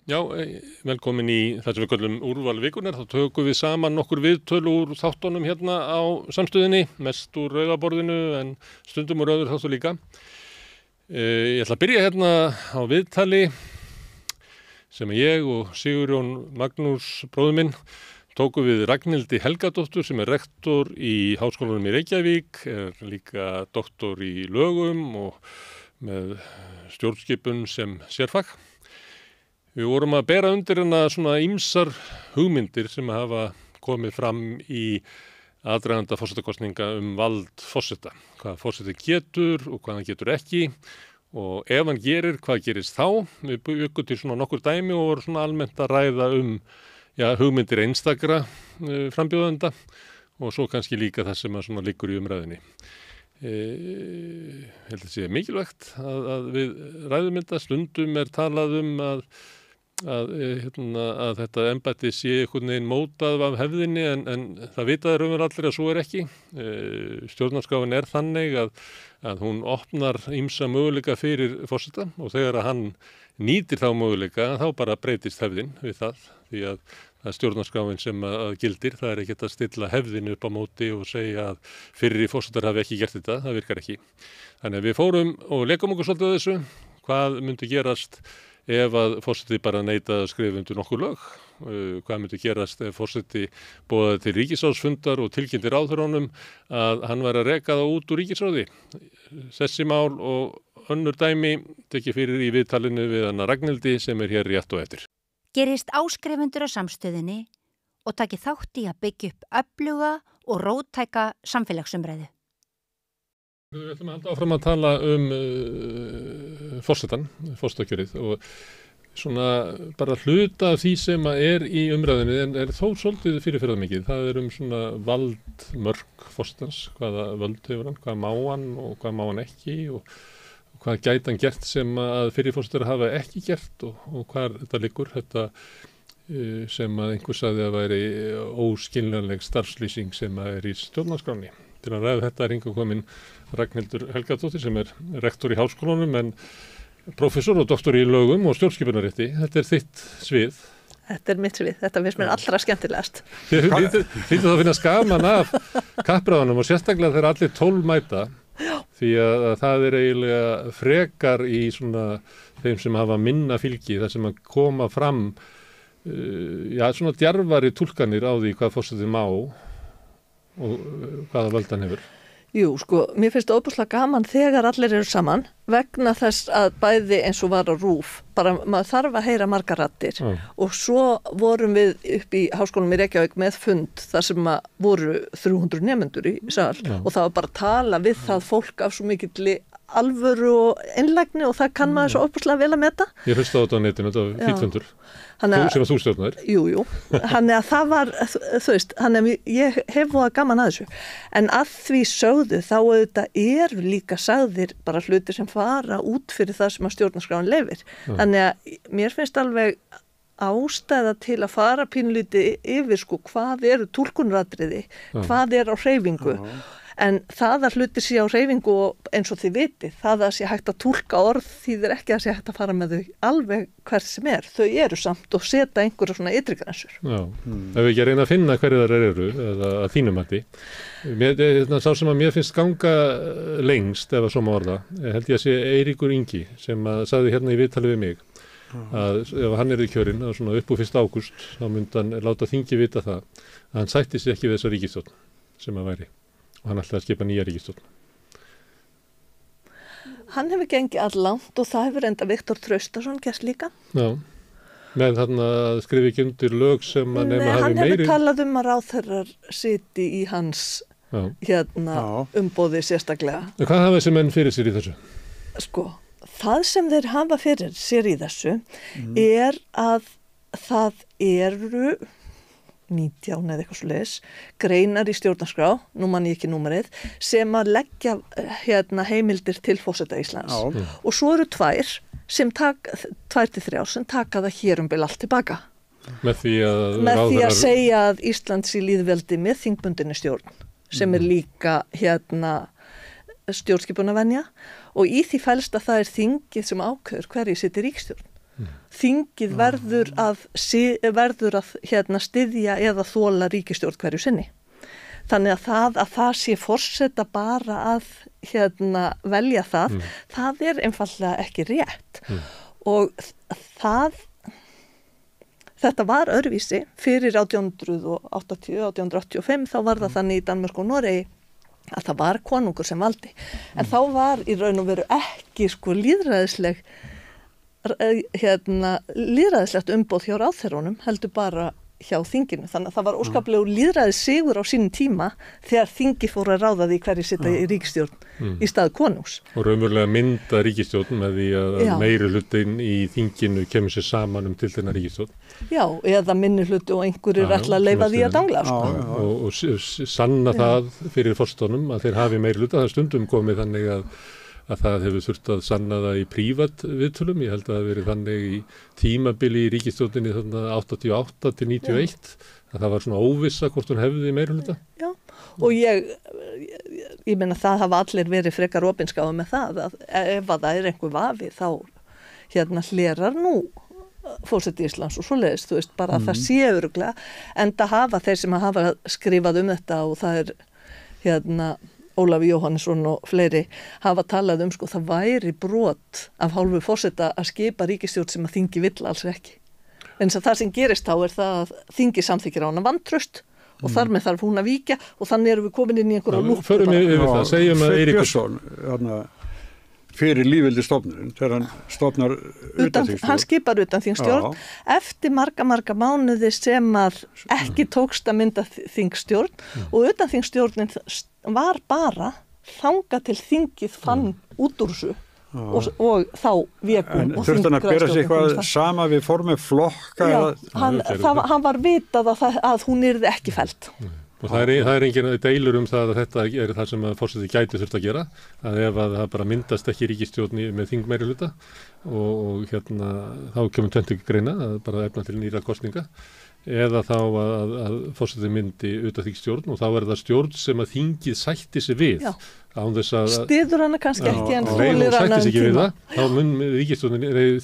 Já, velkomin í það sem við kallum úrval vikunar. Þá tökum við saman nokkur viðtöl úr þáttunum hérna á Samstöðinni, mest úr Rauðaborðinu en stundum úr öðru þáttu líka. Ég ætla að byrja hérna á viðtali sem ég og Sigurjón Magnús, bróðir minn, tókum við Ragnhildi Helgadóttur sem er rektor í Háskólanum í Reykjavík, er líka doktor í lögum og með stjórnskipun sem sérfag. Við vorum að bera undir hérna svona ýmsar hugmyndir sem hafa komið fram í aðdraganda forsetakosninga vald forseta. Hvað forseti getur og hvað hann getur ekki og ef hann gerir, hvað gerist þá? Við byggum til svona nokkur dæmi og vorum svona almennt að ræða hugmyndir einstakra frambjóðenda og svo kannski líka það sem að svona liggur í umræðinni. Held að sé mikilvægt að við ræðum þetta. Stundum er talað að þetta embætti sé einhvern veginn mótað af hefðinni en það vitaði raunverulega allir að svo er ekki. Stjórnarskráin er þannig að hún opnar ýmsa möguleika fyrir forseta og þegar að hann nýtir þá möguleika þá bara breytist hefðin við það því að það er stjórnarskráin sem að gildir. Það er ekkert að stilla hefðin upp á móti og segja að fyrri forsetar hafi ekki gert þetta, það virkar ekki. Þannig að við fórum og leikum okkur svolítið að þessu. Hvað myndi gerast ef að forseti bara neitaði að skrifa undir nokkur lög? Hvað myndi gerast ef forseti boðaði til ríkisráðsfundar og tilkynnti ráðherrunum að hann væri að reka það út úr ríkisráði? Þessi mál og önnur dæmi tekið fyrir í viðtalinu við hana Ragnhildi sem er hér rétt og eftir. Gerist áskrifundur á Samstöðinni og taki þátt í að byggja upp öfluga og róttæka samfélagsumræðu. Við ætlum að halda áfram að tala forsetakjörið og svona bara hluta af því sem er í umræðinni en er þó svolítið fyrirferðarmikið. Það er svona valdmörk forsetans, hvaða völd hefur hann, hvað má hann og hvað má hann ekki og hvað gæti hann gert sem að fyrir forsetar hafa ekki gert og hvað þetta liggur, þetta sem að einhver sagði að væri óskiljanleg starfslýsing sem að er í stjórnarskránni. Til að ræða þetta er hingað komin Ragnhildur Helgadóttir sem er rektor í Háskólanum en prófessor og doktor í lögum og stjórnskipunarrétti. Þetta er þitt svið. Þetta er mitt svið. Þetta finnst mér allra skemmtilegast. Þið þá að finna skaman af kappræðunum og sérstaklega þegar allir 12 mæta. Já. Því að það er eiginlega frekar í svona þeim sem hafa minna fylgi þar sem að koma fram svona djarfari túlkanir á því hvað forsetinn má og hvaða völd hann hefur. Jú, mér finnst það óbúslega gaman þegar allir eru saman vegna þess að bæði eins og var á RÚV, bara maður þarf að heyra margar raddir og svo vorum við upp í Háskólanum í Reykjavík með fund þar sem að voru 300 nemendur í sal og það var bara að tala við það fólk af svo mikilli alvöru og einlægni og það kann maður svo óbúslega vel að meta. Ég hlusta á þetta á netinu, þetta var fítfundur. Sem að þú stjórnar. Jú. Þannig að það var, þannig að ég hef voða gaman að þessu. En að því sögðu þá auðvitað eru líka sagðir bara hlutir sem fara út fyrir það sem að stjórnarskráin leyfir. Þannig að mér finnst alveg ástæða til að fara pínlítið yfir hvað eru túlkunaratriði, hvað er á hreyfingu. En það að hlutir sé á hreyfingu og eins og þið vitið, það að sé hægt að túlka orð þýðir ekki að sé hægt að fara með þau alveg hver sem er. Þau eru samt og setja einhverja svona ytri grensur. Já, ef við ekki að reyna að finna hverju þar eru eða að þínum mati. Sá sem að mér finnst ganga lengst ef að svo má orða, held ég að sé Eiríkur Ingi sem að sagði hérna í viðtali við mig að ef hann er í kjörinn svona upp úr 1. ágúst þá myndi hann láta þingi vita það að hann sætti sig ekki við þessa ríkisstjórn sem að væri. Og hann ætlaði að skipa nýja ríkisstjórn. Hann hefur gengið allangt og það hefur enda Viktor Traustason gert líka. Já, með þarna að skrifa ekki undir lög sem að nema hafi meiri. Hann hefur talað að ráðherrar siti í hans umboði sérstaklega. Hvað hafa þessi menn fyrir sér í þessu? Það sem þeir hafa fyrir sér í þessu er að það eru 19 eða eitthvað svoleiðis, greinar í stjórnarskrá, nú man ég ekki númerið, sem að leggja heimildir til forseta Íslands. Og svo eru 2 til 3 sem taka það hér bil allt tilbaka. Með því að segja að Ísland sé lýðveldi með þingbundinni stjórn, sem er líka stjórnskipunarvenja og í því felst að það er þingið sem ákveður hverju situr ríkisstjórn. Þingið verður að styðja eða þola ríkisstjórn hverju sinni. Þannig að það sé forseta bara að velja það einfaldlega ekki rétt. Og þetta var öðruvísi fyrir 1885, þá var það þannig í Danmörku og Noregi að það var konungur sem valdi. En þá var í raun og veru ekki lýðræðislegt umboð hjá ráðherrunum, heldur bara hjá þinginu. Þannig að það var óskaplegur lýðræðissigur á sínum tíma þegar þingi fór að ráða því hverju sitja í ríkisstjórn í stað konungs. Og raunverulega mynda ríkisstjórn með því að meiri hlutin í þinginu kemur sér saman tiltekna ríkisstjórn. Já, eða minni hluti og einhverjir ætla að leyfa því að dangla. Og sanna það fyrir forsetanum að þeir hafi meiri hluta. Það er stundum komið þannig að það hefur þurft að sanna það í prívat viðtölum. Ég held að það hefur verið þannig í tímabili í ríkisstjórninni 88 til 91 að það var svona óvissa hvort hún hefði meiri hluta. Já, og ég meina það hafa allir verið frekar opinskáð með það að ef það er einhver vafi þá hlerar nú forseti Íslands og svoleiðis, þú veist, bara að það sé örugglega, enda hafa þeir sem hafa skrifað þetta og það er Ólafur Jóhannesson og fleiri hafa talað það væri brot af hálfu forseta að skipa ríkisstjórn sem að þingi vill alls ekki. En það sem gerist þá er það að þingi samþykkir á hana vantraust og þar með þarf hún að víkja og þannig erum við komin inn í einhverja lúppu. Förum við yfir það, segjum að Eiríkur Björnsson, fyrir lýðveldisstofnunin, þegar hann stofnar utanþingsstjórn. Hann skipar utanþingsstjórn eftir marga mánuði sem að ekki tókst að mynda þingstjórn og utanþingsstjórnin var bara þangað til þingið fann út úr þessu og þá vékum. En þurfti hann að bera sig eitthvað sama við formi flokka? Já, hann var vitað að hún yrði ekki felld. Og það er engin deilur það að þetta er það sem að forseti gæti þurft að gera, að ef að það bara myndast ekki ríkisstjórn með þingmeirihluta og þá kemur tvennt ekki greina að bara efna til nýra kosninga, eða þá að forseti myndi utanþingsstjórn og þá er það stjórn sem að þingið sætti sig við. Styður hana kannski ekki en þolir hana tíma. Þá mun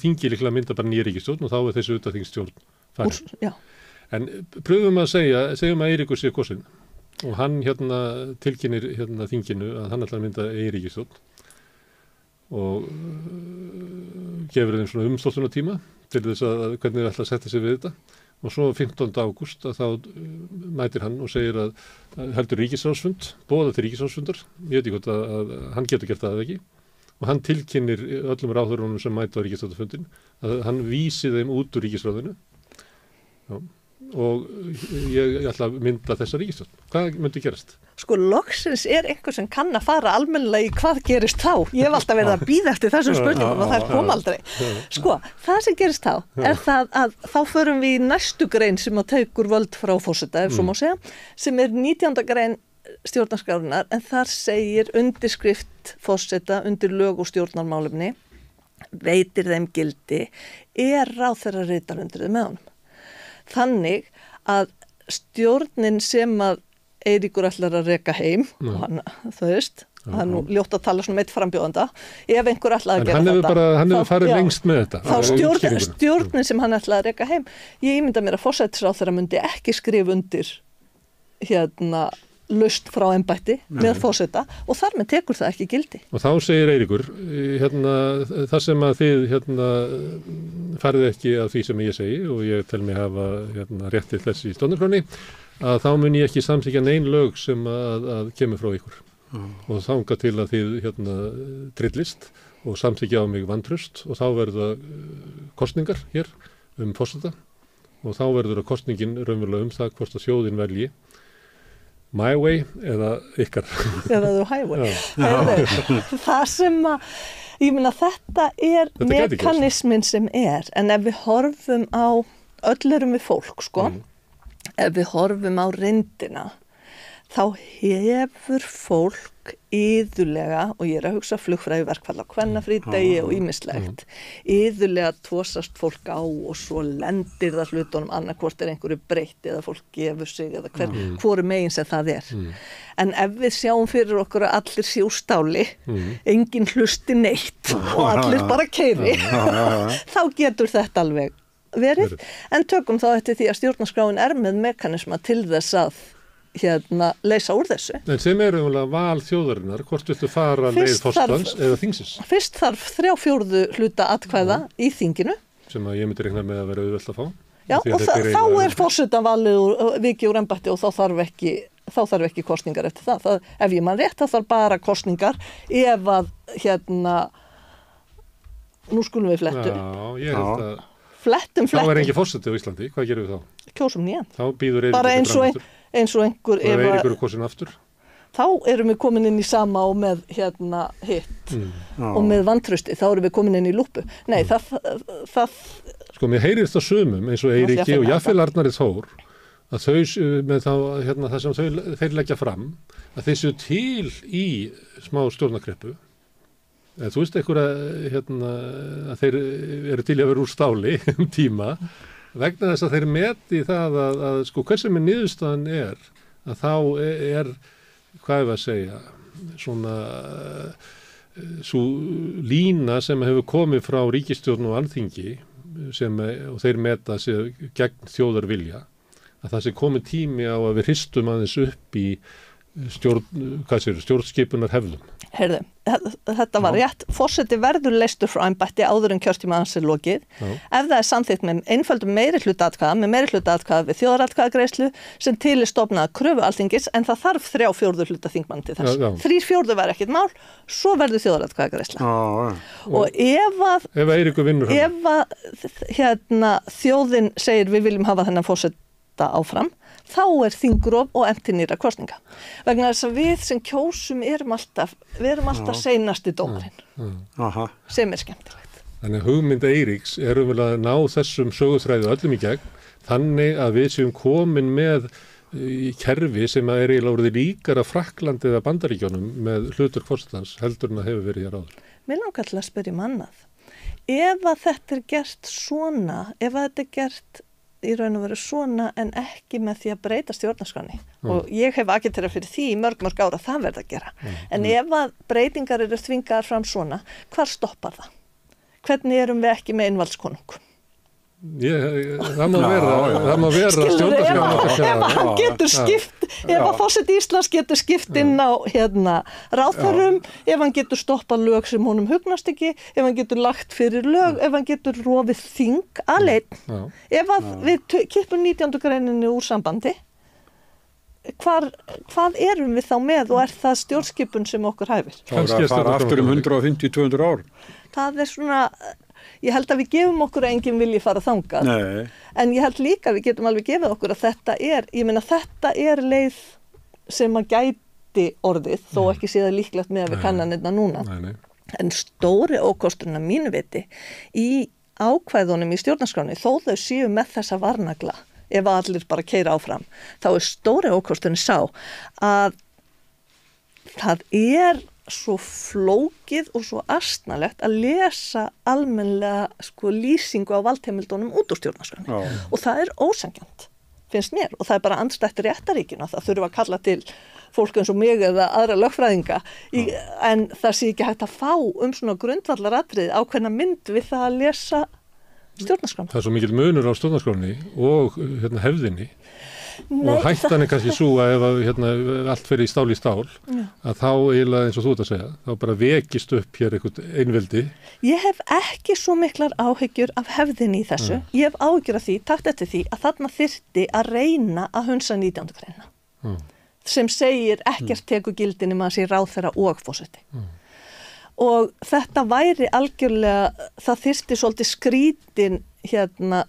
þingið líklega mynda bara nýja ríkisstjórn og þá er þessi utanþingsstjórn farin. En pröfum að segjum að Eiríkur sé kosinn og hann tilkynir þinginu að hann ætlar að mynda ríkisstjórn og gefur þeim svona umþóttunartíma til þess að hvernig þeir ætla að setja sig við þetta. Og svo 15. ágúst að þá mætir hann og segir að heldur ríkisráðsfund, boða til ríkisráðsfundar, ég veit ekki hvort að hann getur gert það eða ekki, og hann tilkynnir öllum ráðherrunum sem mæta á ríkisráðsfundin að hann vísi þeim út úr ríkisráðinu. Já. Og ég ætla að mynda þessa ríkisstjórn. Hvað myndi gerast? Loksins er einhver sem kann að fara almennilega í hvað gerist þá. Ég hef alltaf verið að bíða eftir þessum spurningum og það kom aldrei. Það sem gerist þá er það að þá förum við í næstu grein sem að tekur völd frá forseta, ef svo má segja, sem er 19. grein stjórnarskrárinnar, en þar segir undirskrift forseta undir lög og stjórnarmálefni, veitir þeim gildi, ráðherra ritar undir þeim með honum. Þannig að stjórnin sem að Eiríkur ætlar að reka heim, og hann, þú veist, það er nú ljótt að tala svona með eitt frambjóðanda, ef einhver ætlar að gera þetta. Hann hefur farið lengst með þetta. Þá stjórnin sem hann ætlar að reka heim, ég ímynda mér að forsætisráðherra myndi ekki skrifa undir laust frá embætti með forseta og þar með tekur það ekki gildi. Og þá segir Eiríkur, það sem að þið farið ekki að því sem ég segi og ég tel mig hafa rétt til þess í stjórnarskránni, að þá mun ég ekki samþykkja nein lög sem að kemur frá ykkur. Og þangað til að þið trillist og samþykkja á mig vantraust og þá verða kosningar hér forseta og þá verður kosningin raunverulega það hvort að þjóðin velji my way eða ykkar. Eða þú highway. Það sem að, ég meina þetta er mekanismin sem en ef við horfum á, öll erum við fólk ef við horfum á reyndina, þá hefur fólk fólk iðulega, og ég að hugsa flugfræði verkfall á kvennafrídegi og ýmislegt, iðulega tósast fólk á og svo lendir það hlutunum annarkvort einhverju breytt eða fólk gefur sig eða hvoru megin sem það en ef við sjáum fyrir okkur að allir séu stáli, engin hlusti neitt og allir bara keyri þá getur þetta alveg verið, en tökum þá eftir því að stjórnarskráin með mekanisma til þess að leysa úr þessu. En sem val þjóðarinnar, hvort viltu fara leið forsetans eða þingsins? Fyrst þarf 3/4 hluta atkvæða í þinginu. Sem að ég myndi reikna með að vera auðvelt að fá. Já, og þá forsetavalið vikið úr embætti og þá þarf ekki kosningar eftir það. Ef ég man rétt, þá þarf bara kosningar ef að nú skulum við flettu. Já, ég held að Flettum. Þá engin forseti á Íslandi, hvað gerum við þá? Kjósum nýjan. Þá býður bara eins og einhver og Eiríkur kosin aftur. Þá erum við komin inn í sama og með hitt og með vantrausti, þá erum við komin inn í lúpu. Nei, það Sko, mér heyrist það sumum eins og Eiríki og jafnvel Arnari Þór að þau með það sem þeir leggja fram að þeir séu til í smá stjórnarkreppu. Þú veist að þeir eru til að vera úr stáli tíma vegna þess að þeir meti það að sko hversu með niðurstaðan að þá hvað ég að segja svona svo lína sem hefur komið frá ríkisstjórn og alþingi og þeir meta sig gegn þjóðarvilja að það sé komið tími á að við hristum aðeins upp í stjórnskipunar hefðum. Heyrðu, þetta var rétt. Forseti verður leystur frá embætti áður en kjörtíma hans lokið. Ef það samþykkt með einföldum meirihluta atkvæða við þjóðaratkvæðagreiðslu sem til stofnað kröfu Alþingis, en það þarf 3/4 hluta þingmann til þess. 3/4 var ekkert mál, svo verður þjóðaratkvæðagreiðsla. Og ef Eiríkur vinnur þjóðin segir við viljum hafa þennan forseta áfram, þá þingrof og eftir nýra kosninga. Vegna þess að við sem kjósum erum alltaf seinasti dómarinn, sem skemmtilegt. Þannig að hugmynd Eiríks vel að ná þessum söguþræði öllum í gegn, þannig að við séum komin með kerfi sem er eiginlega orðið líkara Frakklandi eða Bandaríkjunum með hlutur forsetans heldur en að hefur verið hér áður. Mér langar til að spyrja annað. Ef að þetta gert svona, ef að þetta gert í raun og veru svona en ekki með því að breyta stjórnarskránni og ég hef agitera fyrir því í mörg ára það verða að gera. En ef að breytingar eru þvingaðar fram svona, hvar stoppar það? Hvernig erum við ekki með einvaldskonung? Það má vera stjórnarskráin ef hann getur skipt ef að forseti Íslands getur skipt inn á ráðherrum, ef hann getur stoppað lög sem honum hugnast ekki, ef hann getur lagt fyrir lög, ef hann getur rofið þing aleinn, ef að við kippum 19. greininni úr sambandi, hvað erum við þá með og það stjórnskipun sem okkur hæfir? Það fara aftur 150-200 ár. Það svona ég held að við gefum okkur að enginn vilji fara þangað. Nei. En ég held líka að við getum alveg gefið okkur að þetta er leið sem að gæti orðið, þó ekki sé það líklegt með að við kannanirna núna. Nei. En stóri ókosturinn að mínu viti í ákvæðunum í stjórnarskránni, þó þau séu með þessa varnagla, ef allir bara keyra áfram, þá stóri ókosturinn sá að það svo flókið og svo astnalegt að lesa almennlega lýsingu á valdheimildunum út úr stjórnarskránni og það ósanngjarnt, finnst mér, og það bara andstætt réttaríkinu, það þurfa að kalla til fólk eins og mig eða aðra lögfræðinga en það sé ekki hægt að fá svona grundvallaratriði ákveðna mynd við það að lesa stjórnarskránni. Það svo mikill munur á stjórnarskránni og hefðinni. Nei, og hættan kannski svo að ef allt fer í stál að þá eiginlega eins og þú ert að segja þá bara vekist upp hér eitthvað einveldi. Ég hef ekki svo miklar áhyggjur af hefðinni í þessu. Ég hef áhyggjur af því, takt eftir því að þarna þyrfti að reyna að hunsa 19. greina sem segir ekkert tekur gildin um að sé ráðherra og forseti. Og þetta væri algjörlega, það þyrfti svolítið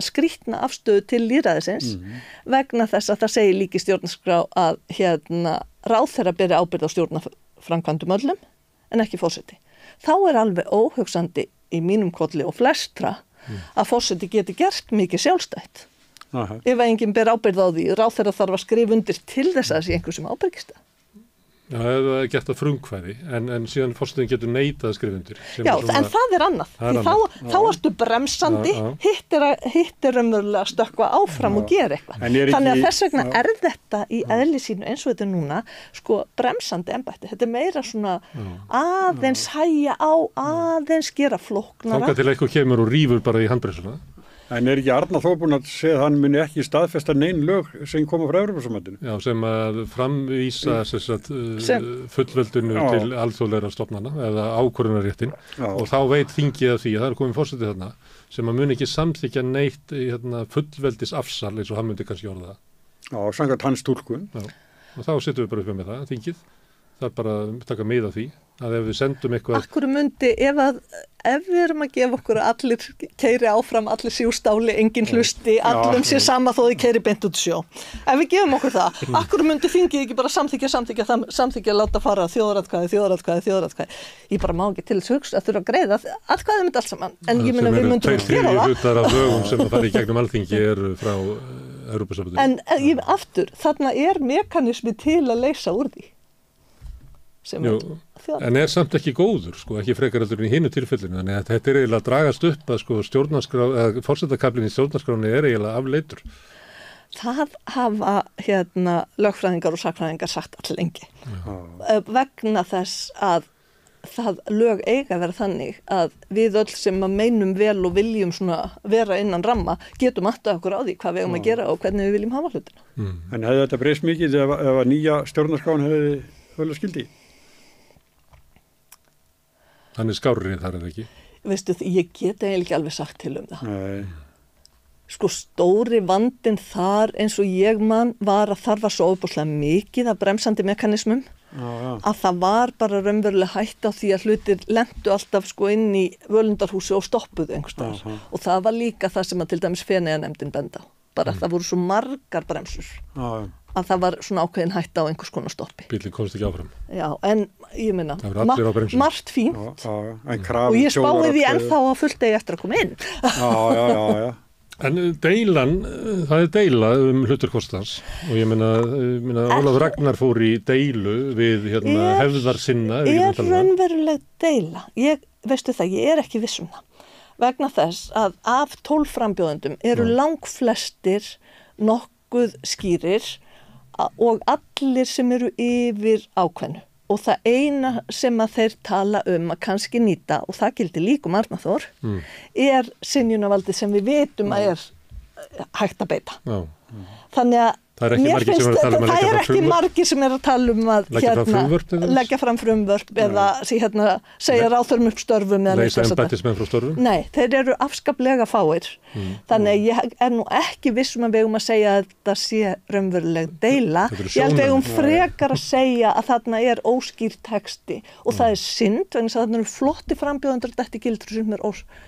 skrítna afstöðu til lýðræðisins vegna þess að það segir líka í stjórnarskrá að ráðherra beri ábyrgð á stjórnarframkvæmdum öllum en ekki forseti. Þá alveg óhugsandi í mínum kolli og flestra að forseti geti gert mikið sjálfstætt. Ef enginn ber ábyrgð á því, ráðherra þarf að skrifa undir til þess að það sé einhver sem ábyrgist það. Já, það er gert að frumkvæði, en síðan forsetin getur neitað skrifundur. Já, en það er annað. Þá ertu bremsandi, hitt er raunverulega stökkva áfram og gera eitthvað. Þannig að þess vegna er þetta í eðli sínu eins og þetta er núna, sko, bremsandi embætti. Þetta er meira svona aðeins hægja á, aðeins gera flóknara. Þangað til eitthvað kemur og rífur bara í handbremsuna. En er ekki Arnar Þór búinn að segja að hann muni ekki staðfesta nein lög sem koma frá Evrópusambandinu? Já, sem að framvísa fullveldinu til alþjóðlegra stofnana eða ákvörðunarréttin og þá veit þingið af því að það er komin forseti þarna sem að muni ekki samþykja neitt fullveldis afsal eins og hann myndi kannski orða það. Já, samkvæmt hans túlkun. Já, og þá setjum við bara upp með það, þingið. Það er bara að taka mið af því að ef við sendum eitthvað... Akkur myndi, ef við erum að gefa okkur að allir keyri áfram, allir séu stáli, enginn hlusti, allum sé sama þó þið keyri beint út sjó. Ef við gefum okkur það, akkur myndi þingið ekki bara samþykja láta fara þjóðaratkvæði. Ég bara má ekki til þess hugsa að þurfa að greiða atkvæði myndi allt saman. En ég meina við myndum að gera það. Hlutar af lögum sem að fara í gegnum alþingi eru frá Evrópusambandinu. En aftur, þarna er mekanismi til að leysa úr því. Jú, en er samt ekki góður, sko, ekki frekar heldur en í hinu tilfellinu, þannig að þetta er eiginlega að dragast upp að sko forsetakablinn í stjórnarskráni er eiginlega afleitur. Það hafa lögfræðingar og sakfræðingar sagt all lengi. Vegna þess að það lög eiga að vera þannig að við öll sem að meinum vel og viljum svona vera innan ramma getum áttað okkur á því hvað við eigum að gera og hvernig við viljum hafa hlutina. En hefði þetta breyst mikið ef að nýja stjórnarskráin hefði vel að skildi? Hann er skárri þar eða ekki? Veistu, ég get eiginlega ekki alveg sagt til það. Nei. Sko stóri vandinn þar eins og ég man var að þar var svo ofboðslega mikið af bremsandi mekanismum að það var bara raunverulega hætt á því að hlutir lentu alltaf sko inn í völundarhúsi og stoppuðu einhverstaðar. Og það var líka það sem að til dæmis Feneyjanefndin benda á. Bara það voru svo margar bremsur. Að það var svona ákveðin hætta á einhvers konar stoppi. Bíllinn komst ekki áfram. Já, en ég meina, margt fínt og ég spáði því ennþá að fullt eigi eftir að koma inn. Já. En deilan, það er deila hlutur kostans og ég meina Ólafur Ragnar fór í deilu við hefðar sinna. Er raunveruleg deila? Veistu það, ég er ekki viss um það. Vegna þess að af 12 frambjóðendum eru langflestir nokkuð skýrir og allir sem eru yfir ákveðnu og það eina sem að þeir tala að kannski nýta og það gildir líka Arnar Þór er synjunarvaldið sem við vitum að er hægt að beita. Þannig að það er ekki margir sem er að tala að leggja fram frumvörp eða segja ráðherrum upp störfum eða leysa embættismenn frá störfum. Nei, þeir eru afskaplega fáir. Þannig að ég er nú ekki viss að við eigum að segja að þetta sé raunveruleg deila. Ég held að við eigum frekar að segja að þarna er óskýr texti og það er synd vegna þess að þarna eru flotti frambjóðendur þetta gildur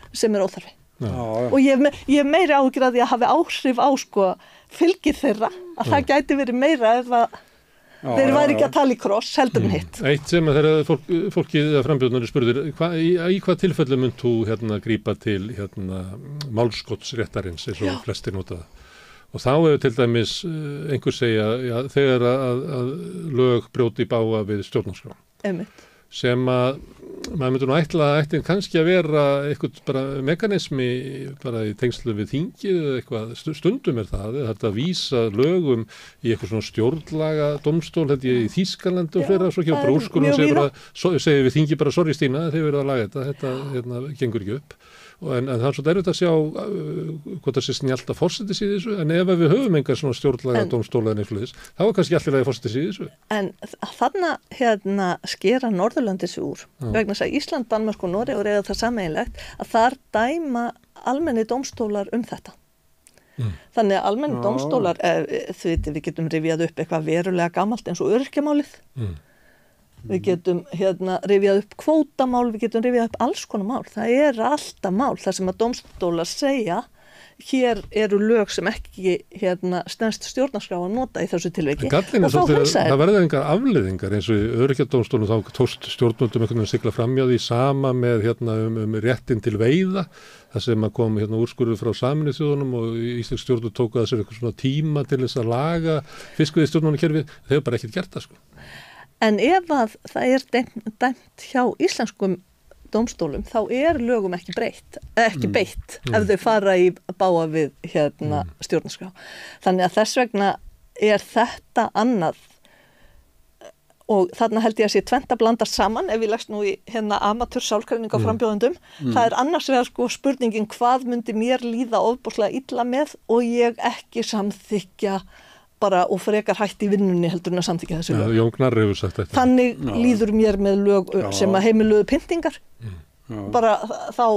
sem er óþarfi. Og ég meiri áhyggjur að því að hafi áhrif á sko fylgið þeirra að það gæti verið meira ef að þeir væri ekki að tala í kross heldur en hitt. Eitt sem að þeirra fólkið að frambjóðnari spurður í hvað tilfellu mynd þú grípa til málskotsréttarins eins og flestir nota það. Og þá hefur til dæmis einhver segja þegar að lög brjóti í bága við stjórnarskrá. Einmitt. Sem að maður myndi nú ætti kannski að vera eitthvað bara mekanismi bara í tengslu við þingið eða eitthvað, stundum er það að vísa lögum í eitthvað svona stjórnlaga dómstól í Þýskalandi og fleira svo ekki bara úrskurðum og segir við þingið bara sorry Stína þeir verið að laga þetta gengur ekki upp. En það er svo erfitt að sjá hvort það sé snjallt að forseti sig í þessu en ef við höfum engar svona stjórnlaga dómstóla en eitthvað þá er kannski allir að forseti sig í þessu. En þarna skera Norðurlöndi sig úr vegna þess að Ísland, Danmörk og Noregur eiga það sameiginlegt að þar dæma almenni dómstólar þetta. Þannig að almenni dómstólar við getum rifjað upp eitthvað verulega gamalt eins og öryrkjamálið. Við getum rifjað upp kvótamál, við getum rifjað upp alls konar mál. Það er alltaf mál þar sem að dómstólar segja hér eru lög sem ekki stenst stjórnarskrá að nota í þessu tilviki. Gallinn er svolítið að það verða engar afleiðingar eins og í öryrkjadómstólnum þá tókst stjórnvöldum einhvern veginn að sigla framhjá því sama með réttin til veiða þar sem að kom úrskurður frá Sameinuðu þjóðunum og íslensk stjórnvöld tóku að sér eitthvað svona tíma til þess að laga fiskveiðistjórnunarkerfið. Þeir hefur bara ekkert gert það sko. En ef að það dæmt hjá íslenskum dómstólum, þá lögum ekki beitt ef þau fara í bága við stjórnarskrá. Þannig að þess vegna þetta annað og þarna held ég að sé tvennt að blandast saman ef ég leggst nú í amatör sálgreining á frambjóðendum. Það annars vegar sko spurningin hvað myndi mér líða ofboðslega illa með og ég ekki samþykja bara og frekar hætti í vinnunni heldur en að samþykja þessu lög. Jón Gnarr hefur sagt þetta. Þannig líður mér með lög sem að heimiluðu pyntingar. Bara þá,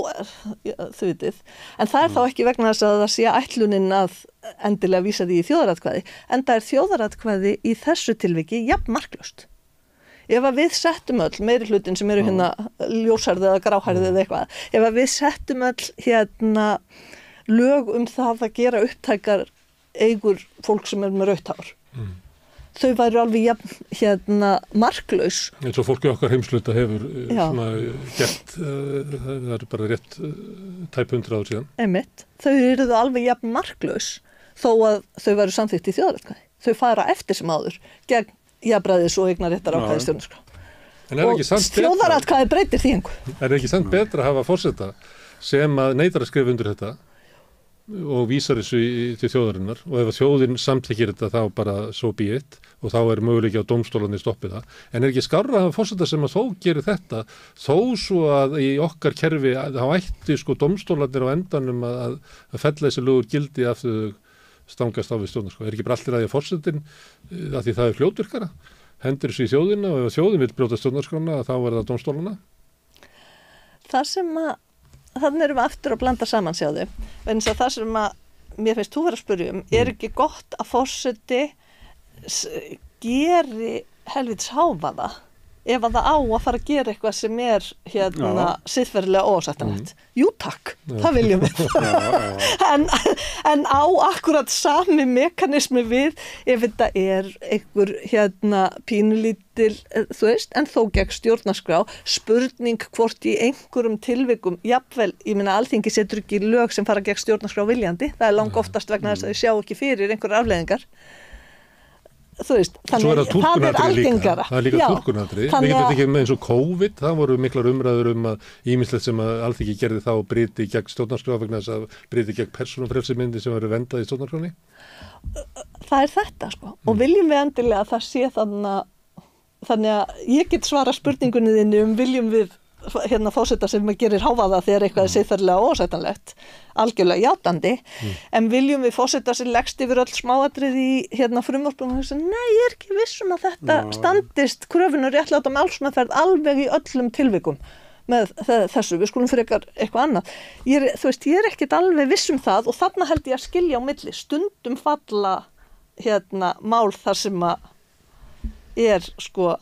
þau vitið. En það þá ekki vegna þess að það sé ætlunin að endilega vísa því í þjóðaratkvæði. En það þjóðaratkvæði í þessu tilviki jafn marklaust. Ef að við settum öll, meiri hlutin sem eru ljósærði eða gráhærði eða eitthvað, ef að við settum öll lög það að gera upptækar eigur fólk sem með rautt hár. Þau væru alveg jafn marklaus. Eins og fólki okkar heimsluta hefur svona gert, það bara rétt tæp 100 ár síðan. Einmitt. Þau eru alveg jafn marklaus þó að þau væru samþykkt í þjóðaratkvæði. Þau fara eftir sem áður gegn jafnræðis og eignarréttar ákvæði stjórnarskrá. Og þjóðaratkvæði breytir því einhver. Er ekki samt betra að hafa forseta sem að neitar að skrifa undir þetta og vísar þessu til þjóðarinnar og ef þjóðin samþykkir þetta þá bara so be it og þá möguleiki á dómstólarnir stoppið það. En er ekki skárra að hafa forseta sem að þó gerir þetta þó svo að í okkar kerfi þá ætti sko dómstólarnir á endanum að fella þessi lögur gildi af þau stangast á við stjórnarskrá. Er ekki bara allir að því að forsetin að því það fljótvirkara hendur þessu í þjóðina og ef þjóðin vil brjóta stjórnarskrána þá það dómstólana? Það sem þannig erum við aftur að blanda saman sjáðu. Vegna það sem mér finnst þú vera að spyrja ekki gott að forseti geri helvítis hávaða ef að það á að fara að gera eitthvað sem siðferðilega óásættanlegt. Jú takk, það viljum við. En á akkurat sami mekanismi við ef þetta einhver pínulítil, þú veist, en þó gegn stjórnarskrá, spurning hvort í einhverjum tilvikum, jafnvel, ég meina Alþingi setur ekki lög sem fara gegn stjórnarskrá viljandi, það langoftast vegna þess að þau sjá ekki fyrir einhverjar afleiðingar. Þú veist, þannig það algengara. Það líka túlkunaratriði. Við getum ekki með eins og COVID, það voru miklar umræður að ýmislegt sem að Alþingi gerði þá bryti gegn stjórnarskrá vegna þess að bryti gegn persónufrelsismyndi sem eru vendað í stjórnarskránni. Það þetta sko. Og viljum við endilega að það sé þannig að ég get svara spurningunni þinni viljum við fórseta sem gerir hávaða þegar eitthvað siðferðilega óásættanlegt, algjörlega játandi, en viljum við fórseta sem leggst yfir öll smáatrið í frumvarpum og þess að nei, ég ekki vissum að þetta standist kröfun og réttláta málsmeðferð alveg í öllum tilvikum með þessu, við skulum fyrir eitthvað annað. Þú veist, ég ekkert alveg vissum það og þarna held ég að skilja á milli, stundum falla mál þar sem að sko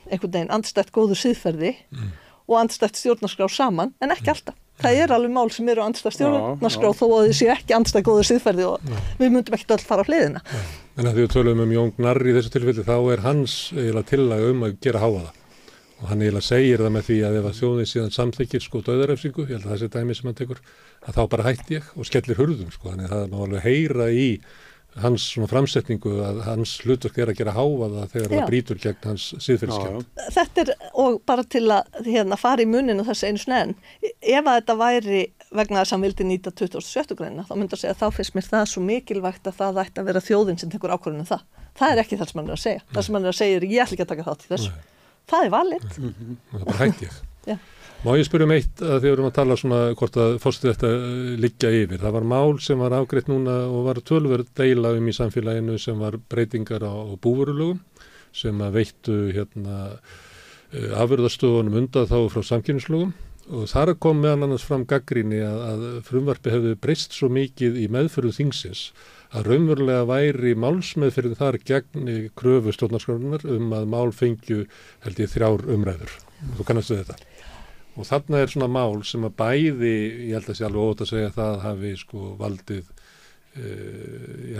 einhvern veginn andstætt góðu siðferði og andstætt stjórnarskrá saman, en ekki alltaf. Það alveg mál sem eru andstætt stjórnarskrá þó að þau séu ekki andstætt góðu siðferði og við myndum ekki öll fara á hliðina. En að því við tölum Jón Gnarr í þessu tilfelli, þá hans tillaga að gera hávaða. Og hann segir það með því að ef að þjóðin síðan samþykkir sko dauðarefsingu, ég held að það sé dæmi sem hann tekur, að þá bara hætti ég og skellir hurðum sko. Þannig það má alveg heyra í hans svona framsetningu að hans hlutverk að gera hávaða þegar það brýtur gegn hans siðferðiskennd. Þetta og bara til að fara í muninu þessi einu snenn. Ef að þetta væri vegna þess að hann vildi nýta 27. greinina, þá myndi að segja að þá finnst mér það svo mikilvægt að það ætti að vera þjóðin sem tekur ákvörðun það. Það ekki það sem hann að segja. Það sem hann að segja ég ætla ekki að taka þátt í þessu. Það valið. Það bara hætti ég. Já. Má ég spyrja eitt að því við erum að tala svona hvort að fórstu þetta liggja yfir. Það var mál sem var afgreitt núna og var töluverð deila í samfélaginu sem var breytingar á búvörulögum sem að veittu afurðastöðunum undan þá frá samkeppnislögum og þar kom meðal annars fram gagnrýni að frumvarpi hefði breyst svo mikið í meðferðu þingsins að raunverulega væri málsmeðferðin þar gegn kröfu stjórnarskrárinnar að mál fengju held ég 3 umræður. Þú kannastu þetta. Og þarna svona mál sem að bæði, ég held að sé alveg óvægt að segja að það hafi sko valdið,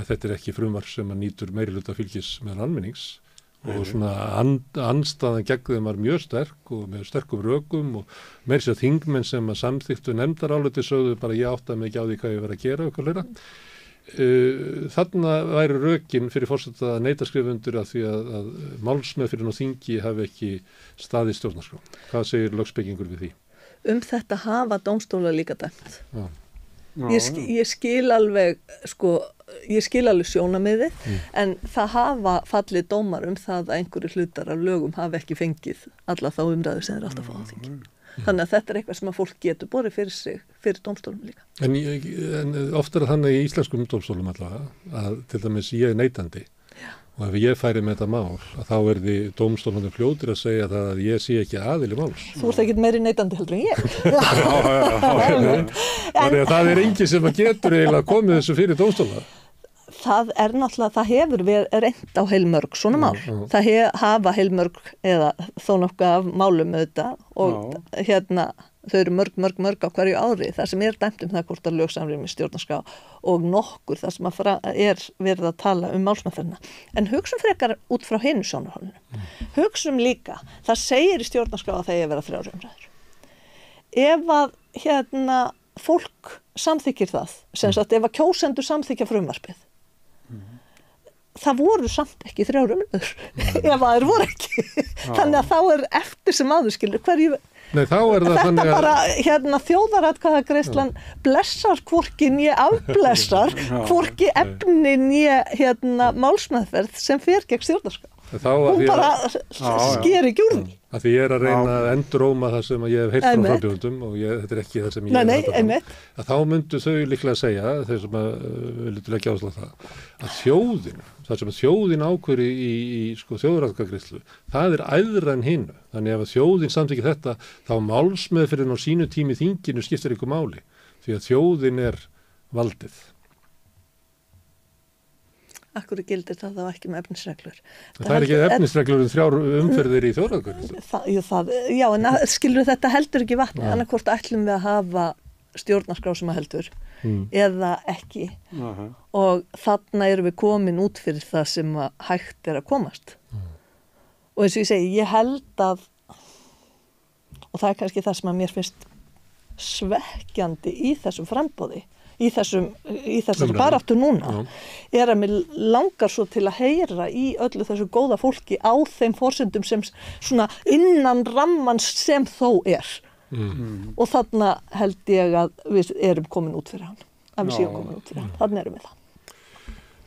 þetta ekki frumvarp sem að nýtur meirihluta fylgis meðal almennings og svona andstaðan gegn þeim var mjög sterk og með sterkum rökum og meira sér þingmenn sem að samþyktu nefndaráliti sögðu bara ég áttaði mig ekki á því hvað ég var að gera eitthvað leira. þarna væri rökin fyrir forseta að neita skrifa undir að því að málsmeðferðin á þingi hafi ekki staðið stjórnarskrá. Hvað segir lögspekingur við því? Þetta hafa dómstólar líka dæmt. Já. Ég skil alveg sjónarmiðið, en það hafa fallið dómar það að einhverju hlutar af lögum hafi ekki fengið alla þá umræðu sem þeir alltaf fá á þingi. Þannig að þetta eitthvað sem að fólk getur borið fyrir sig, fyrir dómstólum líka. En oft þannig í íslenskum dómstólum allavega, að til dæmis ég neytandi, og ef ég færi með þetta mál, að þá því dómstólunum fljótir að segja það að ég sé ekki aðili máls. Þú ert ekkert meiri neytandi heldur en ég. Þannig að það engin sem að getur eiginlega komið þessu fyrir dómstóla. Það náttúrulega, það hefur verið reynt á heilmörg svona mál. Það hafa heilmörg eða þó nokkuð af málum auðvitað og þau eru mörg á hverju ári. Það sem dæmt það hvort að lög samrýmist stjórnarskrá og nokkur það sem verið að tala málsmeðferðina. En hugsum frekar út frá hinu sjónarhorninu. Hugsum líka, það segir í stjórnarskrá að það vera 3 umræður. Ef að fólk samþykkir það, sem sagt ef að kjósendur samþykja frumvarpið, það voru samt ekki 3 umræður, ef að þeir voru ekki. Þannig að þá eftir sem áður skilur hverju. Nei, þá það þetta þannig að... bara, þjóðaratkvæðagreiðslan blessar hvorki né afblessar, hvorki efni né málsmeðferð sem fer gegn stjórnarskrá. Hún bara sker ekki úr því. Því ég að reyna að enduróma það sem ég hef heyrt frá frambjóðendum og þetta ekki það sem ég að þá myndu þau líklega að segja, þeir sem vilja leggja áherslu á það, að þjóðin, það sem að þjóðin ákveður í þjóðaratkvæðagreiðslu, það æðra en hinu. Þannig ef að þjóðin samþykkir þetta, þá málsmeðferðin á sínu tími þinginu skiptir ykkur máli, því að þjóðin valdið. Akkur gildir það þá ekki með efnisreglur. Það ekki efnisreglur 3 umferðir í þjóðaratkvæðagreiðslu. Já, en skilur þetta heldur ekki vatni, annarkvort ætlum við að hafa stjórnarskrá sem að heldur eða ekki. Og þarna erum við komin út fyrir það sem að hægt að komast. Og eins og ég segi, ég held að, og það kannski það sem að mér finnst svekkjandi í þessum framboði, í þessum baráttu núna, að mér langar svo til að heyra í öllu þessu góða fólki á þeim forsendum sem svona innan rammans sem þó og þarna held ég að við erum komin út fyrir hann, að við séum komin út fyrir hann, þarna erum við það.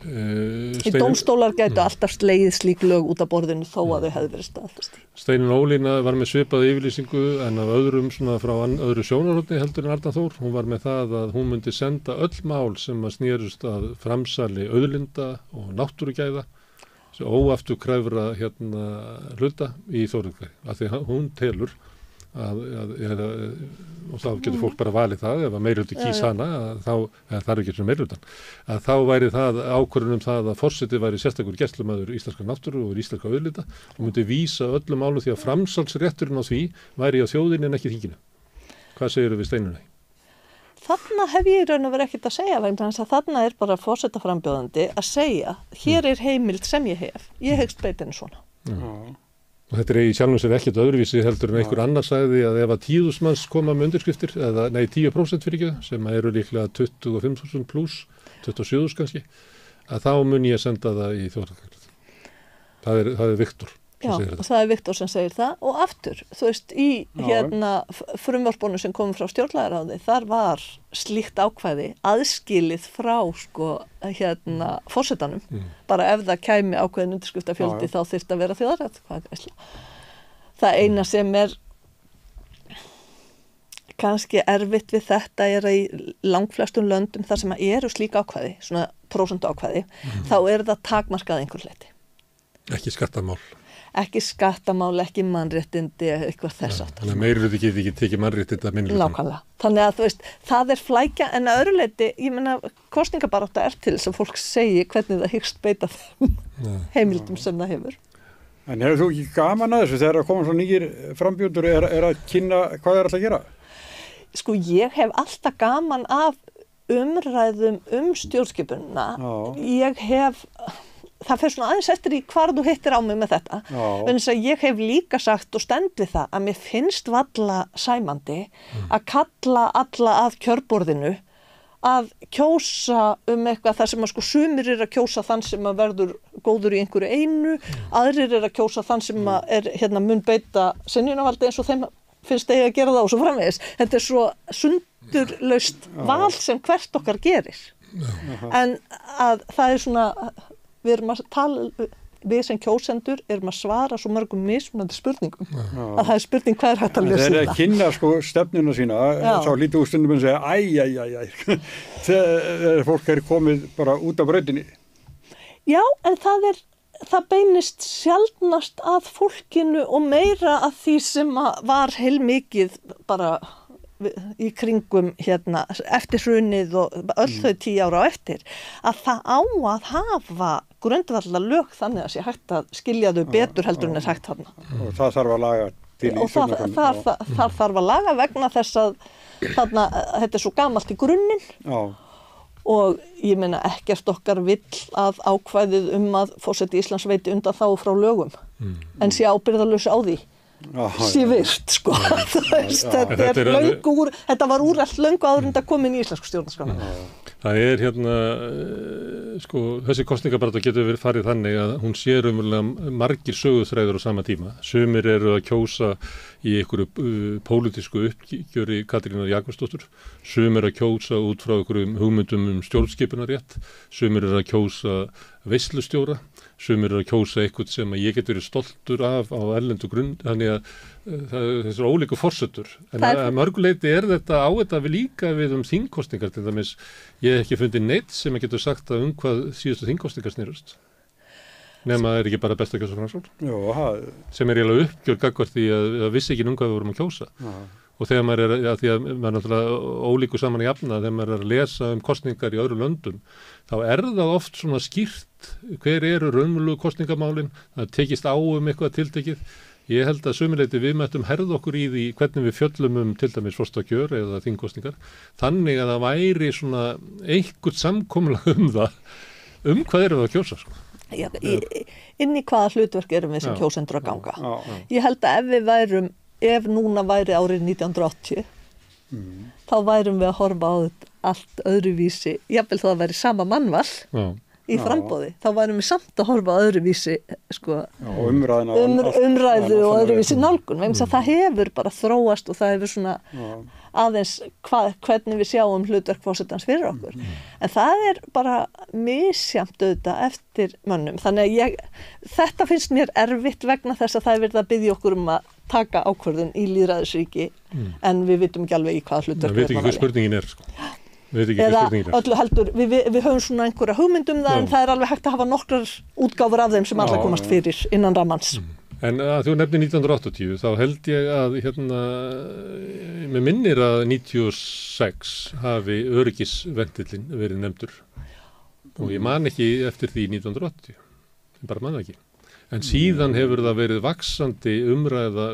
Í dómstólar gætu alltaf slegið slík lög út af borðinu þó að þau hefði verið staðfest. Steinunn Ólína var með svipaða yfirlýsingu en af öðrum svona frá öðru sjónarhorni heldur en Arna Þór. Hún var með það að hún myndi senda öll mál sem að snerust að framsali auðlinda og náttúrugæða óafturkræfra hluta í Þórðarkvæði. Af því hún telur og þá getur fólk bara valið það ef að meirihluti kýs hana þá þarf ekki sem meirihlutan að þá væri það ákvörðun það að forseti væri sérstakur gæslumaður íslenskrar náttúru og íslenskra auðlinda og myndi vísa öllum málum því að framsalsrétturinn á því væri á þjóðinni en ekki þinginu. Hvað segirðu við Steinunni? Þarna hef ég í raun og verið ekkert að segja vegna þess að þarna bara forsetaframbjóðandi að segja hér heimild sem ég hef. Ég hyggst beita henni svona. Og þetta í sjálfum sér ekkert öðruvísi heldur en einhver annar sagði að ef að 10.000 manns koma með undirskriftir, 10% fyrir ekki, sem eru líklega 25.000 pluss, 27.000 kannski, að þá mun ég senda það í þjóðaratkvæðagreiðslu. Það Viktor sem segir þetta. Já, það Viktor sem segir það og aftur, þú veist, í frumvarpinu sem kom frá stjórnlagaráði, þar var slíkt ákvæði aðskilið frá forsetanum. Bara ef það kæmi ákveðin undirskriftafjöldi þá þyrfti að vera þjóðaratkvæðagreiðsla. Það eina sem kannski erfitt við þetta að í langflestum löndum þar sem eru slík ákvæði, svona prósentu ákvæði, þá það takmarkað einhver leyti. Ekki skattamál. Ekki skattamál, ekki mannréttindi, eitthvað þess aftur. Þannig að meirihluti geti ekki tekið mannréttindi að minnihlutanum. Nákvæmlega. Þannig að þú veist, það flækja, en að öðru leyti, ég meina, kosningabarátta til þess að fólk segi hvernig það hyggst beita þeim heimildum sem það hefur. En hefur þú ekki gaman að þessu þegar að koma svo nýjir frambjóðendur að kynna hvað alltaf að gera? Sko, ég hef alltaf gaman af umræðum stjórnskipunina. Ég hef... Það fer svona aðeins eftir í hvar þú hittir á mig með þetta. Þannig að ég hef líka sagt og stend við það að mér finnst valla sæmandi að kalla alla að kjörborðinu að kjósa eitthvað þar sem að sko sumir að kjósa þann sem að verður góður í einhverju einu, aðrir að kjósa þann sem að mun beita synjunarvaldi eins og þeim finnst eigi að gera það og svo framvegis. Þetta svo sundurlaust val sem hvert okkar gerir. En að það svona, við erum að tala, við sem kjósendur erum að svara svo mörgum mismunandi spurningum. Að það spurning hvað hægt að lesa það. Þegar kynna sko stefnuna sína, þá lítið úr stundum að segja, æ. Þegar fólk komið bara út af brautinni. Já, en það beinist sjaldnast að fólkinu og meira að því sem var heilmikið bara í kringum eftir hrunið og öll þau 10 ára á eftir, að það á að hafa grundvallarlög þannig að sé hægt að skilja þau betur heldur en hægt þarna. Og það þarf að laga til í stjórnarskránni. Og það þarf að laga vegna þess að þarna, þetta svo gamalt í grunninn. Já. Og ég meina ekkert okkar vill að ákvæðið að forseti Íslands veiti undan þá frá lögum, en sé ábyrgðarlaus á því. Sé virt, sko. Þetta var úrelt löngu áður en það kom inn í íslensku stjórnarskrána. Það sko, þessi kosningabaráttu getur verið farið þannig að hún sé raunverulega margir söguþræður á sama tíma. Sumir eru að kjósa í einhverju pólitísku uppgjöri Katrínar Jakobsdóttur, sumir eru að kjósa út frá einhverjum hugmyndum skipunarrétt, sumir eru að kjósa veislustjóra, sumir eru að kjósa eitthvað sem að ég get verið stoltur af á erlendu grunn, þannig að þessar ólíku forsendur. En að mörguleyti þetta við líka við þingkosningar, til dæmis, ég hef ekki fundið neitt sem að getur sagt að hvað síðustu þingkosningar snerust. Nema það ekki bara best að kjósa Framsókn. Sem eiginlega uppgjör gagnvart því að vissi ekki hvað við vorum að kjósa. Og þegar maður því að maður náttúrulega ólíku saman í afna, þegar maður að lesa kosningar í öðru löndum, þá það oft svona skýrt hver eru raunverulegu kosningamálin, það tekist á eitthvað tiltekið. Ég held að sömuleyti við mættum herða okkur í því hvernig við fjöllum til dæmis frostakjör eða þingkosningar, þannig að það væri svona eitthvað samkomulag það, hvað erum við að kjósa, sko. Já, inn í hvaða hlutverk erum við sem kjósendur að ganga. Ég held að ef núna væri árið 1980, þá værum við að horfa á þetta allt öðruvísi, jafnvel þó að væri sama mannval í framboði, þá værum við samt að horfa á öðruvísi, sko, umræðu og öðruvísi nálgun, vegna að það hefur bara þróast og það hefur svona aðeins hvernig við sjáum hlutverk forsetans fyrir okkur. En það bara misjafnt auðvitað eftir mönnum. Þannig að þetta finnst mér erfitt vegna þess að það verið að biðja okkur að taka ákvörðun í lýðræðisríki, en við vitum ekki alveg í hvaða hlutverk við erum að vera. Spurningin sko. Eða öllu heldur, við höfum svona einhverja hugmyndum það, en það alveg hægt að hafa nokkrar útgáfur af þeim sem alla komast fyrir innan rammans. En að þú nefnir 1980, þá held ég að mér minnir að 96 hafi öryggisventillinn verið nefndur. Og ég man ekki eftir því 1980. Ég bara man ekki. En síðan hefur það verið vaxandi umræða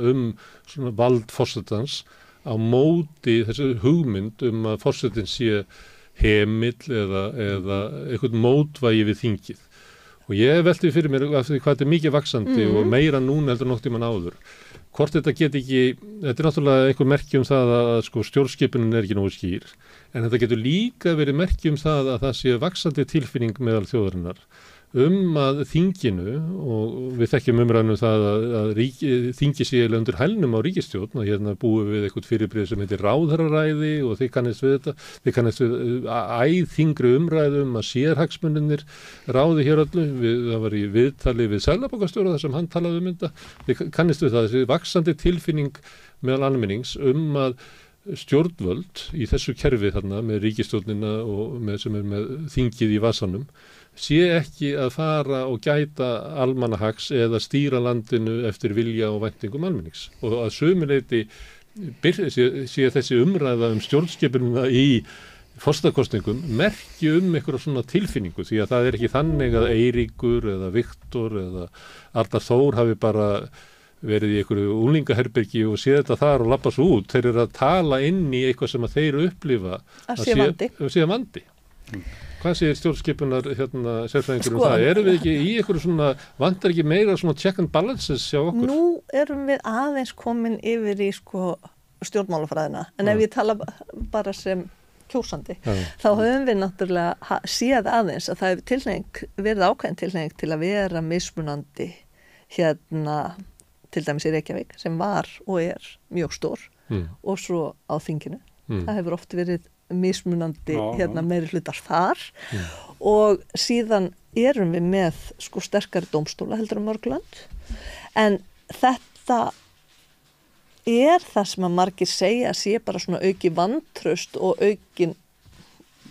svona vald forsetans á móti þessu hugmynd að forsetinn sé hemill eða eitthvað mótvægi við þingið. Og ég velti fyrir mér hvað þetta mikið vaxandi og meira núna heldur nokkuð tímann áður. Hvort þetta þetta náttúrulega einhver merki það að sko, stjórnskipunin ekki nógu skýr, en þetta getur líka verið merki það að það sé vaxandi tilfinning meðal þjóðarinnar að þinginu, og við þekkjum umræðum það að þingi sé undir hælnum á ríkisstjórn, og hérna búum við eitthvað fyrirbrigði sem heitir ráðherraræði og þið kannist við þetta, þið kannist við æðþyngri umræðum að sérhagsmunirnir ráði hér öllu, það var í viðtali við seðlabankastjóra þar sem hann talaði þetta, þið kannist við það, þessi vaxandi tilfinning meðal almennings að stjórnvöld í þessu kerfi þarna með ríkisstjórnina og sem með þingið í vasanum sé ekki að fara og gæta almannahags eða stýra landinu eftir vilja og væntingum almennings. Og að sömuleyti sé þessi umræða stjórnskipunina í forsetakosningum merki einhverja svona tilfinningu, því að það ekki þannig að Eiríkur eða Viktor eða Arnar Þór hafi bara verið í einhverju unglingaherbergi og sé þetta þar og labba svo út. Þeir eru að tala inn í eitthvað sem að þeir upplifa að sé vandi. Hvað segir stjórnskipunar sérfræðingur það? Erum við ekki í einhverju svona, vantar ekki meira svona check and balances hjá okkur? Nú erum við aðeins komin yfir í stjórnmálafræðina, en ef ég tala bara sem kjósandi, þá höfum við náttúrulega séð aðeins að það hefur verið ákveðin tilhneiging til að vera mismunandi hérna til dæmis í Reykjavík sem var og mjög stór og svo á þinginu. Það hefur oft verið mismunandi hérna meiri hlutar þar og síðan erum við með sko sterkari dómstóla heldur mörg lönd en þetta það sem að margir segja sé bara svona auki vantraust og aukin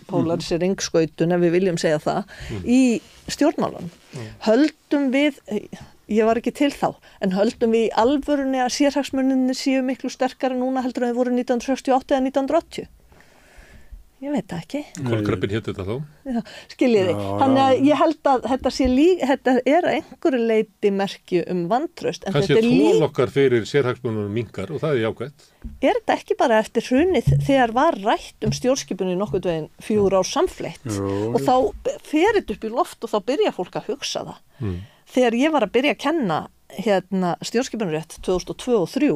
polariseringsskautun ef við viljum segja það í stjórnmálanum. Höldum við ég var ekki til þá, en höldum við í alvörunni að sérhagsmuninni séu miklu sterkari núna heldur en þau voru 1968 eða 1980? Ég veit það ekki. Kolkrabbin hétt þetta þá? Já, skiljiði. Þannig að ég held að þetta er að einhverju leyti merki vantraust. Kannski að þolokkar fyrir sérhagsmunum minkar og það jákvætt. Er þetta ekki bara eftir hrunið þegar var rætt stjórnskipunni nokkurn veginn 4 ár samfleytt og þá fer þetta upp í loft og þá byrja fólk að hugsa það. Þegar ég var að byrja að kenna stjórnskipunarrétt 2002 og 2003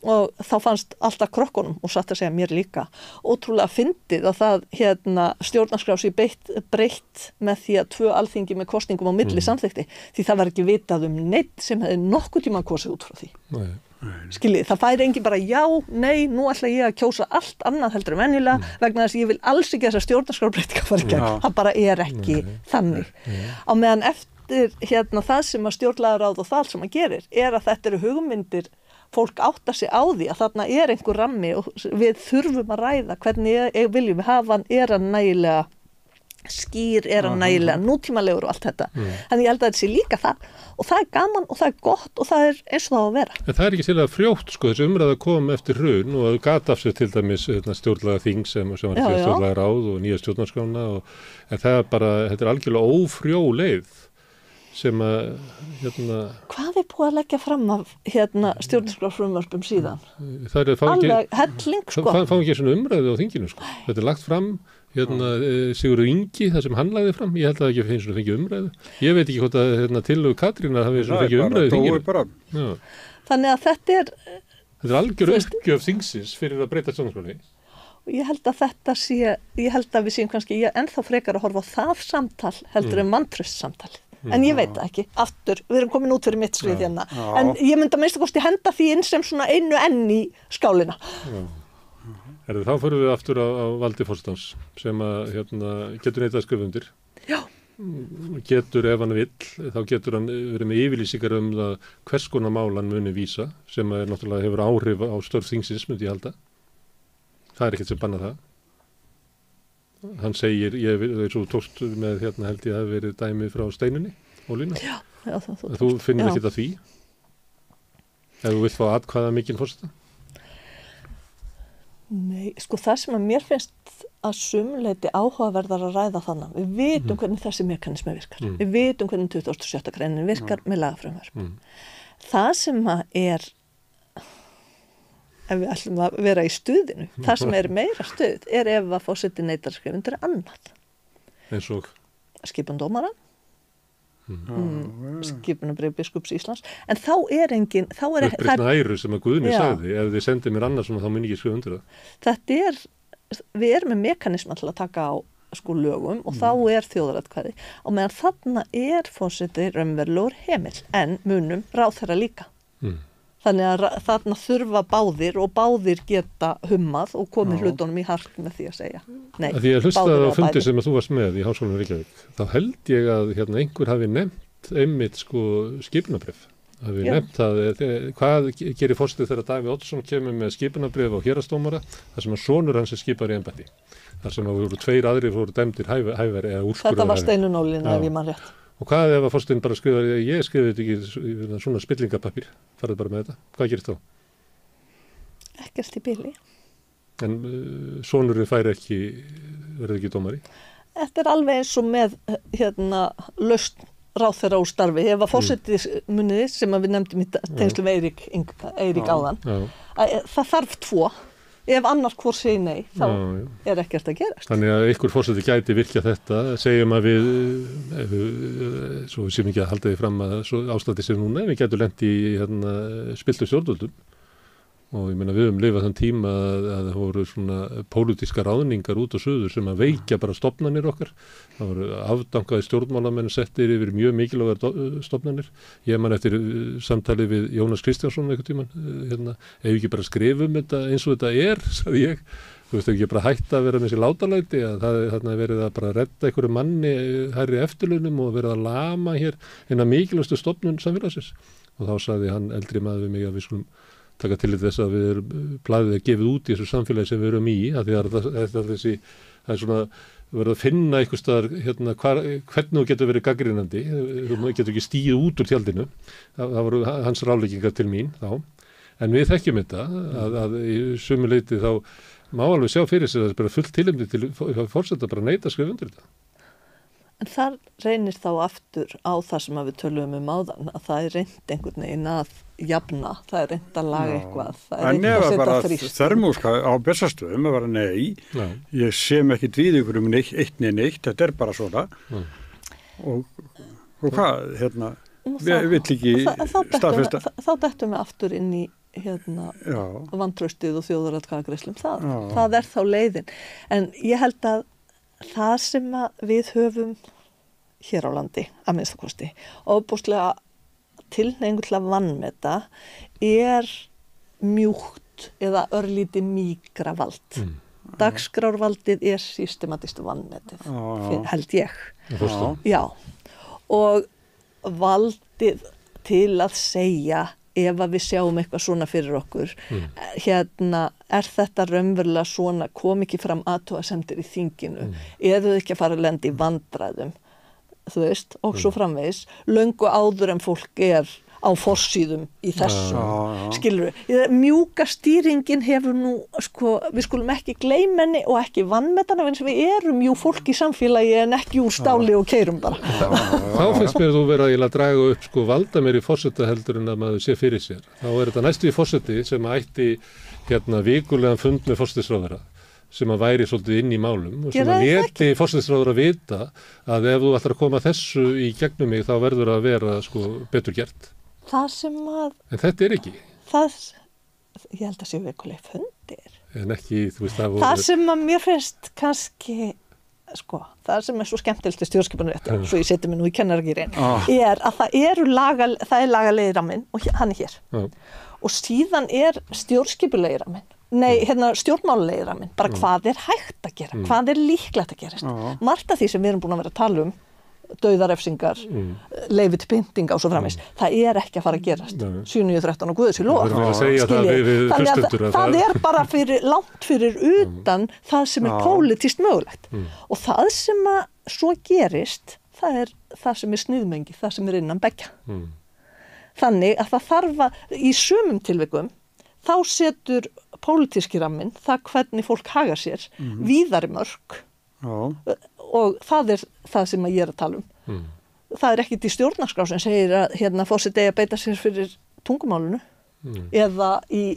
og þá fannst alltaf krokkunum og satt að segja mér líka ótrúlega fyndið að það stjórnarskrá sé breytt með því að 2 alþingi með kosningum á milli samþykti því það var ekki vitað neitt sem hefði nokkuð tíma kosið út frá því. Skiljið, það færi engin bara já, nei, nú ætla ég að kjósa allt annað heldur venjulega vegna þess að ég vil alls ekki þessar stjórnarskrárbreytingar fara í gegn. Það bara ekki þannig. Á meðan eftir það sem að stjórnlagaráð og það sem að gerir að þetta eru hugmyndir fólk áttar sig á því að þarna einhver rammi og við þurfum að ræða hvernig viljum við hafa hann hann nægilega skýr, hann nægilega nútímalegur og allt þetta. Þannig ég held að þetta sé líka það og það gaman og það gott og það eins og það á að vera. En það ekki til að frjótt sko, þessi umræða kom eftir hrun og það gat af sér til dæmis stjórnlagaþing sem var stjórnlagaráð og nýja stjórnarskrána en það bara, þetta algjörlega ófrjó leið sem að Hvað búið að leggja fram af stjórnarskrárfrumvörpum síðan? Það alveg helling sko. Fá ekki svona umræðu á þinginu sko. Þetta lagt fram Sigurður Ingi, það sem hann lagði fram, ég held að það ekki finnst svona fengið umræðu. Ég veit ekki hvort að tillögu Katrínar hafi svona fengið umræðu í þinginu. Þannig að þetta algjör uppgjöf þingsins fyrir að breyta stjórnarskránni. Ég held að við séum kannski ennþá frekar að horfa á það samtal heldur en vantraust samtalið. En ég veit það ekki, aftur, við erum komin út fyrir mitt svið hérna, en ég myndi að minnsta kosti henda því inn sem svona einu enn í skálina. Þá förum við aftur á valdi forsetans sem að getur neitað að skrifa undir. Já. Getur ef hann vill, þá getur hann verið með yfirlýsingar það hvers konar mál hann muni vísa sem náttúrulega hefur áhrif á störf þingsins, myndi ég halda. Það ekkert sem bannar það. Hann segir, þú tókst með held ég að verið dæmi frá Steinunni og Lína. Já, þú finnir ekkert að því? Ef þú vilt fá atkvæða mikinn forseta? Nei, sko það sem að mér finnst að sumleiti áhugaverðar að ræða þannig. Við vitum hvernig þessi mekanismi virkar. Við vitum hvernig 27. greinin virkar með lagafrumvarp. Það sem að ef við ætlum að vera í stuðinu, það sem meira stuð ef að forseti neitar að skrifa undir annað. Eins og? Skipun dómara, skipunarbréf biskups Íslands, en þá engin... Uppreisna æru sem að Guðni sagði, ef þið sendið mér annað þá mun ég skrifa undir það. Þetta við erum með mekanisma til að taka á lögum og þá þjóðaratkvæði og meðan þarna forseti raunverulegur heimill, en munum ráðherra líka. Þannig að þarna þurfa báðir og báðir geta hummað og komið hlutunum í hark með því að segja. Nei, því að hlustaði á fundi sem að þú varst með í Háskólanum Reykjavík, þá held ég að einhver hafi nefnt einmitt skipunarbréf. Hafi nefnt að hvað gerir forsetið þegar Davíð Oddsson kemur með skipunarbréf á héraðsdómara, þar sem að sonur hans skipar í embætti. Þar sem að voru 2 aðrir voru dæmdir hæfari eða úrskurðar. Þetta var Steinunn Ólín ef ég man rétt. Og hvað ef að forsetinn bara skrifar, ég skrifið þetta ekki svona spillingapapír, farið bara með þetta, hvað gerist þá? Ekkert í bili. En sonurinn verður ekki dómari? Þetta alveg eins og með lausn ráðherra úr starfi, ef að forsetiðsmunniði sem við nefndum í tengslum Eirík áðan, það þarf 2. Ef annar hvort segir nei, þá ekkert að gerast. Þannig að ykkur forseti gæti virkja þetta, segjum að við, svo við séum ekki að halda því fram að ástæði sem núna, við gætum lent í spiltu stjórnvöldum og ég meina við höfum lifað þann tíma að það voru svona pólitíska ráðningar út á suður sem að veikja bara stofnanir okkar. Það voru afdankaði stjórnmálamenn settir yfir mjög mikilvægar stofnanir. Ég man eftir samtali við Jónas Kristjánsson einhvern tímann, ef ekki bara skrifum þetta eins og þetta sagði ég. Þú veist ekki bara hætta að vera með þessi látalæti að það er þarna verið að bara redda einhverju manni hærri eftirlaunum og verið að lama hér eina mikilvægstu stofnun samfélagsins. Og þá sagði hann eldri maður við mig að við skulum taka til þess að við erum blaðið að gefið út í þessu samfélagi sem við erum í, að því að það er svona verið að finna einhvers staðar hvernig þú getur verið gagnrýnandi, þú getur ekki stíð út úr tjaldinu, það voru hans ráðleggingar til mín þá, en við þekkjum þetta að í sömu leyti þá má alveg sjá fyrir sér að það er bara fullt tilefni til forseta bara neita að skrifa undir þetta. En þar reynir þá aftur á það sem við tölum áðan, að það er reynd einhvern veginn að jafna, það er reynd að laga eitthvað, það er reynd að setja þrýst. En þermúska á Bessastöðum að vera nei, ég sem ekki við ykkur eitt neitt, þetta er bara svona. Og hvað, við vill ekki staðfesta. Þá dettum við aftur inn í vantraustið og þjóðaratkvæðagreiðslum það er þá leiðin. En ég held að það sem við höfum hér á landi, að minnsta kosti, ofboðslega tilhneigingu til að vanmeta er mjúkt eða örlítið mýkra vald. Dagskrárvaldið er systematískt vanmetið, held ég. Já. Og valdið til að segja ef að við sjáum eitthvað svona fyrir okkur, er þetta raunverulega svona, kom ekki fram athugasemdir í þinginu, eru þau ekki að fara að lenda í vandræðum, þú veist, og svo framvegis, löngu áður en fólk er á forsíðum í þessum, skilur við. Mjúka stýringin hefur nú, við skulum ekki gleyma henni og ekki vanmetana, eins og við erum fólk í samfélagi en ekki úr stáli og keyrum bara. Þá finnst mér þú vera að draga upp valda mér í forseta heldur en að maður sé fyrir sér. Þá er þetta næstu í forseti sem ætti vikulegan fund með forsætisráðherra sem að væri svolítið inn í málum og sem að leti forsætisráðherra vita að ef þú ætlar að koma þessu í gegnum mig þá verður að vera betur gert. Það sem að... En þetta er ekki. Ég held að sé vikuleg fundir. En ekki, þú veist, það sem að mér finnst kannski, það sem er svo skemmtilegt í stjórnskipunarrétti, svo ég seti mig nú í kennaragýrin, er að það er lagalegi ramminn og hann er hér. Og síðan er stjórnskipulegi ramminn. Stjórnmálulegi ramminn. Bara hvað er hægt að gera, hvað er líklegt að gerast. Margt af því sem við erum búin að vera að tala um, dauðarefsingar, leyfi til pyntinga og svo framins. Það er ekki að fara að gerast. 7.13 og Guðs í lof. Þannig að það er bara langt fyrir utan það sem er pólitískt mögulegt. Og það sem að svo gerist, það er það sem er sniðmengi, það sem er innan beggja. Þannig að það þarf að, í sumum tilvikum, þá setur pólitíski ramminn, það hvernig fólk hagar sér, víðari mörk. Og það er það sem ég er að tala um. Það er ekkit í stjórnarskrá sem segir að forseti eigi að beita sér fyrir tungumálinu eða í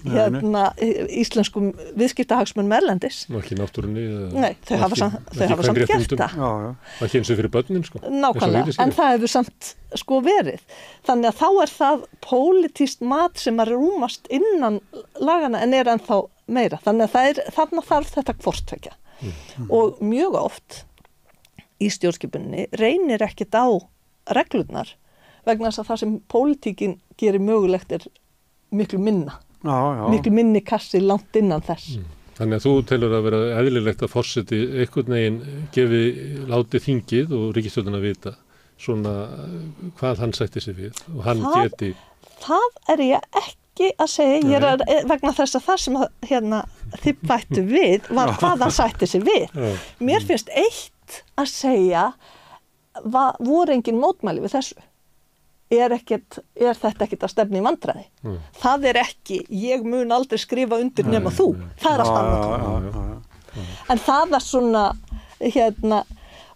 íslenskum viðskiptahagsmunum erlendis. Ekki náttúrunni. Nei, þau hafa samt gert það. Ekki eins og fyrir börnin, Nákvæmlega, en það hefur samt verið. Þannig að þá er það pólitískt mat sem að rúmast innan lagana en er ennþá meira. Þannig að þarna þarf þetta hvorttveggja. Og mjög oft í stjórnskipuninni reynir ekkert á reglurnar vegna þess að það sem pólitíkin gerir mögulegt er miklu minna. Miklu minni kassi langt innan þess. Þannig að þú telur að vera eðlilegt að forseti einhvern veginn láti þingið og ríkisstjórnina vita svona hvað hann sætti sig við og hann geti... Það er ég ekki að segja, ég er vegna þess að það sem þið bættu við var hvað hann sætti sig við. Mér finnst eitt að segja voru engin mótmæli við þessu. Er þetta ekkert að stefna í vandræði? Það er ekki, ég mun aldrei skrifa undir nema þú. Það er alltaf annað. En það er svona,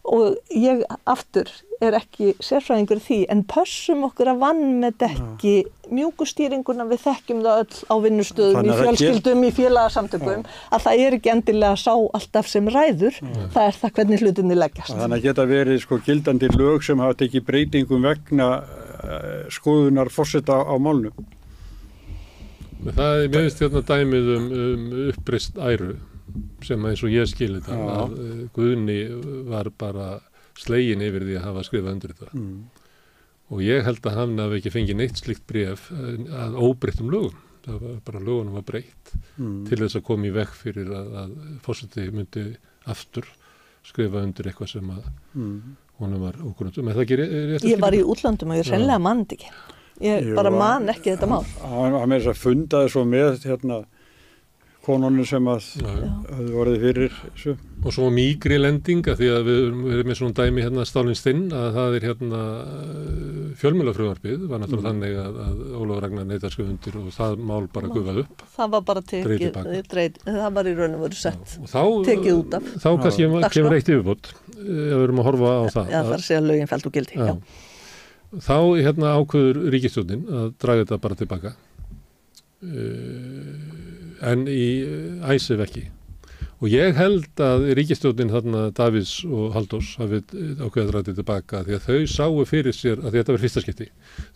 og ég aftur er ekki sérfræðingur í því, en pössum okkur að vanmeta ekki mjúkustýringuna, við þekkjum það öll á vinnustöðum, í fjölskyldum, í félagasamtökum, að það er ekki endilega sá alltaf sem ræður, það er það hvernig hlutinni leggjast. Þannig að geta verið gildandi lög sem hafa tekið breytingum vegna skoðunar forseta á málnum. það er meðist hérna dæmið uppreist æru sem eins og ég skil þetta að Guðni var bara slegin yfir því að hafa skrifað undir þetta. Og ég held að hann hafi ekki fengið neitt slíkt bréf að óbreyttum lögum. Það var bara lögunum var breytt til þess að koma í veg fyrir að forseti myndi aftur skrifa undir eitthvað sem að honum var ókunnum. Ég var í útlandum og ég hreinlega mann ekki. Ég bara man ekki þetta mál. Hann með þess að fundaði svo með konunum sem að hafði vorið fyrir þessu. Og svo mýgri lendinga því að við erum með svona dæmi Stálin Stinn að það er fjölmiðlafrumvarpið var náttúrulega þannig að Ólafur Ragnar neitar skrifa undir og það mál bara gufað upp. Það var bara tekið, það var í raun og veru sett, tekið út af. Þá kannski kemur eitt yfirbót ef við erum að horfa á það. Já, það er að segja lögin fellt úr gildi. Já. Þá ákveður ríkisstjórnin að draga þetta bara tilbaka. En í æsif ekki. Og ég held að ríkisstjórnin Davíðs og Halldórs hafi ákveðið að draga þetta tilbaka því að þau sáu fyrir sér, að þetta var fyrsta skipti,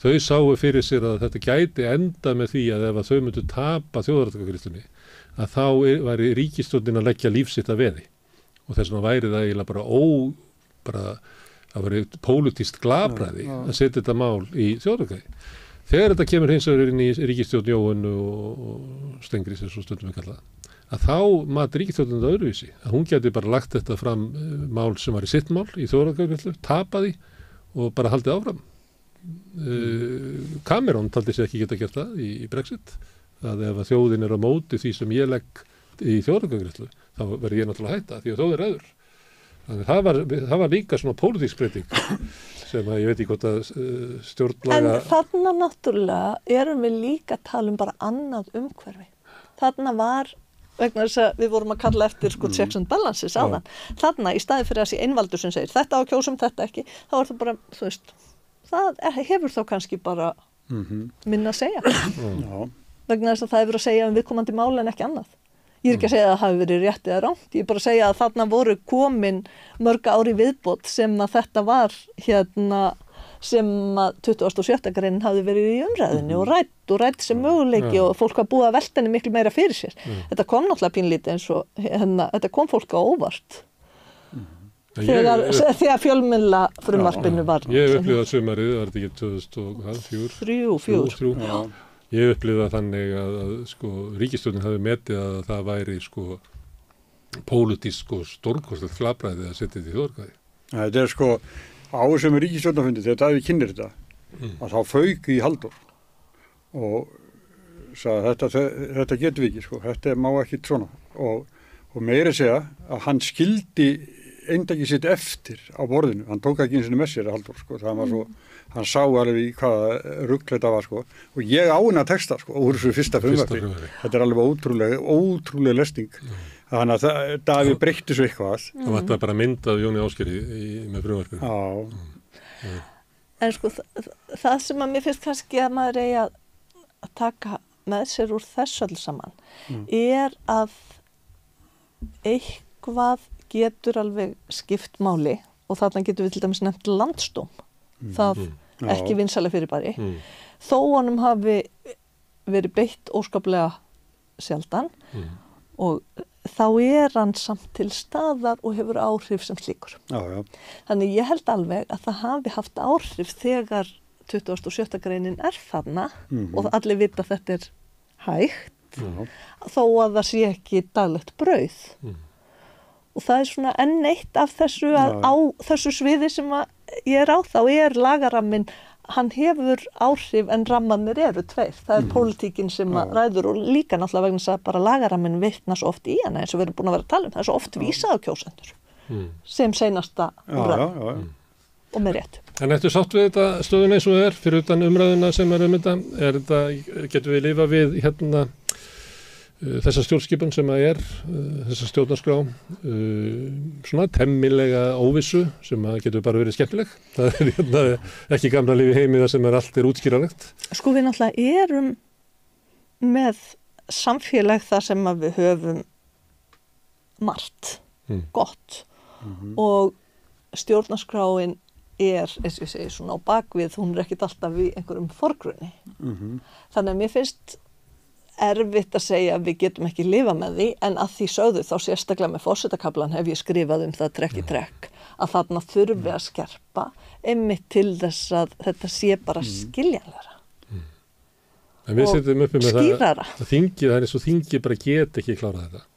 þau sáu fyrir sér að þetta gæti enda með því að ef að þau myndu tapa þjóðaratkvæðagreiðslunni að þá væri ríkisstjórnin að leggja líf sitt að veði. Og þess vegna væri það eiginlega það væri pólitískt glabræði að setja þetta mál í þjóðaratkvæði. Þegar þetta kemur hins vegar inn í ríkisstjórn Jóhannu og Stengris eins og stundum við kalla að þá mat ríkisstjórnin þetta öðruvísi. Að hún geti bara lagt þetta fram mál sem var í sitt mál í þjóðaratkvæðagreiðslu, tapaði og bara haldið áfram. Cameron taldi sig ekki geta gert það í Brexit. Að ef að þjóðin er á móti því sem ég legg í þjóðaratkvæðagreiðslu þá verður ég náttúrulega að hætta því að þjóð er öður. Þannig það var líka svona pólitísk breyting sem að ég veit ekki hvort að stjórnlaga... En þarna náttúrulega erum við líka að tala bara annað umhverfi. Þarna var, vegna þess að við vorum að kalla eftir checks and balances áðan. Þarna í staði fyrir að sé einvaldur sem segir þetta á kjósum, þetta ekki, þá er það bara, þú veist, það hefur þá kannski bara minna að segja. Vegna þess að það hefur að segja viðkomandi mál en ekki annað. Ég er ekki að segja að það hafi verið rétt eða rangt, ég er bara að segja að þarna voru komin mörg ári viðbót sem að þetta var sem að 27. greinin hafi verið í umræðinni og rætt sem möguleiki og fólk var búið að velta henni miklu meira fyrir sér. Þetta kom náttúrulega pínlítið eins og þetta kom fólk á óvart þegar fjölmiðla frumvarpinu var. Ég upplifði að sumarið, var þetta ekki 2004? Ég upplifði það þannig að ríkisstjórnin hafi metið að það væri pólitísk og stórkostlegt glabræði að setja þetta í þjóðaratkvæði. Þetta er á þessum ríkisstjórnarfundi þegar Davíð kynnir þetta að þá fauk í Halldór og sagði þetta getum við ekki, þetta má ekki svona og meira segja að hann skildi eindaki sitt eftir á borðinu, hann tók ekki eins og með sér Halldór, það var svo hann sá alveg í hvaða rugl þetta var og ég á hennar texta úr þessu fyrsta frumvarpi. Þetta er alveg ótrúlega lesning. Þannig að Davíð breytti svo eitthvað. Það var þetta bara myndað Jóni Ásgeiri með frumvarpinu. En það sem að mér finnst kannski að maður eigi að taka með sér úr þessu alls saman er að eitthvað getur alveg skipt máli og þarna getur við til dæmis nefnt landsdóm. Það ekki vinsælega fyrirbæri. Þó honum hafi verið beitt óskaplega sjaldan og þá er hann samt til staðar og hefur áhrif sem slíkur. Þannig ég held alveg að það hafi haft áhrif þegar 27. greinin er þarna og allir vita að þetta er hægt þó að það sé ekki daglegt brauð. Og það er svona enn eitt af þessu að á þessu sviði sem ég er á, þá er lagarammin, hann hefur áhrif en rammanir eru tveir. Það er pólitíkin sem ræður og líka náttúrulega vegna þess að bara lagarammin vitnar svo oft í hana eins og við erum búin að vera að tala um. Það er svo oft vísað á kjósendur sem seinasta umræða og með rétt. En ertu sátt við þetta stöðun eins og það er fyrir utan umræðuna sem er þetta? Getum við lifa við þessa stjórnskipun sem að er, þessa stjórnarskrá, svona temmilega óvissu sem að getur bara verið skemmtileg. Það er ekki gamla lífi heimi það sem allt er útskýralegt. Við náttúrulega erum með samfélag þar sem að við höfum margt gott og stjórnarskráin er, eins og ég segi, svona á bakvið, hún er ekkit alltaf í einhverjum forgrunni. Þannig að mér finnst erfitt að segja að við getum ekki lifa með því, en að því sögðu þá sérstaklega með forsetakaflan hef ég skrifað það trekk í trekk, að þarna þurfi að skerpa einmitt til þess að þetta sé bara skiljanlegra. En við setjum uppi með skýrara. Það er eins og þingið bara get ekki klárað þetta.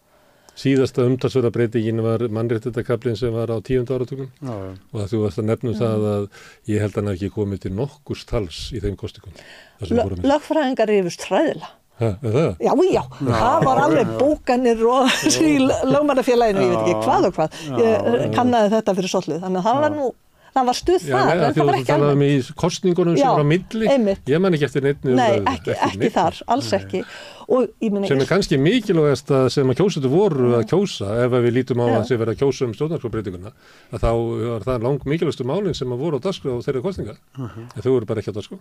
Síðasta umtalsverða breytingin var mannréttindakaflinn sem var á 10. áratugum og þú varst að nefna það að ég held að hann ekki komið til nokkurs tals í þeim kostingum. Lögfræðingar rifust hræðilega. Það? Já, það var alveg bókanir og í lögmannafélaginu, ég veit ekki hvað og hvað. Ég kannaði þetta fyrir svolítið, þannig að það var stuð þar, en það var ekki alveg. Í kosningunum sem var á milli, einmitt. Ég man ekki eftir neinni. Nei, ekki þar, alls ekki. Og ég meina, sem kannski mikilvægast sem að kjósendur voru að kjósa, ef við lítum á að sé verið að kjósa stjórnarskrárbreytinguna, að þá var það mikilvægastu málin sem að voru á dagskrá og þeirra kosninga. En þau voru bara ekki á dagskrá.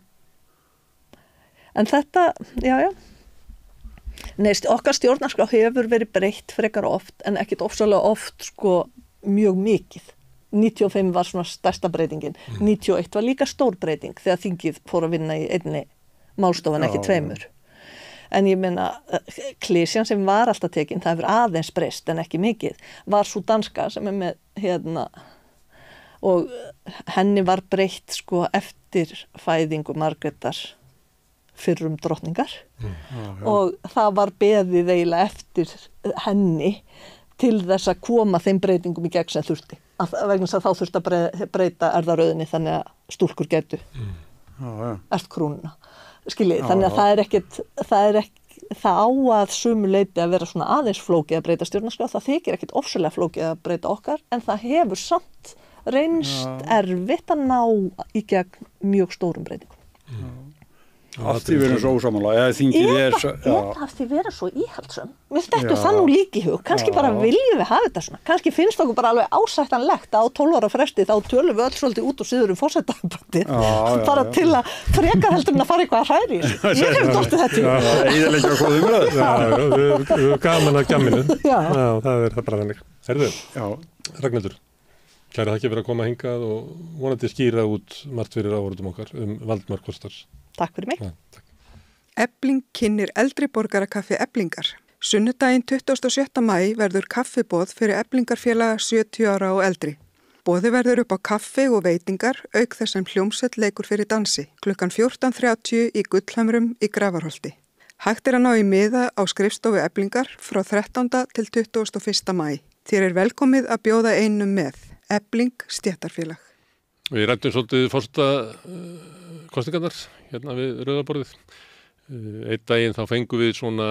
En þetta, já. Nei, okkar stjórnarskrá hefur verið breytt frekar oft, en ekkit ofsalega oft mjög mikið. 95 var svona stærsta breytingin, 91 var líka stór breyting þegar þingið fór að vinna í einni málstofan, ekki tveimur. En ég meina, klisjan sem var alltaf tekin, það hefur aðeins breyst en ekki mikið, var svo danska sem með og henni var breytt eftir fæðingu Margrétar fyrrum drottningar og það var beðið eiginlega eftir henni til þess að koma þeim breytingum í gegn sem þurfti. Vegna þess að þá þurfti að breyta erfðaröðinni þannig að stúlkur gætu erfðkrúnuna. Skiljið, þannig að það á að sumu leyti að vera svona aðeins flókið að breyta stjórnarskrá. Það þykir ekkit ofsalega flókið að breyta okkar, en það hefur samt reynst erfitt að ná í gegn mjög stórum breytingum. Af því verið svo ósamála, þingið af því verið svo íhaldsum. Við stættum það nú líka í hug, kannski bara viljum við hafa þetta svona, kannski finnst okkur bara alveg ásættanlegt að á 12 ára fresti þá tölum við öll svolítið út og síður forsetafundarbandi, bara til að frekar heldur en að fara eitthvað að hræri í þessu. Ég hef dottið þetta í. Eðalega góð umræður. Já, við gaman að gjamminu. Já, það er bara þannig. Herðu, Ragnhildur, kæra þakki fyrir að koma hingað og vonandi skýra út margt fyrir áhorfendum okkar Valdimar Kostars. Takk fyrir mig. Efling kynnir eldri borgarakaffi Eflingar. Sunnudaginn 27. maí verður kaffiboð fyrir Eflingarfélaga 70 ára og eldri. Boði verður upp á kaffi og veitingar auk þess sem hljómsveit leikur fyrir dansi klukkan 14:30 í Gullhamrum í Grafarholti. Hægt að ná í miða á skrifstofu Eflingar frá 13. til 21. maí. Þér velkomið að bjóða einum með. Efling stéttarfélag. Við rættum svolítið fórsta kostingarnar hérna við Rauðaborðið. Einn daginn þá fengum við svona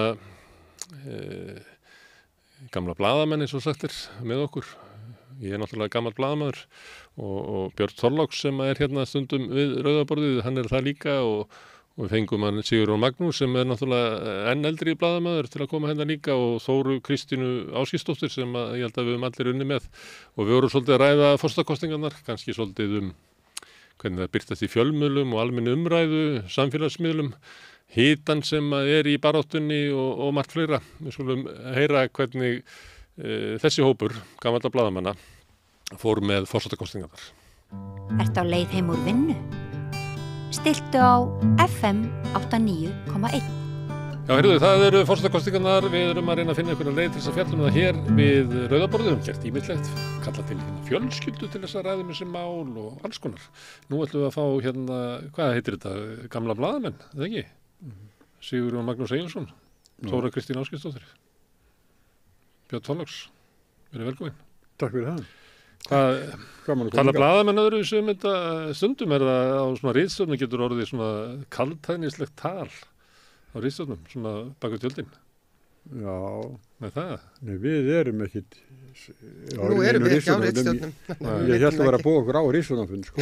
gamla blaðamenn eins og sagtir með okkur. Ég er náttúrulega gamall blaðamaður og Björn Þorláks sem er hérna stundum við Rauðaborðið, hann er það líka og við fengum hann Sigurjón Magnús sem er náttúrulega enn eldri blaðamaður til að koma hérna líka og Þóru Kristínu Áskistóttir sem ég held að við höfum allir unni með og við vorum svolítið að ræða forstakostingarnar, kannski svolítið hvernig það birtast í fjölmiðlum og almenni umræðu, samfélagsmiðlum, hitan sem er í baráttunni og margt fleira. Við skulum heyra hvernig þessi hópur, gamalla blaðamanna, fór með forsetakostingarnar. Ertu á leið heim úr vinnu? Stiltu á FM 89,1. Já, heyrðu, það eru forsetakostingarnar, við erum að reyna að finna einhverja leið til þess að fjalla það hér við Rauðaborðið, gert ýmislegt, kalla til fjölskyldu til þess að ræða þessi mál og alls konar. Nú ætlum við að fá hérna, hvað heitir þetta, gamla blaðamenn, eða ekki? Sigurjón Magnús Egilsson, Þóra Kristín Áskistóttir, Björn Þorláks, verið velkomin. Takk fyrir það. Tala blaðamenn öðru sem þetta stundum er það á svona ritstjórnum getur orðið svona kaldhæðnislegt tal á ritstjórnum, svona bak við tjöldin. Já. Með það? Nei, við erum ekkit Nú erum við ekki á ritstjórnum. Ég held að vera að búa okkur á ritstjórnum, sko.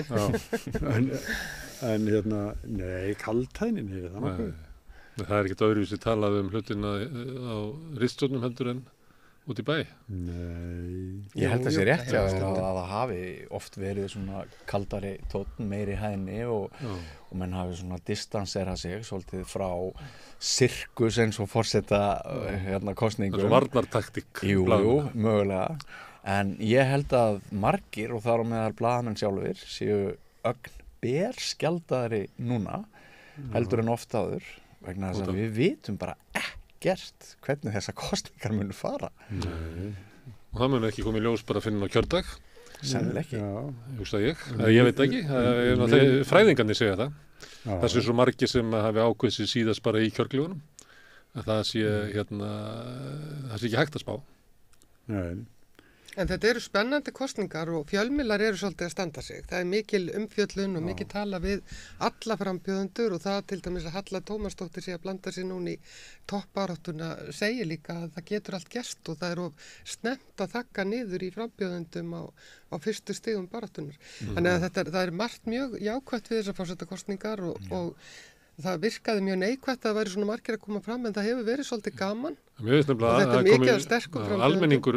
en hérna, nei, kaldhæðnin er það nokkuð. Það er ekkit öðruvísi talað hlutina á ritstjórnum heldur en út í bæ? Nei. Ég held að það sé rétt að það hafi oft verið svona kaldari tónn meiri hæðni og menn hafi svona distanserað sig svolítið frá sirkus eins og forseta kosningum. Það er varnartaktík. Jú, mögulega. En ég held að margir og þar á meðal blaðamenn sjálfur séu ögn berskjaldaðri núna heldur en oft áður vegna þess að við vitum bara gert hvernig þessar kosningar munu fara. Og það mun ekki komið ljós bara að finna á kjördag. Sennilega ekki. Hugsa ég. Ég veit ekki. Fræðingarnir segja það. Það sé svo margir sem hafi ákveðið sér síðast bara í kjörklefunum. Að það sé ekki hægt að spá. Nei. En þetta eru spennandi kosningar og fjölmiðlar eru svolítið að standa sig. Það er mikil umfjöllun og mikil tala við alla frambjóðendur og það til dæmis að Halla Tómasdóttir sé að blanda sér núna í toppbaráttuna segir líka að það getur allt gerst og það er of snemmt að þagga niður í frambjóðendum á fyrstu stigum baráttunar. Þannig að það er margt mjög jákvætt við þessar forsetakosningar og það virkaði mjög neikvætt að það væri svona margir að koma fram en það hefur verið svolítið gaman. Mér finnst nefnilega og þetta er mikið af sterkum frambjóðendum. Almenningur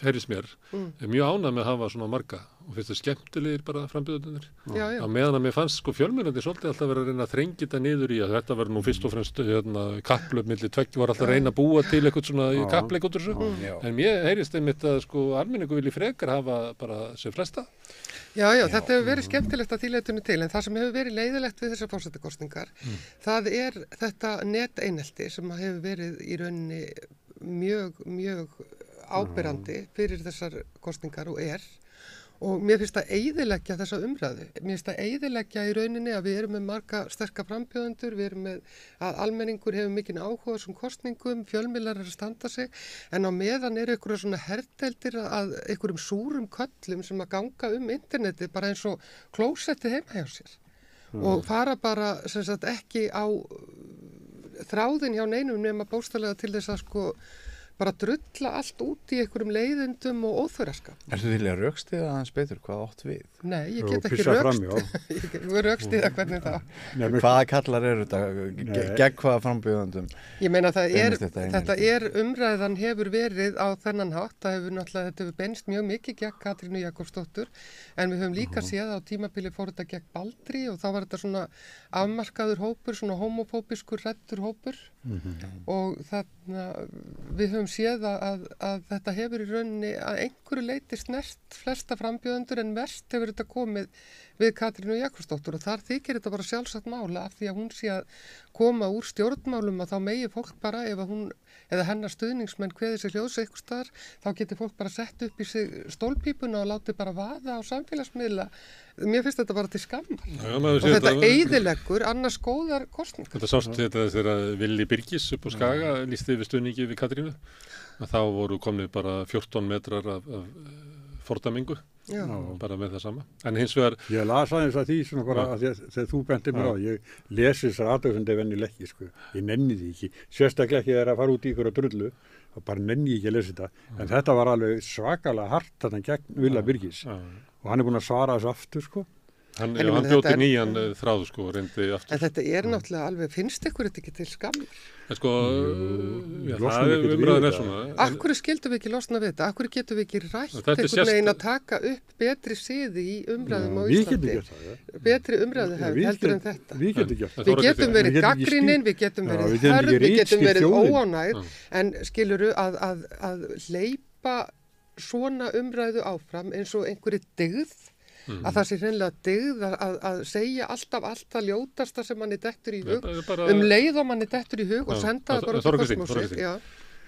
heyrist mér er mjög ánægð með að hafa svona marga og finnst það skemmtilegir bara frambjóðendurnir. Á meðan að mér fannst fjölmiðlandi svolítið alltaf verið að reyna að þrengja þetta niður í að þetta verður nú fyrst og fremst kapplöp milli tveggja var alltaf að reyna að búa til eitthvað svona kappleik út úr þessu. En mér heyrist einmitt að almenningur vilji frekar hafa bara sem flesta. Já, þetta hefur verið skemmtilegt að því leytinu til en það sem hefur verið leiðilegt við þessar forsetakosningar það er þetta neteinelti sem hefur verið í rauninni mjög áberandi fyrir þessar kosningar og mér finnst það eyðileggja þessa umræðu. Mér finnst það eyðileggja í rauninni að við erum með marga sterka frambjóðendur, við erum með að almenningur hefur mikinn áhuga sem kosningum, fjölmiðlar að standa sig, en á meðan eru einhverja svona herteldir að einhverjum súrum köllum sem að ganga internetið bara eins og klósettið heima hjá sér og fara bara sem sagt ekki á þráðin hjá neinum nema bókstaflega til þess að bara drulla allt út í einhverjum leiðindum og óþverraskap. Ertu til að rökstiða aðeins betur hvað átt við? Nei, ég get ekki rökstiða hvernig það. Hvaða kallar eru þetta? Gegn hvaða frambjóðandum? Ég meina þetta umræðan hefur verið á þennan hátt. Þetta hefur beinst mjög mikið gegn Katrínu Jakobsdóttur en við höfum líka séð á tímabili fór þetta gegn Baldri og þá var þetta svona afmarkaður hópur, svona homofóbiskur hræddur hópur og við höfum séð að þetta hefur í rauninni að einhverju leyti snert flesta frambjóðendur en verst hefur þetta komið við Katrínu Jakobsdóttur og þar þykir þetta bara sjálfsagt mála af því að hún sé að koma úr stjórnmálum að þá megi fólk bara ef að hún eða hennar stuðningsmenn kveði sig hljóðs eitthvað staðar þá getur fólk bara sett upp í sig stólpípuna og látið bara vaða á samfélagsmiðla. Mér finnst þetta bara til skammar og þetta eyðileggur annars góðar kosningar. Þetta sást þetta þegar Villi Birgis upp á Skaga lýsti yfir stuðningi við Katrínu að þá voru komið bara 14 metrar af fordæmingu bara með það sama. En hins vegar ég las aðeins að því svona bara þegar þú bentir mér á ég lesi þessar athugasemdir venjulega ekki ég nenni því ekki, sérstaklega ekki þegar að fara út í ykkur að drullu þá bara nenni ég ekki að lesa þetta en þetta var alveg svakalega hart þarna gegn Villa Birgis og hann er búin að svara þessu aftur Hann bjóti nýjan þráð reyndi aftur. En þetta náttúrulega alveg, finnst ykkur þetta ekki til skammar? Það umræðan svona. Akkur skildum við ekki losna við þetta? Akkur getum við ekki rætt einhvern veginn að taka upp betri siði í umræðum á Íslandi? Betri umræðu heldur en þetta. Við getum verið gagnrýnin, við getum verið hörð, við getum verið óánægð, en skiluru að hleypa svona umræðu áfram eins og einhverju dyggð að það sé hreinlega dyggð að segja alltaf allt það ljótasta sem manni dettur í hug leið og manni dettur í hug og senda það bara út í kosmosið.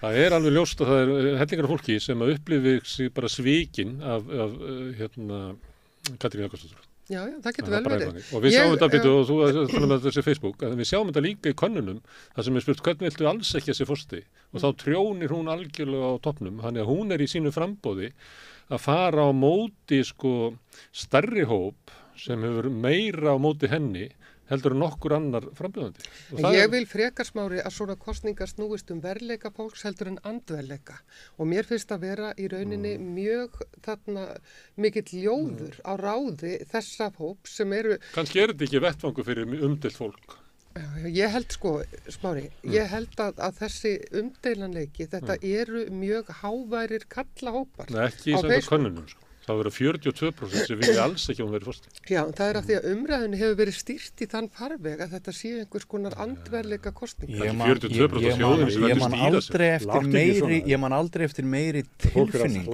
Það er alveg ljóst að það er hellingar af fólki sem að upplifi sig bara svikin af Katrínu Jakobsdóttur. Já, það getur vel verið. Og við sjáum þetta og þú þannig með þessi Facebook að við sjáum þetta líka í könnunum þar sem er spurt hvernig viltu alls ekki að sé forseti og þá trjónir hún algjörlega á toppnum þannig að hún er í sínu framboði að fara á móti stærri hóp sem hefur meira á móti henni heldur en nokkur annar frambjóðandi. Ég vil frekar Smári að svona kosningar snúist verðleika fólks heldur en andverðleika og mér finnst að vera í rauninni mjög mikill ljóður á ráði þessa hóp sem eru kannski er þetta ekki vettvangur fyrir umdeilt fólk. Ég held Smári, ég held að þessi umdeilanleiki, þetta eru mjög háværir kallahópar. Nei, ekki í svona könnunum Það verður 42% sem vilja alls ekki að hún verið fórsti. Já, það af því að umræðinu hefur verið stýrt í þann farveg að þetta séu einhvers konar andverleika kosningar. Ég man aldrei eftir meiri tilfinningu.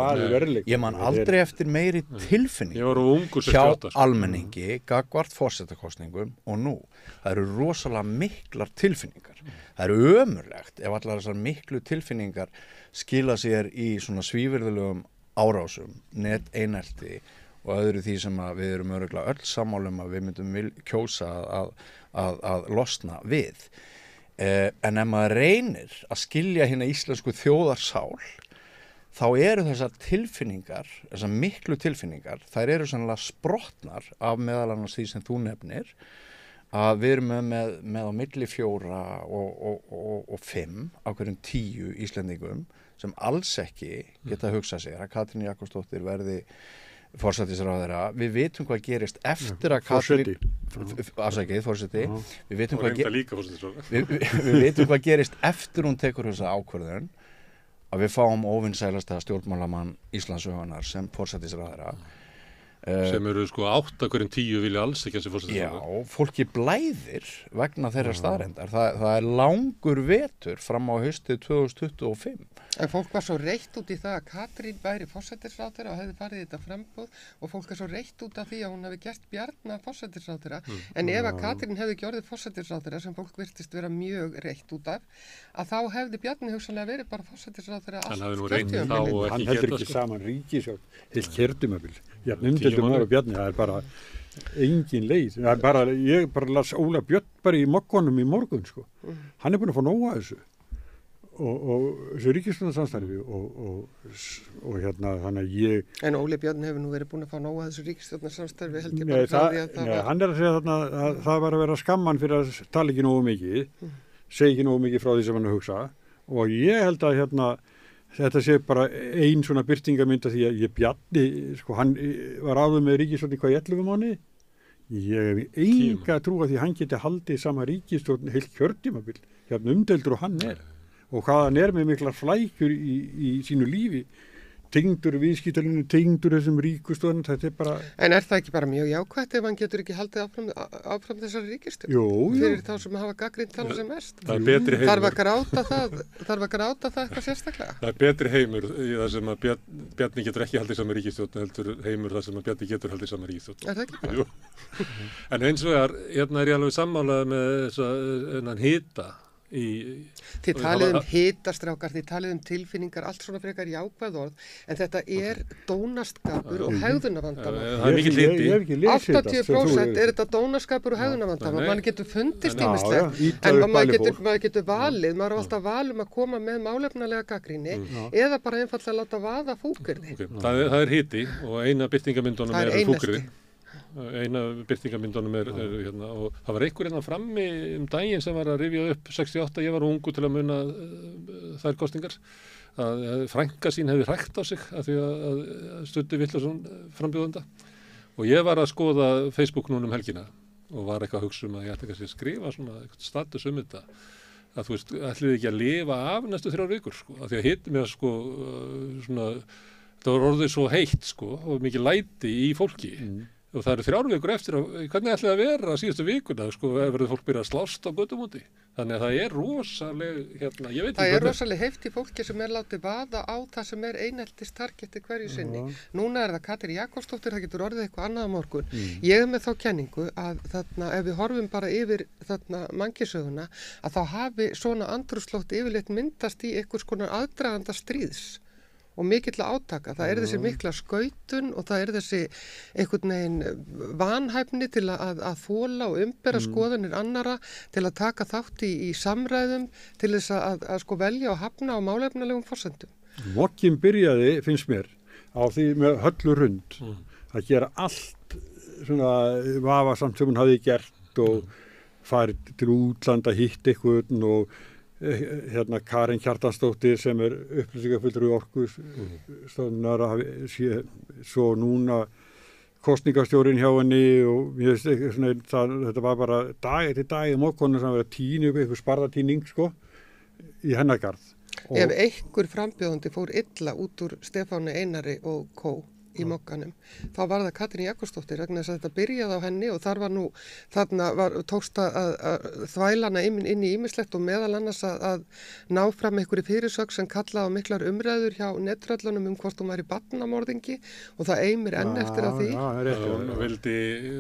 Ég man aldrei eftir meiri tilfinningu hjá almenningi, gagnvart forsetakosningum og nú. Það eru rosalega miklar tilfinningar. Það eru ömurlegt ef allar þessar miklu tilfinningar skila sér í svona svívirðulegum árásum, neteinelti og öðru því sem við erum örugglega öll sammálum að við myndum kjósa að losna við. En ef maður reynir að skilja hérna íslensku þjóðarsál, þá eru þessar tilfinningar, þessar miklu tilfinningar, þær eru sannlega sprottnar af meðal annars því sem þú nefnir, að við erum með á milli 4 og 5 á hverjum 10 Íslendingum sem alls ekki geta hugsað sér að Katrín Jakobsdóttir verði forsætisráðherra. Við vitum hvað gerist eftir að Katrín forseti. Við vitum hvað gerist eftir hún tekur þessa ákvörðun að við fáum óvinsælasta stjórnmálamann Íslandssögunar sem forsætisráðherra. Sem eru 8 hverjum 10 vilja alls ekki að sem forsætisráðherra. Já, fólki blæðir vegna þeirra staðreyndar. Það langur vetur fram á haustið 2025. En fólk var svo reitt út í það að Katrín væri forsætisráðherra og hefði farið í þetta framboð og fólk er svo reitt út af því að hún hefði gert Bjarna forsætisráðherra. En ef að Katrín hefði ekki orðið forsætisráðherra, sem fólk virtist vera mjög reitt út af, að þá hefði Bjarni hugsanlega verið bara forsætisráðherra allt kjörtímabilið. Hann heldur ekki saman ríkisstjórn heilt kjörtímabil. Umdeildur maður og Bjarni, það er bara engin leið. Ég bara las Óla Björn bara í mokkonum í morgun, sko. Hann er búin að fá nóg af þessu. Og þessu ríkisstjórnarsamstarfi og hérna þannig að ég... En Óli Björn hefur nú verið búin að fá nóg að þessu ríkisstjórnarsamstarfi held ég bara frá því að það var... Hann er að segja þarna að það var að vera skamman fyrir að tala ekki nógu mikið, segja ekki nógu mikið frá því sem hann hugsa og ég held að hérna þetta sé bara ein svona birtingamynd af því að Bjarni, sko hann var áður með ríkisstjórn í hvað 11 mánuði. Ég hef enga trú að því hann geti haldið sama ríkisstjórn heilt kjörtímabil, hérna umdeildur og hann er. Og hvað hann er með miklar flækjur í sínu lífi, tengdur viðskiptalínu, tengdur þessum ríkustofnum, þetta er bara... En er það ekki bara mjög jákvætt ef hann getur ekki haldið áfram þessari ríkisstjórn? Jú. Fyrir þá sem hafa gagnrýnt hann sem mest. Það er betri heimur. Þarf að gráta það eitthvað sérstaklega? Það er betri heimur í það sem að Bjarni getur ekki haldið saman ríkisstjórn, heldur heimur það sem að Bjarni getur haldið saman ríkisstjórn. Er það ekki bara? Jú. En eins vegar, hérna er ég alveg sammálaður með þennan hita. Þið talið hitastrákar, þið talið tilfinningar, allt svona frekar jákvæð orð, en þetta er dónaskapur og hegðunarvandamál. Það er mikið hiti. 80% er þetta dónaskapur og hegðunarvandamál. Man getur fundist ýmislegt, en maður getur valið, maður er alltaf valum að koma með málefnalega gagnrýni eða bara einfallega láta vaða fúkyrði. Það er hiti og eina birtingamyndunum er fúkyrði. Eina birtingamyndunum er hérna og það var einhver hérna frammi daginn sem var að rifja upp 68, ég var ungu til að muna þær kosningar að frænka sín hefði hrækt á sig af því að Studdi Villarsson frambjóðanda og ég var að skoða Facebook núna helgina og var eitthvað að hugsa að ég ætti kannski að skrifa svona status þetta að þú veist, ætliði ekki að lifa af næstu 3 vikur sko, af því að hitt með sko svona, það var orðið svo heitt sko og mikið læti í fólki og það eru 3 vikur eftir hvernig ætlaði að vera síðustu vikuna sko, verður fólk byrja að slást á götum úti þannig að það er rosaleg hérna, ég veit ekki það er rosaleg heift í fólki sem er látið vaða á það sem er eineltis targeti hverju sinni. Núna er það Katrín Jakobsdóttir, það getur orðið eitthvað annað á morgun. Ég er með þá kenningu að þarna ef við horfum bara yfir þarna mannkynssöguna að þá hafi svona andrúmsloft yfirleitt myndast í einhvers konar aðdraganda stríðs og mikill átaka. Það er þessi mikla skautun og það er þessi einhvern veginn vanhæfni til að þola og umbera skoðanir annara, til að taka þátt í samræðum, til þess að sko velja og hafna á málefnalegum forsendum. Mokkin byrjaði, finnst mér, á því með Höllu Rund að gera allt svona vafasamt sem hún hafði gert og farið til útlanda, hitt einhvern og hérna Karen Kjartansdóttir sem er upplýsingafulltrúi Orkustofnunar svo núna kosningastjórinn hjá henni og ég veist svona, þetta var bara dag eftir dag í morgunum sem var að tína upp eitthvað sparðatýning sko í hennagarð. Ef einhver frambjóðandi fór illa út úr Stefáni Einari og Kó í Mogganum, þá var það Katrín Jakobsdóttir vegna þess að þetta byrjaði á henni og þarna tókst að þvælana inn í ýmislegt og meðal annars að ná fram einhverju fyrirsögn sem kallaði á miklar umræður hjá nettröllunum hvort hún væri barnamorðingi og það eimir enn eftir að því. Hún vildi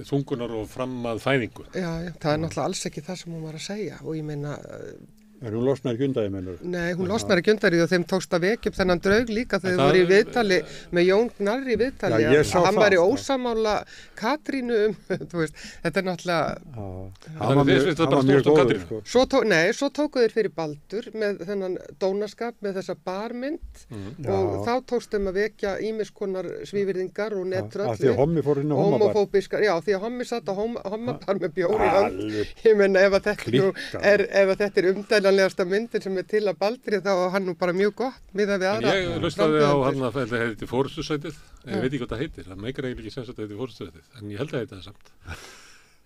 þungunar og fram að fæðingu. Já, það er náttúrulega alls ekki það sem hún var að segja og ég meina Hún losnar ekki undan því, mennur? Nei, hún losnar ekki undan því og þeim tókst að vekja upp þennan draug líka þegar þau voru í viðtali með Jón Gnarr í viðtali að hann var í ósamála Katrínu þú veist, þetta er náttúrulega hann var mjög góður sko. Svo tóku þeir fyrir Baldur með þennan dónaskap með þessa barmynd og þá tókst þeim að vekja ýmiskonar svívirðingar og nettröll því að Hommi fór inn á homofóbískar, já, því að Hommi satt á hommabar með bjór í hönd ég meina ef þetta er umdælanlegasta myndin sem er til að Baldri þá var hann nú bara mjög gott miðað við aðra. Ég hlustaði á hann að það heiti fórustusætið, ég veit ekki hvað það heitir, það meikar eiginlega ekki sens að það heiti fórustusætið, en ég held að heita það samt.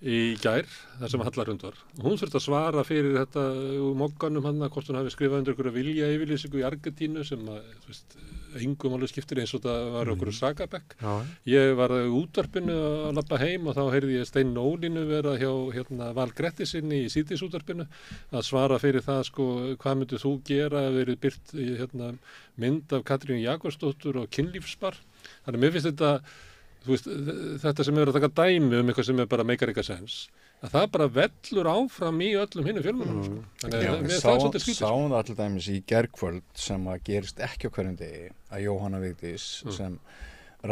Í gær, þar sem Hallarhund var. Hún þurfti að svara fyrir þetta úr Mogganum hann að hvort hún hafi skrifað undir einhverja viljayfirlýsingu í Argentínu sem að, þú veist, engum alveg skiptir eins og það var okkur sakabekk. Ég var í útvarpinu að labba heim og þá heyrði ég Stein Ólínu vera hjá Val Grettisinni í Síðdísútvarpinu að svara fyrir það sko hvað myndir þú gera ef verið byrt mynd af Katrínu Jakobsdóttur og kynlífsbar. Þannig mér finnst þú veist, þetta sem er að taka dæmi eitthvað sem er bara meikar eitthvað sens að það bara vellur áfram í öllum hinnum fjölmiðlum sko. Þannig að það er svolítið skítið. Sáum það allir dæmis í gærkvöld sem að gerist ekki á hverjum degi að Jóhanna Vigdís sem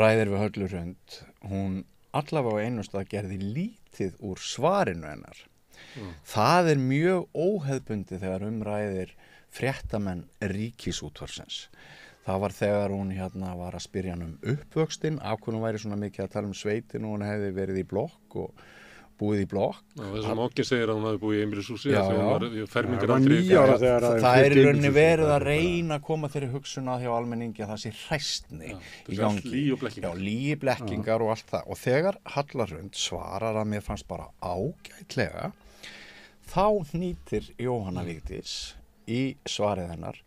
ræðir við Hölluhrund, hún allavega á einu stað gerði lítið úr svarinu hennar. Það er mjög óhefðbundið þegar ræðir fréttamenn Ríkisútvarpsins. Það var þegar hún var að spyrja hann uppvöxtinn, af hvernig hún væri svona mikið að tala sveitin og hún hefði verið í blokk og búið í blokk. Þess að Moggi segir að hún hefði búið í einbýlishúsi, það er í rauninni verið að reyna að koma þeirri hugsun að hjá almenningi að það sé hræstni í gangi. Lygi, blekkingar og allt það. Og þegar Hallarhund svarar að mér fannst bara ágætlega, þá hnýtir Jóhanna Vigdís í svarið hennar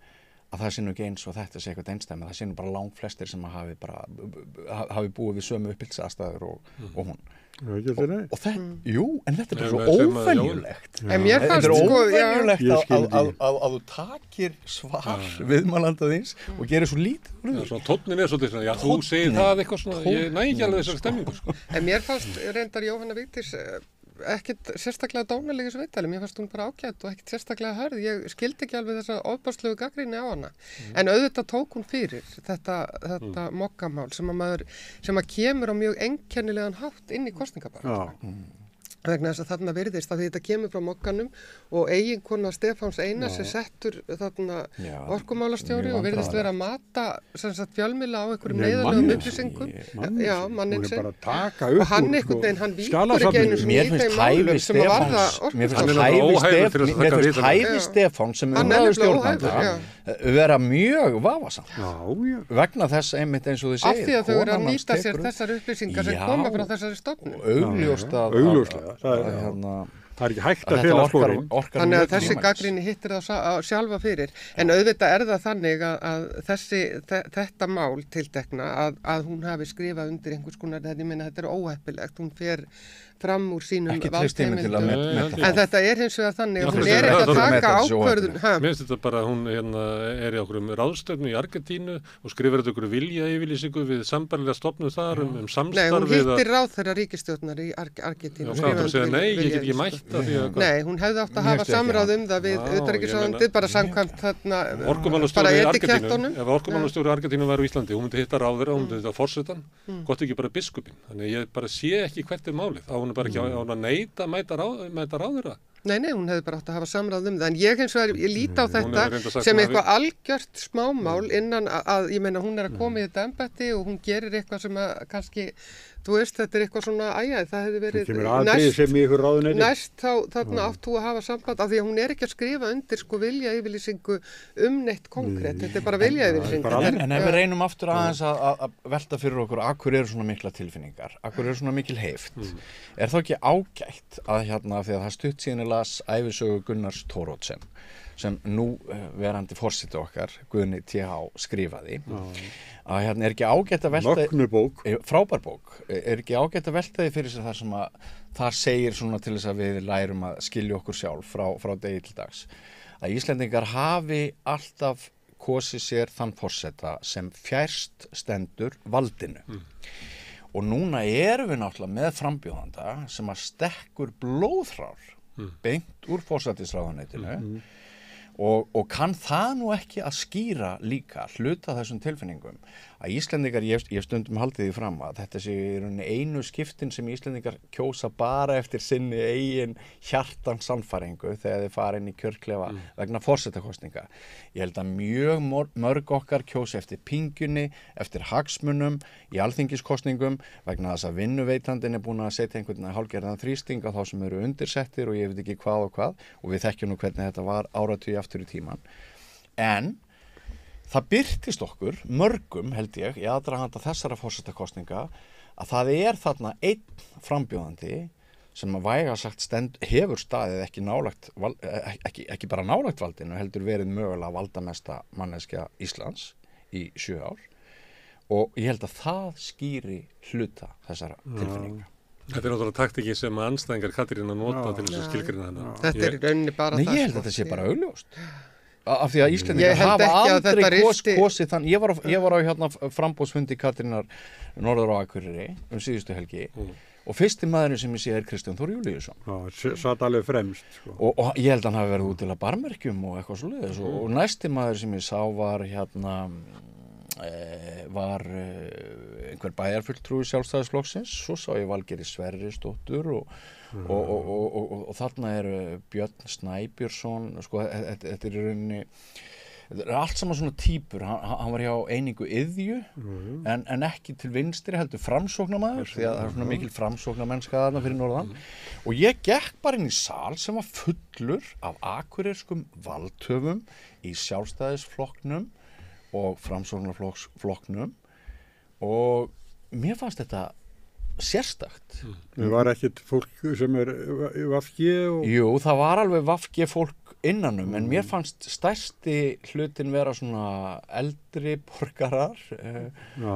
að það sé nú ekki eins og þetta sé eitthvað einstæmi, það sé nú bara langflestir sem hafi búið við sömu uppbylsaðstæður og hún. Og þetta, en þetta er bara svo óvenjulegt. Þetta er óvenjulegt að þú takir svar viðmælandaðins og gerir svo lítið úr því. Tónnin er svolítið svona, já þú segir það eitthvað svona, ég næ ekki alveg þessari stemmingu sko. En mér fannst reyndar Jóhanna Vigdís ekkert sérstaklega dónalega í viðtali, mér fannst hún bara ágætt og ekkert sérstaklega hörð, ég skildi ekki alveg þessa ofbárslegu gagnrýni á hana en auðvitað tók hún fyrir þetta Moggamál sem að kemur á mjög einkennilegan hátt inn í kosningabarátuna. Vegna þess að þarna virðist að því þetta kemur frá Mogganum og eiginkona Stefáns Einars er settur þarna orkumálastjóri og virðist vera að mata fjölmiðla á einhverjum neyðarlegum upplýsingum. Já, manninn sinn. Og hann einhvern veginn, hann víkur ekki einu sem í þeim málum sem að varða orkumálastjóri. Mér finnst hæfi Stefáns sem umræðustjórnandi vera mjög vafasamt. Vegna þess einmitt eins og þið segir. Af því að þau eru að nýta sér þessar upplýsingar sem koma frá þessari stofnun. Augljóslega. Það er ekki hægt að fela sporin. Þannig að þessi gagnrýni hittir það sjálfa fyrir. En auðvitað er það þannig að þetta mál tiltekna að hún hafi skrifað undir einhvers konar, ég meina þetta er óheppilegt, hún fer fram úr sínum valdheimildum. En þetta er hins vegar þannig að hún er ekki að taka ákvörðun. Mér finnst þetta bara að hún er í okkur ráðstefnu í Argentínu og skrifar þetta okkur viljayfirlýsingu við sambærilega stofnun þar samstarf. Nei, hún hittir ráðherra ríkisstjórnar í Argentínu. Og segja nei, ég get ekki mætt að því að... Nei, hún hefði átt að hafa samráð það við utanríkisráðuneytið, bara samkvæmt þarna bara etikettunum. Ef orkumálastjóri Argentínu var á Íslandi, hún myndi hitta ráðherra, hún myndi hitta forsetann, gott ekki bara biskupinn. Þannig ég bara sé ekki hvert er málið. Hún er bara ekki á að neita mæta ráðherra. Nei, hún hefði bara átt að hafa samráð það. En ég hins vegar, ég líti á þetta sem eitthvað algjört smámál innan að, ég meina, hún er að koma í þetta embætti og hún gerir eitthvað sem að kannski, þú veist, þetta er eitthvað svona, það hefði verið næst þarna áttu að hafa samband af því að hún er ekki að skrifa undir viljayfirlýsingu neitt konkrétt, þetta er bara viljayfirlýsing. En ef við reynum aftur aðeins að velta fyrir okkur, akkur eru svona mikla tilfinningar, akkur eru svona mikil heift, er þá ekki ágætt að því að það stutt síðan las ævisögu Gunnars Thoroddsen sem nú verandi forseti okkar, Guðni T.H. skrifaði, að hérna er ekki ágætt að velta... Mögnubók. Frábær bók. Er ekki ágætt að velta því fyrir sér þar sem að þar segir svona til þess að við lærum að skilja okkur sjálf frá degi til dags. Að Íslendingar hafi alltaf kosið sér þann forseta sem fjærst stendur valdinu. Og núna erum við náttúrulega með frambjóðanda sem að stekkur blóðhrár beint úr forsætisráðuneytinu og kann það nú ekki að skýra líka hluta þessum tilfinningum að Íslendingar, ég stundum haldið því fram að þetta sé í rauninni einu skiptin sem Íslendingar kjósa bara eftir sinni eigin hjartans sannfæringu þegar þeir fara inn í kjörklefa vegna forsetakosninga. Ég held að mjög mörg okkar kjósa eftir pingjunni, eftir hagsmunum í alþingiskosningum vegna þess að vinnuveitandinn er búin að setja einhvern hálfgerðan þrýsting á þá sem eru undirsettir og ég veit ekki hvað og við þekkjum nú hvernig þetta var áratugi aftur í tíman. En það birtist okkur, mörgum held ég, í aðdraganda þessara forsetakosninga að það er þarna einn frambjóðandi sem að væga sagt hefur staðið ekki bara nálægt valdinu, heldur verið mögulega valdamesta manneskja Íslands í 7 ár og ég held að það skýri hluta þessara tilfinninga. Þetta er náttúrulega taktiki sem andstæðingar Katrín að nota til þess að skilgreina hana. Þetta er í rauninni bara það. Nei, ég held að þetta sé bara augljóst. Af því að Íslendingar hafa aldrei kosið þann. Ég var á hérna framboðsfundi Katrínar norður á Akureyri síðustu helgi og fyrsti maðurinn sem ég sé er Kristján Þór Júlíusson. Já, satt alveg fremst. Sko. Og ég held að hann hafi verið út til að barmerkjum og eitthvað svoleiðis og næsti maður sem ég sá var einhver bæjarfulltrúi Sjálfstæðisflokksins, svo sá ég Valgerði Sverrisdóttur og þarna er Björn Snæbjörnsson, sko, þetta er í rauninni, þetta er allt saman svona típur, hann var hjá Einingu Iðju, en ekki til vinstri, heldur framsóknarmaður, því að það er svona mikil framsóknarmennska þarna fyrir norðan, og ég gekk bara inn í sal sem var fullur af akureyrskum valdhöfum í Sjálfstæðisflokknum og framsóknarflokknum og mér fannst þetta sérstakt. Það var ekkert fólk sem er VG og... Jú, það var alveg VG fólk innanum, en mér fannst stærsti hlutin vera svona eldri borgarar,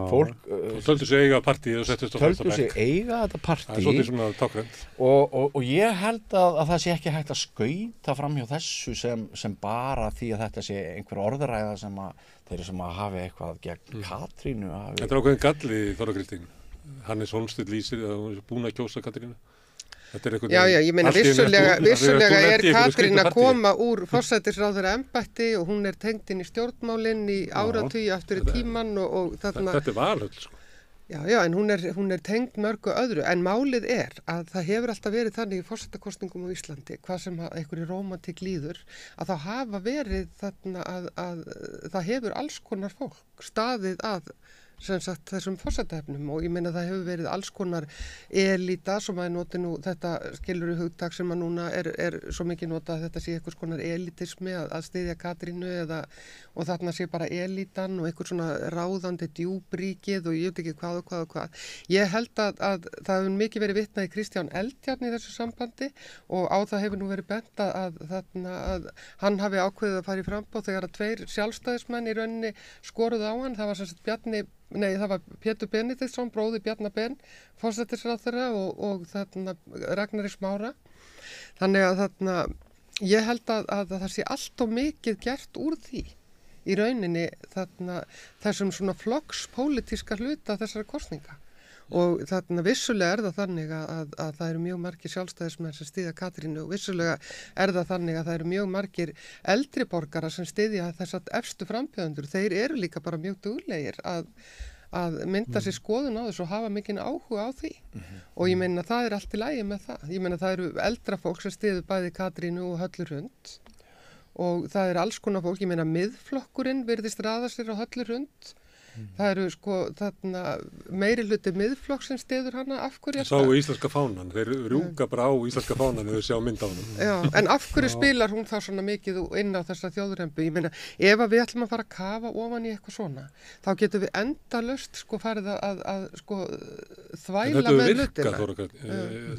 fólk... Töldu sig eiga partíð og settust á fyrsta bekk. Töldu sig eiga þetta partíð. Það er svolítið svona tákrænt. Og ég held að það sé ekki hægt að skauta fram hjá þessu sem bara því að þetta sé einhver orðræða sem að þeir sem að hafi eitthvað gegn Katrínu. Þetta er ákveðin galli, Þóra Kristín. Hannes Hólmsteinn lýsir að hún er búin að kjósa Katrínu. Já, ég meina vissulega er Katrín að koma úr forsætisráðherra embætti og hún er tengd inn í stjórnmálinn í áratugi aftur í tíman og þarna... Þetta er valhöll, sko. Já, en hún er tengd mörgu öðru, en málið er að það hefur alltaf verið þannig í forsetakosningum á Íslandi, hvað sem einhverju rómantík líður, að þá hafa verið þarna að það hefur alls konar fólk staðið að sem sagt þessum forsetaefnum og ég meina það hefur verið alls konar elita sem að noti nú þetta skiluru hugtak sem að núna er svo mikið nota að þetta sé einhvers konar elitismi að styðja Katrínu og þarna sé bara elitan og einhver svona ráðandi djúbríkið og ég veit ekki hvað og hvað. Ég held að það hefur mikið verið vitnað í Kristján Eldjárn í þessu sambandi og á það hefur nú verið bent að hann hafi ákveðið að fara í frambóð þegar að 2 sjálfstæðismenn í rauninni skoruðu á hann, það var sem sagt það var Pétur Benediktsson, bróðir Bjarna Ben, forsætisráðherra og Ragnari Smára. Þannig að ég held að það sé allt og mikið gert úr því í rauninni þessum svona flokkspólitíska hluta þessara kosninga. Og vissulega er það þannig að það eru mjög margir sjálfstæðismenn sem styðja Katrínu og vissulega er það þannig að það eru mjög margir eldri borgara sem styðja þessar efstu frambjóðendur. Þeir eru líka bara mjög duglegir að mynda sér skoðun á þessu og hafa mikinn áhuga á því. Og ég meina það er allt í lagi með það. Ég meina það eru eldra fólk sem styður bæði Katrínu og Höllurhund og það er alls konar fólk, ég meina Miðflokkurinn virðist raða sér á Höllurhund. Það eru sko meiri hluti Miðflokks sem styður hana, af hverju? Sáu íslenska fánan, þeir rjúka bara á íslenska fánan ef þau sjá mynd á hana. Já, en af hverju spilar hún þá svona mikið inn á þessa þjóðrembu? Ég meina, ef við ætlum að fara að kafa ofan í eitthvað svona, þá getum við endalaust sko farið að sko þvæla með hlutina. Þetta hefur virkað,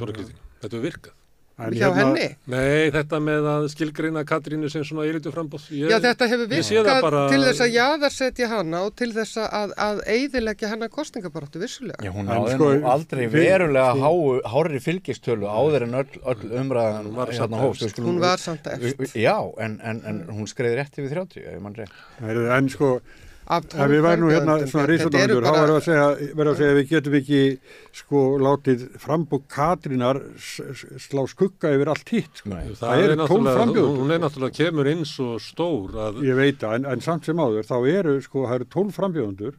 Þóra Kristín, þetta hefur virkað. hjá henni? Nei, þetta með að skilgreina Katrínu sem svona eilítu frambóð. Já, þetta hefur virkað bara til þess að jaðarsetja hana og til þess að eyðileggja hennar kosningabaráttu vissulega. Já, hún náði nú aldrei verulega hárri fylgistölu áður en öll umræðan hérna hófst. Hún var samt eftir. Já, en hún skreið rétt yfir 30, ef mann rétt. En sko, ef við værum nú hérna svona risaðandur, þá verður að segja að við getum ekki sko látið frambóð Katrínar slá skugga yfir allt hitt. Sko. Það er 12 frambjóðendur. Hún náttúrulega kemur inn svo stór að... Ég veit það, en samt sem áður, þá eru sko, það eru 12 frambjóðendur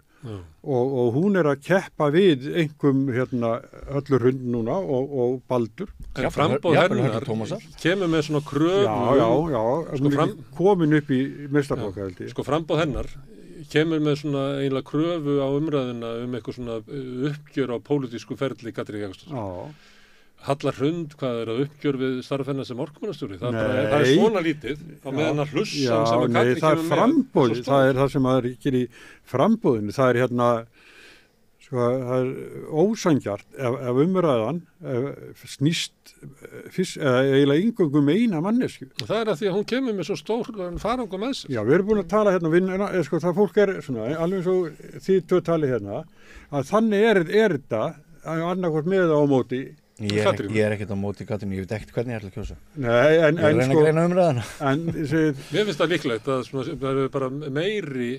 og hún er að keppa við einhverjum hérna öllur hund núna og Baldur. En frambóð hennar kemur með svona kröfu... Já, hún er komin upp í meistarflokka held ég. Sko frambóð hennar kemur með svona eiginlega kröfu á umræðuna eitthvað svona uppgjör á pólitísku ferli Katrín Jakobsdóttir. Halla Hrund, hvað er að uppgjör við starf hennar sem orkumannastjóri? Það er svona lítið á meðan að hlussan sem að Katrín kemur með. Það er frambóð, það er það sem það er ekki í frambóðinu. Það er hérna, sko, það er ósangjart ef umræðan snýst eiginlega yngöngum eina mannesku. Það er að því að hún kemur með svo stór farangum með sér. Já, við erum búin að tala hérna, sko, það fólk er svona, alveg eins og þið tvö tali hérna, að þannig er þetta annarkvort með á móti. Ég er ekkert á móti Katrín, ég veit ekkert hvernig ég ætla að kjósa. Nei, en ég reyna sko, að greina umræðina. Mér finnst það líklegt að það er bara meiri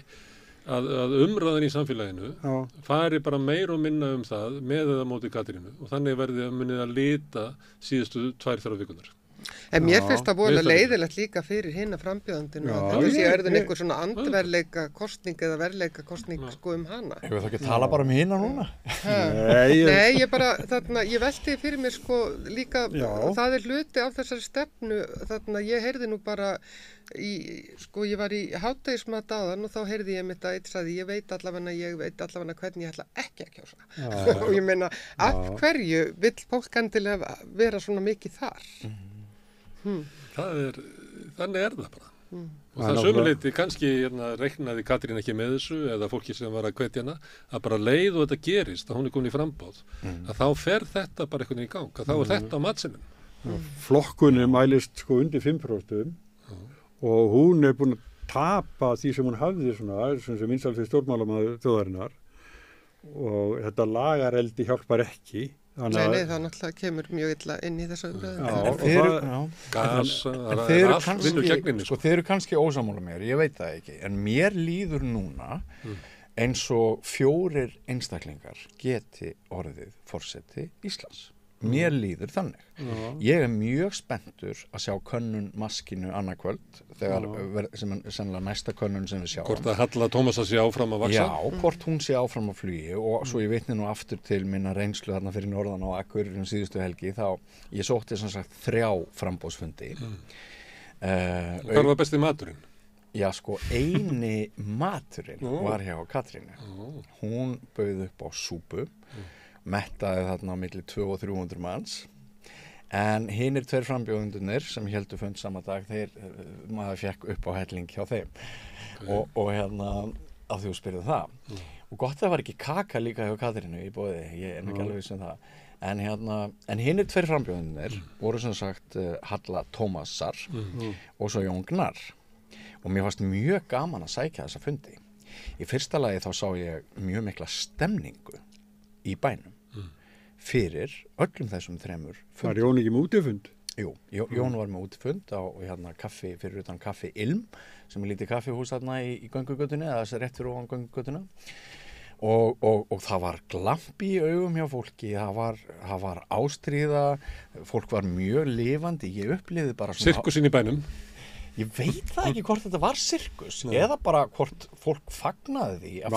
að umræðan í samfélaginu fari bara meir og minna það með eða móti Katrínu og þannig verði að munið að lita síðustu 2-3 vikunar. En mér finnst það vola leiðilegt líka fyrir hinna frambjóðandinu að þetta sé einhver svona andverleika kostning eða verleika kostning sko hana. Ég vil þá ekki tala bara hinna núna. Nei, ég velti fyrir mér sko líka, það er hluti af þessari stefnu, ég heyrði nú bara ég var í hádegismat áðan og þá heyrði ég mitt að eitt sagði ég veit allavega hvernig ég ætla ekki að kjósa. Og ég meina, af hverju vill fólk endilega vera svona mikið þar? Þannig er það bara. Og það sömuleyti kannski reiknaði Katrín ekki með þessu eða fólki sem var að hvetja hana að bara leið og þetta gerist að hún er komin í frambóð að þá fer þetta bara einhvern veginn í gang að þá er þetta á matsinum. Flokkunni mælist sko undir 5% og hún er búin að tapa því sem hún hafði svona sem vinsælsti stjórnmálamaður þjóðarinnar og þetta lagareldi hjálpar ekki. Nei, það náttúrulega kemur mjög illa inn í þessu umræðu. Þeir eru kannski ósammála mér, ég veit það ekki, en mér líður núna eins og 4 einstaklingar geti orðið forseti Íslands. Mér líður þannig. Ég er mjög spenntur að sjá könnun maskinu annað kvöld þegar sem er sennilega næsta könnun sem við sjáum. Hvort að Halla Tómasar sé áfram að vaksa? Já, hvort hún sé áfram að flugi og svo ég vitni nú aftur til minna reynslu þarna fyrir norðan á Akureyri síðustu helgi þá ég sótti sem sagt 3 framboðsfundi. Hvað var besti maturinn? Já, sko, eini maturinn var hjá Katrínu. Hún bauð upp á súpu. Mettaði þarna á milli 200 og 300 manns en hinir 2 frambjóðendurnir sem héldu fund sama dag maður fekk upp á helling hjá þeim og hérna að þú spyrðu það og gott það var ekki kaka líka hjá Katrínu í boði, ég er ekki alveg viss um það en hinir 2 frambjóðendurnir voru sem sagt Halla Tómasar og svo Jón Gnarr og mér fannst mjög gaman að sækja þessa fundi í fyrsta lagi þá sá ég mjög mikla stemningu í bænum fyrir öllum þessum 3 fundum. Var Jón ekki með útifund? Jú, Jón var með útifund á kaffi fyrir utan kaffi Ilm sem er lítið kaffihús þarna í göngugötunni eða þess að rétt fyrir ofan göngugötuna og það var glampi í augum hjá fólki, það var ástríða, fólk var mjög lifandi, ég upplifði bara svona... Sirkusinn í bænum? Ég veit það ekki hvort þetta var sirkus eða bara hvort fólk fagnaði því að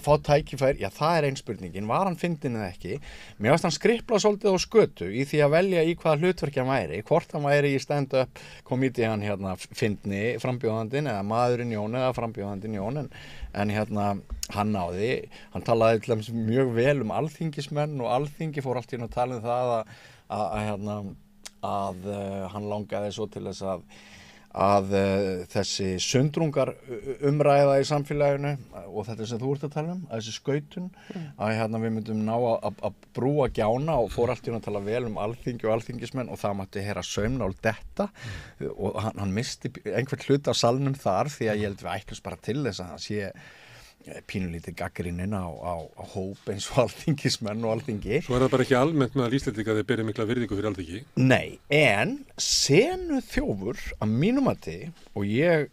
fá tækifæri, já það er ein spurningin, var hann fyndin eða ekki? Mér varst hann skripla svolítið á skötu í því að velja í hvaða hlutverki hann væri, hvort hann væri í stand-up komedian fyndni frambjóðandinn eða maðurinn Jón eða frambjóðandinn Jón en hann náði, hann talaði til dæmis mjög vel alþingismenn og alþingi fór allt í að tala það að hann langaði svo til þess að þessi sundrungar umræða í samfélaginu og þetta sem þú ert að tala að þessi skautun, að hérna við myndum ná að brúa gjána og fór allt í að tala vel alþingi og alþingismenn og það mátti heyra saumnál detta og hann misti einhvern hlut á salnum þar því að ég held við ætlumst bara til þess að hann sé pínulítið gagnrýnin á hóp eins og alþingismenn og alþingi. Svo það bara ekki almennt með að Íslendinga þeir beri mikla virðingu fyrir alþingi? Nei, en senu þjófur að mínum mati, og ég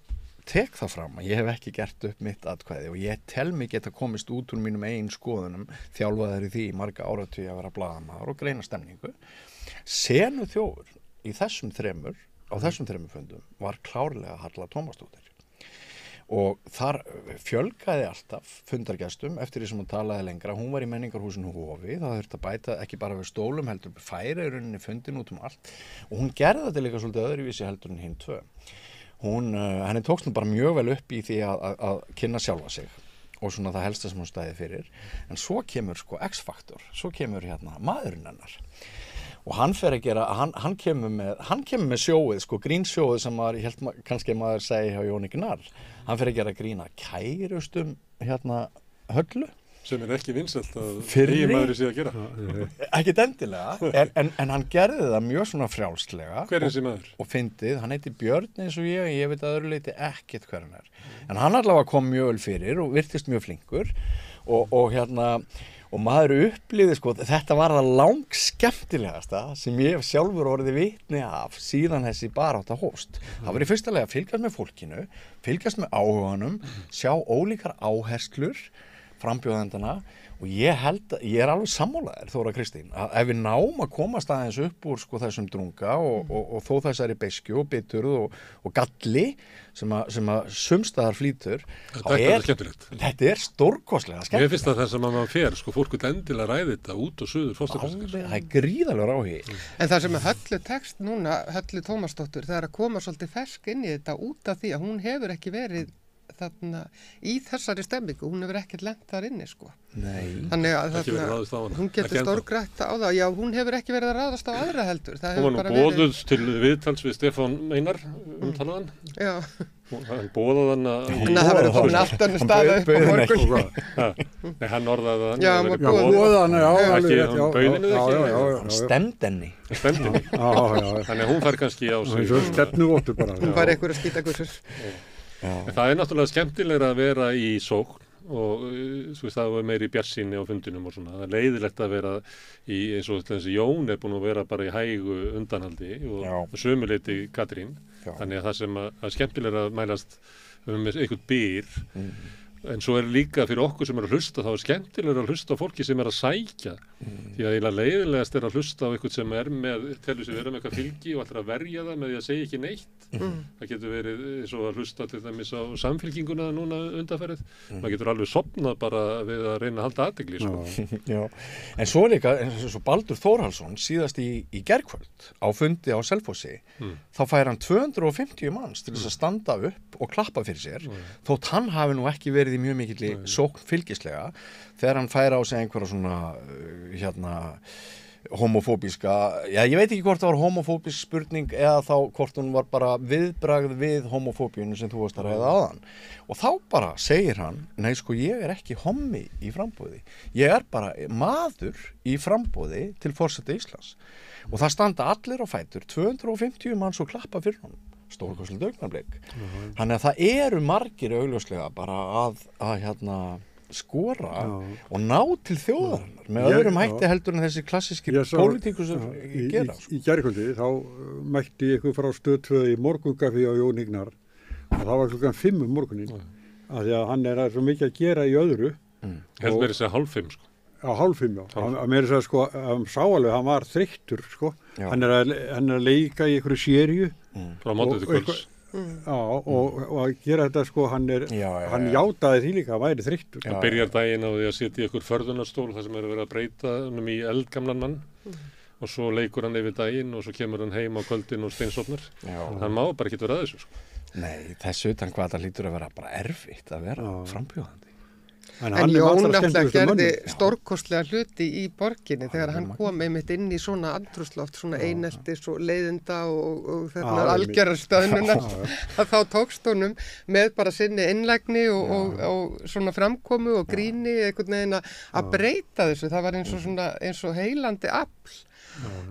tek það fram að ég hef ekki gert upp mitt atkvæði og ég tel mig geta komist út úr mínum eigin skoðunum, þjálfaður í því í marga áratugi að vera blaðamaður og greina stemningu. Senu þjófur á þessum þremur fundum var klárlega Halla Tómasdóttir. Og þar fjölgaði alltaf fundargestum eftir því sem hún talaði lengra. Hún var í menningarhúsinu Hofi, það þurfti að bæta ekki bara við stólum heldur færa í rauninni fundin út allt og hún gerði þetta líka svolítið öðruvísi heldur en hinn tvö. Henni tókst nú bara mjög vel upp í því að kynna sjálfa sig og svona það helsta sem hún stæði fyrir, en svo kemur sko X-faktor, svo kemur hérna maðurinn hennar. Og hann fer að gera, hann kemur með sjóið, sko grínsjóið sem maður, ég held kannski maður segi hjá Jóni Gnarr, hann fer að gera grína kærustum hérna Höllu. Sem ekki vinsælt að eiginmaðurinn sé að gera. Ekkert endilega, en hann gerði það mjög svona frjálslega. Hver er þessi maður? Og fyndið, hann heiti Björn eins og ég veit að öðru leyti ekkert hver hann er. En hann allavega kom mjög vel fyrir og virtist mjög flinkur og maður upplýði sko, þetta var það langskemmtilegasta sem ég hef sjálfur orðið vitni af síðan þessi barátta hófst. Það var í fyrsta lagi að fylgjast með fólkinu, fylgjast með áhuganum, sjá ólíkar áherslur frambjóðendana og ég er alveg sammálaður Þóra Kristín að ef við náum að komast aðeins upp úr sko þessum drunga og þó þessari beiskju og biturð og galli sem að sumstaðar flýtur þetta er stórkostlega skemmtilegt. Mér finnst það sem að maður fer sko fólk vil endilega ræði þetta út og suður fórstakostingar. Það er gríðalegur áhugi. En það sem er Höllu tekst núna, Höllu Tómasdóttur, það er að koma svolítið fersk inn í þetta út af því að hún hefur ekki verið þarna í þessari stemmingu, hún hefur ekkert lent þar inni sko. Nei. Þannig að hún getur stórgrætt á það. Já, hún hefur ekki verið að ráðast á aðra heldur. Hún var nú boðuð til viðtals við Stefán Einar talaðan. Já. Hann boðaði hann að... Þannig að það verður komin allt annað staða upp á morgun. Nei, hann orðaði hann. Já, hann var boðaði hann, já. Ekki, hann bauninni ekki. Hann stemdi henni. Þannig að hún fær kannski á sig. Stefnuvottur bara. Hún fær einhverja skítagussur. Það er náttúrulega skemmtilegra að vera í sókn og það var meiri bjartsýni á fundinum og svona. Það er leiðilegt að vera í, eins og þessi Jón er búin að vera bara í hægu undanhaldi og sömuleyti Katrín. Þannig að það sem að skemmtilegra að mælast með einhvern byr en svo er líka fyrir okkur sem er að hlusta þá er skemmtilegra að hlusta á fólki sem er að sækja því að eiginlega leiðilegast er að hlusta á einhvern sem er með, telur sig vera með eitthvað fylgi og ætlar að verja það með því að segja ekki neitt það getur verið eins og að hlusta til dæmis á samfylkinguna núna undanferðið maður getur alveg sofnað bara við að reyna að halda athygli sko. Já. En svo líka, eins og Baldur Þórhallsson síðast í gærkvöld á fundi á Selfossi þá fær hann 250 manns til þess að standa upp og klappa fyrir sér þótt hann hafi nú ekki verið í mjög mikilli sókn fylgislega þegar hann fær á sig einhverja svona homofóbíska, ég veit ekki hvort það var homofóbísk spurning eða þá hvort hún var bara viðbragð við homofóbíunum sem þú varst að ræða áðan og þá bara segir hann, nei sko ég er ekki hommi í framboði, ég er bara maður í framboði til forseta Íslands og það standa allir á fætur, 250 manns og klappa fyrir honum stórkostlegt augnablik. Þannig að það eru margir augljóslega bara að skora og ná til þjóðarinnar með öðrum hætti heldur en þessi klassíski pólitíkus gera. Í gærkvöldi þá mætti ykkur frá Stöð 2 í morgungaffi á Jón Gnarr og það var klukkan 5 morgunin af því að hann er svo mikið að gera í öðru. Helst verið sér 4:30 sko. Já, 4:30 já. Að mér er sko, hann sá alveg, hann var þreyttur sko. Hann er að leika í einhverju sériu. Frá mótið til kvölds. Já, og að gera þetta sko, hann játaði því líka að væri þreyttur. Hann byrjar daginn á því að setja í einhver förðunarstól þar sem er verið að breyta hann í eldgamlan mann og svo leikur hann yfir daginn og svo kemur hann heim á kvöldin og steinsofnar. Hann má bara ekki vera að þessu sko. Nei, þessu utan hvað það lítur að vera bara erfitt að vera frambjóðandi. En Jón náttúrulega gerði stórkostlega hluti í borginni þegar hann kom einmitt inn í svona andrúmsloft, svona eineltis og leiðinda og þarna algjörar stöðnunar að þá tókst honum með bara sinni innlægni og svona framkomu og gríni einhvern veginn að breyta þessu. Það var eins og heilandi afl.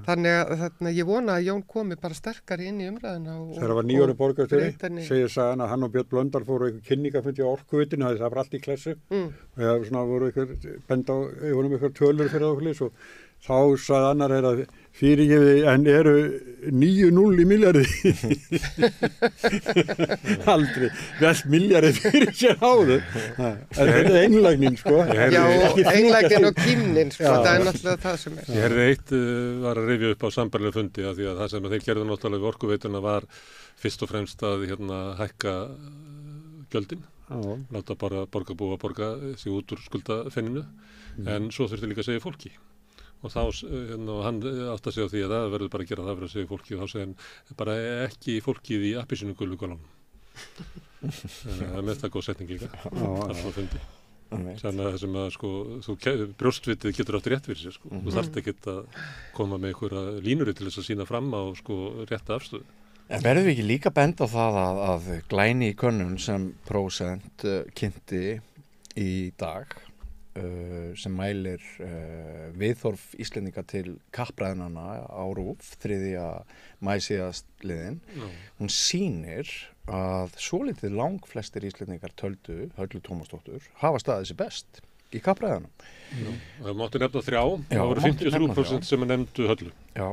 Þannig að ég vona að Jón komi bara sterkari inn í umræðuna. Þegar það var 9 ára borgarstjóri, segir sagan að hann og Björn Blöndal fóru eitthvað kynningafundi á Orkuveitunni, það var allt í klessu og það svona voru eitthvað bend á eitthvað tölur fyrir okkur og þá sagði annar að fyrirgefið en eru 9-0 í milljarði. Aldrei, vel milljarði fyrir sér áður. Þetta er einlægnin, sko. Já, einlægnin og kímnin, sko, það er náttúrulega það sem er. Ég herði eitt var að rifja upp á sambærilega fundi af því að það sem þeir gerðu náttúrulega við Orkuveituna var fyrst og fremst að hækka gjöldin, láta bara borgarbúa borga sig út úr skuldafenninu, en svo þurfti líka að segja fólki. Og þá, hann átti að segja á því að það verður bara að gera það fyrir að segja fólki og þá segja hann bara ekki fólkið í appelsínu gulu galónum. Það er með það góð setning líka, alltaf fundi. Þannig að þessum að sko, brjóstvitið getur átt rétt fyrir sér sko. Þú þarft ekkert að koma með einhverja línuri til þess að sína fram á sko rétta afstöðu. En verðum við ekki líka bend á það að Glæni í könnun sem Prósent kynnti í dag sem mælir viðhorf Íslendinga til kappræðnanna á RÚV 3. maí síðastliðinn, hún sýnir að svolítið langflestir Íslendingar töldu Höllu Tómasdóttur hafa staðið sér best í kappræðanum. Það mátti nefna 3, það voru 53% sem nefndu Höllu. Já.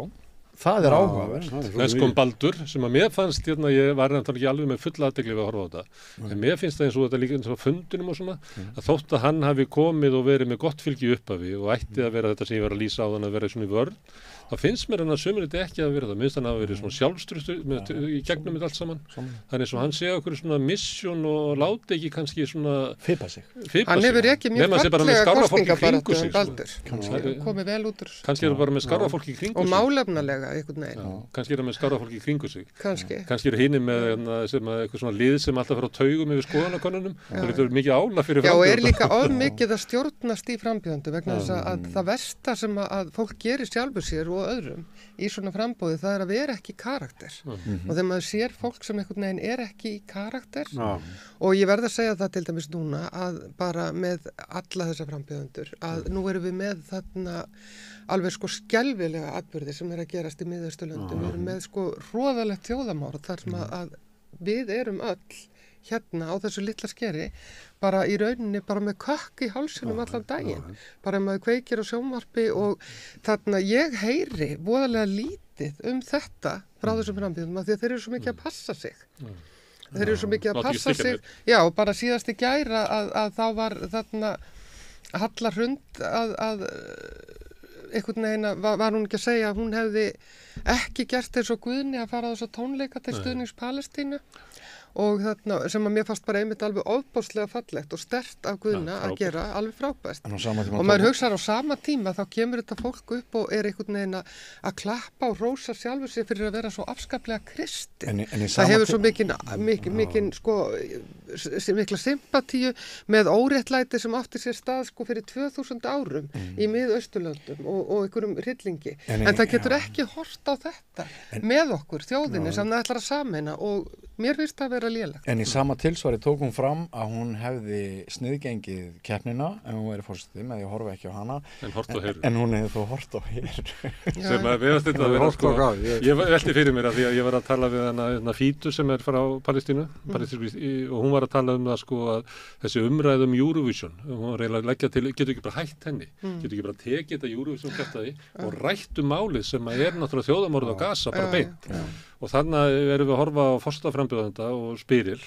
Það er áhugavert. Þess kom Baldur sem að mér fannst, ég var náttúrulega ekki alveg með fulla athygli við að horfa á þetta, en mér finnst það eins og þetta líka eins og fundinum og svona, að þótt að hann hafi komið og verið með gott fylgi upphafi og ætti að vera þetta sem ég var að lýsa á þann að vera svona í vörn, þá finnst mér hann að sömurinn ekki að vera það, minnst hann að vera svona sjálfströstu í gegnum þetta allt saman, þannig svo hann segja okkur svona mission og láti ekki kannski svona fipa sig. Hann hefur ekki mjög fallega kosningabaráttu en Baldur, komið vel út úr. Kannski er bara með skárra fólki í kringu sig. Og málefnalega einhvern veginn. Kannski er það með skárra fólki í kringu sig. Kannski er hinni með eitthvað svona lið sem alltaf fer á taugum yfir skoðanakönnunum. Það er mikið álag fyrir frambjóðanda. Já, og er líka of mikið að stjórnast í frambjóðandu vegna þess að það versta sem að fólk gerir sjálfur sér og öðrum í svona frambóði það er að vera ekki karakter. Og þegar maður sér fólk sem einhvern veginn er ekki í karakter og ég verð að segja það til dæmis núna að bara með alla þessa frambjóðandur að nú erum við með þarna alveg sko skelfilega atburði sem er að gerast í Miðausturlöndum. Við erum með sko hroðalegt þjóðamorð þar sem að við erum öll hérna á þessu litla skeri bara í rauninni bara með kökk í hálsinum allan daginn. Bara maður kveikir á sjónvarpi og þarna ég heyri voðalega lítið þetta frá þessum frambjóðum af því að þeir eru svo mikið að passa sig. Þeir eru svo mikið að passa sig. Já, bara síðast í gær að þá var þarna Halla Hrund að einhvern veginn var hún ekki að segja að hún hefði ekki gert eins og Guðni að fara á þessa tónleika til stuðnings Palestínu og þarna sem að mér fannst bara einmitt alveg ofboðslega fallegt og sterkt af Guðna að gera alveg frábært og maður hugsar á sama tíma þá kemur þetta fólk upp og er einhvern veginn að klappa og rósa sjálfur sér fyrir að vera svo afskaplega kristin það hefur svo mikinn sko mikla sympatíu með óréttlæti sem átti sér stað sko fyrir 2000 árum í Miðausturlöndum og einhverjum hryllingi en það getur ekki horft á þetta með okkur þjóðinni sem það ætlar að sameina og mér finnst það að vera lélegt. En í sama tilsvari tók hún fram að hún hefði sniðgengið keppnina en hún verið fórsetið með því að horfa ekki á hana en hún hefði þó hort á hér sem að við þetta að vera sko ég velti fyrir mér að því að ég var að tala við hana Fítu sem er frá Palestínu og hún var að tala um það sko að þessi umræð Eurovision hún var reyna að leggja til, getur ekki bara hætt henni getur ekki bara tekið þetta Eurovision kjaftaði og rættu málið sem að er náttúrulega þjóðamorð á Gaza bara beint og þannig erum við að horfa á forsetaframbjóðanda og Spyril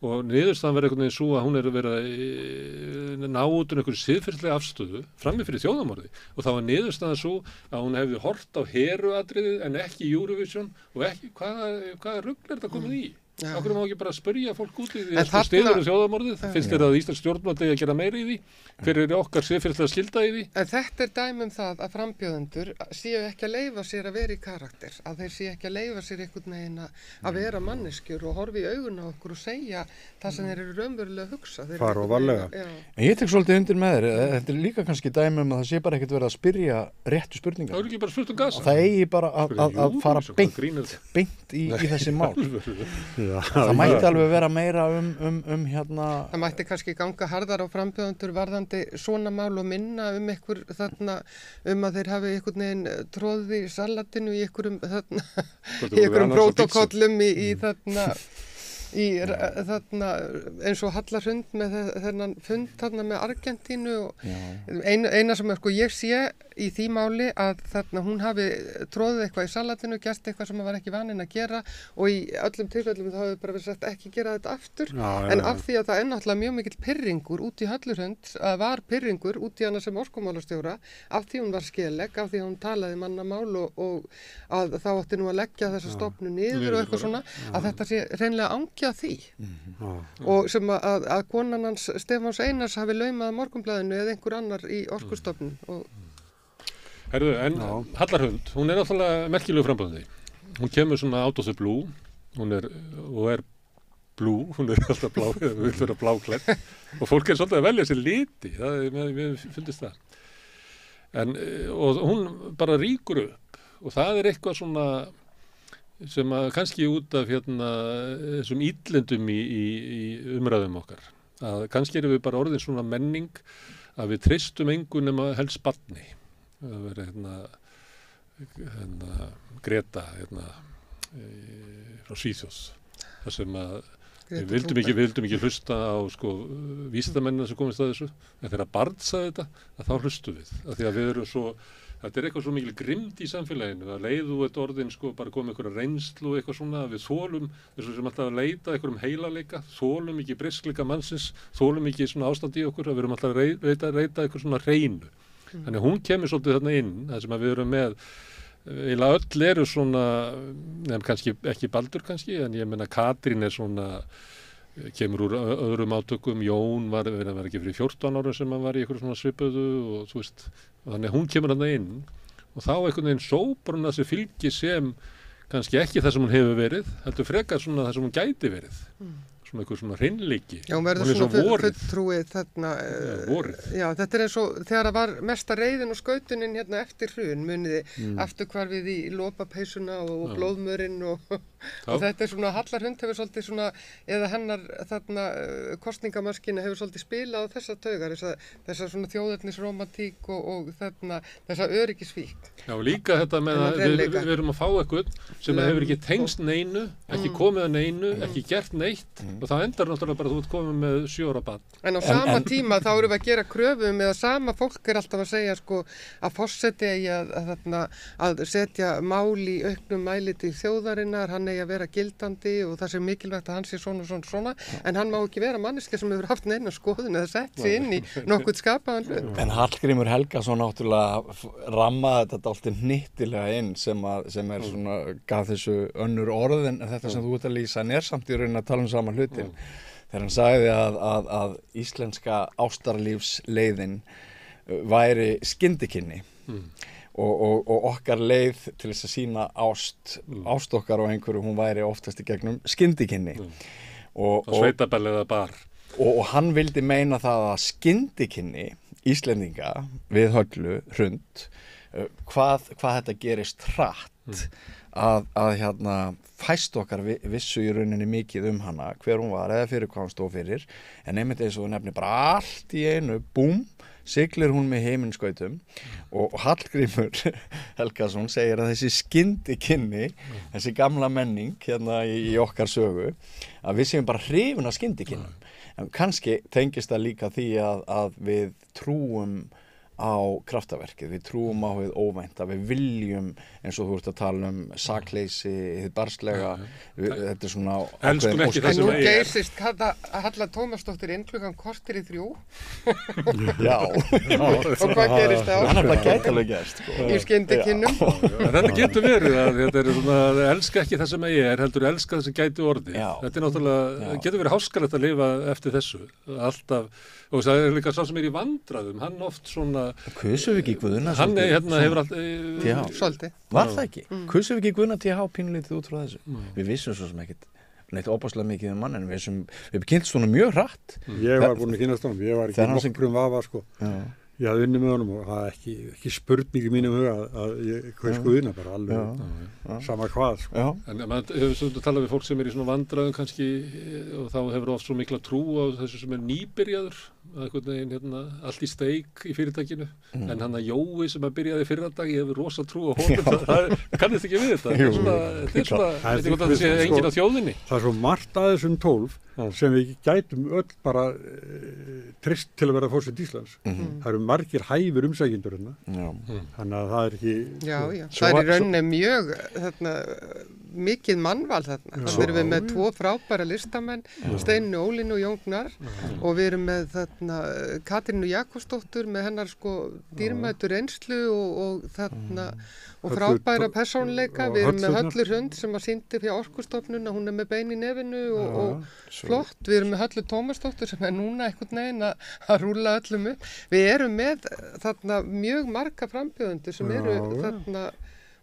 og niðurstaðan verður einhvern veginn svo að hún er verið að ná út um einhverju siðferðislega afstöðu frammi fyrir þjóðamorði og þá var niðurstaðan svo að hún hefði hort á heruatriðið en ekki Eurovision og ekki, hvaða rugl er þetta komið í? Okkur má ekki bara spyrja fólk út í því stiður þjóðarmorðið, finnst þér að Íslands stjórnvald eigi að gera meira í því, hver okkar siðferðislega skylda í því? En þetta dæmi það að frambjóðendur séu ekki að leyfa sér að vera í karakter, að þeir séu ekki að leyfa sér einhvern veginn að vera manneskjur og horfa í augun á okkur og segja það sem þeir eru raunverulega að hugsa. Fara og varlega. En ég tek svolítið undir með þér, þetta líka kannski dæmi að það sé bara ekkert verið að spyrja réttu spurningar. Það er ekki bara spurt gasa. Það eigi bara að fara beint í þessi mál. Það mætti alveg vera meira hérna... Það mætti kannski ganga harðar á frambjóðendur varðandi svona mál og minna einhver þarna að þeir hafi einhvern veginn tróðið í salatinu í einhverjum prótókollum í þarna eins og Halla Hrund með þennan fund þarna með Argentínu og eina sem ég sé í því máli að þarna hún hafi tróðið eitthvað í salatinu, gert eitthvað sem var ekki vaninn að gera og í öllum tilfellum þá hefur bara verið sagt ekki gera þetta aftur en af því að það er náttúrulega mjög mikill pirringur út í Höllu Hrund, var pirringur út í hana sem orkumálastjóra af því hún var skeleg, af því að hún talaði mannamál og að þá átti nú að leggja þessa stofnu niður og eitthvað svona að þetta sé hreinlega að því og sem að konan hans Stefáns Einars hafi laumað Morgunblaðinu eða einhver annar í Orkustofnun Herðu, en Halla Hrund, hún er náttúrulega merkilegu frambjóðandi. Hún kemur svona out of the blue, hún er blue, hún er alltaf blá, við viljum vera bláklædd og fólk er svolítið að velja sér liti, við fundist það. Og hún bara rýkur upp og það er eitthvað svona sem að kannski út af þessum illendum í umræðum okkar. Að kannski erum við bara orðin svona menning að við treystum engu nema helst barni. Það verið Greta frá Svíþjóð. Það sem að við vildum ekki hlusta á vísindamennina sem komist að þessu. En þegar barn sagði þetta, að þá hlustum við. Að því að við erum svo þetta er eitthvað svo mikil grimmd í samfélaginu að leiðu þetta orðin bara komið einhverja reynslu og eitthvað svona við þolum þess sem alltaf að leita einhverjum heilarleika þolum ekki briskleika mannsins þolum ekki svona ástand í okkur að við erum alltaf að reyta eitthvað svona hreinu þannig að hún kemur svolítið þarna inn það sem að við erum með eiginlega öll eru svona nefn kannski ekki Baldur kannski en ég meina Katrín er svona kemur úr öðrum átökum Jón var ekki fyrir 14 ára sem hann var í eitthvað svona svipuðu og þú veist þannig að hún kemur hann inn og þá einhvern veginn sópar hún að þessi fylgi sem kannski ekki það sem hún hefur verið heldur frekar svona það sem hún gæti verið svona eitthvað svona hreinleiki Já, hún verður svona fulltrúið þarna Já, þetta er eins og þegar það var mesta reiðin og skautunin hérna eftir hrun muniði afturhvarfið í lopapeysuna og blóðmörinn og þetta er svona Halla Hrund hefur svolítið svona eða hennar þarna kostningamaskina hefur svolítið spilað á þessa taugar þessa svona þjóðernisromantík og þarna þessa öryggisvík Já, líka þetta með að við erum að fá eitthvað sem hefur ekki tengst neinu ekki komið að neinu, ekki gert neitt og þá endar náttúrulega bara þú ert komið með 7 ára barn. En á sama tíma þá erum við að gera kröfum eða sama fólk er alltaf að segja að forseti eigi að setja mál í auknum mæli til þjóðarinnar, hann eigi að vera gildandi og það sé mikilvægt að hann sé svona en hann má ekki vera manneska sem hefur haft neina skoðun eða sett sig inn í nokkuð skapaðan hlut. En Hallgrímur Helgason náttúrulega rammaði þetta alltaf hnittilega inn sem er svona gaf þessu önnur orð en þetta sem þú ert að lýsa en er samt í rauninni að tala um sama hlutin. Þegar hann sagði að íslenska ástarlífsleiðin væri skyndikynni og okkar leið til þess að sýna ást okkar á einhverju, hún væri oftast í gegnum skyndikynni. Og sveitabell eða bar. Og hann vildi meina það að skyndikynni Íslendinga við Höllu Hrund, hvað þetta gerist hratt að fæst okkar vissu í rauninni mikið hana, hver hún var eða fyrir hvað hún stóð fyrir, en einmitt eins og hún nefnir bara allt í einu, búm, siglir hún með heiminskautum og Hallgrímur Helgason segir að þessi skyndikynni, þessi gamla menning í okkar sögu, að við séum bara hrifin af skyndikynnum. En kannski tengist það líka því að við trúum á kraftaverkið, við trúum á hið óvænta, við viljum eins og þú ert að tala sakleysi, hið barslega, þetta svona elskum ekki það sem er. En nú geysist Halla Tómasdóttir inn klukkan korter í 3. Já. Og hvað gerist þá? Hann bara gæti alveg gerst. Í skyndikinnum. Þetta getur verið að þetta er svona, elska ekki það sem heldur elska það sem gæti orðið. Þetta er náttúrulega, getur verið háskalegt að lifa eftir þessu, alltaf. Og það er líka sá sem í vandræðum, hann oft svona... Kusum við ekki Guðna? Hann hefur alltaf... Svolítið. Var það ekki? Kusum við ekki Guðna TH pínulítið út frá þessu? Við vissum svo sem ekkert neitt óbáslega mikið mann, en við kynntumst honum mjög hratt. Ég var búin að kynnast honum, ég var ekki nokkrum vafa, sko. Ég hafði unnið með honum og það er ekki spurning í mínum huga að ég hvað Guðna bara alveg sama hvað, sko. En maður hefur stundum talað við fólk sem í svona vandræðum kannski og þá hefur oft svo mikla trú á þessu sem nýbyrjaður, einhvern veginn allt í steik í fyrirtækinu, en hann að Jói sem að byrjaði fyrradag, ég hefur rosa trú á honum, það kannist ekki við þetta. Þetta er svona, veit ekki hvort það sé enginn á þjóðinni. Það er svo margt að þessum 12 sem við gætum öll bara trist til að vera forseti Íslands. Það eru margir hæfir umsækjendur hérna, þannig að það er ekki... Já, það er í rauninni mjög mikið mannval þarna. Þannig erum við með 2 frábæra listamenn, Steinu Ólínu og Jón Gnarr, og við erum með þarna Katrínu Jakobsdóttur með hennar sko dýrmætu reynslu og þarna og frábæra persónuleika. Við erum með Höllu Hrund sem að sýndi fyrir Orkustofnun að hún er með bein í nefinu og flott. Við erum með Höllu Tómasdóttur sem er núna einhvern veginn að rúlla öllum upp. Við erum með þarna mjög marga frambjóðendur sem eru þarna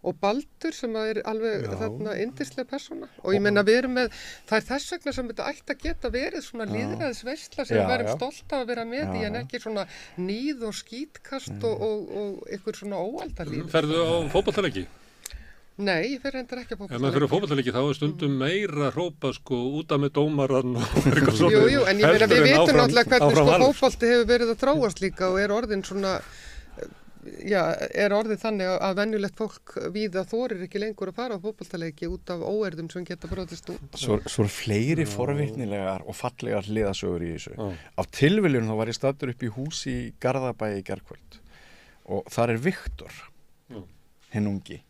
og Baldur sem er alveg þarna yndisleg persóna og ég meina við erum með, það er þess vegna sem þetta ætti að geta verið svona lýðræðisveisla sem við erum stolt af að vera með í en ekki svona níð og skítkast og eitthvað svona óaldalíf. Ferðu á fótboltaleiki? Nei, ég fer reyndar ekki á fótboltaleiki. Ef maður fer á fótboltaleiki þá er stundum meira hrópa sko út af með dómarann og eitthvað svona. Jú, en ég meina við vitum náttúrulega hvernig sko fótbolti hefur verið að þróast líka og er orðin svona er orðið þannig að venjulegt fólk víða þorir ekki lengur að fara á fótboltaleiki út af óerðum sem geta brotist út. Svo fleiri forvitnilegar og fallegar hliðasögur í þessu. Á tilviljun þá var ég staddur upp í húsi í Garðabæ í gærkvöld og þar er Viktor, hinn ungi.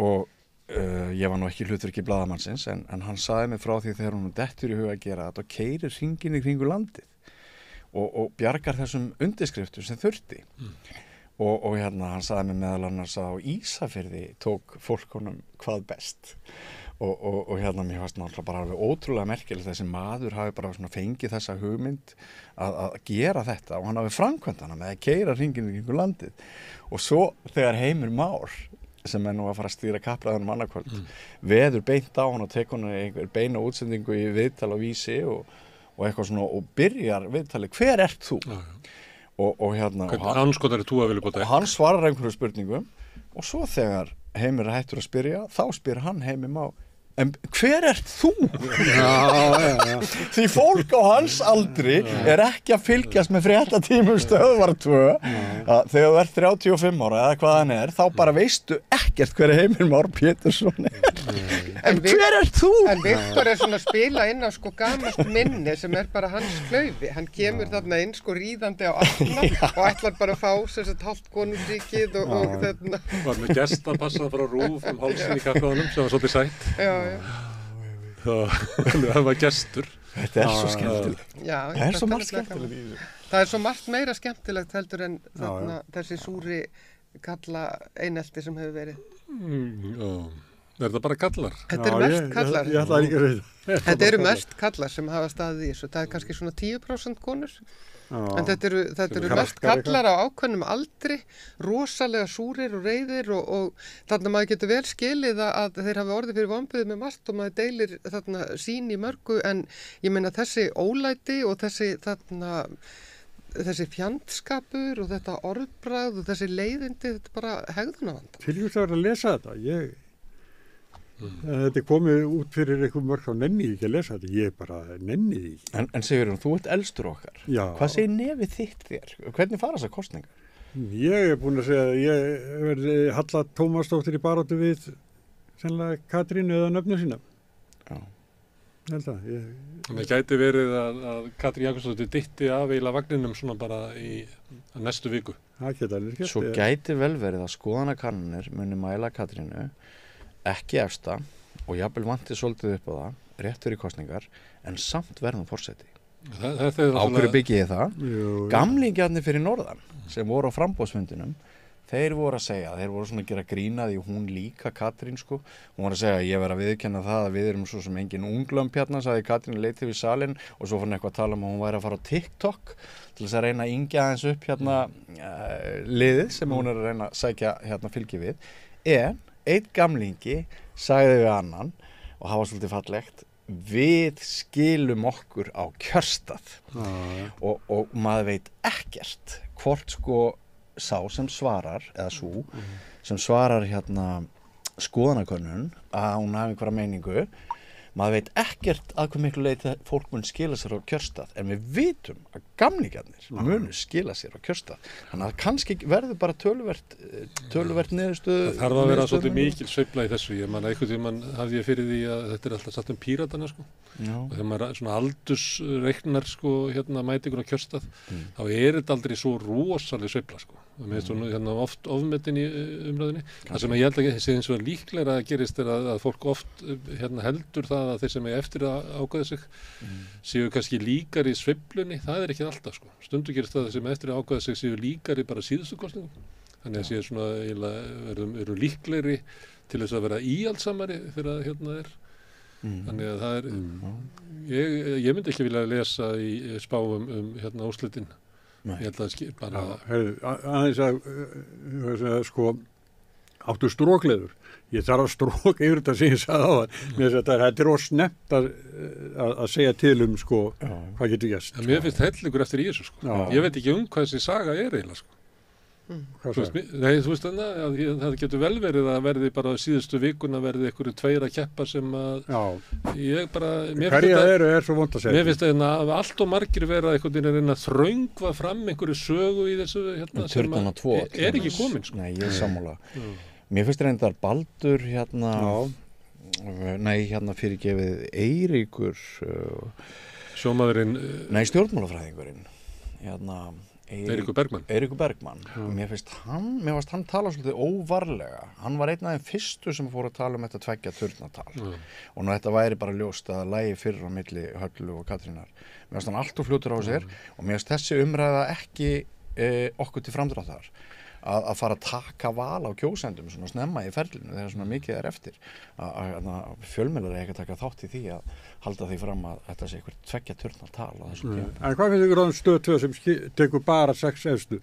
Og ég var nú ekki hlutverki blaðamannsins en hann sagði mig frá því þegar hún dettur í huga að gera þetta og keyrir hringinn í kringu landið og bjargar þessum undirskriftum sem þurfti. Og hérna hann sagði mig meðal annars að á Ísafirði tók fólk honum hvað best og hérna mér fannst náttúrulega bara alveg ótrúlega merkilegt þessi maður hafi bara svona fengið þessa hugmynd að gera þetta og hann hafi framkvæmt hana með að keyra hringinn í kringum landið og svo þegar Heimir Már sem er nú að fara að stýra kappræðunum annarkvöld veður beint á hann og tek hann einhver beina útsendingu í viðtal á Vísi og eitthvað svona og byrjar viðtalið, hver ert þú? Og hérna og hann svarar einhverju spurningum og svo þegar Heimir er hættur að spyrja þá spyr hann Heimir Már en hver ert þú? Því fólk á hans aldri er ekki að fylgjast með fréttatímum Stöðvar 2 þegar þú ert 35 ára eða hvað hann er þá bara veistu ekkert hver Heimir Már Pétursson en hver ert þú? En Viktor er svona að spila inn á sko gamalt minni sem er bara hans klaufi hann kemur þarna inn sko ríðandi á afna og ætlar bara að fá sem sagt hálft konungsríkið og þarna var með gest að passa frá Rúf hálsin í kaffeðanum sem var svolítið sætt það var gestur. Þetta er svo skemmtilegt. Það er svo margt skemmtilegt í þessu. Það er svo margt meira skemmtilegt heldur en þarna þessi súri kalla einelti sem hefur verið. Er það bara kallar? Þetta er mest kallar. Ég ætlaði ekki að reyða. Þetta eru mest kallar sem hafa staðið í þessu. Það er kannski svona 10% konur. En þetta eru mest kallar á ákveðnum aldri, rosalega súrir og reiðir og þarna maður getur vel skilið að þeir hafi orðið fyrir vonbrigðum með margt og maður deilir þarna sín í mörgu en ég meina þessi ólæti og þessi fjandskapur og þetta orðbragð og þessi leiðindi, þetta er bara hegðunarvanda. Tilgjörst að vera að lesa þetta, þetta er komið út fyrir einhver mörg þá nenni ég ekki að lesa þetta, ég bara nenni því ekki. En Sigurjón, þú ert elstur okkar. Já. Hvað segir nefið þitt þér? Hvernig fara þessar kosningar? Ég er búin að segja að ég verði Halla Tómasdóttir í baráttu við sennilega Katrínu eða nöfnu sína. Já. Það gæti verið að Katrín Jakobsdóttir dytti af eiginlega vagninum svona bara í næstu viku. Svo gæti vel verið að skoðanakannanir muni mæla Katrínu ekki efsta og jafnvel vanti svolítið upp á það, rétt fyrir kosningar, en samt verðum forseti. Á hverju byggi ég það? Gamlingjarnir fyrir norðan sem voru á framboðsfundinum, þeir voru að segja, þeir voru svona að gera grínaði og hún líka Katrín sko, hún var að segja ég verð að viðurkenna það að við erum svo sem engin unglömp hérna, sagði Katrín leitið við salin og svo fór hún eitthvað að tala um að hún væri að fara á TikTok til þess að reyna að yngja aðeins upp hérna liðið sem hún að reyna að sækja hérna fylgi við, en einn gamlingi sagði við annan og það var svolítið fallegt, við skilum okkur á kjörstað og maður veit ekkert hvort sko sá sem svarar, eða svo sem svarar hérna skoðanakönnun að hún hafi einhverja meiningu, maður veit ekkert að hvað miklu leyti fólk mun skila sér á kjörstað, en við vitum að gamlingarnir munu skila sér á kjörstað, þannig að kannski verður bara töluvert niðurstöðu. Það þarf að vera svolítið mikil sveifla í þessu, ég man einhvern tímann hafði ég fyrir því að þetta er alltaf satt píratana sko, og þegar maður svona aldursreiknar sko hérna mætingur á kjörstað, þá er þetta aldrei svo rosaleg sveifla sko. Mér finnst svona hérna oft ofmetin í umræðinni. Það sem ég held að sé eins og líklega að gerist er að fólk oft hérna heldur það að þeir sem er eftir að ákveða sig séu kannski líkari í sveiflunni, það er ekki alltaf sko. Stundum gerist það að þeir sem eftir að ákveða sig séu líkari bara síðustu kosningum. Þannig að séu svona eiginlega eru líklegri til þess að vera íhaldsamari þegar það hérna er. Þannig að það er ég myndi ekki vilja lesa í spáum hérna úrslitin. Ég held að bara aðeins að sko áttu strókleður, ég þarf að stróka yfir þetta sem ég sagði á það, þetta er ósnefnt að segja til sko hvað getur gerst. Mér finnst hellingur eftir í þessu sko, ég veit ekki hvað þessi saga er eiginlega sko. Þú veist það getur vel verið að verði bara síðustu vikuna verði einhverju tveir að keppa sem að ég bara er svo vont að segja. Mér finnst að allt og margir vera einhvern veginn að reyna að þröngva fram einhverju sögu í þessu hérna sem er ekki komin sko. Nei, ég er sammála. Mér finnst reyndar Baldur hérna hérna fyrirgefið Eiríkur sjómaðurinn stjórnmálafræðingurinn hérna Eiríkur Bergmann. Mér fannst hann tala svolítið óvarlega. Hann var einn af þeim fyrstu sem fór að tala um þetta 2 turnatal. Og nú þetta væri bara ljóst að lægi fyrir á milli Höllu og Katrínar. Mér fannst hann allt of fljótur á sér og mér fannst þessi umræða ekki okkur til framdráttar. Að fara að taka val á kjósendum svona snemma í ferlinu þegar svona mikið er eftir. Að fjölmiðlar ekki að taka þátt í því að halda því fram að þetta sé einhver 2 turnatal á þessum tíma. En hvað finnst ykkur á stöð 2 sem tekur bara 6 efstu?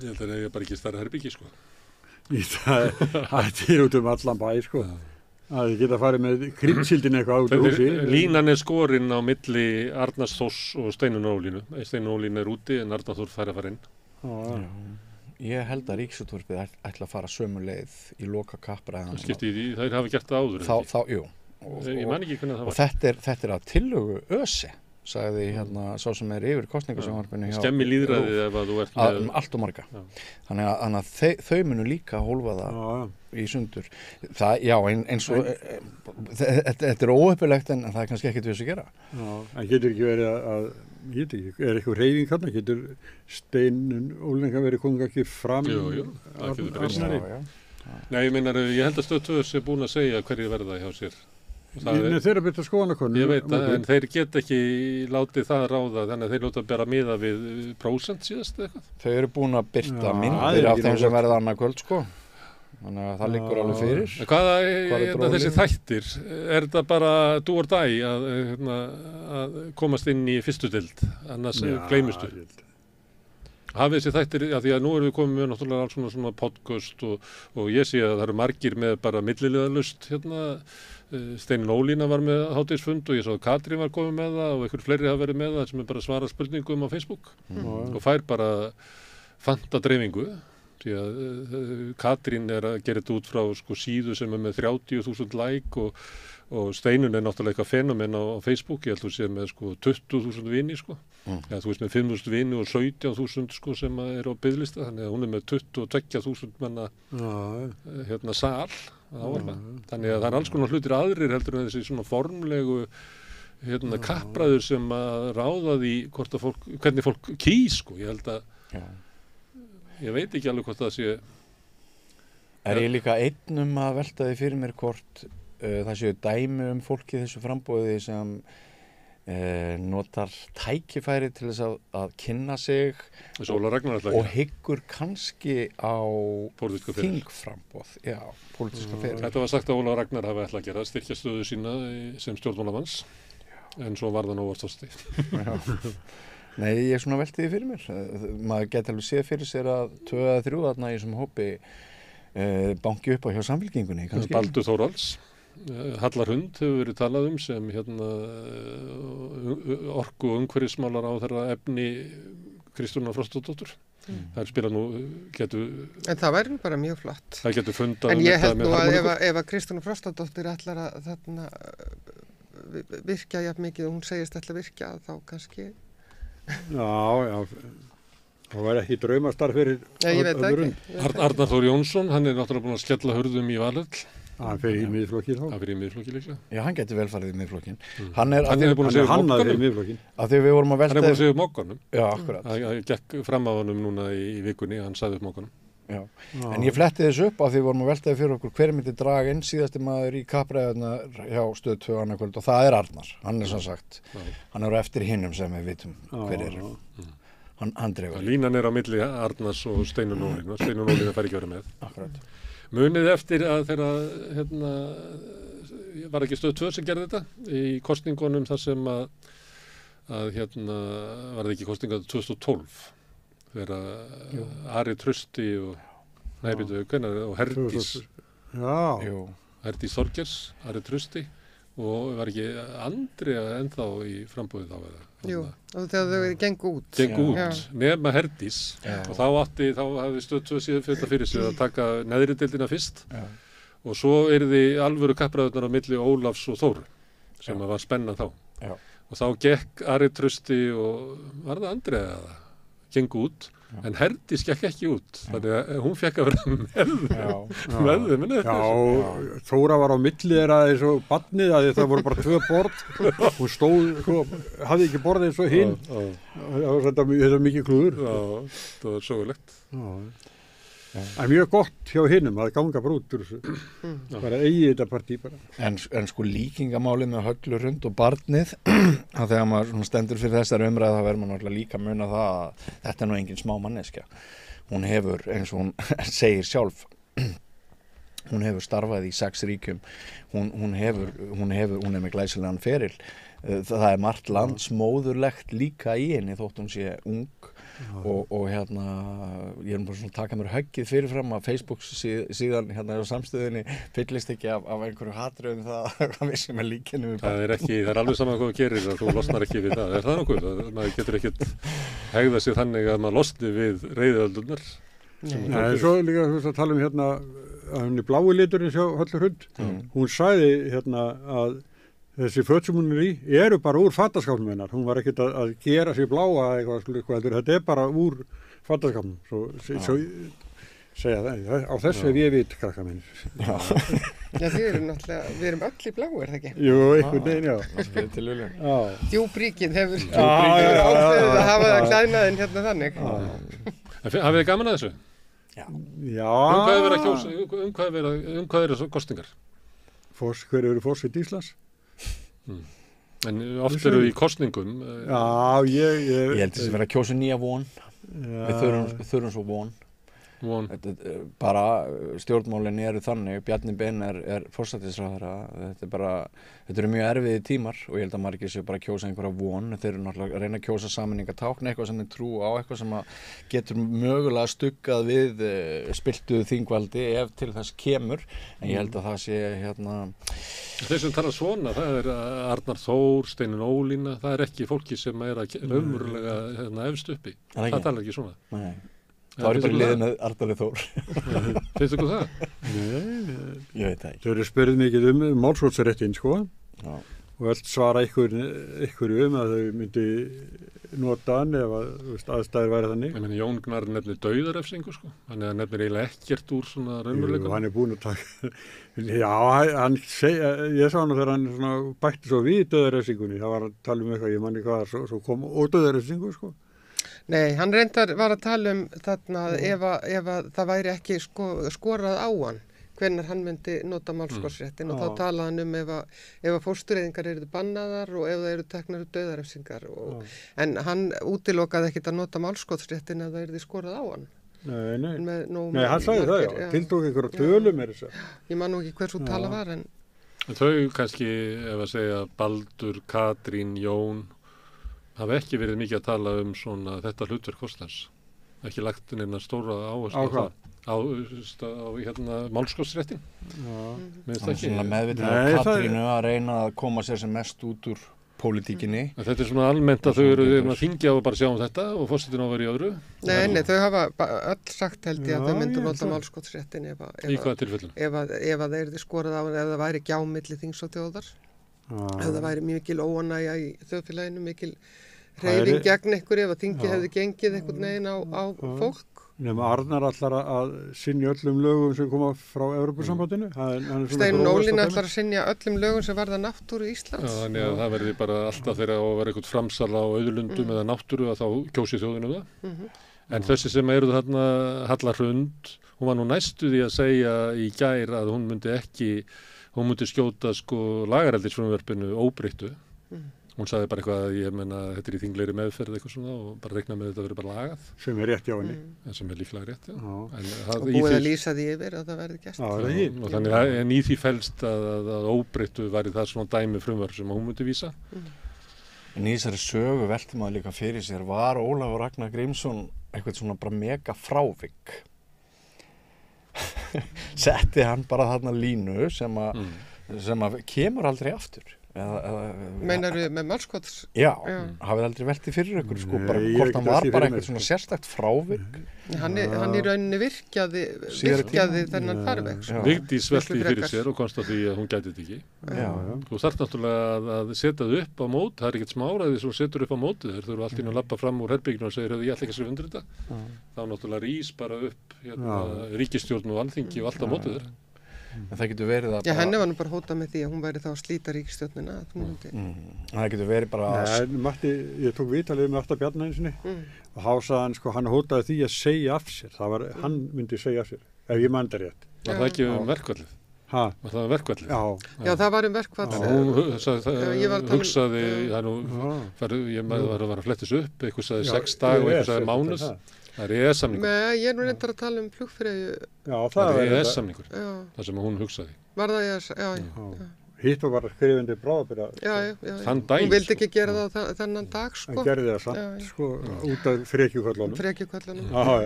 Ég held að það er bara ekki stærra herbyggi sko. Það er út allan bæ sko. Það er geta farið með kryddsyldin eitthvað út úr húsi. Línan er skorinn á milli Arnars Þórs og Steinunn Ólínu. Steinunn Ólín er úti en Arnar Þór fær að fara inn. Ég held að Ríkisútvarpið ætla að fara sömu leið í loka kappræðan. Þær hafi gert það áður. Jú. Ég man ekki hvernig það var. Og þetta er að tillögu ÖSE, sagði hérna sá sem er yfir kosningasjónvarpinu hjá. Skemmi lýðræðið ef að þú ert með. Allt og marga. Þannig að þau munu líka hólfa það í sundur. Eins og þetta er óheppilegt en það er kannski ekkert við þess að gera. En getur ekki verið er eitthvað reyfing þarna, getur Steinunn Ólín verið komið ekki fram? Jú, það getur verið. Nei, ég held að stöð 2 sé búin að segja hverju verða hjá sér. Þeir eru byrjað skoðanakönnun. Ég veit það, en þeir get ekki látið það ráða, þannig að þeir láta bera miða við prósent síðast eitthvað. Þau eru búin að birta myndir af þeim sem verða annað kvöld sko. Þannig að það liggur alveg fyrir. Hvað þessi þættir, er þetta bara do or die að komast inn í fyrstu deild, annars gleymustu? Hafið þessi þættir, því að nú erum við komið með náttúrulega alls svona podcast og ég sé að það eru margir með bara milliliðalust hérna. Steinunn Ólína var með hádegisfund og ég sá að Katrín var komið með það og einhver fleiri hafa verið með það sem er bara að svara spurningum á Facebook og fær bara fantadreifingu. Því að Katrín er að gera þetta út frá sko, síðu sem er með 30.000 like og Steinunn er náttúrulega eitthvað fenómen á Facebook, ég held að þú sé með sko 20.000 vini sko, ja, þú veist með 5.000 vini og 17.000 sko sem er á biðlista, þannig að hún er með 22.000 manna hérna sal að ávarpa. Þannig að það alls konar hlutir aðrir heldur en þessi svona formlegu kappræður sem að ráða því hvernig fólk kýs, sko. Ég held að ég veit ekki alveg hvort það sé. Ég líka einn að velta því fyrir mér hvort það séu dæmi fólk í þessu framboði sem notar tækifæri til þess að kynna sig og hyggur kannski á þingframboð, pólitíska feril. Þetta var sagt að Ólafur Ragnar hafi ætlað að gera, styrkja stöðu sína sem stjórnmálamanns, en svo var það nú óvartásti. Nei, ég svona velti því fyrir mér. Maður geti alveg séð fyrir sér að 2 eða 3 þarna í þessum hópi banki upp á hjá Samfylkingunni. Baldur Þórhals. Hallar Hund hefur verið talað sem orku og umhverfismálar á þeirra efni Kristrúnar Frostadóttur. Það spila nú, En það væri bara mjög flott. Það getur fundað. En ég held nú að ef að Kristrúnar Frostadóttur ætlar að þarna virkja jafn mikið og hún segist ætla að virkja, þá kannski. Já. Það var ekki draumastarf fyrir öðrum. Arnar Þór Jónsson, hann náttúrulega búin að skella hurðum í Valhöll. Hann fer í miðflokki þá. Hann fer í miðflokki líklega. Já, hann getur vel farið í miðflokkin. Hann er búin að segja mokkanum. Að því við vorum að velta. Hann er búin að segja mokkanum. Já, akkurat. Það gekk fram á honum núna í vikunni, hann sagði upp mokkanum. Já. En ég fletti þessu upp að því við vorum að veltaði fyrir okkur hver myndi draga inn síðasti maður í kappræðuna hjá Stöð 2 annað kvöld og það er Arnar. Hann er sem sagt. Hann er eftir hinnum sem við vitum hver er. Hann dregur. Línan er á milli Arnars og Steinunn Ólín. Steinunn Ólín fær ekki verið með. Akkurat. Munið eftir að þeirra var ekki Stöð 2 sem gerði þetta í kosningunum þar sem að var það ekki kosningar 2012 þegar Ari Trausti og Herdís Herdís Þorgers, Ari Trausti og var ekki Andrea ennþá í frambúið þá eða? Jú, og þegar þau gengu út. Nema Herdís og þá hafði Stöð 2 síðan fyrir sig að taka neðri deildina fyrst og svo yrði alvöru kappræðurnar á milli Ólafs og Þóru sem var spennað þá. Og þá gekk Ari Trausti og var það Andrea eða? Gengu út, en Herdís gekk ekki út, þannig að hún fekk að vera með þeim. Já, Þóra var á milli þeirra eins og barnið að það voru bara 2 borð, hún stóð, hafði ekki borðið eins og hinn, þetta var mikið klúður. Já, það var sögulegt. En mjög gott hjá hinnum að ganga bara út úr þessu, bara eigi þetta partí bara. En sko líkingamálið með Höglur Hund og barnið, að þegar maður stendur fyrir þessari umræðu þá verður maður náttúrulega líka að muna það að þetta er nú engin smá manneskja. Hún hefur, eins og hún segir sjálf, hún hefur starfað í 6 ríkjum, hún er með glæsilegan feril. Það er margt landsmóðurlegt líka í henni þótt hún sé ung og ég er bara svona að taka mér höggið fyrirfram að Facebook síðan á samstöðinni fyllist ekki af einhverju hatröðum það við sem er líkinu við það er alveg saman hvað þú gerir að þú losnar ekki við það. Er það nokkuð? Maður getur ekkert hegða sig þannig að maður losni við reiðöldurnar. Nei, svo líka þú veist að tala henni blái liturinn hjá Höllur Hund. Hún sagði að þessi föt sem hún er í eru bara úr fataskápnum hennar. Hún var ekkert að gera sér bláa eitthvað, þetta er bara úr fataskápnum. Svo segja það, á þessu hef ég vit, krakka minn. Já, við erum öll í bláu, er það ekki? Jú, einhvern veginn, já. Djúbríkinn hefur ákveðið að hafa það klæðnaðinn hérna þannig. Hafið þið gaman að þessu? Já. Hvað er verið að kjósa, hvað eru kosningar? Hver eru fórseti Íslands? En oft eru í kosningum. Já, ég held þess að vera að kjósa nýja von. Við þurfum svo von. Bara stjórnmálin eru þannig, Bjarni Ben er forsætisráðherra, þetta eru mjög erfiði tímar og ég held að margir séu bara að kjósa einhverja von, þeir eru náttúrulega að reyna að kjósa sameiningatákn, eitthvað sem þeir trú á, eitthvað sem getur mögulega stuggað við spiltuðu þingvaldi ef til þess kemur, en ég held að það sé Þeir sem tala svona, það er Arnar Þór, Steinunn Ólína, það er ekki fólki sem er að raunverulega efst uppi, það talar ekki svona. Nei. Það var bara liðið með Arnar Þór. Finnst það? Nei, ég veit það ekki. Þau eru spurð mikið málsótsréttin, sko. Já. og öll svara einhverju að þau myndi nota hann ef að aðstæður væri þannig. Ég meni Jón Gnarr nefnir dauðarefsingu sko, hann nefnir eiginlega ekkert úr svona raunveruleikum. Hann búinn að taka, ég sá hann þegar hann svona bætti svo við dauðarefsingunni, það var að tala eitthvað, ég manni hvað, svo kom og dauðarefsingu sko. Nei, hann reyndar var að tala þarna ef að það væri ekki skorað á hann, hvenær hann myndi nota málskotsréttin og þá talaði hann ef að fóstureyðingar eru bannaðar og ef það eru teknar dauðarefsingar. En hann útilokaði ekkert að nota málskotsréttin ef það eru skorað á hann. Nei, hann sagði það, já. Tiltók einhverja tölum er þess að. Ég man nú ekki hversu tala var en þau kannski, ef að segja Baldur, Katrín, Jón hafa ekki verið mikið að tala svona þetta hlutverk Þorsteins. Ekki lagt inn stóra áherslu á málskotsréttin. Minnst ekki. Svona meðvitað af Katrínu að reyna að koma sér sem mest út úr pólitíkinni. Þetta svona almennt að þau eru að þingja og bara sjá þetta og forsetinn á að vera í öðru. Nei, þau hafa öll sagt held ég að þau myndu nota málskotsréttin í hvaða tilfellum? Ef að það eru skorað á ef það væri gjá milli þings og þjóðar. Ef það væri mikil óánægja í þjóðfélaginu, mikil hreyfing gegn ykkur ef að þingi hefði gengið einhvern veginn á fólk. Nefnum Arnar allar að synja öllum lögum sem koma frá Evrópusambandinu. Steinunn Ólín allar að synja öllum lögum sem varða náttúru Íslands. Já, þannig að það verði bara alltaf þegar að vera eitthvað framsala á auðlundum eða náttúru að þá kjósi þjóðinu það. En þessi sem eru þarna Halla Hrund, hún var nú næstu því að segja í gær að hún myndi skjóta lagareldisfrumvarpinu óbreyttu. Hún sagði bara eitthvað að ég menna þetta í þinglegri meðferð eitthvað svona og bara reikna með þetta verið bara lagað. Sem rétt hjá henni. En sem líklega rétt, já. Og búið að lýsa því yfir að það verði gert. Og þannig en í því felst að óbreyttu væri það svona dæmi frumvarp sem hún myndi vísa. En í þessari sögu velti maður líka fyrir sér, var Ólafur Ragnar Grímsson eitthvað svona bara mega frávik? Setti hann bara þarna línu sem að kemur aldrei aftur? Meinar við með málskots? Já, hafið aldrei veltið fyrir ykkur sko, bara hvort hann var bara eitthvað svona sérstakt frávik. Hann í rauninni virkjaði þennan farveg. Vigdís velti fyrir sér og komst á því að hún gæti þetta ekki. Þú þarft náttúrulega að setja þau upp á mót, það ekkert smáraði svo setur upp á móti þeir þurfa allt í að lappa fram úr herbygginu og segir ég ætla ekki að skrifa undir þetta. Þá náttúrulega rís bara upp ríkisstjórn og alþingi og allt á móti þeir. En það getur verið að henni var nú bara hótað með því að hún væri þá að slíta ríkisstjórnina það getur verið bara ég tók viðtalið með Ásta Bjarna einu sinni og hásaðan hann hótaði því að segja af sér hann myndi segja af sér ef ég man það rétt. Var það ekki verkfallið? Var það verkfallið? Já, það var verkfallið. Hún hugsaði ég var að flettis upp eitthvað sagði 6 daga og eitthvað sagði mánuð. Það EES-samningur. Nei, ég er nú reyndar að tala flugfreyju. Já, það EES-samningur. Það sem hún hugsaði. Var það EES? Já. Hitt var skrifandi bráðabirra. Já. Þann dag. Hún vildi ekki gera það þennan dag, sko. Hann gerði það samt, út af frekjuköllunum.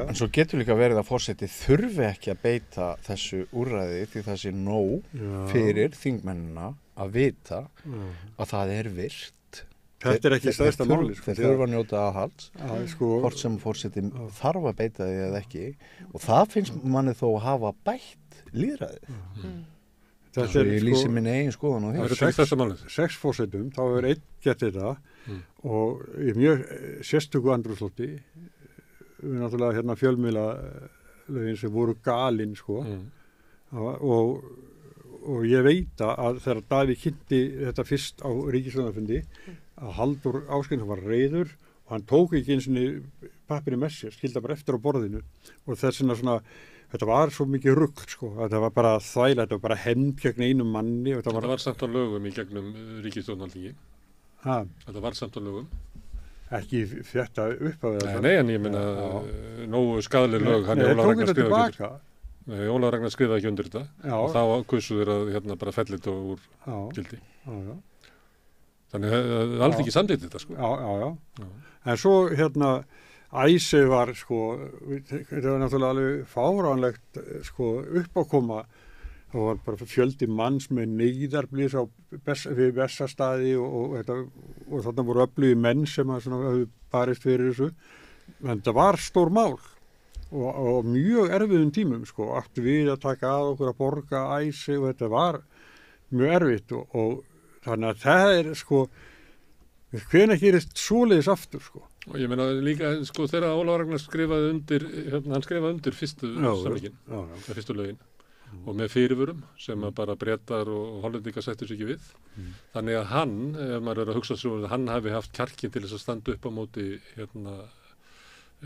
En svo getur líka verið að forseti þurfi ekki að beita þessu úrræði því það sé nóg fyrir þingmennina að vita að það er virt. Þetta er ekki stærsta máli. Þeir þurfa að njóta aðhalds, hvort sem forseti þarf að beita því eða ekki og það finnst manni þó að hafa bætt lýðræðið. Svo ég lýsi minni eigin skoðan á því. Það er 6 forsetum, þá hefur einn gert þetta og í mjög sérstöku andrúmslofti við náttúrulega fjölmiðla lögin sem voru galin og ég veit að þegar Davíð kynnti þetta fyrst á ríkisstjórnarfundi að Halldór Ásgrímsson var reiður og hann tók ekki eins og pappirinn með sér, skildi bara eftir á borðinu og þess vegna þetta var svo mikið rugl þetta var bara þvæla, þetta var bara hefnd gegn einum manni. Þetta var samt á lögum í gegnum ríkisstjórnarþingi. Þetta var samt á lögum. Ekki þetta upphafið. Nei, en ég meina nógu skaðleg lög, hann Ólafur Ragnar skrifaði ekki undir þetta og þá kusu þeir að bara felli þetta úr gildi. Þannig að Alþingi samþykkti þetta Já. En svo æsi var þetta var náttúrulega alveg fáránlegt uppákoma. Það var bara fjöldi manns með neyðarblís við Bessastaði og þarna voru öflugir menn sem höfðu barist fyrir þessu. En þetta var stór mál og mjög erfiðum tímum áttu við að taka að okkur að borga æsi og þetta var mjög erfitt og Þannig að það sko, hvenær gerist svoleiðis aftur, sko? Og ég meina líka, sko, þegar Ólafur Ragnar skrifaði undir, hann skrifaði undir fyrstu samningin, fyrstu lögin, og með fyrirvörum sem að bara Bretar og Hollendingar sættu sig ekki við. Þannig að hann, ef maður að hugsa svo, hann hafi haft kjarkinn til þess að standa upp á móti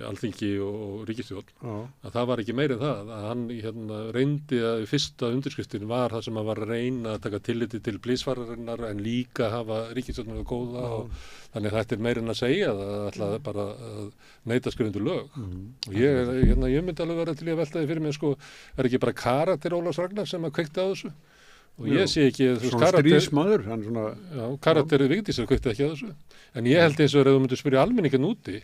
Alþingi og ríkisstjórn, að það var ekki meira en það, að hann reyndi að fyrsta undirskriftin var það sem að var að reyna að taka tilliti til blísfararinnar en líka hafa ríkisstjórnarna góða og þannig að þetta er meira en að segja það ætlaði bara að neita skrifundu lög og ég myndi alveg vera til að velta því fyrir mig sko, er ekki bara karakter Ólafs Ragnar sem að kveikta á þessu og ég sé ekki svona stríðsmaður karakterið Vigdísar kveikti ekki á þessu en ég held eins og ef þú myndir spyrja almenningan úti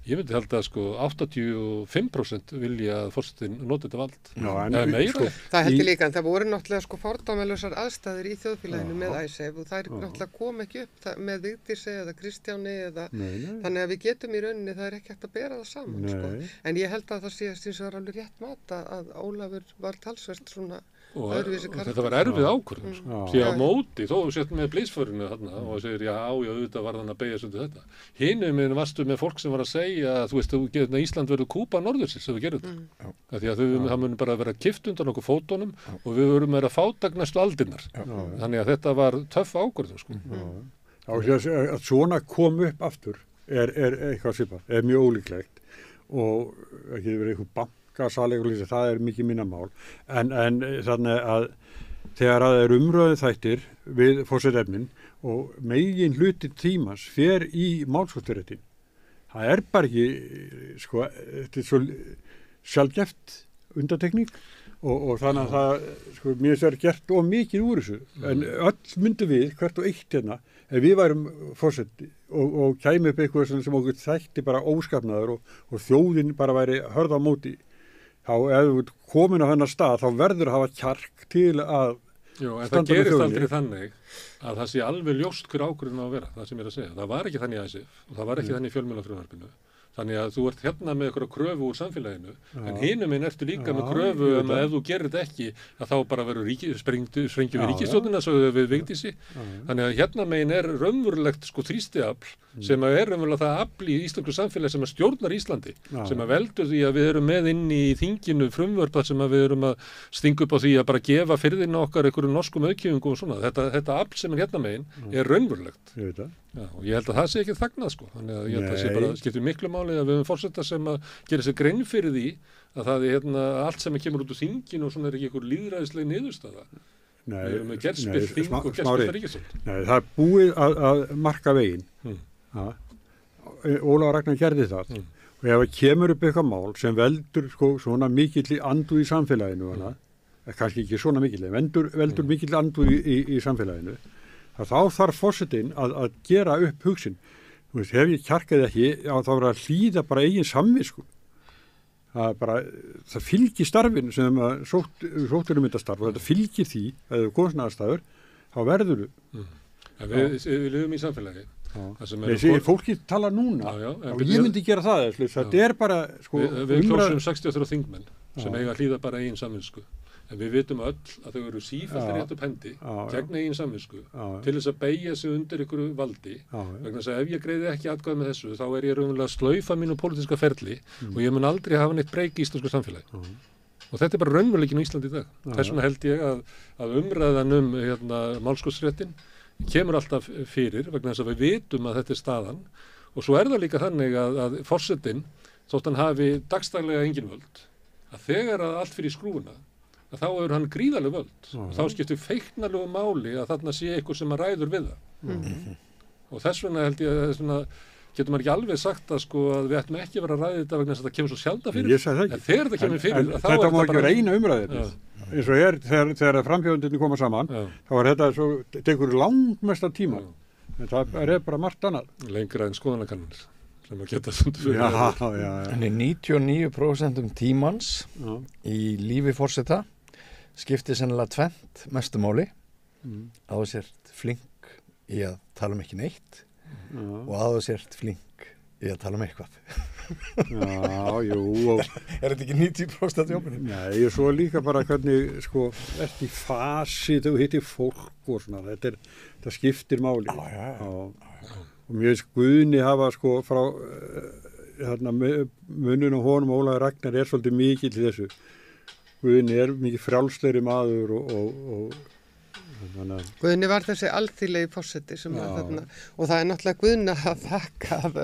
ég myndi held að sko 85% vilja að forsetinn noti þetta vald eða meira það held ég líka en það voru náttúrulega sko fordómalausar aðstæður í þjóðfélaginu með Icesave og það náttúrulega kom ekki upp með Vigdísi eða Kristjáni eða þannig að við getum í rauninni það ekki hægt að bera það saman sko. En ég held að það sé eins og alveg rétt mat að Ólafur var talsvert svona og þetta var erfið ákvörðun því á móti, þó þú sett með blísförinu þarna og segir já, auðvitað var þannig að beygja sig undir þetta. Hinum minn varstu með fólk sem var að segja að þú veist, Ísland verður Kúba norðursins ef við gerum þetta. Því að það mun bara vera kift undan okkur fótunum og við verum að fátagnastu aldirnar. Þannig að þetta var töff ákvörðun sko. Að svona kom upp aftur er eitthvað svipað, er mjög ólíklegt og það getur verið eitthvað það er mikið minna mál en þannig að þegar það er umröðu þættir við forsetefnin og megin hluti tímans fer í málskotturéttin það er bara ekki sko, þetta er svo sjálfgeft undantekning og þannig að það sko, mér er gert of mikið úr þessu en öll myndum við hvert og eitt hérna ef við værum forseti og kæmi upp eitthvað sem okkur þætti bara óskapnaður og þjóðin bara væri hörð á móti þá ef þú komin á hennar stað þá verður að hafa kjark til að Jú, en það gerist aldrei þannig að það sé alveg ljóst hver ákvörðun á að vera það sem ég er að segja. Það var ekki þannig í Icesave og það var ekki þannig í fjölmiðlafrumvarpinu. Þannig að þú ert hérna með einhverja kröfu úr samfélaginu en hinum minn ertu líka með kröfu að ef þú gerir þetta ekki að þá bara verður sprengjum við ríkisstjórnina svo við Vigdísi. Þannig að hérna megin er raunverulegt sko þrýstiafl sem er raunverulega það afl í íslensku samfélagi sem að stjórnar Íslandi sem að veldur því að við erum með inn í þinginu frumvörp sem að við erum að stinga upp á því að bara gefa firðina okkar einhverjum norskum auðkjöfingum og svona. Þetta afl sem er hérna megin er raunverulegt. Já, og ég held að það sé ekki þagnað sko, þannig að ég held að það sé bara skiptir miklu máli að við höfum forseta sem að gera sér grein fyrir því að það er allt sem kemur út úr þinginu og svona er ekki einhver lýðræðisleg niðurstaða. Við erum með gerðspill þing og gerðspill ríkisstjórn. Nei, það er búið að marka veginn. Ólafur Ragnar gerði það og ef það kemur upp eitthvað mál sem veldur sko, svona mikill andu í samfélaginu, kannski ekki svona mikill, veldur mikill andu í samfélaginu, þá þarf forsetinn að gera upp hugsin. Þú veist, hef ég kjarkað ekki, þá er að hlýða bara eigin samvisku. Það fylgir starfin sem sóttur myndastarf og þetta fylgir því, eða kostnaðarstafur, þá verður þú. Við lifum í samfélagi. Fólki tala núna og ég myndi gera það. Þetta er bara sko, við kjósum 63 þingmenn sem eiga að hlýða bara eigin samvisku. En við vitum öll að þau eru sífellt rétt upp hendi gegn eigin samvisku til þess að beygja sig undir ykkur valdi vegna þess að ef ég greiði ekki atkvæði með þessu þá er ég raunverulega að slaufa mínu pólitíska ferli og ég mun aldrei hafa neitt breyk í íslensku samfélagi og þetta er bara raunveruleikin á Íslandi í dag. Þess vegna held ég að umræðan málskotsréttin kemur alltaf fyrir vegna þess að við vitum að þetta er staðan og svo er það líka þannig að forsetinn þótt hann hafi dagstaglega engin völd að þegar að allt fyrir skrúfuna að þá er hann gríðarleg völd og þá skiptir feiknarlegu máli að þarna sé eitthvað sem að ræður við það og þess vegna held ég að getur maður ekki alveg sagt að sko að við ættum ekki að vera að ræða þetta vegna þess að þetta kemur svo sjaldan fyrir en þegar þetta kemur fyrir þá þetta má ekki vera eina umræðið eins og þegar frambjóðendurnir koma saman þá er þetta svo, tekur langmesta tíma en það er bara margt annað lengra en skoðanakannanir sem að geta stundu en 99% tímans í lífi forseta skiptir sennilega tvennt mestumáli að þú sért flink í að tala ekki neitt og að þú sért flink í að tala eitthvað Já, jú. Þetta ekki 90% af jobbinu? Nei, og svo líka bara hvernig, sko, ert í fasi, þú hittir fólk og svona, þetta skiptir máli. Og mjög Guðni hafa, sko, frá, munnun og honum Ólafur Ragnar svolítið mikið til þessu. Guðni mikið frjálslegri maður og Guðni var þessi alþýðlegi forseti sem þarna, og það náttúrulega Guðni að þakka að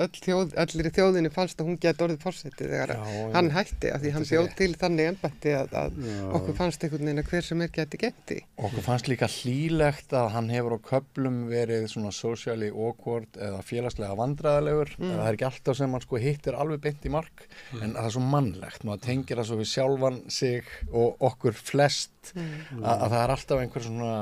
allir í þjóðinni fannst að hún geti orðið forseti þegar hann hætti, af því hann bjóð til þannig embætti að okkur fannst einhvern veginn að hver sem geti geti. Okkur fannst líka hlýlegt að hann hefur á köflum verið svona socially awkward eða félagslega vandræðalegur, það ekki alltaf sem hann sko hittir alveg beint í mark, en það svo mannlegt, maður tengir það svo við sjálfan sig og okkur flest, að það alltaf einhver svona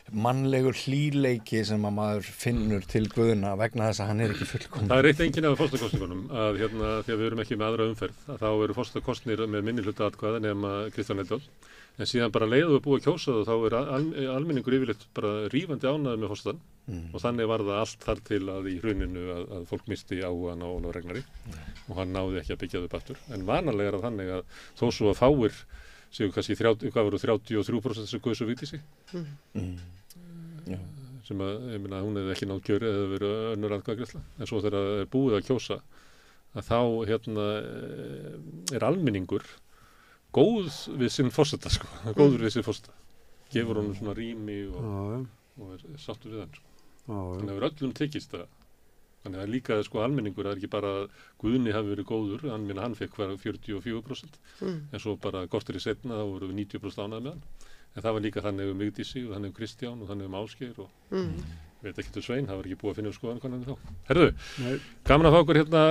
mannlegur hlýleiki sem að maður finnur til Guðna vegna þess að hann ekki fullkominn. Það eitt einkenni af forsetakosningunum að þegar við erum ekki með aðra umferð að þá eru forsetakosnir með minni hluta atkvæða nema Kristján Eldjárn, en síðan bara leiðu við búið að kjósa það og þá almenningur yfirleitt bara rífandi ánægður með forsetan og þannig var það allt þar til að í hruninu að fólk misti áhugann á Ólafur Ragnari og hann náði ekki að byggja þau aftur, en vanalega er það þannig að þó svo að fáir séu kannski 33% sem Guðs og Vigdísi sem að, ég meina, hún hefði ekki náð kjöri eða verið önnur atkvæðagreiðsla, en svo þegar það er búið að kjósa að þá almenningur góð við sinn forseta, sko, góður við sinn forseta, gefur honum svona rými og sáttur við hann, sko. Þannig að öllum tekist það. Þannig að líka sko almenningur, það ekki bara að Guðni hafi verið góður, hann fekk hver 44%, en svo bara kortir í seinna þá voru við 90% ánægð með hann. En það var líka þannig Vigdísi og þannig Kristján og þannig Ásgeir og veit ekki Svein, það var ekki búið að finna skoðan hvernig þá. Herðu, gaman að fá okkur hérna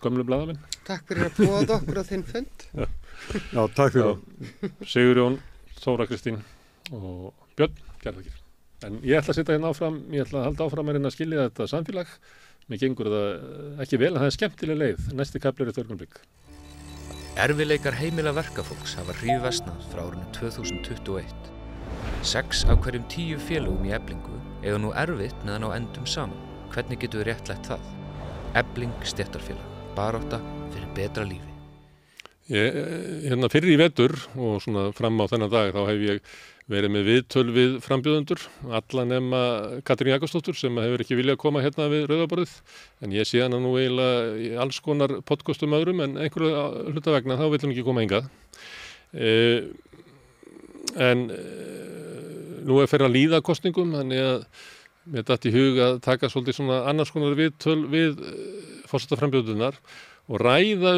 gömlu blaðamenn. Takk fyrir að bjóða okkur á þinn fund. Já, takk fyrir það. Sigurjón, Þóra Kristín og Björn, gerðakir. En ég ætla að sitja hérna áfram, ég ætla að halda áfram að reyna að skilja þetta samfélag. Mér gengur það ekki vel, en það er skemmtileg leið. Næsti kafli er augnablik. Erfiðleikar heimila verkafólks hafa hríðversnað frá árinu 2021. 6 af hverjum 10 félögum í Eflingu eiga nú erfitt með að ná endum saman. Hvernig getum við réttlætt það? Efling stéttarfélag, barátta fyrir betra lífi. Hérna fyrir í vetur og svona fram á þennan dag þá hef ég verið með viðtöl við frambjóðendur, alla nema Katrín Jakobsdóttur sem hefur ekki viljað koma hérna við rauðaborðið, en ég sé hana nú eiginlega í alls konar podcastum öðrum, en einhverju hluta vegna þá vill hún ekki koma hingað. En nú er fyrir að líða kosningum, þannig að mér datt í hug að taka svolítið svona annars konar viðtöl við forsetaframbjóðendunar og ræða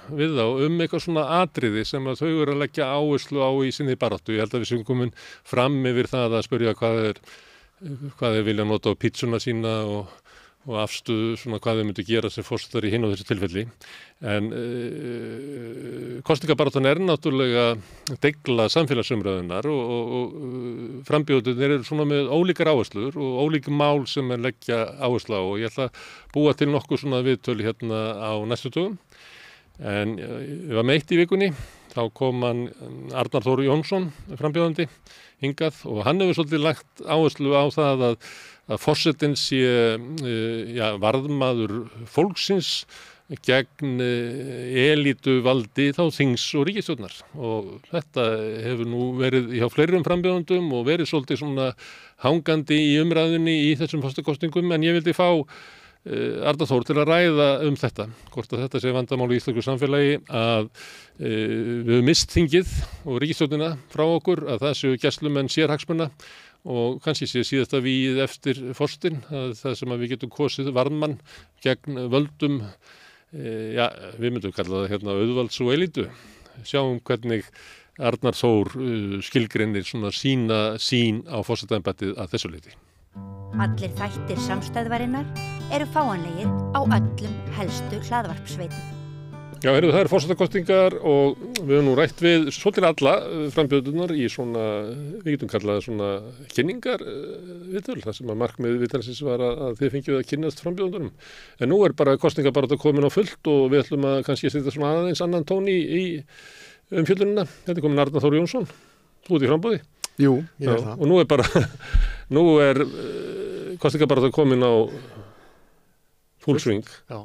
við þá eitthvað svona atriði sem að þau eru að leggja áherslu á í sinni baráttu. Ég held að við séum komin fram yfir það að spyrja hvað þeir vilja nota á pítsuna sína og afstöðu svona hvað þeir myndu gera sem forsetar í hinn og þessu tilfelli. En kosningabaráttan er náttúrulega degla samfélagsumræðunar og frambjóðendurnir eru svona með ólíkar áherslur og ólík mál sem er leggja áherslu á og ég ætla að búa til nokkuð svona viðtöl hérna á næstu dögum. En ég var með eitt í vikunni, þá kom hann Arnar Þór Jónsson, frambjóðandi, hingað og hann hefur svolítið lagt áherslu á það að forsetinn sé varðmaður fólksins gegn elítu valdi þá þings og ríkisstjórnar og þetta hefur nú verið hjá fleirum frambjóðandum og verið svolítið svona hangandi í umræðunni í þessum forsetakosningum en ég vildi fá Arnar Þór til að ræða þetta, hvort að þetta sé vandamál í íslensku samfélagi að við höfum mist þingið og ríkisstjórnina frá okkur, að það séu gæslumenn sérhagsmuna og kannski sé síðasta víð eftir forsetinn, það sem að við getum kosið varðmann gegn völdum, við myndum kalla það hérna auðvalds og elítu. Sjáum hvernig Arnar Þór skilgreinir svona sína sýn á forsetaembættið að þessu leyti. Allir þættir samstæðvarinnar eru fáanlegir á öllum helstu hlaðvarpsveitum. Já, það eru forsetakosningar og við höfum nú rætt við svolítið alla frambjóðendur í svona, við getum kallað svona kynningar viðtöl, það sem að markmið viðtalsins var að þið fengið að kynnast frambjóðendunum. En nú er bara kosningabarátta komin á fullt og við ætlum að kannski setja svona aðeins annan tón í umfjöllunina. Þetta er komin Arnar Þór Jónsson, þú ert í frambúði. Jú, ég er það. Og nú er kosningabarátta komin á full swing. Já.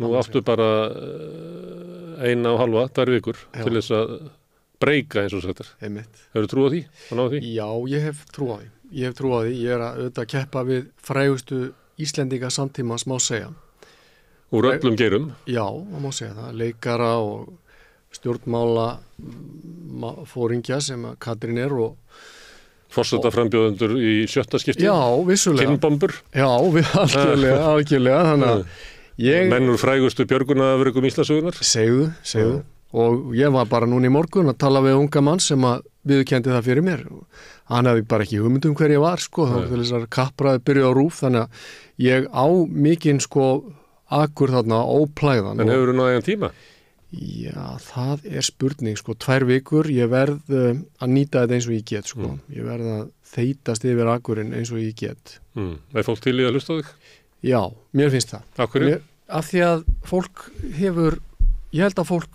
Nú áttu bara 1,5, 2 vikur til þess að breyka eins og þetta. Einmitt. Hefur þú trú á því? Já, ég hef trú á því. Ég er að auðvitað keppa við frægustu Íslendinga samtímans, má segja. Úr öllum geirum? Já, það má segja það. Leikara og stjórnmála fóringja sem Katrín og Forsetaframbjóðendur í 7. skipti? Já, vissulega. Kynbombur? Já, algjörlega. Þannig að menn úr frægustu björgunarafrekum Íslandssögunnar? Segðu. Og ég var bara núna í morgun að tala við unga mann sem að viðurkenndi það fyrir mér. Hann hefði bara ekki hugmynd hver ég var, sko. Þá til þessar kappræði byrjuð á RÚV, þannig að ég á mikinn, sko, akkur þarna óplæðan. En hefur þú náðið tíma? Já, það er spurning, sko. 2 vikur, ég verð að nýta þetta eins og ég get, sko. Ég verð að þeytast yfir akkurinn eins og ég get. Er fólk til í að hlusta á þig? Já, mér finnst það. Af hverju? Af því að fólk hefur, ég held að fólk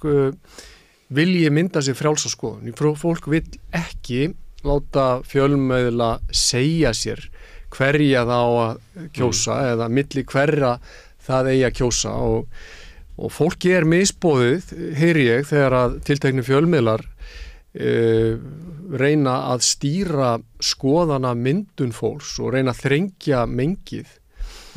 vilji mynda sér frjálsa skoðun. Fólk vil ekki láta fjölmiðla segja sér hverja það á að kjósa eða milli hverra það eigi að kjósa og fólki er misboðið, heyri ég, þegar að tiltekni fjölmiðlar reyna að stýra skoðana myndun fólks og reyna að þrengja mengið.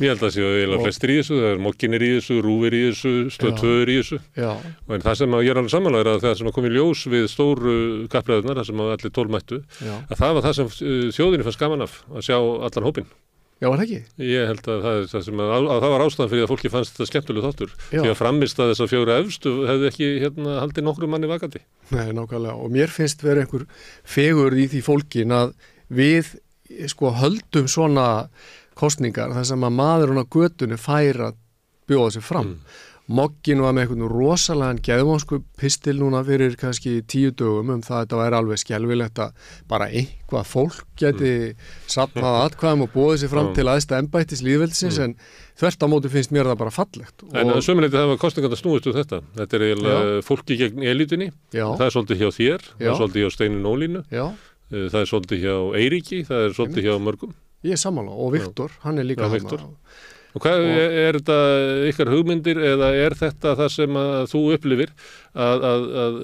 Ég held að séu eiginlega flestir í þessu, það er Mokkinir í þessu, Rúfir í þessu, Stöð 2 í þessu. Já. En það sem ég er alveg samanlega er að það sem kom í ljós við stóru kappræðurnar, það sem allir 12 mættu, að það var það sem þjóðinni fannst gaman af, að sjá allan hópinn. Já, var það ekki? Ég held að það er það sem að það var ástæðan fyrir að fólki fannst þetta skemmtileg þáttur. Því að framist að þess að 4 efstu hefði ekki haldið nokkru manni vakandi. Nei, nákvæmlega. Og mér finnst vera einhver fegurð í því fólkin að við sko höldum svona kostningar þar sem að maðurinn á götunni fær að bjóða sér fram. Moggin var með einhvern rosalega geðvonsku pistil núna fyrir kannski 10 dögum það að þetta væri alveg skelfilegt að bara eitthvað fólk geti safnað atkvæðum og bóðið sér fram til æðsta embættis lýðveldisins en þvert á móti finnst mér það bara fallegt. En sömuleyti það var kostningarna snúist úr þetta. Þetta er eiginlega fólki gegn elítunni. Það er svolítið hjá þér, það er svolítið hjá Steini Nólínu, það er svolítið hjá Eiríki, það er svolítið hjá mörgum. Ég er sammála og Viktor, hann er líka hann. Og hvað er þetta ykkar hugmyndir eða er þetta það sem að þú upplifir að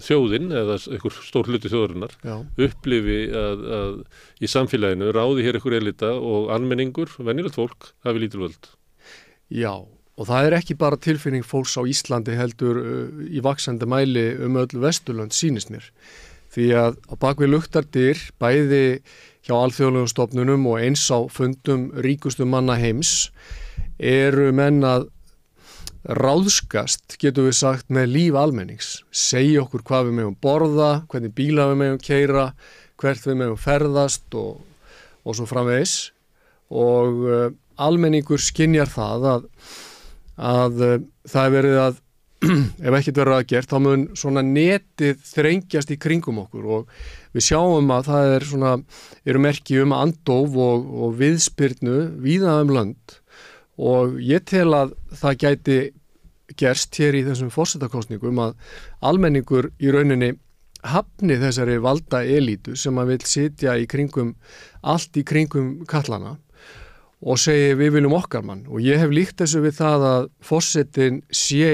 þjóðin eða einhver stór hluti þjóðarinnar upplifi að í samfélaginu ráði hér einhver elita og almenningur, venjulegt fólk, hafi lítil völd? Já, og það er ekki bara tilfinning fólks á Íslandi heldur í vaxandi mæli öll Vesturlönd sýnist mér. Því að á bakvið luktardyr bæði hjá alþjóðlegum stofnunum og eins á fundum ríkustu manna heims eru menn að ráðskast, getum við sagt, með líf almennings. Segja okkur hvað við megum borða, hvernig bíla við megum keyra, hvert við megum ferðast og svo framvegis. Og almenningur skynjar það að það er verið að ef ekkert verður að gert, þá mun svona netið þrengjast í kringum okkur og við sjáum að það eru merki andóf og viðspyrnu víða lönd og ég tel að það gæti gerst hér í þessum forsetakosningum að almenningur í rauninni hafni þessari valda elítu sem að vil sitja í kringum, allt í kringum kallana og segi við viljum okkar mann og ég hef líkt þessu við það að forsetin sé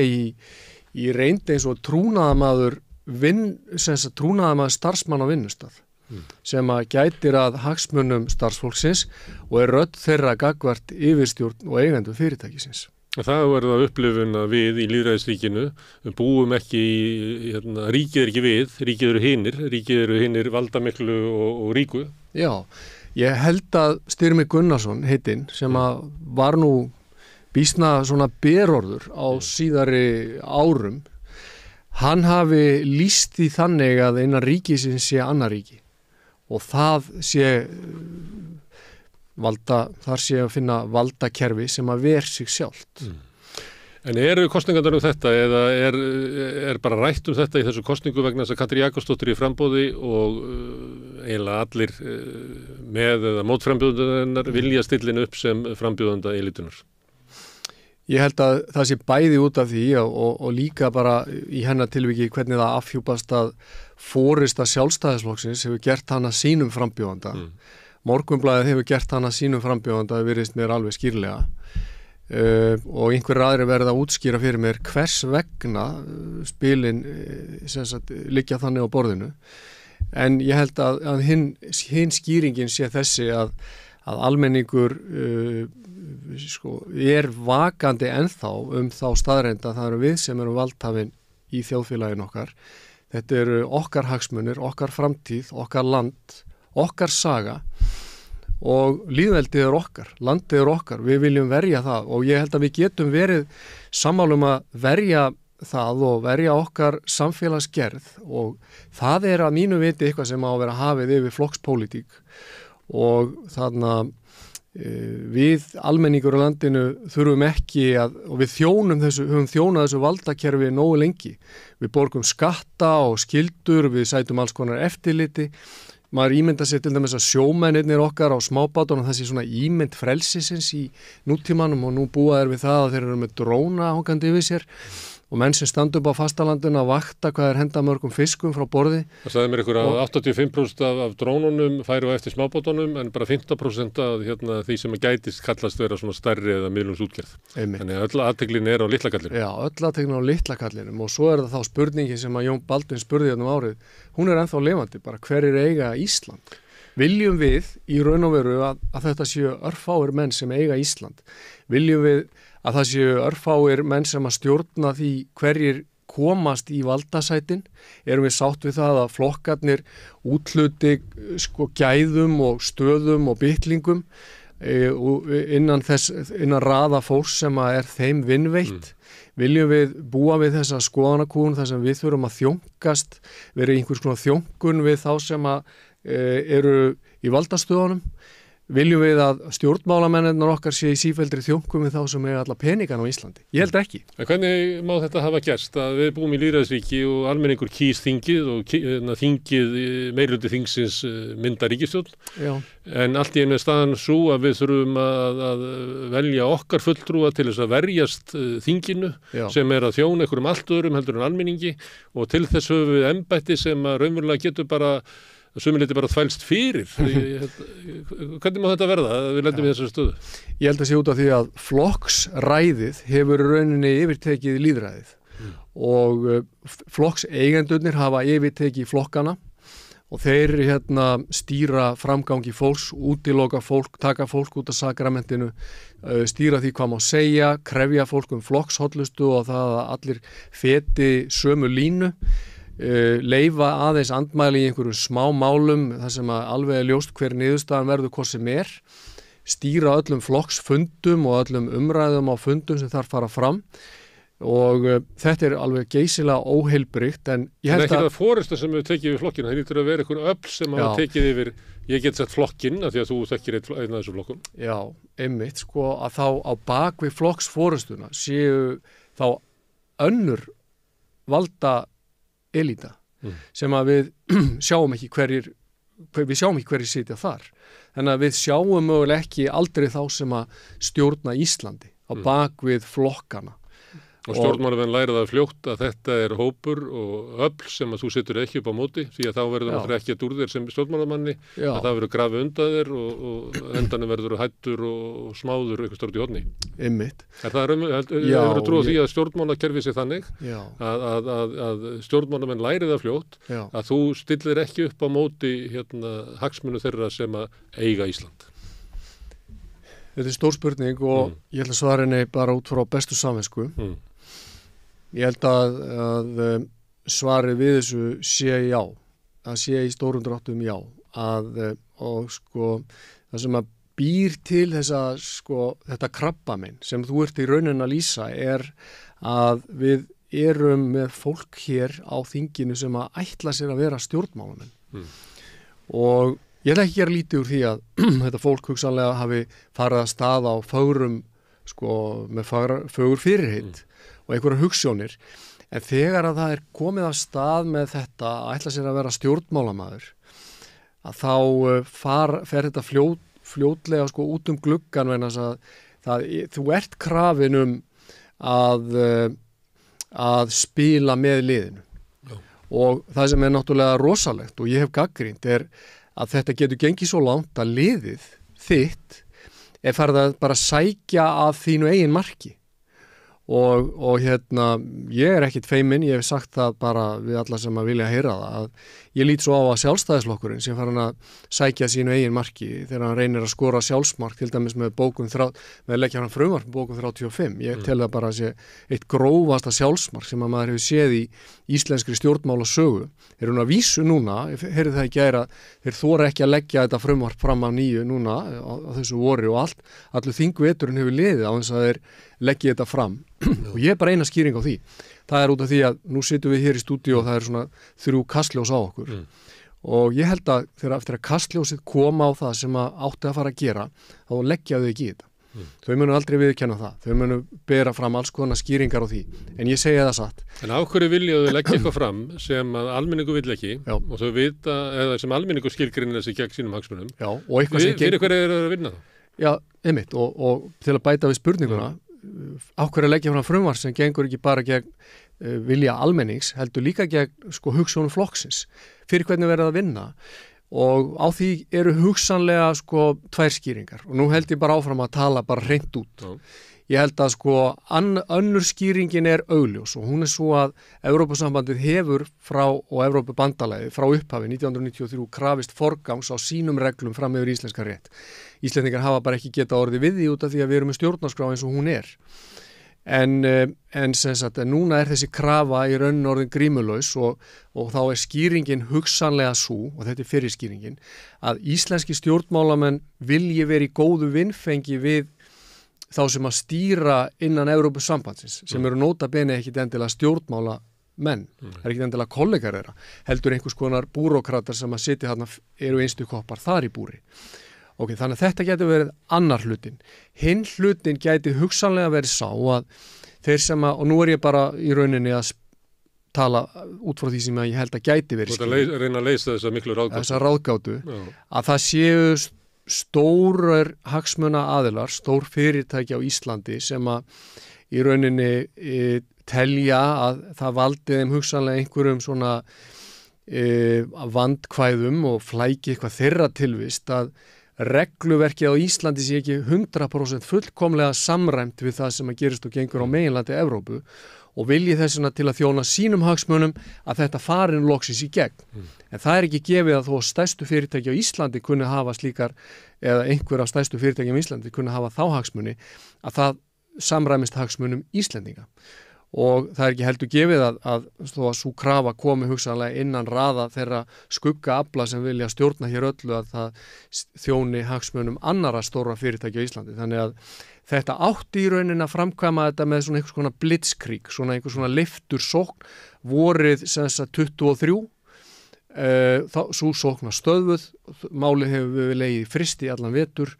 í reynd eins og trúnaðamaður starfsmann á vinnustað sem að gætir að hagsmunum starfsfólksins og er rödd þeirra gagnvart yfirstjórn og eigendur fyrirtækisins. Það er það upplifun að við í lýðræðisríkinu búum ekki ríkið er ekki við, ríkið eru hinir valdamiklu og ríku. Já, ég held að Styrmi Gunnarsson heitinn sem að var nú býsna svona berorður á síðari árum, hann hafi lýst því þannig að innan ríkisins sé annar ríki og það sé þar sé að finna valdakerfi sem að ver sig sjálft. En eru kosningarnar þetta eða er bara rætt þetta í þessu kosningu vegna þess að Katrín Jakobsdóttir í framboði og eiginlega allir með eða mótframbjóðundarinnar vilja stillinu upp sem frambjóðanda elítunar? Ég held að það sé bæði út af því og líka bara í hennar tilviki hvernig það afhjúpast að forista sjálfstæðisflokksins hefur gert hana sínum frambjóðanda Morgunblaðið hefur gert hana sínum frambjóðanda, það virðist mér alveg skýrlega og einhver aðri verða að útskýra fyrir mér hvers vegna spilin liggja þannig á borðinu. En ég held að hinn skýringin sé þessi að almenningur er vakandi ennþá þá staðreynd að það eru við sem erum valdhafin í þjóðfélagin okkar. Þetta eru okkar hagsmunir, okkar framtíð, okkar land, okkar saga og lýðveldið okkar, landið okkar, við viljum verja það og ég held að við getum verið sammála að verja það og verja okkar samfélagsgerð og það að mínu viti eitthvað sem á að vera hafið yfir flokkspólitík og þannig að við almenningur á landinu þurfum ekki og við höfum þjónað þessu valdakerfi nógu lengi. Við borgum skatta og skyldur, við sætum alls konar eftirliti. Maður ímynda sér til dæmis að sjómennirnir okkar á smábátunum þessi svona ímynd frelsisins í nútímanum og nú búa þeir við það að þeir eru með dróna hangandi yfir sér og menn sem standa upp á fastalandinu að vakta hvað henda mörgum fiskum frá borði. Það sagði mér ykkur að 85% af drónunum færu eftir smábátunum en bara 15% af því sem gætist kallast vera svona stærri eða miðlungsútgerð. Þannig að öll athyglinni er á litlakallinu. Já, öll athyglinni á litlakallinum og svo er það þá spurningin sem að Jón Baldvin spurði árið. Hún er ennþá lifandi, bara hverjir eiga Ísland? Viljum við í raun og veru að þetta séu örfáir menn sem eiga Ísland? Viljum við að það séu örfáir menn sem að stjórna því hverjir komast í valdasætin? Erum við sátt við það að flokkarnir úthluti gæðum og stöðum og bitlingum innan raða fólks sem að þeim vinnveitt? Viljum við búa við þessa skoðanakúgun þar sem við þurfum að þjónkast, verið einhvers konar þjónkun við þá sem að eru í valdastöðunum? Viljum við að stjórnmálamennirnar okkar sé í sífelldri þjónkum við þá sem eiga alla peningan á Íslandi? Ég held ekki. En hvernig má þetta hafa gerst að við búum í lýðræðisríki og almenningur kýs þingið og þingið meirihluti þingsins mynda ríkisstjórn? Já. En allt í einu er staðan svo að við þurfum að velja okkar fulltrúa til þess að verjast þinginu sem er að þjóna einhverjum allt öðrum heldur en almenningi og til þess höfum við embætti sem að raunverulega getur bara suminleiti bara þvælst fyrir. Hvernig má þetta verða að við lendum í þessari stöðu? Ég held að sé út af því að flokksræðið hefur rauninni yfirtekið lýðræðið og flokkseigendurnir hafa yfirtekið flokkana og þeir stýra framgangi fólks, útiloka fólk, taka fólk út af sakramentinu, stýra því hvað má segja, krefja fólk flokkshollustu og það að allir feti sömu línu. Leyfa aðeins andmæli í einhverjum smá málum þar sem að alveg er ljóst hver niðurstaðan verður hvort sem er, stýra öllum flokksfundum og öllum umræðum á fundum sem þarf fara fram og þetta er alveg geysilega óheilbrigt en ég held að... Það er ekki það forysta sem hefur tekið yfir flokkina, það lítur að vera einhver öfl sem hafa tekið yfir, ég get sett flokkinn af því að þú þekkir einn af þessum flokkum. Já, einmitt, að þá á bak við flokksforystuna séu þá önnur valda elíta sem að við sjáum ekki hverjir sitja þar. Þannig að við sjáum mögulega ekki aldrei þá sem að stjórna Íslandi á bak við flokkana. Og stjórnmálamenn læra það fljótt að þetta er hópur og öfl sem að þú setur ekki upp á móti því að þá verður það ekki að úr þér sem stjórnmálamanni að það verður grafið undan þér og endanum verður hættur og smáður eitthvað stort í horni. Einmitt. Það hefur trú á því að stjórnmálakerfi sé þannig að stjórnmálamenn læri það fljótt að þú stillir ekki upp á móti hagsmunu þeirra sem að eiga Ísland. Þetta er stór spurning og ég ætla að svara henni bara út frá bestu samvisku. Ég held að svarið við þessu sé já, að sé í stórum dráttum já, og það sem að býr til þetta krabbamein sem þú ert í raunin að lýsa er að við erum með fólk hér á þinginu sem að ætla sér að vera stjórnmálamenn og ég ætla ekki að gera lítið úr því að þetta fólk hugsanlega hafi farið að staða á fögrum, með fögur fyrirheit og einhverjar hugsjónir. En þegar að það er komið af stað með þetta að ætla sér að vera stjórnmálamaður, að þá fer þetta fljótlega út gluggan vegna að þú ert krafin að spila með liðinu. Og það sem er náttúrulega rosalegt og ég hef gagnrýnt er að þetta getur gengið svo langt að liðið þitt farið að bara sækja af þínu eigin marki og ég ekkit feiminn, ég hef sagt það bara við alla sem að vilja heyra það, að ég lít svo á að sjálfstæðisflokkurinn sem farin að sækja sínu eigin marki þegar hann reynir að skora sjálfsmark, til dæmis með leggja hann frumvarp bókum 35. Ég tel það bara að sé eitt grófasta sjálfsmark sem að maður hefur séð í íslenskri stjórnmála sögu. Hún að vísu núna, heyrðu það ekki þeir þora ekki að leggja þetta frumvarp fram af nýju núna á þessu vori og allur þingveturinn hefur liðið á þess að þeir leggja þetta fram og ég bara eina skýring á því. Það út af því að nú sittum við hér í stúdíu og það svona 3 kastljós á okkur og ég held að þegar eftir að kastljósið koma á það sem að átti að fara að gera þá leggja þau ekki í þetta. Þau munu aldrei viðurkenna það, þau munu bera fram alls konar skýringar á því, en ég segja það satt. En á hverju vilja þau leggja eitthvað fram sem að almenningu vill ekki og þau vita, eða sem almenningu skilgreinir þessi gegn sínum hagsmunum, fyrir hverju eru að vinna það? Já, einmitt, og til að bæta við spurninguna, á hverju leggja fram frumvarp sem gengur ekki bara gegn vilja almennings, heldur líka gegn hugsjónum flokksins, fyrir hvernig verða að vinna. Og á því eru hugsanlega 2 skýringar og nú held ég bara áfram að tala bara hreint út. Ég held að önnur skýringin augljós og hún svo að Evrópusambandið hefur og Evrópubandalagið frá upphafi 1993 krafist forgangs á sínum reglum fram yfir íslenska rétt. Íslendingar hafa bara ekki getað orðið við því út af því að við erum með stjórnarskrá eins og hún En sem sagt, núna þessi krafa í raunin orðin grímulaus og þá skýringin hugsanlega svo, og þetta fyrir skýringin, að íslenski stjórnmálamenn vilji verið í góðu vinfengi við þá sem að stýra innan Evrópusambandsins, sem eru nota bene ekkit endilega stjórnmálamenn, ekkit endilega kollegar þeirra, heldur einhvers konar búrókratar sem að sitja þarna eru einstu koppar þar í búri. Ok, þannig að þetta getur verið annar hlutin. Hinn hlutin gæti hugsanlega verið sá að þeir sem og nú ég bara í rauninni að tala út frá því sem ég held að gæti verið skýring. Þú reyna að leysa þessa miklu ráðgátu. Þessa ráðgátu, að það séu stórar hagsmuna aðilar, stór fyrirtæki á Íslandi sem að í rauninni telja að það valdi þeim hugsanlega einhverjum svona vandkvæðum og flæki eitthvað þeirra tilvist að regluverkið á Íslandi sé ekki 100% fullkomlega samræmt við það sem að gerist og gengur á meginlandi Evrópu og vilji þessuna til að þjóna sínum hagsmunum að þetta farin loksins í gegn. En það ekki gefið að þó stærstu fyrirtæki á Íslandi kunni hafa slíkar, eða einhver af stærstu fyrirtækjum á Íslandi kunni hafa þá hagsmuni, að það samræmist hagsmunum Íslendinga. Og það ekki heldur gefið að þó að svo krafa komi hugsanlega innan raða þeirra skuggaafla sem vilja stjórna hér öllu að það þjóni hagsmunum annara stóra fyrirtæki á Íslandi. Þannig að þetta átti í raunin að framkvæma þetta með svona einhvers konar blitzkrieg, svona einhvers svona leiftur sókn vorið sem þess að 23, svo sóknar stöðvuð, málið hefur við legið í fristi allan vetur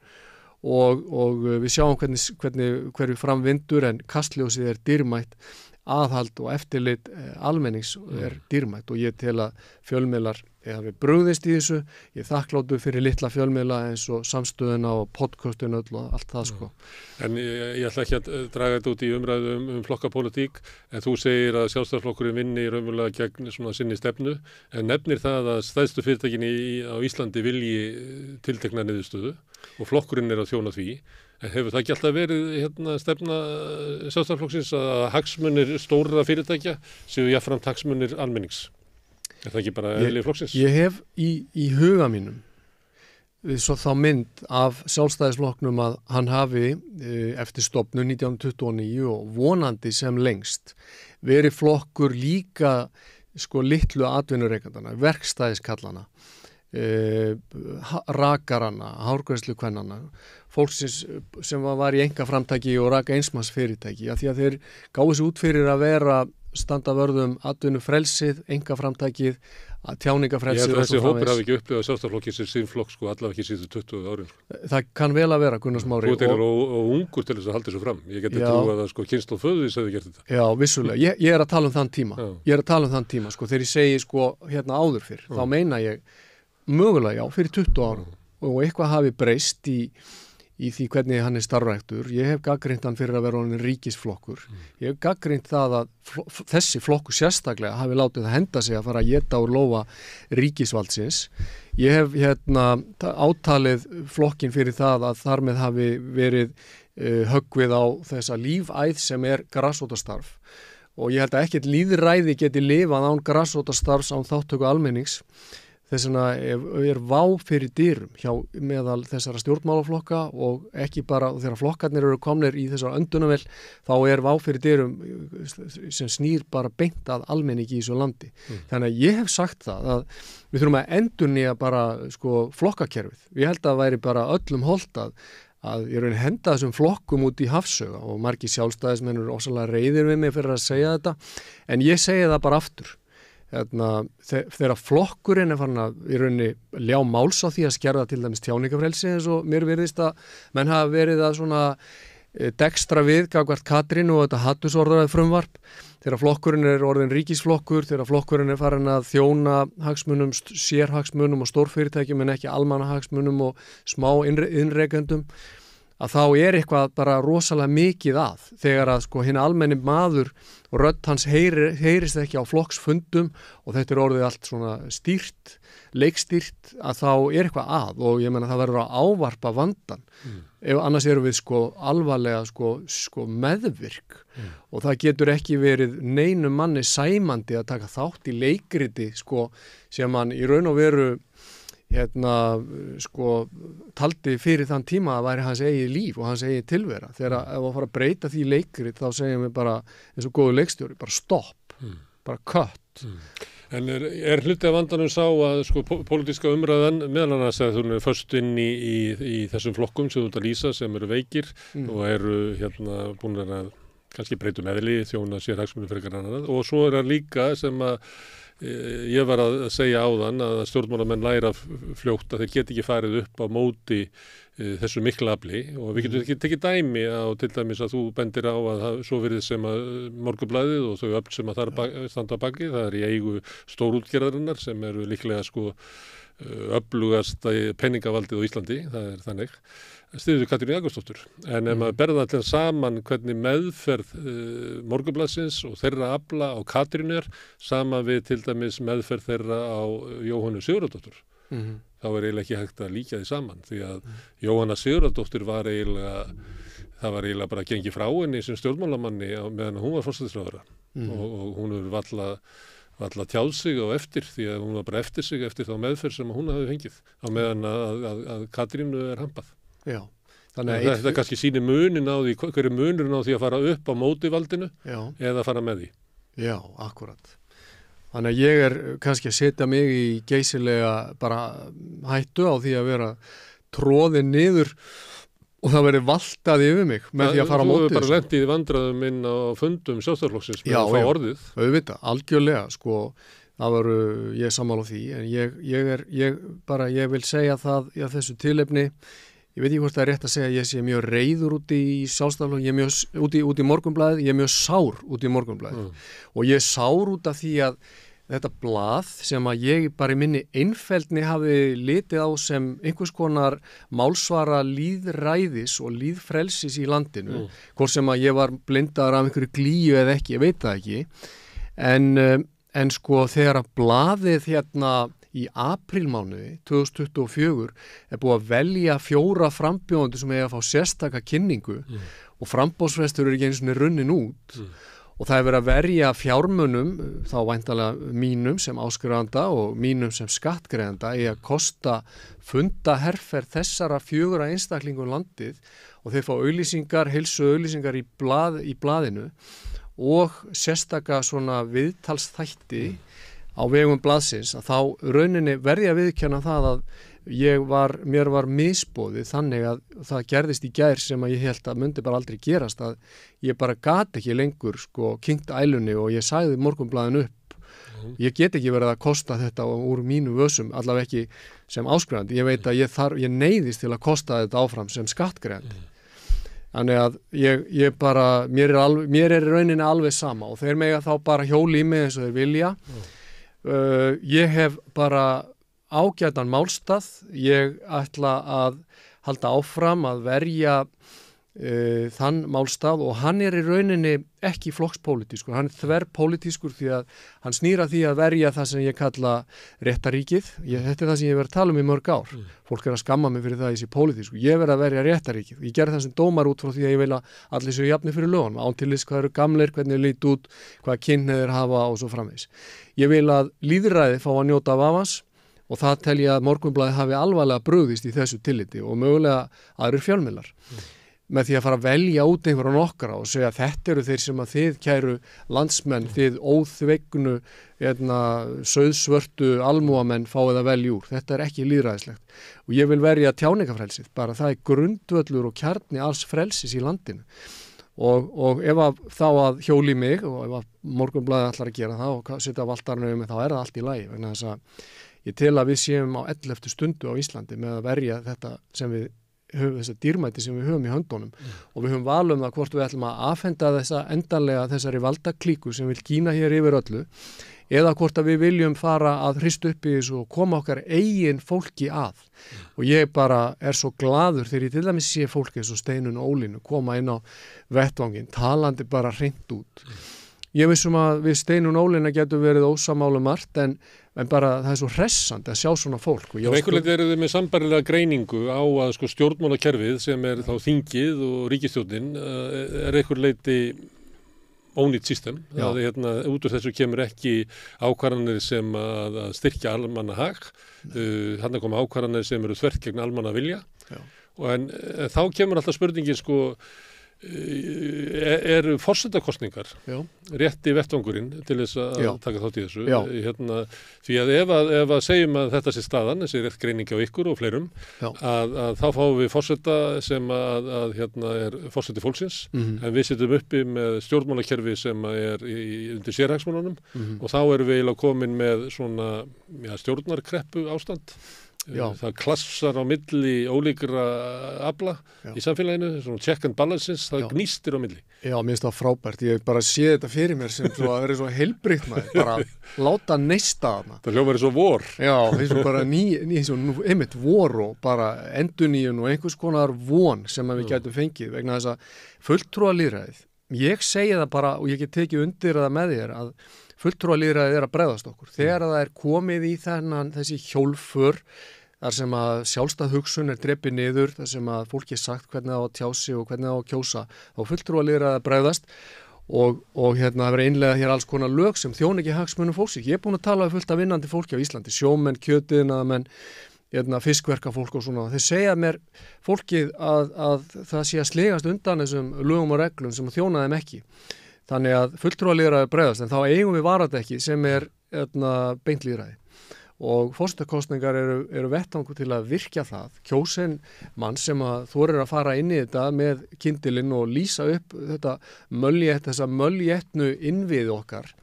og við sjáum hverju framvindur en kastljósið dýrmætt, aðhald og eftirlit almennings dýrmætt og ég tel að fjölmiðlar hafi brugðist í þessu, ég þakkláttur fyrir litla fjölmiðla eins og samstöðuna og podcastun öll og allt það sko. En ég ætla ekki að draga þetta út í umræðu flokkapólitík, en þú segir að Sjálfstæðisflokkurinn vinni raunverulega gegn svona sinni stefnu, en nefnir það að stærstu fyrirtækin á Íslandi vilji tiltekna niðurstöðu og flokkurinn að þjóna því. En hefur það ekki alltaf verið stefna Sjálfstæðisflokksins að hagsmunir stórra fyrirtækja séu jafnframt hagsmunir almennings? Er það ekki bara eðli flokksins? Ég hef í huga mínum svo þá mynd af Sjálfstæðisflokknum að hann hafi eftir stofnun 1929 og vonandi sem lengst verið flokkur líka litlu atvinnureikandana, verkstæðiskallana, rakaranna, hárgreiðslukvennana, fólksins sem var í einkaframtaki og raka einsmannsfyrirtæki, af því að þeir gáðu sig út fyrir að vera standa vörðum atvinnufrelsið, einkaframtakið, tjáningafrelsið. Ég held að þessi hópur hafi ekki upplifað Sjálfstæðisflokkinn sem sín flokk allavega ekki síðustu 20 árin. Það kann vel að vera, Gunnar Smári. Þú er og ungur til þess að halda þessu fram. Ég geti trúið að kynslóð föðuðis hefði gert þetta. Já, vissulega. Ég er að tala um þann tíma. Ég er að tala um þann tíma, þegar ég segi hérna áður fyrr, þá meina ég mögulega fyrir 20 árum og eitthvað hafi breyst í í því hvernig hann starfræktur. Ég hef gagnrýnt hann fyrir að vera honum ríkisflokkur. Ég hef gagnrýnt það að þessi flokkur sérstaklega hafi látið það henda sig að fara að éta úr lófa ríkisvaldsins. Ég hef átalið flokkin fyrir það að þar með hafi verið höggvið á þessa lífæð sem grasrótarstarf. Og ég held að ekkert lýðræði geti lifað án grasrótarstarfs án þáttöku almennings. Þess vegna vá fyrir dyrum hjá meðal þessara stjórnmálaflokka og ekki bara þegar flokkarnir eru komnir í þessar öndunavel, þá vá fyrir dyrum sem snýr bara beint að almenningi í þessu landi. Þannig að ég hef sagt það að við þurfum að endurnýja bara flokkakerfið. Ég held að það væri bara öllum holdt að ég raun henda þessum flokkum út í hafsauga og margir sjálfstæðismenn eru ofsalega reiðir við mig fyrir að segja þetta, en ég segi það bara aftur. Þegar flokkurinn farin að í rauninni ljá máls á því að skerða til dæmis tjáningafrelsi eins og mér virðist að menn hafa verið að svona dekstra við gagnvart Katrínu og þetta hatursorðræðu frumvarp, þegar flokkurinn orðin ríkisflokkur, þegar flokkurinn farin að þjóna hagsmunum, sérhagsmunum og stórfyrirtækjum en ekki almannahagsmunum og smá innrekendum, að þá eitthvað bara rosalega mikið að þegar að hinn almenni maður og rödd hans heyrist ekki á flokksfundum og þetta orðið allt svona stýrt, leikstýrt, að þá eitthvað að og ég meina það verður að ávarpa vandan. Ef annars erum við alvarlega meðvirk og það getur ekki verið neinum manni sæmandi að taka þátt í leikriti sem hann í raun og veru taldi fyrir þann tíma að væri hans eigið líf og hans eigið tilvera. Þegar ef að fara að breyta því leikrit þá segjum við bara eins og góðu leikstjóri, bara stopp, bara cut. En hluti af vandanum sá að pólitíska umræðan meðal annars að þú erum först inn í þessum flokkum sem þú ert að lýsa sem eru veikir og eru búin að kannski breytum eðli, þjóna sér hagsmunum frekar annað og svo það líka sem að ég var að segja áðan að stjórnmálamenn læra fljótt að þeir geti ekki farið upp á móti þessu mikla afli og við getum ekki tekið dæmi á til dæmis að þú bendir á að svo virðið sem að Morgunblaðið og þau öfl sem að þar standa á baki, það í eigu stórútgerðarinnar sem eru líklega öflugast penningavaldið á Íslandi, það þannig. Styður Katrínu Jakobsdóttur. En ef maður berða allir saman hvernig meðferð Morgunblaðsins og þeirra afla á Katrínu sama við til dæmis meðferð þeirra á Jóhönnu Sigurðardóttur, þá eiginlega ekki hægt að líka því saman því að Jóhanna Sigurðardóttir var eiginlega bara að gengi frá henni sem stjórnmálamanni meðan hún var forsætisráðherra og hún hefur valla tjáð sig á eftir því að hún var bara eftir sig eftir þá meðferð sem hún hafi fengið á meðan að Katrínu hampað. Já. Þetta kannski sýnir munin á því, hver munurinn á því að fara upp á móti valdinu eða fara með því. Já, akkurat. Þannig að ég kannski að setja mig í geysilega bara hættu á því að vera troðin niður og það verið valtað yfir mig með því að fara á móti. Þú hefur bara lent í vandræðum inn á fundum Sjálfstæðisflokksins með að fá orðið. Já, auðvitað, algjörlega, það var ég sammála því, en ég vil segja það í þessu tilefni. Ég veit ekki hvort það rétt að segja að ég sé mjög reiður út í Sjálfstæðisflokkinn, ég mjög út í Morgunblaðið, ég mjög sár út í Morgunblaðið og ég sár út af því að þetta blað sem að ég bara í minni einfeldni hafi litið á sem einhvers konar málsvara lýðræðis og lýðfrelsis í landinu, hvort sem að ég var blindaður af einhverju glíu eða ekki, ég veit það ekki, en þegar að blaðið í aprílmánuði 2024 búið að velja 4 frambjóðendur sem eiga að fá sérstaka kynningu og framboðsfrestur ekki einu sinni runnin út og það verið að verja fjármunum, þá væntanlega mínum sem áskrifanda og mínum sem skattgreiðanda í að kosta fundaherferð þessara 4 einstaklingum landið og þeir fá auglýsingar, heilsu auglýsingar í blaðinu og sérstaka svona viðtalsþætti á vegum blaðsins að þá rauninni verði að viðurkenna það að mér var misboðið þannig að það gerðist í gær sem að ég held að myndi bara aldrei gerast að ég bara gat ekki lengur kynnt ælunni og ég sagði Morgunblaðinu upp. Ég get ekki verið að kosta þetta úr mínu vössum, allavega ekki sem áskrifandi. Ég veit að ég neyðist til að kosta þetta áfram sem skattgreiðandi. Þannig að ég bara, mér rauninni alveg sama og þeir mega þá bara hjóli í mig eins og þeir vilja. Ég hef bara ágætan málstað, ég ætla að halda áfram að verja þann málstað og hann í rauninni ekki flokkspólitískur, hann þverrpólitískur því að hann snýr að því að verja það sem ég kalla réttaríkið. Þetta það sem ég verið að tala í mörg ár. Fólk að skamma mig fyrir það í þessi pólitísku. Ég verið að verja réttaríkið. Ég gerði það sem dómar út frá því að ég vil að allir séu jafnir fyrir lögunum, án til þess hvað eru gamlir, hvernig lít út, hvað kynhneigðir hafa og svo framvegis. Ég vil að lýðræði fá að njóta vafans og það tel ég að Morgunblaðið hafi alvarlega brugðist í þessu tilliti og mögulega aðrir fjölmiðlar. Með því að fara að velja út einhverja nokkra og segja að þetta eru þeir sem að þið kæru landsmenn, þið óþvegnu, sauðsvörtu almúamenn fáið að velja úr. Þetta er ekki lýðræðislegt. Og ég vil verja tjáningafrelsið, bara það er grundvöllur og kjarni alls frelsis í landinu. Og ef að þá að hjóli mig og ef að Morgunblaðið ætlar að gera það og setja valdarinn um þá er það allt í lagi. Vegna þess að ég tel að við séum á 11. stundu á Íslandi með að verja þetta sem við höfum þessa dýrmæti sem við höfum í höndunum og við höfum valum það hvort við ætlum að afhenda þessari valdaklíku sem vil gína hér yfir öllu eða hvort að við viljum fara að hrista upp í þessu og koma okkar eigin fólki að og ég bara er svo glaður þegar ég til dæmis sé fólki eins og Steinunn og Ólínu koma inn á vettvanginn talandi bara hreint út. Ég vissum að við Steinunn og Ólínu getum verið ósamála margt en bara það er svo hressandi að sjá svona fólk. Einhverlega eru þið með sambærilega greiningu á að stjórnmálakerfið sem er þá þingið og ríkisstjórnin er einhver leyti ónýtt system. Út úr þessu kemur ekki ákvarðanir sem að styrkja almannahag. Þarna koma ákvarðanir sem eru þvert gegn almannavilja. En þá kemur alltaf spurningin eru forsetakosningar rétti vettvangurinn til þess að taka þátt í þessu því að ef að segjum að þetta sé staðan, þessi rétt greining á ykkur og fleirum að þá fáum við forseta sem að er forseti fólksins en við sitjum uppi með stjórnmálakerfi sem er undir sérhagsmununum og þá erum við eiginlega komin með svona stjórnarkreppu ástand. Það klassar á milli ólíkra afla í samfélaginu, svona check and balances, það gnýstir á milli. Já, mér finnst það frábært, ég bara sé þetta fyrir mér sem svo að vera svo heilbrigt maður, bara láta neista þarna. Það hljómar svo vor. Já, eins og bara einmitt vor og bara endurnýjun og einhvers konar von sem við gætum fengið vegna þess að fulltrúalýðræðið. Ég segi það bara og ég get tekið undir það með þér að fulltrúalýðræðið er að bregðast okkur. Þegar það er komið í þessi hjólför þar sem að sjálfstæð hugsun er drepið niður, þar sem að fólki er sagt hvernig það á að tjá sig og hvernig það á að kjósa, þá fulltrúalýðræðið að bregðast og það verður innlega hér alls konar lög sem þjóna ekki hagsmunum fólksins. Ég er búin að tala við fullt af vinnandi fólki á Íslandi, sjómenn, kjötiðnaðarmenn, fiskverkafólk og svona. Þeir segja mér fólkið að það sé að slegast undan þessum lögum og reglum sem þjóna þeim ekki. Þannig að fulltrúalýðræðið bregðast, en þá eigum við varadekki sem er beint lýðræði. Og forsetakosningar eru vettvangur til að virkja það. Kjósin mann sem að þorir að fara inn í þetta með kyndilinn og lýsa upp þessa möljetnu innviði okkar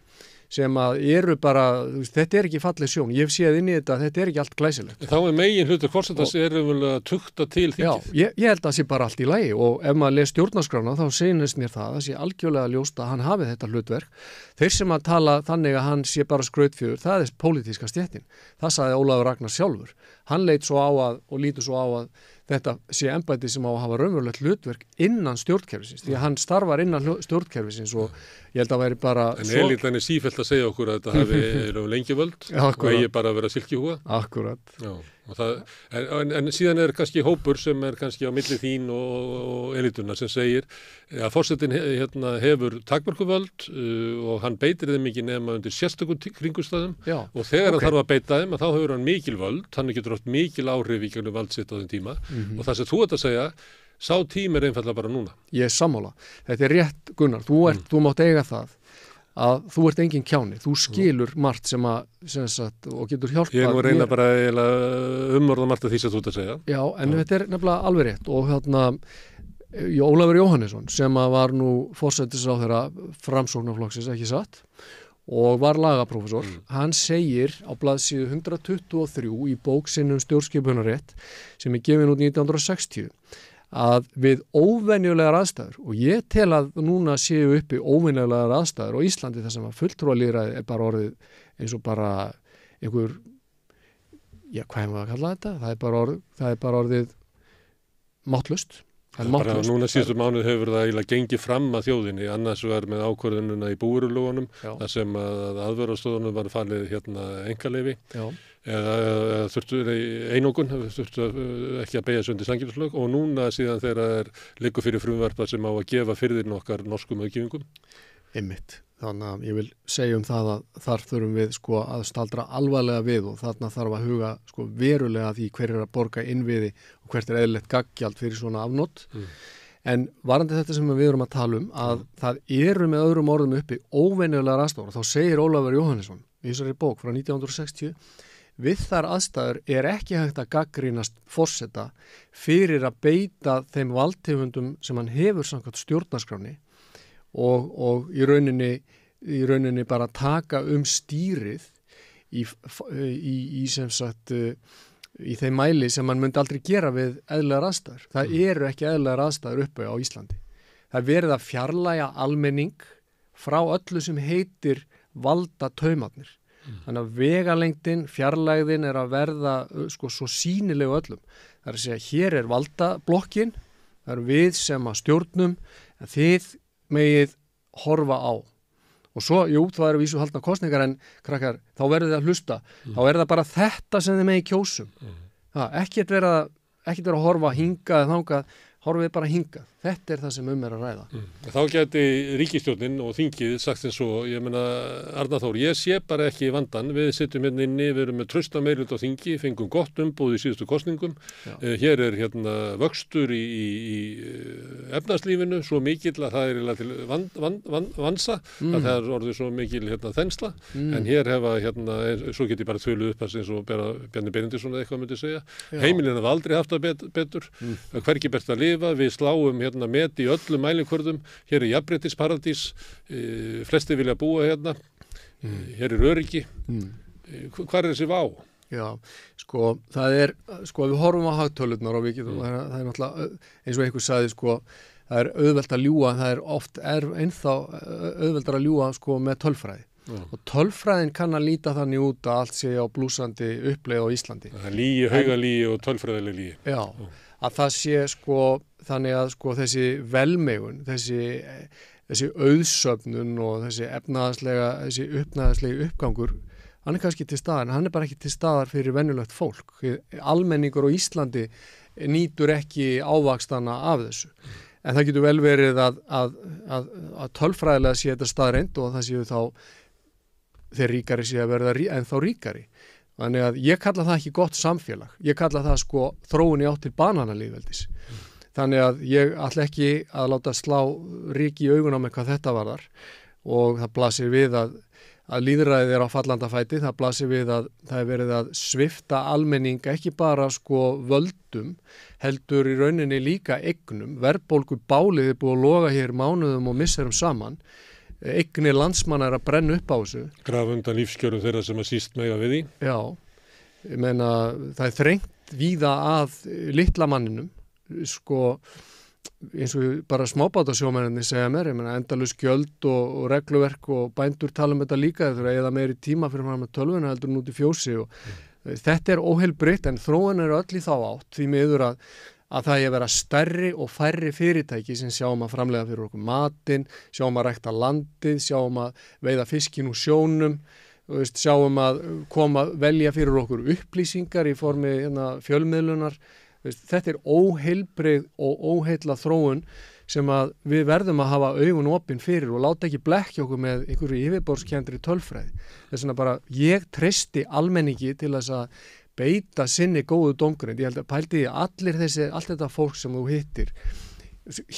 sem að eru bara, þetta er ekki falleg sjón. Ég hef séð inn í þetta er ekki allt glæsilegt. Þá er megin hlutur forsetans að tukta til þingið. Já, ég held að það sé bara allt í lagi og ef maður les stjórnarskrána þá seinist mér það sé algjörlega ljóst að hann hafi þetta hlutverk. Þeir sem að tala þannig að hann sé bara skrautfjöður, það er pólitíska stéttin. Það sagði Ólafur Ragnar sjálfur. Hann leit svo á og lítur svo á að þetta sé embætti sem á að hafa raunverulegt hlutverk innan stjórnkerfisins, því að hann starfar innan stjórnkerfisins og ég held að væri bara... En elítan er sífellt að segja okkur að þetta hafi lengi völd og eigi bara að vera silkihúa. Akkurat. Já, en síðan er kannski hópur sem er kannski á milli þín og elítuna sem segir að forsetinn hefur takmörkuvöld og hann beitir þeim ekki nema undir sérstökum kringumstæðum og þegar hann þarf að beita þeim að þá hefur hann mikil völd, hann getur oft mikil áhrif í gegnum vald sitt á þeim tíma og það sem þú ert að segja, sá tími er einfallega bara núna. Ég er sammála. Þetta er rétt, Gunnar, þú mátt eiga það að þú ert engin kjáni, þú skilur margt sem og getur hjálpað. Ég nú reyna bara umorða margt af því sem þú ert að segja. Já, en þetta er nefnilega alveg rétt og Ólafur Jóhannesson sem var nú forsætisráðherra Framsóknarflokksins, ekki satt, og var lagaprófessor, hann segir á blaðsíðu 123 í bók sinni stjórnskipunarrétt sem er gefin út 1960 að við óvenjulegar aðstæður og ég tel að núna séu uppi óvenjulegar aðstæður á Íslandi þar sem að fulltrúalýðræði er bara orðið eins og bara einhver, hvað hefum við að kalla þetta? Það er bara orðið máttlust. Bara núna síðustu mánuð hefur það eiginlega gengið fram að þjóðinni, annars var með ákvörðununa í búvörulögunum, þar sem að aðvörðarstöðunum var falið einkaleyfi, eða þurftu einokun, þurftu ekki að beygja sig undir samkeppnislög, og núna síðan þegar liggur fyrir frumvarpa sem á að gefa firðirinn okkar norskum auðgifingum. Einmitt. Þannig að ég vil segja það að þar þurfum við að staldra alvarlega við, og þarna þarf að huga verulega því hver að borga innviði og hvert eðlilegt gaggjald fyrir svona afnot. En varandi þetta sem við erum að tala að það eru með öðrum orðum uppi óvenjulegar aðstæður. Þá segir Ólafur Jóhannesson í þessari bók frá 1960: við þar aðstæður ekki hægt að gaggrínast forseta fyrir að beita þeim valdtegundum sem hann hefur samkvæmt stjórnarskránni, og í rauninni bara taka stýrið í sem sagt í þeim mæli sem man myndi aldrei gera við eðlilegar aðstæður. Það eru ekki eðlilegar aðstæður uppi á Íslandi. Það er verið að fjarlægja almenning frá öllu sem heitir valdataumarnir. Þannig að vegalengdin, fjarlægðin að verða svo sýnilegu öllum. Það að segja, hér valdablokkin, það eru við sem að stjórnum, en þið megið horfa á. Og svo, það eru vísu haldna kosningar, en krakkar, þá verður þið að hlusta. Þá það bara þetta sem þið megið kjósum. Ekkert vera að horfa hingað eða þangað, horfið bara hingað. Þetta það sem að ræða. Þá gæti ríkisstjórnin og þingið sagt eins og, ég meina, Arnar Þór, ég sé bara ekki vandann, við sitjum inni, við erum með trausta meirihluta á þingi, fengum gott umboð í síðustu kosningum, hér vöxtur í efnahagslífinu svo mikill að það til vansa, að það orðið svo mikil þensla, en hér svo get ég bara þölu upp eins og Bjarni Benediktsson eða eitthvað myndi segja, heimilin hafa aldrei haft það betur, hvergi best að lifa, við sláum met í öllum mælikvörðum, hér jafnréttisparadís, flesti vilja búa hér öryggi. Hvar þessi vá? Já, það við horfum á hagtölurnar og það náttúrulega, eins og einhver sagði, það auðvelt að ljúga, það oft ennþá auðveldar að ljúga með tölfræði. Og tölfræðin kann að líta þannig út að allt sé á blúsandi uppleið á Íslandi. Það er lígi, haugalígi og tölfræðileg lígi. Já, að það sé þannig að þessi velmegun, þessi auðsöfnun og þessi efnaðslegi uppgangur, hann kannski til staðar, en hann bara ekki til staðar fyrir venjulegt fólk. Almenningur á Íslandi nýtur ekki ávakstana af þessu. En það getur vel verið að tölfræðilega sé þetta staðreind og það séu þá þeir ríkari sé að verða ennþá ríkari. Þannig að ég kalla það ekki gott samfélag. Ég kalla það þróun í átt til bananalýðveldis. Þannig að ég ætla ekki að láta slá ríki í augun á mig hvað þetta varðar, og það blasir við að lýðræðið á fallandafæti, það blasir við að það er verið að svifta almenning ekki bara völdum, heldur í rauninni líka eignum. Verðbólgu bálið er búið að loga hér mánuðum og misserum saman. Eignir landsmanna að brenna upp á þessu. Grafa undan lífskjörum þeirra sem að síst mega við því. Já, ég meina það er þrengt víða að litla manninum, eins og bara smábátasjómennirni segja mér, ég meina endalaus gjöld og regluverk, og bændur tala þetta líka, þeir þurfa eða meiri tíma fyrir að með tölvuna heldur en út í fjósi, og þetta er óheilbrigt, en þróun öll í þá átt, því miður að það er að vera stærri og færri fyrirtæki sem sjáum að framleiða fyrir okkur matinn, sjáum að rækta landið, sjáum að veiða fiskin úr sjónum, sjáum að velja fyrir okkur upplýsingar í formi fjölmiðlunar. Þetta er óheilbrigð og óheilla þróun sem að við verðum að hafa augun opin fyrir og láta ekki blekkja okkur með einhverju yfirborðskenndri tölfræði. Þess vegna bara ég treysti almenningi til þess að beita sinni góðu dómgreind. Ég held að pældi allt þetta fólk sem þú hittir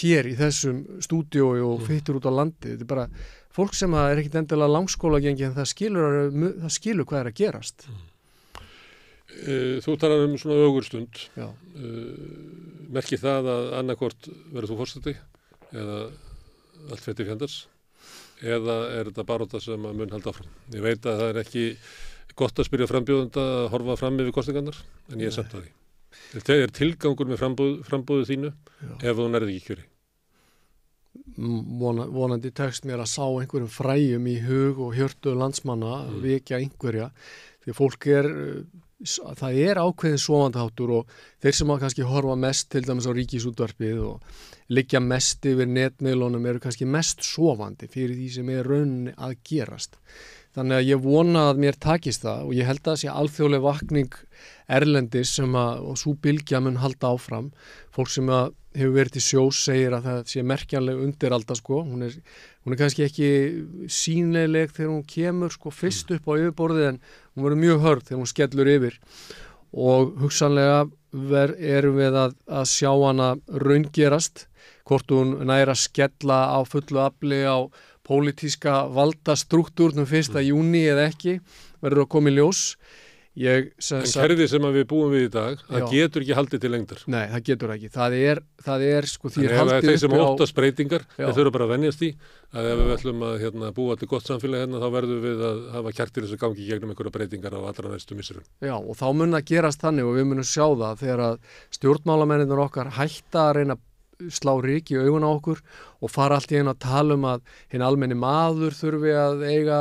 hér í þessum stúdíói og hittir út á landi. Þetta er bara fólk sem er ekkit endilega langskólagengi, en það skilur hvað er að gerast. Þú talar svona ögurstund. Merkir það að annarkvort verður þú forseti eða allt fætti fjandars, eða er þetta barátta sem að mun halda áfram? Ég veit að það er ekki gott að spyrja frambjóðanda að horfa fram yfir kosningarnar, en ég er samt að því. Þetta er tilgangur með frambúðu þínu ef þú nærði ekki kjöri. Vonandi tekst mér að sá einhverjum fræjum í hug og hjörtu landsmanna, vekja einhverja, því fólk það er ákveðin sofandaháttur og þeir sem að kannski horfa mest til dæmis á Ríkisútvarpið og liggja mest yfir netmiðlunum eru kannski mest sofandi fyrir því sem er rauninni að gerast. Þannig að ég vona að mér takist það og ég held að það sé alþjóðleg vakning erlendis sem og svo bylgja mun halda áfram. Fólk sem hefur verið til sjós segir að það sé merkjanleg undiralda sko. Hún er kannski ekki sýnileg þegar hún kemur sko fyrst upp á yfirborðið en hún verður mjög hörð þegar hún skellur yfir og hugsanlega erum við að sjá hana raungerast hvort hún næra skella á fullu afli á pólitíska valdastruktúrnum 1. júní eða ekki, verður að koma í ljós. En kerfið sem við búum við í dag, það getur ekki haldið til lengdar. Nei, það getur ekki. Það er sko því haldið upp á... Þeir sem óttast breytingar, þeir þurfa bara að venjast í að ef við ætlum að búa til gott samfélag þá verðum við að hafa kjartir þess að gangi gegnum einhverja breytingar á allra næstu misserum. Já, og þá mun að gerast þannig og við munum sjá það þegar að stjórnmálamennirnir okkar hætta að reyna slá ryk í augun á okkur og fara allt í einu að tala að hinn almenni maður þurfi að eiga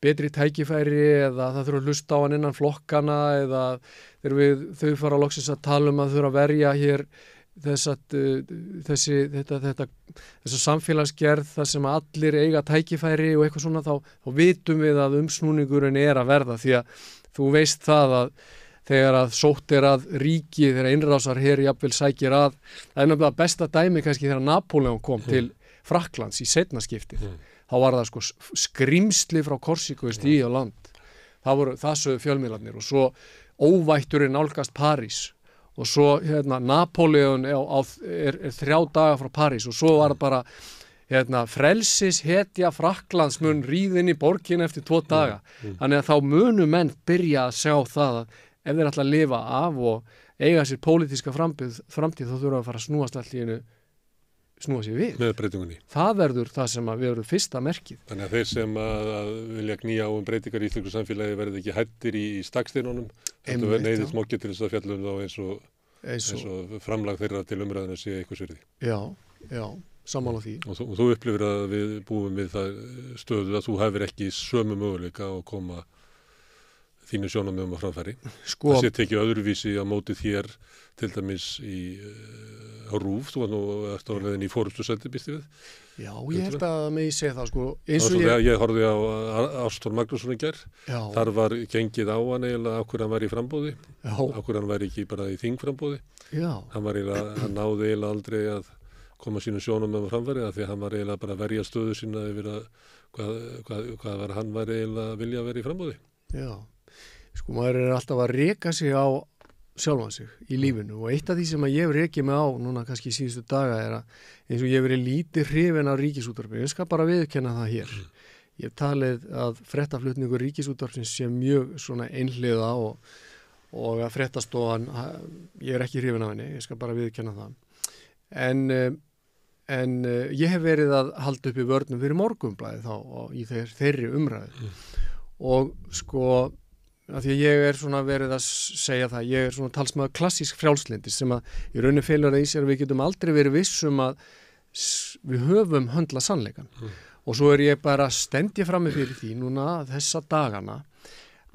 betri tækifæri eða það þurfi að hlusta á hann innan flokkana eða þau fara loksins að tala að þurfa að verja hér þessa samfélagsgerð þar sem allir eiga tækifæri og eitthvað svona þá vitum við að umsnúningurinn er að verða því að þú veist það að þegar að sótt að ríki, þegar innrásar herri jafnvel sækir það er nefnilega besta dæmi kannski þegar Napóleon kom til Frakklands í seinna skiptið. Þá var það sko skrimsli frá Korsíku stíð á land. Það sögðu fjölmiðlarnir og svo óvætturinn nálgast París og svo Napóleon er 3 daga frá París og svo var það bara frelsis hetja Frakklands mun ríðin í borgin eftir 2 daga. Þannig að þá munu menn byrja að sjá það að ef þeir ætla að lifa af og eiga sér pólitíska framtíð þá þurfa að fara að snúast allt í einu snúa sér við. Með breytingunni. Það verður það sem við verðum fyrsta merkið. Þannig að þeir sem að vilja knýja á breytingar í íslensku samfélagi verði ekki hættir í staksteinunum. Þetta verður neyðið smokkið til þess að fjalla þá eins og framlag þeirra til umræðina sé eitthvað svirði. Já, sammála því. Og þú upplifir að við búum við það stöðu að þú hefur ekki sömu möguleika að koma þínu sjónarmiðum á framfæri. Það sé tekið öðruvísi á móti þér til dæmis á RÚV, þú ert á leiðin í forystusæti, býst við? Já, ég held að mig segja það sko. Ég horfði á Árstór Magnússon í gær, þar var gengið á hann eiginlega á hverju hann var í frambóði, á hverju hann var ekki bara í þingframbóði. Hann náði eiginlega aldrei að koma sínu sjónarmiðum á framfæri því að hann var eiginlega bara að verja stöðu sína yfir að hvað var hann var eiginlega að vilja að vera í frambóði. Já. Sko maður er alltaf að reka sig á sjálfan sig í lífinu og eitt af því sem að ég hef rekið mig á núna kannski síðustu daga er að eins og ég hef verið lítið hrifinn af Ríkisútvarpinu, ég skal bara viðurkenna það hér. Ég hef talið að fréttaflutningur Ríkisútvarpsins sé mjög svona einhliða og að fréttastofan, ég er ekki hrifinn af henni, ég skal bara viðurkenna það. En ég hef verið að halda upp í vörnum fyrir Morgunblaðið þá í þeirri umræðu og sko að því að ég er svona verið að segja það, ég er svona talsmaður klassísk frjálslyndis sem að í rauninni felur það í sér að við getum aldrei verið vissum að við höfum höndla sannleikan. Og svo er ég bara stend ég frammi fyrir því núna þessa dagana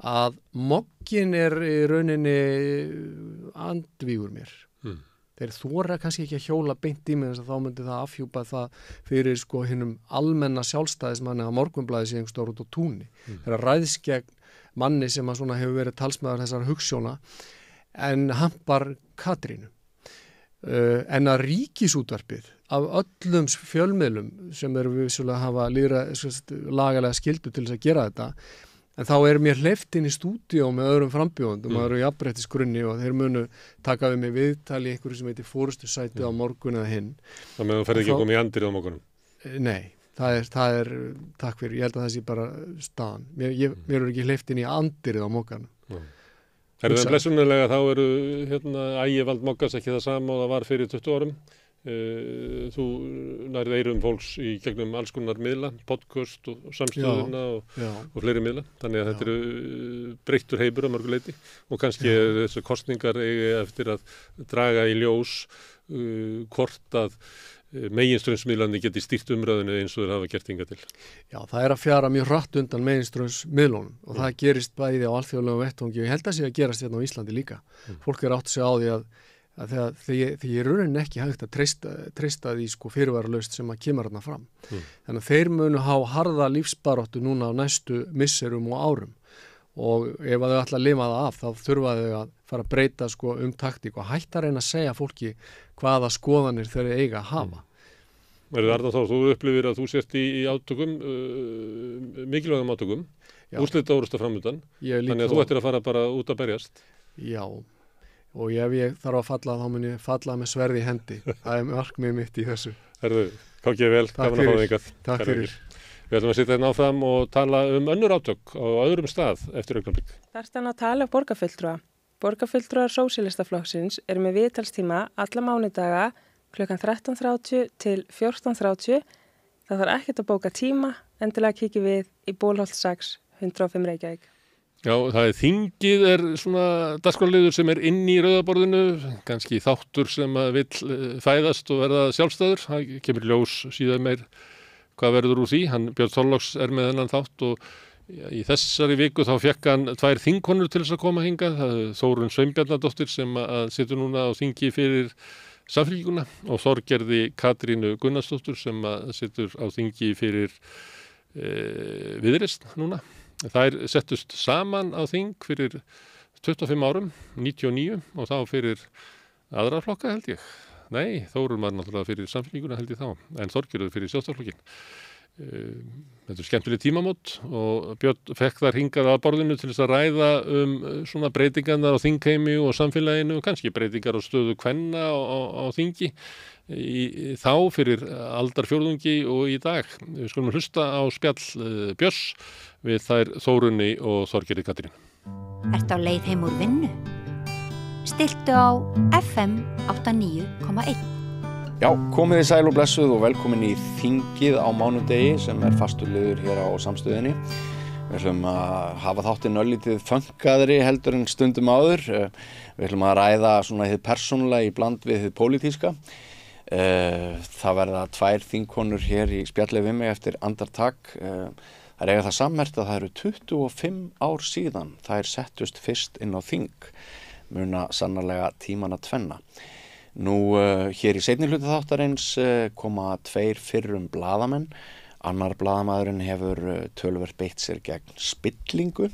að moggin er í rauninni andvígur mér. Þeir þora kannski ekki að hjóla beint í mig þess að þá myndi það afhjúpa það fyrir sko hinnum almenna sjálfstæðismanni að Morgunblaðið sé einhver stór út á túnni. Þeirra ræðst gegn manni sem að svona hefur verið talsmaður þessar hugsjóna en hampar Katrínu. En að Ríkisútvarpið af öllum fjölmiðlum sem eru vissulega hafa lagalega skyldu til þess að gera þetta en þá er mér hleypt inn í stúdíó með öðrum frambjóðendum og eru í jafnréttisgrunni og þeir munu taka við mig viðtali í einhverju sem heitir forystusæti á morgun eða hinn. Það með þú ferði ekki að koma í andirið á morgunum? Nei. Það er, takk fyrir, ég held að það sé bara staðan. Mér eru ekki hleypt inn í andirið á mokkanum. Er það blessunarlega þá eru ægivald mokkans ekki það sama og það var fyrir 20 árum. Þú nærið eyrum fólks í gegnum alls konar miðla, podcast og samstöðuna og fleiri miðla. Þannig að þetta eru breyttur heimur á mörgu leyti og kannski þessar kosningar eigi eftir að draga í ljós hvort að meginstraumsmiðlarnir geti stýrt umræðinu eins og þeir hafa gert hingað til. Já, það að fjara mjög hratt undan meginstraumsmiðlunum og það gerist bæði á alþjóðlegum vettvangi og ég held að sé að gerast hérna á Íslandi líka. Fólk átt sig á því að því ég raunin ekki hægt að treysta því sko fyrirvaralaust sem að kemur þarna fram. Þannig að þeir munu hafa harða lífsbaráttu núna á næstu misserum og árum og ef að þau ætla að lifa það af þá þurfa þau að fara að breyta sko taktík og hætta að reyna að segja fólki hvaða skoðanir þeir eiga að hafa. Arnar Þór, þú upplifir að þú sért í átökum, mikilvægum átökum, úrslita orrusta framundan, þannig að þú ættir að fara bara út að berjast. Já, og ef ég þarf að falla þá mun ég falla með sverði í hendi. Það er markmið mitt í þessu. Herðu, kákið vel, gaman að fá þig hingað. Takk fyrir. Við ætlum að sitja hérna áfram og tala önnur átök á öðrum stað eftir augnablik. Það er að tala borgarfulltrúa. Borgarfulltrúar Sósíalistaflokksins eru með viðtalstíma alla mánudaga klukkan 13:30 til 14:30. Það þarf ekkert að bóka tíma, endilega kíkja við í Bólholt 6, 105 Reykjavík. Já, þingið svona dagskrárliður sem inn í rauðaborðinu, kannski þáttur sem vill fæðast og verða sjálfstæður. Það kemur ljós síðan meir hvað verður úr því. Björn Þorláks með þennan þátt og í þessari viku þá fekk hann 2 þingkonur til þess að koma hingað. Það er Þórunn Sveinbjarnardóttir sem situr núna á þingi fyrir Samfylkinguna og Þorgerði Katrínu Gunnarsdóttur sem situr á þingi fyrir Viðreisn núna. Þær settust saman á þing fyrir 25 árum, 99 og þá fyrir aðra flokka held ég. Nei, Þórunn var náttúrulega fyrir Samfylkinguna held ég þá, en Þorgerður fyrir Sjálfstæðisflokkinn. Þetta er skemmtileg tímamót og Björn fekk þar hingað að borðinu til þess að ræða svona breytingarnar á þingheimi og samfélaginu, kannski breytingar á stöðu kvenna á þingi þá fyrir aldarfjórðungi og í dag. Við skulum hlusta á spjall Björns við þær Þórunni og Þorgerði Katrínu. Ertu á leið heim úr vinnu? Stiltu á FM 89,1. Já, komið þið sæl og blessuð og velkomin í þingið á mánudegi sem fastur liður hér á Samstöðinni. Við ætlum að hafa þáttinn örlítið funkaðri heldur en stundum áður. Við ætlum að ræða svona hið persónulega í bland við hið pólitíska. Það verða 2 þingkonur hér í spjalli við mig eftir andartak. Það eiga það sammerkt að það eru 25 ár síðan þær settust fyrst inn á þing. Muna sannarlega tímana tvenna. Nú hér í seinni hluta þáttarins koma 2 fyrrum blaðamenn. Annar blaðamaðurinn hefur töluvert beitt sér gegn spillingu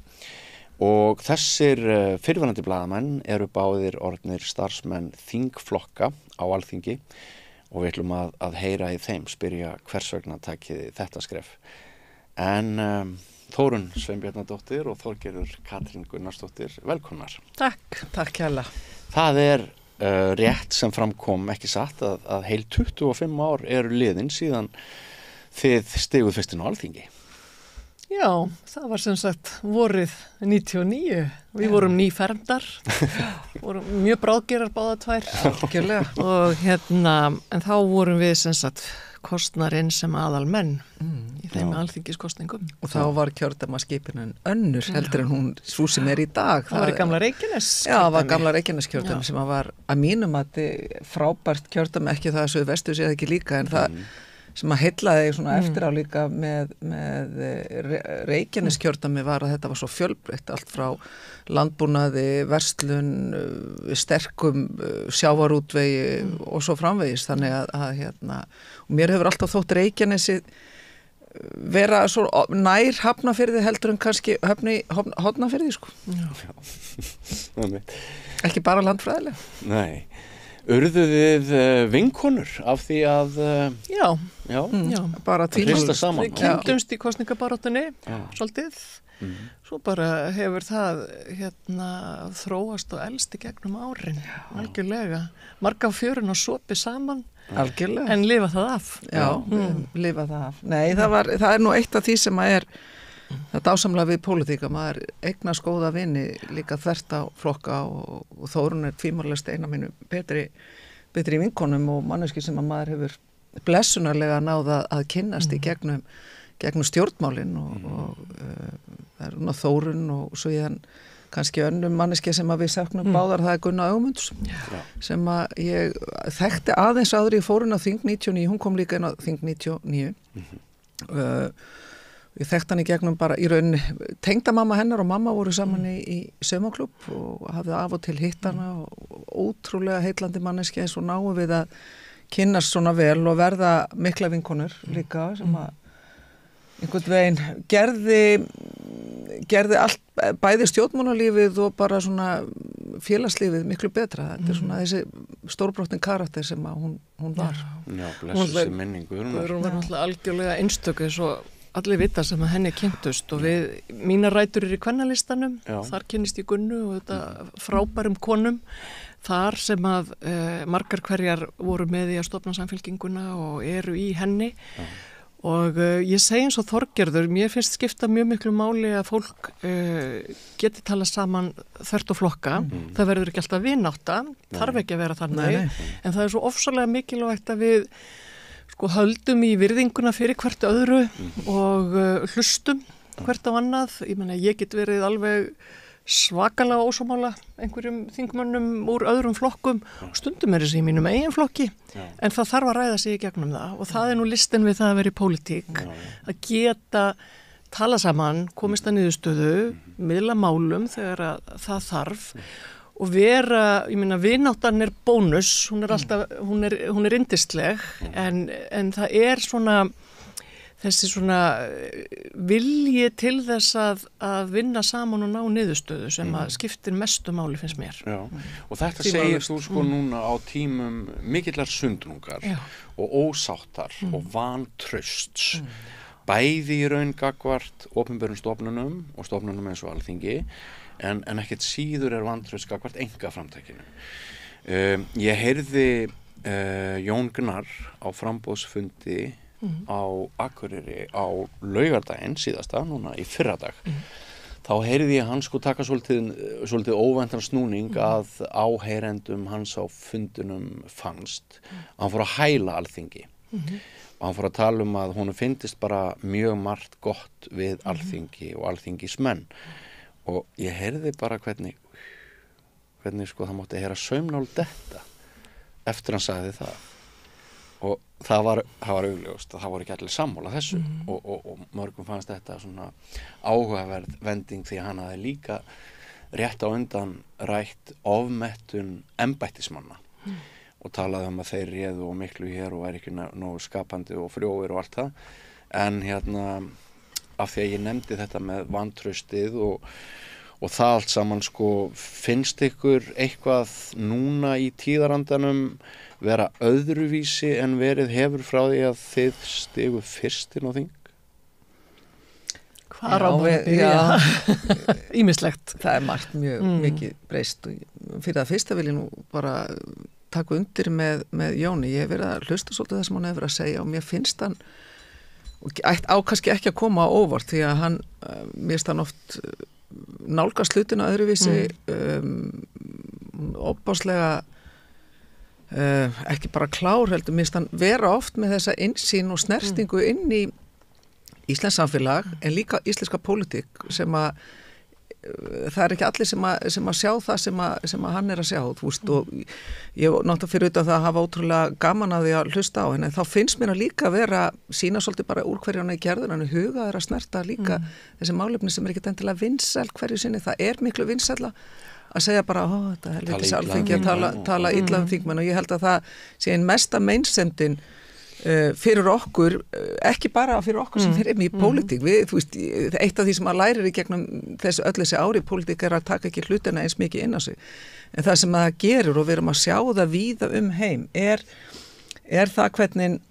og þessir fyrrverandi blaðamenn eru báðir orðnir starfsmenn þingflokka á Alþingi og við ætlum að heyra í þeim, spyrja hvers vegna takið þetta skref. En Þórunn Sveinbjarnardóttir og Þorgerður Katrín Gunnarsdóttir, velkomnar. Takk hérlega. Það er rétt sem framkom ekki satt að heil 25 ár eru liðin síðan þið stiguð fyrst inn á Alþingi. Já, það var sem sagt vorið 99. Við vorum nýfermdar, vorum mjög bráðgerar báða 2. Algjörlega. Og en þá vorum við sem sagt kostnarinn sem aðal menn í þeim alþingiskostningum. Og þá var kjördæmaskipunin önnur heldur en hún svo sem í dag. Það var í gamla Reykjanes. Já, það var gamla Reykjanes kjördæmi sem var að mínum að frábært kjördæmi, ekki það að Suðvestur sé ekki líka, en það sem að heillaði svona eftir á líka með Reykjanes kjördæmi var að þetta var svo fjölbreytt, allt frá landbúnaði, verslun, sterkum sjávarútvegi og svo framvegis, þannig að og mér hefur alltaf þótt Reykjanesi vera svo nær Hafnarfirði heldur en kannski Hornafirði sko. Ekki bara landfræðilega. Nei. Urðu þið vinkonur af því að já, bara hrista saman. Við kynntumst í kosningabaráttunni svolítið. Svo bara hefur það þróast og elst í gegnum árin, algjörlega. Marga á fjörun og sopi saman, algjörlega. En lifa það af. Já, lifa það af. Nei, það er nú eitt af því sem er það dásamlega við pólitíka, maður eignast góða vini líka þvert á flokka og Þórunn er tvímælast eina mínu betri vinkonum og manneski sem að maður hefur blessunarlega náða að kynnast í gegnum stjórnmálin og það er Þórunn og svo ég kannski önnum manneski sem að við söknum báðar, það er Gunna Ögmunds sem að ég þekkti aðeins áður í fórun á Þing 99, hún kom líka inn á Þing 99 ég þekkti hann í gegnum bara í rauninni tengdamamma hennar og mamma voru saman í saumaklúbb og hafði af og til hitt hana og ótrúlega heitlandi manneski eins og náum við að kynnast svona vel og verða mikla vinkonur líka sem að einhvern veginn gerði allt, bæði stjórnmálalífið og bara svona félagslífið miklu betra. Þetta svona þessi stórbrottin karakter sem að hún var. Já, blessu sér minningu. Hún var náttúrulega algjörlega einstöku eins og allir vita sem að henni kynntust og mínar rætur í kvennalistanum, þar kynnist ég Gunnu og þetta frábærum konum, þar sem að margar hverjar voru með í að stofna samfélkinguna og eru í henni og ég segi eins og Þorgerður, mér finnst skipta mjög miklu máli að fólk geti tala saman þvert og flokka, það verður ekki alltaf vinátta, þarf ekki að vera þannig, en það er svo ofsalega mikilvægt að við höldum í virðinguna fyrir hvert öðru og hlustum hvert á annað. Ég meina, ég get verið alveg svakalega ósámála einhverjum þingmönnum úr öðrum flokkum og stundum þessi í mínum eigin flokki en það þarf að ræða sig í gegnum það og það er nú listin við það að vera í pólitík að geta tala saman, komist að niðurstöðu, miðla málum þegar að það þarf og vera, ég meina, vináttan er bónus, hún er alltaf, hún er yndisleg, en það er svona, þessi svona vilji til þess að vinna saman og ná niðurstöðu sem að skiptir mestu máli finnst mér. Já, og þetta segir þú sko núna á tímum mikillar sundrungar og ósáttar og vantrausts, bæði í raun gagnvart opinberum stofnunum og stofnunum eins og Alþingi, en ekkert síður er vantraust gagnvart einkaframtakinu. Ég heyrði Jón Gnarr á framboðsfundi á Akureyri á laugardaginn síðasta, núna í fyrradag. Þá heyrði ég hann sko taka svolítið óvæntan snúning að áheyrendum hans á fundunum fannst. Hann fór að hæla Alþingi og hann fór að tala um að honum fyndist bara mjög margt gott við Alþingi og alþingismenn. Og ég heyrði bara hvernig sko það mátti heyra saumnál detta eftir hann sagði það. Og það var augljóst að það voru ekki allir sammála þessu og mörgum fannst þetta svona áhugaverð vending því að hann hafði líka rétt á undan rætt ofmettun embættismanna og talaði um að þeir réðu og miklu hér og væri ekki nógu skapandi og frjóir og allt það. En af því að ég nefndi þetta með vantraustið og það allt saman sko, finnst ykkur eitthvað núna í tíðarandanum vera öðruvísi en verið hefur frá því að þið stigu fyrst inn á þing? Hvar á við byrja? Ýmislegt. Það er margt mjög mikið breyst og fyrir það fyrsta vil ég nú bara taka undir með Jóni. Ég hef verið að hlusta svolítið það sem hann hefur að segja og mér finnst hann og kannski ekki að koma á óvart því að hann, mér finnst hann oft nálgast hlutina öðruvísi opáslega ekki bara klár heldur, mér finnst hann vera oft með þessa innsýn og snerstingu inn í íslensk samfélag en líka íslenska pólitík sem að það er ekki allir sem að sjá það sem að hann er að sjá, þú veist, og ég náttúrulega fyrir auðvitað það að hafa ótrúlega gaman að því að hlusta á henni, þá finnst mér að líka vera sína svolítið bara úr hverju hann er gerður, hann huga er að snerta líka þessi málefni sem er ekki endilega vinsæl hverju sinni, það er miklu vinsælla að segja bara, þetta er ekki Alþingi að tala illa þingmenn og ég held að það sé einn mesta meinsemdin fyrir okkur, ekki bara fyrir okkur sem fyrir í pólitík, þú veist, eitt af því sem að lærir í gegnum öll þessi ári í pólitík er að taka ekki hlutina eins mikið inn á sig, en það sem það gerir og við erum að sjá það víða heim er það hvernig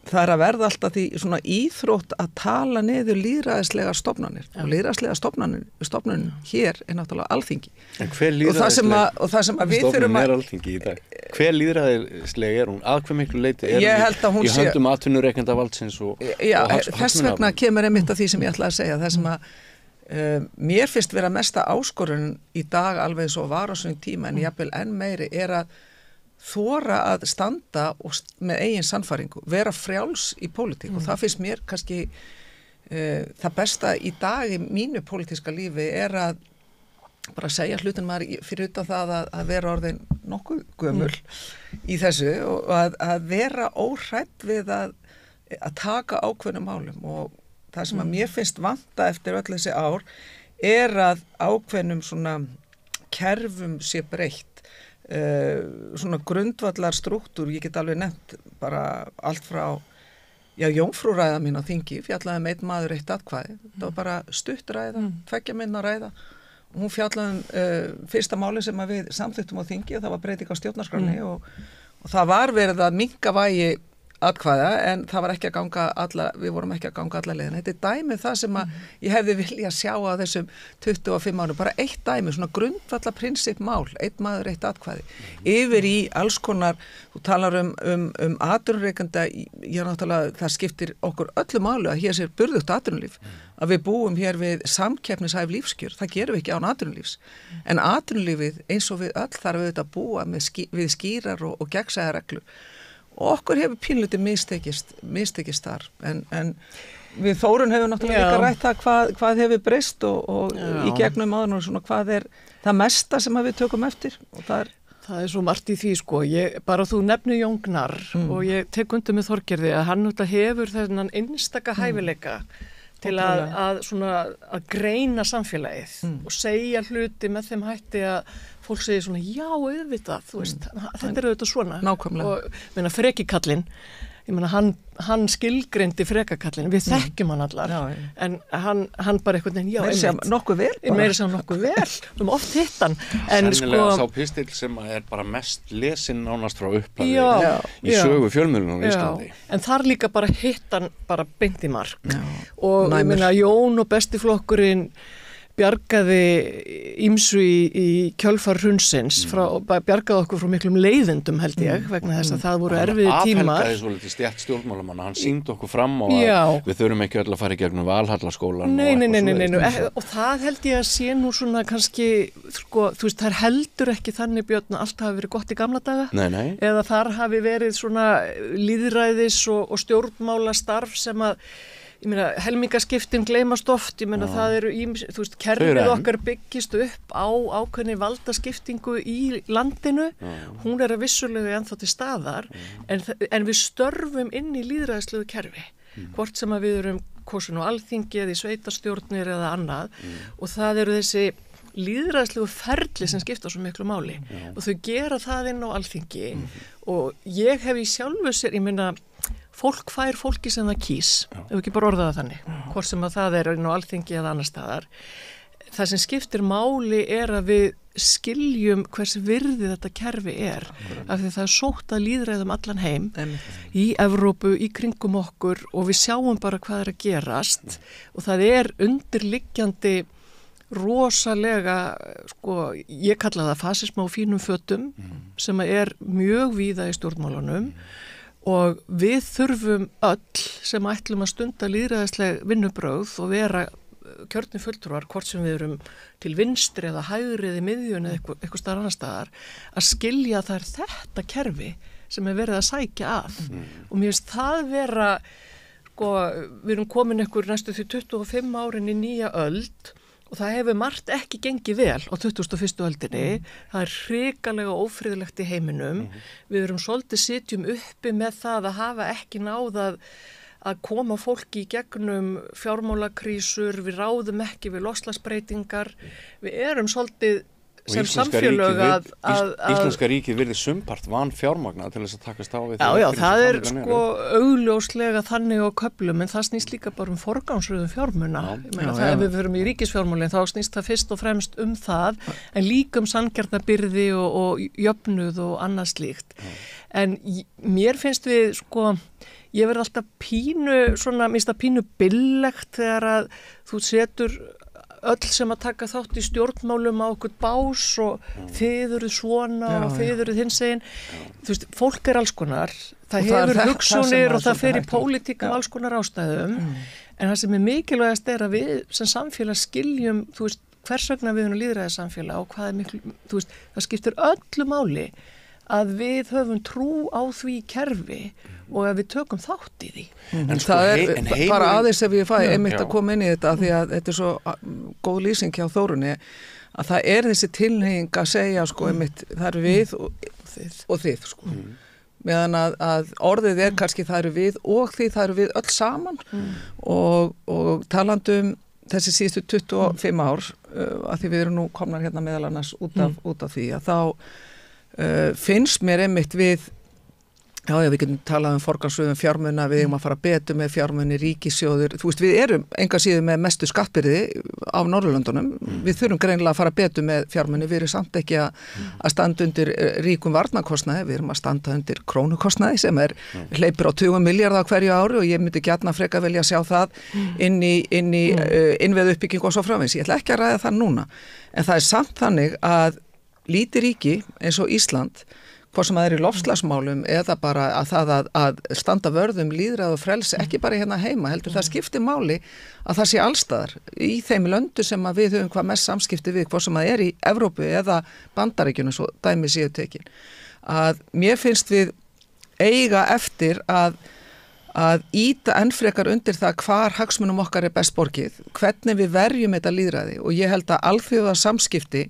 það er að verða alltaf því svona íþrótt að tala niður lýðræðislega stofnanir og lýðræðislega stofnun hér er náttúrulega Alþingi. En hver lýðræðislega stofnun er Alþingi í dag? Hver lýðræðislega er hún? Að hver miklu leyti er hún í höndum atvinnurekendavaldsins og þess vegna kemur einmitt að því sem ég ætla að segja, það sem að mér finnst vera mesta áskorun í dag alveg svo var á svona tíma en jafnvel enn meiri er að þora að standa með eigin sannfæringu, vera frjáls í pólitík og það finnst mér kannski það besta í dag í mínu pólitíska lífi er að bara segja hlutin maður fyrir utan það að vera orðin nokkuð gömul í þessu og að vera óhrædd við að taka ákveðnum málum og það sem að mér finnst vanta eftir öll þessi ár að ákveðnum svona kerfum sé breytt, svona grundvallar strúktúr, ég get alveg nefnt bara allt frá jómfrúræða mín á þingi, fjallaði einn maður eitt atkvæði, það var bara stutt ræða, 2 minna ræða. Hún fjallaði fyrsta máli sem að við samþykktum á þingi og það var breyting á stjórnarskránni og það var verið að minnka vægi atkvæða en það var ekki að ganga við vorum ekki að ganga alla leiðina. Þetta dæmi það sem að ég hefði viljað sjá á þessum 25 árum, bara eitt dæmi, svona grundvalla prinsipmál, einn maður, eitt atkvæði, yfir í alls konar, þú talar um atvinnurekanda, ég náttúrulega, það skiptir okkur öllu máli að hér sér burðugt atvinnulíf, að við búum hér við samkeppnishæf lífskjör, það gerum við ekki án atvinnulífs, en atvinnulífið eins og við öll þarf auðvitað að búa við skýrar og gegnsæjar reglur. Og okkur hefur pínluti mistekist þar en við Þórunn hefur náttúrulega líka rætt það hvað hefur breyst og í gegnum áður og svona hvað það mesta sem við tökum eftir og það er svo margt í því sko, bara þú nefnir Jón Gnarr og ég tek undir með Þorgerði að hann hefur þennan einstaka hæfileika til að greina samfélagið og segja hluti með þeim hætti að fólk segir svona, já, auðvitað, þú veist, þetta er auðvitað svona. Nákvæmlega. Og, frekikallinn, ég meina, hann skilgreindi frekakallinn, við þekkjum hann allar, en hann bara einhvern veginn, já, einmitt. Nokkuð vel. Meira sem nokkuð vel, við oft hitt hann. Sennilega sá pistill sem er bara mest lesinn nánast frá upphæði í sögu fjölmiðlunum á Íslandi. En þar líka bara hitt hann bara beint í mark. Og ég meina, Jón og bestiflokkurinn bjargaði ýmsu í kjölfar hrunsins bjargaði okkur frá miklum leiðindum held ég vegna þess að það voru erfiði tímar. Hann afhelgaði svolítið stjætt stjórnmálamanna, hann sýndi okkur fram á að við þurfum ekki öll að fara í gegnum Valhallaskólan. Nei, og það held ég að sé nú svona kannski, sko, þú veist, það heldur ekki þannig Björn að allt hafi verið gott í gamla daga. Nei. Eða þar hafi verið svona lýðræðis og stjórnmála starf sem að ég meina, helmingaskiptin gleymast oft, ég meina, það eru þú veist, kerfið okkar byggist upp á ákveðni valdaskiptingu í landinu, hún að vissulega ennþá til staðar, en við störfum inn í lýðræðislegu kerfi, hvort sem að við erum kosin á alþingi eða í sveitarstjórnir eða annað, og það eru þessi lýðræðislegu ferli sem skipta svo miklu máli, og þau gera það inn á alþingi, og ég hef í sjálfu sér, ég meina, fólk fær fólki sem það kýs, ef ekki bara orðaða þannig, hvort sem að það er inn á alþingi eða annar staðar. Það sem skiptir máli er að við skiljum hvers virði þetta kerfi er, af því það er sótt að lýðræðum allan heim, í Evrópu, í kringum okkur og við sjáum bara hvað er að gerast og það er undirliggjandi rosalega, sko, ég kalla það fasisma á fínum fötum sem er mjög víða í stjórnmálunum og við þurfum öll sem ætlum að stunda lýðræðisleg vinnubrögð og vera kjörnir fulltrúar, hvort sem við erum til vinstri eða hægri eða miðjun eða eitthvað staðar annar staðar, að skilja að það er þetta kerfi sem er verið að sækja að. Og mér finnst það vera, sko, við erum komin næstu því 25 árin í nýja öld og það hefur margt ekki gengið vel á 21. öldinni, það er hrikalega ófriðlegt í heiminum, við erum svolítið sitjum uppi með það að hafa ekki náð að koma fólki í gegnum fjármálakrísur, við ráðum ekki við loslagsbreytingar, við erum svolítið sem samfélög að Íslenska ríkið virði sumpart van fjármagna til þess að takast á við Já, það er sko augljóslega þannig á köflum en það snýst líka bara forgangsröðum fjármuna ef við verum í ríkisfjármálin þá snýst það fyrst og fremst það en líka sanngjarnabyrði og jöfnuð og annað slíkt en mér finnst við sko ég verð alltaf pínu svona, minnst það pínu billegt þegar að þú setur öll sem að taka þátt í stjórnmálum á okkur bás og þið eruð svona og þið eruð hinsegin. Þú veist, fólk er alls konar, það hefur hugsunir og það fer í pólitík af alls konar ástæðum, en það sem er mikilvægast er að við sem samfélag skiljum, þú veist, hvers vegna við erum lýðræðissamfélag og hvað er miklu, þú veist, það skiptir öllu máli að við höfum trú á því kerfi og að við tökum þátt í því. En það er bara aðeins ef ég fæ einmitt að koma inn í þetta því að þetta er svo góð lýsing hjá Þórunni að það þessi tilhneiging að segja sko einmitt það eru við og þið sko. Meðan að orðið kannski það eru við og þið, það eru við öll saman og talandum þessi síðustu 25 ár að því við erum nú komnar hérna meðal annars út af því að þá finnst mér einmitt við við getum talað forgangsröðum fjármuna, við eigum að fara betur með fjármuni, ríkissjóður, þú veist við erum enga síður með mestu skattbyrði á Norðurlöndunum, við þurfum greinilega að fara betur með fjármuni, við erum samt ekki að standa undir ríkum varnarkostnaði, við erum að standa undir krónukostnaði sem hleypur á 20 milljarða á hverju ári og ég myndi gjarna frekar velja að sjá það inn í innveðu uppbygging og svo framvegis, ég ætla ekki að ræða það núna, en það samt þannig að lítið ríki eins og Ísland hvort sem það í loftslagsmálum eða bara að það að standa vörðum lýðræði og frelsi ekki bara hérna heima heldur það skiptir máli að það sé allstaðar í þeim löndu sem að við höfum hvað mest samskipti við hvort sem það í Evrópu eða Bandaríkjunum svo dæmi séu tekin að mér finnst við eiga eftir að íta enn frekar undir það hvar hagsmunum okkar best borgið, hvernig við verjum þetta lýðræði og ég held að alþjóða samskipti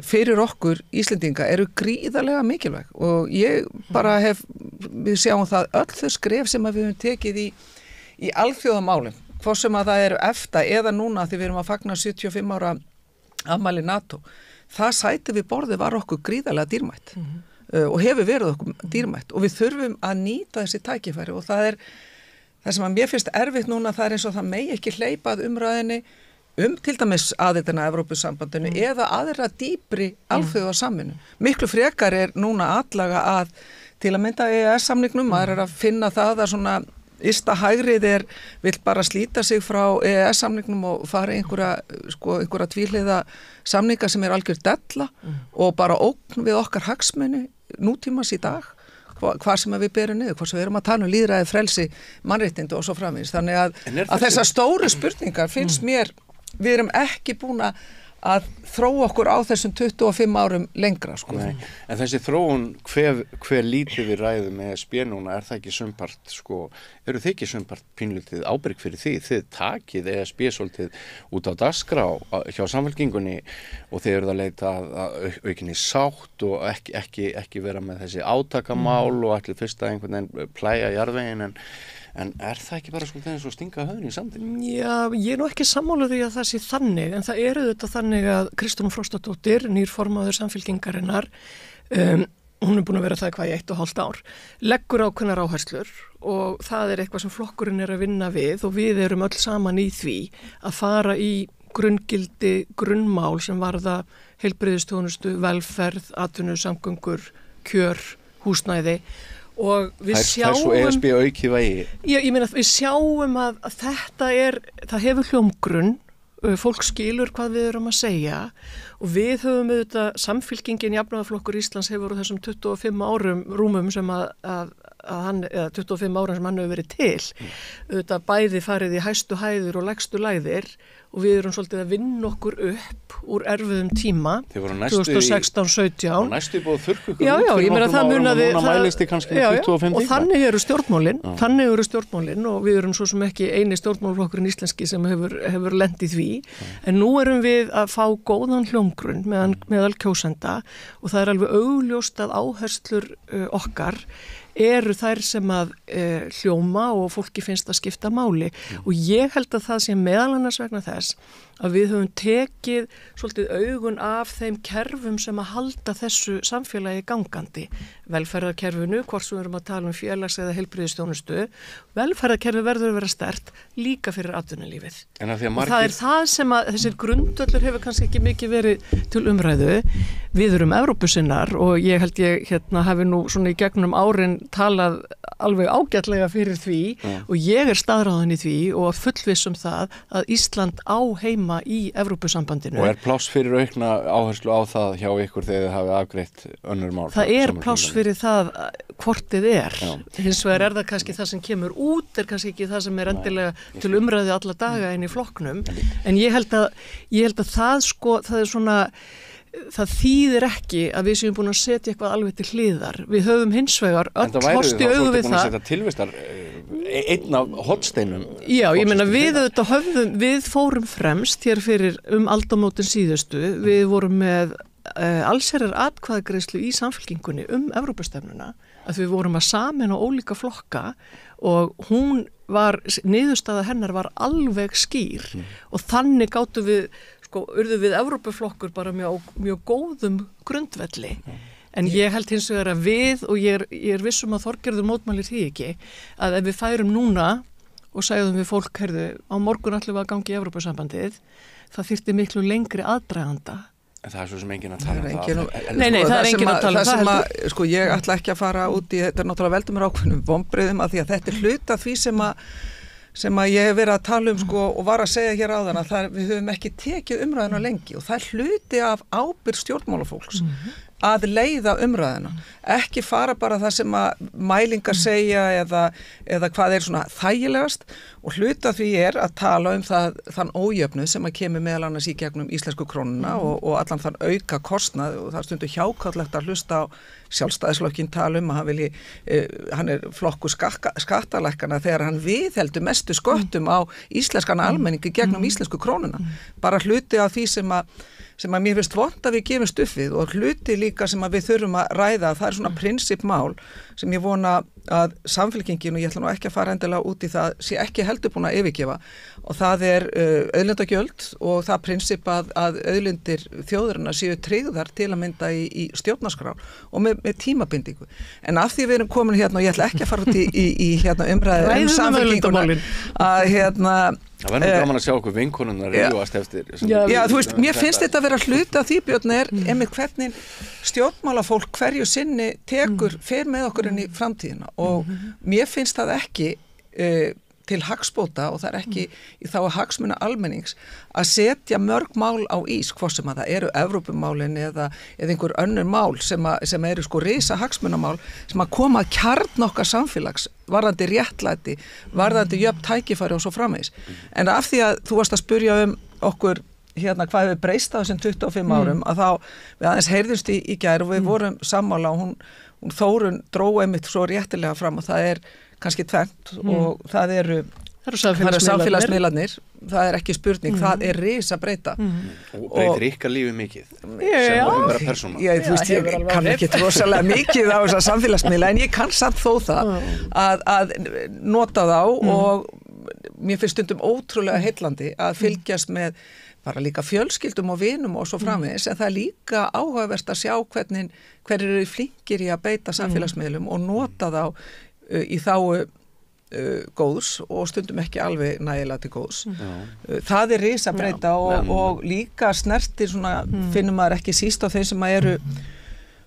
fyrir okkur Íslendinga eru gríðarlega mikilvæg og ég bara við sjáum það öll þau skref sem við höfum tekið í alþjóðamálum, hvort sem að það eru EFTA eða núna því við erum að fagna 75 ára afmæli NATO, það sæti við borðið var okkur gríðarlega dýrmætt og hefur verið okkur dýrmætt og við þurfum að nýta þessi tækifæri og það sem að mér finnst erfitt núna það eins og það megi ekki hleypað umræðinni til dæmis aðildina Evrópusambandinu eða aðra dýpri alþjóðasamvinnu. Miklu frekar núna atlaga til að mynda EES-samningnum, maður að finna það að svona ysta hægrið vill bara slíta sig frá EES-samningnum og fara einhverja tvíhliða samninga sem algjör della og bara ógn við okkar hagsmuni nútímans í dag. Hvað sem við berum niður, hvað sem við erum að tala lýðræði, frelsi, mannréttindi og svo framvegis. Þannig að þessar stóru spurningar finnst mér við erum ekki búin að þróa okkur á þessum 25 árum lengra sko. En þessi þróun hver lítið við ræðum með ESB núna það ekki sumpart sko, eru þið ekki sumpart pínlítið ábyrg fyrir því þið takið ESB svolítið út á dagskrá hjá Samfylkingunni og þið eruð að leita að aukinni sátt og ekki vera með þessi átakamál og ætlið fyrst að einhvern veginn plæja jarðveginn en það ekki bara svolítið eins og stinga höfðinu í sandinn? Já, ég nú ekki sammála því að það sé þannig, en það þetta þannig að Kristrún Frostadóttir, nýr formaður Samfylkingarinnar, hún búin að vera það í 1,5 ár, leggur ákveðnar áherslur og það eitthvað sem flokkurinn að vinna við og við erum öll saman í því að fara í grunngildi, grunnmál sem varða heilbrigðisþjónustu, velferð, atvinnu, samgöngur, kjör, húsnæði og við sjáum þessu ESB aukið vægi. Ég meina við sjáum að þetta það hefur hljómgrunn, fólk skilur hvað við erum að segja og við höfum auðvitað Samfylkingin Jafnaðarflokkur Íslands hefur á þessum 25 árum rúmum sem að hann, eða 25 árum sem hann hefur verið til, auðvitað bæði farið í hæstu hæðir og lægstu lægðir og við erum svolítið að vinna okkur upp úr erfiðum tíma 2016-17 og næstu búið þurrku ykkur út fyrir nokkrum árum og núna mælist þið kannski 25 og þannig eru stjórnmálin og við erum svo sem ekki eini stjórnmálflokkurinn íslenski sem hefur lent í því en nú erum við að fá góðan hljómgrunn meðal kjósenda og það alveg augljóst að áherslur okkar eru þær sem að hljóma og fólki finnst að skipta máli og ég held að það sé meðal annars vegna þess að við höfum tekið svolítið augun af þeim kerfum sem að halda þessu samfélagi gangandi. Velferðarkerfinu, hvort sem við erum að tala félags- eða heilbrigðisþjónustu, velferðarkerfi verður að vera sterkt líka fyrir atvinnulífið. Og það það sem að þessir grundvöllur hefur kannski ekki mikið verið til umræðu. Við erum Evrópusinnar og ég held hafi nú svona í gegnum árin talað alveg ágætlega fyrir því og ég staðráðin í því og fullviss það að Ísland á heima í Evrópusambandinu. Og pláss fyrir aukna áherslu á það hjá ykkur þegar þið hafið afgreitt önnur mál? Það pláss fyrir það hvort þið hins vegar það kannski það sem kemur út kannski ekki það sem endilega til umræðu alla daga inn í flokknum en ég held að það það svona það þýðir ekki að við séum búin að setja eitthvað alveg til hliðar. Við höfum hins vegar öll horfst í augu við það. En það væri þá búin að setja tilvistar einn af hornsteinum. Já, ég meina við fórum fremst hér fyrir aldamótin síðustu. Við vorum með allsherjar atkvæðagreiðslu í Samfylkingunni Evrópustefnuna, að við vorum að sameina ólíka flokka og niðurstaða hennar var alveg skýr og þannig gátum við urðu við Evrópuflokkur bara mjög góðum grundvelli. En ég held hins vegar að við, og ég er vissum að Þorgerður mótmælir því ekki, að ef við færum núna og segðum við fólk, heyrðu, á morgun ætlum við að gangi í Evrópusambandið, það þyrfti miklu lengri aðdraganda. En það svo sem enginn að tala um það. Nei, það er enginn að tala um það. Sko, ég ætla ekki að fara út í, þetta er náttúrulega veldur mér ákveðnum vonbrigðum að því að þetta er hluta því sem að ég hef verið að tala um og var að segja hér áðan að við höfum ekki tekið umræðuna lengi og það er hluti af ábyrgð stjórnmálafólks að leiða umræðuna, ekki fara bara það sem að mælingar segja eða hvað er svona þægilegast og hluta því að tala um þann ójöfnuð sem að kemur meðal annars í gegnum íslensku krónuna og allan þann auka kostnað og það er stundu hjákátlegt að hlusta á Sjálfstæðisflokkin tala um að hann er flokkur skattalækkana þegar hann viðheldur mestu sköttum á íslenskan almenningi gegnum íslensku krónuna. Bara hluti af því sem að mér finnst vont að við gefumst upp við og hluti líka sem að við þurfum að ræða, það er svona prinsipmál sem ég vona að Samfylkingin, og ég ætla nú ekki að fara endilega út í það, sé ekki heldur búin að yfirgefa og það er auðlindagjöld og það prinsip að auðlindir þjóðarinnar séu tryggðar til að mynda í stjórnarskrá og með tímabindingu. En af því við erum komin hérna og ég ætla ekki að fara út í umræðu Samfylkinguna að Það verður gaman að sjá okkur vinkonunnar rífast eftir. Já, þú veist, mér finnst þetta að vera hluta því, Björn, einmitt hvernig stjórnmálafólk hverju sinni fer með okkur inn í framtíðina og mér finnst það ekki til hagsbóta og það er ekki í þá að hagsmuna almennings að setja mörg mál á ís, hvort sem að það eru Evrópumálin eða einhver önnur mál sem eru risa hagsmunamál sem að koma að kjarn okkar samfélags varðandi réttlæti, varðandi jöfn tækifæri og svo framvegis. En af því að þú varst að spyrja okkur hvað hefur breyst á þessum 25 árum að þá við aðeins heyrðumst í gær og við vorum sammála og hún Þórunn dró einmitt svo réttilega fram og það er kannski tvennt og það eru samfélagsmiðlarnir, það er ekki spurning, það er risa breyta. Og breytir ykkar lífi mikið sem opinbera persóna. Já, þú veist, ég kann ekki rosalega mikið á þessa samfélagsmiðla en ég kann samt þó það að nota þá og mér finnst stundum ótrúlega heillandi að fylgjast með bara líka fjölskyldum og vinum og svo framvegis en það er líka áhugavert að sjá hver eru flinkir í að beita samfélagsmiðlum og nota þá í þáu góðs og stundum ekki alveg nægilega til góðs. Það er risa breyta og líka snertir svona, finnum maður ekki síst á þeim sem eru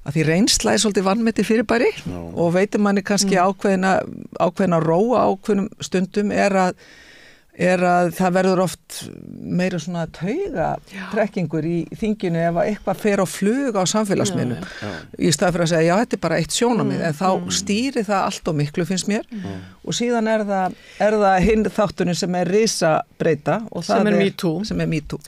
að því reynsla er svolítið vanmetið fyrirbæri og veitum manni kannski ákveðna róa ákveðnum stundum er að það verður oft meira svona taugatrekkingur í þinginu ef eitthvað fer á flug á samfélagsmiðlum í stað fyrir að segja já þetta er bara eitt sjónarmið en þá stýri það allt og miklu finnst mér og síðan er það hinn þátturinn sem er risa breyta og það sem er MeToo.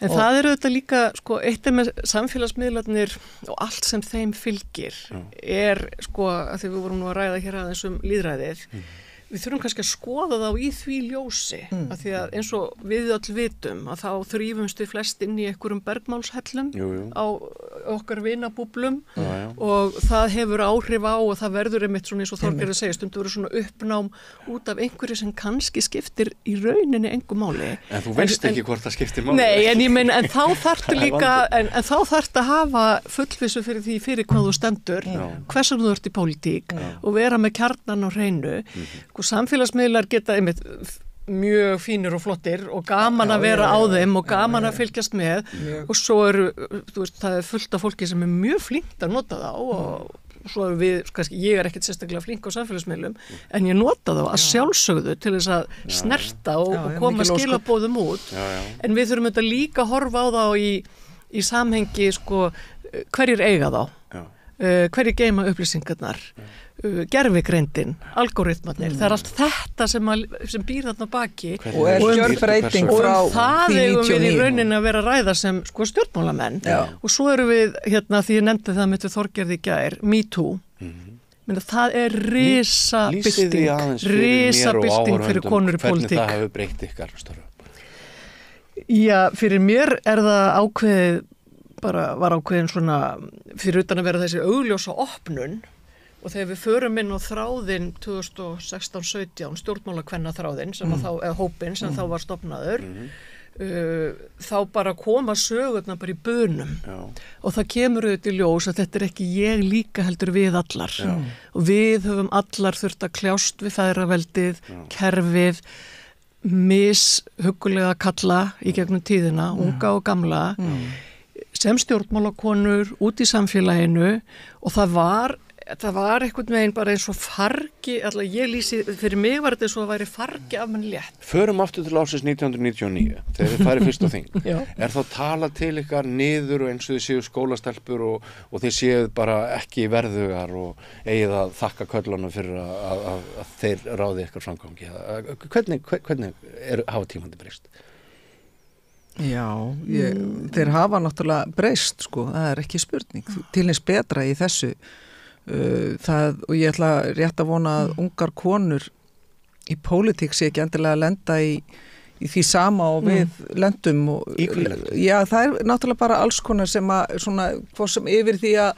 En það eru þetta líka eitt með samfélagsmiðlarnir og allt sem þeim fylgir er að því við vorum nú að ræða hér aðeins lýðræðið við þurfum kannski að skoða þá í því ljósi af því að eins og við öll vitum að þá þrýfumst við flest inn í einhverjum bergmálshellum á okkar vinabúblum og það hefur áhrif á og það verður einmitt svona eins og Þorgerður segir stundum verður svona uppnám út af einhverju sem kannski skiptir í rauninni engu máli. En þú veist ekki hvort það skiptir máli. Nei, en ég meina en þá þarftu líka en þá þarftu að hafa fullvissu fyrir hvað þú stendur hversum þú ert í pólitík og vera með kjarnan á hreinu samfélagsmiðlar geta einmitt mjög fínir og flottir og gaman að vera á þeim og gaman að fylgjast með og svo það er fullt af fólki sem er mjög flinkt að nota þá og svo eru við, kannski ég er ekkert sérstaklega flink á samfélagsmiðlum en ég nota þá að sjálfsögðu til þess að snerta og koma skilabóðum út en við þurfum þetta líka að horfa á þá í samhengi hverjir eiga þá hverjir geyma upplýsingarnar gervigreindin, algoritmarnir, það allt þetta sem býr þarna baki og gjörbreyting frá það eigum við í rauninni að vera að ræða sem sko stjórnmálamenn og svo eru við hérna því ég nefndi það með Þorgerði í gær, MeToo það risabylting fyrir konur í pólitík. Hvernig það hefur breytt ykkar störfum? Já, fyrir mér það ákveðið var ákveðin svona fyrir utan að vera þessi augljósa opnun og þegar við förum inn á þráðinn 2016-17 stjórnmálakvenna þráðinn sem þá, eða hópinn sem þá var stofnaður þá bara koma sögurnar bara í bunum og það kemur auðvitað í ljós að þetta ekki ég líka heldur við allar og við höfum allar þurft að kljást við feðraveldið, kerfið mishuggulega kalla í gegnum tíðina, unga og gamla sem stjórnmálakonur út í samfélaginu og það var einhvern veginn bara eins og fargi, alltaf ég lýsi, fyrir mig var þetta svo að væri fargi af mann létt. Förum aftur til ársins 1999, þegar þið farið fyrst á þing. Þá talað til ykkar niður og eins og þið séu skólastelpur og þið séu bara ekki verðugar og eigið að þakka köllunum fyrir að þeir ráði ykkar framgangi. Hvernig hafa tímandi breyst? Já, þeir hafa náttúrulega breyst sko, það ekki spurning. Til eins betra í þessu og ég ætla rétt að vona að ungar konur í pólitík sé ekki endilega að lenda í því sama og við lendum já, það náttúrulega bara alls konar sem að svona, hvað sem yfir því að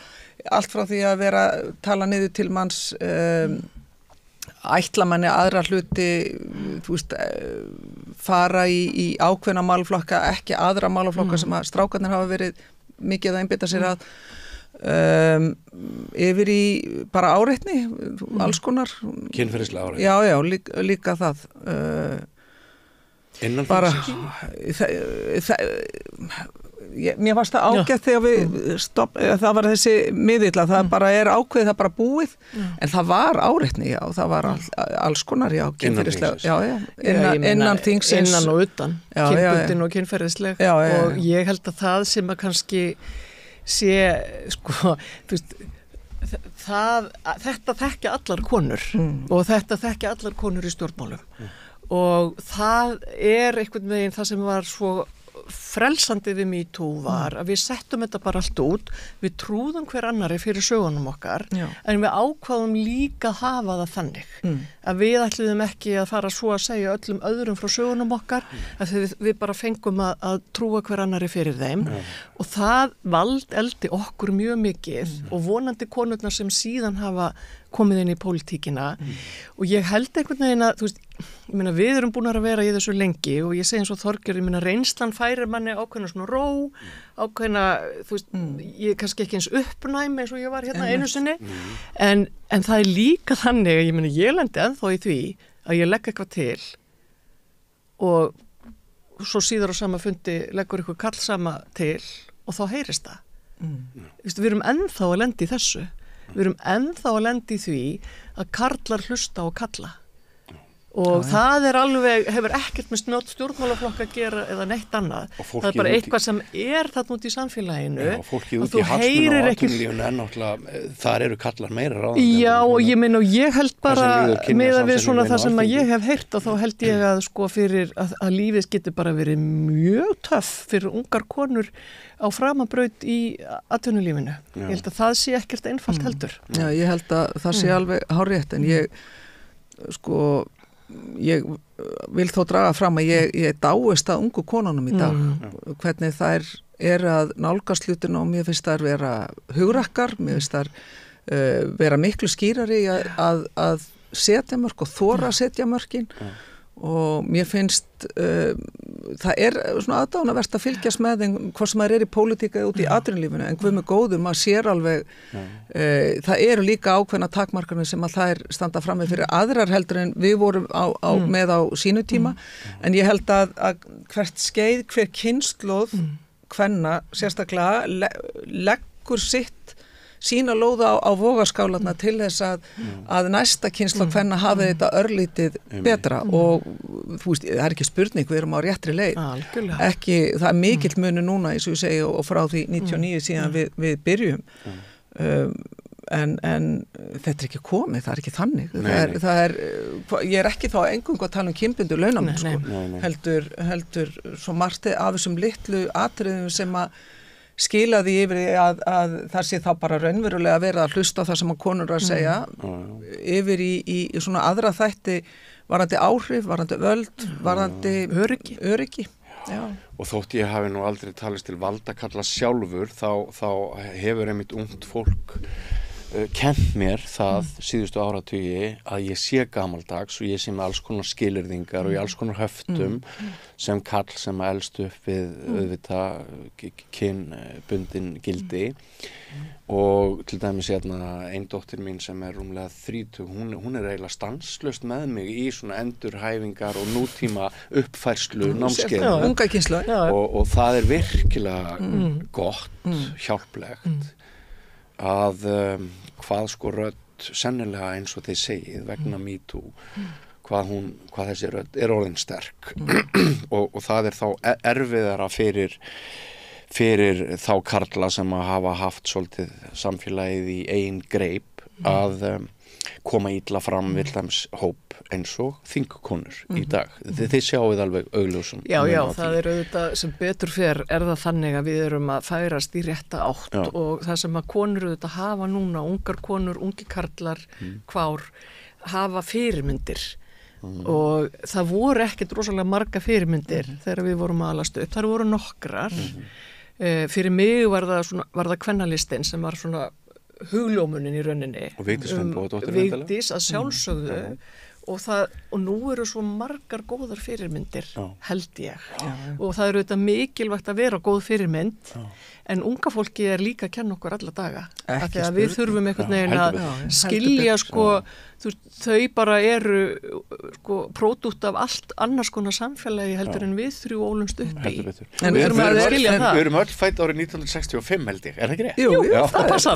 allt frá því að vera tala niður til manns ætla manni aðra hluti þú veist, fara í ákveðna málaflokka, ekki aðra málaflokka sem að strákarnir hafa verið mikið að einbytta sér að yfir í bara áreitni alls konar kynferðislega áreitni já, líka það innan bara mér fannst það ágætt þegar það var þessi miðilla, það bara ákveðið, það bara búið en það var áreitni, já, það var alls konar, já, kynferðislega innan þingsins innan og utan, kynbundin og kynferðisleg og ég held að það sem að kannski sé, sko, þú veist, þetta þekkja allar konur og þetta þekkja allar konur í stjórnmálum og það einhvern veginn það sem var svo frelsandi við MeToo var að við settum þetta bara allt út, við trúðum hver annari fyrir sögunum okkar en við ákváðum líka að hafa það þannig að við ætluðum ekki að fara svo að segja öllum öðrum frá sögunum okkar að við bara fengum að trúa hver annari fyrir þeim og það eldi okkur mjög mikið og vonandi konurnar sem síðan hafa komið inn í pólitíkina og ég held einhvern veginn að, þú veist, ég meina við erum búin að vera í þessu lengi og ég segi eins og Þorgerður, ég meina reynslan færir manni ákveðna svona ró, ákveðna, þú veist, ég er kannski ekki eins uppnæm eins og ég var hérna einu sinni, en það líka þannig, ég meina ég lendi ennþá í því að ég legg eitthvað til og svo síðar á sama fundi leggur eitthvað kall sama til og þá heyrist það. Við erum ennþá að lendi í þessu. Við erum ennþá að lendi í því að karlar hlusta og kalla og það alveg, hefur ekkert með stjórnmálaflokk að gera eða neitt annað. Það bara eitthvað sem þarna út í samfélaginu. Já, fólkið út í hagsmuna og atvinnulífinu en náttúrulega þar eru kallar meira ráðandi. Já, og ég meina og ég held bara með að við svona það sem að ég hef heyrt og þá held ég að sko fyrir að lífið getur bara verið mjög töff fyrir ungar konur á framabraut í atvinnulífinu. Ég held að það sé ekkert einfalt heldur. Já, ég held að það sé alveg hárrétt en ég vil þó draga fram að ég dáist að ungu konunum í dag hvernig þær að nálgast hlutina og mér finnst þær vera hugrakkar, mér finnst þær vera miklu skýrari að setja mörk og þora að setja mörkin og mér finnst það svona aðdánavert að fylgjast með þeim hvort sem maður í pólitíka út í atvinnulífinu en hvað með góðum, maður sér alveg það eru líka ákveðna takmarkanir sem að þær standa frammi fyrir aðrar heldur en við vorum með á sínu tíma en ég held að hvert skeið, hver kynslóð kvenna sérstaklega leggur sína lóða á vogarskálarna til þess að næsta kynslóð kvenna hafi þetta örlítið betra og þú veist, það ekki spurning, við erum á réttri leið ekki, það mikill munu núna eins og ég segi og frá því 99 síðan við byrjum en þetta ekki komið, það ekki þannig. Ég ekki þá engungu að tala kynbundnu launamun, sko. Heldur svo margt af þessum litlu atriðum sem að skilaði yfir að það sé þá bara raunverulega verið að hlusta á það sem að konur að segja yfir í svona aðra þætti varðandi áhrif, varðandi völd, varðandi öryggi. Já. Og þótt ég hafi nú aldrei talist til valdakalla sjálfur þá hefur einmitt ungt fólk kennt mér það síðustu áratugi að ég sé gamaldags og ég sé með alls konar skilyrðingar og í alls konar höftum sem kall sem að elst upp við auðvitað kynbundin gildi og til dæmis ein dóttir mín sem rúmlega 30, hún eiginlega stanslaust með mig í svona endurhæfingar og nútíma uppfærslu námskeiða unga kynslóð og það virkilega gott, hjálplegt að hvað sko rödd sennilega eins og þeir segið vegna MeToo hvað þessi rödd orðin sterk og það þá erfiðara fyrir þá karla sem að hafa haft svolítið samfélagið í eigin greip að koma illa fram við þems hóp eins og þingkonur í dag. Þið sjáuð alveg augljósum. Já, það auðvitað sem betur fer það þannig að við erum að færast í rétta átt og það sem að konur auðvitað hafa núna, ungar konur, ungi karlar, hvár, hafa fyrirmyndir og það voru ekkert rosalega marga fyrirmyndir þegar við vorum að alast upp. Það voru nokkrar. Fyrir mig var það kvennalistinn sem var svona hugljómunin í rauninni Vigdís að sjálfsögðu og nú eru svo margar góðar fyrirmyndir held ég og það eru þetta mikilvægt að vera góð fyrirmynd en unga fólki líka að kenna okkur alla daga af því að við þurfum einhvern veginn að skilja þau bara eru pródúkt af allt annars konar samfélagi heldur en við þrjú ólumst upp í en við erum öll fædd árið 1965 held ég, það ekki rétt? Jú, það passar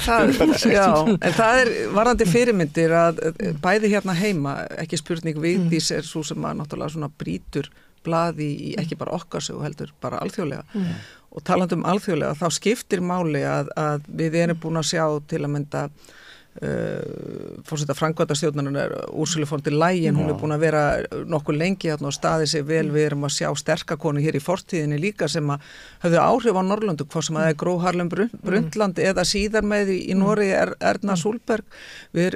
en það varðandi fyrirmyndir að bæði hérna heima, ekki spurning Vigdís svo sem að náttúrulega svona brýtur blaði í ekki bara okkar sögu heldur bara alþjóðlega og talandi alþjóðlega þá skiptir máli að við erum búin að sjá til að mynda fórseta framkvæmdastjórnarinnar Ursula von der Leyen, hún búin að vera nokkuð lengi og staðið sig vel, við erum að sjá sterkakonu hér í fortíðinni líka sem að höfðu áhrif á Norrlöndu, hvað sem að Gro Harlem Brundtland eða síðar með í Noregi Erna Solberg, við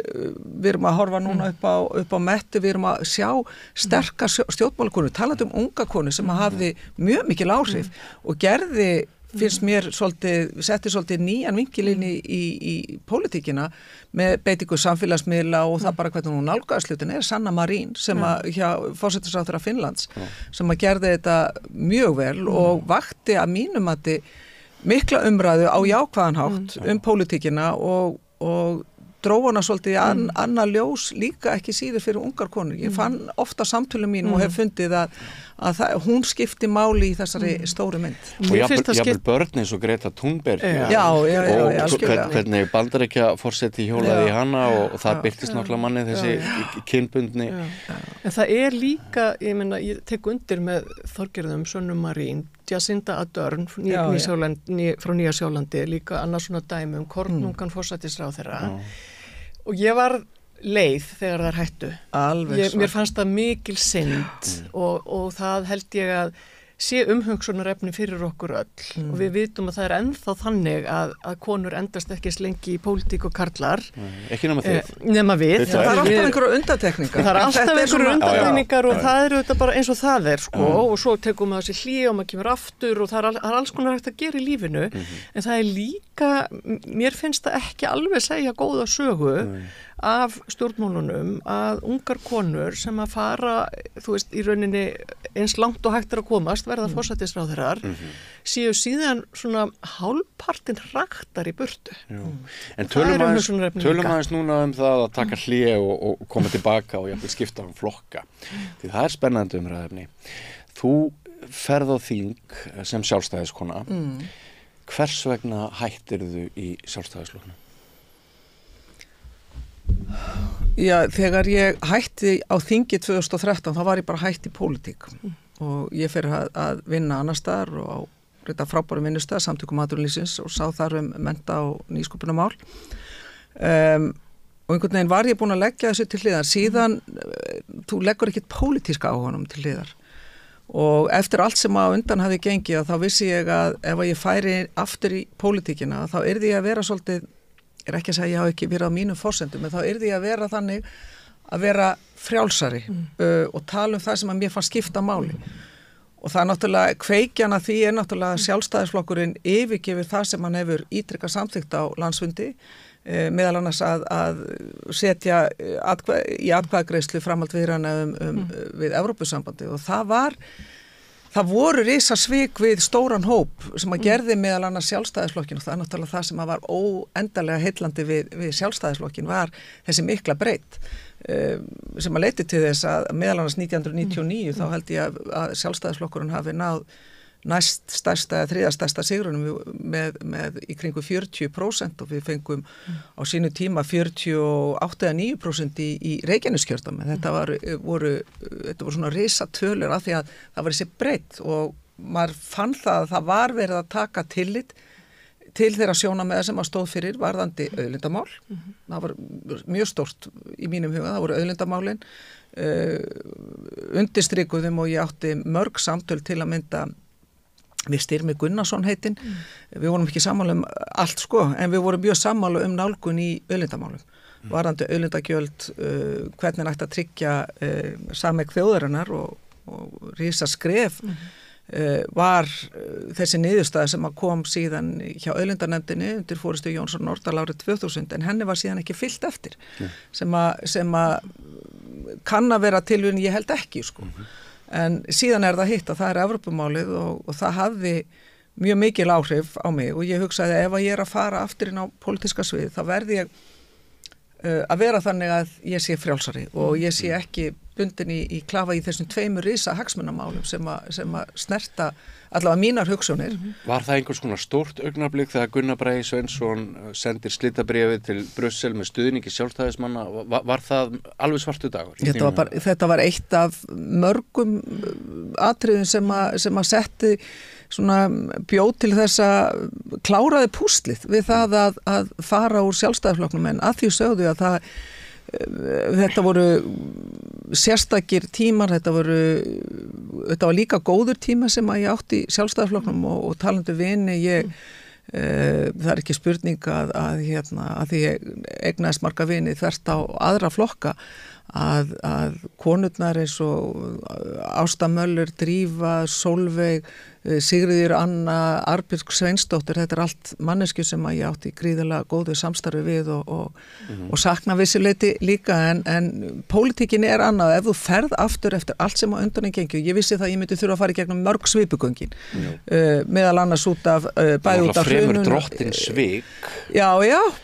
erum að horfa núna upp á Mettu, við erum að sjá sterka stjórnmálakonu, talandi unga konu sem að hafði mjög mikil áhrif og gerði finnst mér setti svolítið nýjan vinkil inn í pólitíkina með beitingu samfélagsmiðla og það bara hvernig hún nálgaðist hlutin Sanna Marin sem að hjá forsætisráðherra Finnlands sem að gerði þetta mjög vel og vakti að mínum að mikla umræðu á jákvæðan hátt pólitíkina og dróna svolítið annað ljós líka ekki síður fyrir ungar konur. Ég fann ofta samtölum mín og hef fundið að hún skipti máli í þessari stóru mynd. Og jafnvel börn eins og Greta Thunberg og hvernig Bandaríkja forseti hjólaði í hana og það byrtist náttúrulega manni þessi kynbundni. En það líka, ég tek undir með Þorgerðum, Sönnu Marín, Jacinda Ardern frá Nýja Sjálandi, líka annars svona dæmi kornungan forsætisráðherra og ég var leið þegar þær hættu. Mér fannst það mikil synd og það held ég að sé umhugsunarefni fyrir okkur öll og við vitum að það ennþá þannig að konur endast ekki lengi í pólitík og karlar. Ekki nema við. Það er alltaf einhverju undantekningar. Það er alltaf einhverju undantekningar og það eru þetta bara eins og það og svo tekum maður þessi hlé og maður kemur aftur og það er alls konar hægt að gera í lífinu en það er líka, mér finnst það ekki alveg segja góða sögu af stjórnmálunum að ungar konur sem að fara, í rauninni eins langt og hægt að komast, verða forsætisráðherrar, séu síðan svona hálfpartinn raktar í burtu. En tölum aðeins núna það að taka hlé og koma tilbaka og jafnvel skipta flokka. Því það er spennandi umræðefni. Þú ferð á þing sem sjálfstæðiskona. Hvers vegna hættirðu í sjálfstæðisflokknum? Já, þegar ég hætti á þingi 2013 þá var ég bara hætt í pólitík og ég fer að vinna annar staðar og á þetta frábærum vinnustað samtökum atvinnulífsins og sá þar mennta og nýsköpunarmál og einhvern veginn var ég búin að leggja þessu til hliðar, síðan þú leggur ekkit pólitíska áhuganum til hliðar og eftir allt sem á undan hafi gengið þá vissi ég að ef ég færi aftur í pólitíkina þá yrði ég að vera svolítið, ekki að segja ég hafi ekki verið á mínum forsendum, en þá yrði ég að vera þannig að vera frjálsari og tala það sem að mér fannst skipta máli og það náttúrulega kveikjan að því náttúrulega Sjálfstæðisflokkurinn yfirgefur það sem hann hefur ítrekkað samþykkt á landsfundi, meðal annars að setja í atkvæðagreiðslu framhald viðræðna við Evrópusambandi og það voru risasvik við stóran hóp sem að gerði meðal annars Sjálfstæðisflokkin og það náttúrulega það sem að var óendanlega heillandi við Sjálfstæðisflokkin var þessi mikla breytt sem að leiti til þess að meðal annars 1999 þá held ég að Sjálfstæðisflokkurinn hafi náð næst stærsta eða þriðastærsta sigrunum með í kringu 40% og við fengum á sínu tíma 48-9% í Reykjaneskjördæmi. Þetta voru svona risatölur af því að það var þessi breytt og maður fann það að það var verið að taka tillit til þeirra sjónarmiða sem að stóð fyrir varðandi auðlindamál. Það var mjög stórt í mínum huga, það voru auðlindamálin, undirstrikuðum og ég átti mörg samtöl til að mynda við Styrmi Gunnarsson heitinn, við vorum ekki sammála allt en við vorum mjög sammála nálgun í auðlindamálum. Varðandi auðlindagjöld, hvernig ætti að tryggja sameign þjóðarinnar og risa skref var þessi niðurstaða sem að kom síðan hjá auðlindanefndinni undir forystu Jónsson Nordal árið 2000 en henni var síðan ekki fylgt eftir sem að kann að vera tilvíðin ég held ekki En síðan það hitt að það Evrópumálið og það hafði mjög mikil áhrif á mig og ég hugsaði ef ég að fara aftur inn á pólitíska svið þá verði ég að vera þannig að ég sé frjálsari og ég sé ekki bundin í klafa í þessum tveimur risa hagsmunamálum sem að snerta allavega mínar hugsunir. Var það einhvers konar stórt augnablik þegar Gunnar Bragi Sveinsson sendir slitabréfið til Brussel með stuðningi sjálfstæðismanna? Var það alveg svartu dagur? Þetta var eitt af mörgum atriðum sem að setti bjóð til þess að kláraði púslið við það að fara úr sjálfstæðisflokknum en að því sögðu að þetta voru sérstakir tímar, þetta var líka góður tíma sem að ég átti í sjálfstæðisflokknum og talandi vini það er ekki spurning að því ég eignaðist marga vini þvert á aðra flokka að konurnar eins og Ásta Möller, Drífa, Sólveig, Sigríður Anna, Arnbjörg Sveinsdóttir, þetta allt manneskju sem að ég átti gríðarlega góðu samstarfi við og sakna vissuleyti líka en pólitíkin annað, ef þú ferð aftur eftir allt sem á undan gengju, ég vissi það að ég myndi þurfa að fara í gegnum mörg svipugöngin meðal annars út af bæði út af fremur drottin svik. Já,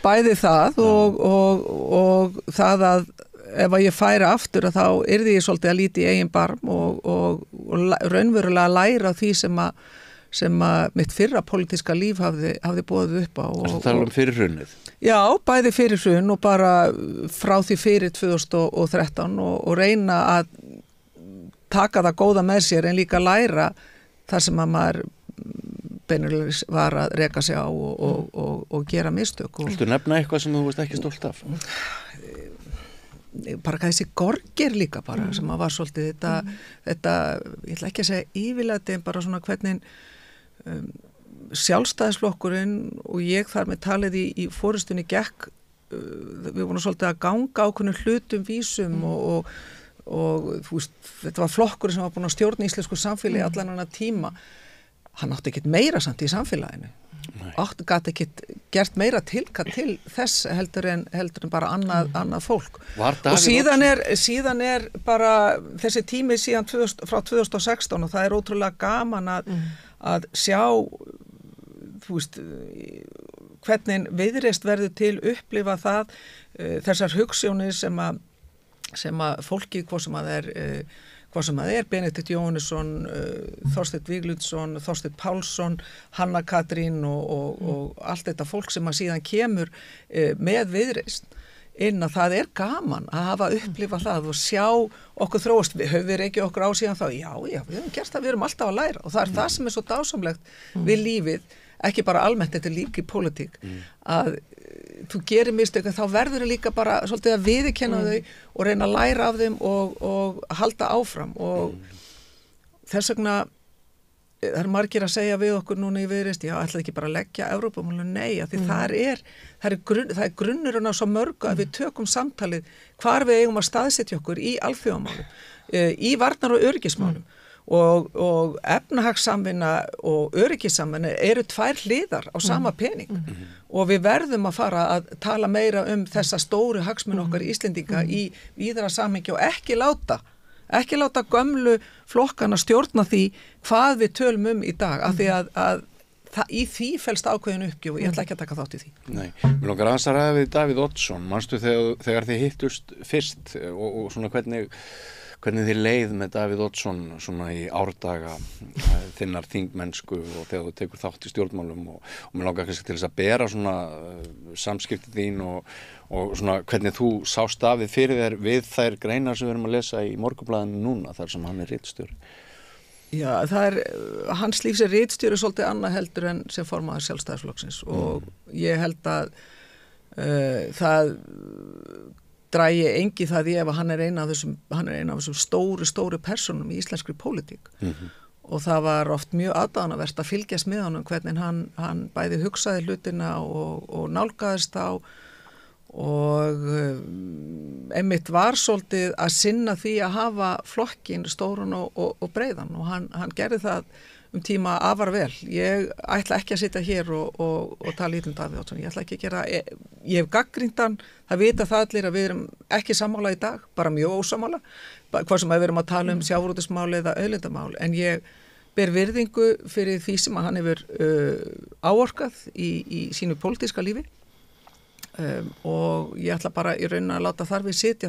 bæði það og það að ef ég færi aftur þá yrði ég svolítið að líti í eigin barm og raunverulega læra því sem að mitt fyrra pólitíska líf hafði boðið upp á. Það tala fyrir hrunnið? Já, bæði fyrir hrun og bara frá því fyrir 2013 og reyna að taka það góða með sér en líka læra þar sem að maður beinurlega var að reka sig á og gera mistök. Viltu nefna eitthvað sem þú veist ekki stolt af? Bara þessi gorgir líka bara sem að var svolítið þetta ég ætla ekki að segja yfirlæti en bara svona hvernig sjálfstæðisflokkurinn og ég þar með talið í forystunni gekk við vorum svolítið að ganga ákveðnum hlutum vísum og þú veist, þetta var flokkur sem var búin að stjórna íslensku samfélagi allan annan tíma hann átti ekkert meira samt í samfélaginu gat ekki gert meira tilkall til þess heldur en bara annað fólk og síðan bara þessi tími síðan frá 2016 og það er ótrúlega gaman að sjá þú veist hvernig Viðreisn verður til upplifa það þessar hugsjónir sem að fólki hvað sem að er Benedikt Jóhannesson, Þorsteinn Víglundsson, Þorsteinn Pálsson, Hanna Katrín og allt þetta fólk sem að síðan kemur með Viðreisn inn að það er gaman að hafa upplifað það og sjá okkur þróast, við höfum ekki okkur á síðan þá, já, við höfum gert það, við erum alltaf að læra og það er það sem er svo dásamlegt við lífið, ekki bara almennt, þetta er líka í pólitík, að þú gerir mistök, þá verður þau líka bara svolítið að viðurkenna þau og reyna að læra af þeim og halda áfram og þess vegna það er margir að segja við okkur núna í Viðreisn, já, ætlaði ekki bara að leggja Evrópumálinu, nei, af því það er grunnurinn á svo mörgu að við tökum samtalið hvar við eigum að staðsetja okkur í alþjóðamálum, í varnar- og öryggismálum og efnahagssamvinna og öryggissamvinna eru tvær hliðar á sama pening og við verðum að fara að tala meira þessa stóru hagsmuni okkar Íslendinga í víðara samhengi og ekki láta gömlu flokkana stjórna því hvað við tölum í dag af því að í því felst ákveðin uppgjöf og ég ætla ekki að taka þátt í því. Nei, mér langar aðeins að ræða við Davíð Oddsson, manstu þegar þið hittust fyrst og svona hvernig þið leið með Davíð Oddsson svona í árdaga þinnar þingmennsku og þegar þú tekur þátt í stjórnmálum og mér langar kannski til þess að bera svona samskipti þín og svona hvernig þú sást af fyrir þér við þær greinar sem við erum að lesa í Morgunblaðinu núna þar sem hann er ritstjóri. Já, hans líf sem ritstjóri svolítið annað heldur en sem formaður Sjálfstæðisflokksins og ég held að það drægi engi það í ef að hann er eina af þessum stóru persónum í íslenskri pólitík og það var oft mjög aðdáunarvert að fylgjast með honum hvernig hann bæði hugsaði hlutina og nálgaðist á og einmitt var svolítið að sinna því að hafa flokkin stórun og breiðan og hann gerði það tíma afar vel. Ég ætla ekki að sitja hér og tala í Davíð Oddsson. Ég ætla ekki að gera, ég hef gagnrýnt hann, það vita það allir að við erum ekki sammála í dag, bara mjög ósammála, hvað sem að við erum að tala sjávarútvegsmál eða auðlindamál, en ég ber virðingu fyrir því sem að hann hefur áorkað í sínu pólitíska lífi og ég ætla bara í rauninni að láta þar við sitja.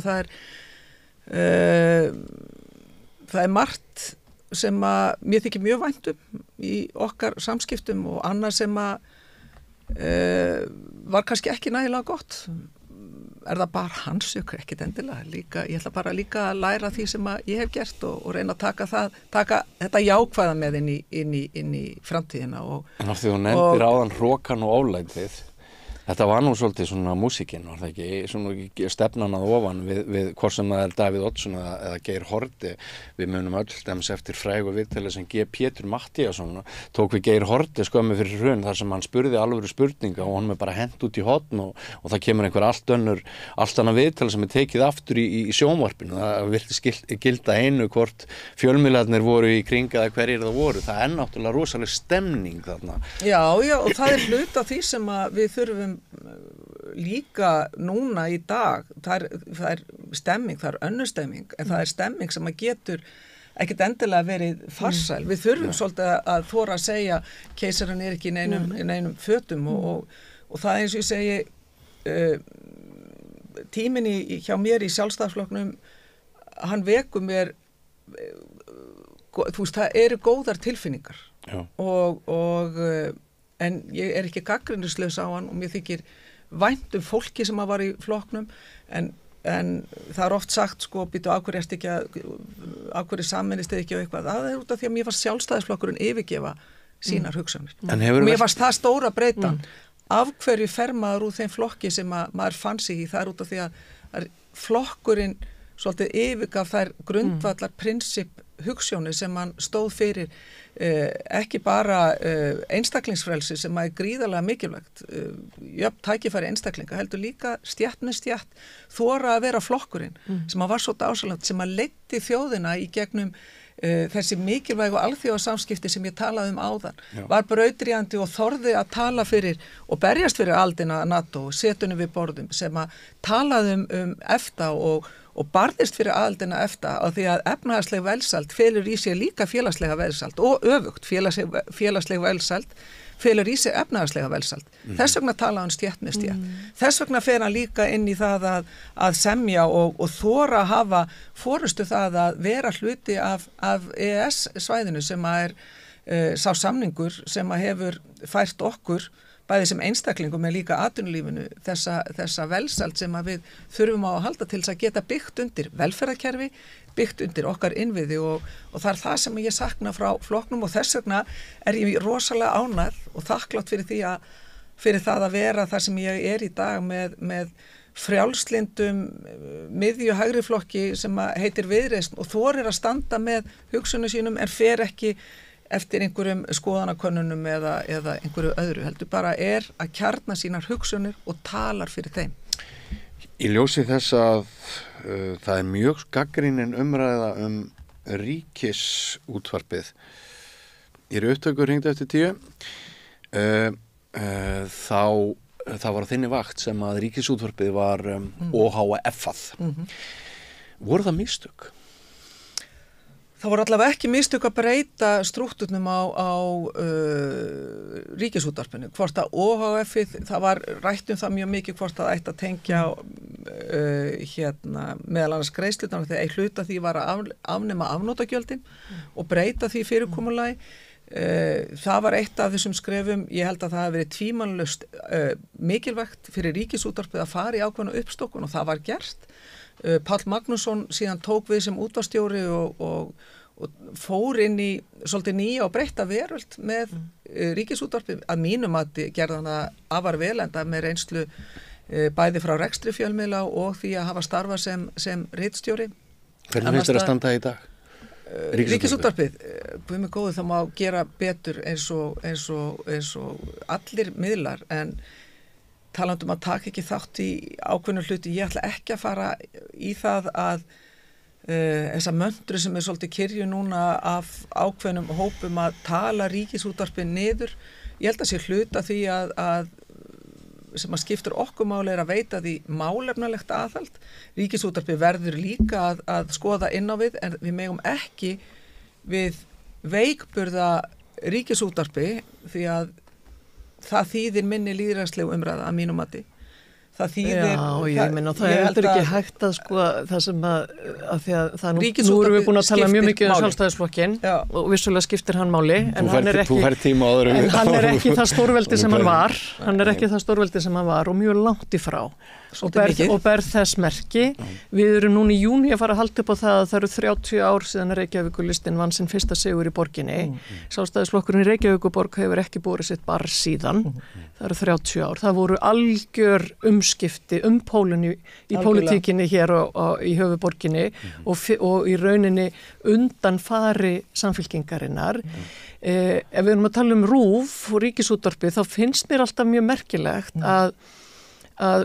Það er margt sem að mér þykir mjög væntum í okkar samskiptum og annað sem að var kannski ekki nægilega gott. Er það bara hans ykkur, ekkit endilega. Ég ætla bara líka að læra því sem að ég hef gert og reyna að taka þetta jákvæða með inn í framtíðina. En af því þú nefndir áðan hrokan og ólætið, þetta var nú svolítið svona músíkin, var það ekki, svona stefnan að ofan við hvort sem það er Davíð Oddsson eða Geir Haarde, við munum öll dems eftir frægu viðtali sem Pétur Matthíasson tók við Geir Haarde skömmu fyrir hrun þar sem hann spurði alvöru spurninga og hann með bara hent út í horn og það kemur einhver allt annað viðtali sem er tekið aftur í sjónvarpinu, það virtist gilda einu hvort fjölmiðlarnir voru í kring eða hverjir það voru, það er náttúrulega rosaleg stemning þarna. Já, og það er hlut af því sem að við þurfum líka núna í dag, það er stemming, það er önnur stemming, en það er stemming sem að getur ekkert endilega verið farsæl. Við þurfum svolítið að þora að segja keisarinn er ekki í neinum fötum og það eins og ég segi tíminn hjá mér í Sjálfstæðisflokknum, hann vekur mér þú veist, það eru góðar tilfinningar og en ég er ekki gagnrýnislaus á hann og mér þykir vænt fólki sem var í flokknum en það er oft sagt sko, býtu af hverju sameinist þið ekki á eitthvað, það er út af því að mér var Sjálfstæðisflokkurinn yfirgefa sínar hugsanir og mér varst það stóra breytan af hverju fer maður úr þeim flokki sem maður fann sig í, það er út af því að flokkurinn svolítið yfirgaf þær grundvallar prinsip hugsjónir sem hann stóð fyrir ekki bara einstaklingsfrelsi sem er gríðarlega mikilvægt jöfn tækifæri einstaklinga heldur líka stjætt með stjætt þora að vera flokkurinn sem var svo dásalegt sem að leiddi þjóðina í gegnum þessi mikilvægu alþjóðasamskipti sem ég talaði áðan var brautryðjandi og þorði að tala fyrir og berjast fyrir aldina NATO setunum við borðum sem að talaði EFTA og barðist fyrir aðildina EFTA á því að efnahagsleg velsæld felur í sig líka félagslega velsæld og öfugt félagsleg velsæld felur í sig efnahagslega velsæld. Þess vegna tala hann stjætt með stjætt. Þess vegna fer hann líka inn í það að semja og þora að hafa forustu það að vera hluti af EES-svæðinu sem er sá samningur sem hefur fært okkur bæði sem einstaklingum með líka atvinnulífinu þessa velsæld sem að við þurfum á að halda til þess að geta byggt undir velferðarkerfi, byggt undir okkar innviði og það er það sem ég sakna frá flokknum og þess vegna er ég rosalega ánægð og þakklátt fyrir því að fyrir það að vera það sem ég er í dag með frjálslindum miðju hægri flokki sem heitir Viðreisn og þorir að standa með hugsunum sínum en fer ekki eftir einhverjum skoðanakönnunum eða einhverju öðru, heldur bara að kjarna sínar hugsunir og talar fyrir þeim. Í ljósi þess að það er mjög gagnrýnin umræða ríkisútvarpið. Í upptöku hringdi eftir 10 það var á þinni vakt sem að ríkisútvarpið var OHF-að. Voru það mistök? Það voru allavega ekki mistök að breyta strúkturnum á ríkisútvarpinu. Hvort að OHF-ið, það var rætt það mjög mikið hvort það ætti að tengja meðal annars greiðslurnar þegar ein hluta því var að afnema afnotagjöldin og breyta því fyrirkomulagi. Það var eitt af þessum skrefum, ég held að það hafi verið tvímælalaust mikilvægt fyrir ríkisútvarpið að fara í ákveðna uppstokkun og það var gert. Páll Magnússon síðan tók við sem útvarpsstjóri og fór inn í svolítið nýja og breytta veröld með ríkisútvarpið að mínum að gerða hana afar vel enda með reynslu bæði frá rekstri fjölmiðla og því að hafa starfa sem ritstjóri. Hvernig finnst þér að standa í dag? Ríkisútvarpið, búið mig góðu, það má gera betur eins og allir miðlar en talandum að taka ekki þátt í ákveðnu hluti, ég ætla ekki að fara í það að þessa möndru sem svolítið kyrju núna af ákveðnum hópum að tala ríkisútvarpið niður. Ég held að sé hluta því að sem að skiptur okkur máli að veita því málefnalegt aðhald. Ríkisútvarpið verður líka að skoða inn á við en við megum ekki við veikburða ríkisútvarpi því að það þýðir minni lýðræðislegu umræða að mínum mati. Það þýðir... Já, ég meina það er heldur ekki hægt að sko það sem að því að það nú erum við búin að tala mjög mikið Sjálfstæðisflokkin og vissulega skiptir hann máli en hann er ekki það stórveldi sem hann var og mjög langt í frá og ber þess merki. Við erum núna í júní að fara að halda upp á það eru 30 ár síðan Reykjavíkurlistinn vann sinn fyrsta sigur í borginni. Sjálfstæðisflokkurinn í Reykjavíkurborg hefur ekki borið sitt barr síðan. Það eru 30 ár. Það voru algjör umskipti pólun í pólitíkinni hér í höfuborginni og í rauninni undan fari samfylkingarinnar. Ef við erum að tala RÚV og ríkisútvarpið þá finnst mér alltaf mjög merkilegt að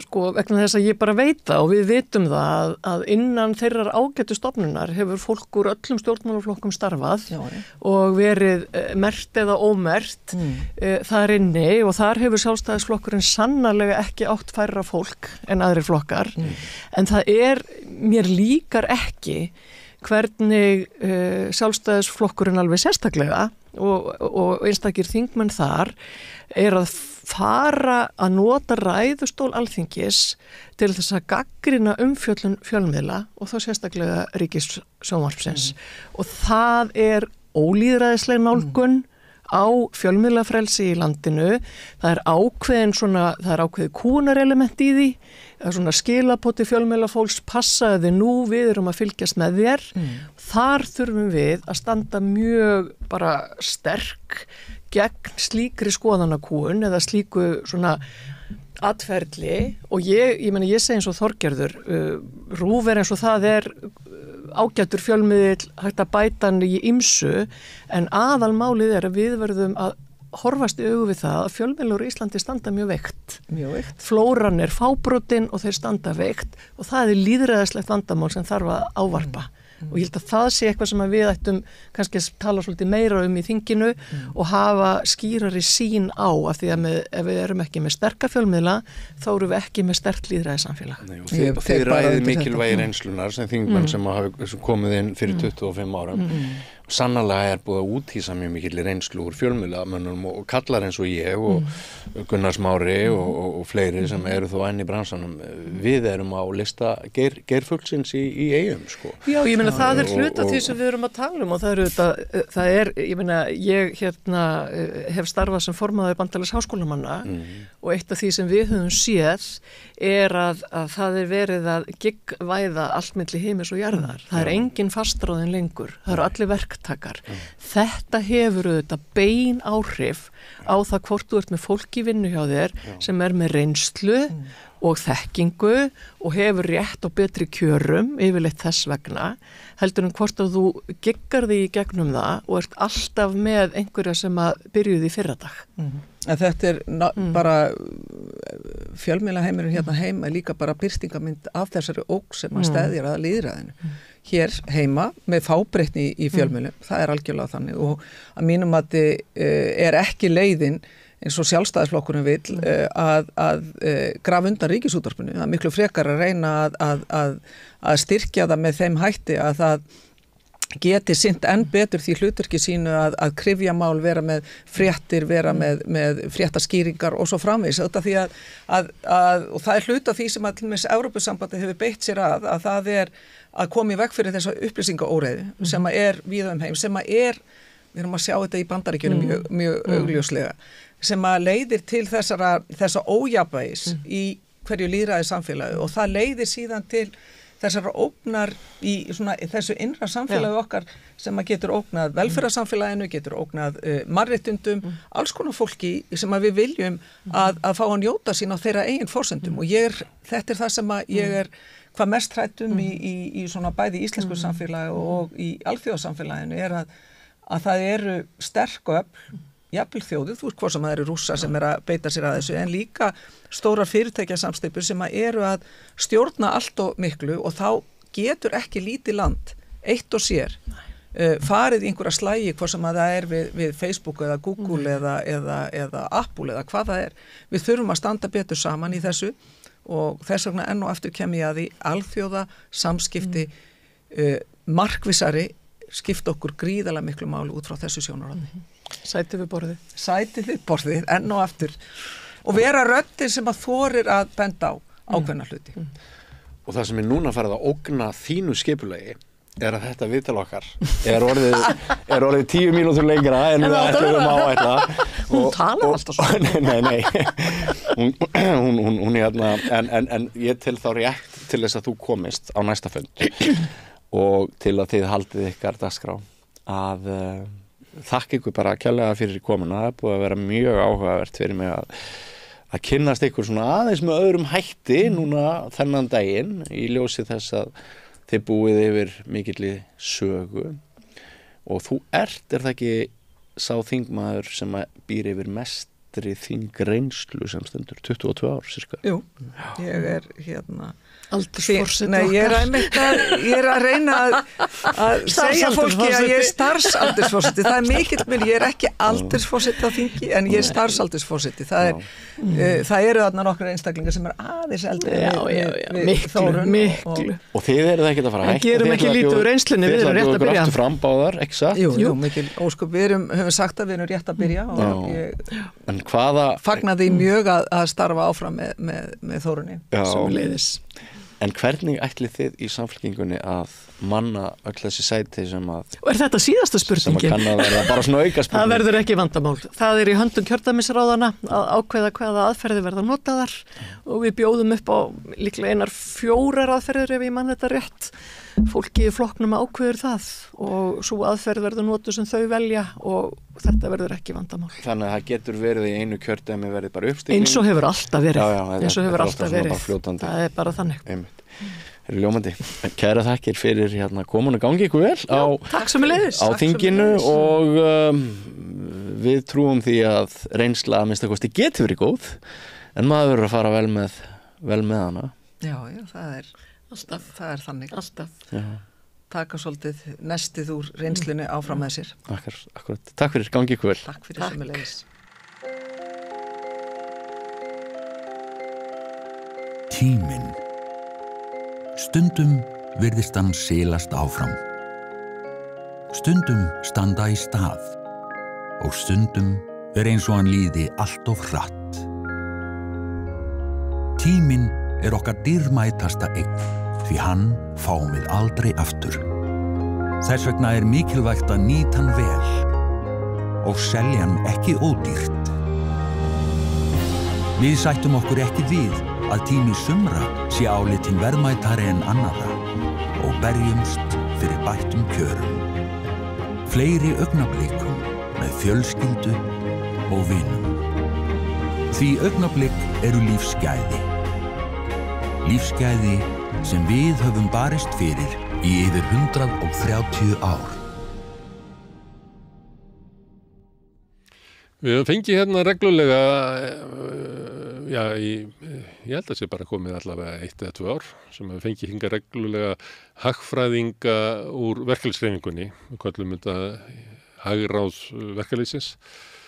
sko vegna þess að ég bara veit það og við vitum það að innan þeirrar ágætu stofnunar hefur fólk úr öllum stjórnmálaflokkum starfað og verið merkt eða ómerkt þar inni og þar hefur Sjálfstæðisflokkurinn sannarlega ekki átt færra fólk en aðrir flokkar en það mér líkar ekki hvernig Sjálfstæðisflokkurinn alveg sérstaklega og einstakir þingmenn þar að fara að nota ræðustól Alþingis til þess að gaggrina umfjöllun fjölmiðla og þá sérstaklega ríkissjónvarpsins og það ólýðræðisleg nálgun á fjölmiðlafrelsi í landinu. Það ákveðið kúnarelement í því svona skilapoti fjölmiðlafólks passaði nú við erum að fylgjast með þér. Þar þurfum við að standa mjög bara sterk gegn slíkri skoðanakúun eða slíku svona atferðli og ég segi eins og Þorgerður RÚV eins og það ágætur fjölmiðill hægt að bæta hann í ýmsu en aðalmálið að við verðum að horfast í augu við það að fjölmiðlar í Íslandi standa mjög veikt. Flóran fábrotin og þeir standa veikt og það lýðræðislegt vandamál sem þarf að ávarpa. Og ég held að það sé eitthvað sem við ættum kannski að tala svolítið meira í þinginu og hafa skýrari sýn á af því að ef við erum ekki með sterka fjölmiðla þá erum við ekki með sterkt lýðræðissamfélag. Og þið ræðið mikilvægi reynslunar sem þingmenn sem hafa komið inn fyrir 25 árum. Sannarlega búið að úthýsa mjög mikil reynslu úr fjölmiðlamönnum og kallar eins og ég og Gunnar Smári og fleiri sem eru þó enn í bransanum. Við erum á lista geirfuglsins í Eyjum sko. Já, ég meina það hluta því sem við erum að tala og ég hef starfað sem formaður Bandalags háskólamanna og eitt af því sem við höfum séð að það verið að giggvæða allt milli himins og jarðar. Það engin fastráðin lengur. Það eru allir verktakar. Þetta hefur auðvitað bein áhrif á það hvort þú ert með fólk í vinnu hjá þér sem með reynslu og þekkingu og hefur rétt á betri kjörum yfirleitt þess vegna, heldur hvort að þú giggar því í gegnum það og ert alltaf með einhverja sem að byrjuði í fyrradag. En þetta bara fjölmiðlaheimurinn hérna heima líka bara birtingamynd af þessari ógn sem að steðjar að lýðræðinu. Hér heima með fábreytni í fjölmiðlum, það algjörlega þannig og að mínum að þetta ekki leiðin eins og sjálfstæðisflokkurinn vill að grafa undan ríkisútvarpinu. Það miklu frekar að reyna að styrkja það með þeim hætti að það geti sinnt enn betur því hlutverki sínu að kryfja mál, vera með fréttir, vera með fréttaskýringar og svo framvegis. Þetta því og það hluta því sem að til og með Evrópusambandið hefur beitt sér að það að koma í veg fyrir þessa upplýsingaóreiðu sem að víða heim, sem að við erum að sjá þetta í Bandaríkjunum mjög augljóslega, sem að leiðir til þessa ójafnvægis í hverju lýðræði samfélagi og það leiðir síðan til þessara ógnar í þessu innra samfélagi okkar sem að getur ógnað velferðarsamfélaginu, getur ógnað mannréttindum, alls konar fólki sem að við viljum að fá að njóta sín á þeirra eigin forsendum og þetta það sem að ég hvað mest hrættum í svona bæði íslensku samfélagi og í alþjóðasamfélaginu að það eru sterk öfl, jafnvel þjóðir, þú veist hvað sem það eru Rússar sem að beita sér að þessu, en líka stórar fyrirtækjasamsteypur sem að eru að stjórna allt og miklu og þá getur ekki lítið land, eitt og sér, farið í einhverja slægi hvað sem að það við Facebook eða Google eða Apple eða hvað það Við þurfum að standa betur saman í þessu og þess vegna enn og aftur kem ég að því alþjóða samskipti markvissari skipta okkur gríðarlega miklu máli út frá þessu sjónarhorni. Sætið við borðið. Sætið við borðið, enn og aftur. Og vera röddin sem að þorir að benda á ákveðna hluti. Og það sem núna farið að ógna þínu skipulegi að þetta viðtal okkar orðið 10 mínútur lengra en við ætlum að áætla. Hún talar alltaf svo. Nei. Hún en ég til þá rétt til þess að þú komist á næsta fund og til að þið haldið ykkar dagskrá að þakka ykkur bara kærlega fyrir komuna. Það búið að vera mjög áhugavert fyrir mig að kynnast ykkur svona aðeins með öðrum hætti núna þennan daginn í ljósi þess að þið búið yfir mikilli sögu og þú er það ekki sá þingmaður sem býr yfir mestri þingreynslu sem stendur 22 ár cirka? Jú, ég hérna aldursforseti okkar. Ég að reyna að segja fólki að ég starfsaldursforseti. Það mikill mér, ég ekki aldursforseti á þingi en ég starfsaldursforseti. Það eru þarna nokkra einstaklingar sem aðeins eldri við Þórunn. Miklu. Og þið það ekkert að fara hægt. En gerum ekki lítið úr reynslunni, við erum rétt að byrja. Þið fram báðar, ekki satt? Jú, mikil ósköp. Við höfum sagt að við erum rétt að byrja og ég fagnaði mjög að starfa áfram með Þórunni. Sömuleiðis. En hvernig ætlið þið í Samfylkingunni að manna öll þessi sæti sem að... Og þetta síðasta spurningin? Sem að kann að verða bara svona auka spurning. Það verður ekki vandamál. Það í höndum kjördæmisráðana að ákveða hvaða aðferði verða notaðar og við bjóðum upp á líklega 4 aðferðir ef ég mann þetta rétt. Fólki í flokknum ákveður það og svo aðferð verður notuð sem þau velja og þetta verður ekki vandamál. Þannig að það getur verið í einu kjördæmi verið bara uppstilling. Eins og hefur alltaf verið. Eins og hefur alltaf verið. Það bara þannig. Það ljómandi. Kæra þakkir fyrir komuna gangi ykkur vel á þinginu og við trúum því að reynsla að minnsta kosti getur verið góð en maður verður að fara vel með hana. Já, það er alltaf. Það er þannig. Alltaf. Já. Taka svolítið nestið úr reynslunni áfram með sér. Akkurat. Takk fyrir, gangi ykkur vel. Takk fyrir sömuleiðis. Tíminn. Stundum virðist hann silast áfram. Stundum standa í stað. Og stundum eins og hann líði allt of hratt. Tíminn okkar dýrmætasta eign, því hann fáum við aldrei aftur. Þess vegna mikilvægt að nýta hann vel og selja hann ekki ódýrt. Við sættum okkur ekki við að tími sumra sé álitinn verðmætari en annarra og berjumst fyrir bættum kjörum. fleiri augnablikum með fjölskyldu og vinum. Því augnablik eru lífsgæði. Lífsgæði sem við höfum barist fyrir í yfir 130 ár. Við höfum fengið hérna reglulega, ég held að sé bara komið allavega 1 eða 2 ár, sem höfum fengið hinga reglulega hagfræðinga úr verkalýðshreyfingunni. Við kallum þetta hagráð verkalýðsins.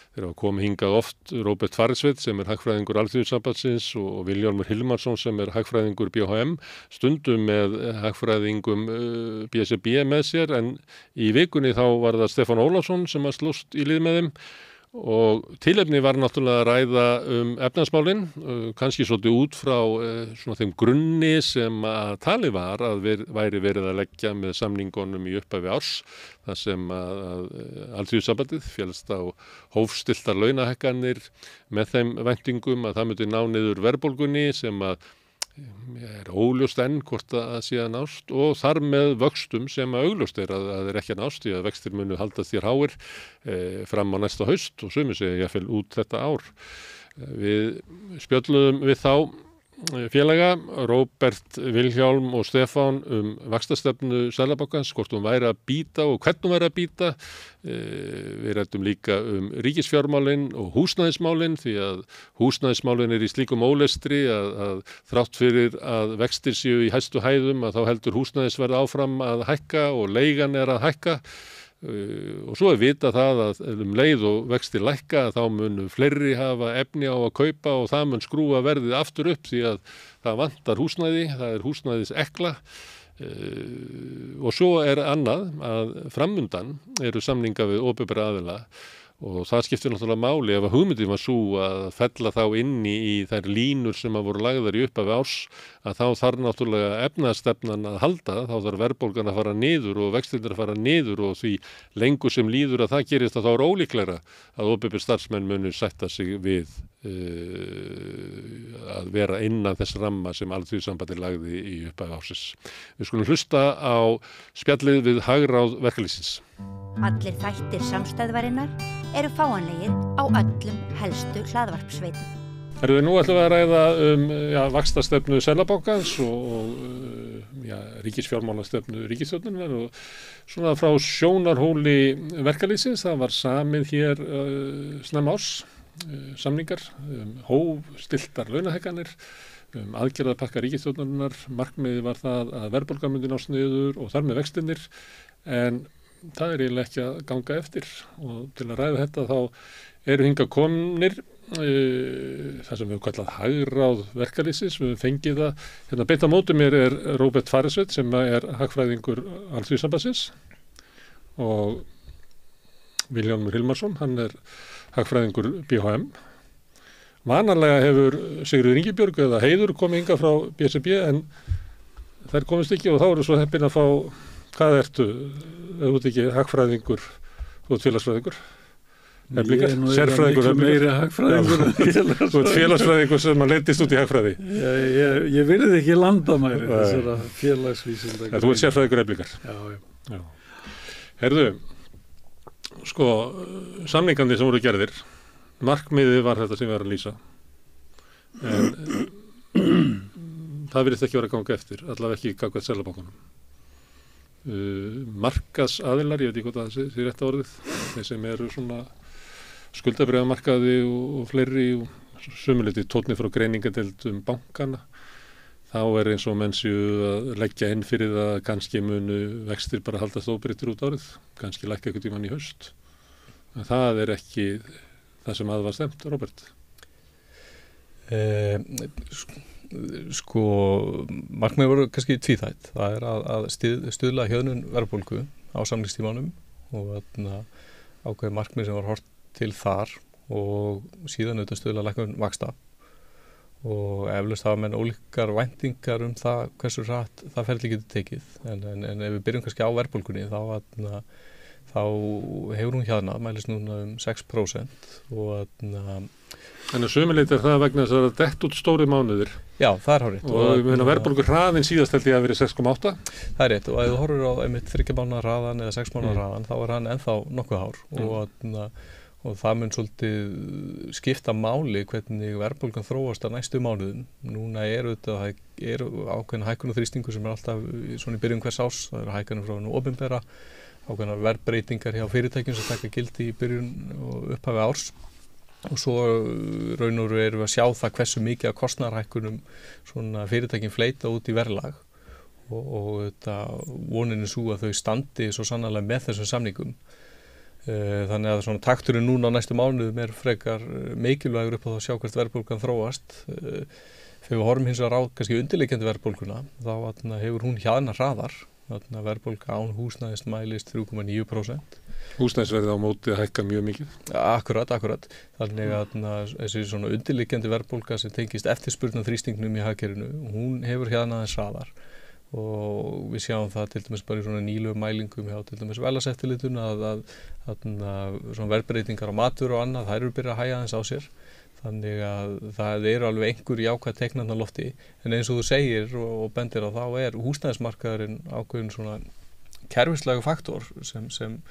Þeir hafa komið hingað oft Róbert Faresveit sem hagfræðingur Alþýðusambandsins og Vilhjálmur Hilmarsson sem hagfræðingur BHM, stundum með hagfræðingum BSRB með sér, en í vikunni þá var það Stefán Ólafsson sem slóst í lið með þeim. Og tilefni var náttúrulega að ræða efnahagsmálin, kannski svolítið út frá svona þeim grunni sem að talið var að væri verið að leggja með samningunum í upphafi árs, þar sem að Alþýðusambandið féllst á hófstilltar launahækkanir með þeim væntingum að það myndi ná niður verðbólgunni sem að er óljóst enn hvort að sé að nást, og þar með vöxtum sem að augljóst að er ekki að nást, því að vextir munu haldast þér háir fram á næsta haust og sumir segja jafnvel út þetta ár. Við spjölluðum við þá félaga, Róbert, Vilhjálm og Stefán vaxtastefnu Seðlabankans, hvort hún væri að bíta og hvernig hún væri að bíta. Við ræddum líka ríkisfjármálin og húsnæðismálin, því að húsnæðismálin í slíkum ólestri að þrátt fyrir að vextir séu í hæstu hæðum að þá heldur húsnæðisverð áfram að hækka og leigan að hækka. Og svo vitað það að leið og vextir lækka þá munu fleiri hafa efni á að kaupa og það mun skrúa verðið aftur upp því að það vantar húsnæði, það húsnæðis ekla. Og svo annað að framundan eru samninga við opinbera aðila og það skiptir náttúrulega máli ef að hugmyndin var svo að fella þá inni í þær línur sem að voru lagðar í upphafi árs, að þá þarf náttúrulega efnahagsstefnan að halda, þá þarf verðbólgan að fara niður og vextirnir að fara niður, og því lengur sem líður að það gerist að þá er ólíklegra að opinber starfsmenn munu sætta sig við að vera innan þess ramma sem Alþýðusambandið lagði í upphafi ársins. Við skulum hlusta á spjallið við hagráð verkalýðsins. Allir þættir samstæðvarinnar eru fáanlegir á öllum helstu hlaðvarpsveitum. Nú ætlum við að ræða vaxtastefnu Seðlabankans og ríkisfjármálastefnu ríkisstjórnarinnar og svona frá sjónarhóli verkalýðsins. Það var samið hér snemma árs, samningar, hófstilltar launahækkanir, aðgerðapakka ríkisstjórnarinnar. Markmiðið var það að verðbólgan myndi nást niður og þar með vextirnir, en það er eiginlega ekki að ganga eftir, og til að ræða þetta þá eru hingað komnir það sem við höfum kallað hagráð verkalýðsins. Við höfum fengið það, hérna beint á móti mér er Róbert Faresveit sem hagfræðingur Alþýðusambandsins og Vilhjálmur Hilmarsson, hann hagfræðingur BHM. Vanalega hefur Sigríður Ingibjörg eða Heiður komið hingað frá BSRB, en þær komist ekki og þá eru svo heppin að fá, hvað ertu? Þú ert ekki hagfræðingur, þú ert félagsfræðingur. Ég er nú ekki meiri hagfræðingur en félagsfræðingur. Þú ert félagsfræðingur sem að lendist út í hagfræði. Ég virði ekki landamæri þessara félagsvísinda. Þú ert sérfræðingur Eflingar. Já. Herðu, sko, samningarnir sem voru gerðir, markmiðið var þetta sem við erum að lýsa. En það virðist ekki vera að ganga eftir, allavega ekki gagnvart Seðlabankanum. Markaðsaðilar, ég veit ekki hvað það sé rétta orðið, þeir sem eru svona skuldabréfamarkaði og fleiri, og sömuleyti tónni frá greiningadeildum bankana, þá eins og menn séu að leggja inn fyrir það að kannski munu vextir bara haldast óbreyttir út árið, kannski lækka einhvern tímann í haust. En það er ekki það sem að var stemt, Róbert. Sko, markmið voru kannski tvíþætt. Það er að stuðla hjöðnun verðbólgu á samningstímanum og ákveðið markmið sem var hort til þar, og síðan auðvitað stuðla lækkun vaxta, og eflaust hafa menn ólíkar væntingar það hversu hratt það ferli getur tekið, en ef við byrjum kannski á verðbólgunni þá þá hefur hún hjaðnað, mælist núna 6% og Þannig að sömuleyti það vegna þess að það dett út stóri mánuðir. Já, það hárrétt. Og verðbólgu hraðinn síðast held ég að verið 6,8. Það rétt og ef þú horfir á einmitt 3 mánaða hraðan eða 6 mánaða hraðan þá hann ennþá nokkuð hár og það mun svolítið skipta máli hvernig verðbólgan þróast á næstu mánuðum. Núna eru ákveðin hækkun og þrýstingur sem alltaf svona í byrjun hvers árs. Það eru hækkanir frá nú opinbera, ákveðnar verðbreytingar hjá fyrirtækjum sem taka gildi í byrjun og upphafi árs. Og svo raun og veru erum við að sjá það hversu mikið af kostnaðarhækkunum svona fyrirtækin fleita út í verðlag og þetta vonin er svo að þau standi svo sannarlega með þessum samningum. Þannig að svona takturinn núna á næstu mánuðum er frekar mikilvægur upp á það að sjá hvert verðbólgan þróast. Þegar við horfum hins vegar á kannski undirliggjandi verðbólguna þá hefur hún hjaðnað hraðar. Verðbólga án húsnæðis mælist 3,9%. Húsnæðisverðið á móti að hækka mjög mikið. Akkurat. Þannig að þessi svona undirliggjandi verðbólga sem tengist eftirspurnar þrýstingnum í hagkerfinu, hún hefur hjaðnað hraðar og við sjáum það til dæmis bara í svona nýlegum mælingum hjá til dæmis Verðlagseftirlitinu að svona verðbreytingar á matur og annað, þær eru byrjað að hægja aðeins á sér. Þannig að það eru alveg einhver jákvæð teiknarna lofti en eins og þú segir og bendir á þá er húsnæðismarkaðurinn ákveðin svona kerfislægur faktor sem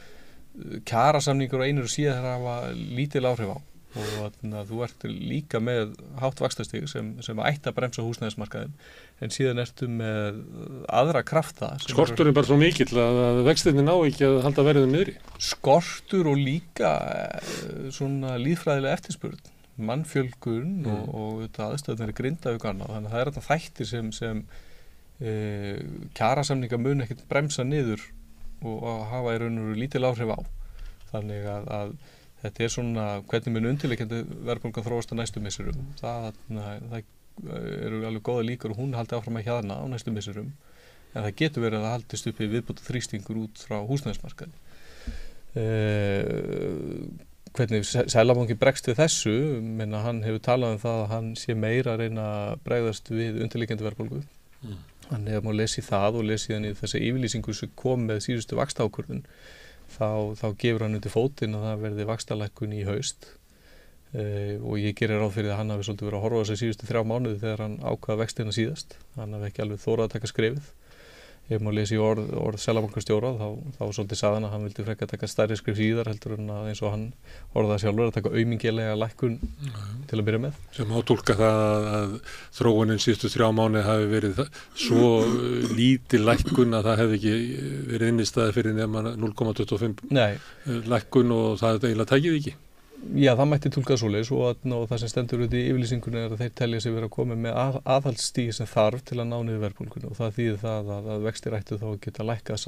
kjarasamningur og einir og síðan hafa lítil áhrif á og þú ert líka með hátt vaxtastig sem ætti að bremsa húsnæðismarkaðin en síðan ertu með aðra krafta. Skortur er bara svo mikill að vextinni ná ekki að halda verðinu niðri. Skortur og líka svona líðfræðilega eftirspurn. Mannfjölgun og aðstöðunar í Grindavík og annað. Þannig að það er þetta þættir sem kjarasamninga mun ekkert bremsa niður og hafa í raun og veru lítil áhrif á. Þannig að þetta er svona hvernig mun undirliggjandi verðbólgan þróast á næstu misserum. Það eru alveg góða líkur og hún haldi áfram að hjaðna á næstu misserum. En það getur verið að það haldist upp í viðbúta þrýstingur út frá húsnæðismarkaði. Hvernig Seðlabanki bregst við þessu, menna hann hefur talað það að hann sé meira að reyna að bregðast við undirliggjandi verðbólgu. Hann hefur má lesið það og lesið hann í þessa yfirlýsingu sem kom með síðustu vaxtaákvörðun. Þá gefur hann undir fótinn að það verði vaxtalækkun í haust og ég gerir ráð fyrir að hann hafi svolítið verið að horfa á þessi síðustu 3 mánuði þegar hann ákvaða vextina síðast. Hann hafi ekki alveg þórað að taka skrefið. Ef maður lesi orð Seðlabankastjóra þá svolítið sagði hann að hann vildi frekar taka stærri skref síðar heldur en að eins og hann orðaði sjálfur að taka aumingilega lækkun til að byrja með. Sem átúlka það að þróunin síðustu 3 mánuði hafi verið svo lítil lækkun að það hefði ekki verið innistæði fyrir nema 0,25 lækkun og það eiginlega tækið ekki. Já, það mætti túlkað svoleiðis og það sem stendur út í yfirlýsingunni er að þeir telja sig vera að koma með aðhaldsstígi sem þarf til að ná niður verðbólgunni og það þýðir það að vextir ættu þá að geta lækkað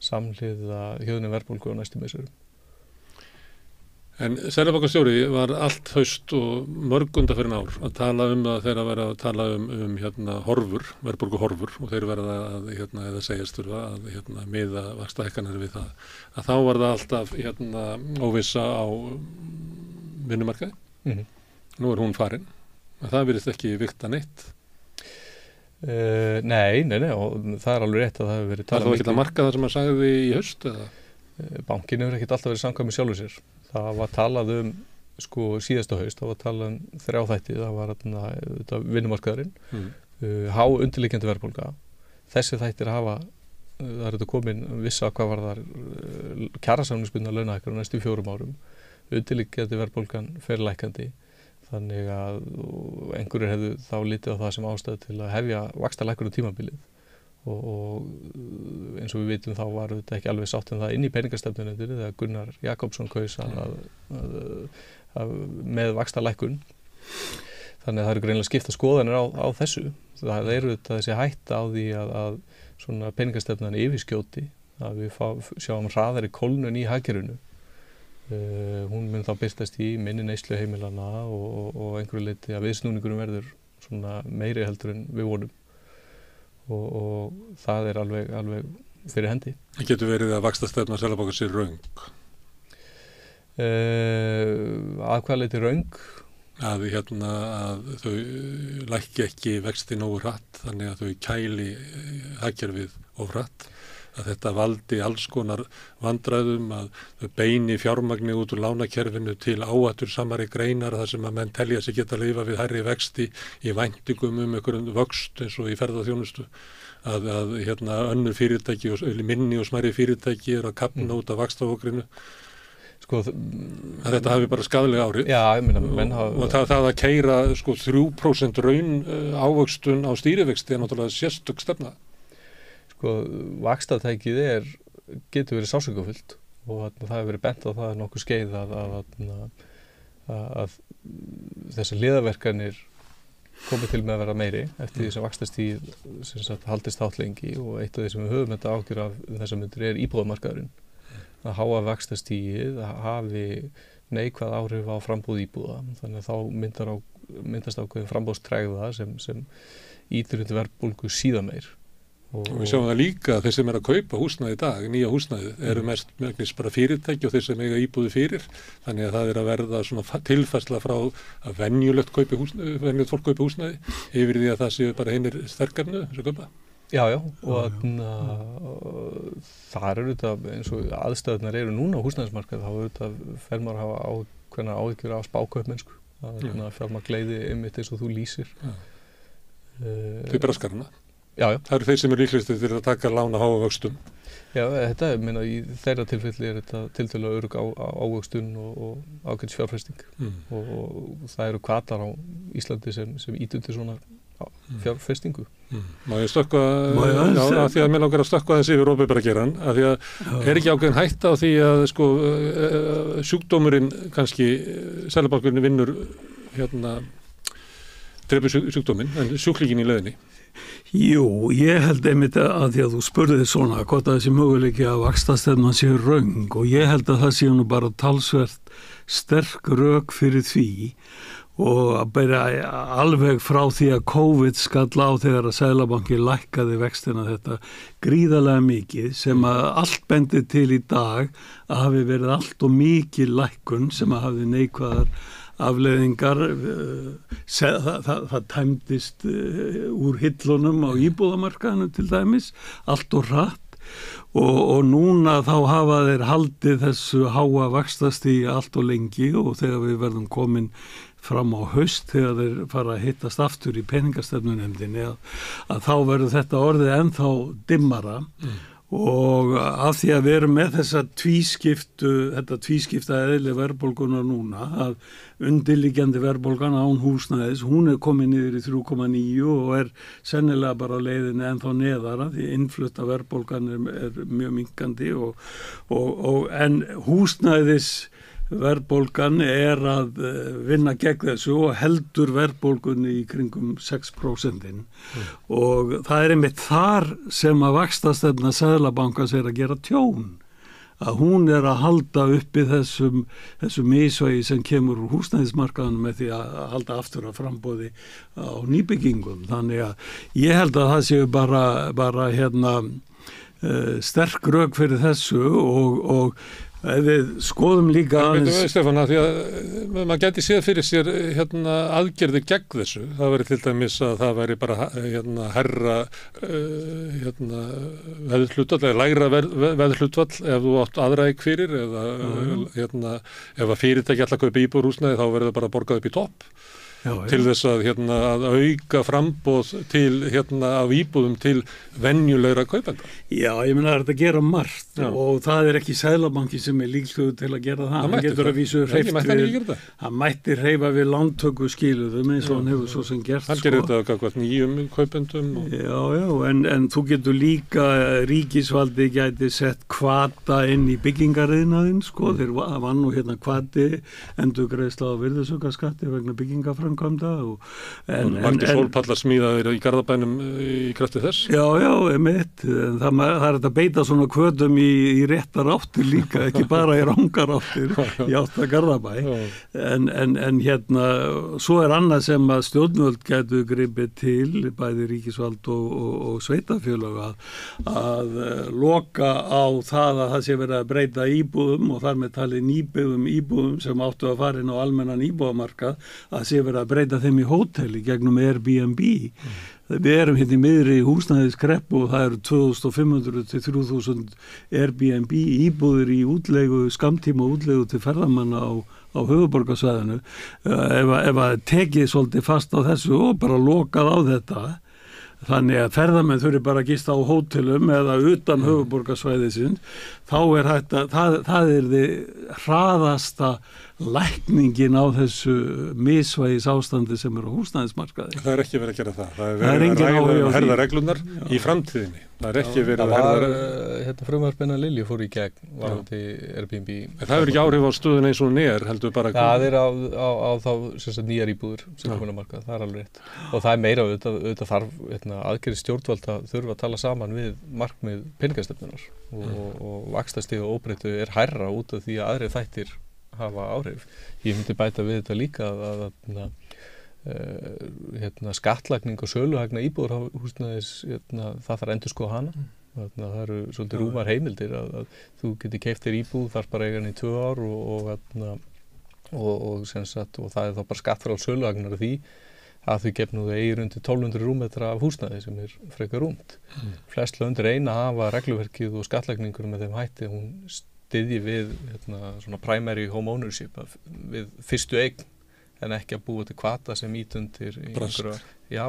samhliða hjöðnum verðbólgu á næstu misserum. En Seðlabankastjóri var allt haust og mörg undanfarin ár að tala það þegar að vera að tala horfur, verðbólguhorfur og þeir verða að eða segjast þurfa að miða vaxtahækkanir við það. Að þá var það alltaf óvissa á vinnumarkaði. Nú er hún farin. Það virðist ekki vikta neitt. Nei, og það er alveg rétt að það hefur verið talað mikið. Það var ekki að marka það sem að sagði í haust eða? Bankinn hefur ekkert alltaf verið samkvæmur sjálfur sér. Það var talað síðasta haust, það var talað 3 þætti, það var vinnumarkaðurinn, há undirliggjandi verðbólga. Þessi þættir það er komin vissa hvað var þar kjarasamningsbundna launahækkun á næstu 4 árum, undirliggjandi verðbólgan fer lækkandi, þannig að einhverjir hefðu þá litið á það sem ástæðu til að hefja vaxtalækkun á tímabilið. Og eins og við vitum þá var þetta ekki alveg sátt það inn í peningastefnunefndinni þegar Gunnar Jakobsson kaus með vaxtalækkun. Þannig að það eru greinilega skipta skoðanir á þessu. Það eru þessi hætta á því að svona peningastefnan yfirskjóti, að við sjáum hraðari kólnun í hagkerfinu. Hún mun þá birtast í minni neyslu heimilana og einhverju leyti að viðsnúningurum verður svona meiri heldur en við vonum. Og það er alveg fyrir hendi. Það getur verið að vaxtastefna Seðlabankans sé röng? Að hvað leyti röng? Að þau lækki ekki vexti nógu hratt þannig að þau kæli hagkerfið of hratt að þetta valdi alls konar vandræðum, að þau beini fjármagni út úr lánakerfinu til áhættur samari greinar þar sem að menn telja sig geta að lifa við hærri vexti í væntingum einhverjum vöxt eins og í ferðaþjónustu. Að önnur fyrirtæki og minni og smærri fyrirtæki að kafna út af vaxtaokrinu. Að þetta hafi bara skaðlega áhrif. Já, ég meina, og það að keyra 3% raun ávöxtun á stýrivexti náttúrulega sérstök stefna. Vaxtatækið getur verið sársaukafullt og það hefur verið bent á það nokkuð skeið að þessar hliðarverkanir komið til með að vera meiri eftir því sem vaxtastigið haldist hátt lengi, og eitt af því sem við höfum þetta ágjör af þessar myndir íbúðamarkaðurinn. Að háa vaxtastigið hafi neikvæð áhrif á frambúð íbúða, þannig að þá myndast ákveðin frambúðstregða sem ýtir undir verðbólgu síðan meir. Og við sjáum það líka að þeir sem að kaupa húsnæði í dag, nýja húsnæði, eru mestmegnis bara fyrirtæki og þeir sem eiga íbúði fyrir, þannig að það að verða svona tilfærsla frá að venjulegt fólk kaupi húsnæði yfir því að það séu bara hinir sterkarnu sem kaupa. Já, og það eru þetta, eins og aðstæðunar eru núna á húsnæðismarkaði, þá þetta fer maður að hafa ákveðna áhyggjur af spákaupmennsku, að fjármagnsleiði einmitt eins og þú lýsir. Þau braskarna. Já. Það eru þeir sem eru líklegastir til að taka lán á háa vöxtum. Já, þetta, í þeirra tilfelli þetta tiltölulega örugg ávöxtun og ákveðs fjárfesting. Og það eru hvatar á Íslandi sem ýta undir svona fjárfestingu. Má ég stökkva, af því að mér langar að stökkva þessi yfir opinbera geirann, af því að ekki ákveðin hætta á því að sjúkdómurinn kannski, Seðlabankurinn vinnur drepur sjúkdóminn, en sjúklingin í leiðinni. Jú, ég held einmitt að því að þú spurðið svona hvort að þessi möguleiki að vaxtastefnan sé röng, og ég held að það sé nú bara talsvert sterk rök fyrir því, og að byrja alveg frá því að COVID skall á þegar að Seðlabanki lækkaði vextina þetta gríðarlega mikið, sem að allt bendir til í dag að hafi verið allt og mikið lækkun sem að hafi neikvæðar afleiðingar. Það tæmdist úr hillunum á íbúðamarkaðinu til dæmis, allt og hratt, og núna þá hafa þeir haldið þessu háa vaxtastig allt og lengi, og þegar við verðum komin fram á haust, þegar þeir fara að hittast aftur í peningastefnunefndinni, að þá verður þetta orðið ennþá dimmara. Og af því að við erum með þetta tvískipta eðli verðbólgunar núna, að undirliggjandi verðbólgan án húsnæðis, hún komin niður í 3,9 og sennilega bara á leiðinni ennþá neðara, því innflutta verðbólgan mjög minkandi, en húsnæðis verðbólgan að vinna gegn þessu og heldur verðbólgunni í kringum 6%. Og það einmitt þar sem að vaxtastefna Seðlabankans að gera tjón. Að hún að halda uppi þessu misvægi sem kemur úr húsnæðismarkaðanum með því að halda aftur að framboði á nýbyggingum. Þannig að ég held að það séu bara sterk rök fyrir þessu, og við skoðum líka Stefán, að því að maður gæti séð fyrir sér aðgerði gegn þessu. Það væri til dæmis að það væri bara herra veðhlutfall eða lægra veðhlutfall ef þú átt aðræk fyrir, eða ef að fyrirtæki ætla að kaupa íbúðarhúsnæði þá verður bara borgað upp í topp. Til þess að auka framboð til af íbúðum til venjulegra kaupenda. Já, ég meina það að gera margt, og það ekki Seðlabanki sem líklegur til að gera það. Hann getur að vísu hann mætti hreyfa við lántöku skiluðum eins og hann hefur svo sem gert. Hann gerir þetta gagvart nýjum kaupendum. Já, en þú getur líka, ríkisvaldi gæti sett hvata inn í byggingariðnaðinn, þeir var nú hvati endurgreiðsla á virðisaukaskatti vegna byggingaframkvæmda. Margir sólpallar smíðaðir í Garðabænum í krafti þess? Já, einmitt. Það þetta beita svona hvötum í réttar áttir líka, ekki bara í rangar áttir í átta Garðabæ. En svo annað sem að stjórnvöld gætu gripið til, bæði ríkisvald og sveitafélög, að loka á það að það sé verið að breyta íbúðum, og þar með talið nýbyggðum íbúðum sem áttu að fara inn á almennan íbúðamarkað, að sé verið að breyta þeim í hóteli gegnum Airbnb. við erum hérna í miðri húsnæðiskreppu og það eru 2500 til 3000 Airbnb íbúðir í útleigu, skamtíma útleigu til ferðamanna á höfuðborgarsvæðinu. Ef að tekið svolítið fast á þessu og bara lokað á þetta, þannig að ferðamenn þurfi bara að gista á hótelum eða utan höfuðborgarsvæðisins, þá hægt að það þið hraðasta lækningin á þessu misvægis ástandi sem á húsnæðismarkaði. Það ekki verið að gera það. Það verið að ræða herða reglunar í framtíðinni. Það ekki verið að herða... Frumvarpina Lilju fór í gegn varðandi Airbnb. Það hefur ekki áhrif á stöðun eins og heldur bara... Það á þá nýjar íbúður sem komin á markað, það alveg rétt. Og það meira auðvitað þarf aðgerðir stjórnvald að þurfa að tala saman við markmið peningastefnunar og vaxtastig og óbreyttu hærra út af því að aðrir þættir hafa áhrif. Ég myndi bæta við þetta líka að skattlagning og söluhagna íbúðarhúsnæðis, það þarf að endurskoða hana. Það eru svolítið rúmar heimildir að þú getur keypt þér íbúð, þarf bara að eiga hann í 2 ár og það þá bara skattfrjáls söluhagnar af því að þau gefnu þau eigir undir 1200 rúmmetra af húsnæði sem frekar rúmt. Flest lönd reyna að hafa regluverkið og skattlagningur með þeim hætti hún styðji við svona primary home ownership við fyrstu eign en ekki að búa til hvata sem ítundir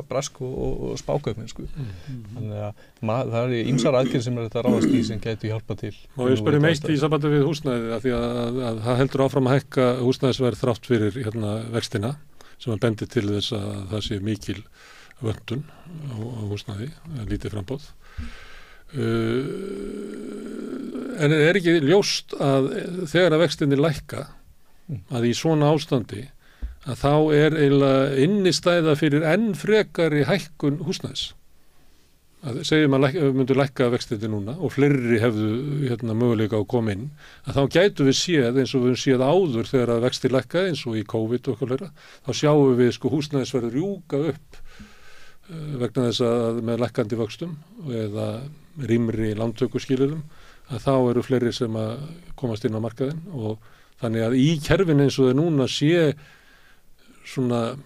brask og spákaupni þannig að það eru ýmsar aðgerðir sem þetta ráðast í sem gætu hjálpa til. Og ég spurði meitt í sambandi við húsnæði að því að það heldur áfram að hækka húsnæðisverð þrátt fyrir vextina sem að bendi til þess að það sé mikil vöntun á húsnæði, lítið frambóð. En ekki ljóst að þegar að vextinni lækka að í svona ástandi að þá eiginlega innistæða fyrir enn frekari hækkun húsnæðis. Segjum að myndu lækka vextinni núna og fleiri hefðu möguleika á að koma inn, að þá gætu við séð eins og við séð áður þegar að vextir lækka eins og í COVID og eitthvað fleira, þá sjáum við húsnæðisverður rjúka upp vegna þess að með lækkandi vöxtum eða rýmri lántökuskilyrðum að þá eru fleiri sem að komast inn á markaðinn og þannig að í kerfin eins og þeir núna sé svona,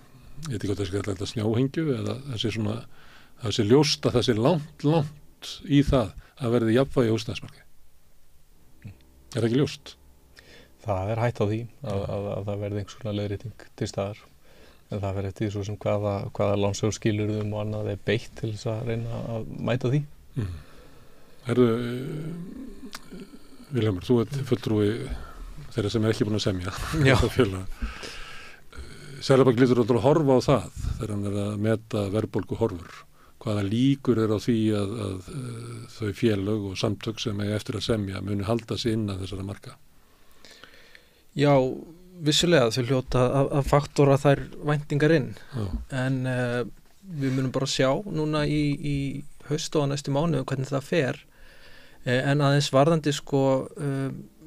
ég veit ekki hvað það skal kalla þetta snjóhengju eða það sé ljóst að það sé langt í það að verði jafnvægi húsnæðismarkaði. Er það ekki ljóst? Það hætt á því að það verði einhvers konar leiðrétting til staðar. En það verður eftir svo sem hvaða lánsfjárskilyrðum og annað beitt til þess að reyna að mæta því. Vilhelmur, þú ert fulltrúi þeirra sem ekki búin að semja. Já. Seðlabanki lítur að horfa á það þegar hann að meta verðbólgu horfur. Hvaða líkur á því að þau félög og samtök sem eftir að semja muni halda sig innan þessara marka? Já, vissulega þau hljóta að faktora þær væntingar inn. En við munum bara sjá núna í haust og næstu mánuðu hvernig það fer. En aðeins varðandi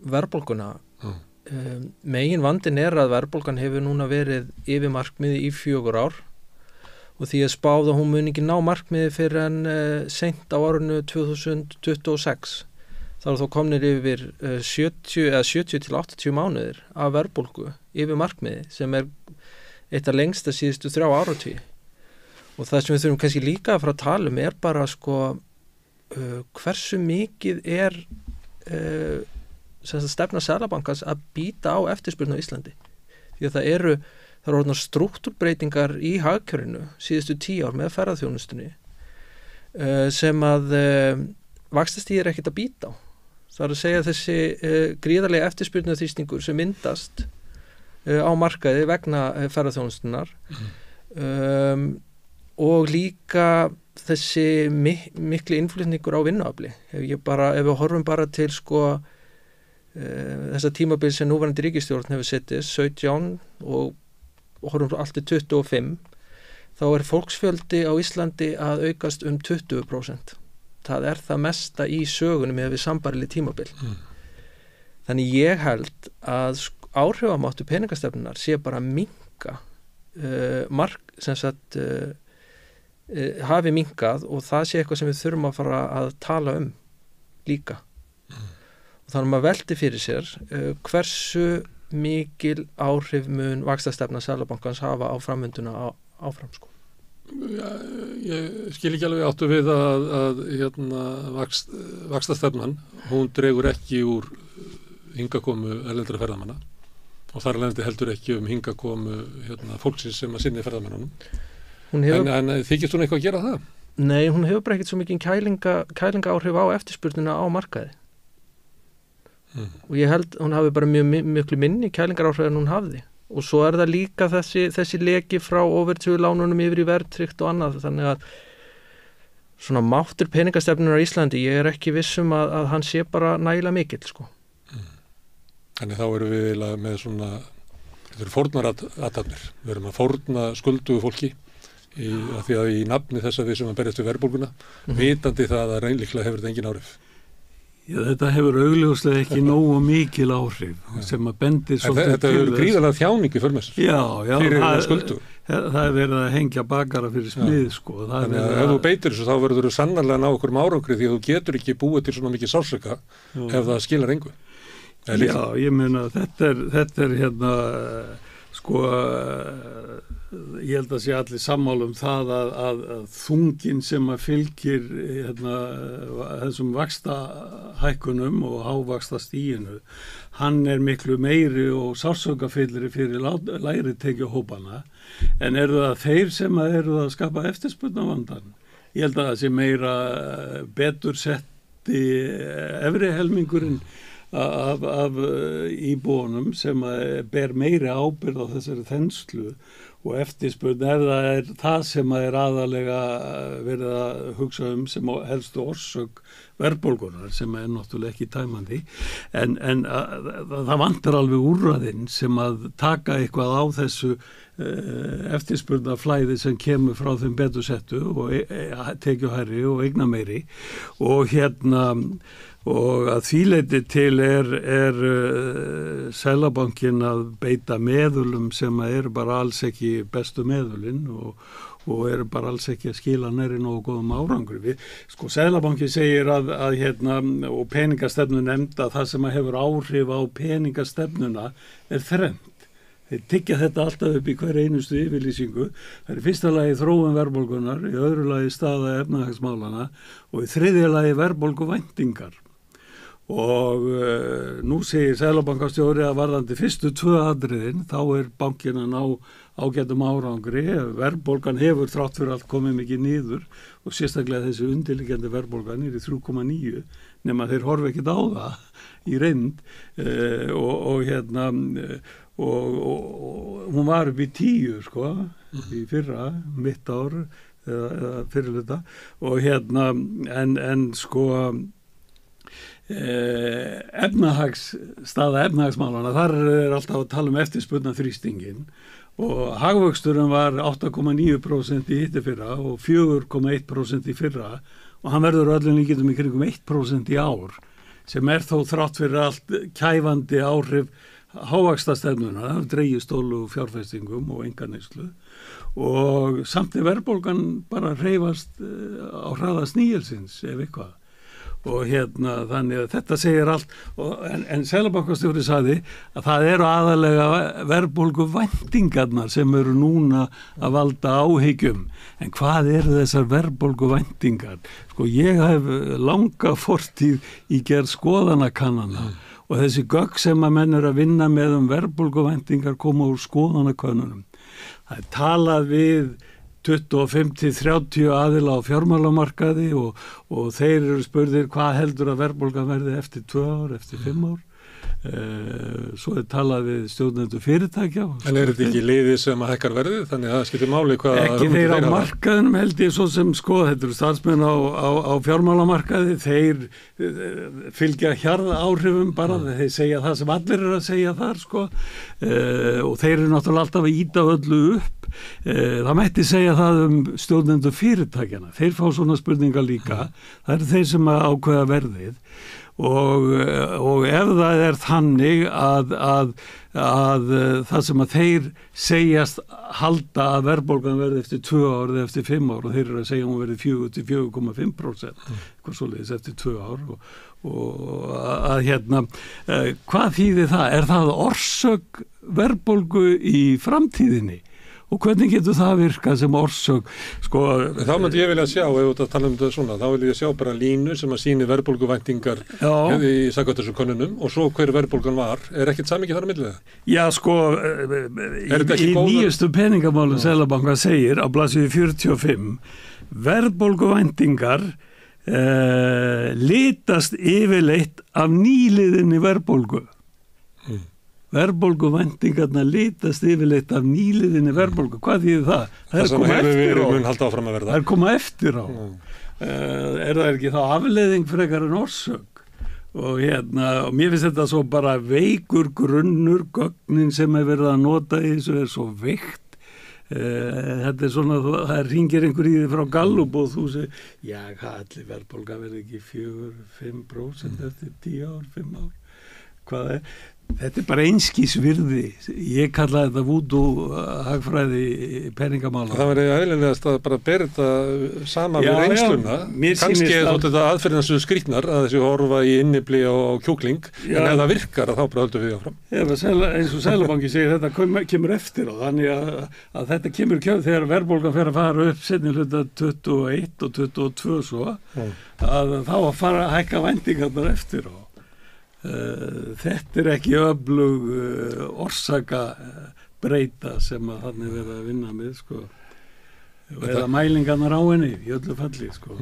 verðbólguna. Megin vandinn að verðbólgan hefur núna verið yfir markmiði í 4 ár og því að spáð að hún mun ekki ná markmiði fyrir en seint á árinu 2026. Það eru þó komnir yfir 70 til 80 mánuðir af verðbólgu yfir markmiði sem eitt af lengsta síðustu 3 áratugi. Og það sem við þurfum kannski líka að fara að tala um bara hversu mikið stefna Seðlabankans að býta á eftirspurn á Íslandi. Því að það eru orðnar strúktúrbreytingar í hagkerfinu síðustu 10 ár með ferðaþjónustunni sem að vaxtastigið ekkert að býta á. Það er að segja þessi gríðarlega eftirspurnaþrýstingur sem myndast á markaði vegna ferðaþjónustunnar og líka þessi mikli innflutningur á vinnuafli. Ef við horfum bara til þessa tímabil sem núverandi ríkisstjórn hefur setið 17 og horfum allt til 25 þá fólksfjöldi á Íslandi að aukast 20%. Það það mesta í sögunum við sambærileg tímabil. Þannig ég held að áhrifamáttur peningastefnunar sé bara að minnka hafi minnkað og það sé eitthvað sem við þurfum að fara að tala um líka. Og þannig að maður velti fyrir sér hversu mikil áhrif mun vaxtastefna Seðlabankans hafa á framvinduna áfram. Ég skil ekki alveg áttu við að vaxtastefnan, hún dregur ekki úr hingakomu erlendra ferðamanna og þar alveg heldur ekki hingakomu fólksins sem að sinni ferðamannunum. En þykist hún eitthvað að gera það? Nei, hún hefur bara ekkert svo mikið kælinga áhrif á eftirspurnina á markaði. Og ég held hún hafi bara mjög minni kælingar áhrif en hún hafði. Og svo það líka þessi leki frá overtrúi lánunum yfir í verðtryggt og annað, þannig að svona máttur peningastefnunar á Íslandi, ég ekki vissum að hann sé bara nægilega mikill, sko. Þannig þá erum við með svona, þetta eru fórnarathafnir, við erum að fórna skuldugu fólki af því að í nafni þess að við sem að berjast við verðbólguna, vitandi það að reynliklega hefur þetta engin áhrif. Já, þetta hefur augljóslega ekki nógu mikil áhrif sem að bendir svolítið til þess. Þetta hefur gríðarlega þjáningu fyrir mér. Já, fyrir skuldu. Það verið að hengja bakara fyrir smið, sko. Þannig að ef þú beitir þessu þá verður þú sannarlega ná okkur árangri því að þú getur ekki búið til svona mikið sársauka ef það skilar engu. Já, ég meina þetta er sko, ég held að sé allir sammála það að þungin sem að fylgir þessum vaxtahækkunum og hávaxtastíginu, hann er miklu meiri og sársökafyllri fyrir lægri tekjuhópana, en eru það þeir sem eru að skapa eftirspurnavandann? Ég held að það sé meira betur setti efri helmingurinn af íbúunum sem ber meiri ábyrgð á þessari þenslu og eftirspurn það það sem er aðalega verið að hugsa sem helstu orsök verðbólgunar sem náttúrulega ekki tæmandi en það vantar alveg úrræðin sem að taka eitthvað á þessu eftirspurnarflæði sem kemur frá þeim betur settu og tekjuhærri og eigna meiri og og að því leyti til Seðlabankinn að beita meðulum sem eru bara alls ekki bestu meðulinn og eru bara alls ekki að skila nærri nógu góðum árangri. Sko Seðlabankinn segir að og peningastefnu nefnda það sem hefur áhrif á peningastefnuna þrennt. Þeir tyggja þetta alltaf upp í hver einustu yfirlýsingu. Það í fyrsta lagi þróun verðbólgunar, í öðru lagi staða efnahagsmálana og í þriðja lagi verðbólguvæntingar. Og nú segir Seðlabankastjóri að varðandi fyrstu 2 atriðin, þá bankinn að ná ágætum árangri. Verðbólgan hefur þrátt fyrir allt komið mikið niður og sérstaklega þessi undirliggjandi verðbólgan í 3,9 nema þeir horfa ekkert á það í reynd og hún var upp í 10 sko, í fyrra, mitt ár eða fyrirluta og en sko staða efnahagsmálana, þar alltaf að tala eftirspurna þrýstingin og hagvöxturinn var 8,9% í hittifyrra og 4,1% í fyrra og hann verður öllum líkindum í kringum 1% í ár sem þó þrátt fyrir allt kæfandi áhrif hávaxtastefnuna, það dreigir stólu fjárfestingum og enganeyslu og samt verðbólgan bara hreyfast á hraða sníelsins ef eitthvað og þannig að þetta segir allt en Seðlabankastjóri sagði að það eru aðalega verðbólguvæntingarnar sem eru núna að valda áhyggjum en hvað eru þessar verðbólguvæntingar? Sko ég hef langa fortíð í gerð skoðanakannana og þessi gögn sem að menn eru að vinna með verðbólguvæntingar koma úr skoðanakönnunum. Það talað við 25-30 aðila á fjármálamarkaði og þeir eru spurðir hvað heldur að verðbólgan verði eftir 2 ár, eftir 5 ár. Svo talað við stjórnendur fyrirtækja. En þetta ekki liðið sem að hækkar verðið? Þannig að það skiptir máli hvað ekki þeir á markaðunum held ég svo sem þetta eru starfsmenn á fjármálamarkaði, þeir fylgja hjarða áhrifum bara, þeir segja það sem allir eru að segja þar og þeir eru náttúrulega alltaf að ýta öllu upp. Það mætti segja það stjórnendur fyrirtækjana, þeir fá svona spurningar líka, það eru þeir sem að ákveða verðið og ef það þannig að það sem að þeir segjast halda að verðbólgan verði eftir 2 ár eða eftir 5 ár og þeir eru að segja hún verði 4-4,5% eitthvað svoleiðis eftir 2 ár og að hvað þýðir það? Er það orsök verðbólgu í framtíðinni? Og hvernig getur það virkað sem orsök? Sko, þá myndi ég vilja sjá, ef þú tala þetta svona, þá vil ég sjá bara línu sem að sýni verðbólguvæntingar í samkvæmt þessum könnunum og svo hver verðbólgan var. Ekkert samhengi þar á milli það? Já, sko, í nýjustu peningamálum Seðlabanka segir á blaðsíðu 45 verðbólguvæntingar litast yfirleitt af nýliðinni verðbólgu. Verðbólguvæntingarna litast yfirleitt af nýliðinni verðbólgu. Hvað þýðir það? Það er koma eftir á. Það er koma eftir á. Er það ekki þá afleiðing frekar en orsök? Og og mér finnst þetta svo bara veikur grunnur, gögnin sem er verið að nota í þessu er svo veikt. Þetta er svona, það ringir einhver í þið frá Gallup og þú segir, já, hvað allir verðbólga verði ekki 4-5% eftir 10 ár, 5 ár. Hvað er? Þetta er bara einskísvirði. Ég kalla þetta vúdú hagfræði peningamála. Það verður eðlilegast að bara bera þetta sama við reynsluna. Kannski er þetta aðferðina sem skrýtnar að þessi horfa í innibli á kjúkling, en ef það virkar þá bara höldum við áfram. Eins og Seðlabanki segir, þetta kemur eftir á, þannig að þetta kemur þegar verðbólgan fer að fara upp seinni hluta 21 og 22 svo, að þá að fara að hækka væntingarnar eftir á. Þetta er ekki öflug orsaka breyta sem að þannig verða að vinna með sko. Eða mælingarnar á henni í öllu falli sko.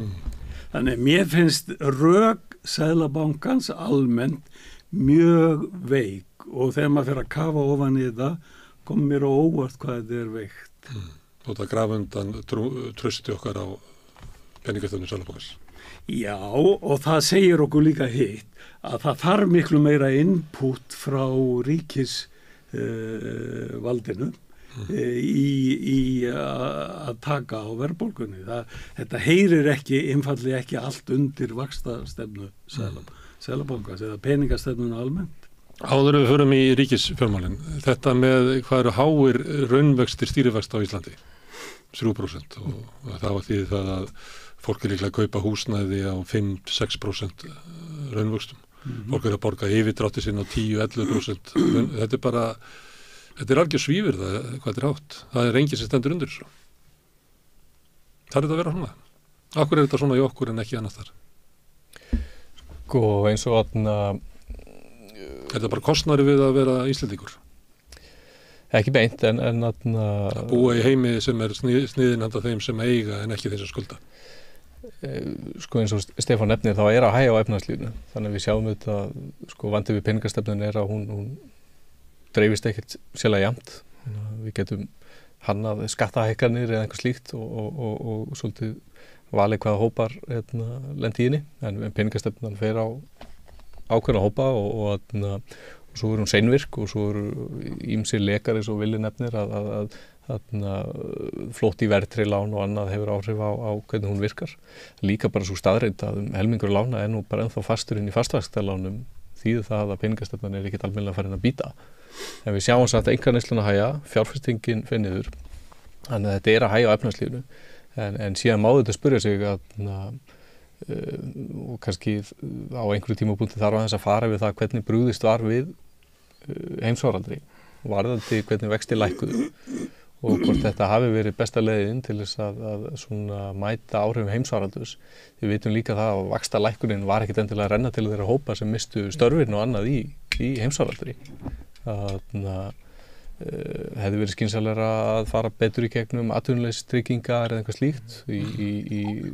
Þannig mér finnst rök Seðlabankans almennt mjög veik og þegar maður fer að kafa ofan í þetta kom mér á óvart hvað þetta er veikt. Og það graf undan trausti okkar á peningastefnu Seðlabankans. Já, og það segir okkur líka hitt að það þarf miklu meira input frá ríkisvaldinu í að taka á verðbólgunni. Þetta heyrir einfallega ekki allt undir vaxtastefnu Seðlabankans eða peningastefnuna almennt. Áður við förum í ríkisfjármálin, þetta með hvað eru háir raunvextir stýrivaxta á Íslandi, 3% og það var því það að fólk er líklega að kaupa húsnæði á 5-6% raunvöxtum. Fólk er að borga yfirdrátti sinna á 10-11%. Þetta er algjör svífur hvað þetta er hátt. Það er enginn sem stendur undir þessu. Það er þetta að vera svona. Akkur er þetta svona í okkur en ekki annars þar? Sko eins og aðna... Er þetta bara kostnari við að vera Íslendingur? Ekki beint en aðna... Að búa í heimi sem er sniðin handa þeim sem eiga en ekki þeim sem skulda. Sko eins og Stefán nefnir þá er að hægja á efnahagslífinu þannig að við sjáum þetta sko vandið við peningastefnun er að hún dreifist ekkert sérlega jafnt við getum hannað skattahækkanir eða einhver slíkt og svolítið valið hvaða hópar lendi í henni en peningastefnan fer á ákveðna hópa og svo er hún seinvirk og svo eru ýmsir lekar eins og Villi nefnir að flótt í verðtryggð lán og annað hefur áhrif á hvernig hún virkar. Líka bara svo staðreynd að helmingur lána er nú bara ennþá fastur inn í fastvaxtalánum þýðir það að peningastefnan er ekkert almennilega farin að býta. En við sjáum satt að einkaneyslan að hægja, fjárfestingin fer niður, þannig að þetta er að hægja á efnahagslífinu. En síðan má þetta spyrja sig og kannski á einhverju tímapunkti þarf aðeins að fara við það hvernig brugðist var við heimsfaraldri, varðandi hvernig vextir lækkuðu og hvort þetta hafi verið besta leiðin til þess að svona mæta áhrifum heimsfaraldurs. Við vitum líka það að vaxtalækkunin var ekkit endilega að renna til þeirra hópa sem mistu störfin og annað í heimsfaraldri. Hefði verið skynsamlegra að fara betur í gegnum atvinnuleysistryggingar eða eitthvað slíkt í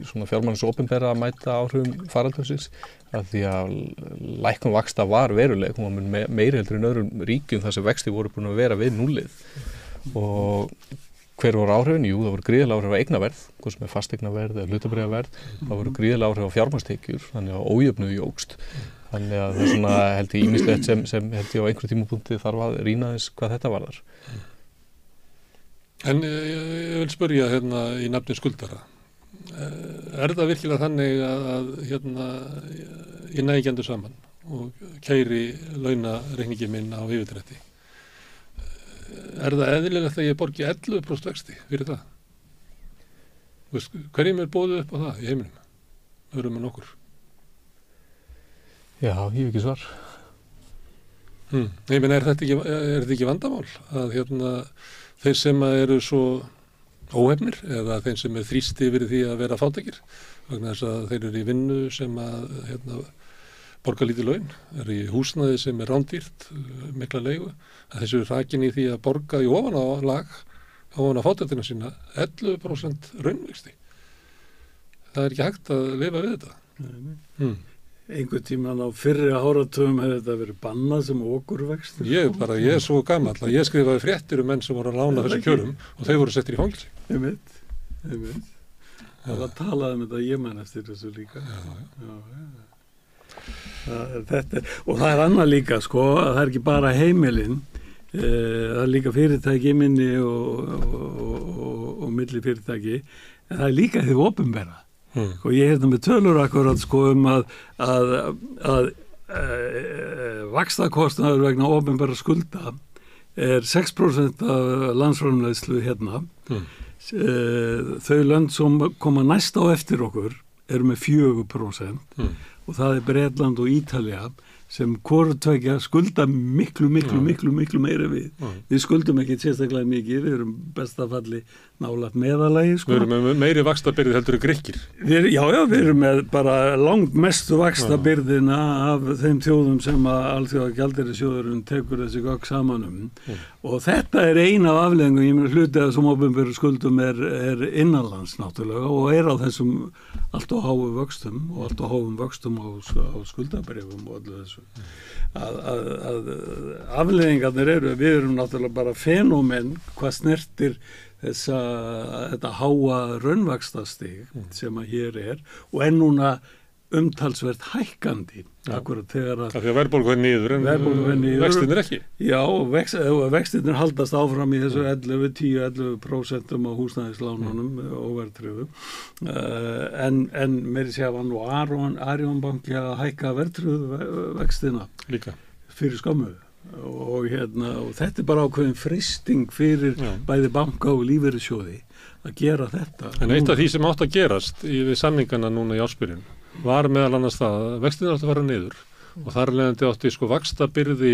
svona fjármálans opinbera að mæta áhrifum faraldursins af því að lækkun vaxta var veruleg, hún var meiri heldur en öðrum ríkjum þar sem vexti voru búin að vera við núllið og hver voru áhrifin? Jú, það voru gríðarlega áhrif á eignaverð, hvað sem er fasteignaverð eða hlutabréfaverð, það voru gríðarlega áhrif á fjármagnstekjur, þannig að ójöfnuð jókst. Þannig að það er svona held ég ýmislegt sem held ég á einhverjum tímapunkti þarf að rýna þess hvað þetta varðar. En ég vil spyrja í nafni skuldara. Er það virkilega þannig að ég nægi ekki endur saman og keyri launareikningi minn á yfirdrætti? Er það eðlilegt að ég borgi 11% vexti fyrir það? Hverjum er boðið upp á það í heiminum? Öðrum en okkur? Já, ég hef ekki svar. Ég meina, er þetta ekki vandamál? Að þeir sem eru svo óhefnir eða þeir sem er þrýsti yfir því að vera fátækir vegna þess að þeir eru í vinnu sem að borga lítið laun, eru í húsnæði sem er rándýrt, mikla leigu, að þessu er rakin í því að borga í ofan á fátæktina sína 11% raunvexti. Það er ekki hægt að lifa við þetta. Einhvern tíman á fyrri áratugum hefði þetta verið bannað sem okurvextir. Ég er svo gamall að ég skrifaði fréttir menn sem voru að lána þessu kjörum og þau voru settir í fangelsi. Einmitt. Það var talað um þetta, ég man eftir þessu líka. Og það er annað líka, sko, að það er ekki bara heimilin, það er líka fyrirtæki minni og milli fyrirtæki, en það er líka því opinbera. Og ég hérna með tölur akkurat sko að vaxtakostnaður vegna opinbera skulda er 6% af landsframleiðslu hérna. Þau lönd sem koma næst á eftir okkur eru með 4% og það er Bretland og Ítalía sem hvoru tveggja skulda miklu meira við. Við skuldum ekki sérstaklega mikið, við erum bestafalli nálægt meðalagi. Sko. Við erum með meiri vaxtabyrði heldur en Grikkir. Við erum með bara langt mestu vaxtabyrðina af þeim þjóðum sem að Alþjóðagjaldeyrissjóðurinn tekur þessi gögn saman og þetta er eina af afleiðingum, ég meina hluti að sem opinberu skuldum er innanlands náttúrulega og er á þessum allt á háu vöxtum og allt á háum vöxtum á skuldabrifum og allir þessu. Að afleiðingarnir við erum náttúrulega bara fenómen hvað snertir þetta háa raunvaxtastig sem að hér er og núna umtalsvert hækkandi akkurat þegar að því að verðbólgu er niður en vextinir ekki. Já, vextinir haldast áfram í þessu 10-11% á húsnæðislánunum og verðtryggðu en meiri sé að var nú Arion banki að hækka verðtryggðu vextina líka fyrir skömmu og þetta er bara ákveðin freisting fyrir bæði banka og lífeyrissjóði að gera þetta. En eitt af því sem átt að gerast við samningana núna í ársbyrjun var meðal annars það að vextinir átt að fara niður og þar leiðandi átti vaxtabyrði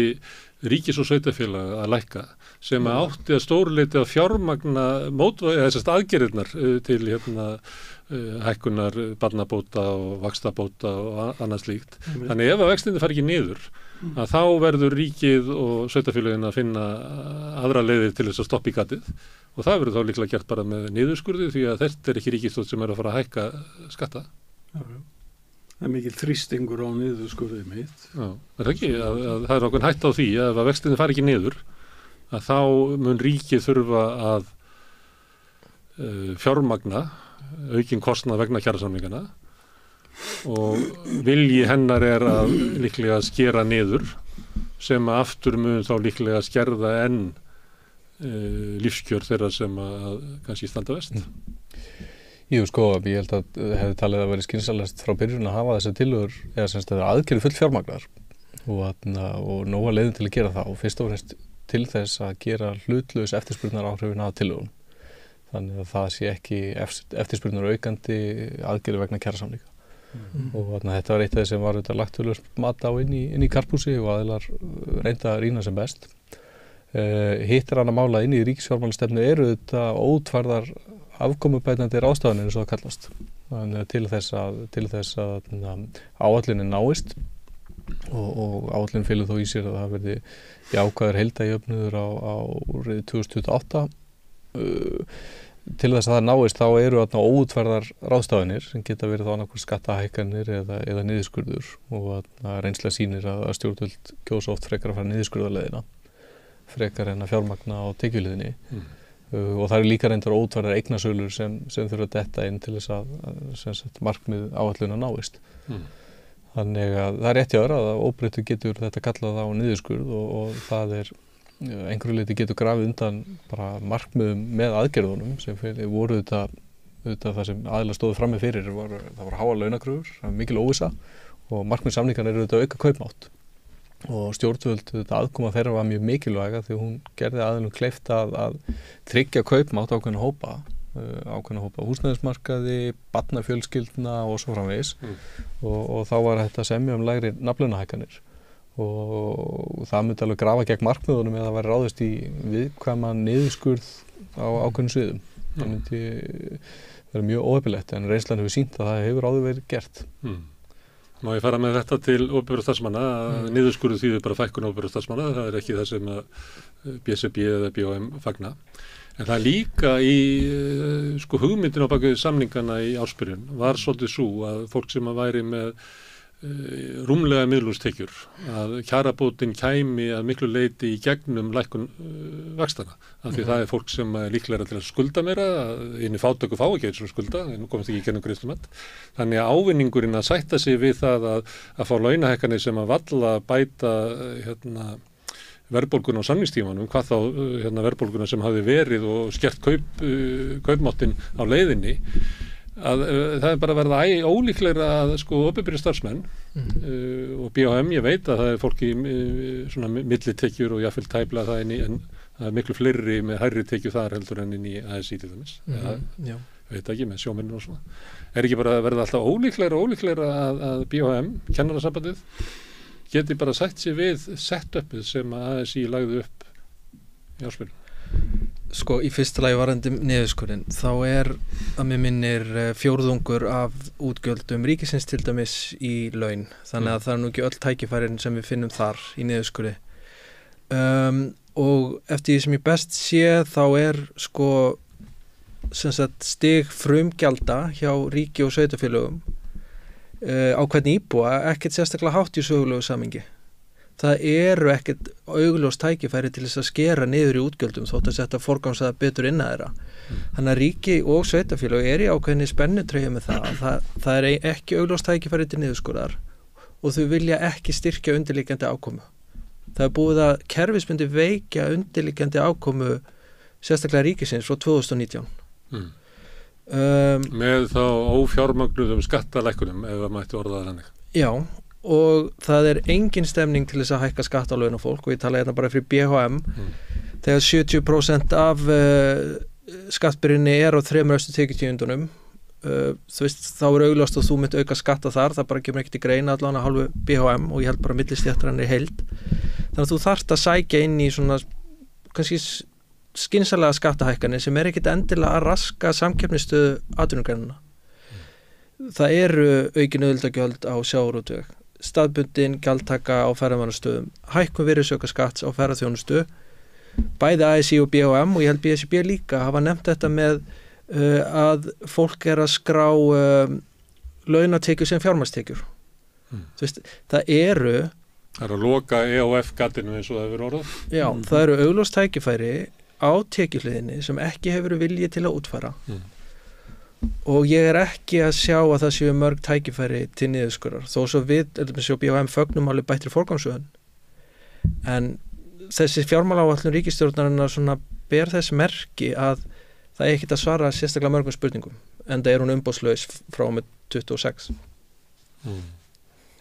ríkis og sveitarfélaga að lækka sem átti að stóruleiti að fjármagna aðgerðirnar til hækkunar barnabóta og vaxtabóta og annað slíkt. Þannig ef að vextinir fari ekki niður að þá verður ríkið og sveitarfélagin að finna aðra leiðir til þess að stoppa í gatið og það verður þá líklega gert bara með niðurskurði því að þetta er ekki ríkisstjórn sem er að fara að hækka skatta. Það er mikil þrýstingur á niðurskurðið mitt. Já, það er ekki, það er okkur hætt á því að ef að vextinni fari ekki niður að þá mun ríkið þurfa að fjármagna aukinn kostnað vegna kjarasamningana og vilji hennar er að líklega skera niður sem að aftur mun þá líklega skerða enn lífskjör þeirra sem að kannski standa vest. Jú, sko, ég held að hefði talið að vera skynsamlegast frá byrjun að hafa þessar tillögur eða semst að aðgerði full fjármagnar og nóga leiðin til að gera það og fyrst og fremst til þess að gera hlutlaus eftirspurnar áhrifin af tillögum. Þannig að það sé ekki eftirspurnar aukandi aðgerði vegna kjarasamninga. Og þetta var eitt af þess sem var lagt tölvöld mat á inn í karphúsi og aðilar reynda að rýna sem best. Hitt er annað mála inn í ríkisfjármálastefnu eru þetta ótvarðar afkomubætandi ráðstafanir eins og það kallast. Þannig til þess að áætlunin náist og áætlunin felur þó í sér að það verði jákvæður heildarjöfnuður á árið 2028. Til þess að það náist þá eru óútfærðar ráðstafanir sem geta verið þá annarkvæmt skattahækkanir eða niðurskurður og reynsla sýnir að stjórnvöld kjósa oft frekar að fara niðurskurðarleiðina frekar en að fjármagna á tekjuliðinni. Og það eru líka reyndar óútfærðar eignasölur sem þurfa að detta inn til þess að markmið áætluna náist. Þannig að það er rétt hjá þér að óbreyttu getur þetta kallað á niðurskurð og það er einhverju leyti getur grafið undan bara markmiðum með aðgerðunum sem voru þetta það sem aðilar stóðu frammi fyrir það voru háar launakröfur, mikil óvissa og markmið samningarnir eru þetta auka kaupmátt og stjórnvöld aðkoma þeirra var mjög mikilvæga því hún gerði aðilum kleift að tryggja kaupmátt ákveðna hópa húsnæðismarkaði, barnafjölskyldna og svo framvegis og þá var þetta semja lægri nafnlaunahækkanir og það myndi alveg grafa gegn markmiðunum eða væri ráðist í viðkvæma niðurskurð á ákveðnum sviðum. Það myndi vera mjög óheppilegt en reynslan hefur sýnt að það hefur áður verið gert. Má ég fara með þetta til opinberra starfsmanna að niðurskurður þýðir bara fækkun opinberra starfsmanna, það ekki það sem að BSRB eða BHM fagna. En það líka í hugmyndin á bak við samningana í ársbyrjun var svolítið svo að fólk sem að væri með rúmlega miðlungstekjur að kjarabótin kæmi að miklu leyti í gegnum lækkun vaxtana af því það fólk sem er líklega til að skulda meira, inn í fátæku fá ekki eins og skulda, en nú komast ekki í gegnum greiðslumat. Þannig að ávinningurinn að sætta sig við það að fá launahækkanir sem að valla bæta verðbólguna á samningstímanum, hvað þá verðbólguna sem hafi verið og skert kaupmáttin á leiðinni, að það bara verða ólíklegra að opinberir starfsmenn og BHM, ég veit að það fólk í svona millitekjur og jafnvel tæpla það inn í, en það miklu fleiri með hærri tekju þar heldur en inn í ASI til dæmis. Veit ekki, með sjómennir og svona. Ekki bara að verða alltaf ólíklegra að BHM, kennarasambandið, geti bara sætt sér við setupið sem að ASI lagði upp í áspilinu? Í fyrsta lagi varandi niðurskurðin, þá að mér minnir fjórðungur af útgjöldum ríkisins til dæmis í laun, þannig að það nú ekki öll tækifærin sem við finnum þar í niðurskurði. Og eftir því sem ég best sé þá stig frumgjalda hjá ríki og sveitarfélögum á hvern íbúa ekkert sérstaklega hátt í sögulegu samhengi. Það eru ekkert augljós tækifæri til þess að skera niður í útgjöldum þótt að setja forgangsraða betur inn að þeirra. Þannig að ríki og sveitarfélög í ákveðinni spennutreyju með það er ekki augljós tækifæri til niðurskurðar og þau vilja ekki styrkja undirliggjandi afkomu. Það er búið að kerfisbundi veikja undirliggjandi afkomu sérstaklega ríkisins frá 2019. Með þá ófjármögnuðum skattalækkunum ef það mætti orða það þannig. Já. Og það er engin stemning til þess að hækka skatt á launafólk og ég tala hérna bara fyrir BHM þegar 70% af skattbyrjunni á 3 östu tekjutíundunum þá er augljóst að þú mynd auka skatta þar, það bara kemur ekki til greina allan að hálfu BHM og ég held bara millistéttarinn heild, þannig að þú þarft að sækja inn í svona kannski skynsamlega skattahækkanir sem ekkit endilega að raska samkeppnisstöðu atvinnugreinanna. Það eru aukin auðvitað á sjávarútveg, staðbundin gjaldtaka á ferðamannastöðum, hækkun virðisaukaskatts á ferðaþjónustu, bæði ASI og BHM og ég held BSRB líka hafa nefnt þetta með að fólk að skrá launatekjur sem fjármagnstekjur. Það eru að loka EOF-gatinu eins og það hefur orðað. Já, það eru augljós tækifæri á tekjuhliðinni sem ekki hefur vilji til að útfæra. Og ég ekki að sjá að það séu mörg tækifæri til niðurskurðar þó svo við, BHM fögnum alveg bættri forgangsröðun en þessi fjármálaáætlun ríkisstjórnarinnar svona ber þess merki að það ekkert að svara sérstaklega mörgum spurningum en það hún umboðslaus frá með 26.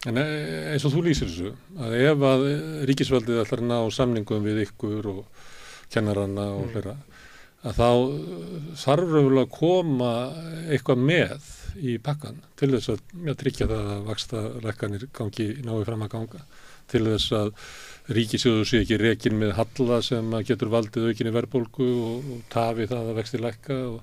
En eins og þú lýsir þessu að ef að ríkisvaldið ætlar að ná samningum við ykkur og kennaranna og fleira að þá þarf að koma eitthvað með í pakkan til þess að tryggja það að vaxtalækkanir nái fram að ganga til þess að ríkissjóður sé ekki rekin með halla sem getur valdið aukinni verðbólgu og tafi það að vextir lækka og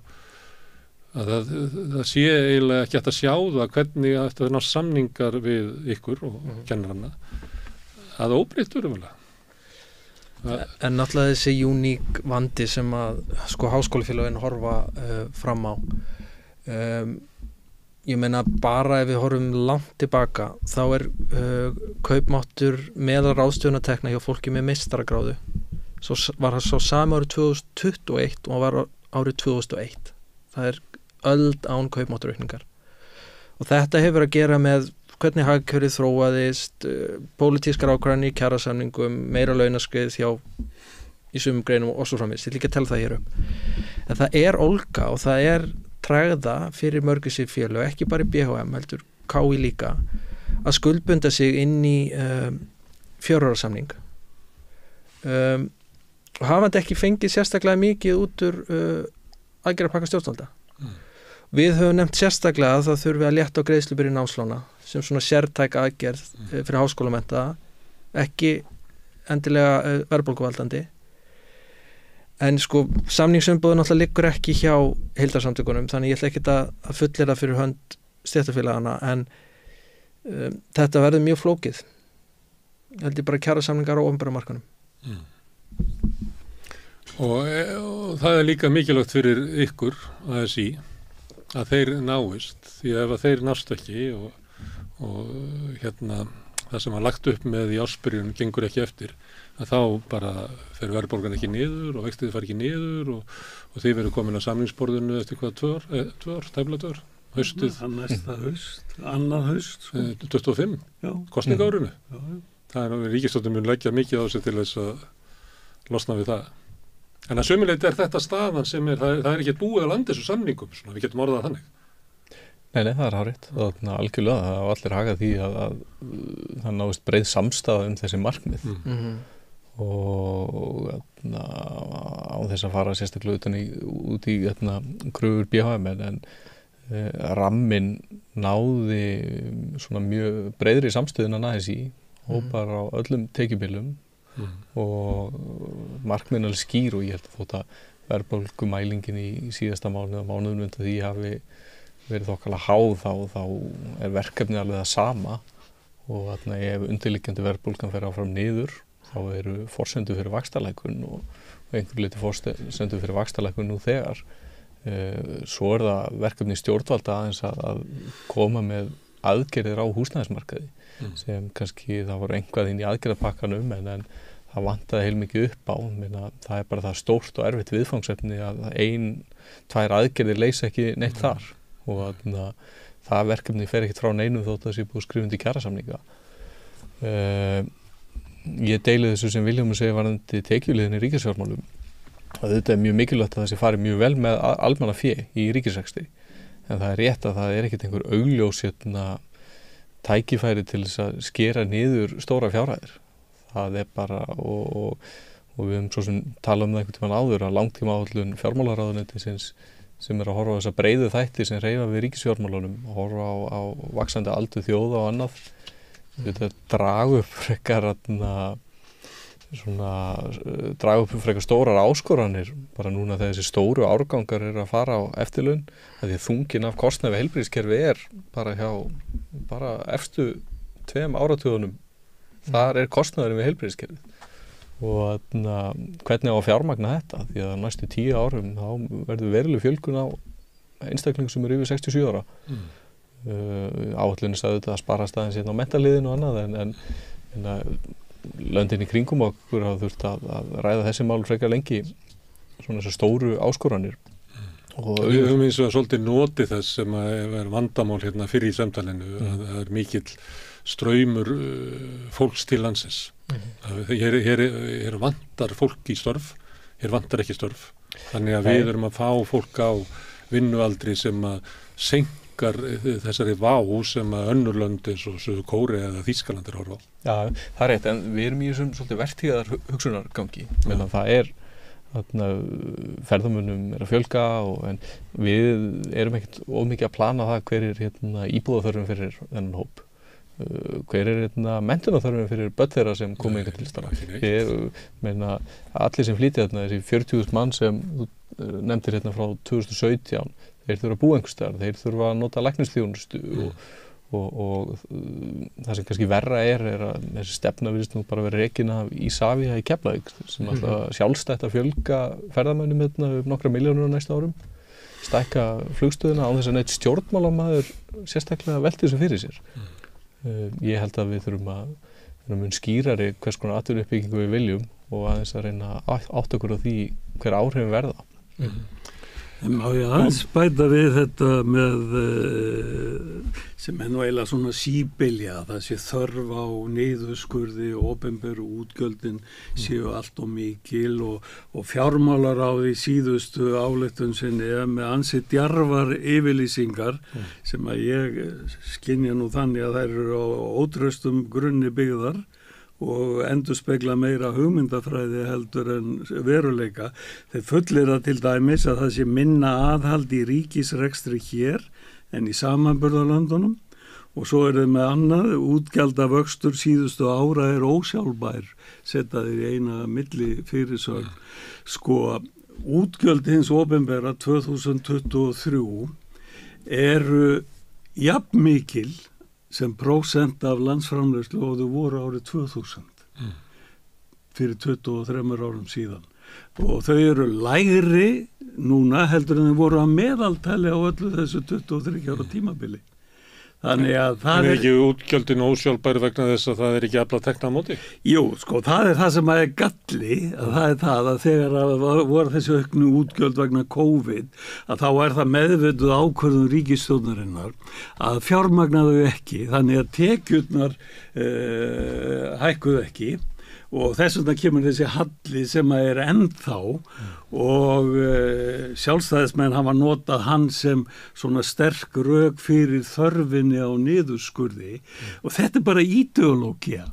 að það sé eiginlega ekki hægt að sjá það hvernig það ná samningar við ykkur og kennaranna að óbreyttur umhverflega. En náttúrulega þessi uník vandi sem að háskólafélögin horfa fram á ég meina bara ef við horfum langt tilbaka þá kaupmáttur meðal ráðstöfunartekna hjá fólki með meistaragráðu svo var það svo sami árið 2021 og var árið 2001 það öld án kaupmáttaraukningar og þetta hefur að gera með hvernig hagkerfið þróaðist, pólitískar ákvarðanir í kjarasamningum, meira launaskrið í sumum greinum og svo framvegis. Ég vil ekki tella það hér upp. En það ólga og það tregða fyrir mörgu sér félög, ekki bara í BHM, heldur KÍ líka, að skuldbunda sig inn í 4 ára samning. Og hafandi ekki fengið sérstaklega mikið út úr aðgerðarpakka stjórnvalda. Við höfum nefnt sérstaklega að það þurfi að létta á greiðslubyrði námslána sem svona sértæk aðgerð fyrir háskólamennta ekki endilega verðbólguvaldandi. En sko samningsumboðun alltaf liggur ekki hjá heildarsamtökunum, þannig ég ætla ekki að fullera fyrir hönd stéttarfélagana, en þetta verður mjög flókið. Ég held ég bara kjarasamningar á opinbera markanum. Og það líka mikilvægt fyrir ykkur ASÍ að þeir náist, því ef þeir nást ekki og það sem var lagt upp með í ársbyrjun gengur ekki eftir, að þá bara fer verðbólgan ekki niður og vextið fari ekki niður og þið verður komin að samningsborðinu eftir hvað 2 ár, tæplega 2 ár, haustið. Næsta haust, annað haust. 25, kosningárunu. Það ríkisstjórnin mun leggja mikið á sig til þess að losna við það. En að sömuleyti þetta staðan sem það ekki búið að landa þessu samningum, svona, við getum orðað þannig. Nei, það hárrétt. Algjörlega, það var allir hagað því að það náist breið samstaða þessi markmið. Og á þess að fara sérstaklega út í kröfur BHM, en ramminn náði svona mjög breiðri samstöðun að ASÍ, hópar á öllum tekjubilum og markmiðin alveg skýr, og ég held að þótt að verðbólgumælingin í síðasta mánuðum undan því hafi verið þokkalega háð, þá verkefnið alveg það sama, og ef undirliggjandi verðbólgan fer áfram niður, þá eru forsendur fyrir vaxtalækkun og einhverju leyti forsendur fyrir vaxtalækkun nú þegar. Svo það verkefni stjórnvalda aðeins að koma með aðgerðir á húsnæðismarkaði, sem kannski það voru einhvað inn í aðgerðapakkanum, en það vantaði heilmikið upp á. Það bara það stórt og erfitt viðfangsefni að 1-2 aðgerðir leysa ekki neitt þar, og það verkefni fer ekkert frá neinum þótt að það sé búið skrifandi kjarasamninga. Ég deili þessu sem Vilhjálmur segir varðandi tekjuliðin í ríkisfjármálum, að þetta mjög mikilvægt að það sé farið mjög vel með almannafé í ríkisrekstri, en það rétt að það ekkert einhver augljós tækifæri til þess að skera niður stóra fjárhæðir. Það bara, og við höfum svo sem talað það einhvern tímann áður, að langtímaáætlun fjármálaráðuneytisins sem að horfa á þessa breiðu þætti sem hreyfa við ríkisfjármálunum, horfa á vaxandi aldur þjóða og annað. Þetta draga upp frekar stórar áskoranir, bara núna þegar þessi stóru árgangar að fara á eftirlaun, að því þungin af kostnaði við heilbrigðiskerfi bara efstu 2 áratugunum, þar kostnaðurinn við heilbrigðiskerfið. Og hvernig á að fjármagna þetta, því að næstu 10 árum þá verður veruleg fjölgun á einstaklingum sem yfir 67 ára. Áætlunin sagði þetta að spara staðins á menntaliðinu og annað, en löndin í kringum okkur hafa þurft að ræða þessi mál frekar lengi, svona þessar stóru áskoranir. Við höfum eins og svolítið notið þess sem er vandamál fyrir í samtalinu, að það mikill straumur fólks til landsins. Hér vantar fólk í störf, hér vantar ekki störf. Þannig að við erum að fá fólk á vinnualdri sem að senkar þessari vá sem að önnur lönd eins og Suður Kórea eða Þýskaland horfa á. Já, það rétt, en við erum í þessum svolítið vertíðar hugsunargangi. Það ferðamönnum að fjölga, en við erum ekkert of mikið að plana það hver íbúðaþörfin fyrir þennan hóp. Hver menntunarþörfin fyrir börn þeirra sem koma einhvern til starfa. Allir sem flytja þessi 40.000 mann sem þú nefndir frá 2017, þeir þurfa að búa einhvers staðar, þeir þurfa að nota læknisþjónustu og það sem kannski verra er að þessi stefna virðist nú bara verið rekin af Isavia í Keflavík, sem alltaf sjálfstætt að fjölga ferðamönnum nokkra milljónir á næsta árum, stækka flugstöðuna á þess að neitt stjórnmálamaður sérstaklega velti þessu fyrir sér. Ég held að við þurfum að vera mun skýrari hvers konar atvinnuuppbyggingu við viljum og aðeins að reyna að átta okkur á því hver áhrifin verða. En má ég aðeins bæta við þetta með sem nú eiginlega svona síbylja, það sé þörf á niðurskurði og opinberu útgjöldin séu allt of mikil og fjármálaráð í síðustu ályktun sinni með ansi djarfar yfirlýsingar sem að ég skynja nú þannig að þær eru á ótraustum grunni byggðar og endurspegla meira hugmyndafræði heldur en veruleika. Þeir fullira til dæmis að það sé minna aðhald í ríkisrekstri hér en í samanburðarlöndunum og svo er þið með annað, útgjaldavöxtur síðustu ára er ósjálfbær, setja þeir í eina milli fyrirsögn. Sko, útgjöld hins opinbera 2023 eru jafn mikil sem prósent af landsframleiðslu og þau voru árið 2000 fyrir 23 árum síðan. Og þau eru lægri núna heldur en þau voru að meðaltali á öllu þessu 23 ára tímabili. Þannig að það er ekki útgjöldin ósjálfbæri vegna þess að það er ekki afla tekna á móti? Jú, sko, það er það sem er galli, að það er það að þegar að voru þessu auknu útgjöld vegna COVID, að þá er það meðvituð ákvörðun ríkisstjórnarinnar að fjármagna þau ekki, þannig að tekjurnar hækkuðu ekki. Og þess vegna kemur þessi halli sem er ennþá og sjálfstæðismenn hafa notað hann sem svona sterk rök fyrir þörfinni á niðurskurði og þetta er bara ideológía.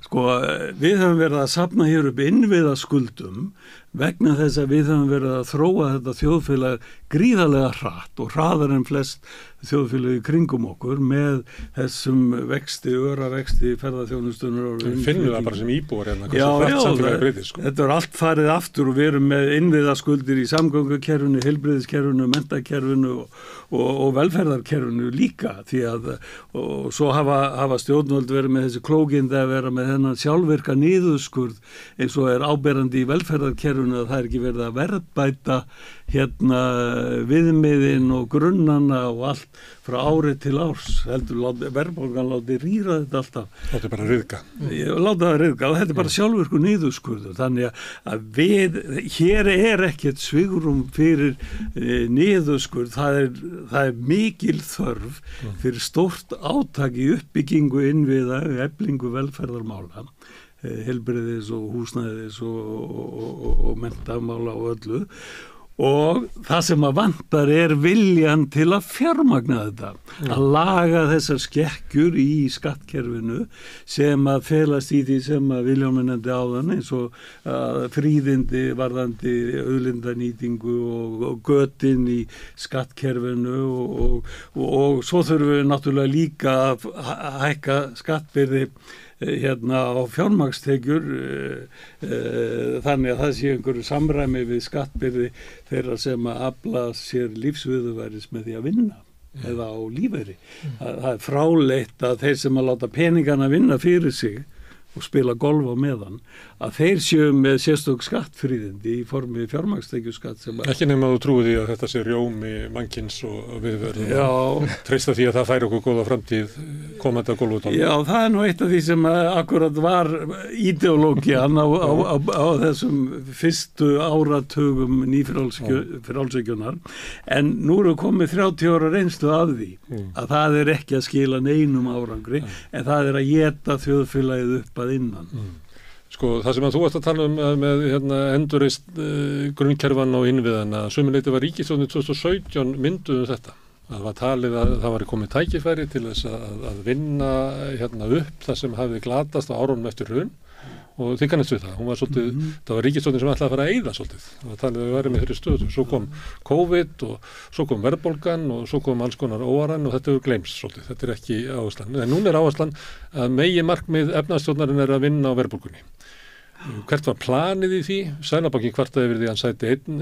Sko, við höfum verið að safna hér upp innviðaskuldum vegna þess að við höfum verið að þróa þetta þjóðfélag gríðarlega hratt og hraðar en flest þjóðfélagi kringum okkur með þessum vexti, öravexti, ferðaþjónustunar. Við finnum það bara sem íbúar hérna. Já, þetta er allt farið aftur og við erum með innviðaskuldir í samgöngukerfinu, heilbrigðiskerfinu, menntakerfinu og velferðarkerfinu líka því að og svo hafa stjórnvöld verið með þessi klókinda að vera með þennan sjálfvirka niðurskurð eins og er áberandi í velferðarkerfinu að það er ekki verið að verðbæta hérna viðmiðin og grunnana og allt frá ári til árs heldur verðbólgan láti rýra þetta alltaf. Láti bara ryðga. Láta það ryðga og þetta er bara sjálfvirkur niðurskurður þannig að hér er ekkert svigrum fyrir niðurskurð, það er mikil þörf fyrir stórt átak í uppbyggingu innviða, eflingu velferðarmála, heilbrigðis og húsnæðis og menntamála og öllu og það sem að vantar er viljan til að fjármagna þetta, að laga þessar skekkjur í skattkerfinu sem að felast í því sem að Vilhjálmur nefndi áðan eins og fríðindi varðandi auðlindanýtingu og götin í skattkerfinu og svo þurfum við náttúrulega líka að hækka skattbyrði hérna á fjármagnstekjur þannig að það sé einhverju samræmi við skattbyrði þeirra sem að afla sér lífsviðurværis með því að vinna eða á lífeyri. Það er fráleitt að þeir sem að láta peningana vinna fyrir sig og spila golf á meðan að þeir séu með sérstök skattfríðindi í formi fjármagnstekjuskatt sem ekki nema þú trúið því að þetta sé rjómi mannkins og við verðum treysta því að það færi okkur góða framtíð komandi að golfutálum. Já, það er nú eitt af því sem akkurat var ideológian á þessum fyrstu áratugum nýfrjálshyggjunar en nú eru komið 30 ára reynslu af því að það er ekki að skila neinum árangri en það er að éta þjóðfélagið upp að innan. Sko, það sem að þú varst að tala með endurreist grunnkerfan og innviðana, sömuleyti var ríkisstjórnin 2017 mynduðu þetta. Það var talið að það var komið tækifæri til þess að vinna upp það sem hafði glatast á árunum eftir hrun og þið kannast við það. Hún var svolítið, það var ríkisstjórnin sem ætlaði að fara að eyða svolítið. Það var talið að við værum með þeirri stöðu. Svo kom COVID og svo kom verðbólgan og svo kom alls konar óarann og þetta hefur gleymst svolítið. Þetta er ekki áherslan. En núna er áherslan að meginmarkmið efnahagsstjórnarinnar er að vinna á verðbólgunni. Hvert var planið í því? Seðlabankinn kvartaði yfir því að hann sæti einn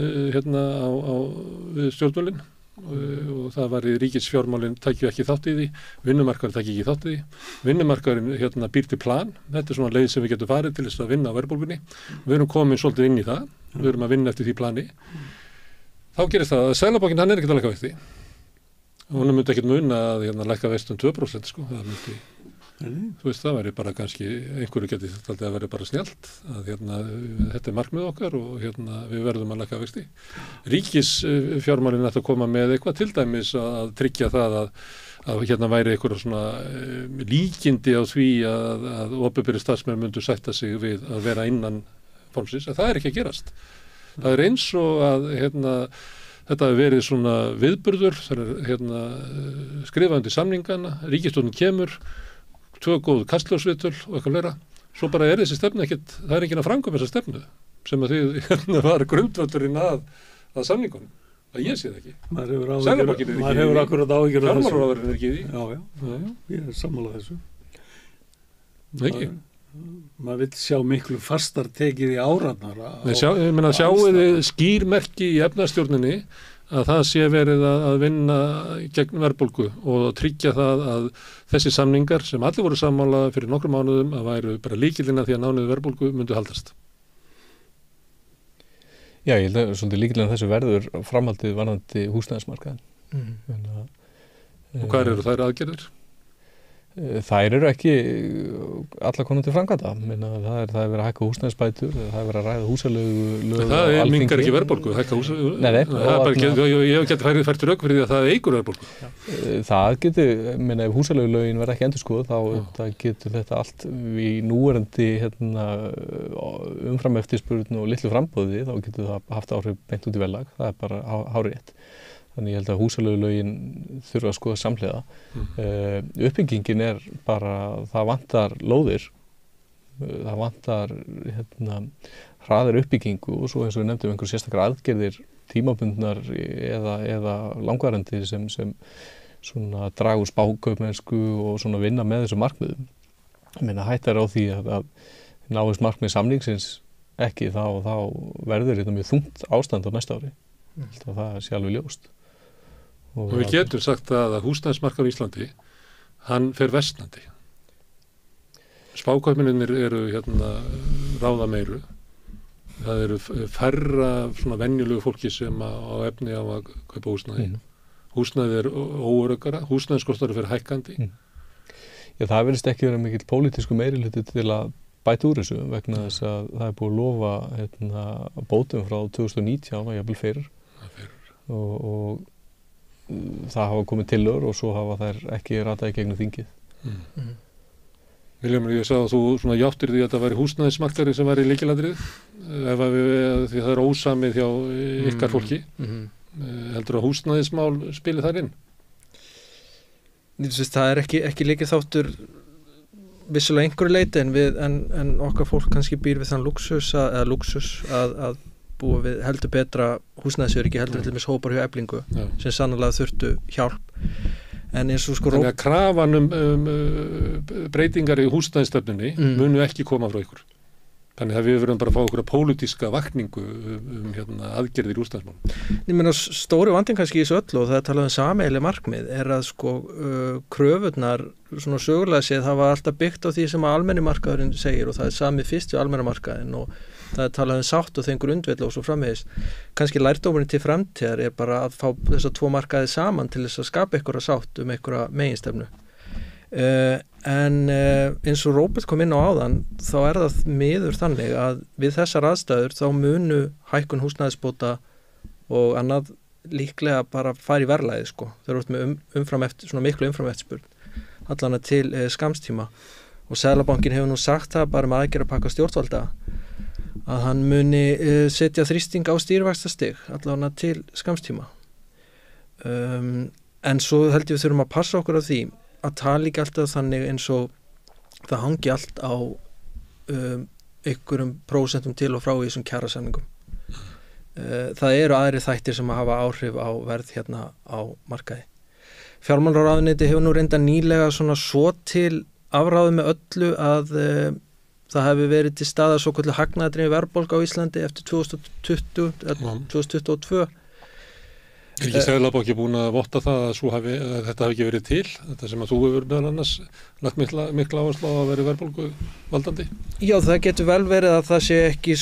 við stjórnvölinn og það var í ríkisfjármálinn tækju ekki þátt í því, vinnumarkaður tækju ekki þátt í því, vinnumarkaðurinn býr til plan, þetta er svona leið sem við getum farið til þess að vinna á verðbólgunni, við erum komin svolítið inn í það, við erum að vinna eftir því plani, þá gerist það að Seðlabankinn hann er ekkert að lækka vexti, hún myndi ekkert muna að lækka vexti 2% sko, það myndi þú veist, það væri bara kannski einhverju getið þetta að væri bara snjallt að þetta er markmið okkar og við verðum að lækka vexti. Ríkisfjármálinn ætti að koma með eitthvað til dæmis að tryggja það að væri eitthvað svona líkindi á því að opinberir starfsmenn myndu sætta sig við að vera innan formsins, en það er ekki að gerast. Það er eins og að þetta hefur verið svona viðburður, það er skrifað undir samningana, ríkisstjórnin kemur tvö góð kastljósvitul og eitthvað fleira, svo bara er þessi stefnu ekkert, það er enginn að framkvæma þessa stefnu sem að þið var grundvöldurinn að samningunum. að ég sé það ekki. Maður hefur akkurat áhyggjur af þessu. Fjármálaráðherra er ekki í því. Já, ég er sammála þessu. Ekki. Maður vil sjá miklu fastar tekið í áratnar. Sjáu þið skýrmerki í efnastjórninni að það sé verið að vinna gegn verðbólgu og tryggja það að þessi samningar sem allir voru sammála fyrir nokkrum mánuðum að væru bara líkilina því að nánuðu verðbólgu myndu haldast. Já, ég held að svolítið líkilina þessu verður framhaldið varðandi húsnæðismarkaðin. Og hvað eru þær aðgerðir? Þær eru ekki alla konum til framkvæmda. Það er verið að hækka húsnæðisbætur, það er verið að ræða húsalög. Það minnkar ekki verðbólgu, hækka húsalög. Nei. Ég hef gett fært rök fyrir því að það eykur verðbólgu. Það getur, ef húsalögin verða ekki endurskoðuð, þá getur þetta allt í núverandi umfram eftirspurn og litlu framboði, þá getur það haft áhrif beint út í verðlag. Það er bara hárrétt. Þannig ég held að húsalögulögin þurfa að skoða samhliða. Uppbyggingin er bara, það vantar lóðir, það vantar hraðir uppbyggingu og svo eins og við nefndum einhver sérstakar aðgerðir, tímabundnar eða langvarandi sem svona dragur spákaupmennsku og svona vinna með þessu markmiðum. Ég meina hættar á því að náist markmið samningsins ekki þá verður þetta mjög þungt ástand á næsta ári. Það sé alveg ljóst. Og við getum sagt að húsnæðismarkaður í Íslandi, hann fer versnandi. Spákaupmennir eru ráða meiru. Það eru færra svona venjulegu fólki sem á efni á að kaupa húsnæði. Húsnæði er óöruggara, húsnæðiskostnaður fer hækkandi. Já, það verðist ekki vera mikill pólitísku meirihluti til að bæta úr þessu vegna þess að það er búið að lofa bótum frá 2019 og jafnvel fyrir. Og það hafa komið tillögur og svo hafa þær ekki ratað í gegnum þingið. Viljum, ég sagði að þú svona játtir því að það væri húsnæðismarkaður sem væri lykilatriði því það er ósamið hjá ykkar fólki. Heldur að húsnæðismál spili þar inn? Það er ekki lykilþáttur vissulega einhverju leyti en okkar fólk kannski býr við þann lúxus að búa við heldur betra húsnæðisöryggi heldur til þess hópar hjá Eflingu sem sannarlega þurftu hjálp en eins og Þannig að krafan breytingar í húsnæðisstefnunni munu ekki koma frá ykkur. Þannig að við verðum bara að fá okkur pólitíska vakningu aðgerðir í húsnæðismálum. Ég meina stóri vandinn kannski í þessu öllu og það er talað sameiginleg markmið er að kröfurnar svona sögulega séð hafa alltaf byggt á því sem að almenni markaðurinn segir og það er samið fyrst í almenna markaðinn og það er talað sátt og þeim grundvelli og svo framvegis. Kannski lærdómurinn til framtíðar er bara að fá þessa tvo markaði saman til þess að skapa einhverja sátt einhverja meginstefnu. En eins og Róbert kom inn á áðan þá er það miður þannig að við þessar aðstæður þá munu hækkun húsnæðisbóta og annað líklega bara fara í verðlagið þeir eru með svona miklu umfram eftirspurn allan til skamstíma og Seðlabankinn hefur nú sagt það bara með aðgerðapakka stjórnvalda að hann muni setja þrýsting á stýrivaxtastig allan til skamstíma en svo held ég við þurfum að passa okkur á því að tala ekki alltaf þannig eins og það hangi allt á einhverjum prósentum til og frá í þessum kjarasamningum það eru aðri þættir sem að hafa áhrif á verð á markaði Fjármálaráðuneyti hefur nú reynda nýlega svona svo til afráði með öllu að það hefur verið til staðar svo kvöldu hagnaðardrifin verðbólga á Íslandi eftir 2022. Er ekki Seðlabanki búin að votta það að þetta hafi ekki verið til, þetta sem að þú hefur meðal annars lagt mikla áherslu á að vera verðbólgu valdandi? Já, það getur vel verið að það sé ekki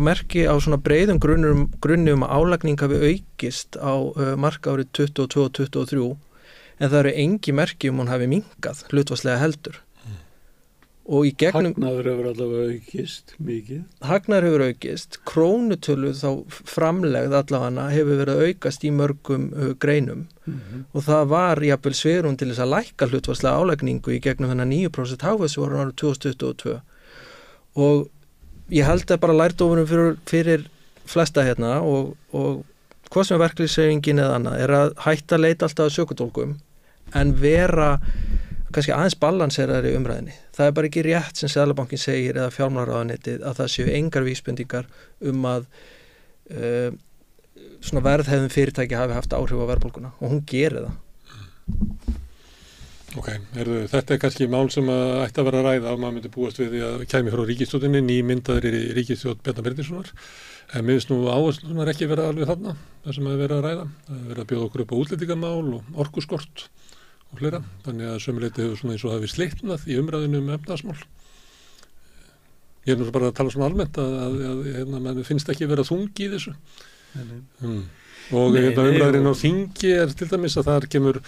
merki á svona breiðum grunni að álagning hafi aukist á markaárið 22 og 23 en það eru engi merki hún hafi minnkað hlutfallslega heldur. Og í gegnum hagnaður hefur allavega aukist mikið. Hagnaður hefur aukist, krónutölu þá framlegð allavega hefur verið að aukast í mörgum greinum og það var jafnvel svigrúm til þess að lækka hlutfallslega álagningu í gegnum þennan 9% hagvöxtur voru árið 2022 og ég held að bara lærdómurum fyrir flesta og hvað sem er verkalýðshreyfingin eða annað er að hætta að leita alltaf að sökudólgum en vera kannski aðeins balanseraðri umræðinni. Það er bara ekki rétt sem Seðlabankinn segir eða Fjármálaráðuneytið að það séu engar vísbendingar að svona verðhefðum fyrirtæki hafi haft áhrif á verðbólguna og hún gerir það. Ok, þetta kannski mál sem ætti að vera að ræða og maður myndi búast við því að kæmi frá ríkisstjórninni, nýmyndaður í ríkisstjórn Bjarna Benediktssonar. En mér finnst nú áherslunar ekki vera alveg þarna, það sem að vera að ræða. Það verið að bjóða okkur upp á útlendingamál og orkuskort og fleira. Þannig að sömuleyti hefur svona eins og hafi slitnað í umræðinu efnahagsmál. Ég nú bara að tala svona almennt að mann finnst ekki vera þungi í þessu. Og umræðurinn á þingi til dæmis að þar kemur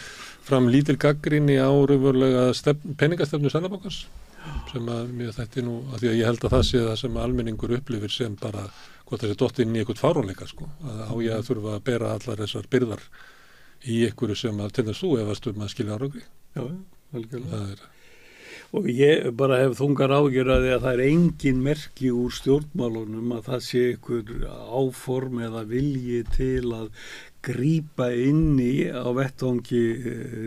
fram lítil gagnrýni á raunverulega peningastefnu Seðlabankans sem að mér þætti nú, að því að ég held að það sé það sem almenningur upplifir sem bara hvort þessi dottinn í eitthvað fáránleika að á ég að þurfa að bera allar þessar byrðar í einhverju sem að til þess þú efast að skilja árangri. Já, algjörlega. Og ég bara hef þungar ágjör að það er engin merki úr stjórnmálunum að það sé einhver áform eða vilji til að grípa inni á vettvangi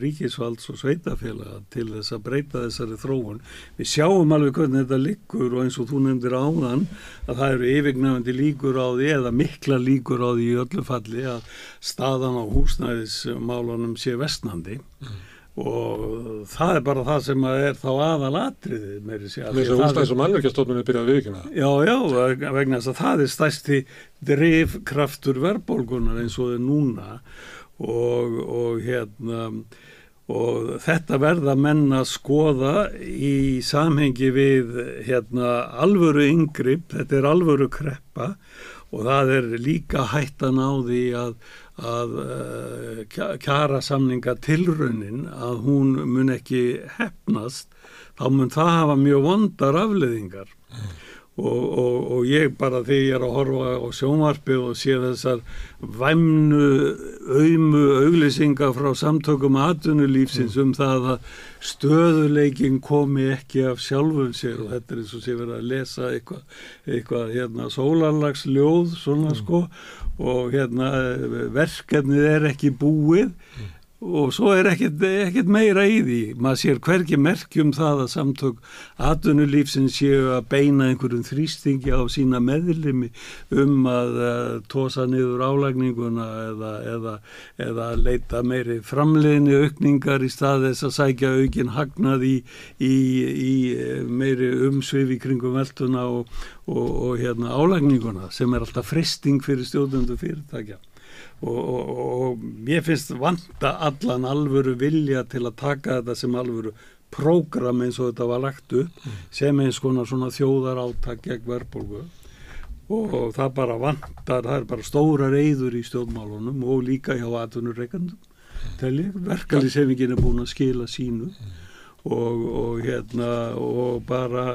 ríkisvalds og sveitafélaga til þess að breyta þessari þróun. Við sjáum alveg hvernig þetta liggur og eins og þú nefndir áðan að það eru yfirgnæfandi líkur á því eða mikla líkur á því í öllu falli að staðan á húsnæðismálunum sé versnandi. Og það er bara það sem er þá aðalatriði meiri sé. Með þess að húsnæðis- og mannvirkjastofnun er byrjað að viðurkenna. Já, vegna þess að það er stærsti drifkraftur verðbólgunar eins og er núna og þetta verða menn að skoða í samhengi við alvöru inngrip, þetta er alvöru kreppa og það er líka hættan á því að kjarasamninga tilraunin að hún mun ekki heppnast, þá mun það hafa mjög vondar afleiðingar og ég bara þegar ég er að horfa á sjónvarpið og sé þessar aumu auglýsingar frá samtökum atvinnulífsins það að stöðuleikin komi ekki af sjálfum sér og þetta er eins og sé verið að lesa eitthvað sólarlagsljóð svona og verkefnið er ekki búið og svo er ekkert meira í því. Maður sér hvergi merkjum það að samtök atvinnulífsins séu að beina einhverjum þrýstingi á sína meðlimi að tosa niður álagninguna eða leita meiri framleiðni aukningar í stað þess að sækja aukin hagnað í meiri umsvif í kringum veltuna og álagninguna sem er alltaf freisting fyrir stjórnendur fyrirtækja. Og mér finnst vanta allan alvöru vilja til að taka þetta sem alvöru prógram eins og þetta var lagt upp sem eins konar svona þjóðaráttak gegn verðbólgu og það bara vantar, það er bara stórar eyður í stjórnmálunum og líka hjá atvinnurekendum. Verkalýðshreyfingin er búin að skila sínu og bara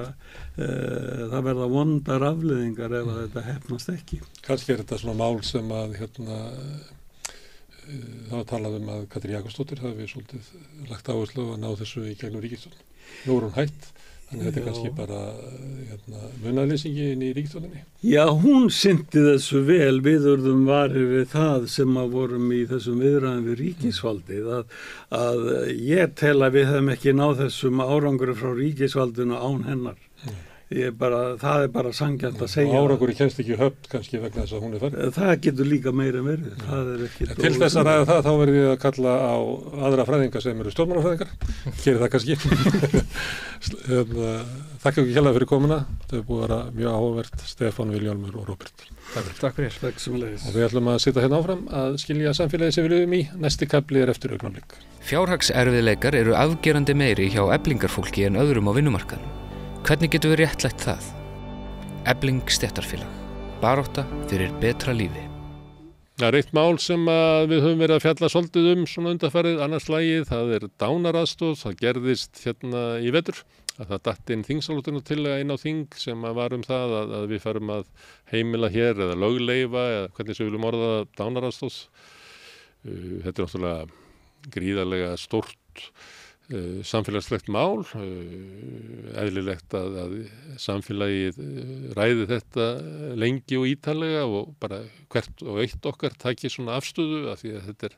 það verða vondar afleiðingar ef þetta hefnast ekki. Kannski er þetta svona mál sem að það var talað að Katrín Jakobsdóttir hafi svolítið lagt áherslu að ná þessu í gegnum ríkisstjórn. Nú er hún hætt, þannig þetta er kannski bara munaðleysingin í ríkisstjórninni. Já, hún synti þessu vel, við urðum varir við það sem að vorum í þessum viðræðum við ríkisvaldið að ég tel að við hefum ekki náð þessum árangur frá ríkisvaldinu án hennar. Það er bara sanngjarnt að segja. Árangurinn kemst ekki höfn kannski vegna þess að hún er farin. Það getur líka meira verið. Til þess að ræða það þá verður ég að kalla á aðra fræðingar sem eru stjórnmálafræðingar. Gerir það kannski. Þakka ekki hérlega fyrir komuna. Það hefur búið að vera mjög áhugavert. Stefán, Viljálmur og Róbert. Takk fyrir. Takk sömuleiðis. Og við ætlum að sitja hérna áfram að skilja samfélagið sem við lifum í. Næsti kafli er eftir augnablik. Fjárhagserfiðleikar eru afgerandi meiri hjá eflingarfólki en öðrum á vinnumarkaðnum. Hvernig getum við réttlætt það? Efling stéttarfélag. Barátta fyrir betra lífi. Það er eitt mál sem við höfum verið að fjalla svolítið svona undanfarið, annars lagið, það er dánaraðstoð, það gerðist í vetur, að það datt inn þingsályktun inn á þing sem var það að við farum að heimila hér eða lögleyfa eða hvernig sem við viljum orða dánaraðstoð. Þetta er náttúrulega gríðarlega stórt samfélagslegt mál, eðlilegt að samfélagið ræði þetta lengi og ítarlega og bara hvert og eitt okkar taki svona afstöðu af því að þetta er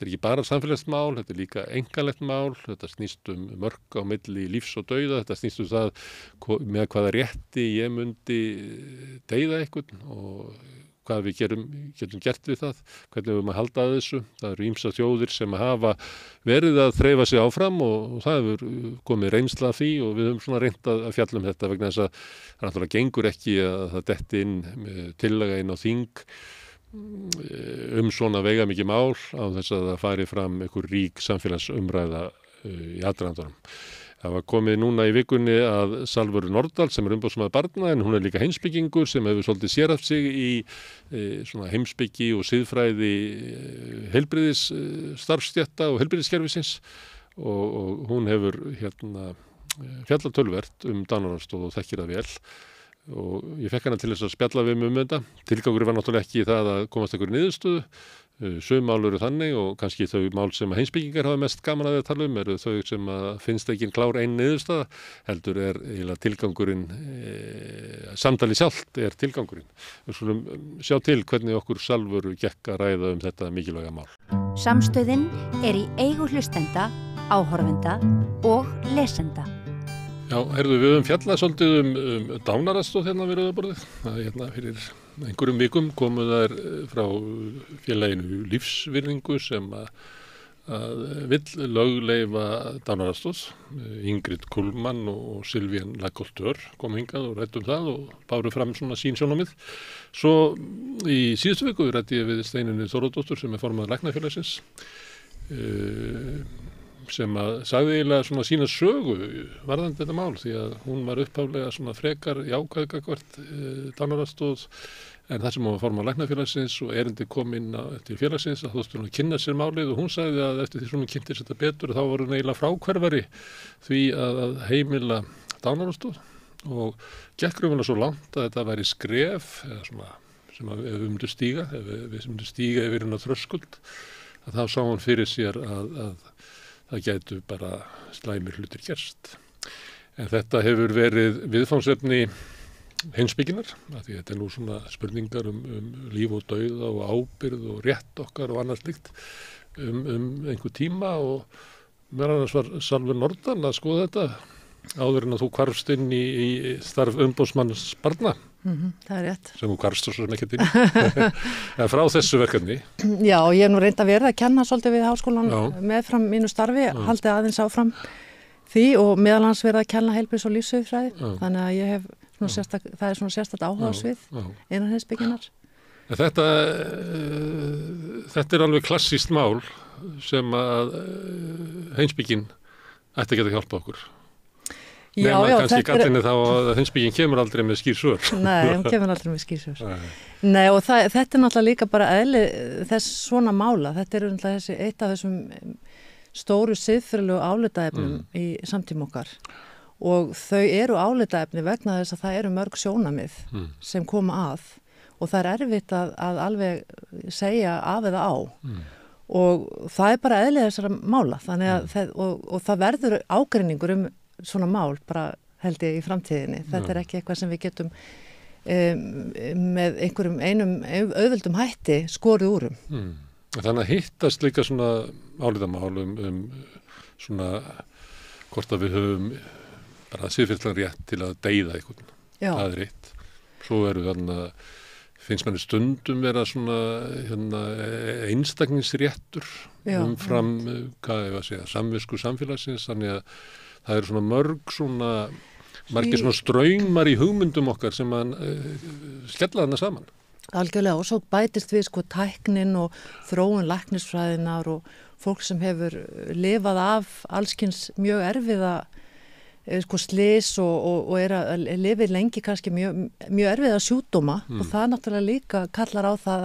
ekki bara samfélagsmál, þetta er líka einkalegt mál, þetta snýst mörk á milli lífs og dauða, þetta snýst það með hvaða rétti ég myndi deyða einhvern og hvað við getum gert við það, hvernig við erum að halda að þessu. Það eru ýmsar þjóðir sem hafa verið að þreifa sig áfram og það hefur komið reynsla af því og við höfum svona reynt að fjalla um þetta vegna þess að það náttúrulega gengur ekki að það detti inn tillaga inn á þing svona veigamikið mál á þess að það fari fram einhver rík samfélagsumræða í aðdragandanum. Það var komið núna í vikunni að Salvöru Nordal sem umboðsmaður barna en hún líka heimspekingur sem hefur svolítið sérhaft sig í svona heimspeki og siðfræði heilbrigðisstarfstétta og heilbrigðiskerfisins og hún hefur fjallað töluvert dánaraðstoð og þekkir það vel og ég fekk hana til þess að spjalla við mig þetta. Tilgangur var náttúrulega ekki það að komast einhverju niðurstöðu. Sum mál eru þannig og kannski þau mál sem heimspekingar hafa mest gaman að tala eru þau sem finnst ekki klár ein niðurstaða, heldur eiginlega tilgangurinn, samtali sjálft tilgangurinn. Við skulum sjá til hvernig okkur Salvöru gekk að ræða þetta mikilvæga mál. Samstöðin í eigu hlustenda, áhorfenda og lesenda. Já, við höfum fjallað svolítið dánaraðstoð við Rauðaborðið. Fyrir einhverjum vikum komu þær frá félaginu Lífsvirðingu sem að vill lögleyfa dánaraðstoð. Ingrid Kullmann og Silvían Lakoltör kom hingað og ræddu það og báru fram svona sín sjónarmið. Svo í síðustu viku ræddi ég við Steinunni Þórodóttur sem formaður Læknafélagsins sem að sagði eiginlega svona sína sögu varðandi þetta mál því að hún var upphaflega svona frekar jákvæð gagnvart dánaraðstoð en það sem hún var formaður Læknafélagsins og erindi kom inn til félagsins að þóttu hún að kynna sér málið og hún sagði að eftir því sem hún kynnti sér þetta betur þá var hún eiginlega fráhverfari því að heimila dánaraðstoð og gekk raunverulega svo langt að þetta væri skref eða svona sem að við myndum stíga ef við myndum stíga yfir hennar þröskuld að þá sá hún fyrir sér að það gætu bara slæmir hlutir gerst. En þetta hefur verið viðfangsefni heimspekinnar, af því þetta nú svona spurningar líf og dauða og ábyrgð og rétt okkar og annað slíkt einhver tíma og meðal annars var Salvör Nordal að skoða þetta áður en að þú hvarfst inn í starf umboðsmanns barna. Það rétt. Sem þú hvarfst og svo sem ekkert inn. Frá þessu verkefni. Já, ég hef nú reynd að verða að kenna svolítið við háskólan meðfram mínu starfi, haldið aðeins áfram því og meðal hans verða að kenna heilbrigðis- og lífsviðfræði. Þannig að ég hef það er svona sérstakt áhugasvið innan heimspekinnar. Þetta alveg klassískt mál sem að heimspekin ætti að geta hjálpa okkur. Nefna kannski gallinni þá að heimspekin kemur aldrei með skýr svör. Nei, hún kemur aldrei með skýr svör. Nei, og þetta náttúrulega líka bara eðli þess svona mála. Þetta náttúrulega eitt af þessum stóru siðferðilegu álitaefnum í samtíma okkar. Og þau eru álitaefni vegna þess að það eru mörg sjónamið sem koma að og það er erfitt að alveg segja af eða á. Og það er bara eðli þessara mála. Þannig að og það verður ágreiningur svona mál bara held ég í framtíðinni. Þetta er ekki eitthvað sem við getum með einhverjum einum auðvöldum hætti skorið úrum. Þannig að hittast líka svona álitamál svona hvort að við höfum bara siðferðislegan rétt til að deyða einhvern. Það er eitt. Svo eru finnst manni stundum vera svona einstaklingsréttur umfram samvisku samfélagsins, þannig að það eru svona margir svona straumar í hugmyndum okkar sem mann skella þarna saman. Algjörlega og svo bætist við tæknin og þróun læknisfræðinar og fólk sem hefur lifað af allskyns mjög erfiða slys og að lifi lengi kannski mjög erfiða sjúkdóma og það náttúrulega líka kallar á það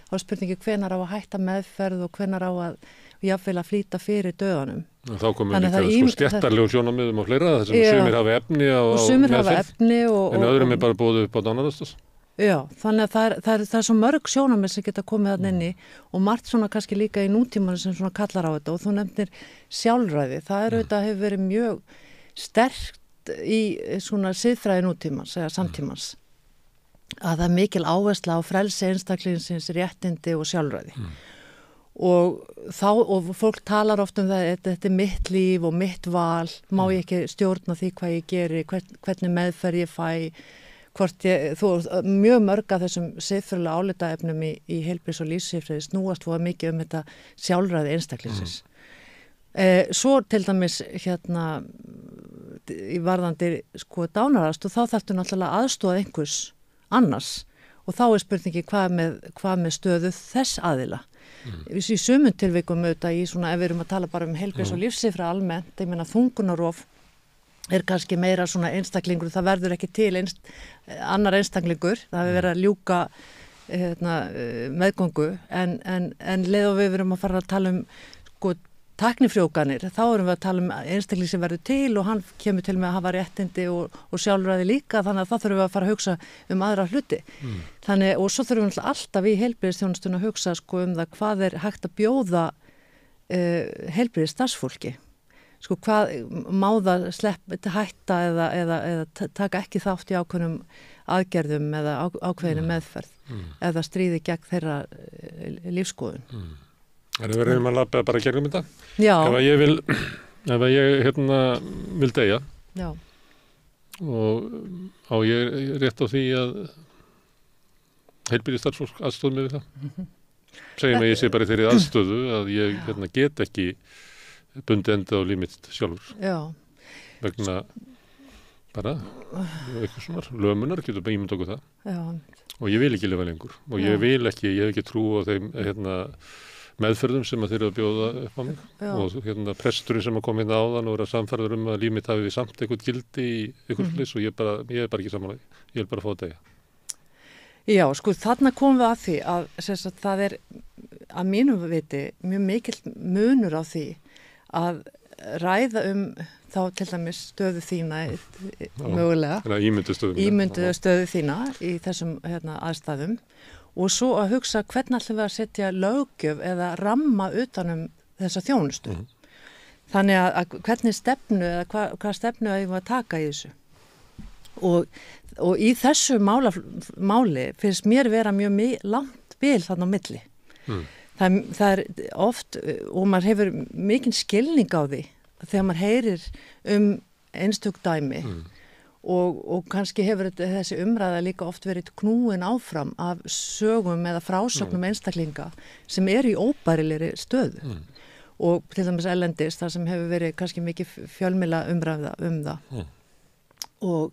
að spurningi hvenær á að hætta meðferð og hvenær á að jafnvel að flýta fyrir döðanum. Þá komum við líka stéttarlegu sjónarmiðum og fleira þar sem sumir hafa efni á meðferð en öðrum bara búið upp á dánaraðstoð. Já, þannig að það er svo mörg sjónarmið sem geta komið þarna inni og margt svona kannski líka í nútímanum sem svona kallar á þetta og þú nefnir sjálfræði. Það auðvitað hefur verið mjög sterkt í svona siðfræði nútímans eða samtímans að það er mikil áhersla á frelsi einstaklingsins réttindi og sjálfræði. Og fólk talar oft það þetta er mitt líf og mitt val, má ég ekki stjórna því hvað ég geri, hvernig meðferð ég fæ, mjög mörg af þessum siðferðilega álitaefnum í heilbrigðis- og lífssýrfræði snúast voða mikið þetta sjálfræði einstaklingsins. Svo til dæmis í varðandi dánarast og þá þarftu náttúrulega aðstoða einhvers annars og þá spurningi hvað með stöðu þess aðila. Í sumum tilvikum auðvitað ef við erum að tala bara heilbrigðis- og lífssýrfræði almennt, ég meina þungunarrof kannski meira svona einstaklingur, það verður ekki til annar einstaklingur, það hefur verið að ljúka meðgöngu en leið og við verum að fara að tala tæknifrjókanir, þá erum við að tala einstakling sem verður til og hann kemur til með að hafa réttindi og sjálfræði líka, þannig að þá þurfum við að fara að hugsa aðra hluti. Þannig, og svo þurfum við alltaf í heilbrigðisþjónustuna að hugsa það hvað hægt að bjóða heilbrigðis starfsfólki. Hvað má það hætta eða taka ekki þátt í ákveðnum aðgerðum eða ákveðinu meðferð eða stríði gegn þeirra lífskoðun. Það er verið að labba bara gegnum þetta? Já. Ef ég vil deyja og á ég rétt á því að heilbrigðisstarfsfólk aðstoð mig við það. Segjum að ég sé bara í þeirri aðstöðu að ég get ekki bundi enda á líf mitt sjálfur. Já. Vegna bara eitthvað svona lömunar, getur bara ímynd okkur það. Já. Og ég vil ekki lifa lengur. Og ég hef ekki trú á þeim meðferðum sem þeir eru að bjóða upp á mig. Já. Og presturinn sem kom áðan og að samfærður að líf mitt hafi við samt eitthvað gildi í eitthvað slis og ég er bara ekki samanlega. Ég vil bara fá að deyja. Já, þarna komum við að því að það er að mínum viti mjög mikill munur á því að ræða þá til dæmis stöðu þína mögulega, ímyndu stöðu þína í þessum aðstæðum og svo að hugsa hvernig ætlum við að setja löggjöf eða ramma utanum þessa þjónustu. Þannig að hvernig stefnu eða hvað stefnu eigum við að taka í þessu. Og í þessu máli finnst mér vera mjög langt bil þarna á milli. Það er oft, og maður hefur mikinn skilning á því þegar maður heyrir einstök dæmi og kannski hefur þessi umræða líka oft verið knúin áfram af sögum eða frásögnum einstaklinga sem eru í óbærilegri stöðu og til dæmis erlendis þar sem hefur verið kannski mikið fjölmiðla umræða það og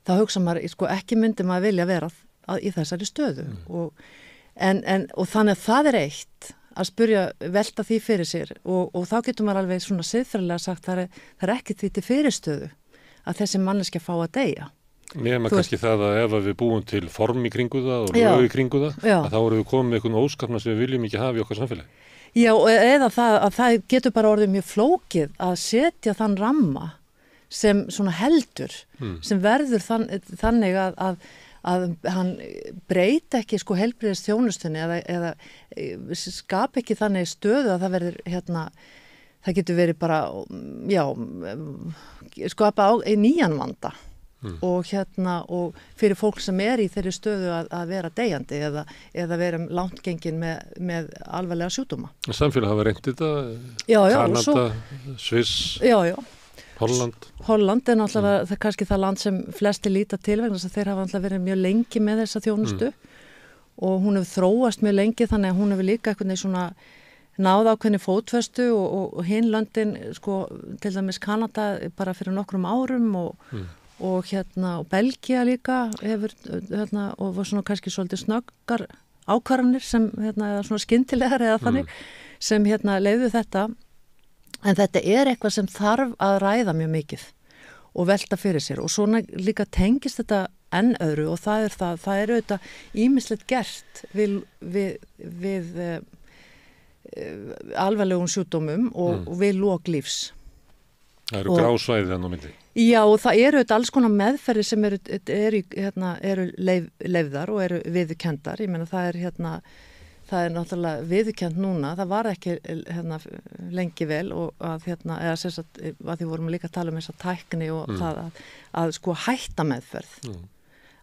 þá hugsa maður, ekki myndi maður vilja vera í þessari stöðu og þannig að það er eitt að velta því fyrir sér og þá getur maður alveg svona siðferðilega sagt það er ekki því til fyrirstöðu að þessi manneskja fá að deyja. Nema kannski það að ef við búum til form í kringu það og lög í kringu það, að þá erum við komið með einhvern óskapna sem við viljum ekki hafa í okkar samfélagi. Já, eða að það getur bara orðið mjög flókið að setja þann ramma sem svona heldur, sem verður þannig að hann breyti ekki heilbrigðisþjónustunni eða skapa ekki þannig stöðu að það verður það getur verið bara skapa í nýjan vanda og fyrir fólk sem í þeirri stöðu að vera deyjandi eða vera langt gengin með alvarlega sjúkdóma. Samfélag hafa reynt þetta, Kanada, Sviss, Holland er náttúrulega það kannski það land sem flesti líta til vegna þess að þeir hafa náttúrulega verið mjög lengi með þessa þjónustu og hún hefur þróast mjög lengi þannig að hún hefur líka eitthvað svona náð ákveðni fótfestu og hinn löndin til dæmis Kanada bara fyrir nokkrum árum og Belgia líka hefur og var svona kannski svolítið snöggar ákvarðanir sem eða svona skyndilegar eða þannig sem leyfðu þetta. En þetta er eitthvað sem þarf að ræða mjög mikið og velta fyrir sér og svona líka tengist þetta enn öðru og það er auðvitað ýmislegt gert við alvarlegum sjúkdómum og við lok lífs. Það eru grásvæði þannig á milli. Já og það eru auðvitað alls konar meðferðir sem eru leyfðar og eru viðurkenndar. Ég meina það er náttúrulega viðurkennt núna, það var ekki lengi vel og að því vorum líka að tala þessa tækni og það að hætta meðferð,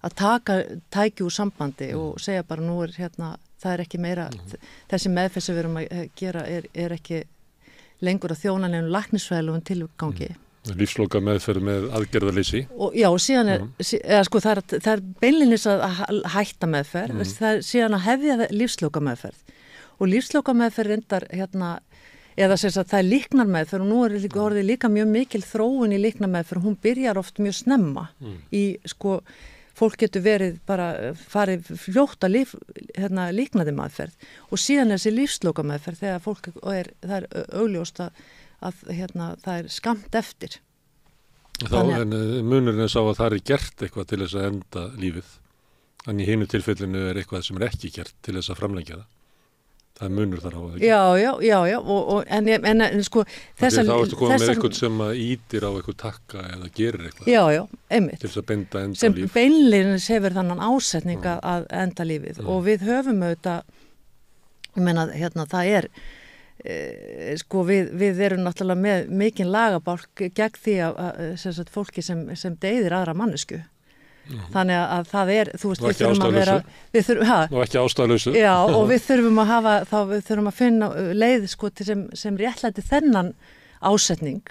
að taka tæki úr sambandi og segja bara nú það er ekki meira, þessi meðferð sem við erum að gera er ekki lengur að þjóna nefnum læknisfræðilegum tilgangi Lífsloka meðferð með aðgerðaleysi. Og já, síðan sko, það er beinlinis að hætta meðferð, það er síðan að hefja lífsloka meðferð. Og lífsloka meðferð reyndar eða sem sagt það er líknarmeðferð, og nú orðið líka mjög mikil þróun í líknarmeðferð, hún byrjar oft mjög snemma í, sko, fólk getur farið fljótt að líknaði meðferð og síðan þessi lífsloka meðferð þegar fólk það er augljóst að það er skammt eftir. En munurinn sá að það er gert eitthvað til þess að enda lífið. Þannig í hinu tilfellinu er eitthvað sem er ekki gert til þess að framlengja það. Það er munur þar á það ekki. Já, en sko þá ertu komið með eitthvað sem ítir á eitthvað takka eða gerir eitthvað. Já, einmitt. Til þess að enda líf. Sem beinlinis hefur þannan ásetning að enda lífið og við höfum auðvitað, ég meina, það er sko við erum náttúrulega með mikinn lagabálk gegn því að fólki sem deyðir aðra mannesku. Þannig að það er, þú veist, við þurfum að vera og ekki ástæðlausu. Já, og við þurfum að finna leið sko sem réttlæti þennan ásetning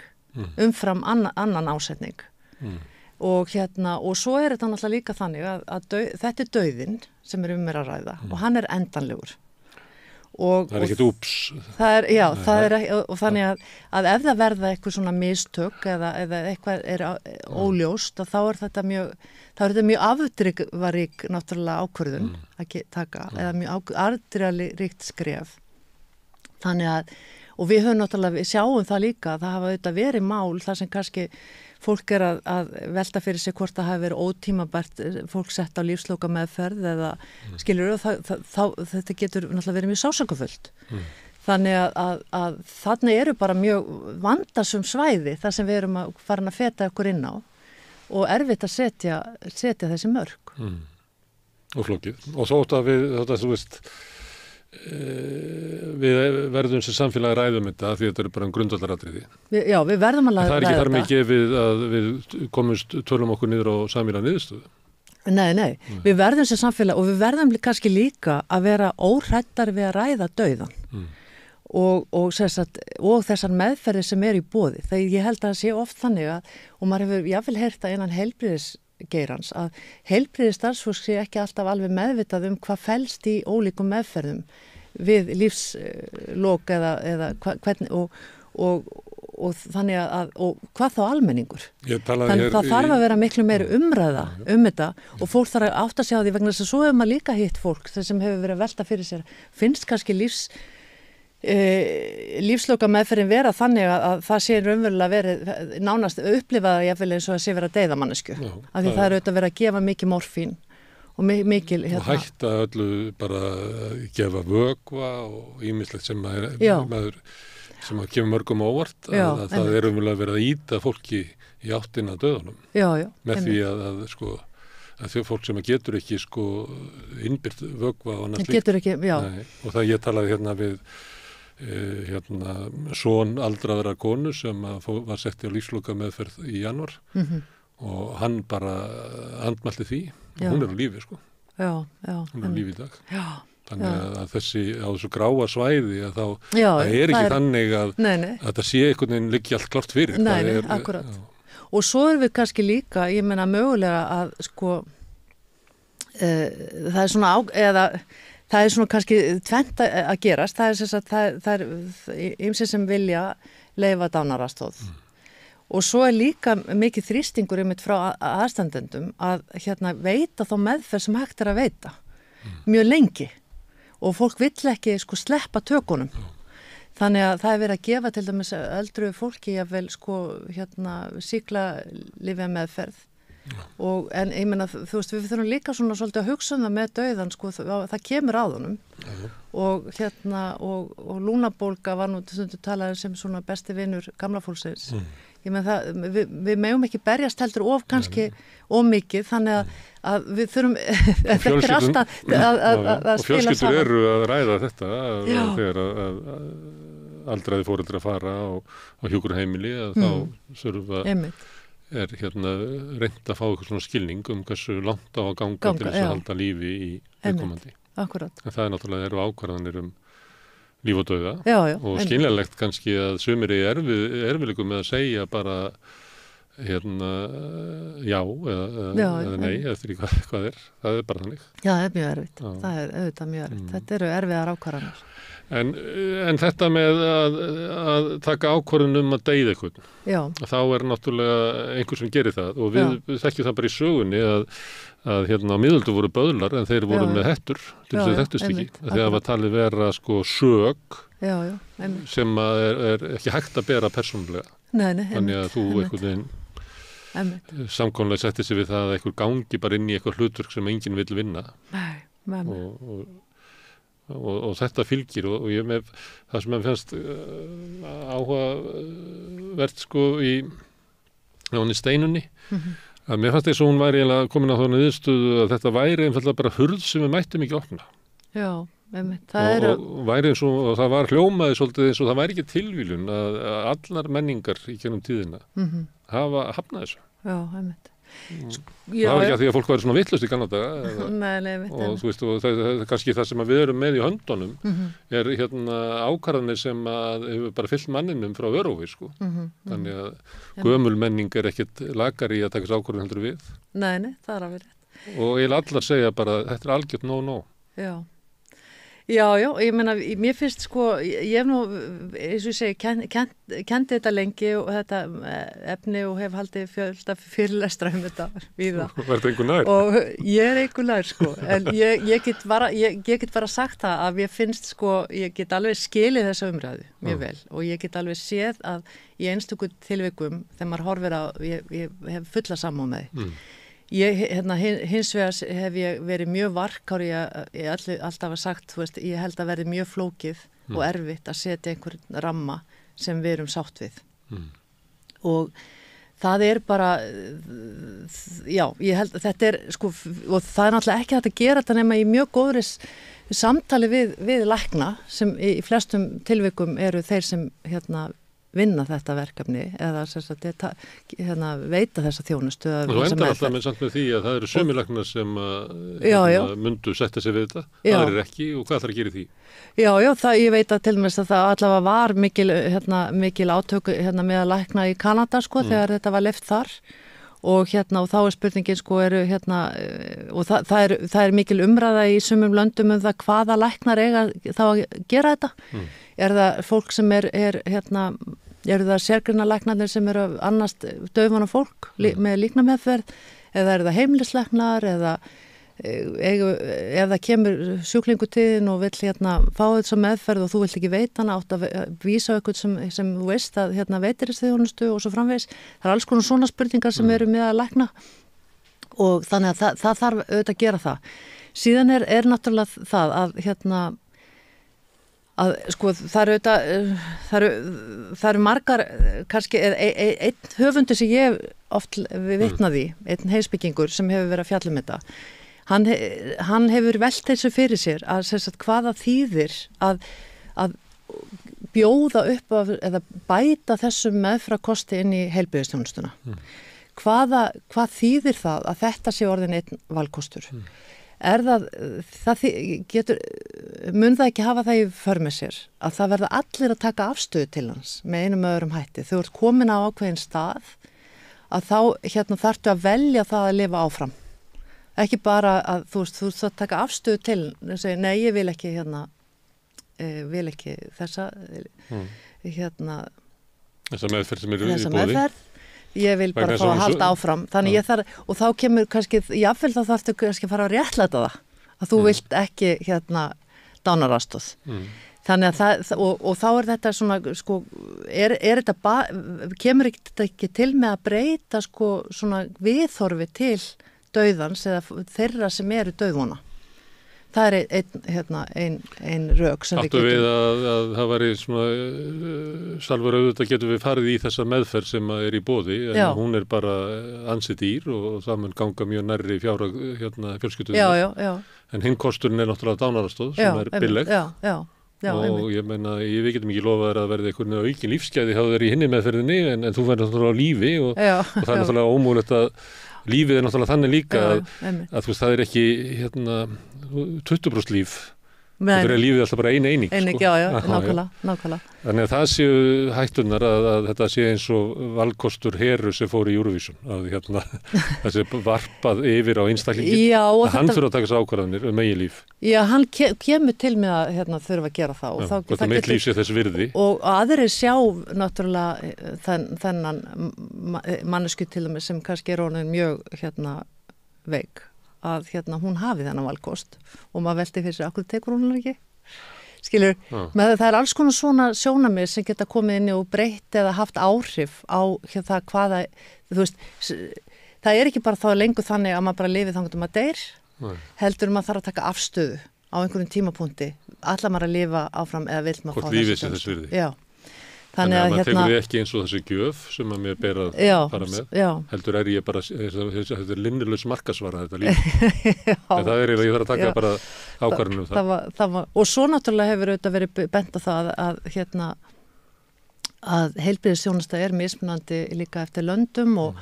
umfram annan ásetning. Og svo er þetta náttúrulega líka þannig að þetta er dauðinn sem er að ræða og hann er endanlegur. Það er ekkert úps. Og þannig að ef það verða eitthvað svona mistök eða eitthvað er óljóst, þá er þetta mjög afdrifarík náttúrulega ákvörðun að taka, eða mjög afdrifaríkt skref. Þannig að, og við höfum náttúrulega, við sjáum það líka, það hafa auðvitað verið mál þar sem kannski fólk er að velta fyrir sig hvort það hafi verið ótímabært fólk sett á lífsloka meðferð eða skilur þetta getur náttúrulega verið mjög sásökufullt. Þannig að þarna eru bara mjög vandasum svæði þar sem við erum að fara að feta okkur inn á og erfitt að setja þessi mörk. Og flókið. Og svo þú veist, við verðum sem samfélag að ræðum þetta því þetta er bara grundvallaratriði. Já, við verðum að ræða þetta. Það er ekki þar mikið að við tölum okkur niður á samfélag niðurstöðu. Nei, við verðum sem samfélag og við verðum kannski líka að vera óhrættar við að ræða dauðan og þessar meðferðir sem er í boði. Þegar ég held að það sé oft þannig og maður hefur jáfnvel heyrt að innan heilbrigðisgeirans að heilbrigðisstarfsfólk sé ekki alltaf alveg meðvitað hvað felst í ólíkum meðferðum við lífslok eða hvernig og þannig að hvað þá almenningur. Þannig það þarf að vera miklu meiri umræða þetta og fólk þarf að átta sig á því vegna þess að svo hefur maður líka hitt fólk sem hefur verið að velta fyrir sér. Finnst kannski lífsloka meðferðin vera þannig að það sé raunverulega verið nánast upplifaða jafnvel eins og að sé vera deyða mannesku. Af því það er auðvitað verið að gefa mikið morfín og mikil og hætta öllu bara að gefa vökva og ýmislegt sem maður sem að kemur mörgum óvart að það er umverulega verið að íta fólki í áttina að döðunum með því að þau fólk sem getur ekki innbyrt vökva og annars líkt og það ég talaði við son aldraðra konu sem var sett á lífsloka meðferð í janúar og hann bara andmælti því og hún er á lífi hún er á lífi í dag. Þannig að þessu gráa svæði að það er ekki þannig að þetta sé einhvern veginn liggi allt klart fyrir. Nei, akkurat. Og svo erum við kannski líka, ég meina mögulega að það er svona kannski tvennt að gerast, það er ýmsir sem vilja leyfa dánaraðstoð. Og svo er líka mikið þrýstingur einmitt frá aðstandendum að veita þá meðferð sem hægt er að veita mjög lengi. Og fólk vill ekki sleppa tökunum. Þannig að það er verið að gefa til dæmis eldru fólki jafnvel sýklalyfja meðferð. En ég meina, þú veist, við þurfum líka svona svolítið að hugsa það með dauðan, það kemur að honum. Og lúnabólga var nú stundu talað sem svona besti vinur gamla fólksins. Ég meina við megum ekki berjast heldur kannski of mikið, þannig að við þurfum þetta er alltaf að spila saman. Og fjölskyldur eru að ræða þetta þegar að aldraði foreldrar fara á hjúkrunarheimili þá þurfa reynt að fá eitthvað svona skilning hversu langt á að ganga til þess að halda lífi í viðkomandi. Akkurat. En það er náttúrulega eru ákvarðanir líf og dauða og skiljanlegt kannski að sumir í erfiðleikum með að segja bara já eða nei eftir hvað það er bara þannig. Já, það er mjög erfitt, það er auðvitað mjög erfitt, þetta eru erfiðar ákvarðanir. En þetta með að taka ákvörðun að deyða eitthvað, þá er náttúrulega einhver sem gerir það og við þekkjum það bara í sögunni að á miðöldu voru böðlar en þeir voru með hettur til þess að þekktust ekki. Þegar var talið vera sök sem er ekki hægt að bera persónulega. Þannig að þú einhvern veginn samkomlega setti sig við það að einhver gangi bara inn í eitthvað hlutverk sem enginn vill vinna. Og þetta fylgir og ég með það sem ég finnst áhugavert í Steinunni að mér fannst þess að hún væri komin á þá niðurstöðu að þetta væri einfallega bara hurð sem við mættum ekki opna. Já, og það var hljómaði svolítið eins og það væri ekki tilvíljun að allar menningar í gennum tíðina hafa hafnað þessu. Já, einmitt. Það var ekki að því að fólk væri svona vitlaust í gamla daga og þú veist og það er kannski það sem við erum með í höndunum er ákvarðanir sem að hefur bara fyllt manninum frá örófi þannig að gömul menning er ekkit lakari í að taka þessu ákvarðan heldur við. Nei, það er að vera rétt. Og allar segja bara þetta er algjört no. Já, ég meina, mér finnst ég hef nú, eins og ég segi, kendi þetta lengi og þetta efni og hef haldið fjölda fyrirlestra þetta við það. Verður einhver nær? Og ég er einhver nær, en ég get bara sagt það að mér finnst, ég get alveg skilið þessa umræðu mjög vel og ég get alveg séð að í einstöku tilvikum þegar maður horfir á, ég hef fulla sammála með því. Hins vegar hef ég verið mjög varkár í að ég alltaf að sagt, ég held að verði mjög flókið og erfitt að setja einhvern ramma sem við erum sátt við. Og það er bara, ég held að þetta er, og það er náttúrulega ekki hægt að gera þetta nema í mjög góðri samtali við lækna sem í flestum tilvikum eru þeir sem vinna þetta verkefni eða veita þessa þjónustu. Þú endar alltaf með samt með því að það eru sömulæknar sem mundu setja sig við þetta, það er ekki og hvað þarf að gera í því? Já, ég veit að til og með að það allavega var mikil átök með að lækna í Kanada þegar þetta var leyft þar og þá er spurningin og það er mikil umræða í sumum löndum það hvaða læknar eiga þá að gera þetta. Er það fólk sem eru það sérgreinalæknarnir sem eru annast daufan og fólk með líknameðferð eða eru það heimilislæknar eða ef það kemur sjúklingu til þín og vill fá þessa meðferð og þú vilt ekki veita hana átt að vísa okkur sem þú veist að veitir þessi þjónustu og svo framvegis. Það er alls konar svona spurningar sem eru með að lækna og þannig að það þarf auðvitað að gera það. Síðan er náttúrulega það að það eru margar kannski einn höfundur sem ég oft vitnaði, einn heimspekingur sem hefur verið að fjalla um þetta. Hann hefur velt þessu fyrir sér að hvaða þýðir að bjóða upp eða bæta þessum meðfrakosti inn í heilbrigðisþjónustuna. Hvað þýðir það að þetta sé orðin einn valkostur? Mun það ekki hafa það í för með sér að það verða allir að taka afstöðu til hans með einum öðrum hætti. Þú ert komin á ákveðin stað að þá þarftu að velja það að lifa áfram. Ekki bara að þú ert að taka afstöðu til og segja nei ég vil ekki vil ekki þessa þessa meðferð sem eru í boði. Ég vil bara fá að halda áfram. Þannig og þá kemur kannski, jáfnvel þá þarftu kannski að fara að réttlæta það. Að þú vilt ekki dánaraðstoð. Þannig að og þá er þetta svona, kemur ekki til með að breyta svona viðhorfi til dauðans eða þeirra sem eru dauðvona. Það er ein rök sem við getum. Áttu við að það væri svona Salvar auðvitað getum við farið í þessa meðferð sem er í boði en hún er bara ansi dýr og það mun ganga mjög nærri fjölskyldunar. En hinn kosturinn er náttúrulega dánaraðstoð sem er billeg. Og ég meina, við getum ekki lofað þér að verði einhvern aukin lífsgæði hjá þér í hinni meðferðinni en þú verður náttúrulega á lífi og það er náttúrulega ómögulegt að lífið er náttúrulega þannig líka að þú veist, það er ekki 20% líf Þetta er lífið alltaf bara ein eining. Eining, já, nákvæmlega. Þannig að það séu hættunar að þetta sé eins og valkostur Heru sem fór í Eurovision, að það sé varpað yfir á einstaklingin. Já, að hann þurfa að taka þessu ákvarðanir megin líf. Já, hann kemur til með að þurfa að gera það. Og hvort að mitt líf sé þess virði. Og aðrir sjá náttúrulega þennan mannesku til og með sem kannski er honum mjög veik, að hún hafi þennan valkost og maður velti fyrir sig, akkur tekur hún ekki? Skilur, það er alls konar svona sjónamið sem geta komið inn og breytt eða haft áhrif á það hvaða, þú veist, það er ekki bara þá lengur þannig að maður bara lifið þannig að deyr, heldur maður þarf að taka afstöðu á einhverjum tímapunkti, allar maður að lifa áfram eða vill maður fá hvort lífið sé þess virði. Já. Þannig að maður tekur því ekki eins og þessi gjöf sem að mér ber að fara með. Heldur ég bara, þetta er linnulaus markasvara þetta líf. Það er ég þarf að taka bara ákvarðanum það. Og svo náttúrulega hefur auðvitað verið bent á það að heilbrigðisþjónusta er mismunandi líka eftir löndum og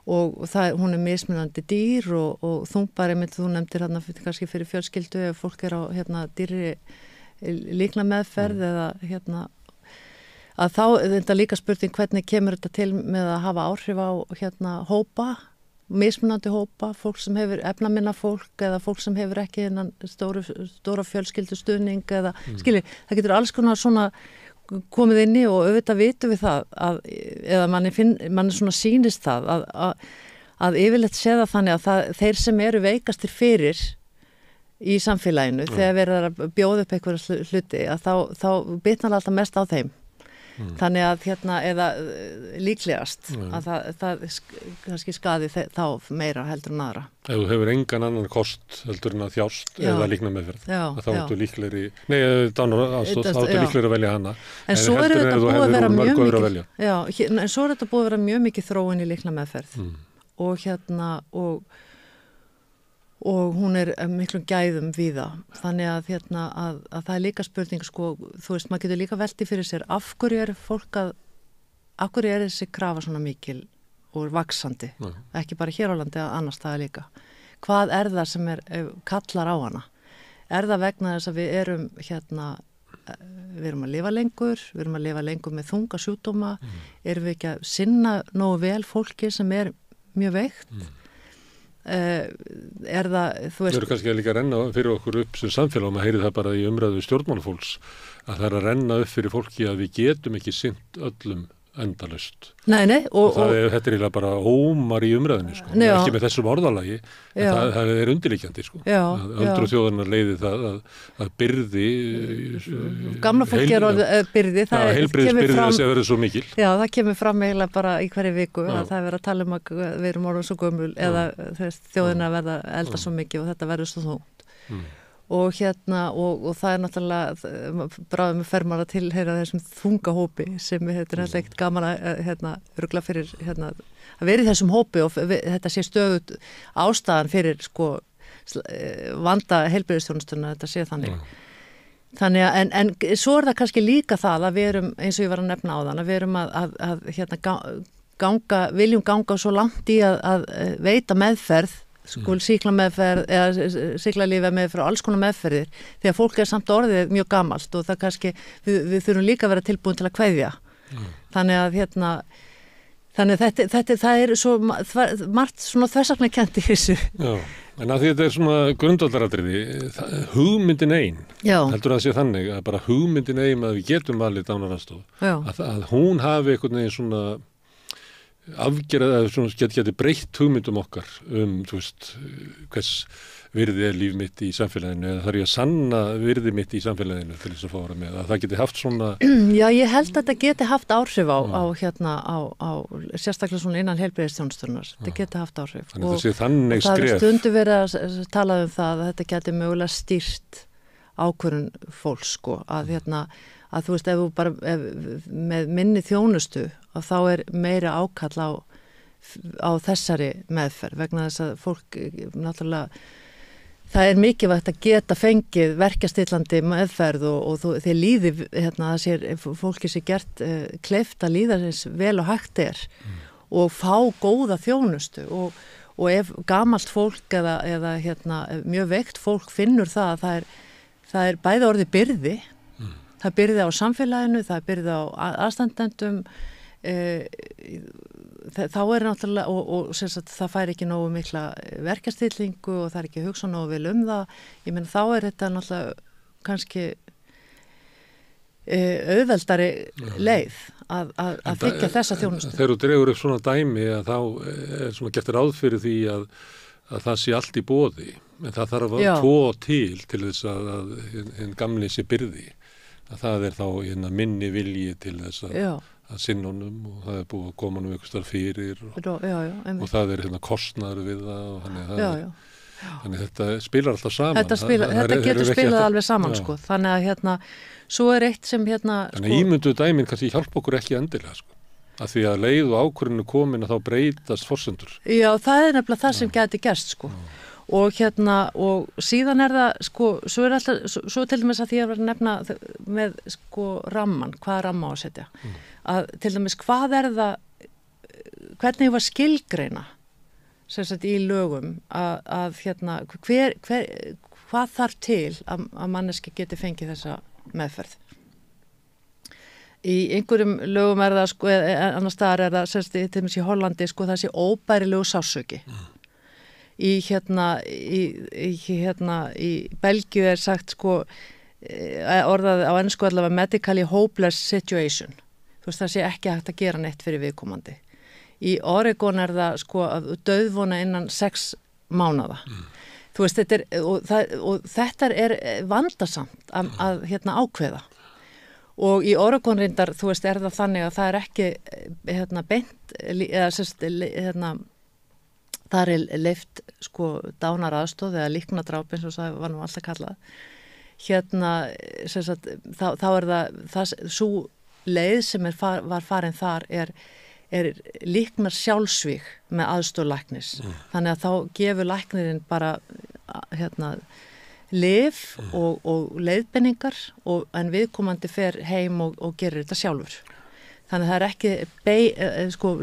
hún er mismunandi dýr og þungbæri, þú nefndir kannski fyrir fjölskyldu ef fólk er á dýri líknameðferð eða að þá er þetta líka spurning hvernig kemur þetta til með að hafa áhrif á hópa, mismunandi hópa, fólk sem hefur efnaminna fólk eða fólk sem hefur ekki stóra fjölskyldustuðning eða það getur alls konar svona komið inni og auðvitað vitum við það eða manni svona sýnist það að yfirleitt sé það þannig að þeir sem eru veikastir fyrir í samfélaginu þegar verður að bjóða upp einhverja hluti að þá bitnar alltaf mest á þeim. Þannig að eða líklegast að það kannski skaði þá meira heldur en aðra. Ef þú hefur engan annan kost heldur en að þjást eða líkna meðferð, þá ertu líklegri, líklegri að velja hana. En svo er þetta búið að vera mjög mikið, en svo er þetta búið að vera mjög mikið þróun í líkna meðferð og hún er miklum gæðum víða. Þannig að það er líka spurning, þú veist, maður getur líka velti fyrir sér, af hverju er þessi krafa svona mikil og vaksandi, ekki bara hér á landi að annars það líka. Hvað er það sem kallar á hana? Er það vegna þess að við erum við erum að lifa lengur með þunga sjúkdóma, erum við ekki að sinna nógu vel fólki sem er mjög veikt? Er það, þú veist... Við erum kannski að líka renna fyrir okkur upp sem samfélag og maður heyri það bara í umræðu stjórnmálafólks að það er að renna upp fyrir fólki að við getum ekki sinnt öllum endalaust. Nei, og þetta er eiginlega bara ómar í umræðinu, ekki með þessum orðalagi, en það er undirliggjandi, öldru þjóðarinnar leiði það að byrði gamla fólki er byrði, heilbrigðisbyrði þess að verða svo mikil. Já, það kemur fram eiginlega bara í hverju viku að það er verið að tala um að við erum orðin svo gömul eða þjóðina verða elda svo mikið og þetta verður svo þungt. Og og það er náttúrulega bráðum með fermar að tilheyra þessum þunga hópi sem þetta er ekkert gaman að rugla fyrir að vera í þessum hópi og þetta sé stöðut ástæðan fyrir vanda heilbrigðisþjónustuna, þetta sé þannig. Þannig að, en svo er það kannski líka það að við erum, eins og ég var að nefna á þann, að við erum viljum ganga svo langt í að veita meðferð, sýklameðferð eða sýklalífa meðferð og alls konar meðferðir því að fólk er samt orðið mjög gamalt og það kannski, við þurfum líka að vera tilbúin til að kveðja. Þannig að það er svo margt svona þversagnakennt í þessu. Já, en að því þetta er svona grundvallaratriði, hugmyndin ein, heldur að sé þannig að bara hugmyndin ein að við getum valið dánaraðstoð, að hún hafi einhvern veginn svona afgerað eða geti breytt hugmyndum okkar þú veist, hvers virði er líf mitt í samfélaginu eða þarf ég að sanna virði mitt í samfélaginu til þess að fara með að það geti haft svona... Já, ég held að þetta geti haft áhrif á sérstaklega svona innan heilbrigðisþjónustunnar, þetta geti haft áhrif og það er stundu verið að tala um það að þetta geti mögulega stýrt ákvörðun fólks að þú veist, ef þú bara með minni þjónustu og þá er meira ákall á þessari meðferð vegna þess að fólk náttúrulega það er mikilvægt að geta fengið verkjastillandi meðferð og þeir líði það sér fólki sér gert kleift að líða þess vel og hægt er og fá góða þjónustu og ef gamalt fólk eða mjög veikt fólk finnur það að það er bæði orðið byrði, það er byrði á samfélaginu, það er byrði á aðstandendum, þá er náttúrulega, og sem sagt, það fær ekki nógu mikla verkastillingu og það er ekki að hugsa nógu vel það, ég meina þá er þetta náttúrulega kannski auðveldari leið að þykja þessa þjónustu. Þegar þú dregur upp svona dæmi að þá er svona gert ráð fyrir því að það sé allt í boði, en það þarf að tvo til þess að hinn gamli sé byrði, að það er þá minni vilji til þess að sinna honum og það er búið að koma nú einhvers þar fyrir og það er kostnaður við það og þannig þetta spilar alltaf saman. Þetta getur spilað alveg saman sko, þannig að svo er eitt sem Þannig ímyndu dæmin kannski hjálpa okkur ekki endilega sko. Að því að leið og ákvörðinu komin að þá breytast forsendur. Já, það er nefnilega það sem geti gerst sko. Og og síðan er það sko, svo til dæmis að því að vera nefna með sko ramman, hvaða ramma á að setja. Að til dæmis hvað er það, hvernig var skilgreina sem sagt í lögum að hvað þarf til að manneski geti fengið þessa meðferð. Í einhverjum lögum er það sko, annars staðar er það semst til dæmis í Hollandi sko það sé óbærilegu sársauki. Í Belgíu er sagt sko orðað á ensku allavega medically hopeless situation. Þú veist það sé ekki hægt að gera neitt fyrir viðkomandi. Í Oregon er það sko að dauðvona innan 6 mánaða. Þú veist þetta er vandasamt að ákveða. Og í Oregon reyndar, þú veist, er það þannig að það er ekki beint, eða sérst, það er leyft sko dánar aðstóð eða líknadráp eins og það var nú alltaf kallað. Sérst, þá er það svo leið sem var farin þar er líknar sjálfsvíg með aðstóð læknis. Þannig að þá gefur læknirinn bara lyf og leiðbenningar en viðkomandi fer heim og gerir þetta sjálfur. Þannig að það er ekki,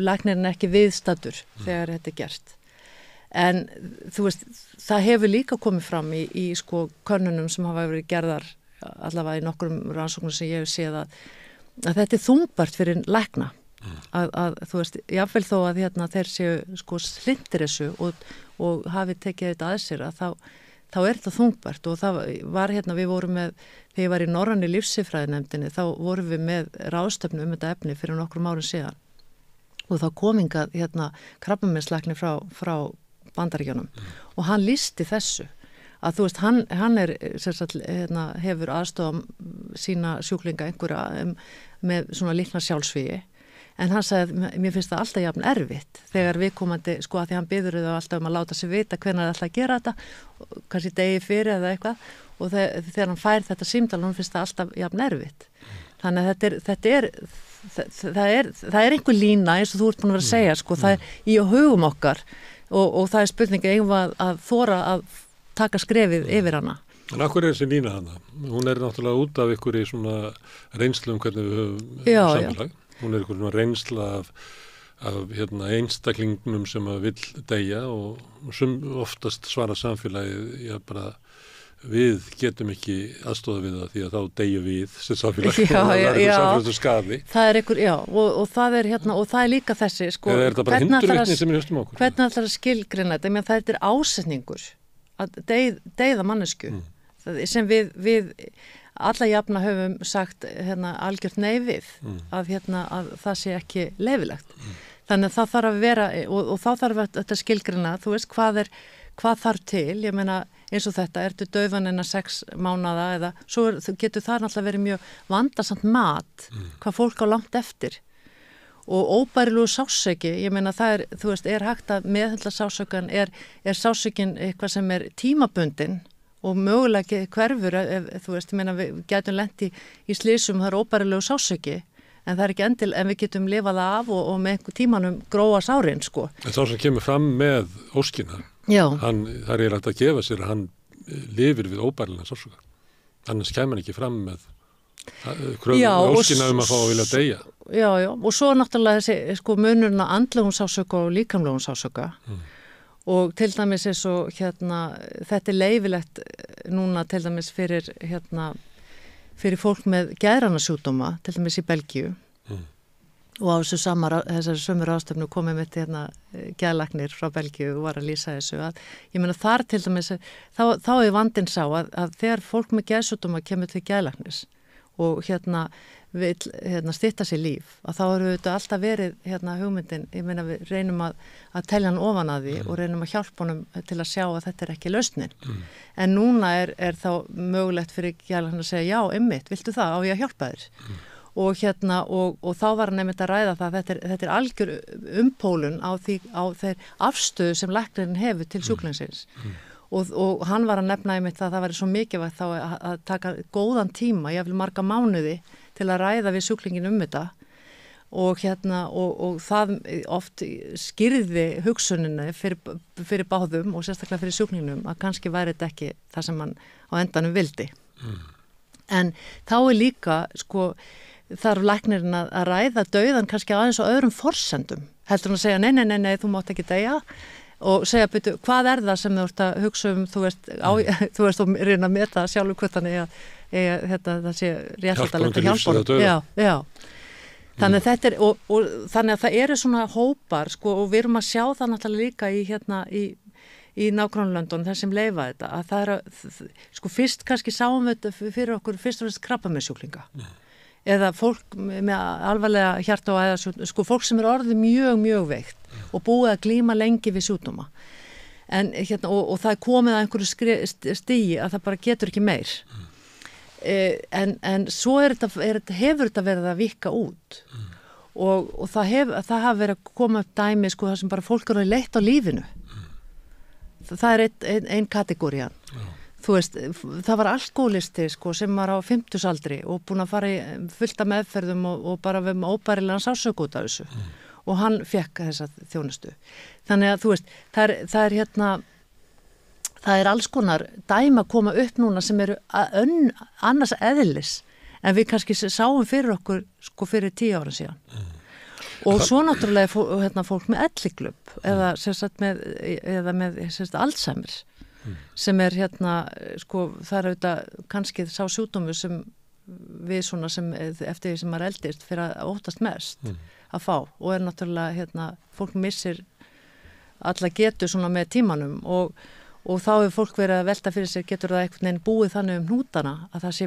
læknirinn er ekki viðstaddur þegar þetta er gert. En þú veist, það hefur líka komið fram í sko könnunum sem hafa verið gerðar allavega í nokkrum rannsóknum sem ég hef séð að þetta er þungbært fyrir lækna. Að þú veist, jáfnvel þó að þeir séu sko hlindir þessu og hafi tekið þetta að sér að þá er þetta þungbært og það var við vorum með, þegar ég var í Norrænu lífsifræðinefndinni, þá vorum við með ráðstefnu þetta efni fyrir nokkrum árum síðan og þá kom hingað krabbameinslæknir frá Bandaríkjunum og hann lýsti þessu að þú veist, hann er hefur aðstofa sína sjúklinga einhverja með svona líknar sjálfsvígi. En hann sagði að mér finnst það alltaf jafn erfitt þegar viðkomandi, sko að því hann biður þau alltaf að láta sig vita hvenær það ætla að gera þetta, kannski degi fyrir eða eitthvað og þegar hann fær þetta símtal, hann finnst það alltaf jafn erfitt. Þannig að það er einhver lína eins og þú ert búin að vera að segja, sko, það er í hugum okkar og það er spurningi eigum að þora að taka skrefið yfir hana. En akkur er þessi lína hana? Hún er náttúrulega út af ykkur í svona reynslu hvernig við höfum samfélag. Hún er einhvern veginn reynsla af einstaklingnum sem að vill deyja og sem oftast svara samfélagið bara við getum ekki aðstoða við það því að þá deyju við sem samfélag og það er einhver samfélagslega skaði. Það er einhver, og það er og það er líka þessi, sko. Eða er þetta bara hindurvitni sem er höstum okkur? Hvernig ætlar að skilgreina þetta? Ég þetta er ásetningur að deyða mannesku sem við alla jafna höfum sagt algjört nei við að það sé ekki leyfilegt. Þannig að það þarf að vera og þá þarf þetta skilgreina, þú veist hvað þarf til, ég meina eins og þetta, ertu dauðan innan 6 mánaða eða svo getur það náttúrulega verið mjög vandasamt mat hvað fólk á langt eftir og óbærilegu sársauki, ég meina það er, þú veist, er hægt að meðhöndla sársaukan, er sársaukin eitthvað sem er tímabundin og mögulega hverfur, þú veist, ég meina við getum lent í slysum, það er óbærilegu sársauki, en það er ekki endil, en við getum lifað af og með einhver tímanum gróa sárin, sko. En þá sem kemur fram með óskina, það er hægt að gefa sér að hann lifir við óbærilega sársauka. Annars kemur hann ekki fram með óskina að fá að vilja deyja. Já, og svo náttúrulega þessi, sko, munurinn á andlegum sársauka og líkamlegum sársauka. og til dæmis eins og þetta leyfilegt núna til dæmis fyrir fólk með geðrannasjúkdóma, til dæmis í Belgíu og á þessari sömu ráðstefnu komið mitt geðlæknir frá Belgíu og var að lýsa þessu að ég meina þar til dæmis þá vandinn sá að þegar fólk með geðsjúkdóma kemur til geðlæknis og vil stytta sér líf að þá eru þetta alltaf verið hugmyndin, ég meina við reynum að telja hann ofan að því og reynum að hjálpa honum til að sjá að þetta ekki lausnin en núna er þá mögulegt fyrir geðlæknir að segja já, einmitt, viltu það, á ég að hjálpa þér og þá var hann einmitt að ræða það að þetta er algjör umpólun á þeir afstöðu sem læknirinn hefur til sjúklingsins og hann var að nefna einmitt að það væri svo mikilvægt þá að taka góðan tíma, jafnvel marga mánuði til að ræða við sjúklingin þetta og það oft skýrði hugsunina fyrir báðum og sérstaklega fyrir sjúklingnum að kannski væri þetta ekki það sem hann á endanum vildi. En þá líka þarf læknirinn að ræða dauðan kannski aðeins á öðrum forsendum. Heldur hann að segja nei, þú mátt ekki deyja og segja byrju, hvað það sem þú ert að hugsa þú veist og reyna að meta sjálfur hvort það sé réttlætanlegt að hjálpa honum. Já. Þannig að þetta þannig að það eru svona hópar og við erum að sjá það náttúrulega líka í nágrannlöndunum þar sem leyfa þetta að það fyrst kannski sáum við þetta fyrir okkur fyrst og fremst krabbameinssjúklinga eða fólk með alvarlega hjarta- og æðasjúkdóma, fólk sem orðið mjög, mjög veikt og búið að glíma lengi við sjúkdóma. En og það komið að einhverju stigi að það bara getur ekki meir. En svo hefur þetta verið að vika út og það hafa verið að koma upp dæmi það sem bara fólk eru leitt á lífinu. Það er ein kategórían. Þú veist, það var alkoholisti sem var á 50-aldri og búin að fara í fullta meðferðum og bara við með óbærilegan sásök út af þessu og hann fekk þessa þjónustu. Þannig að þú veist, það er alls konar dæmi að koma upp núna sem eru annars eðlis en við kannski sáum fyrir okkur fyrir 10 ára síðan. Og svo náttúrulega fólk með elliglöp eða með Alzheimer sem er það er auðvitað kannski sá sjúkdómur sem við svona sem eftir því sem maður eldist fyrir að óttast mest að fá og er náttúrulega fólk missir alla getu svona með tímanum og þá hefur fólk verið að velta fyrir sér getur það einhvern veginn búið þannig hnútana að það sé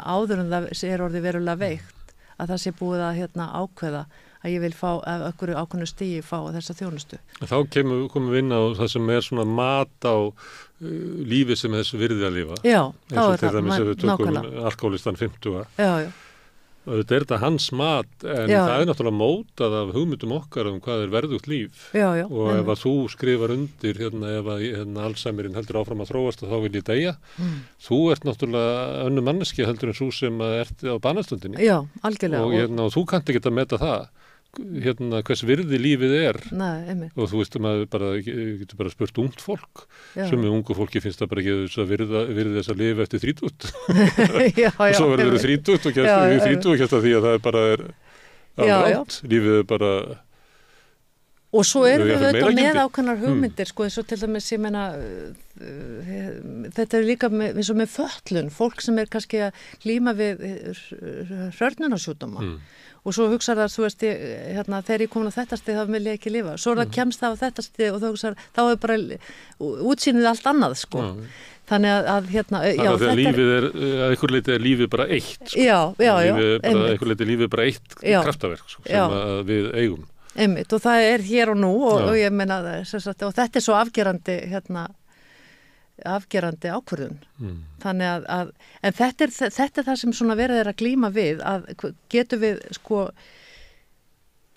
áður en það er orðið verulega veikt að það sé búið að ákveða að ég vil fá af okkur ákveðnu stigi fá þessa þjónustu. Þá komum við inn á það sem er svona mat á lífi sem þessu virði að lifa. Já, þá er það nákvæmlega. Eins og til dæmis ef við tökum alkoholistan 50. Já. Þetta er þetta hans mat en það er náttúrulega mótað af hugmyndum okkar hvað er verðugt líf. Já. Og ef að þú skrifar undir ef að Alzheimerin heldur áfram að þróast og þá vil ég deyja, þú ert náttúrulega önnur manneskja heldur en þú sem ert á banastundinni. Já, algjörlega. Og þú kannt ekki að meta það. Hvers virði lífið er. Nei, og þú veist maður getur bara spurt ungt fólk sem með ungu fólki finnst það bara ekki virði þess að lifa eftir 30 og svo verður það 30 og kemst 30 og kemst að því að það bara er alveg lífið er bara og svo erum við auðvitað með ákveðnar hugmyndir eins og til dæmis ég meina þetta er líka eins og með fötlun fólk sem er kannski að glíma við hrörnunarsjúkdóma og svo hugsar það, þú veist, þegar ég komin á þetta stið þá vil ég ekki lifa. Svo það kemst það á þetta stið og þá er bara útsýnið allt annað, Þannig að Þannig að þegar lífið er, að einhver leiti er lífið bara eitt, Já. Einhver leiti er lífið bara eitt kraftaverk, sem við eigum. Einmitt, og það er hér og nú og ég meina, og þetta er svo afgerandi, afgerandi ákvörðun. Þannig að en þetta er það sem svona verið er að glíma við að getum við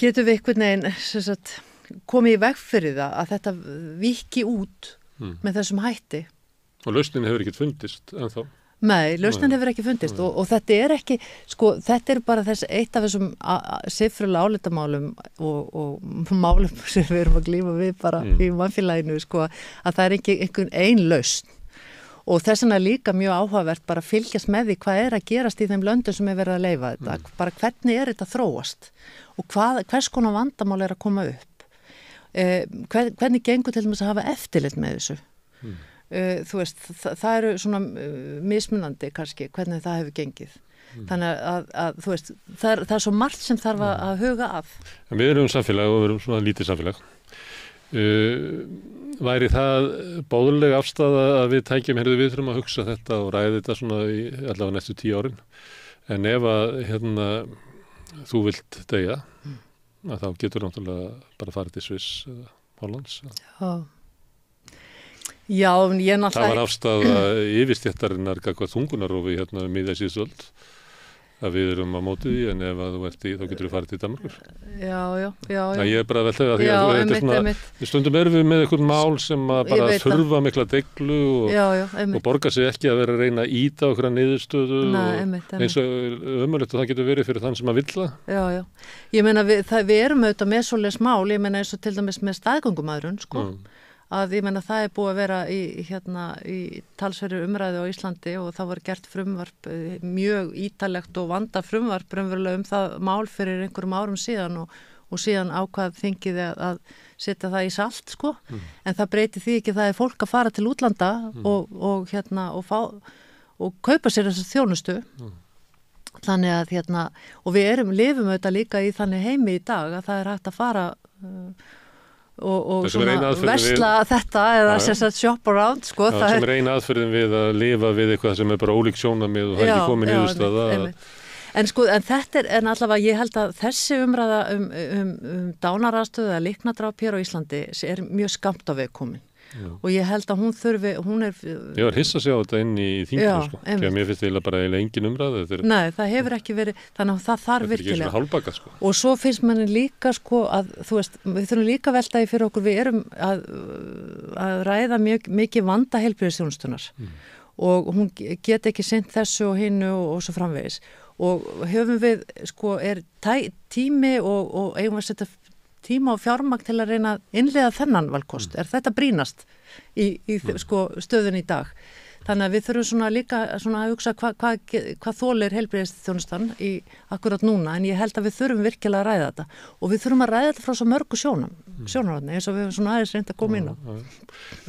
einhvern veginn komið í veg fyrir það að þetta viki út með þessum hætti. Og lausnin hefur ekkert fundist ennþá. Nei, lausnin hefur ekki fundist og þetta er ekki, þetta er bara eitt af þessum siðferðilega álitamálum og málum sem við erum að glíma við bara í mannfélaginu, að það er ekki einhvern ein lausn og þess vegna er líka mjög áhugavert bara að fylgjast með því hvað er að gerast í þeim löndum sem er verið að leyfa þetta, bara hvernig er þetta þróast og hvers konar vandamál er að koma upp. Hvernig gengur til dæmis að hafa eftirlit með þessu? Þú veist, það eru svona mismunandi kannski, hvernig það hefur gengið. Þannig að þú veist, það er svo margt sem þarf að huga að. Við erum samfélag og við erum svona lítið samfélag. Væri það bóðuleg afstaða að við tækjum, við þurfum að hugsa þetta og ræði þetta svona í allavega næstu 10 árin. En ef að þú vilt deyja, þá getur náttúrulega bara farið til Sviss eða Hollands. Já, ég náttúrulega... Það var afstaða yfirstéttarinnar gagnvart þungunarofi miðja síðsöld. Að við erum á móti því, en ef að þú ert í, þá getur við farið til Danmarkur. Já. Ég er bara að velta því að þetta er svona, stundum erum við með eitthvað mál sem að bara þurfa mikla deglu og borga sig ekki að vera að reyna að íta okkur að niðurstöðu eins og ömurlegt og það getur verið fyrir þann sem að vill það. Já. Ég meina, við erum auðvitað með svoleiðis mál, ég meina eins og til dæmis með staðgöngumæðrun, sko. Að ég menna það búið að vera í talsverður umræði á Íslandi og það var gert frumvarp, mjög ítalegt og vanda frumvarp raunverulega það mál fyrir einhverjum árum síðan og síðan ákvað þingið að setja það í salt, sko. En það breyti því ekki, það er fólk að fara til útlanda og kaupa sér þessa þjónustu. Þannig að og við lifum auðvitað líka í þannig heimi í dag að það er hægt að fara og svona vesla þetta eða sagt shop around, sko. Það sem er eina aðferðin við að lifa við eitthvað sem er bara ólík sjónarmið og það er ekki komin niðurstaða. En þetta en allavega ég held að þessi umræða dánaraðstöðu eða líknardráp hér á Íslandi er mjög skammt á veg komin. Og ég held að hún er... Ég var hissa að sjá þetta inn í þinginu, sko. Þegar mér finnst það bara eiginlega engin umræða. Nei, það hefur ekki verið, þannig að það þarf virkilega. Þetta er ekki svona hálfbakað, sko. Og svo finnst manni líka, sko, að þú veist, við þurfum líka veltaði fyrir okkur, við erum að ræða mikið vanda heilbrigðisþjónustunnar og hún get ekki sinnt þessu og hinnu og svo framvegis. Og höfum við, sko, er tími og eigum að setja tíma og fjármagn til að reyna að innleiða þennan valkost. Er þetta brýnast í sko, stöðun í dag? Þannig að við þurfum svona líka svona að hugsa hvað þolir heilbrigðisþjónustan í akkurat núna, en ég held að við þurfum virkilega að ræða þetta og við þurfum að ræða þetta frá svo mörgu sjónarhorni eins og við höfum svona aðeins reynd að koma inn á.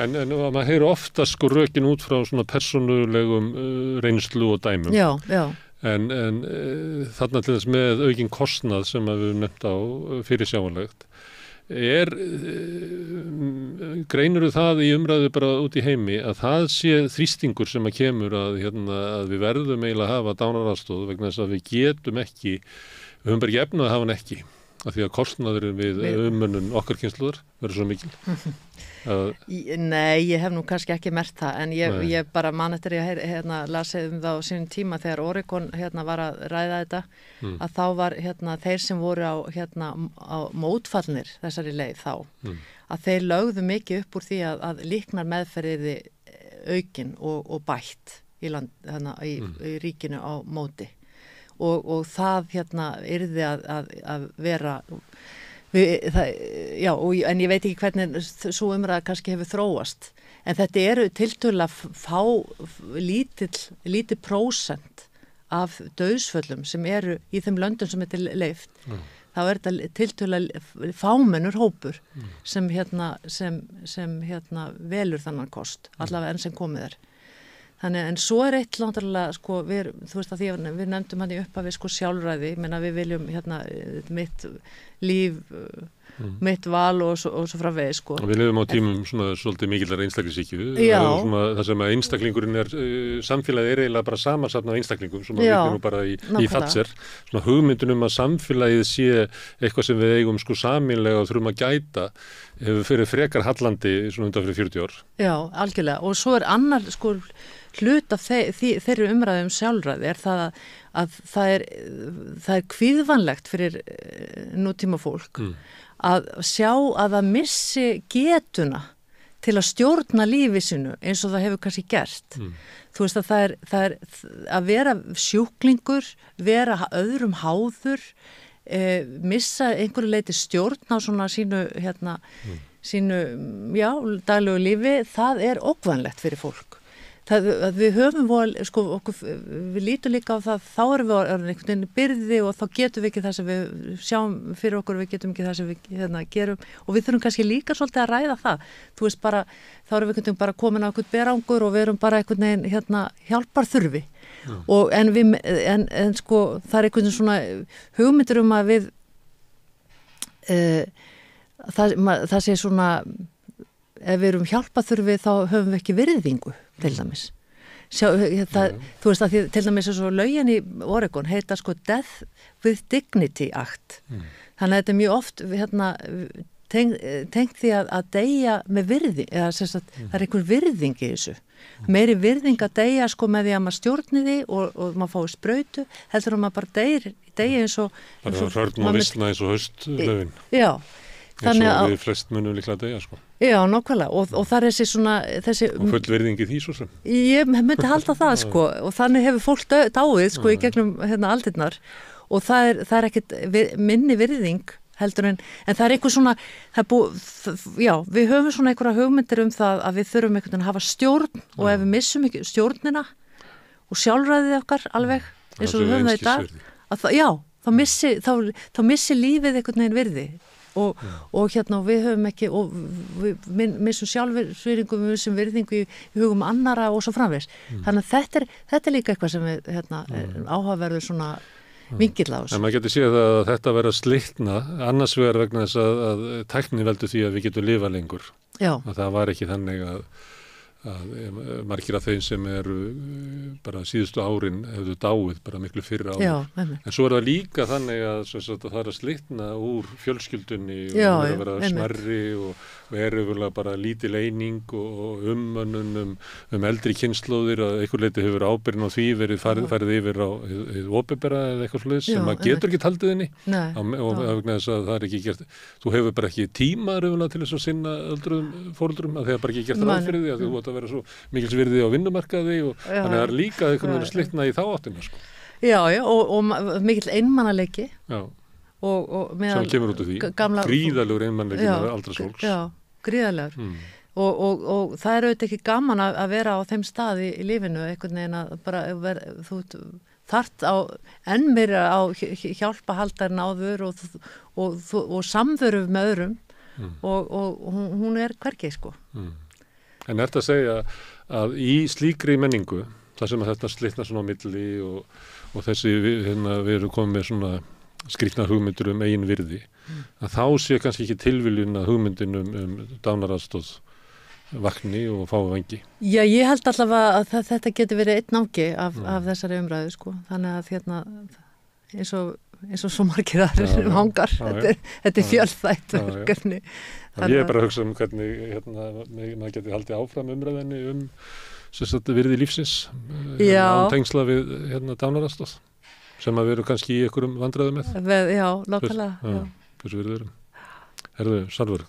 En maður heyrir ofta sko rökin út frá svona persónulegum reynslu og dæmum. Já. En þarna til þess með aukinn kostnað sem við höfum nefnt á fyrir sjáanlegt, greinur það í umræðu bara út í heimi að það sé þrýstingur sem að kemur að við verðum eiginlega að hafa dánaraðstoð vegna þess að við getum ekki, við höfum bara ekki efnað að hafa hann ekki, af því að kostnaðurinn við umönnun okkar kynslóðar verður svo mikil. Nei, ég hef nú kannski ekki merkt það, en ég bara man eftir ég lasið það á sínum tíma þegar Oregon var að ræða þetta, að þá var þeir sem voru á mótfallnir þessari leið þá, að þeir lögðu mikið upp úr því að líknar meðferðiði aukin og bætt í ríkinu á móti og það yrði að vera en ég veit ekki hvernig svo umræða kannski hefur þróast, en þetta eru tiltölulega lítið prósent af dauðsföllum sem eru í þeim löndum sem er til leyft. Þá er þetta tiltölulega fámennur hópur sem velur þannan kost, allavega enn sem komið er. Þannig, en svo er eitt náttúrulega, sko, þú veist að því að við nefndum hann í upphafi sko sjálfræði, menna við viljum mitt líf, mitt val og svo framvegis, sko. Og við lifum á tímum svona svolítið mikillar einstaklingshyggju. Það sem að einstaklingurinn samfélagið eiginlega bara samansafn af einstaklingum, sem að við nú bara í Thatcher, svona hugmyndun að samfélagið sé eitthvað sem við eigum sko sameiginlega og þurfum að gæta, hefur fyrir frekar hallandi svona undan fyrir 40 ár. Já, algjörlega. Og svo er annar sko hlut af þeirri umræðum sjálfræði er það að það er kvíðvanlegt fyrir nútíma fólk að sjá að það missi getuna til að stjórna lífi sinu eins og það hefur kannski gert. Þú veist að það er að vera sjúklingur, vera öðrum háður, missa einhverju leiti stjórn á svona sínu daglegu lífi, það er ógnvænlegt fyrir fólk. við höfum sko, við lítum líka á það, þá erum við einhvern veginn byrði og þá getum við ekki það sem við sjáum fyrir okkur, við getum ekki það sem við gerum og við þurfum kannski líka svolítið að ræða það. Þú veist bara, þá erum við einhvern veginn bara komin á einhvern berangur og við erum bara einhvern veginn hjálpar þurfi. Og en sko það er einhvern veginn svona hugmyndir að við það sé svona ef við erum hjálpa þurfi þá höfum við ekki virðingu til dæmis. Þú veist að því, til dæmis er svo lögin í Oregon heita sko Death with Dignity Act. Þannig að þetta er mjög oft tengt því að deyja með virðing, eða það er einhver virðing í þessu. Meiri virðing að deyja sko með því að maður stjórni því og maður fái sprautu, heldur að maður bara deyja eins og bara hörn og vissna eins og haustlöfin. Já. Þannig að við flest munum líklega að deyja sko. Já, nákvæmlega og það er þessi og full virðingi því svo sem. Ég myndi halda það sko og þannig hefur fólk dáið sko í gegnum aldirnar og það er ekkert minni virðing heldur en það er eitthvað svona við höfum svona einhverja hugmyndir það að við þurfum einhvern veginn að hafa stjórn og ef við missum ekki stjórnina og sjálfræðið okkar alveg eins og við höfum það í dag þá missi lífið einhvern veginn virði og við höfum ekki og við missum sjálfsvirðingu, við missum virðingu í hugum annara og svo framvegis. Þannig að þetta er líka eitthvað sem við áhugaverður svona vingill á þessu. En maður getur séð að þetta verður að slitna annars vegar vegna þess að tækni veldur því að við getum lifað lengur. Já. Að það var ekki þannig að margir af þeim sem eru bara síðustu árin hefðu dáið bara miklu fyrr áður. Já, en svo er það líka þannig að það er að slitna úr fjölskyldunni og það er að vera smerri og eru bara lítil eining og umönnun eldri kynslóðir að einhver leiti hefur ábyrgðin á því verið farið yfir á hið opinbera eða eitthvað svoleiðis sem maður getur ekki haldið inni og vegna þess að það er ekki gert, þú hefur bara ekki tíma til þess að sinna öldruðum fóreldrum að það er bara ekki gert ráð fyrir því að þú átt að vera svo mikils virði á vinnumarkaði og þannig að það er líka einhvern veginn að slitna í þá áttina sko. Já, og mikill einmannaleiki sem kemur út af því gríðalegur einmannaleiki með aldra fólks. Já, gríðalegur og það er auðvitað ekki gaman að vera á þeim staði í lífinu einhvern veginn að bara þú þarft á enn meira á hjálpahaldarinn áður og samveru með öðrum og hún er hvergi sko. En er þetta að segja að í slíkri menningu, þar sem að þetta slitna svona á milli og þessi við erum komið með svona skrýtnar hugmyndir eigin virði, að þá sé kannski ekki tilviljun að hugmyndin dánaraðstóð vakni og fái vangi. Já, ég held allavega að þetta getur verið einn nági af þessari umræðu sko, þannig að eins og svo margir aðrir hangar, þetta er fjölþætt verkefni. Ég er bara að hugsa hvernig maður getur haldið áfram umræðinni virði lífsins án tengsla við dánaraðstóð sem að við erum kannski í einhverjum vandræðum með. Já, nákvæmlega. Þessu við erum. Herðu, Salvör,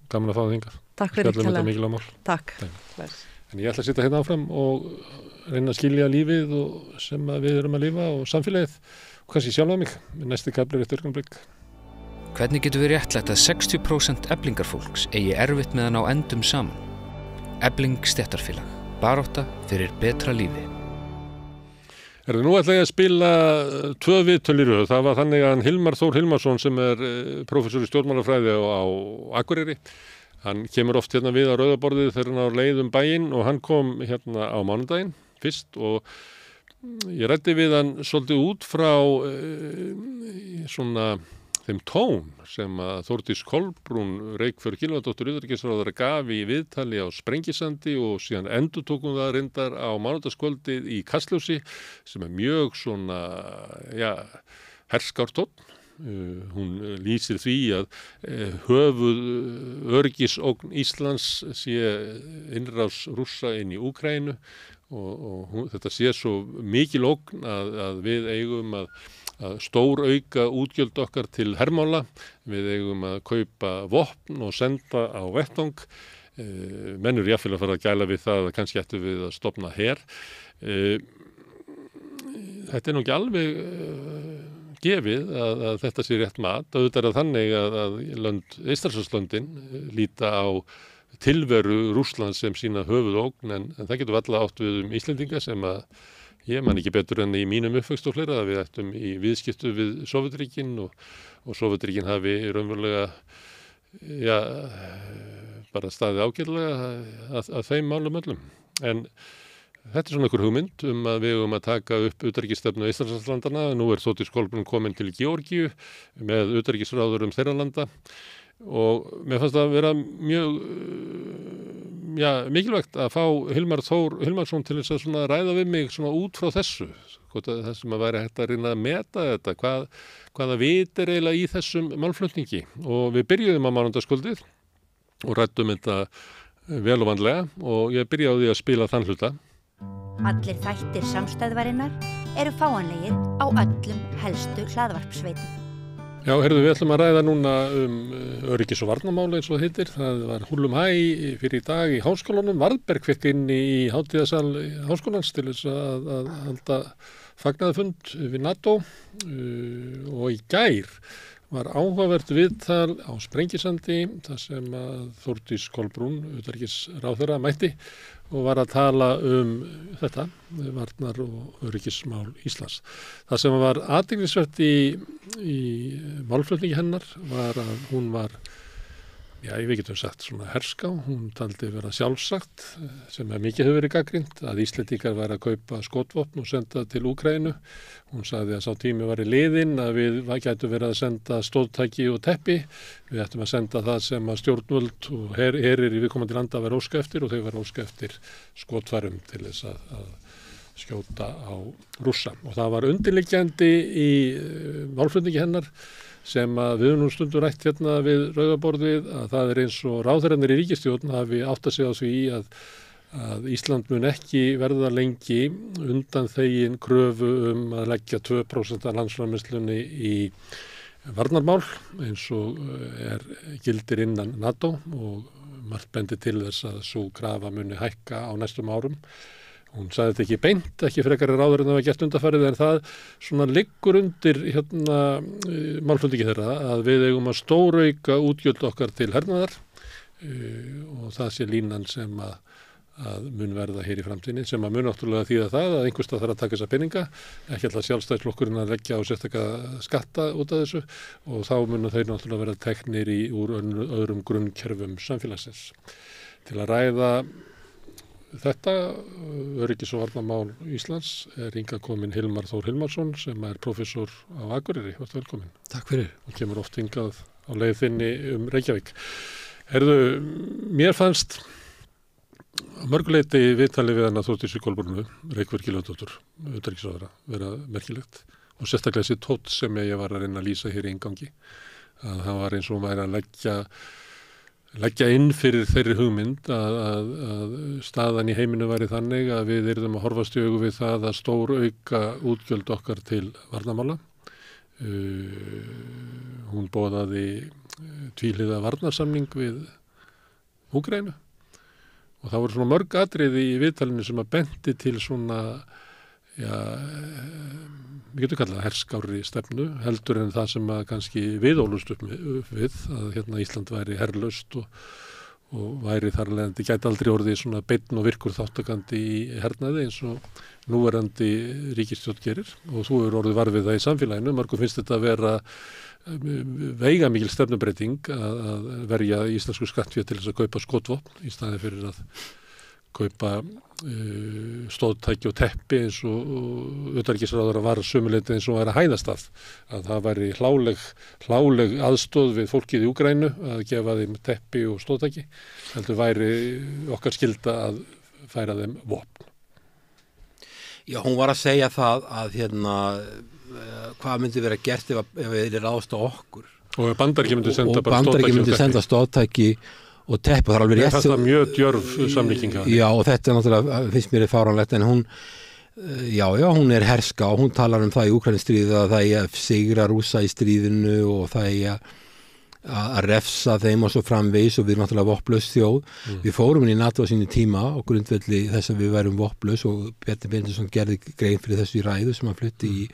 gaman að fá það hingað. Takk fyrir þetta mikilvæg mál. Takk. En ég ætla að sitja hérna áfram og reyna að skilja lífið sem við erum að lifa og samfélagið og kannski sjálfa mig. Næsti kafli er eitt augnablik. Hvernig getur við réttlætt að 60% eflingarfólks eigi erfitt með að ná endum saman? Efling stéttarfélag. Barátta fyrir betra lífi. Nú ætla ég að spila 2 viðtöl í röð. Það var þannig að Hilmar Þór Hilmarsson sem er prófessor í stjórnmálafræði á Akureyri. Hann kemur oft hérna við á rauðaborðið þegar hann á leið bæinn og hann kom hérna á mánudaginn fyrst og ég ræddi við hann svolítið út frá svona þeim tón sem að Þórdís Kolbrún Reykfjörð Gylfadóttir utanríkisráðherra gaf í viðtali á Sprengisandi og síðan endurtókum það reyndar á mánudagskvöldið í Kastljósi sem er mjög svona, herskártónn. Hún lýsir því að höfuð öryggisógn Íslands sé innrás Rússa inn í Úkraínu og þetta sé svo mikil ógn að við eigum að stórauka útgjöld okkar til hermála, við eigum að kaupa vopn og senda á vettvang, menn eru jafnvel að fara að gæla við það að kannski ættu við að stofna her. Þetta er nú ekki alveg gefið að þetta sé rétt mat, auðvitað er þannig að Eystrasaltslöndin líta á tilveru Rússlands sem sína höfuðógn en það getur alla átt við Íslendinga sem að ég man ekki betur en í mínum uppvöxt og fleira að við ættum í viðskiptu við Sovétríkin og Sovétríkin hafi raunverulega bara staðið ágætlega að þeim málum öllum. En þetta svona einhver hugmynd að við að taka upp utanríkisstefnu Íslandslandana. Nú Þórdís Kolbrún komin til Georgíu með utanríkisráður þeirra landa og mér fannst það að vera mjög mikilvægt að fá Hilmar Þór Hilmarsson til þess að svona ræða við mig svona út frá þessu. Það sem að væri hægt að reyna að meta þetta, hvaða vit eiginlega í þessum málflutningi. Og við byrjuðum á mánudagskvöldið og ræddum þetta vel og vandlega og ég byrjaði á því að spila þann hluta. Allir þættir samstæðvarinnar eru fáanlegir á öllum helstu hlaðvarpsveitum. Já, við ætlum að ræða núna öryggis- og varnarmál eins og það heitir. Það var húllum hæ fyrir í dag í háskólanum. Varðberg fekk inn í hátíðasal háskólans til þess að halda fagnaðarfund við NATO og í gær var áhugavert viðtal á Sprengisandi þar sem að Þórdís Kolbrún, utanríkisráðherra, mætti og var að tala þetta, varnar- og öryggismál Íslands. Það sem var athyglisvert í málflutningi hennar var að hún var, við getum sagt svona herská, hún taldi vera sjálfsagt sem mikið hefur verið gagnrýnt að Íslendingar væri að kaupa skotvopn og senda til Úkraínu. Hún sagði að sá tími var í liðinn að við gætum verið að senda stóðtæki og teppi. Við ættum að senda það sem að stjórnvöld og herir í viðkomandi landa væri óska eftir og þau væri óska eftir skotfærum til þess að skjóta á Rússa. Og það var undirliggjandi í málflutningi hennar sem að við nú stundum rætt hérna við rauðaborðið að það eins og ráðherrarnir í ríkisstjórn hafi áttað sig á því að Ísland mun ekki verða lengi undan þegin kröfu að leggja 2% af landsframleiðslunni í varnarmál eins og gildir innan NATO og margt bendir til þess að sú krafa muni hækka á næstum árum. Hún sagði þetta ekki beint, ekki frekari ráður en það var gert undanfarið en það svona liggur undir málflutningi þeirra að við eigum að stórauka útgjöld okkar til hernaðar og það sé línan sem að mun verða hér í framtíðinni sem að mun náttúrulega þýða það að einhverstað þarf að taka þessa peninga, ekki alltaf sjálfstæðisflokkurinn að leggja á sérstaka skatta út af þessu og þá munu þeir náttúrulega vera teknir úr öðrum grunnkerfum samfélagsins. Til að ræða þetta, öryggis- og varnarmál Íslands, hingað komin Hilmar Þór Hilmarsson sem professor á Akureyri. Vartu velkomin. Takk fyrir. Og kemur oft hingað á leið þinni Reykjavík. Mér fannst að mörguleyti viðtalið við hana Þórdísi Kolbrúnu, Reykjavík Gylfadóttur, utanríkisráðherra, vera merkilegt og sérstaklega þessi tótt sem ég var að reyna að lýsa hér í inngangi. Að það var eins og væri að leggja inn fyrir þeirri hugmynd að staðan í heiminu væri þannig að við yrðum að horfast í augu við það að stór auka útgjöld okkar til varnarmála. Hún boðaði tvíhliða varnarsamning við Úkraínu og það voru svona mörg atriði í viðtalinu sem að bendi til svona, við getum kallað herskárri stefnu, heldur en það sem að kannski viðólust upp við, að Ísland væri herlaust og væri þar leiðandi, gæti aldrei orðið svona beinn og virkur þáttakandi í hernaði eins og núverandi ríkisstjórn gerir og þú eru orðið varfið það í samfélaginu. Mörgum finnst þetta að vera veigamikil stefnubreiting að verja íslensku skattfé til þess að kaupa skotvopn í staði fyrir að kaupa stóðtæki og teppi eins og utanríkisráðherra var sömuleyti eins og var að hæðast að það væri hláleg aðstoð við fólkið í Úkraínu að gefa þeim teppi og stóðtæki heldur væri okkar skylda að færa þeim vopn. Já, hún var að segja það að hvað myndi vera gert ef við erum ráðast á okkur og Bandaríkjamenn myndi senda stóðtæki og teppu, það er alveg rétt. Þetta er mjög djörf samlíking. Já, og þetta náttúrulega finnst mér fáránlegt en hún er herska og hún talar það í Úkraínustríði að það er sigra Rússa í stríðinu og það er að refsa þeim og svo framvegis og við erum náttúrulega vopnlaus þjóð. Við fórum inn í NATO á sínu tíma og grundvelli þess að við værum vopnlaus og Bjarni Benediktsson gerði grein fyrir þessu í ræðu sem hann flutti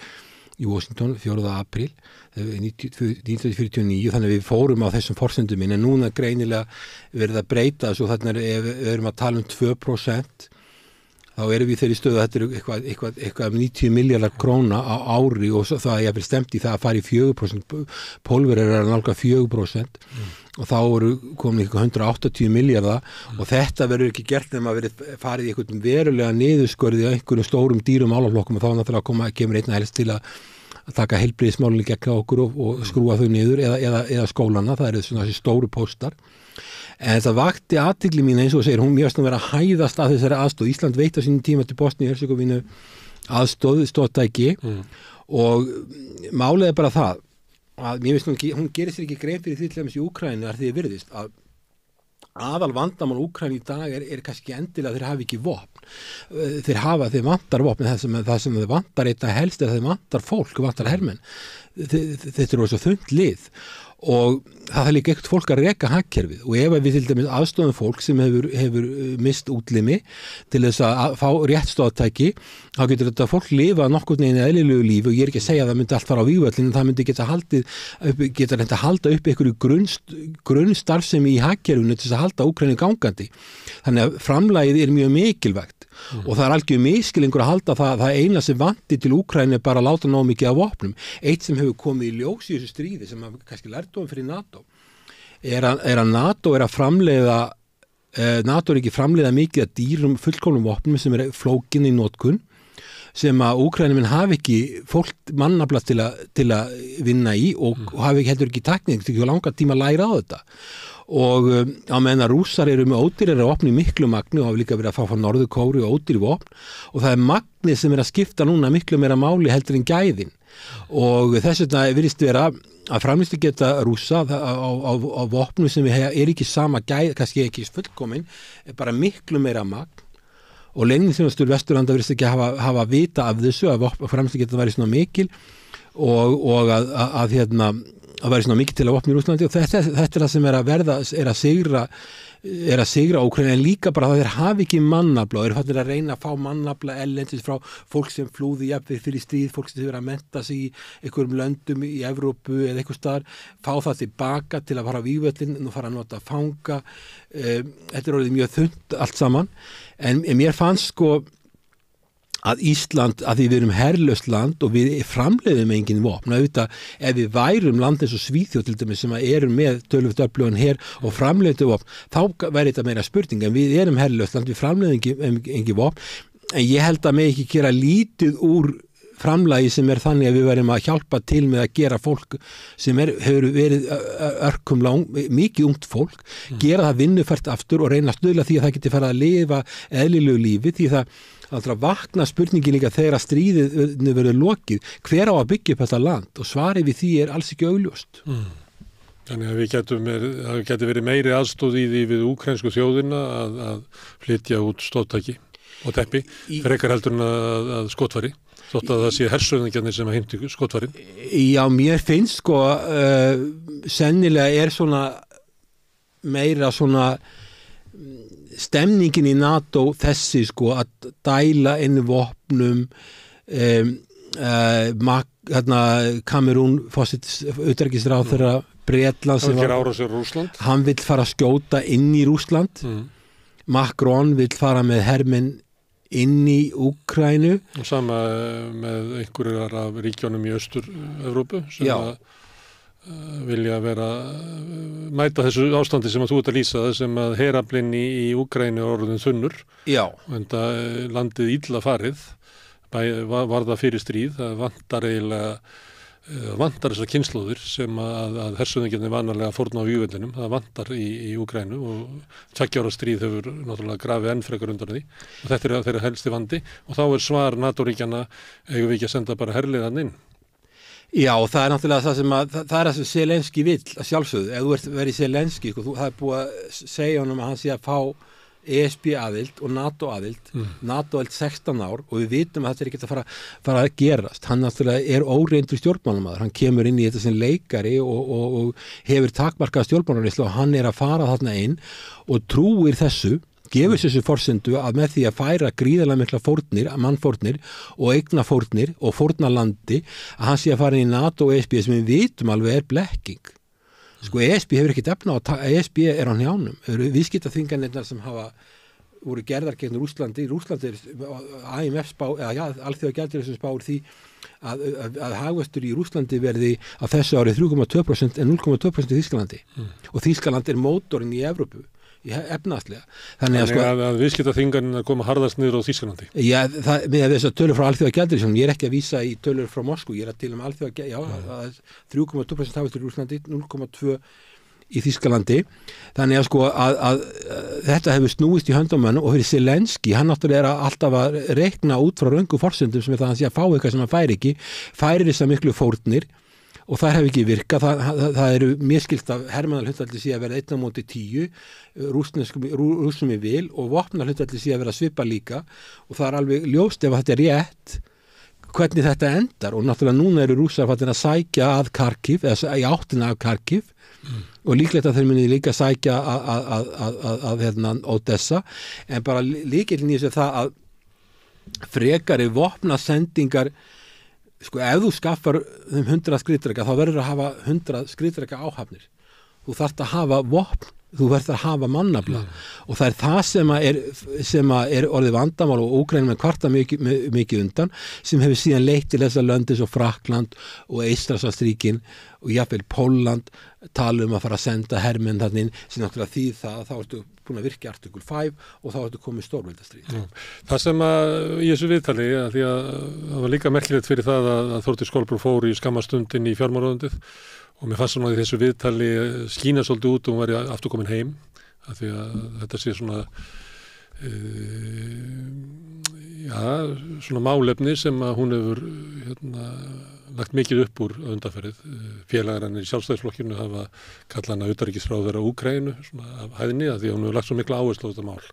í Washington 4. apríl 1949, þannig að við fórum á þessum forsendum en núna greinilega verið að breyta þessu og þannig að við erum að tala 2%, þá erum við þeirri stöðu að þetta eru eitthvað 90 miljardar króna á ári og það er jafnvel stemt í það að fara í 4%, Pólverjar er að nálga 4% og þá eru komin eitthvað 180 miljardar og þetta verður ekki gert nema að verið farið í eitthvað verulega niðurskurði á einhverjum stórum dýrum álaflokkum og þá náttúrulega kemur einna helst til að taka heilbrigðismálunni gegn okkur og skrúa þau niður eða skólana, það eru svona þessi stóru póstar. En þetta vakti athygli mín eins og segir, hún mjögst að vera að hæðast að þessari aðstóð. Ísland veit á sínum tíma til Bosníu-Hercegovínu stóðtæki og málið er bara það að mér finnst hún gerir sér ekki grein fyrir því til dæmis í Úkraínu að því virðist að aðal vandamál Úkraínu í dag er kannski endilega að þeir hafi ekki vopn. Þeir vantar vopn, það sem þeir vantar einna helst er að þeir vantar fólk, vantar hermenn. Þetta eru svo þunnt lið og það er líka ekkert fólk að reka hagkerfið og ef við til dæmis aðstofum fólk sem hefur mist útlimi til þess að fá rétt stoðtæki þá getur þetta fólk lifa nokkurn veginn eðlilegu lífi og ég er ekki að segja að það myndi allt fara á vígvöllin, það myndi geta reynda að halda upp einhverju grunnstarfsemi í hagkerfinu til þess að halda Úkraínu gangandi. Þannig að framlagið er mjög mikilvægt og það er algjör miskilingur að halda það eina sem vanti til Úkraínu er bara að láta nóg mikið af vopnum. Eitt sem hefur komið í ljós í þessu stríði sem kannski lærdóm fyrir NATO er að NATO er að framleiða NATO er ekki framleiða mikið að dýrum fullkomnum vopnum sem er flókin í notkun sem að Úkraínuminn hafi ekki fólk mannafla til að vinna í og hafi heldur ekki tækning til ekki langa tíma að læra á þetta og á meðan að Rússar eru með ódýrari vopn í miklu magni og hafa líka verið að fá frá Norður-Kóreu og ódýri vopn og það er magnið sem er að skipta núna miklu meira máli heldur en gæðin og þess vegna virðist vera að framlýslu geta Rússa á vopnum sem er ekki sama gæð, kannski ekki fullkomin, er bara miklu meira magn og leyniþjónustur Vesturlanda virðist ekki hafa vita af þessu að framlýslu geta verið svona mikil og að væri svona mikið til að vopna í Rússlandi og þetta er það sem er að sigra Úkraínu en líka bara það þeir hafi ekki mannafla og eru fannir að reyna að fá mannafla ellendis frá fólk sem flúði jafnvel fyrir stríð, fólk sem hefur að mennta sig í einhverjum löndum í Evrópu eða eitthvað staðar, fá það tilbaka til að fara á vígvöllin og fara að nota fanga. Þetta er orðið mjög þunnt allt saman en mér fannst að Ísland, að því við erum herlaust land og við framleiðum engin vopn, auðvitað ef við værum land eins og Svíþjóð til dæmis sem erum með töluvert öflugan her og framleiðum vopn, þá væri þetta meira spurning en við erum herlaust land, við framleiðum engin vopn, en ég held að mig ekki gera lítið úr framlagi sem er þannig að við verðum að hjálpa til með að gera fólk sem hefur verið mikið ungt fólk, gera það vinnufært aftur og reyna að stuðla því að það geti farið að lifa eðlilegu lífi því það vakna spurningin líka þegar að stríðinu verður lokið, hver á að byggja upp þetta land og svarið við því er alls ekki augljóst. Þannig að það geti verið meiri aðstóð í því við úkraínsku þjóðina að flytja út stóðtæki og teppi, frekar heldur en að skotfæri, þótt að það sé hersöðingjarnir sem að heimti skotfærin. Já, mér finnst sennilega er svona meira svona stemningin í NATO þessi að dæla inn vopnum Kamerún utanríkisráðherra Bretland sem hann vill fara að skjóta inn í Rússland Macron vill fara með hermenn inn í Úkraínu og sama með einhverjar af ríkjónum í Austur-Evrópu sem vilja mæta þessu ástandi sem að þú ert að lýsa sem að heraflinn í Úkraínu er orðin þunnur en það landið illa farið var það fyrir stríð það vantar þessar kynslóðir sem að hersöðingarnir vanalega fórna á vígvellinum það vantar í Úkraínu og 2 ára stríð hefur náttúrulega grafið enn frekar undan því og þetta er þeirra helsti vandi og þá er svar NATO-ríkjana eigum við ekki að senda bara herliðan inn. Já, það er náttúrulega það sem Zelenski vill að sjálfsögðu, ef þú verið Zelenski, það er búið að segja honum að hann sé að fá ESB aðild og NATO aðild, NATO aðild 16 ár og við vitum að þetta er ekki að fara að gerast, hann náttúrulega er óreyndur stjórnmálamaður, hann kemur inn í þetta sem leikari og hefur takmarkað stjórnmálarislu og hann er að fara þarna inn og trúir þessu gefur þessu forsendu að með því að færa gríðarlega mikla fórnir, mannfórnir og eignafórnir og fórnarlandi að hann sé að fara í NATO og ESB sem við vitum alveg er blekking. Sko ESB hefur ekkert efna á ESB er á hnjánum. Viðskiptaþvinganirnar sem voru gerðar gegn Rússlandi. Rússlandi er IMF spá, alþjóðagjaldeyrissjóðurinn spáir því að hagvöxtur í Rússlandi verði á þessu ári 3,2% en 0,2% í Þýskalandi. Og Þýskaland er mótorinn í Evrópu. Efnaðslega. Þannig að viðskiptaþvinganirnar koma harðast niður á Þýskalandi. Já, með þess að tölur frá alþjóðagjaldeyrissjóðurinn, ég er ekki að vísa í tölur frá Moskvu, ég er að til alþjóðagjaldeyrissjóðurinn, 3,2% hagvöxtur í Rússlandi, 0,2% í Þýskalandi. Þannig að þetta hefur snúist í höndamönnum og fyrir Zelenski, hann náttúrulega er alltaf að reikna út frá röngu forsendum sem er það að hann sé að fá eitthvað sem hann fær ekki, færir þess að miklu fórnir og það hefur ekki virkað, það eru méskilt að hermannarhlutfalli sé að vera 1/10, rússum í vil og vopnarhlutfalli sé að vera svipa líka og það er alveg ljóst ef þetta er rétt hvernig þetta endar og náttúrulega núna eru rússar fattin að sækja að Kharkiv, eða í áttina af Kharkiv og líklegt að þeir muni líka sækja að Odessa en bara líkillin í þessu það að frekari vopnasendingar sko ef þú skaffar 100 skriðdreka þá verður að hafa 100 skriðdreka áhafnir. Þú þarft að hafa vopn, þú verður að hafa mannafla og það er það sem er orðið vandamál og Úkraína með kvarta mikið undan sem hefur síðan leitt til þessar löndi svo Frakkland og Eystrasaltsríkin og jafnvel Pólland tala að fara að senda hermenn þarna inn sem náttúrulega því það þá ertu búin að virka artikul 5 og þá ertu komið stórveldastríð. Það sem í þessu viðtali því að það var líka merkilegt fyrir það að Þórdís Kolbrún fór í skammastundin í fjármálaráðuneytið og mér fannst svona í þessu viðtali skína svolítið út og hún var aftur komin heim af því að þetta sé svona svona málefni sem að hún hefur lagt mikið upp úr undanferðið. Félagarnir í Sjálfstæðisflokkinu hafa kallað hana utanríkisráðherra Úkraínu svona af hæðni af því að hún hefur lagt svo mikla áherslu á þetta mál.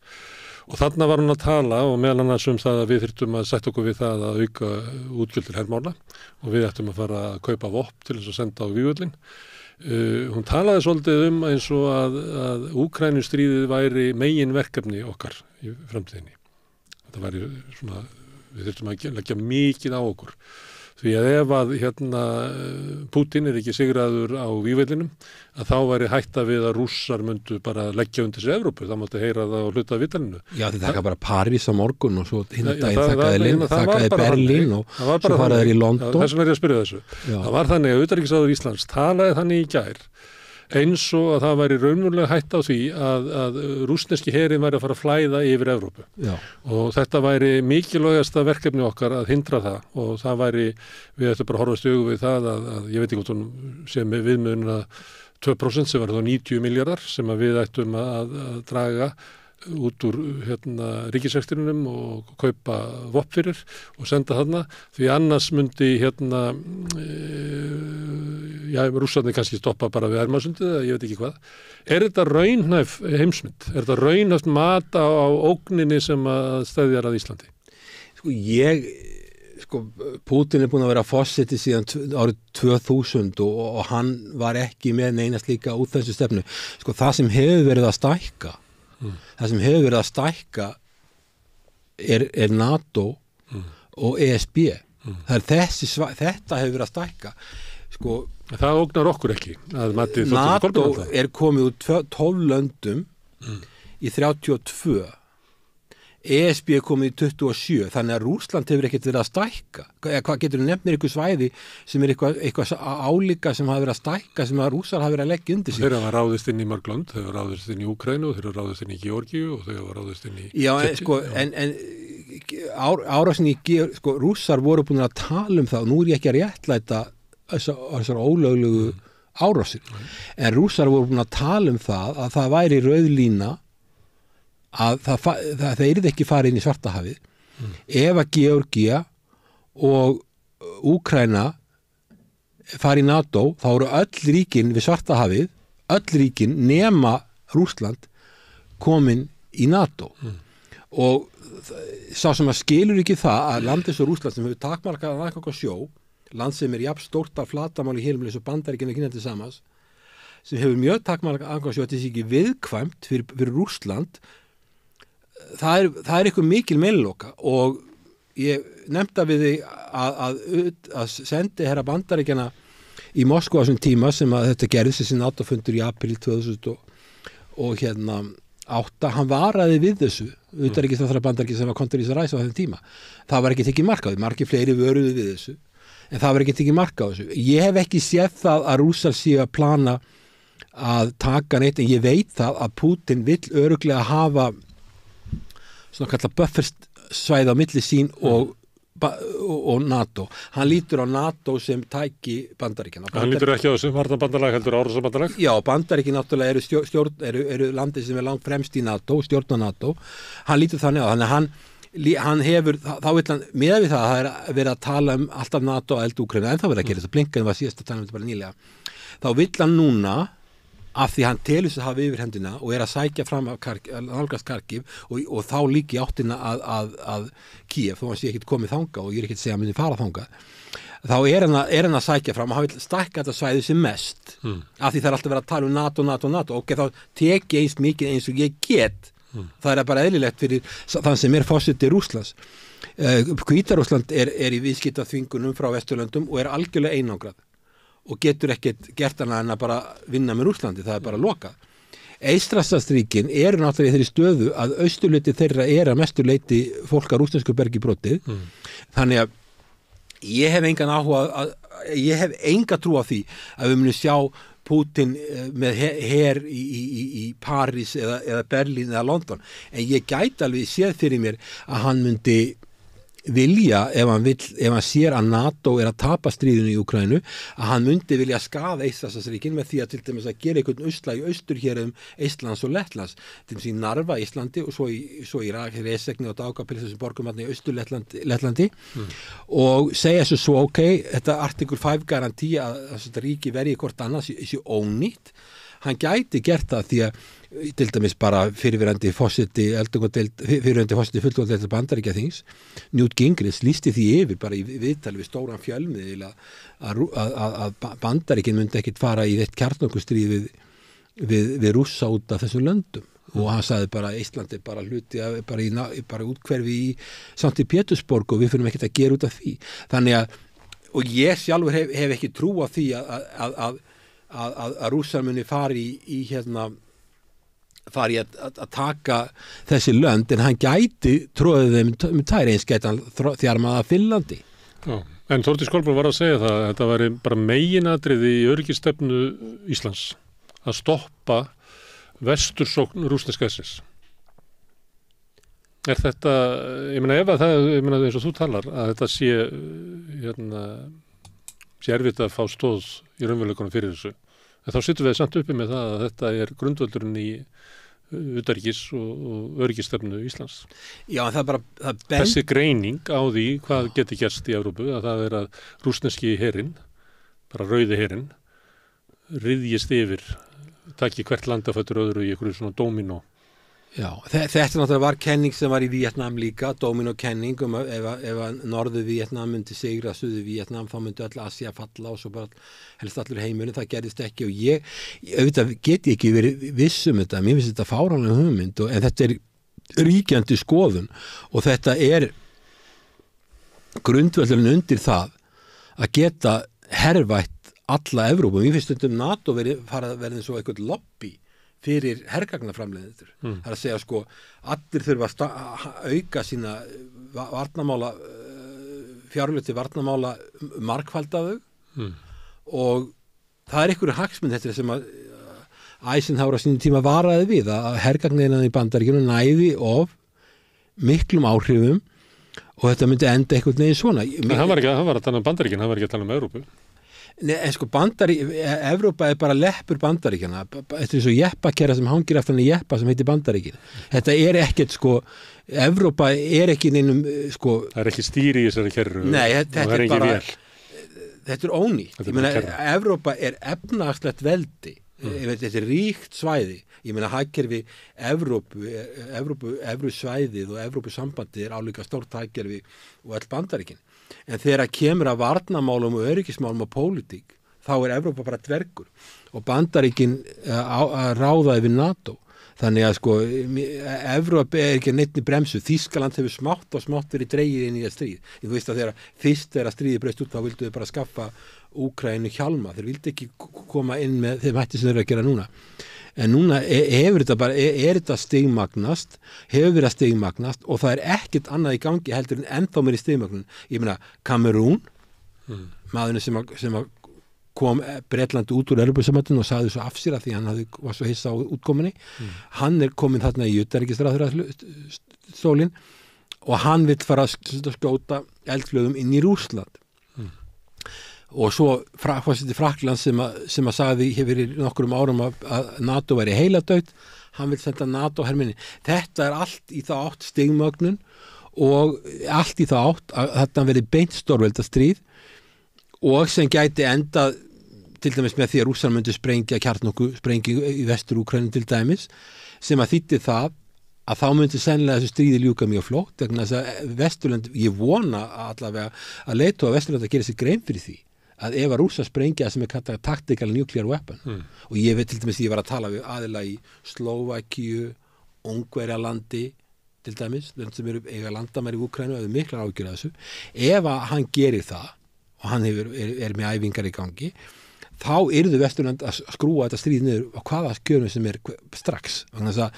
Og þarna var hún að tala og meðal annars það að við þyrftum að sætta okkur við það að auka útgjöld til hermála og við ættum að fara að kaupa vopn til þess að senda á vígvöllin. Hún talaði svolítið eins og að Úkrænustríðið væri megin verkefni okkar í framtíðinni. Þetta væri svona, við þurftum að leggja mikið á okkur. Því að ef að Pútín er ekki sigraður á vígvellinum að þá væri hætta við að Rússar myndu bara leggja undir sig Evrópu. Það mátti heyra það og hluta af vitaninu. Já, þið taka bara París á morgun og svo hinn daginn þakkaði Berlín og svo fara þeir í London. Þessum er ég að spyrja þessu. Já. Það var þannig að utanríkisráður Íslands talaði þannig í gær eins og að það væri raunverulega hætt á því að rússneski herinn væri að fara að flæða yfir Evrópu. Já. Og þetta væri mikilvægasta verkefni okkar að hindra það og það væri, við ættum bara að horfast í augu við það að ég veit ekki hvort hún sé með viðmiðunina 2% sem var þá 90 miljardar sem að við ættum að draga út úr ríkisrekstrinum og kaupa vopn fyrir og senda þarna því annars myndi rússarnir kannski stoppa bara við Ermarsundið eða ég veit ekki hvað. Er þetta raunhæf heimsmynd? Er þetta raunhæft mat á ógninni sem að steðjar að Íslandi? Pútín er búin að vera forseti síðan árið 2000 og hann var ekki með neina slíka út þessu stefnu. Það sem hefur verið að stækka það sem hefur verið að stækka er NATO og ESB. Þetta hefur verið að stækka. Það ógnar okkur ekki. NATO er komið úr 12 löndum í 32. ESB er komið í 27, þannig að Rússland hefur ekkert verið að stækka. Hvað getur þú nefnt mér eitthvað svæði sem er eitthvað álíka sem hafa verið að stækka sem að Rússar hafa verið að leggja undir sig? Þeir hafa ráðist inn í mörg lönd, þeir hafa ráðist inn í Úkraínu, þeir hafa ráðist inn í Georgíu og þeir hafa ráðist inn í... Já, árásin í Georgíu, Rússar voru búin að tala það og nú er ég ekki að réttlæta þessar ólöglegu árásir. En Rússar voru búin að tala það að það væri rauð lína að það yrði ekki farið inn í Svartahafið ef að Georgía og Úkraína fari í NATO þá eru öll ríkin við Svartahafið öll ríkin nema Rússland komin í NATO og sá sem að skilur ekki það að landið svo Rússland sem hefur takmarkað að aðganga sjó land sem er jafn stórt af flatamáli heilumlega svo Bandaríkjunum ekki nefndið samans sem hefur mjög takmarkað aðganga sjó þetta er ekki viðkvæmt fyrir Rússland það er eitthvað mikil meðloka og ég nefnda við þig að sendi herra Bandaríkjanna í Moskva á þessum tíma sem að þetta gerðist þessi NATO-fundur í apríl 2008, hann varaði við þessu utanríkisráðherra Bandaríkjanna sem var Condoleezza Rice á þessum tíma. Það var ekki tekið mark á því, margir fleiri vöruðu við þessu, en það var ekki tekið mark á þessu. Ég hef ekki séð það að Rússar séu að plana að taka neitt, en ég veit það að Putin vill örugglega hafa svona kallað buffersvæði á milli sín og NATO. Hann lítur á NATO sem tæki Bandaríkjanna. Hann lítur ekki á þessu varnarbandalag heldur árásarbandalag? Já, Bandaríkin náttúrulega eru landið sem er langt fremst í NATO, stjórna NATO. Hann lítur þannig á, þannig að hann hefur, þá vil hann, með við það er verið að tala alltaf NATO að elda Úkraínu, en það verið að gera þetta, Blinken var síðast að tala þetta bara nýlega. Þá vil hann núna, af því hann telur sig að hafa yfirhendina og er að sækja fram af nálgast Kharkiv og þá líki áttina að Kiev, þó hann sé ekkert komið þanga og ég er ekkert að segja að myndi fara þanga, þá er hann að sækja fram og hann vil stækka þetta svæði sem mest, af því það er alltaf verið að tala um NATO, ok, þá teki eins mikið eins og ég get, það er bara eðlilegt fyrir þann sem er forseti Rússlands. Hvíta-Rússland er í viðskiptaþvingunum frá Vesturlöndum og er algjörlega einangrað og getur ekkert gert hana en að bara vinna með Rússlandi, það er bara lokað. Eystrasaltsríkin eru náttúrulega í þeirri stöðu að austurleiti þeirra er að mesturleiti fólk að rússnesku bergi brotið, þannig að ég hef enga trú á því að við munum sjá Putin með her í París eða Berlín eða London, en ég gæti alveg séð fyrir mér að hann myndi vilja, ef hann sér að NATO er að tapa stríðinu í Úkraínu, að hann myndi vilja skaða Eystrasaltsríkin með því að til dæmis að gera einhvern usla í austur hér Eistlands og Lettlands, til dæmis í Narva, Íslandi og svo í Resekni og Daugavpils þessum borgum í austur Lettlandi og segja svo ok, þetta Article 5 garantí að þetta ríki verði hvort annars sé ónýtt. Hann gæti gert það því að til dæmis bara fyrirverandi fórseti fulltrúadeildar Bandaríkjaþings Newt Gingrich lýsti því yfir bara í viðtali við stóran fjölmiðil að Bandaríkin myndi ekkit fara í eitt kjarnorkustríð við Rússa út af þessum löndum og hann sagði bara Íslandi bara hluti bara útkverfi í Sankt Pétursborg og við fyrir ekkit að gera út af því. Þannig að, og ég sjálfur hef ekki trú á því að Rússar muni fari í að taka þessi lönd, en hann gæti tróðið þeim með tæri, eins gæti hann þjarmaða Finnlandi. Já, en Þórdís Kolbrún var að segja það að þetta væri bara meginatriði í öryggisstefnu Íslands að stoppa vestursókn rússneska hersins. Er þetta, ég meina ef að það, ég meina eins og þú talar, að þetta sé erfitt að fá stóð í raunveruleikunum fyrir þessu. En þá sittum við samt uppi með það að þetta er grundvöldurinn í utanríkis og öryggisstefnu Íslands. Já, en það er bara þessi greining á því hvað geti gerst í Evrópu, að það er að rússneski herinn, bara rauði herinn, ryðjist yfir, taki hvert landafættur öðru í einhverju svona dóminó. Já, þetta náttúrulega var kenning sem var í Víetnam líka, dóminókenning ef að norðu Víetnam myndi sigra suðu Víetnam, þá myndi öll Asía falla og svo bara helst allur heimurinn, það gerðist ekki og ég auðvitað get ég ekki verið viss þetta, mér finnst þetta fáránlega hugmynd en þetta er ríkjandi skoðun og þetta er grundvöldurinn undir það að geta hervætt alla Evrópu, mér finnst þetta NATO verið eins og eitthvað lobby fyrir hergagnaframleiðendur. Það er að segja sko, allir þurfa að auka sína varnarmála, fjárlög til varnarmála margfalda þau og það er einhverju hagsmund þetta sem að Eisenhower á sínum tíma varaði við að hergagninan í Bandaríkjunum næði of miklum áhrifum og þetta myndi enda einhvern veginn svona. Hann var að tala um Bandaríkin, hann var ekki að tala um Evrópu. Nei, en sko Evrópa er bara leppur Bandaríkjana, þetta er svo jeppakera sem hangir eftir hann í jeppa sem heitir Bandaríkin. Þetta er ekkert sko, Evrópa er ekki neinum sko. Það er ekki stýri í þessari kerru. Nei, þetta er bara, þetta er ónýtt. Ég meina, Evrópa er efnahagslegt veldi, þetta er ríkt svæði. Ég meina, hagkerfi Evrusvæðið og Evrópusambandið er álíka stórt hagkerfi og öll Bandaríkin. En þegar kemur að varnarmálum og öryggismálum og pólitík, þá er Evrópa bara dvergur og Bandaríkin ráðaði við NATO. Þannig að sko, Evrópa ekki neittni bremsu. Þýskaland hefur smátt og smátt verið dregið inn í það stríð. Þú veist að þegar stríðið braust út, þá vildu þau bara skaffa Úkraínu hjálma. Þeir vildi ekki koma inn með þeim hætti sem þeir eru að gera núna. En núna hefur þetta bara, þetta stigmagnast, hefur verið að stigmagnast og það ekkert annað í gangi heldur en ennþá meiri stigmagnun. Ég meina, Kamerún, maðurinn sem kom Bretlandi út úr Evrópusambandinu og sagði svo af sér að því hann var svo hissa á útkominni. Hann komin þarna í utanríkisráðherrastólinn og hann vill fara að skjóta eldflögum inn í Rússland. Og svo fórseti Frakklands sem að sagði hefur nokkrum árum að NATO væri heiladautt, hann vil senda NATO-herminni. Þetta allt í það átt stigmögnun og allt í það átt að þetta verið beint stórveldastríð og sem gæti endað til dæmis með því að Rússar myndi sprengja kjarnorkusprengju í Vestur-Úkraínu til dæmis, sem að þýddi það að þá myndi sennilega þessu stríði ljúka mjög flótt, vegna þess að Vesturlönd, ég vona allavega að leiðtogar Vesturlönd að gera sér grein fyrir því að ef að Rússar sprengja sem kallað tactical nuclear weapon og ég veit til dæmis ég var að tala við aðila í Slóvakíu, Ungverjalandi til dæmis, lönd sem eiga landamæri í Úkraínu og hefur miklar áhyggjur af þessu. Ef að hann gerir það og hann er með æfingar í gangi, þá yrðu Vesturlönd að skrúa þetta stríð niður á hvaða skjörnum sem strax. Þannig að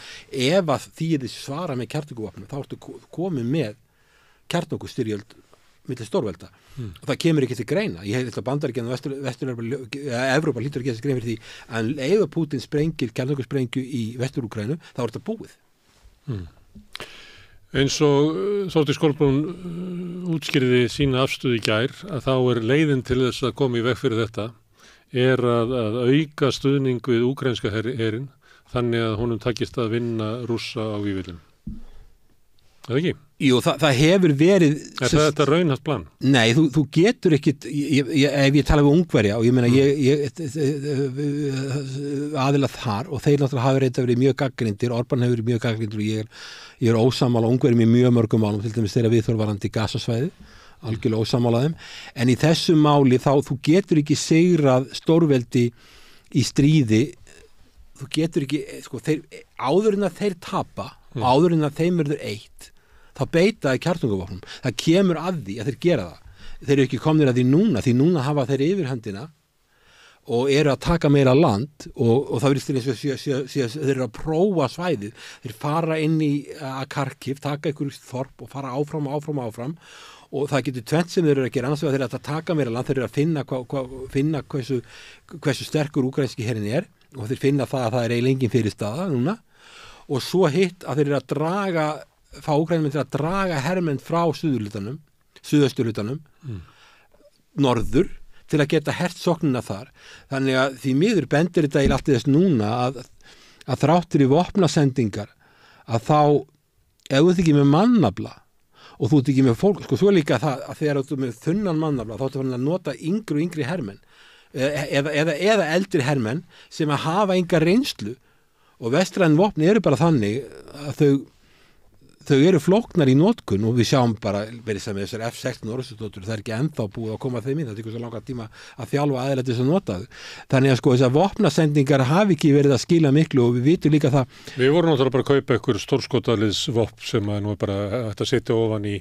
ef að því svara með kjarnorkuvopnum, þá ertu komið með kjarnorkustyrjöld milli stórvelda og það kemur ekki til greina. Ég hef Bandaríkjann og Evrópa hlýtur ekki að greina fyrir því að ef Pútín sprengir kjarnorkusprengju í Vestur-Úkraínu, þá er þetta búið. Eins og Þórdís Kolbrún útskýrði sína afstöðu í gær að þá leiðin til þess að koma í veg fyrir þetta að auka stuðning við úkraínska herinn þannig að honum takist að vinna Rússa á vígvöllum. Er það ekki? Jú, það hefur verið... Er þetta raunhæft plan? Nei, þú getur ekki... Ef ég tala við Ungverja og ég meina aðila þar og þeir náttúrulega hafa reynda verið mjög gagnrýndir, Orbán hefur verið mjög gagnrýndir og ég er ósammála Ungverjum í mjög mörgum málum, til dæmis þeirra viðþorvarandi gasasvæði, algjörlega ósammála þeim, en í þessu máli þá þú getur ekki sigrað stórveldi í stríði, þú getur ekki, sko, áður en að þeir tapa, áður en að þeim verður eitt, þá beita kjarnorkuvopnum. Það kemur að því að þeir gera það. Þeir eru ekki komnir að því núna hafa þeir yfirhöndina og eru að taka meira land og það virðist eins og þeir eru að prófa svæðið. Þeir fara inn í Kharkiv, taka ykkur þorp og fara áfram og það getur tvennt sem þeir eru að gera, annars vegar þeir eru að taka meira land, þeir eru að finna hversu sterkur úkraínski herinn og þeir finna það að það eiginlega engin fyrirstaða núna og svo hitt að þeir eru að fá Úkraínum til að draga hermenn frá suðausturhlutanum norður til að geta hert sóknina þar. Þannig að því miður bendir þetta í allt þess núna að þráttur í vopnasendingar að þá, ef þú ert ekki með mannafla og þú ert ekki með fólk, sko svo líka það að þegar þú ert með þunnan mannafla þá ertu að nota yngri hermenn eða eldri hermenn sem að hafa enga reynslu og vestræn vopni eru bara þannig að þau eru flóknar í notkun og við sjáum bara verið sem þessar F-16 orðstöður, það ekki ennþá búið að koma þeim inn, það tekur svo langa tíma að þjálfa aðeins þess að nota þau. Þannig að sko þessar vopnasendingar hafi ekki verið að skila miklu og við vitum líka það. Við vorum náttúrulega bara að kaupa einhver stórskotaliðsvopn sem að nú bara hægt að setja ofan í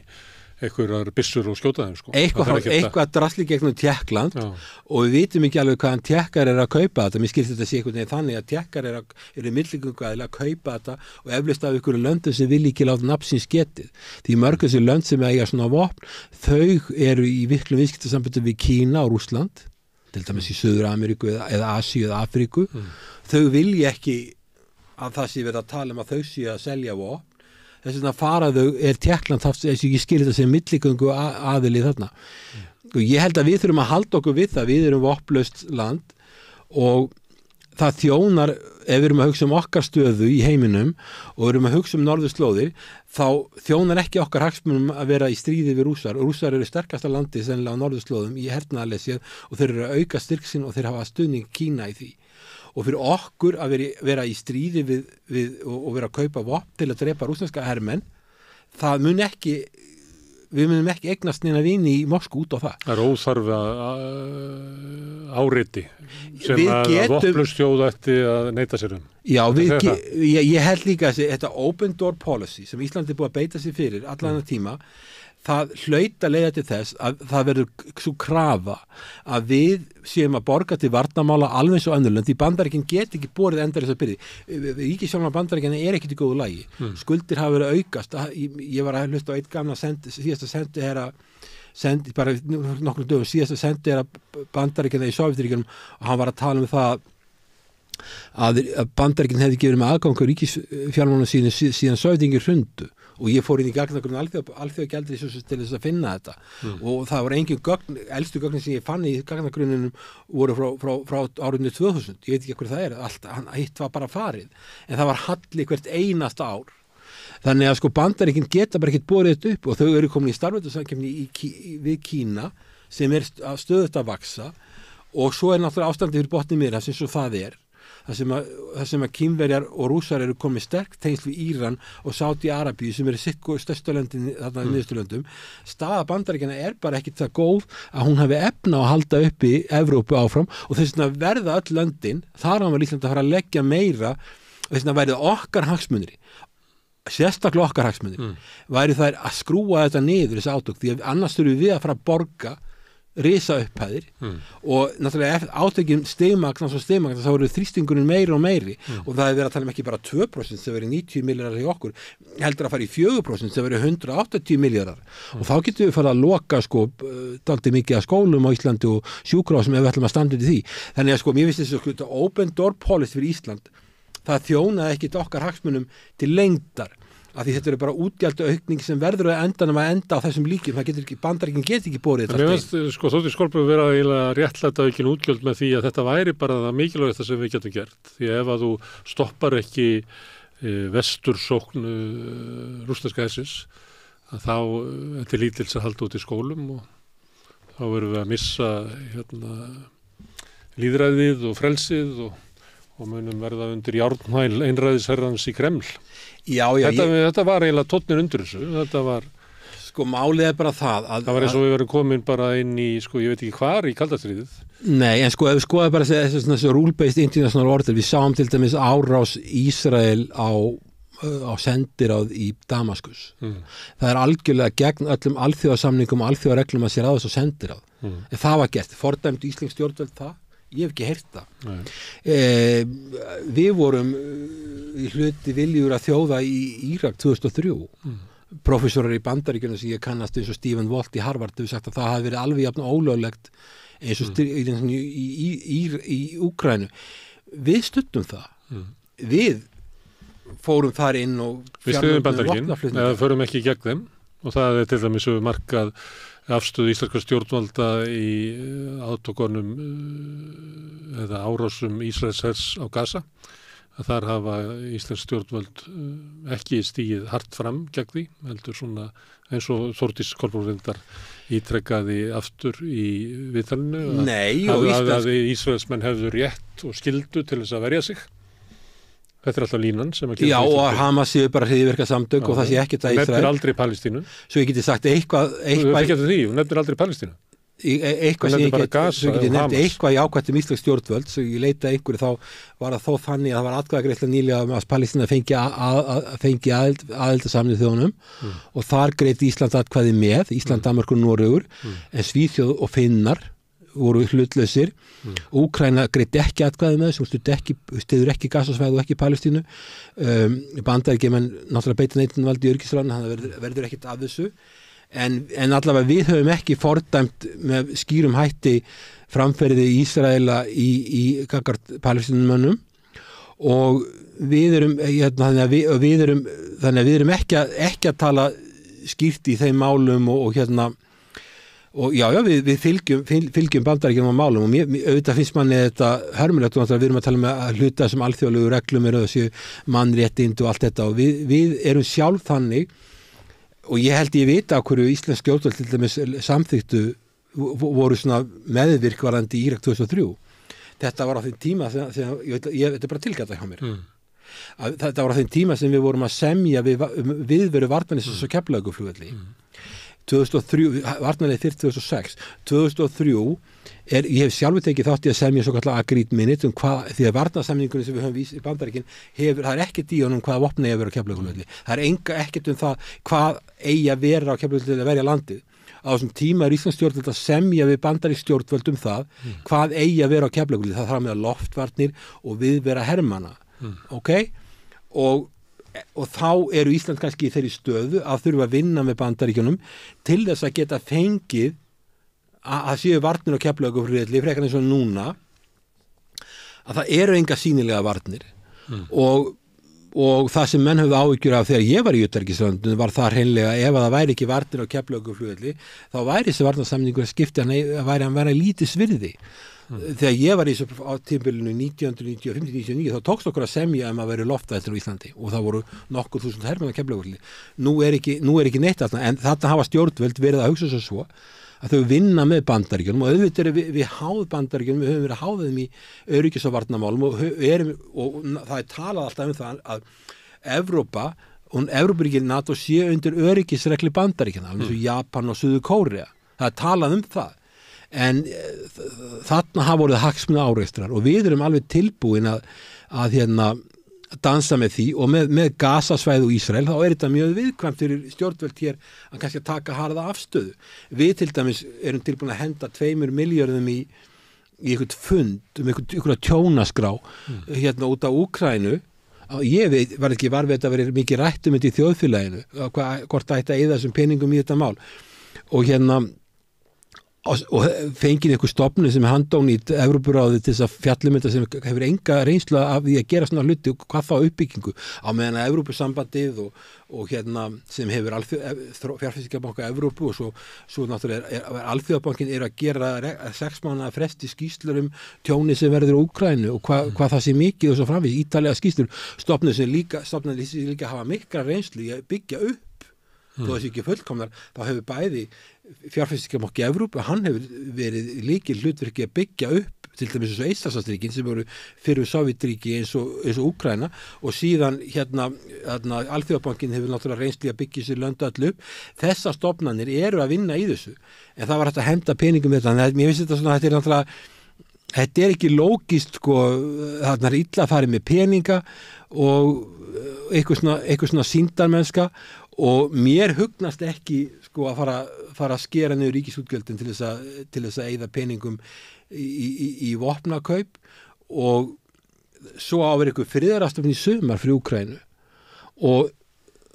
einhverjar byssur og skjóta þeim sko. Eitthvað drasli gegnum Tékkland og við vitum ekki alveg hvaðan Tékkar að kaupa þetta. Mér skilst þetta sé einhvern veginn þannig að Tékkar eru milligöngu að kaupa þetta og eflaust af einhverju löndum sem vil ekki láta nafnsins getið. Því mörg þessi lönd sem eiga svona vopn, þau eru í viklum viðskiptasamböndum við Kína og Rússland, til dæmis í Suður-Ameríku eða Asíu eða Afríku. Þau vilja ekki að það sé verið að tala um að þau sé að selja vopn. Þess vegna faraðu Tékkland haft, þess að ég skil þetta sem milligöngu aðili þarna. Og ég held að við þurfum að halda okkur við það, við erum vopnlaust land og það þjónar, ef við erum að hugsa um okkar stöðu í heiminum og erum að hugsa um norðurslóðir, þá þjónar ekki okkar hagsmunum að vera í stríði við Rússar. Rússar eru sterkasta landi sennilega á norðurslóðum í hernaðarlesið og þeir eru að auka styrk sinn og þeir hafa stuðning Kína í því. Og fyrir okkur að vera í stríði við og vera að kaupa vopn til að drepa rússneska hermenn, það mun ekki við munum ekki eignast neina vini í Moskvu út á það. Það er óþarfa áriti sem að vopnustjóð ætti að neita sér Já, ég held líka að þetta open door policy sem Íslandi búið að beita sér fyrir allan tíma, það hlaut að leiða til þess að það verður svo krafa að við séum að borga til varnarmála alveg eins og önnurlönd, því Bandaríkin get ekki borið endar þess að byrði. Ríkisfjármál Bandaríkjanna er ekkert í góðu lagi. Skuldir hafa verið að aukast. Ég var að hlusta á eitt gamla síðasta bara nokkrum dögum síðasta sendiherra Bandaríkjanna í Sovétríkjunum og hann var að tala um það að Bandaríkin hefði gefið með aðgang á ríkisfjármálunum síðan Sovétríkjunir hrundu. Og ég fór inn í gagnagrunn alþjóðagjaldeyrissjóðsins til þess að finna þetta og það var engin gögn, elstu gögnin sem ég fann í gagnagrunninum voru frá árinu 2000, ég veit ekki hvað það er, hitt var bara farið, en það var halli hvert einasta ár. Þannig að sko Bandaríkin geta bara ekkert borið þetta upp og þau eru komin í starfrættarsamkeppni við Kína sem er stöðugt að vaksa og svo er náttúrulega ástandið fyrir botni Miðjarðarhafs eins og það er. Það sem að Kínverjar og Rússar eru komið sterk tengsl við Íran og Sádi-Arabíu sem eru sitt stærstu löndin þarna í Miðausturlöndum. Staða Bandaríkjanna er bara ekki það góð að hún hafi efna að halda uppi Evrópu áfram og þess vegna verða öll löndin, þar var Ísland að fara að leggja meira og þess vegna verið okkar hagsmunir, sérstaklega okkar hagsmunir, væri þær að skrúa þetta niður þessi átök því að annars þurfum við að fara að borga risa upphæðir og náttúrulega átökjum stigmagnast þá eru þrýstingurinn meiri og meiri og það er verið að tala um ekki bara 2% sem verið 90 milljarðar í okkur, heldur að fara í 4% sem verið 180 milljarðar og þá getum við farið að loka sko dálítið mikið að skólum á Íslandi og sjúkrahúsum ef við ætlum að standa undir því. Þannig að sko mér finnst þessu sko open door policy fyrir Ísland, það þjónaði ekki okkar hagsmunum til lengdar. Af því þetta eru bara útgjaldaaukning sem verður að enda á þessum líkjum, Bandaríkin get ekki borið þetta. Mér finnst sko Þórdís Kolbrún vera eiginlega réttlæta aukin útgjöld með því að þetta væri bara það mikilvægasta sem við getum gert. Því ef að þú stoppar ekki vestursókn rússneska hersins, þá er til lítils að halda út í skólum og þá erum við að missa lýðræðið og frelsið og munum verða undir járnhæl einræðisherrans í Kreml. Þetta var eiginlega tónninn undir þessu. Þetta var sko málið er bara það var eins og við verum komin bara inn í sko ég veit ekki hvar í kaldastríðið. Nei, en sko ef við skoðum bara þessu rule-based international order, við sáum til dæmis árás Ísrael á sendiráð í Damaskus. Það er algjörlega gegn öllum alþjóðasamningum og alþjóðareglum að sér á þessu sendiráð. Það var gert, fordæmdu íslensk stjórnvöld það. Ég hef ekki heyrt það. Við vorum í hluti viljur að þjóða í Írak 2003. Professorar í Bandaríkjunum sem ég kannast eins og Stephen Walt í Harvard hefur sagt að það hafi verið alveg jafn ólöglegt eins og í Úkraínu. Við studdum það. Við fórum þar inn og við studdum Bandaríkin eða förum ekki gegn þeim og það er til dæmis markað afstöðu íslenska stjórnvalda í átökunum eða árásum Ísraelshers á Gaza að þar hafa íslensk stjórnvöld ekki stigið hart fram gegn því, heldur svona eins og Þórdís Kolbrún reyndar ítrekkaði aftur í viðtalinu að Ísraelsmenn hefðu rétt og skyldu til þess að verja sig. Þetta er alltaf línan sem að Já, og Hamas séu bara hryðjuverka samtök og það sé ekkert að Ísrael. Nefnir aldrei Palestínu. Svo ég geti sagt eitthvað hún nefnir aldrei Palestínu. Eitthvað sem ég geti nefnt eitthvað í ákvættum íslensk stjórnvöld, svo ég leita einhverju þá var það þó þannig að það var atkvæðagreiðsla nýlega að Palestína fengi aðild að Sameinuðu þjóðunum og þar greiddi Ísland atkvæði með, Ísland, Danmörk og Noregur, en Svíþjóð og Finnar voru hlutlausir. Úkraína greiddi ekki atkvæði með þessum, styður ekki Gazasvæði og ekki Palestínu. Bandaríkjamenn náttúrulega beita neitunarvaldi í öryggisráðinu, þannig verður ekkert af þessu. En allavega við höfum ekki fordæmt með skýrum hætti framferði Ísraela í gagnvart Palestínumönnum og við erum ekki að tala skýrt í þeim málum og og við fylgjum Bandaríkjunum á málum og auðvitað finnst manni þetta hörmulegt og við erum að tala með að hluta sem alþjóðlegu reglum eru þessi mannréttind og allt þetta og við erum sjálf þannig og ég vita á hverju íslensk stjórnvöld til dæmis samþyktu voru svona meðvirkvarandi í Írak 2003. Þetta var á þeim tíma þegar þetta er bara tilgæta hjá mér. Þetta var á þeim tíma sem við vorum að semja viðveru varnarliðsins og Keflavíkurflugvelli. 2003, varnarlega fyrir 2006, 2003 ég hef sjálfur tekið þátt í að semja svo kallar agreed minute því að varnarsamningunum sem við höfum víst í Bandaríkin það ekkert í honum hvaða vopn eigi að vera á Keflavíkurflugvelli. Það ekkert það hvað eigi að vera á Keflavíkurflugvelli að verja landið. Á þessum tíma Íslands stjórnvöld að semja við bandarísk stjórnvöld það hvað eigi að vera á Keflavíkurflugvelli. Það þarf með að loftvarnir og viðvera hermanna. Ok? Og þá eru Ísland kannski í þeirri stöðu að þurfa að vinna með Bandaríkjunum til þess að geta fengið að séu varnir á Keflavíkurflugvelli frekar eins og núna að það eru enga sýnilega varnir og það sem menn höfðu áhyggjur af þegar ég var í utanríkisráðuneytinu var það hreinlega ef að það væri ekki varnir á Keflavíkurflugvelli þá væri þessi varnarsamningur að skipta hann væri lítið svirði. Þegar ég var í þessu á tímabilinu 1995-1999 þá tókst okkur að semja að væri loftvæðstur á Íslandi og það voru nokkur þúsund hermenn á Keflavíkurflugvelli. Nú er ekki neitt alltaf en þarna hafa stjórnvöld verið að hugsa svo að þau vinna með Bandaríkjunum og auðvitað við háð Bandaríkjunum, við höfum verið að háða þeim í öryggis- og varnarmálum og það talað alltaf það að Evrópa og Evrópuríkin NATO sé undir öryggisregli Bandaríkjana, alveg eins og Japan og Suður Kórea. Það talað það. En þarna hafa voruð hagsmuna áreikstrar og við erum alveg tilbúin að dansa með því og með Gazasvæði og Ísrael þá þetta mjög viðkvæmt fyrir stjórnvöld hér að kannski taka harða afstöðu. Við til dæmis erum tilbúin að henda 2 milljörðum í eitthvað fund einhverja tjónaskrá út á Úkraínu. Ég var ekki varfið að vera mikið rætt þetta í þjóðfélaginu hvort ætti að eyða þessum peningum í þetta mál og og fengið einhver stofnun sem handónýtt Evrópuráði til þess að fjallum þetta sem hefur enga reynslu af því að gera svona hluti og hvað þá uppbyggingu á meðan að Evrópusambandið og sem hefur fjárfestingarbanka Evrópu og svo náttúrulega Alþjóðabankin að gera 6 mánaða fresti skýrslur tjóni sem verður á Úkraínu og hvað það sé mikið og svo framvegis ítarlega skýrslur stofnun sem líka hafa mikla reynslu í að byggja upp þó þessi ekki fullkomnar þá hefur bæði fjárfestingarbanki Evrópu, hann hefur verið líkil hlutverki að byggja upp til dæmis eins og Eystrasaltsríkin sem voru fyrir Sovjetríki eins og Úkraína og síðan Alþjóðabankin hefur náttúrulega reynsli að byggja sér lönd öll upp. Þessar stofnanir eru að vinna í þessu en það var hægt að henda peningum þetta en mér finnst þetta svona þetta náttúrulega þetta ekki lógist þarna illa að fara með peninga og eitthvað svona sýndarmennska og mér hugnast ekki að fara að skera niður ríkisútgjöldin til þess að eyða peningum í vopnakaup og svo á að vera eitthvað friðarastofn í sumar fyrir Úkraínu og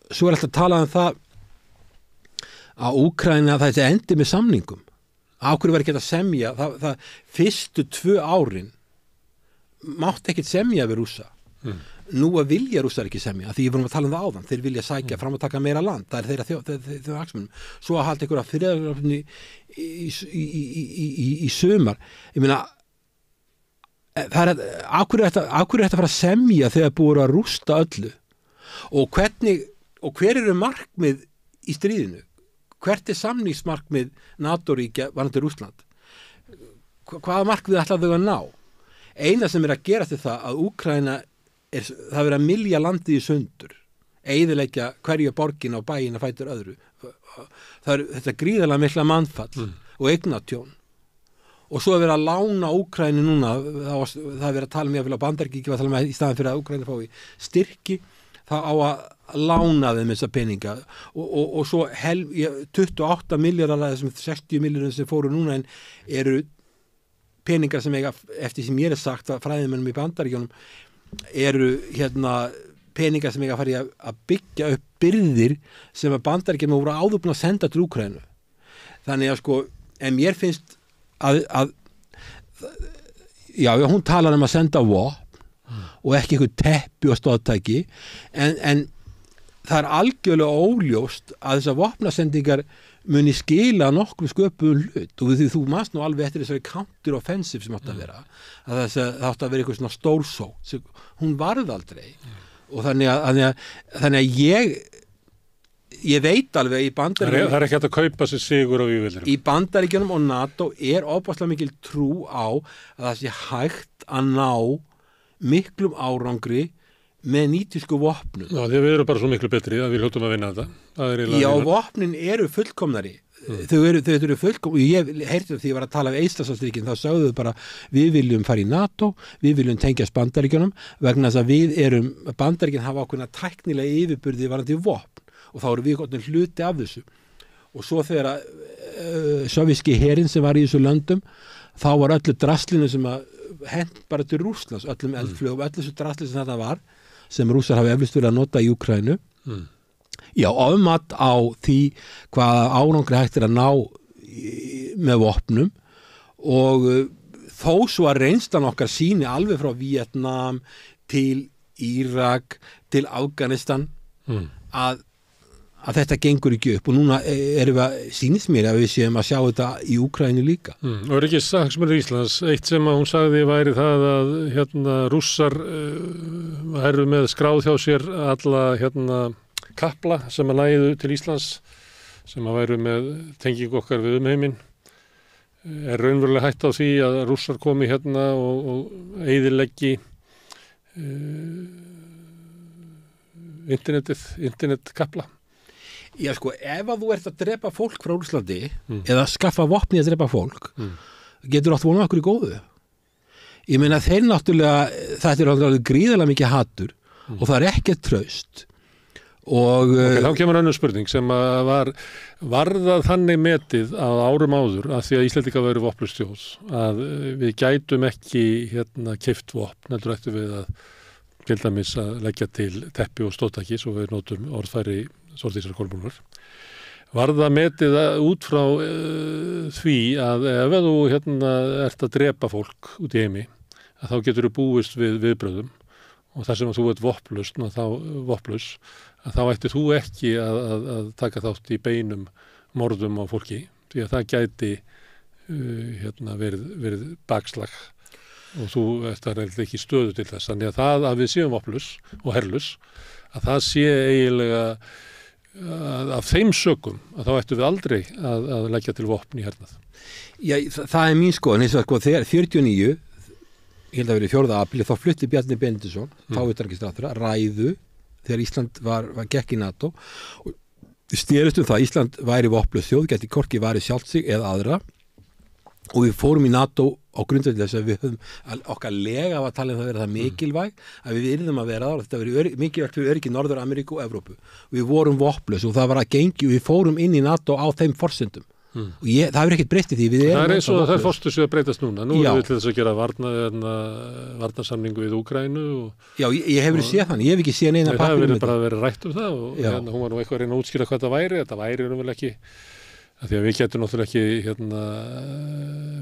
svo alltaf talað það að Úkraína það endi með samningum á hverju var ekki að semja það fyrstu 2 árin mátt ekkert semja við Rússa nú að vilja Rússar ekki semja því ég vorum að tala það áðan, þeir vilja sækja fram og taka meira land, það þeirra hagsmunum svo að halda einhverja friðarastofni í sumar ég meina á hverju er þetta að fara að semja þegar búið að rústa öllu og hver eru markmið í stríðinu hvert er samningsmarkmið NATO-ríkja varðandi Rússland hvaða markmið ætla þau að ná eina sem að gera til það að Úkraína það verið að mylja landið í sundur eyðileggja hverja borgin á bæin að fætur öðru þetta gríðarlega mikla mannfall og eignatjón og svo verið að lána Úkraínu núna það verið að tala um ég vil á Bandaríkjunum að tala um í staðan fyrir að Úkraína fái styrki það á að lána þeim þessa peninga og svo 28 milljarðar af þessum 60 milljarðar sem fóru núna en eru peningar sem eftir sem ég sagt að fræðimennum í Bandaríkjunum eru peningar sem að fara að byggja upp byrðir sem að Bandaríkjunum voru áður búin að senda til Úkraínu þannig að en mér finnst að hún talar um að senda vopn og ekki eitthvað teppi og stóðtæki en það er algjörlega óljóst að þessar vopnasendingar muni skila nokkru sköpuðum hlut og þú manst nú alveg eftir þessari counter offensive sem átt að vera að það átt að vera eitthvað svona stórsó hún varð aldrei og þannig að ég veit alveg í Bandaríkjunum það er ekki hægt að kaupa sér sigur á vígvellinum í Bandaríkjunum og NATO er ofboðslega mikil trú á að það sé hægt að ná miklum árangri með nýtísku vopnum. Já, því við erum bara svo miklu betri að við hljóttum að vinna þetta. Já, vopnin eru fullkomnari. þau eru fullkom, ég heyrti því ég var að tala við Eystrasaltsríkin, þá sögðu þau bara við viljum fara í NATO, við viljum tengjast Bandaríkjunum vegna þess að Bandaríkin hafa ákveðna tæknilega yfirburði varandi vopn og þá eru við gott hluti af þessu og svo þegar sovjíski herinn sem var í þessu löndum þá var öllu draslinu sem að hent bara til Rússlands, öllum eldflugum, öllu þessu drasli sem þetta var, sem Rússar hafa eflust verið að nota í Úkraínu. Já, ofmat á því hvaða árangri hægt að ná með vopnum og þó svo að reynslan okkar sýni alveg frá Víetnam til Írak, til Afganistan að þetta gengur ekki upp og núna erum við sýnist mér að við séum að sjá þetta í Úkraínu líka. Og er ekki saksmörður Íslands, eitt sem að hún sagði væri það að Rússar væru með skráð hjá sér alla kapla sem að næðu til Íslands sem að væru með tengingu okkar við heiminn. Er raunverulega hætt á því að Rússar komi og eyðileggi internetkapla? Já sko, ef að þú ert að drepa fólk frá Rússlandi eða skaffa vopni að drepa fólk getur átt vonað okkur í góðu. Ég meina þeir náttúrulega, þetta er náttúrulega gríðarlega mikið hatur og það er ekkert traust og þá kemur önnur spurning sem var það þannig metið að árum áður að því að Íslendingar væru vopnlaus þjóð að við gætum ekki keypt vopn, heldur ættum við að til dæmis að leggja til teppi og stóttæki svo við notum orðfæri Þórdísar Kolbrúnar. Var það metið út frá því að ef þú ert að drepa fólk út í heimi að þá getur þú búist við viðbröðum og þar sem þú ert vopnlaus að þá ættir þú ekki að taka þátt í beinum morðum á fólki því að það gæti verið bakslag og þú ert ekki stöðu til þess. Þannig að það að við séum vopnlaus og herlaus að það sé eiginlega af þeim sökum að þá ættum við aldrei að leggja til vopn í hernað. Já, það er mín skoðun, eins og þegar 49, ég held að verið 4. apríl, þá flutti Bjarni Benediktsson, þá utanríkisráðherra, ræðu þegar Ísland var gekk í NATO og snerist það Ísland væri vopnlaus þjóð, geti hvorki varið sjálft sig eða aðra og við fórum í NATO á grundvelli þess að við höfum okkar lega að tala um það verið það mikilvæg að við yrðum að vera það og þetta verið mikilvægt fyrir öryggi Norður Ameríku og Evrópu og við vorum vopnlaus og það var að gengi og við fórum inn í NATO á þeim forsendum og það hefur ekkert breytt í því við erum það er eins og það er forstus við að breytast núna nú erum við til þess að gera varnarsamningu við Úkraínu Já, ég hefur séð þannig, ég hef ekki séð neina það hefur bara verið rætt um það og hún var nú eitthvað að reyna að útskýra hvað þetta væri vel ekki að því að við getum náttúrulega ekki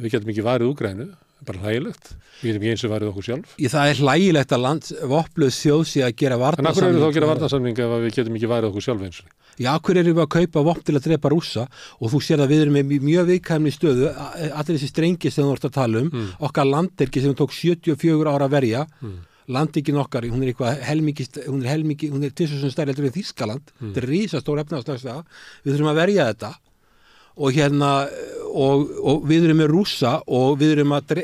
við getum ekki varið Úkraínu bara hlægilegt, við getum ekki eins og varið okkur sjálf Það er hlægilegt að vopnlaus þjóð sé að gera varnarsamning En af hverju erum við þá að gera varnarsamning ef við getum ekki varið okkur sjálf eins Já, af hverju erum við að kaupa vopn til að drepa Rússa og þú sér að við erum með mjög viðkvæmni stöðu allir þessi strengir sem þú ert að tala okkar landhelgi sem tók 74 ára að verja landhelgin okkar, hún er 1000 stærri heldur en Þýskaland þetta er risastór efnahagslega við þurfum að verja þetta og og við erum með Rússa og við erum að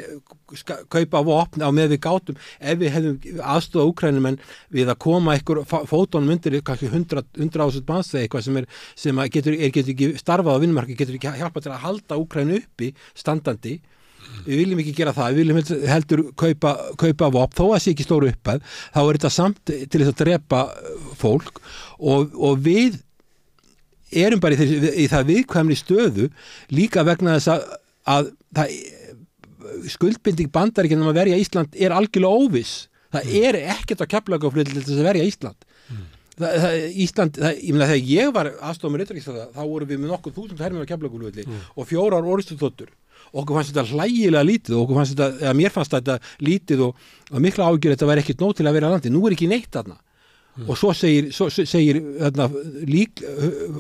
kaupa vopn á með við gátum ef við hefðum aðstoða Úkraínumenn við að koma ykkur fótónum undir kannski 100.000 manns eða eitthvað sem getur ekki starfað á vinnumarki, getur ekki hjálpað til að halda Úkraínu uppi standandi við viljum ekki gera það, við viljum heldur kaupa vopn, þó að sé ekki stóru uppæð þá er þetta samt til þess að drepa fólk og við erum bara í það viðkvæmni stöðu líka vegna þess að skuldbinding Bandaríkjanna að verja Ísland er algjörlega óviss. Það er ekkert á Keflavíkurflugvelli til þess að verja Ísland. Ég meina þegar ég var aðstofamur utanríkisráðherra þá vorum við með nokkuð 1000 hermenn á Keflavíkurflugvelli og 4 orrustuþotur. Okkur fannst þetta hlægilega lítið og mér fannst þetta lítið og mikla áhyggjur þetta væri ekkert nóg til að vera landi. Nú er ekki neitt þarna. Og svo segir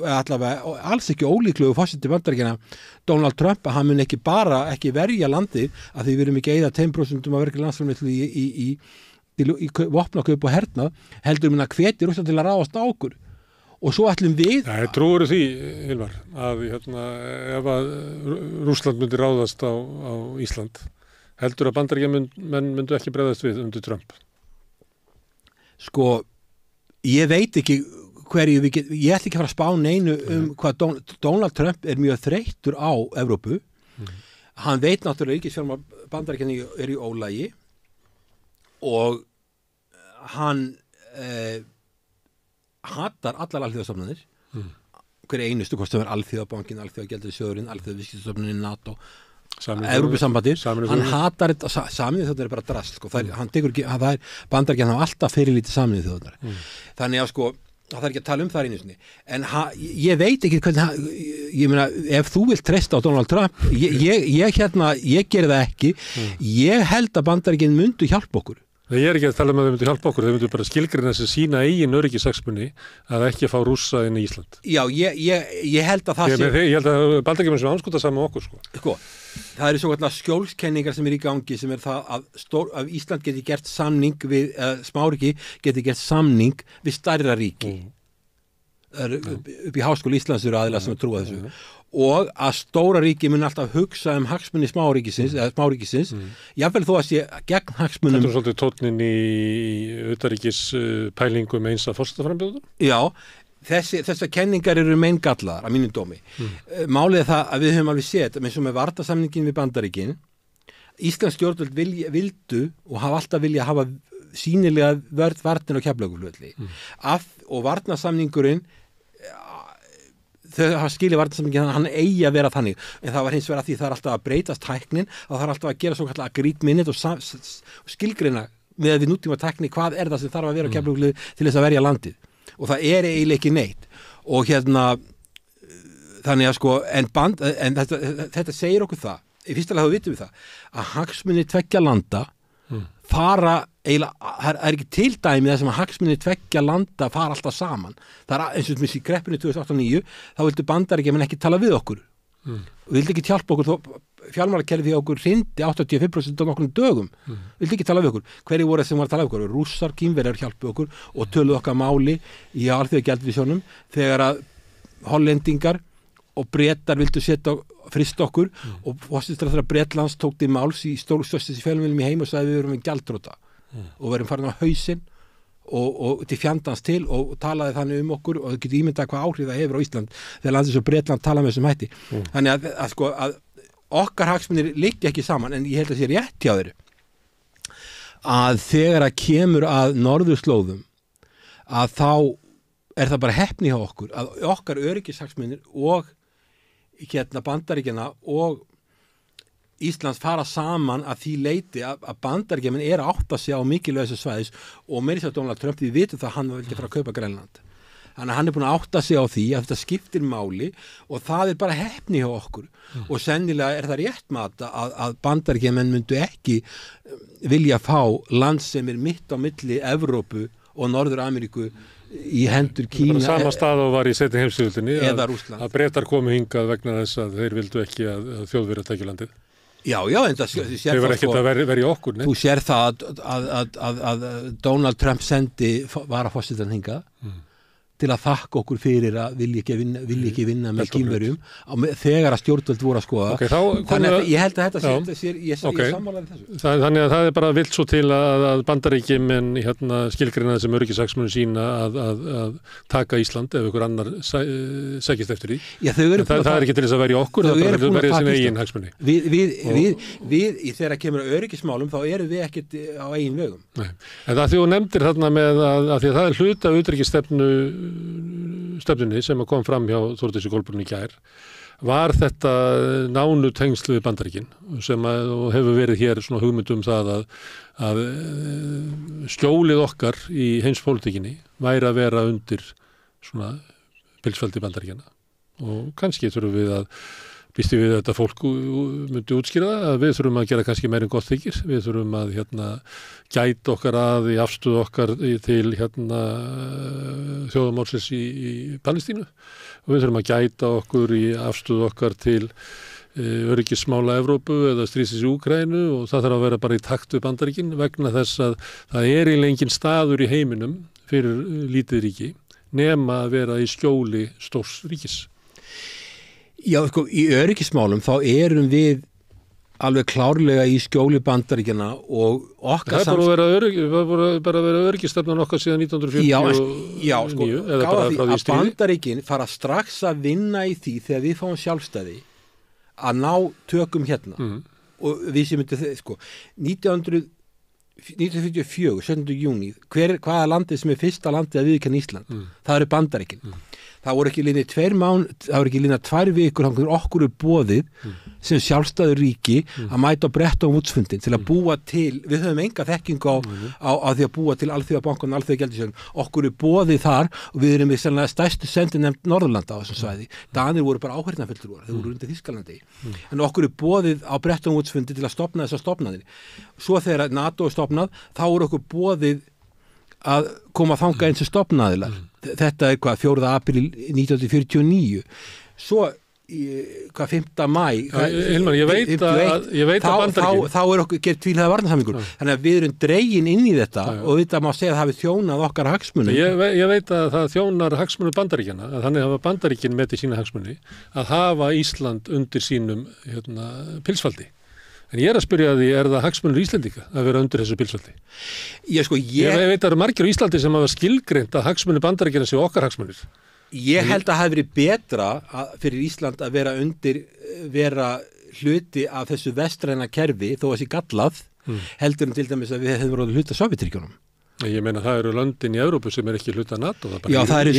allavega alls ekki ólíklegu forseti Bandaríkjanna Donald Trump að hann mun ekki verja landið að því við erum ekki eyða 10% að verka landsframleiðslu í vopnakaup og hernað heldur mun að hvetja Rússland til að ráðast á okkur og svo ætlum við Trúirðu því, Hilmar, að ef að Rússland myndi ráðast á Ísland heldur að Bandaríkjamenn myndu ekki bregðast við undir Trump? Sko ég veit ekki hverju ég ætla ekki að fara að spá neinu hvað Donald Trump er mjög þreyttur á Evrópu. Hann veit náttúrulega ríkisfjármál Bandaríkjanna er í ólagi og hann hatar allar alþjóðastofnanir. Hver einustu hvort sem Alþjóðabankin, Alþjóðagjaldeyrissjóðurinn, Alþjóðaviðskiptastofnunin, NATO, Evrópusambandir, hann hatar þetta, Sameinuðu þjóðirnar bara drasl, sko, hann tekur ekki, það Bandaríkjanna hafa alltaf fyrirlítið Sameinuðu þjóðirnar. Þannig að sko, það er ekki að tala það einu sinni, en ég veit ekki hvernig, ég meina, ef þú vilt treysta á Donald Trump, ég geri það ekki, ég held að Bandaríkin myndu hjálpa okkur. Ég er ekki að tala um að þau myndu hjálpa okkur, þau myndu bara skilgreina þessi sína eigin öryggishagsmuni að ekki fá Rússa inn í Ísland. Já, ég held að það sé... Ég held að Bandaríkjamenn sem anskota saman okkur, sko. Það eru svo kallar skjólskenningar sem í gangi sem það að Ísland geti gert samning við, smáríki geti gert samning við stærra ríki. Upp í Háskóla Íslands eru aðilar sem trúa þessu. Og að stóra ríki mun alltaf hugsa hagsmuni smáríkisins, jafnvel þó að sé gegn hagsmunum. Þetta svolítið tónnin í utanríkispælingum eins að forsetaframbjóðum? Já, þessar kenningar eru meingallaðar að mínum dómi. Málið er það að við höfum alveg séð, eins og með varnarsamningin við Bandaríkin, Íslands stjórnvöld vildu og hafa alltaf vilja hafa sýnilega varnir á Keflavíkurflugvelli. Og varnarsamningurinn þau hafa skilið varnarsamningin hann eigi að vera þannig, en það var hins vegar að því það er alltaf að breytast tæknin og það er alltaf að gera svo kallar agreed minute og skilgreina með við nútíma tækni hvað er það sem þarf að vera á Keflavíkurflugvelli til þess að verja landið og það er eiginlega ekki neitt og þannig að sko en þetta segir okkur það, í fyrsta lega þá vitum við það að hagsmunir tveggja landa fara eiginlega, það er ekki til dæmi þess að hagsmunir tveggja landa fara alltaf saman. Það er eins og í kreppinu 2008-2009, þá vildu Bandaríkjamenn ekki tala við okkur. Vildu ekki hjálpa okkur, þó fjármálakerfið okkur hrindi 85% á nokkrum dögum. Vildu ekki tala við okkur. Hverju voru sem var að tala við okkur? Rússar, Kínverjar hjálpu okkur og töluðu okkar máli í alþjóðagjaldeyrissjóðnum þegar að Hollendingar og Bretar vildu frista okkur og forsætisráðherra Bretlands tók til máls í stórstörstu fjölmiðlum í heim og sagði við erum með gjaldþrota og verðum farin á hausinn og til fjandans til og talaði þannig okkur og þau getur ímyndað hvað áhrif það hefur á Ísland þegar landið svo Bretland tala með þessum hætti. Þannig að okkar hagsmunir liggja ekki saman en ég held að sé rétt hjá þeir að þegar að kemur að norðurslóðum að þá er það bara heppni hjá okkur að okkar öryggishagsmunir og Bandaríkjanna og Íslands fara saman að því leiti að Bandaríkjamenn er að átta sig á mikilvæg þessu svæðis og meiri sér Donald Trump við vitum það að hann vildi fara að kaupa Grænland. Þannig að hann er búin að átta sig á því að þetta skiptir máli og það er bara heppni hjá okkur og sennilega er það rétt mat að Bandaríkjamenn myndu ekki vilja fá land sem er mitt á milli Evrópu og Norður-Ameríku í hendur Kína. Sama stað og var í seinni heimsstyrjöldinni eða Rússland. Að Bretar komu hingað vegna þess að þeir vildu ekki að Þjóðverjar tækju landið. Já, en það sér það ekkert að verja okkur. Þú sér það að Donald Trump sendi varaforsetann hingað til að þakka okkur fyrir að vilja ekki vinna með Kínverjum þegar að stjórnvöld voru að skoða. Þannig að ég held að þetta sé ég sammálaði þessu. Þannig að það er bara vilt svo til að Bandaríkjamenn skilgreina þessum öryggishagsmunum sína að taka Ísland ef ykkur annar sækist eftir því. Það er ekki til þess að verja okkur, það er bara að verja sína eigin hagsmuni. Við þegar kemur að öryggismálum þá erum við ekkert á eigin vegum. En það því þú nefndir þarna með að því að það er hluta af utanríkisstefnunni sem kom fram hjá Þórdísi Kolbrúnu í gær var þetta nánu tengsl við Bandaríkin sem hefur verið hér svona hugmynd það að skjólið okkar í heimspólitíkinni væri að vera undir svona pilsveldi Bandaríkjanna og kannski þurfum við að býst við þetta fólk myndi útskýra það að við þurfum að gera kannski meira en gott þykir, við þurfum að gæta okkar í afstöðu okkar til þjóðamálsins í Palestínu og við þurfum að gæta okkur í afstöðu okkar til öryggismála Evrópu eða stríðsins í Úkraínu og það þarf að vera bara í takt við Bandaríkin vegna þess að það er í engin staður í heiminum fyrir lítið ríki nema að vera í skjóli stórs ríkis. Já, sko, í öryggismálum þá erum við alveg klárlega í skjóli Bandaríkjanna og okkar það er bara verið öryggistefnan okkar síðan 1949 eða bara frá því stríði. Bandaríkin fara strax að vinna í því þegar við fáum sjálfstæði að ná tökum hérna og við sem myndum sko 1944, 17. júní hvaða landið sem fyrsta landið að viðurkenna Ísland það eru Bandaríkin það voru ekki lína 2 vikur okkur boðið sem sjálfstæður ríki að mæta á Bretton Woods-fundin til að búa til, við höfum enga þekkingu á því að búa til Alþjóðabankann og Alþjóðagjaldeyrissjóðinn, okkur boðið þar og við erum við sennilega stærstu sendinefnd Norðurlanda á þessum svæði, Danir voru bara áheyrnarfulltrúar, þeir voru undir Þýskalandi en okkur boðið á Bretton Woods-fundi til að stofna þessar stofnanir, svo þegar NATO er stofnað, þá voru okkur boðið að koma þangað eins og stofnaðilar þetta er 4. apríl 1949 svo 5. maí Hilmar, ég veit að Bandaríkin þá er okkur gert tvíhliða varnarsamningur þannig að við erum dregin inn í þetta og þetta má segja að það hafi þjónað okkar hagsmunum ég veit að það þjónar hagsmunum Bandaríkjana að þannig hafa Bandaríkin metið sína hagsmuni að hafa Ísland undir sínum pilsfaldi en ég að spyrja því, er það hagsmunur Íslendinga að vera undir þessu pilsfaldi? Ég veit að það eru margir á Íslandi sem hafa skilgreint að hagsmunir Bandaríkjanna séu okkar hagsmunir. Ég held að það hafi verið betra fyrir Ísland að vera hluti af þessu vestræna kerfi þó að sé gallað heldur til dæmis að við hefum verið hluti af Sovétríkjunum. Ég meina það eru löndin í Evrópu sem ekki hluta NATO. Það er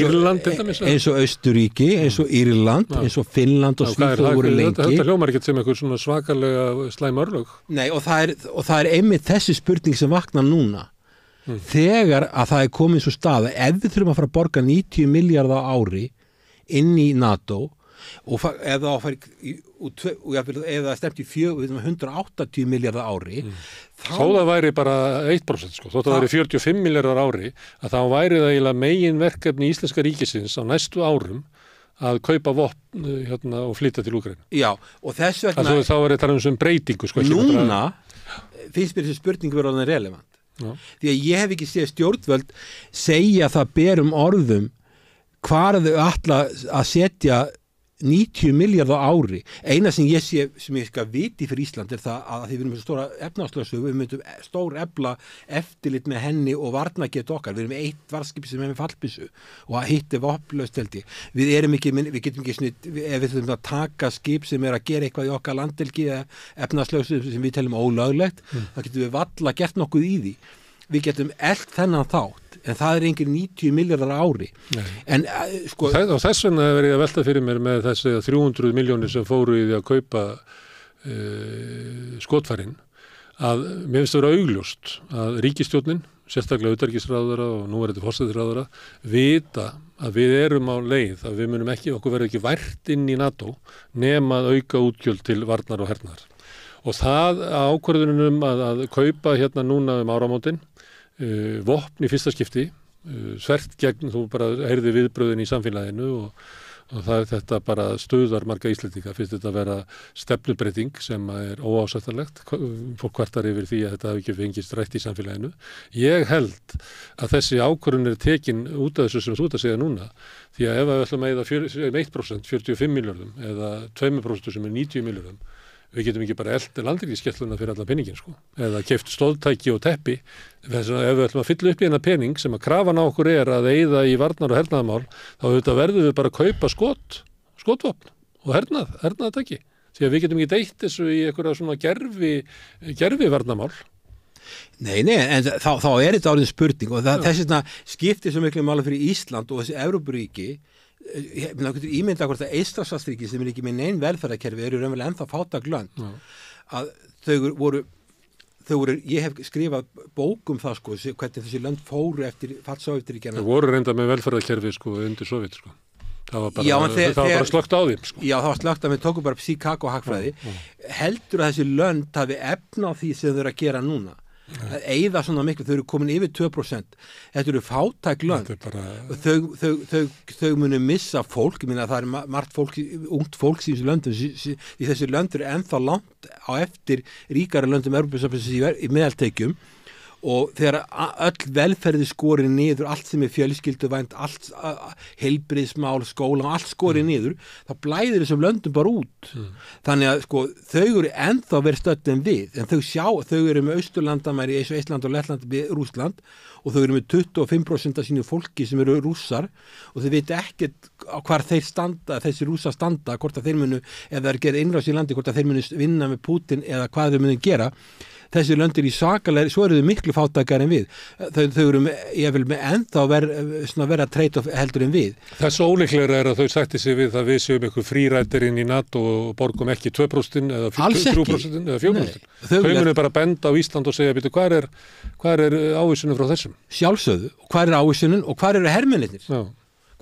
eins og Austurríki, eins og Írland, eins og Finnland og Svíþjóð voru lengi. Þetta hljómar ekki sem einhver svona svakalega slæm örlög. Nei og það er einmitt þessi spurning sem vaknar núna. Þegar að það er komið svo staða, ef við þurfum að fara að borga 90 milljarða á ári inn í NATO og ef það stemt í 180 milljarða ári þó það væri bara 1% sko, þó það væri 45 milljarðar ári að þá væri það eiginlega meginverkefni íslenska ríkisins á næstu árum að kaupa vopn og flytja til Úkraínu. Já, og þess vegna þá er þetta breytingu sko. Núna finnst mér þessi spurning vera orðin relevant. Já. Því að ég hef ekki séð stjórnvöld segja það berum orðum hvar þau ætla að setja 90 milljarða á ári. Eina sem ég sé, sem ég skal viti fyrir Ísland er það að því við erum með stóra efnahagslögsögu, við myndum stór efla eftirlit með henni og varnarget okkar. Við erum með 1 varðskip sem er með fallbyssu og hitt er vopnlaust held ég. Við getum ekki snitt, ef við þurfum að taka skip sem er að gera eitthvað í okkar landhelgi eða efnahagslögsögu sem við teljum ólöglegt, þá getum við valla gert nokkuð í því. Við getum elt þennan þátt, en það er engin 90 milljarðar á ári. En, sko, og þess vegna hefur ég að velta fyrir mér með þessi 300 milljónir sem fóru í því að kaupa skotfærin, að mér finnst það vera augljóst að ríkisstjórnin, sérstaklega utanríkisráðherra og nú er þetta forsætisráðherra, vita að við erum á leið, að við munum okkur verður ekki vært inn í NATO nema að auka útgjöld til varnar og hernaðar. Og það ákvörðunum að kaupa hérna núna áramótin, vopn í fyrsta skipti, svert gegn, þú bara heyrði viðbröðin í samfélaginu og það er þetta bara stöðar marga Íslendinga, finnst þetta að vera stefnubreiting sem er óásættanlegt, fólk kvartar yfir því að þetta hafi ekki fengist rætt í samfélaginu. Ég held að þessi ákvörðun tekin út af þessu sem þú ert að segja núna, því að ef við ætlum að eyða 1%, 45 milljörðum eða 2% sem er 90 milljörðum, við getum ekki bara eld landhelgisgæsluna fyrir alla peningin sko, eða keypt stóðtæki og teppi, þess að ef við ætlum að fylla upp í hennar pening sem að krafan á okkur er að eyða í varnar og hernaðarmál, þá verðum við bara að kaupa skotvopn og hernaðartæki, því að við getum ekki deytt þessu í einhverja svona gerfi varnarmál. Nei, en þá er þetta orðin spurning og þess vegna skiptir svo miklu máli fyrir Ísland og þessi Evrópuríki. Ég ímynda hvort að Eystrasaltsríki sem er ekki með neinn velferðarkerfi eru raunverulega ennþá fátæk lönd að þau voru, ég hef skrifað bók það sko, hvernig þessi lönd fóru eftir fall Sovétríkjanna. Þau voru reynda með velferðarkerfi sko undir Sovét sko. Það var bara slökkt á þeim sko. Já, það var slökkt að við tókum bara Chicago hagfræði. Heldur að þessi lönd hafi efna á því sem þau eru að gera núna? Að eyða svona miklu, þau eru komin yfir 2%. Þetta eru fátæk lönd. Þau munu missa fólk, ég meina það er margt fólk, ungt fólk í þessu löndum, í þessu lönd eru ennþá langt á eftir ríkara löndum Evrópusambandsins í meðaltekjum og þegar öll velferði skorin niður, allt sem fjölskylduvænt, allt heilbrigðismál, skóla og allt skorin niður, þá blæðir þessum löndum bara út. Þannig að sko, þau eru ennþá verið stödd en við, en þau eru með Austurlandamæri eins og Eistland og Lettland við Rússland og þau eru með 25% af sínu fólki sem eru rússar og þau veit ekkert hvar þeir standa, þessi rússar standa, hvort að þeir munu, ef það er gerð innrás í landi, hvort að þeir munu vinna með Putin eða hvað þau munu gera. Þessi löndir í sakalegri, svo eru þau miklu fátækar en við. Þau eru með ennþá verða trade-off heldur en við. Það svo ólíklega að þau sætti sig við að við séum eitthvað frírættir inn í NATO og borgum ekki 2% eða 3% eða 4%. Þau munu bara benda á Ísland og segja, býtu, hvað er ávísunum frá þessum? Sjálfsögðu, hvað er ávísunum og hvað eru hermennirnir?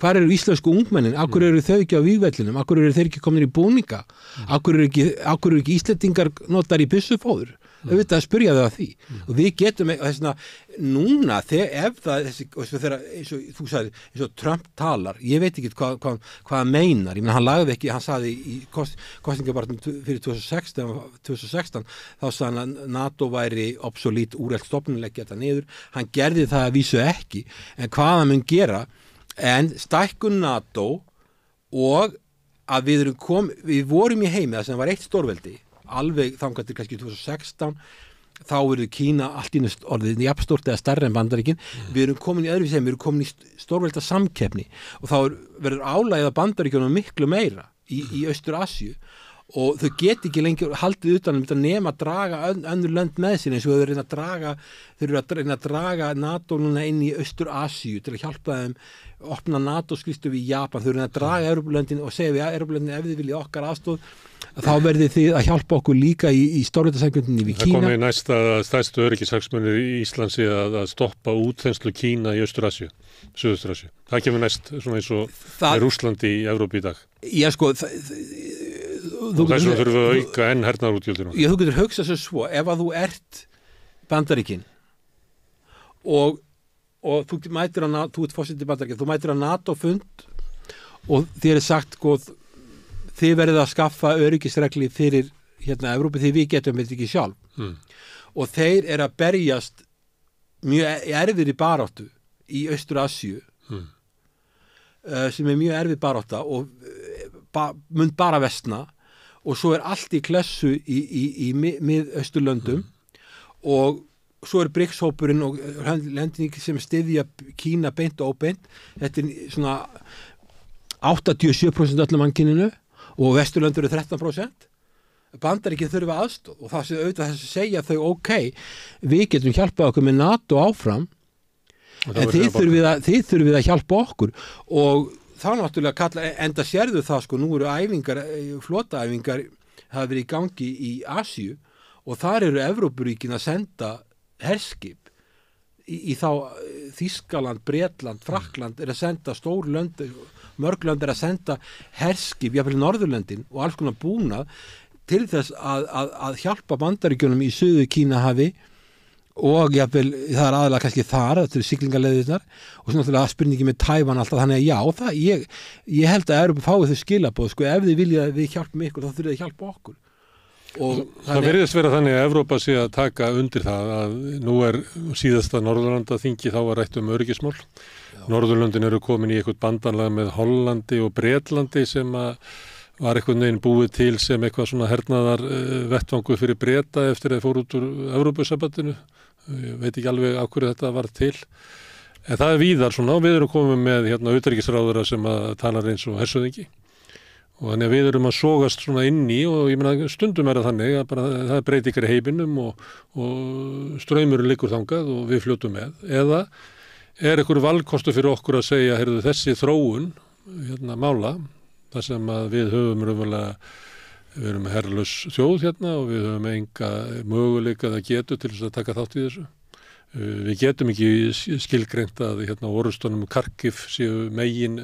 Hvað eru íslensku ungmennin? Akkur eru þau ekki á vígvellinum? Akkur eru þeir ekki komin í búninga? Akkur eru ekki Íslendingar notar í byssufóður? Auðvitað að spyrja þau að því og við getum þessna núna ef það eins og þú sagði, eins og Trump talar, ég veit ekki hvað hann meinar, ég meina hann lagði ekki, hann sagði í kosningabarnum fyrir 2016 þá sagði hann að NATO væri obsolít, úrelt stofnuleggja þetta niður, hann gerði það að vísu ekki, en hvað hann mun gera, en stækkun NATO og að við vorum í heimi þar sem var eitt stórveldi alveg þangað til kannski 2016 þá verður Kína allt í orðið jafnstórt eða stærra en Bandaríkin við erum komin í öðruvísi heim, við erum komin í stórvelda samkeppni og þá verður álagið að Bandaríkjunum miklu meira í Austur-Asíu og þau get ekki lengur haldið utan þetta nema að draga önnur lönd með sér eins og þau eru að reyna að draga NATO núna inn í Austur-Asíu til að hjálpa þeim opna NATO-skrifstofu í Japan, þau eru að draga Evrópulöndin og segja við Evrópulöndin ef þið viljið okkar aðstoð þá verðið þið að hjálpa okkur líka í stórveldasamkeppninni við Kína. Það komið næsta stærstu öryggishagsmunir í Íslandsi að stoppa útþenslu Kína í Austur-Asíu, Suðaustur-Asíu. Það kemur næst svona eins og Rússlandi í Evrópu í dag. Já sko og þess vegna þurfum við að auka enn hernaðarútgjöldina. Já, þú getur hugsað svo ef að þú ert Bandaríkin og þú mætir þú ert forseti Bandaríkin, þú mætir á NATO-fund og þér sagt þið verðið að skaffa öryggisregli fyrir Evrópu því við getum þetta ekki sjálf og þeir eru að berjast mjög erfir í baráttu í Austur-Asíu sem mjög erfið barátta og mun bara versna og svo allt í klessu í mið-Austurlöndum og svo BRICS-hópurinn og löndin sem styðja Kína beint og óbeint þetta svona 87% öllum mannkyninu og Vesturlöndur eru 13%. Bandaríkin þurfa aðstoð og það sem auðvitað þess að segja þau við getum hjálpað okkur með NATO áfram en þið þurfið að hjálpa okkur og þá náttúrulega enda sérðu það nú eru flotaæfingar hafa verið í gangi í Asíu og þar eru Evrópuríkin að senda herskip í þá Þýskaland, Bretland, Frakkland er að senda stór lönd, mörg lönd er að senda herskip, jáfnvel Norðurlöndin og alls konar búnað til þess að hjálpa Bandaríkjunum í Suður Kínahafi og jáfnvel það er aðalega kannski þar, þetta eru siglingarleiðirnar og svo náttúrulega spurningi með Tævan alltaf þannig að já, ég held að Evrópa fái þau skilaboð, ef þið viljið að við hjálpum ykkur þá þurfið að hjálpa okkur. Það verðist vera þannig að Evrópa sé að taka undir það að nú síðasta Norðurlandaþingi þá var rætt öryggismál. Norðurlöndin eru komin í eitthvað bandanlag með Hollandi og Bretlandi sem var eitthvað neginn búið til sem eitthvað svona hernaðar vettvangu fyrir Breta eftir að þeir fóru út úr Evrópusambandinu. Ég veit ekki alveg á hverju þetta var til. En það víðar svona og við erum komið með utanríkisráðherra sem að tala eins og hershöfðingi. Og þannig að við erum að sogast svona inn í og ég meina stundum það þannig að það er breytingar í heiminum og straumurinn liggur þangað og við fljótum með. Eða er einhver valkostu fyrir okkur að segja, heyrðu þessi þróun mála, þar sem að við höfum raunverulega, við erum herlaus þjóð og við höfum enga möguleika að getu til þess að taka þátt í þessu. Við getum ekki skilgreint að orrustunum Kharkiv séu megin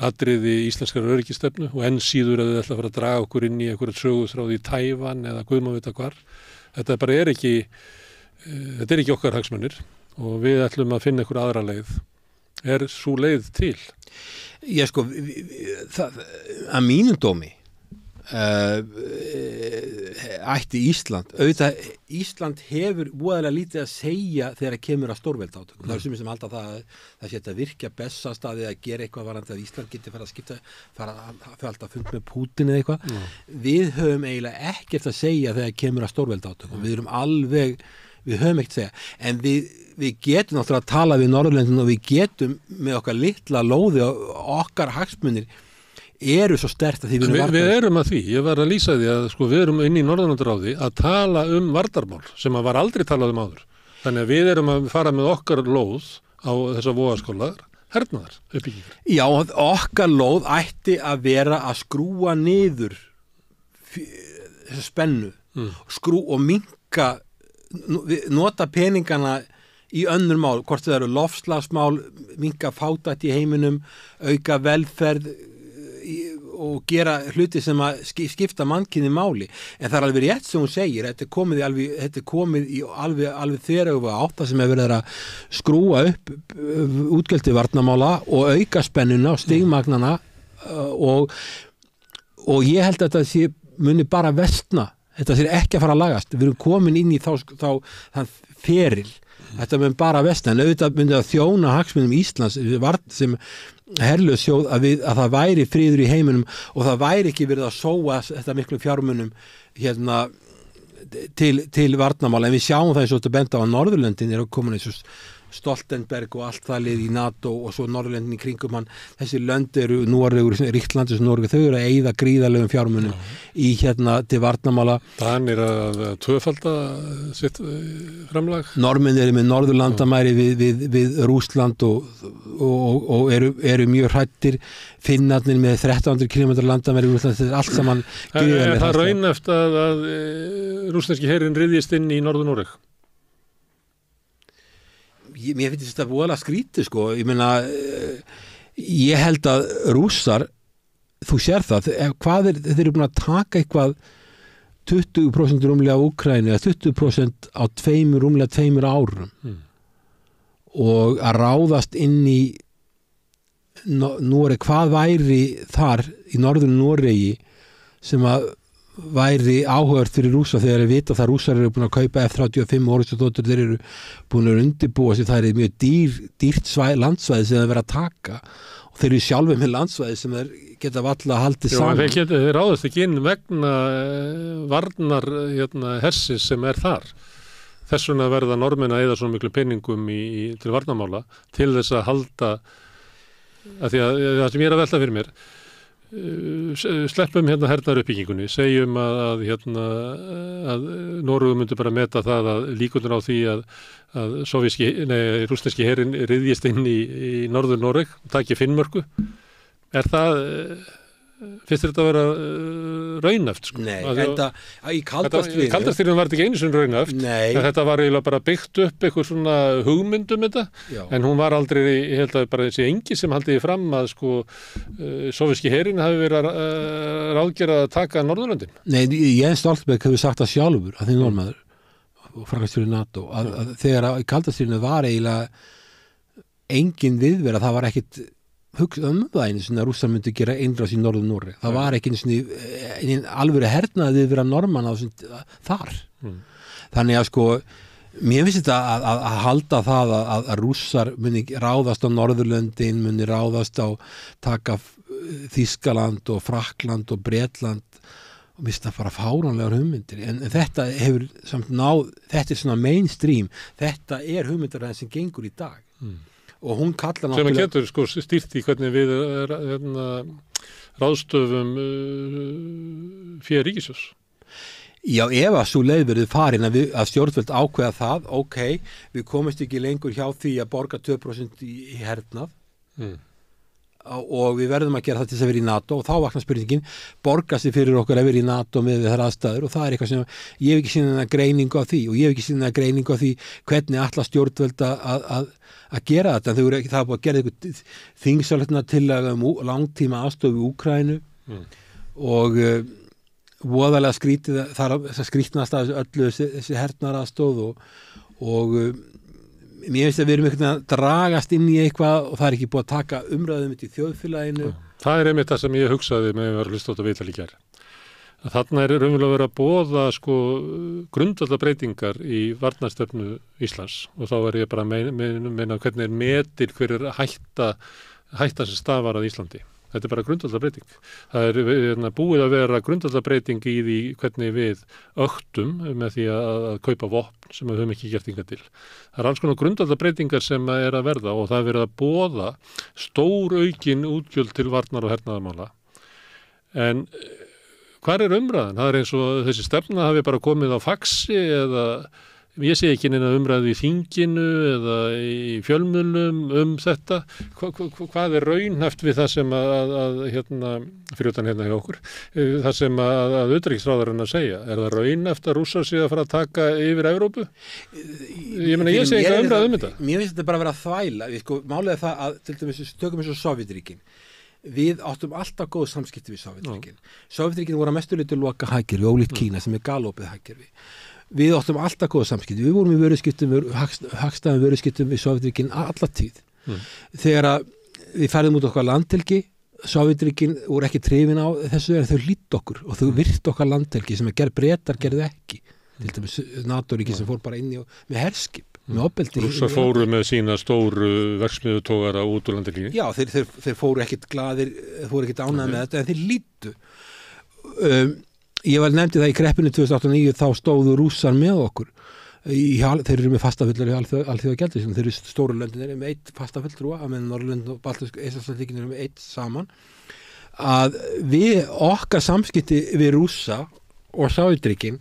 atriði íslenskar öryggistefnu og enn síður að þið ætla að fara að draga okkur inn í einhverja söguþráð í Tævan eða guð má vita hvar. Þetta bara er ekki okkar hagsmunir og við ætlum að finna einhverja aðra leið. Er sú leið til? Já að mínum dómi ætti Ísland. Auðvitað, Ísland hefur voðalega lítið að segja þegar það kemur að stórvelda átökum. Það er sem halda það sé að virkja bestastaði að gera eitthvað varandi að Ísland geti fara að fund með Pútín eða eitthvað. Við höfum eiginlega ekkert að segja þegar kemur að stórvelda átökum. Við höfum ekkert að segja. En við getum náttúrulega að tala við Norðurlöndin og við getum með okkar litla lóði og okkar hagsmunir eru svo sterkt að því við erum að því, ég var að lýsa því að sko við erum inn í Norðurlandaráði að tala varnarmál sem að var aldrei talað áður. Þannig að við erum að fara með okkar lóð á þessa vogaskólar, hernaðar uppbyggingar. Já, okkar lóð ætti að vera að skrúa niður þessa spennu og minnka, nota peningana í önnur mál, hvort það eru loftslagsmál, minnka fátækt í heiminum, auka velferð og gera hluti sem að skipta mannkynni máli. En það er alveg rétt sem hún segir, þetta er komið í alveg þegar átt það sem hefur verið að skrúa upp útgjöld til varnarmála og auka spennuna og stigmagnana og ég held að þetta muni bara versna. Þetta sé ekki að fara að lagast. Við erum komin inn í þann feril. Þetta mun bara versna, en auðvitað myndi að þjóna hagsmunum Íslands sem herlaus þjóð að það væri friður í heiminum og það væri ekki verið að sóa þetta miklu fjármunum til varnarmála. En við sjáum það eins og þetta benda á að Norðurlöndin eru komin eins og Stoltenberg og allt það lið í NATO og svo Norðurlöndin í kringum hann. Þessi lönd eru Noregur, Ríkland Norge, þau eru að eyða gríðarlegum fjármunum í til varnarmála. Danir að tvöfalda sitt framlag. Normenn eru með norðurlandamæri við Rússland og eru mjög hrættir. Finnarnir með 1300 km landamæri við Rússland, þetta er allt saman gríðarlega. Það rauneft að rússneski herinn ryðjist inn í Norður-Noreg? Mér finnst þetta voðalega skrítið sko, ég meina ég held að Rússar, þú sér það, þeir eru búin að taka eitthvað 20% rúmlega á Úkraínu eða 20% á rúmlega 2 árum og að ráðast inn í Noreg, hvað væri þar í norður Noregi sem að væri áhugavert fyrir Rússa þegar þeir vita það Rússar eru búin að kaupa F-35 orðstóttur, þeir eru búin að undirbúa sig, það er mjög dýrt landsvæði sem þeir vera að taka og þeir eru sjálfur með landsvæði sem þeir geta valla haldið saman. Þeir ráðast ekki inn vegna varnar hersis sem þar. Þess vegna verða normenn að eyða svo miklu peningum til varnarmála til þess að halda að því að það sem ég að velta fyrir mér sleppum hernaðaruppbyggingunni, segjum að Noregur myndi bara meta það að líkurnar á því að rússneski herinn ryðjist inn í norður Noreg og taki Finnmörku. Finnst þetta að vera raunhæft? Sko? Nei, þetta í kaldastríðinu var þetta ekki einu sinni raunhæft. Þetta var eiginlega bara byggt upp eitthvað svona hugmyndum þetta, en hún var aldrei, ég held að bara þessi engi sem haldiði fram að sko sovéski herinn hafi verið að ráðgera að taka Norðurlöndin. Nei, Jens Stoltenberg hefur sagt það sjálfur að því normaður og framkvæmdastjóri NATO að þegar í kaldastríðinu var eiginlega engin viðvera, það var ekkit hugsa það einu svona að Rússar myndi gera innrás í norður Noreg. Það var ekki einu alvöru hernaði við vera normann þar. Þannig að sko mér finnst þetta að halda það að Rússar muni ráðast á Norðurlöndin, muni ráðast á taka Þýskaland og Frakkland og Bretland og mér finnst það bara fáránlegar hugmyndir. En þetta hefur samt þetta er svona mainstream, þetta er hugmyndir sem gengur í dag. Og hún kallar náttúrulega sem getur sko stýrt í hvernig við ráðstöfum fyrir ríkissjóðs. Já, ef að svo leið verið farin að stjórnvöld ákveða það, við komumst ekki lengur hjá því að borga 2% í hernað og við verðum að gera það til þess að vera í NATO og þá vaknar spurningin, borga sig fyrir okkur að vera í NATO með þessar aðstæður og það er eitthvað sem ég hef ekki síðan greiningu á því og ég hef ekki síðan greiningu á því hvernig alla stjórnvöld að gera þetta, en það er búið að gera eitthvað þingsáleitnartillaga langtíma aðstoð við Úkraínu og voðalega skrítið, það er skrítnast að öllu þessi hernaðaraðstoð og mér finnst að við erum einhvern veginn að dragast inn í eitthvað og það er ekki búið að taka umræðum í þjóðfélaginu. Það er einmitt það sem ég hugsaði með að vera hlustótt að vita líka Þarna raunverulega verið að boða sko grundvallarbreytingar í varnarstefnu Íslands og þá ég bara að meina hvernig metir hver hætta sem stafar að Íslandi. Þetta bara grundvallarbreyting. Það búið að vera grundvallarbreyting í því hvernig við öktum með því að kaupa vopn sem við höfum ekki gert hingað til. Það alls konar grundvallarbreytingar sem að verða og það verið að boða stór aukin útgjöld til varnar og hernaðarmála. En hvar umræðan? Það eins og þessi stefna hafi bara komið á faxi eða ég sé ekki neina umræðu í þinginu eða í fjölmiðlum þetta. Hvað raunhæft við það sem fyrir utan hjá okkur, það sem að utanríkisráðherrann að segja? Það raunhæft að Rússar sé að fara að taka yfir Evrópu? Ég meina, ég sé ekki umræðu þetta. Mér finnst þetta bara að vera að þvæla. Sko, málið það að, til dæmis, tökum eins og Sovétríkin. Við áttum alltaf góð samskipti við Sovétríkin. Sovétríkin voru að mestu hluti loka hagkerfi, ólíkt Kína sem galopið hagkerfi. Við áttum alltaf góð samskipti. Við vorum í vöruskiptum, hagstæðum vöruskiptum við Sovétríkin alla tíð. Þegar við færðum út okkar landhelgi, Sovétríkin voru ekki trefin á þessu en þau lít okkur og þau virt okkar landhelgi sem Bretar gerðu ekki. Til dæmis NATO-ríki sem fór bara inn með herskip. Rússar fóru með sína stóru verksmiðutogara út úr landhelginni. Já, þeir fóru ekkit glaðir, fóru ekkit ánægð með þetta en þeir lítu. Ég nefndi það í kreppinu 2008-2009 þá stóðu Rússar með okkur. Þeir eru með fastafullur í alþjóðagjaldeyrissjóðnum. Þeir eru stóru löndin með eitt fastafulltrúa að meðan Norðurlönd og Baltísku Eystrasaltsríkin eru með eitt saman. Að við okkar samskipti við Rússa og Sovétríkin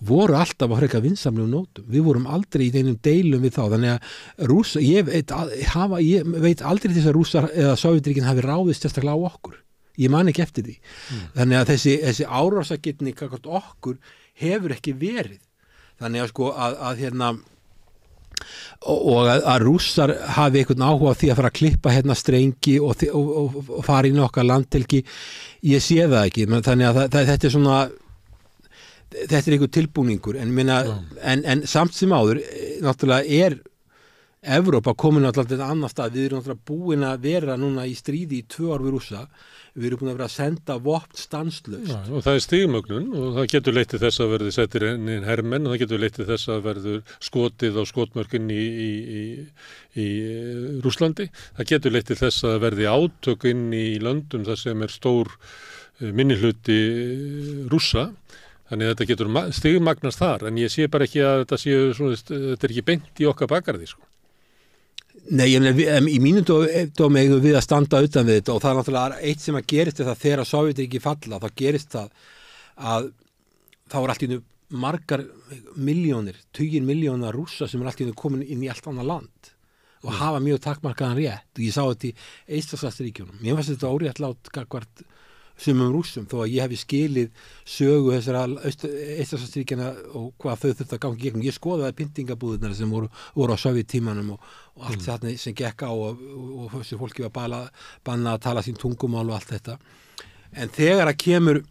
voru alltaf á frekar vinsamlegum nótum. Við vorum aldrei í einum deilum við þá. Þannig að Rússa, ég veit aldrei þess að Rússar eða Sovétríkin hafi ráðist sérstaklega á okkur. Ég man ekki eftir því. Þannig að þessi árásagirni gagnvart okkur hefur ekki verið. Þannig að sko að Rússar hafi einhvern áhuga á því að fara að klippa strengi og fara inn í okkar landhelgi. Ég sé það ekki. Þannig að þetta er svona þetta einhver tilbúningur en samt sem áður náttúrulega Evrópa komin alltaf annar stað. Við erum náttúrulega búin að vera núna í stríði í 2 ár við Rússa. Við erum búin að vera að senda vopn stanslaust. Og það stigmögnun og það getur leitt til þess að verði settir inn hermenn og það getur leitt til þess að verður skotið á skotmörkin í Rússlandi. Það getur leitt til þess að verði átök inn í löndum þar sem stór minnihluti Rússa. Þannig að þetta getur stigmagnast þar, en ég sé bara ekki að þetta ekki beint í okkar bakgarði, sko. Nei, í mínum dómi eigum við að standa utan við þetta og það er náttúrulega eitt sem að gerist það þegar Sovétríkin falla, þá gerist það að þá allt í einu margar milljónir, tugir milljóna Rússa sem allt í einu komin inn í allt annað land og hafa mjög takmarkaðan rétt. Og ég sá þetta í Eystrasaltsríkjunum. Mér fannst þetta óréttlátt gagnvart sumum Rússum þó að ég hefði skilið sögu þessara Eystrasaltsríkjana og hvað þau þurftu að ganga gegnum. Ég skoðaði pyntingabúðirnar sem voru á Sovéttímanum og allt þetta sem gekk á og þessu fólki var banna að tala sín tungumál og allt þetta. En þegar að kemur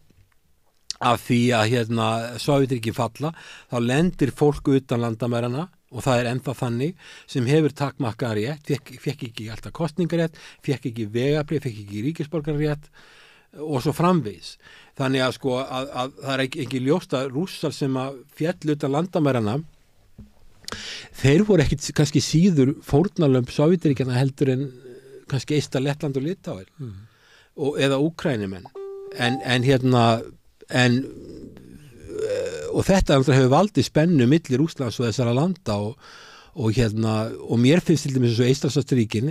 af því að Sovétríkin falla þá lendir fólk utan landamærana og það ennþá þannig sem hefur takmarkaðan rétt, fekk ekki alltaf kosningarétt, fekk ekki vegabréf, fekk ekki ríkisborgararétt og svo framvegis. Þannig að sko að það er ekki ljóst að Rússar sem að féllu utan landamærana þeir voru ekkit kannski síður fórnarlömb Sovétríkjanna heldur en kannski Eista, Lettland og Litáir eða Úkraínumenn og þetta hefur valdið spennu milli Rússlands og þessara landa og mér finnst til dæmis eins og Eystrasaltsríkin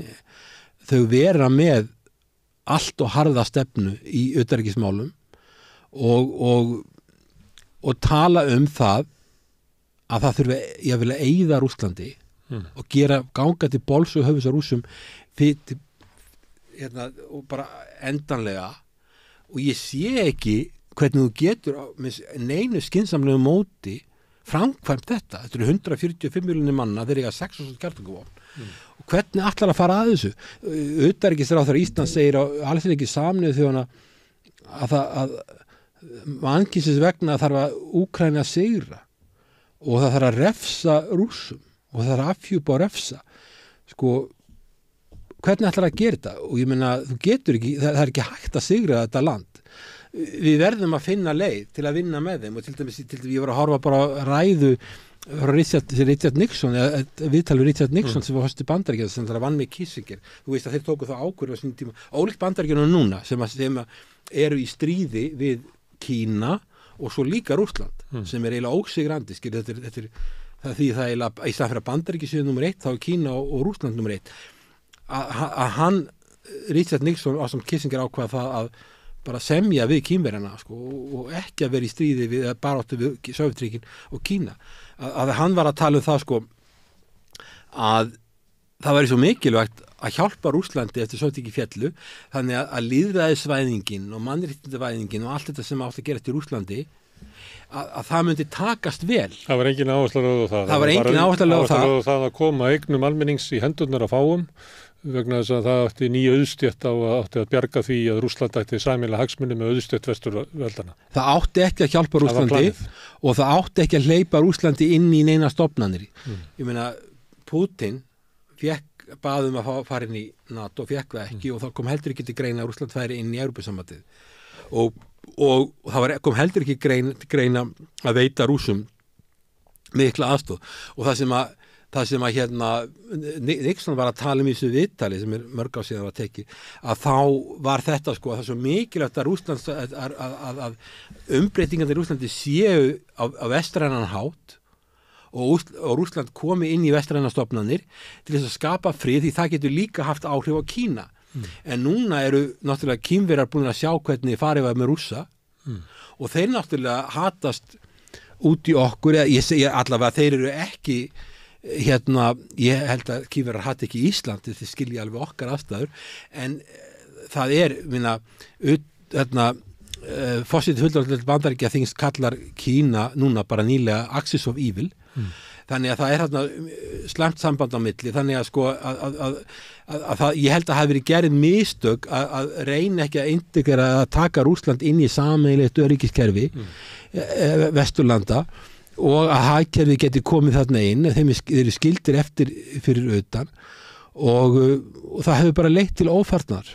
þau vera með allt og harða stefnu í utanríkismálum og tala það að það þurfi að vilja eyða Rússlandi og ganga til bols og höfus á Rússum og bara endanlega og ég sé ekki hvernig þú getur með neinu skynsamlegu móti framkvæmt þetta. Þetta eru 145 milljónir manna þegar ég 6.000 kjarnorkuvopn og hvernig ætlar að fara að þessu? Utanríkisráðherra Íslands segir á alþingi Sameinuðu þjóðanna að mannkynsins vegna þarf að Úkraína sigra og það þarf að refsa Rússum og það þarf að afhjúpa og refsa. Sko, hvernig ætlar að gera þetta? Og ég meina, þú getur ekki, það er ekki hægt að sigra þetta land. við verðum að finna leið til að vinna með þeim og til dæmis ég var að horfa bara á ræðu Richard Nixon, viðtalið Richard Nixon sem var hósti Bandaríkjanna sem það vann með Kissinger. Þú veist að þeir tóku það ákvörðu á sínum tíma, ólíkt Bandaríkjanna núna sem eru í stríði við Kína og svo líka Rússland sem eiginlega ósigrandi, þetta er því það eiginlega í stað fyrir að Bandaríkja séu nummer 1 þá er Kína og Rússland nummer 1 að hann, Richard Nixon á sem Kissinger ákvað það að bara semja við Kínverjana sko, og ekki að vera í stríði við baráttu við Sovétríkin og Kína að hann var að tala um það sko að það væri svo mikilvægt að hjálpa Rússlandi eftir Sovétríki féllu þannig að lýðræðisvæðingin og mannréttindavæðingin og allt þetta sem átti að gera til Rússlandi að það myndi takast vel. Það var engin áhersla lögð á það. Það var engin áhersla lögð á það að koma eignum almennings í hendurnar á fáum vegna þess að það átti nýja auðstétt átti að bjarga því að Rússland ætti sæmilega hagsmuni með auðstétt vesturveldana. Það átti ekki að hjálpa Rússlandi og það átti ekki að hleypa Rússlandi inn í neina stofnanir. Ég meina, Putin baðum að fara inn í NATO og fekk það ekki og það kom heldur ekki til greina að Rússland færi inn í Evrópusambandið og það kom heldur ekki greina að veita Rússum mikla aðstoð og það sem að hérna Nixon var að tala í þessu viðtali sem mörg á síðan var tekið að þá var þetta sko að það er svo mikilvægt að Rússland að umbreytingarnir í Rússlandi séu á vestrænan hátt og Rússland komi inn í vestrænar stofnanir til þess að skapa frið því það getur líka haft áhrif á Kína en núna eru náttúrulega Kínverjar búin að sjá hvernig farið var með Rússa og þeir náttúrulega hatast út í okkur allavega þeir eru ekki ég held að Kínverjar hati ekki Ísland þeir skilja alveg okkar aðstæður en það forseti fullorðið Bandaríkja þings kallar Kína núna bara nýlega Axis of Evil þannig að það er slæmt samband á milli þannig að sko að ég held að hafi verið gerð mistök að reyna ekki að integrera að taka Rússland inn í sameiginlegt öryggiskerfi Vesturlanda og að hagkerfi geti komið þarna inn þeim eru skildir eftir fyrir utan og það hefur bara leitt til ófarnar.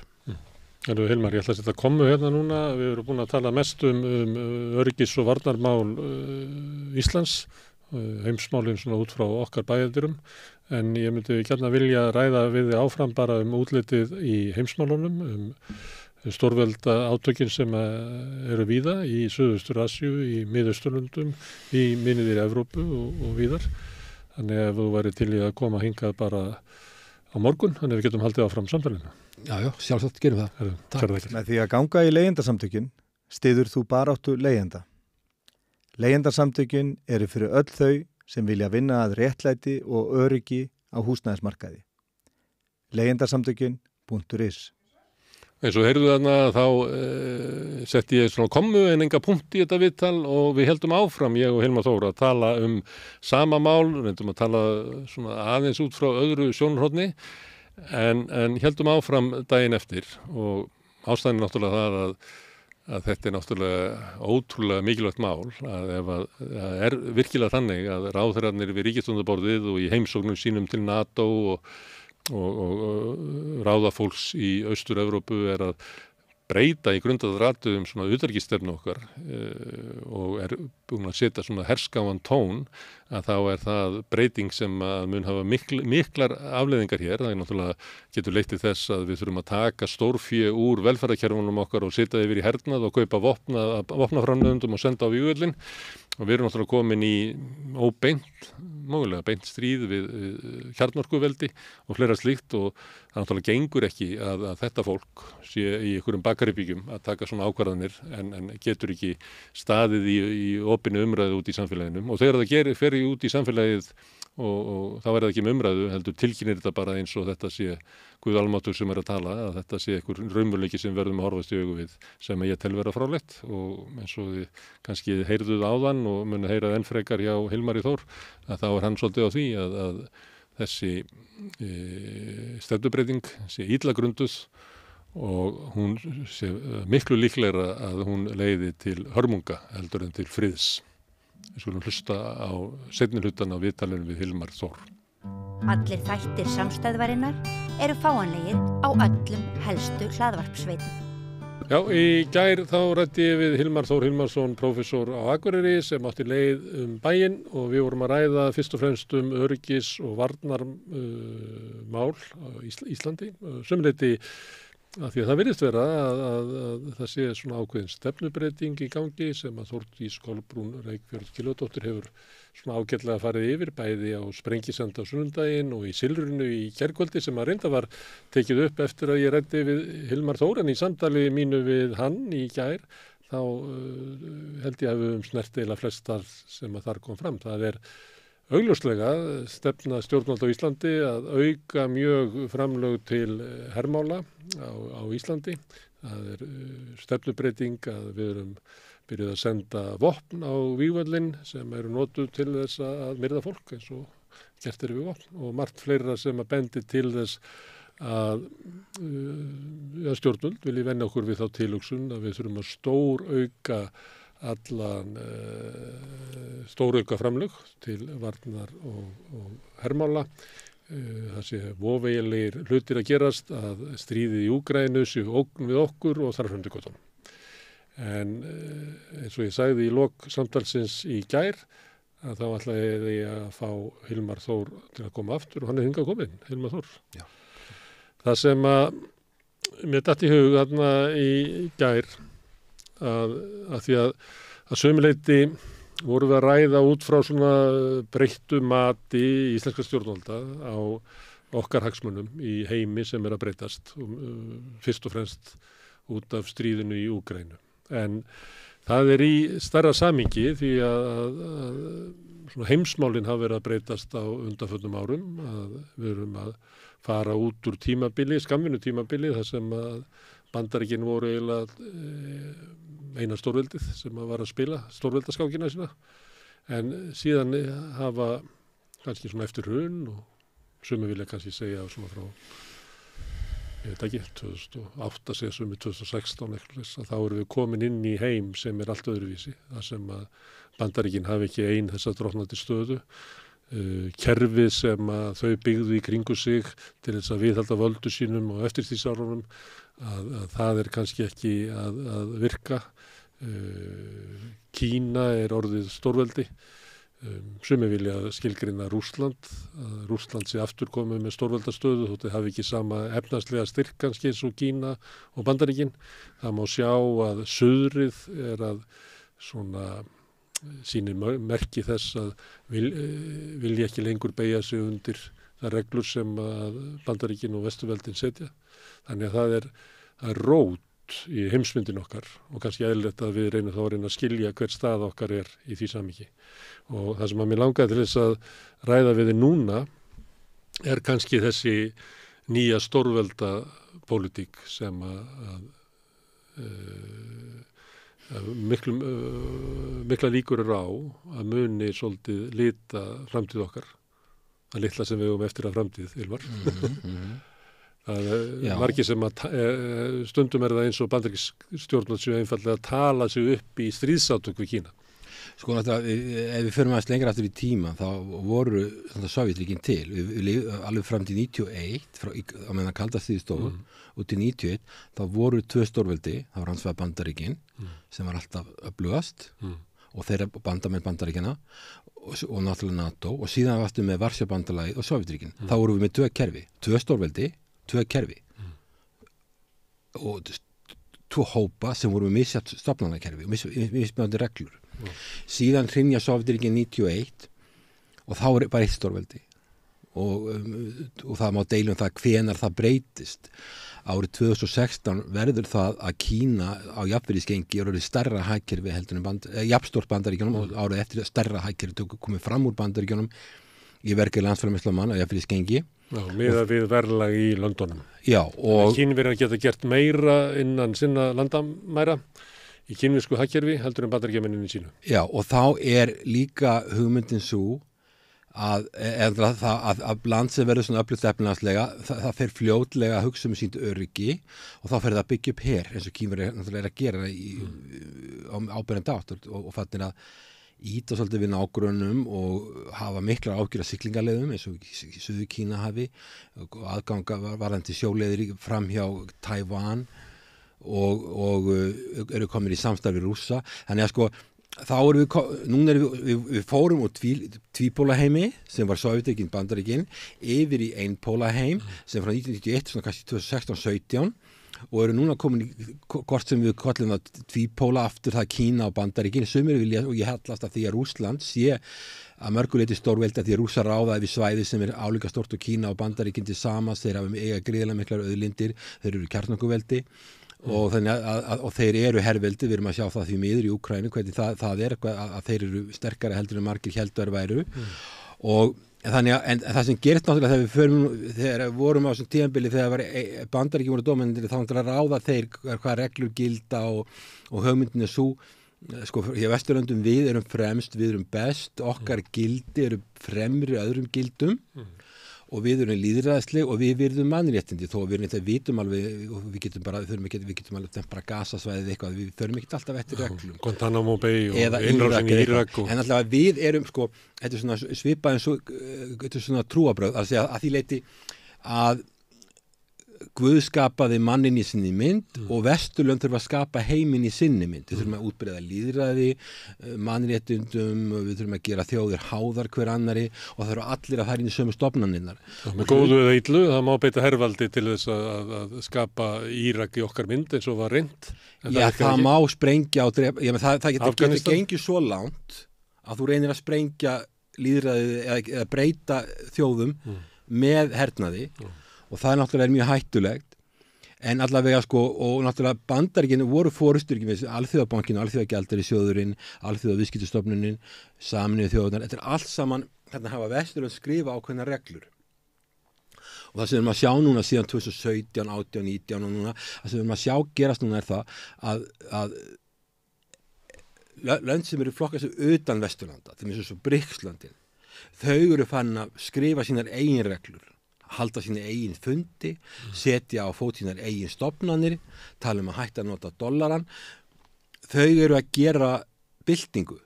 Hilmar, ég ætla að setja komu hérna núna, við erum búin að tala mest um öryggis- og varnarmál Íslands, heimsmálin svona út frá okkar bæjardyrum, en ég myndi gjarna vilja ræða við þið áfram bara um útlitið í heimsmálunum, stórvelda átökin sem eru víða í Suðaustur-Asíu, í Miðausturlöndum, í minniðir Evrópu og víðar. Þannig að þú væri til í að koma hingað bara á morgun, þannig að við getum haldið áfram samtalinu. Já, sjálfsagt gerum við það. Með því að ganga í leigjendasamtökin styður þú baráttu leigjenda. Leigjendasamtökin eru fyrir öll þau sem vilja vinna að réttlæti og öryggi á húsnæðismarkaði. Leigjendasamtökin.is Eins og heyrðu þarna þá setti ég svona komu en enga punkt í þetta viðtal og við heldum áfram, ég og Hilmar Þór, að tala um sama mál, reyndum að tala svona aðeins út frá öðru sjónarhorni en heldum áfram daginn eftir og ástæðan er náttúrulega það að þetta er náttúrulega ótrúlega mikilvægt mál að ef það er virkilega þannig að ráðherrarnir við ríkisstjórnarborðið og í heimsóknum sínum til NATO og ráðafólks í Austur-Evrópu er að breyta í grundvallaratriðum svona utanríkisstefnu okkar og er búin að setja svona herskáan tón að þá er það breyting sem að mun hafa miklar afleiðingar hér. Það er náttúrulega getur leitt til þess að við þurfum að taka stórfé úr velferðarkerfunum okkar og setja yfir í hernað og kaupa vopnaframleiðendum og senda á vígvöllin og við erum náttúrulega komin í mögulega beint stríð við kjarnorkuveldi og fleira slíkt og það náttúrulega gengur ekki að þetta fólk sé í einhverjum bakaribíkjum að taka svona ákvarðanir en getur ekki staðið í opinni umræðu út í samfélaginu og þegar það fer út í samfélagið og þá er það ekki með umræðu heldur tilkynir þetta bara eins og þetta sé Guð almáttugur sem er að tala að þetta sé einhver raunveruleiki sem verðum að horfast í augu við sem ég tel vera fráleitt og eins og þið kannski heyrðuð áðan og muni heyra enn frekar hjá Hilmari Þór að þá er hann svolítið á því að þessi stefnubreyting sé illa grunduð og hún sé miklu líklegra að hún leiði til hörmunga heldur en til friðs. Við skulum hlusta á seinni hlutan á viðtalinu við Hilmar Þór. Allir þættir samstæðvarinnar eru fáanlegir á öllum helstu hlaðvarpsveitum. Já, í gær þá ræddi ég við Hilmar Þór Hilmarsson, prófessor á Akureyri sem átti leið bæinn og við vorum að ræða fyrst og fremst öryggis- og varnarmál á Íslandi. Sumleiti að því að það virðist vera að það sé svona ákveðin stefnubreiting í gangi sem að Þórdís Kolbrún Reykfjörð Gylfadóttir hefur svona ágætlega farið yfir bæði á Sprengisand á sunnudaginn og í Silfrinu í gærkvöldi sem að reynda var tekið upp eftir að ég ræddi við Hilmar Þór en í samtali mínu við hann í gær þá held ég að við snert eiginlega flestar sem að þar kom fram. Það er augljóslega stefna stjórnvald á Íslandi að auka mjög framlög til hermála á Íslandi. Það er stefnubreiting að við erum byrjuð að senda vopn á vígvöllin sem eru notuð til þess að myrða fólk eins og gert er við vopn og margt fleira sem að bendi til þess að stjórnvöld vilji venja okkur við þá tilhugsun að við þurfum að stórauka framlög til varnar og hermála. Það sé voveigjanlegir hlutir að gerast að stríðið í Úkraínu séu ógn við okkur og þar fram til götunum. En eins og ég sagði í lok samtalsins í gær að þá ætlaði ég að fá Hilmar Þór til að koma aftur og hann er hingað kominn, Hilmar Þór. Já. Það sem að mér datt í hug þarna í gær að því að sömuleyti vorum við að ræða út frá svona breyttu mati íslenska stjórnvalda á okkar hagsmunum í heimi sem er að breytast fyrst og fremst út af stríðinu í Úkraínu. En það er í stærra samhengi því að svona heimsmálin hafa verið að breytast á undanförnum árum að við erum að fara út úr tímabili, skammvinnu tímabili þar sem að Bandaríkin voru eiginlega eina stórveldið sem að var að spila stórveldaskákina sína en síðan hafa kannski svona eftir hrun og sumir vilja kannski segja svona frá ég veit ekki, 2008 segja sumir 2016 eitthvað að þá erum við komin inn í heim sem er allt öðruvísi þar sem að Bandaríkin hafi ekki ein þessa drottnandi stöðu kerfið sem að þau byggðu í kringu sig til þess að viðhalda völdu sínum og eftirstríðsárunum að það er kannski ekki að virka Kína er orðið stórveldi sumir vilja skilgreina Rússland að Rússland sé aftur komið með stórveldastöðu þótt þau hafi ekki sama efnahagslega styrk kannski eins og Kína og Bandaríkin það má sjá að suðrið er að svona sýnir merki þess að vilja ekki lengur beygja sig undir það reglur sem að Bandaríkin og Vesturveldin setja þannig að það er rót í heimsmyndin okkar og kannski eðlilegt að við reynum þá að reyna að skilja hver stað okkar er í því samhengi og það sem að mér langaði til þess að ræða við þið núna er kannski þessi nýja stórvelda pólitík sem að mikla líkur eru á að muni svolítið lita framtíð okkar að litla sem við höfum eftir að framtíð Ylvar Það er margir sem að stundum er það eins og bandarísk stjórnvöld séu einfallega að tala sig upp í stríðsátök við Kína. Sko náttúrulega, ef við förum aðeins lengra aftur í tíma, þá voru Sovjetríkin til, alveg fram til 91, á meðan kalda stríðið stóð, og til 91, þá voru tvö stórveldi, þá var hans vegar Bandaríkin, sem var alltaf öflugast, og þeirra bandamenn Bandaríkina, og náttúrulega NATO, og síðan varstu með Varsjárbandalagið og Sovjetríkin. Þá voru við með tvö kerfi, tvö stórveldi, tvö kerfi og tvö hópa sem voru með misjætt stofnanakerfi og mismjöndi reglur. Síðan hrynja Sovjetríkin 91 og þá er bara eitt stórveldi og það má deila það hvenar það breytist. Árið 2016 verður það að Kína á jafnvirðisgengi er orðið stærra hagkerfi heldur en jafnstórt Bandaríkjunum og árið eftir stærra hagkerfi komið fram úr Bandaríkjunum í verki landsframleiðslu manna á jafnvirðisgengi. Já, miðað við verðlag í löndunum. Já, og Kínverjar geta gert meira innan sinna landamæra í kínversku hagkerfi heldur en Bandaríkjamenninni sínu. Já, og þá er líka hugmyndin svo að land sem verður svona öflugt efnahagslega, það fer fljótlega að hugsa sínt öryggi og þá fer það að byggja upp her eins og Kínverjar náttúrulega er að gera á áberandi átt og fannir að íta svolítið við nágrönnum og hafa miklar ágjur af siglingaleiðum eins og í Suður Kína hafi og aðganga varðandi sjóleiðir fram hjá Tævan og eru komin í samstarfi rússa, þannig að sko þá erum við fórum úr tvípólaheimi sem var Sovétríkin, Bandaríkin yfir í einpólaheim sem frá 1991, svona kannski 2016-17 og eru núna komin í hvort sem við kallum það tvípóla aftur, það Kína og Bandaríkin, sumir vilja, og ég hallast að því að Rússland sé að mörguleiti stórveldi að því að Rússar ráða yfir svæði sem álíka stórt og Kína og Bandaríkin til samans, þeir hafa eiga gríðarlega miklar auðlindir, þeir eru kjarnorkuveldi og þannig að þeir eru herveldi, við erum að sjá það því miður í Úkraínu, hvernig það er að þeir eru sterkari heldur en margir heldur væru og þannig að það sem gerist náttúrulega þegar við vorum á þessum tímabili þegar Bandaríkin voru dómendir þá að ráða þeir hvað reglur gilda og hugmyndin svo sko hér Vesturlöndum við erum fremst, við erum best, okkar gildi eru fremri öðrum gildum og við erum lýðræðisleg og við virðum mannréttindi þó við vitum alveg og við getum alveg bara gasasvæðið eitthvað, við förum ekki alltaf eftir reglum Guantanamo Bay og innrásin í Írak en alltaf við erum sko þetta er svona svipað eins og þetta er svona trúarbrögð að því leiti að Guð skapaði mannin í sinni mynd og Vesturlönd þurfa að skapa heiminn í sinni mynd. Við þurfum að útbreiða lýðræði, mannréttindum, við þurfum að gera þjóðir háðar hver annari og það þurfa allir að fara inn í sömu stofnanirnar. Með góðu eða illu, það má beita hervaldi til þess að skapa Írak í okkar mynd eins og var reynt. Já, það má sprengja og drepa, það getur gengið svo langt að þú reynir að sprengja lýðræði eða breyta þjóðum með hernaði og það er náttúrulega mjög hættulegt en allavega sko og náttúrulega Bandaríkin voru fórustur Alþjóðabankinn, Alþjóðagjaldeyrissjóðurinn, Alþjóðaviðskiptastofnunin, Sameinuðu þjóðirnar, þetta er allt saman hérna hafa Vesturlönd skrifa ákveðnar reglur og það sem við erum að sjá núna síðan 2017, 18, 19 og núna það sem við erum að sjá gerast núna er það að lönd sem eru flokkað sem utan Vesturlanda, þeim eins og BRICS-löndin, þau eru fann að skrifa sínar eigin reglur halda sína eigin fundi, setja á fót sínar eigin stofnanir, tala að hætta að nota dollaran. Þau eru að gera byltingu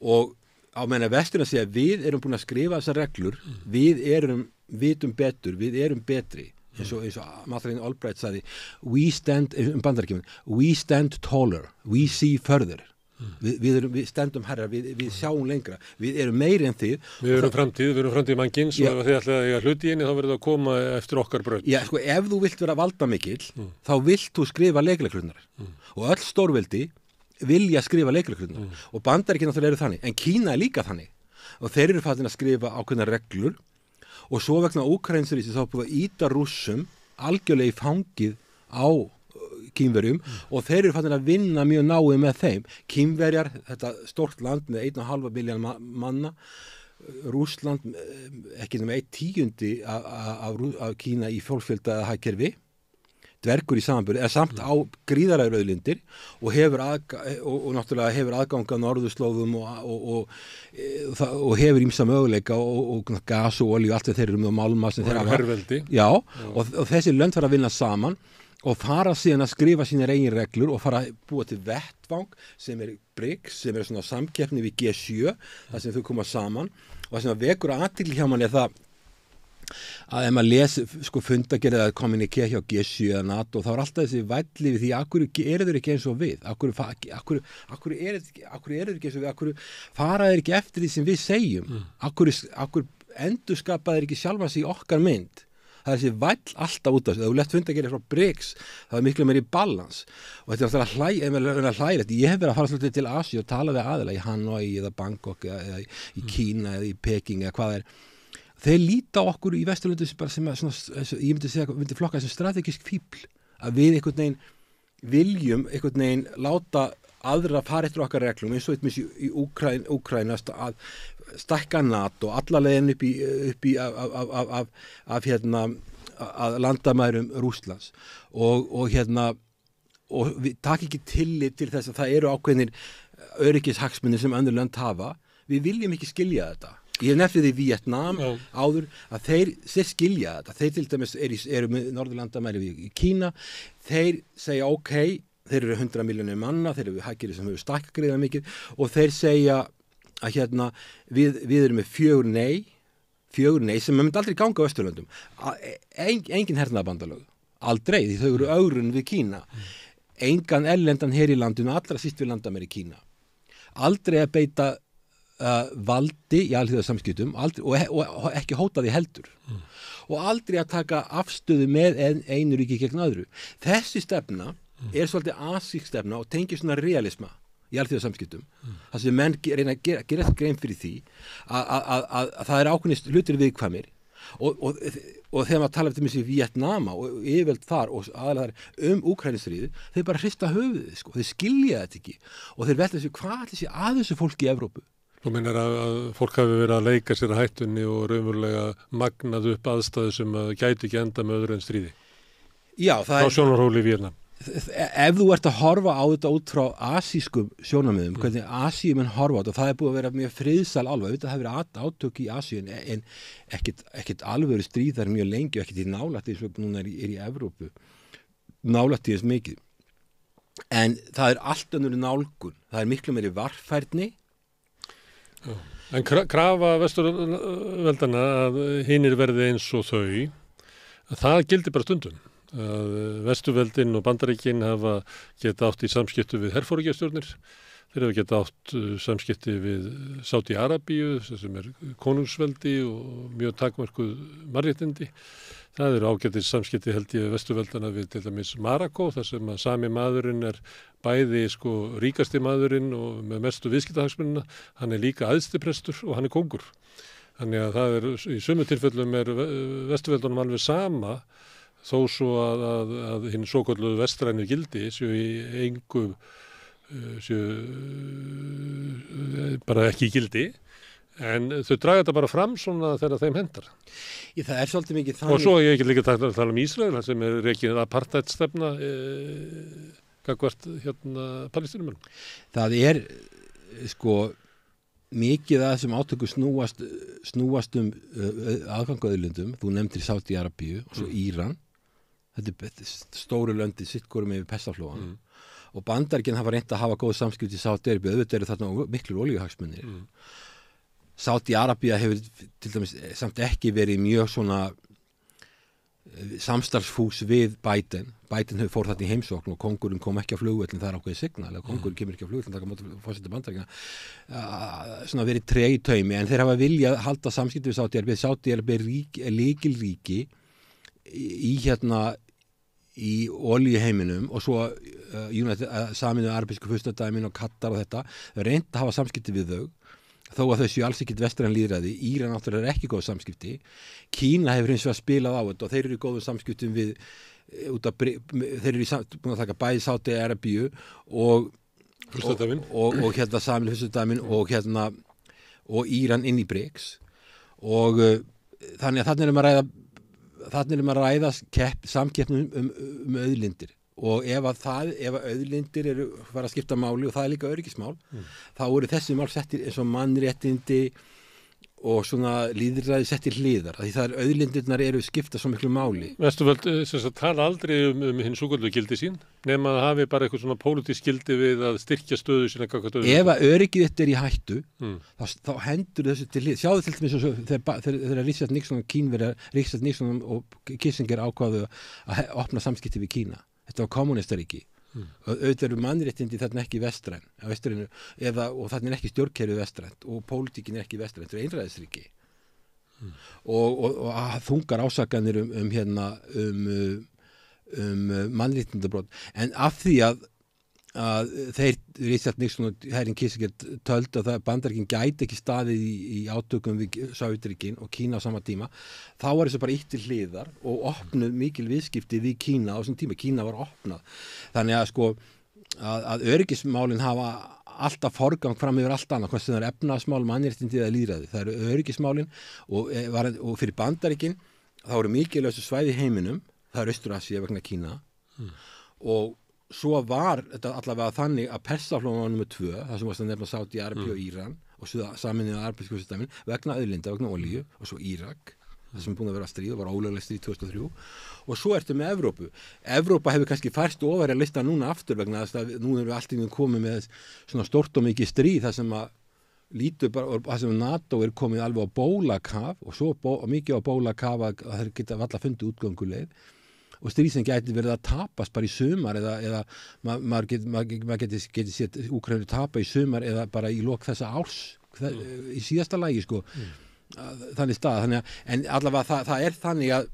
og á meðan Vesturlönd segja við erum búin að skrifa þessar reglur, við vitum betur, við erum betri. Eins og Madeleine Albright sagði, we stand taller, we see further. Við stendum herra, við sjáum lengra við erum meiri en þið við erum framtíð mannkins og ef þið ætlaði að eiga hluti í henni þá verður það að koma eftir okkar braut já, sko, ef þú vilt vera valdamikill þá vilt þú skrifa leikreglurnar og öll stórveldi vilja skrifa leikreglurnar og Bandaríkin náttúrulega eru þannig en Kína er líka þannig og þeir eru farin að skrifa ákveðnar reglur og svo vegna Úkraínurísi þá búið að ýta Rússum algjörlega í fangið á Kínverjum og þeir eru farin að vinna mjög náið með þeim. Kínverjar, þetta stórt land með 1,5 milljón manna, Rússland ekki nema 1/10 af Kína í fólksfjölda hagkerfi, dvergur í samanburði, er samt á gríðarlegar auðlindir og náttúrulega hefur aðgang að norðurslóðum og hefur ýmsa möguleika og gas og olíu, allt þeir eru með málma sem þeir hafa. Herveldi. Já, og þessi lönd fara að vinna saman og fara síðan að skrifa sínar eigin reglur og fara að búa til vettvang sem er BRICS, sem er svona samkeppni við G7, þar sem þau koma saman og það sem að vekur athygli hjá manni er það að ef maður les sko fundagerðið að kommunikera hjá G7 eða NATO þá er alltaf þessi vælli við því akkur eru þeir ekki eins og við akkur eru þeir ekki eins og við akkur fara þeir ekki eftir því sem við segjum akkur endurskapa þeir ekki sjálfa sig í okkar mynd. Það er þessi væll alltaf út af þessu. Ef þú lett fundagerðir frá BRICS, það er miklu meiri balans. Og þetta er alltaf hlægilegt. Ég hef verið að fara svolítið til Asíu og tala við aðila í Hanoi eða Bangkok eða í Kína eða í Peking eða hvað það er. Þeir líta á okkur í Vesturlöndum bara sem að ég myndi flokka þessu strategísk fíbl. Að við einhvern veginn viljum einhvern veginn láta aðra fara eftir okkar reglum eins og í Úkraínu að stækka NATO allalegin upp í að landamærum Rússlands og við taka ekki tillit til þess að það eru ákveðnir öryggishagsmunir sem önnur lönd hafa. Við viljum ekki skilja þetta. Ég hef nefnið í Vietnam áður að þeir skilja þetta. Þeir til dæmis eru með norðurlandamæri í Kína. Þeir segja þeir eru 100 milljónir manna, þeir eru hagkerfi sem hefur stækkað gríðarlega mikið og þeir segja að við erum með 4 nei sem myndi aldrei ganga á Vesturlöndum. Engin hernaðarbandalög, aldrei, því þau eru ögrun við Kína. engan erlendan her í landinu, allra síst við landamæri Kína. Aldrei að beita valdi í alþjóðasamskiptum og ekki hóta því heldur. Og aldrei að taka afstöðu með einu ríki gegn öðru. Þessi stefna er svolítið asísk stefna og tengir svona realisma í alþjóðasamskiptum. Það sem menn reyna að gera þetta grein fyrir því að það er ákveðnist hlutir viðkvæmir og þegar maður tala um þessi Vietnama og yfirvöld þar og aðalega þar Úkraínustríðið, þeir bara hrista höfuðið, sko, þeir skilja þetta ekki og þeir velta þessu hvað er þessi að þessu fólki í Evrópu. Þú meinar að fólk hafi verið að leika sér að hættunni og raunverulega magnað upp aðstæðu sem gæti ekki enda með öðru en stríði? Já, það er... Á sjónarhóli í Víetnam. Ef þú ert að horfa á þetta út frá asískum sjónarmiðum, hvernig Asíumenn horfa á þetta, og það er búið að vera mjög friðsæl álfa, það hefur verið átök í Asíun en ekkert alvöru stríð þar mjög lengi og ekkert í nálætti eins og núna er í Evrópu, nálætti þess mikið. En það er allt önnur nálgun, það er miklu meiri varfærni. Já. En krafa vesturveldana að hinir verði eins og þau, það gildi bara stundum. Að Vesturveldin og Bandaríkin hafa geta átt í samskiptu við herforingjastjórnir, þeir hafa geta átt samskipti við Sádi-Arabíu sem er konungsveldi og mjög takmörkuð mannréttindi. Það eru ágætis samskipti held ég Vesturveldana við til dæmis Marokkó, þar sem að sami maðurinn er bæði ríkasti maðurinn og með mestu viðskiptahagsmunina, hann er líka æðstiprestur og hann er kóngur. Þannig að það er í sömu tilfellum er Vesturveldunum alveg sama þó svo að hinn svokölluðu vestrænu gildi séu í engu bara ekki gildi, en þau draga þetta bara fram svona þegar þeim hendar. Það er svolítið mikið þannig. Og svo ég ekki líka að tala um Ísrael sem er rekin apartheidstefna gagnvart Palestínumönnum. Það er mikið að þessum átökum snúast aðgangaauðlindum, þú nefndir Sádi-Arabíu og svo Íran. Þetta er stóru löndi sittkorum yfir Persaflóan og Bandaríkin hafa reynt að hafa góð samskipti í Sádi-Arabíu, auðvitað eru þarna miklu olíuhagsmunir. Sádi-Arabía hefur til dæmis samt ekki verið mjög svona samstarfsfús við Biden hefur fór þarna í heimsókn og kóngurinn kom ekki á flugvöllin, það er ákveðið signal, kóngurinn kemur ekki á flugvöllin, það er fórseti Bandaríkjanna, svona verið treg í taumi, en þeir hafa viljað halda samskipti við Sádi-Arabíu. Sádi-Arabíu er lykilríki í olíuheiminum og svo Sameinuðu arabísku furstadæmin og Katar og þetta, þau reynt að hafa samskipti við þau þó að þau séu alls ekkert vestræn lýðræði. Íran náttúrulega er ekki góð samskipti. Kína hefur hins vegar spilað á þetta og þeir eru í góðum samskiptum við þeir eru búin að taka bæði Sádi-Arabíu og Sameinuðu furstadæmin og Íran inn í BRICS og þannig að þannig erum að ræða samkeppni um auðlindir og ef auðlindir eru fara að skipta máli og það er líka öryggismál, þá eru þessi mál settir eins og mannréttindi og svona lýðræði settir hliðar, því það auðlindirnar eru skipta svo miklu máli. Vesturvöld tala aldrei hinn svokölluðu gildi sín, nema að hafi bara eitthvað svona pólitísk gildi við að styrkja stöðu sína gagnvart auðlindum. Ef að öryggið þetta er í hættu, þá hendur þessu til hlið. Sjáðu til dæmis þegar Richard Nixon og Kissinger ákváðu að opna samskipti við Kína. Þetta var kommunístaríki. Auðvitað eru mannréttindi þarna ekki vestræn og þarna er ekki stjórnkerfið vestrænt og pólitíkin er ekki vestrænt, þetta er einræðisríki og þungar ásakanir mannréttindabrot, en af því að þeir Richard Nixon og Henry Kissinger töldu að Bandaríkin gæti ekki staðið í átökum við Sovétríkin og Kína á sama tíma, þá var þessu bara ítt til hliðar og opnuð mikil viðskipti við Kína á þessum tíma. Kína var opnað, þannig að öryggismálin hafa alltaf forgang fram yfir allt annað, hvort sem það er efnahagsmál, mannréttindi eða lýðræði. Það eru öryggismálin og fyrir Bandaríkin þá eru mikilvægustu svæði í heiminum, það er Austur-Asía vegna Kína og svo var þetta allavega þannig að Persaflóan var nummer 2, það sem varst að nefna Sádi-Arabíu og Íran og Sameinuðu arabísku furstadæmin vegna auðlinda, vegna olíu og svo Írak, það sem er búin að vera stríð og var ólöglegt stríð 2003 og svo ertu með Evrópu. Evrópa hefur kannski færst ofar að lista núna aftur vegna þess að nú erum við alltaf komið með svona stórt og mikið stríð þar sem að lítur bara, þar sem NATO er komið alveg á bólakaf og svo mikið á bólakaf að þeir geta valla fundið útgönguleið og stríð sem gæti verið að tapast bara í sumar eða maður geti séð Úkraínu tapa í sumar eða bara í lok þessa árs í síðasta lagi sko þannig stað, en allavega það er þannig að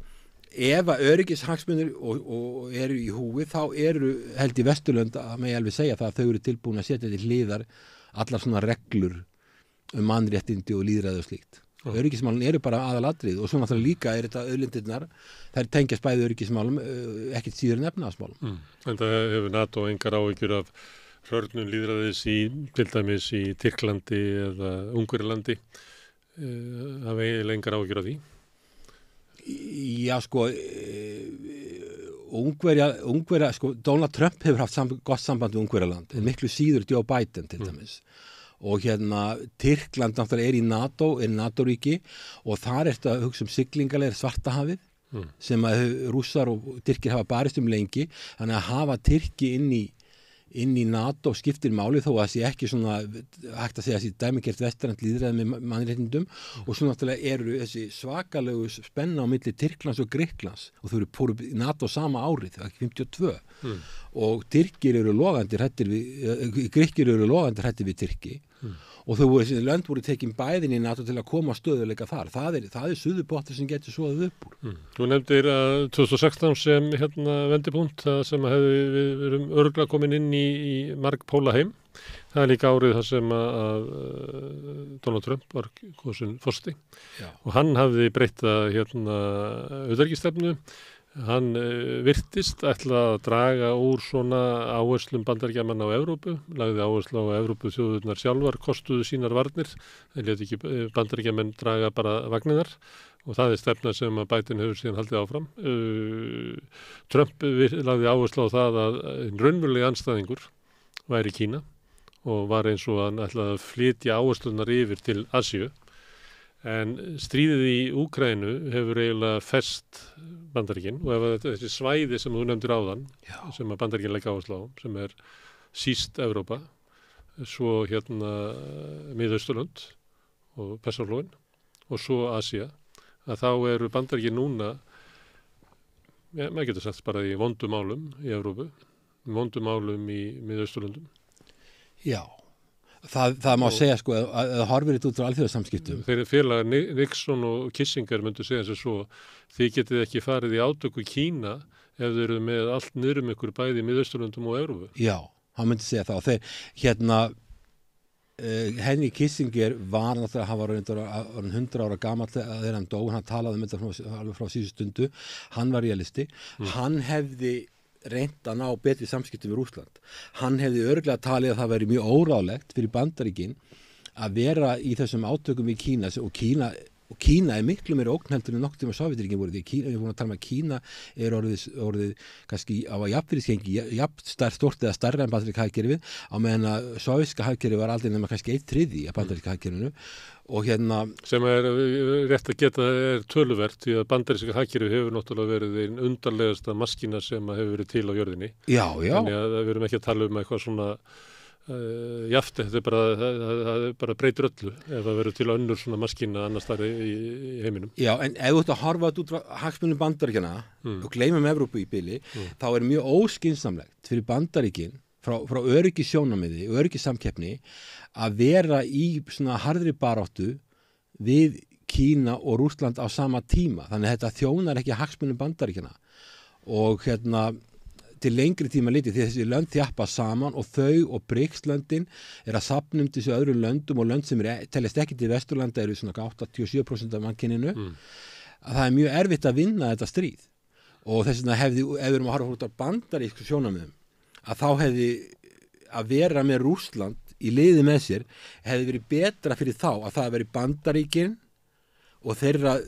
ef að öryggishagsmunir og eru í húi þá eru held í Vesturlönd að með alveg segja það að þau eru tilbúin að setja til hliðar allar svona reglur mannréttindi og lýðræði og slíkt. Öryggismálin eru bara aðalatrið og svo náttúrulega líka er þetta auðlindirnar, þær tengjast bæði öryggismálum, ekkert síður en efnahagsmálum. En það hefur NATO engar áhyggjur af hrörnum lýðræðis til dæmis í Tyrklandi eða Ungverjalandi, hafa eiginlega engar áhyggjur af því? Já, sko, Ungverja, sko, Donald Trump hefur haft gott samband við Ungverjaland, en miklu síður Joe Biden til dæmis. Og Tyrkland náttúrulega er í NATO-ríki og þar er þetta að hugsa siglingalegir Svartahafið sem að Rússar og Tyrkir hafa barist lengi, þannig að hafa Tyrki inn í NATO skiptir máli þó að það sé ekki svona hægt að segja þessi dæmigert vestrænt lýðræði með mannréttindum og svo náttúrulega eru þessi svakalegu spenna á milli Tyrklands og Grikklands og þau fóru í NATO sama árið, það er 52 og Tyrkir eru logandi hrættir við Grikkir eru logandi hrættir við Tyrki og þessi lönd voru tekin bæðin í NATO til að koma stöðuleika þar. Það er suðupottur sem getur svoðið upp úr. Þú nefndir að 2016 sem vendipunkt, það sem við erum örugglega komin inn í margpóla heim. Það er líka árið þar sem að Donald Trump var kosinn forseti og hann hafði breytta utanríkisstefnu. Hann virtist ætla að draga úr svona áherslum Bandaríkjamanna á Evrópu, lagði áherslu á Evrópu þjóðurnar sjálfar, kostuðu sínar varnir, þeir létu ekki Bandaríkjamenn draga bara vagninar og það er stefna sem að Biden hefur síðan haldið áfram. Trump lagði áherslu á það að raunverulega andstæðingur væri Kína og var eins og hann ætlaði að flytja áherslunar yfir til Asíu. En stríðið í Úkraínu hefur eiginlega fest Bandaríkin og ef þessi svæði sem þú nefndir áðan, sem að Bandaríkin leggja áherslu á, sem er síst Evrópa, svo Miðausturlönd og Persaflóin og svo Asía, að þá eru Bandaríkin núna, maður getur sagt bara í vondum málum í Evrópu, vondum málum í Miðausturlöndum. Já. Það má segja sko að horfir þetta út frá alþjóðasamskiptum. Þeir félagar Nixon og Kissinger myndu segja þess að svo þið getið ekki farið í átöku Kína ef þeir eru með allt niðrum ykkur bæði í Miðausturlöndum og Evrópu. Já, hann myndi segja það og þeir Henry Kissinger var náttúrulega, hann var 100 ára gamall þegar hann dó, hann talaði um þetta alveg frá síðustu stundu, hann var realisti, hann hefði reynt að ná betri samskiptum við Rússland. Hann hefði örugglega talið að það væri mjög óráðlegt fyrir Bandaríkin að vera í þessum átökum í Kína og Kína er miklu meira ógnheldur en nokkuð tíma Sovjetríkin voru því Kína, við vorum að tala um að Kína er orðið kannski á að jafnvirðiskengi stort eða stærra en bandaríska hagkerfið á meðan að sovjetska hagkerfið var aldrei nema kannski 1/3 af bandaríska hagkerfinu og sem er rétt að geta er töluvert því að bandaríska hagkerfið hefur náttúrulega verið einn undarlegasta maskína sem hefur verið til á jörðinni. Já. Þannig að við erum ekki að tala um eitthvað svona jaft, það bara breytir öllu ef það verður til önnur svona maskína annars þar í heiminum. Já, en ef þú ætti að horfa þetta út frá hagsmunum Bandaríkjanna og gleymum Evrópu í bili, þá er mjög óskynsamlegt fyrir Bandaríkin frá öryggissjónarmiði og öryggissamkeppni að vera í svona harðri baráttu við Kína og Rússland á sama tíma. Þannig að þetta þjónar ekki hagsmunum Bandaríkjanna og til lengri tíma litið því þessi lönd þjappa saman og þau og BRICS-löndin er að safna þessu öðrum löndum og lönd sem teljast ekki til Vesturlanda eru svona 87% af mannkyninu að það er mjög erfitt að vinna þetta stríð og þess vegna ef við erum að horfa út á bandarísku sjónarmiðum að þá hefði að vera með Rússland í liði með sér hefði verið betra fyrir þá að það veri Bandaríkin og þeirra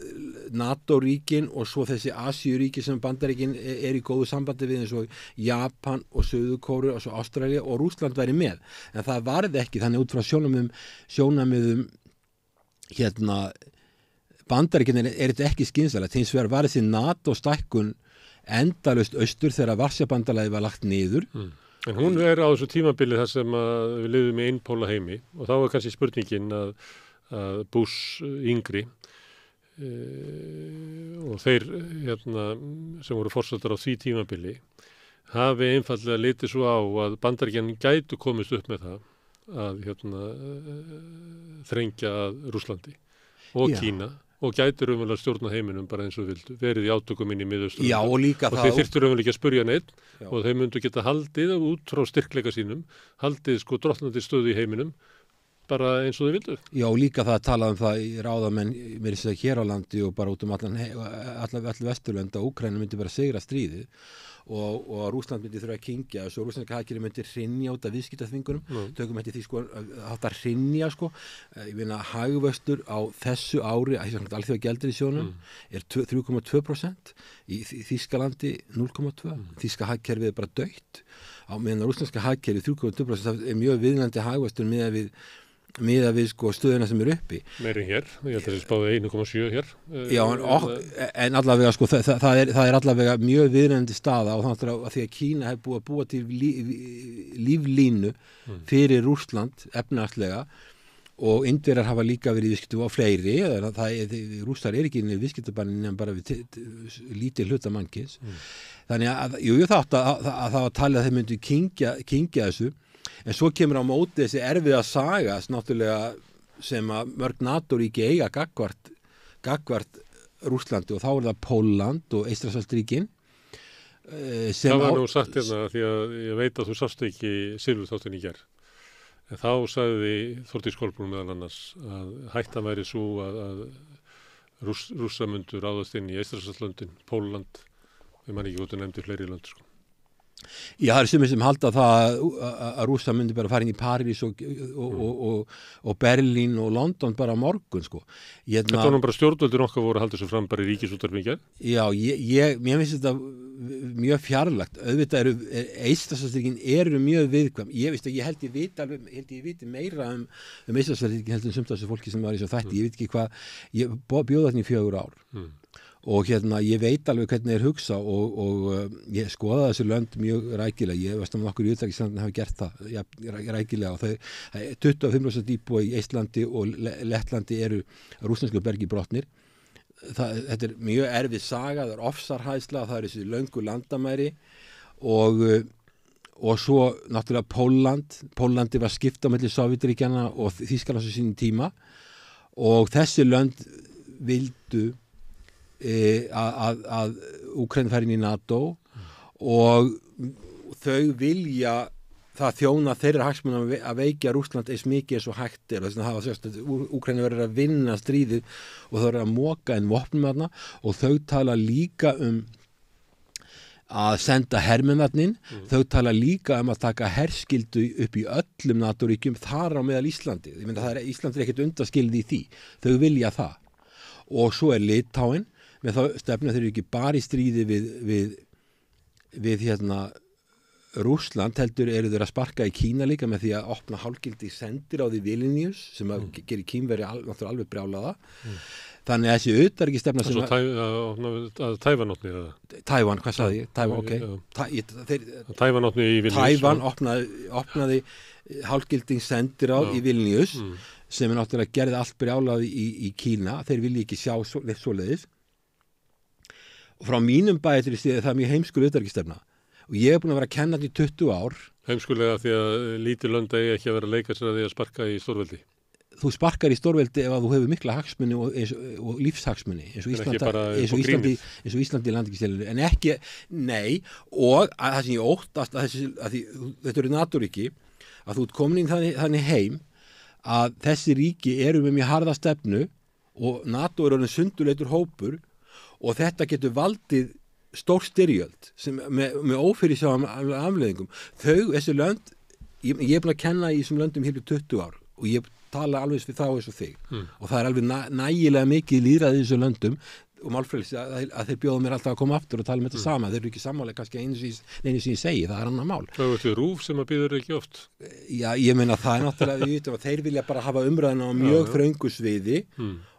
NATO-ríkin og svo þessi Asíuríki sem Bandaríkin er í góðu sambandi við eins og Japan og Suður-Kóreu og svo Ástralía og Rússland væri með. En það varði ekki þannig út frá sjónarmiðum Bandaríkin er þetta ekki skynsalegt. Hins vegar var þessi NATO-stækkun endalaust austur þegar Varsjabandalagið var lagt niður. En hún er á þessu tímabili þar sem við lifum í einpóla heimi og þá er kannski spurningin að Bush yngri og þeir sem voru forsetar á því tímabili hafi einfallega litið svo á að Bandaríkjamenn gætu komist upp með það að þrengja að Rússlandi og Kína og gæti raunverulega stjórna heiminum bara eins og vildu, verið í átökum inn í Miðausturlöndum. Já, og líka og þeir þyrftu raunverulega ekki að spurja neitt og þeir myndu geta haldið út frá styrkleika sínum, haldið drottnandi stöðu í heiminum bara eins og þau vildu. Já, og líka það talað um það í ráðamenn mér þess að hér á landi og bara út allan Vesturlönd að Úkraína myndi bara sigra stríðið og Rússland myndi þurfa að kyngja þessu og rússneska hagkerfið myndi hrynja út af viðskiptaþvingunum. Tökum eftir því að hrynja ég meina hagvöxtur á þessu ári alþjóða gjaldeyrisjóðnum er 3,2%, í Þýskalandi 0,2%. Þýska hagkerfið er bara dautt á meðan rússneska hagkerfið 3,2%. Það er mjög viðnandi hagvöxtur miðað við stöðuna sem er uppi. Meiri hér, ég held að það spáði 1,7 hér. Já, en allavega það er allavega mjög viðnandi staða og þannig að því að Kína hefur búið að búa til líflínu fyrir Rússland efnahagslega og Indverjar hafa líka verið í viðskiptum á fleiri, Rússar er ekki inn í viðskiptabannin en bara við lítið hluta mannkins. Þannig að, það var talið að þeir myndu kyngja þessu. En svo kemur á móti þessi erfiða saga náttúrulega sem að mörg NATO-ríki eiga gagnvart Rússlandi og þá er það Pólland og Eystrasaltsríkin. Það var nú sagt því að ég veit að þú sást ekki Silfurþáttinn í gær. En þá sagði Þórdís Kolbrún meðal annars að hættan væri svo að Rússa myndu ráðast inn í Eystrasaltslöndin, Pólland, við man ekki út að nefndi fleiri lönd Já, það er sumir sem halda það að Rússa myndi bara fara inn í París og Berlín og London bara á morgun, Þetta var nú bara stjórnvöldur okkar voru að halda þessu fram bara í ríkisútvarpi í gær. Já, mér finnst þetta mjög fjarlægt. Auðvitað Eystrasaltsríkin eru mjög viðkvæm. Ég held ég viti meira um Eystrasaltsríkin heldur sumt af þessu fólki sem var í svo þætti. Ég veit ekki hvað, ég bjóð þarna í 4 ár. Og ég veit alveg hvernig þeir hugsa og ég skoða þessu lönd mjög rækilega. Ég veist að okkur í utanríkislandinu hafi gert það rækilega og 25% íbúa í Eistlandi og Lettlandi eru rússnesku bergi brotnir. Þetta er mjög erfið saga, það er ofsarhæðsla, það er þessi löngu landamæri og svo náttúrulega Pólandi var skipt á milli Sovétríkjanna og Þýskalands á sínum tíma og þessi lönd vildu að Úkraína fær inn í NATO og þau vilja það þjóna þeirra hagsmunum að veikja Rússland eins mikið eins og hægt er. Þess að hafa sérst að Úkraína verður að vinna stríðið og þau verður að moka inn vopnum þarna og þau tala líka að senda hermenn þarna inn. Þau tala líka að taka herskyldu upp í öllum NATO-ríkjum þar á meðal Íslandi. Ég meina Ísland er ekkert undanskilið í því. Þau vilja það. Og svo er Litáin með þá stefna þeir eru ekki bara í stríði við Rússland heldur eru þeir að sparka í Kína líka með því að opna hálfgildi sendiráð í Vilnius sem að gerir Kínveri alveg brjálaða. Þannig að þessi utanríkisstefna sem að Tævanopni Tævan, hvað sagði ég? Tævan, ok. Tævanopni í Vilnius. Tævan opnaði hálfgildi sendiráð í Vilnius sem er náttúrulega gerði allt brjálað í Kína. Þeir vilja ekki sjá neitt svoleiðis. Og frá mínum bæði það er mjög heimskur utanríkisstefna. Og ég hef búin að vera að kenna þetta í 20 ár. Heimskulega því að lítið lönd eigi ekki að vera að leika sér að því að sparka í stórveldi. Þú sparkar í stórveldi ef að þú hefur mikla hagsmuni og lífshagsmuni eins og Íslandi í landríkisstefnu. En ekki, nei, og það sem ég óttast að þetta eru NATO-ríki að þú ert komin inn þannig heim að þessi ríki eru með mjög harða stefnu og NATO er orðinn sundurleitur hópur og þetta getur valdið stór styrjöld með ófyrirsjáum afleiðingum. Þessi lönd, ég er búin að kenna í þessum löndum hér í 20 ár og ég tala alveg við þá eins og þig og það er alveg nægilega mikið lýðræði í þessum löndum og málfrelsi að þeir bjóða mér alltaf að koma aftur og tala með þetta sama. Þeir eru ekki sammála kannski einu sem ég segi, það er annar mál. Það er þetta RÚV sem að býður ekki oft. Já, ég meina það er náttúrulega við vitum að þeir vilja bara hafa umræðina á mjög þröngu sviði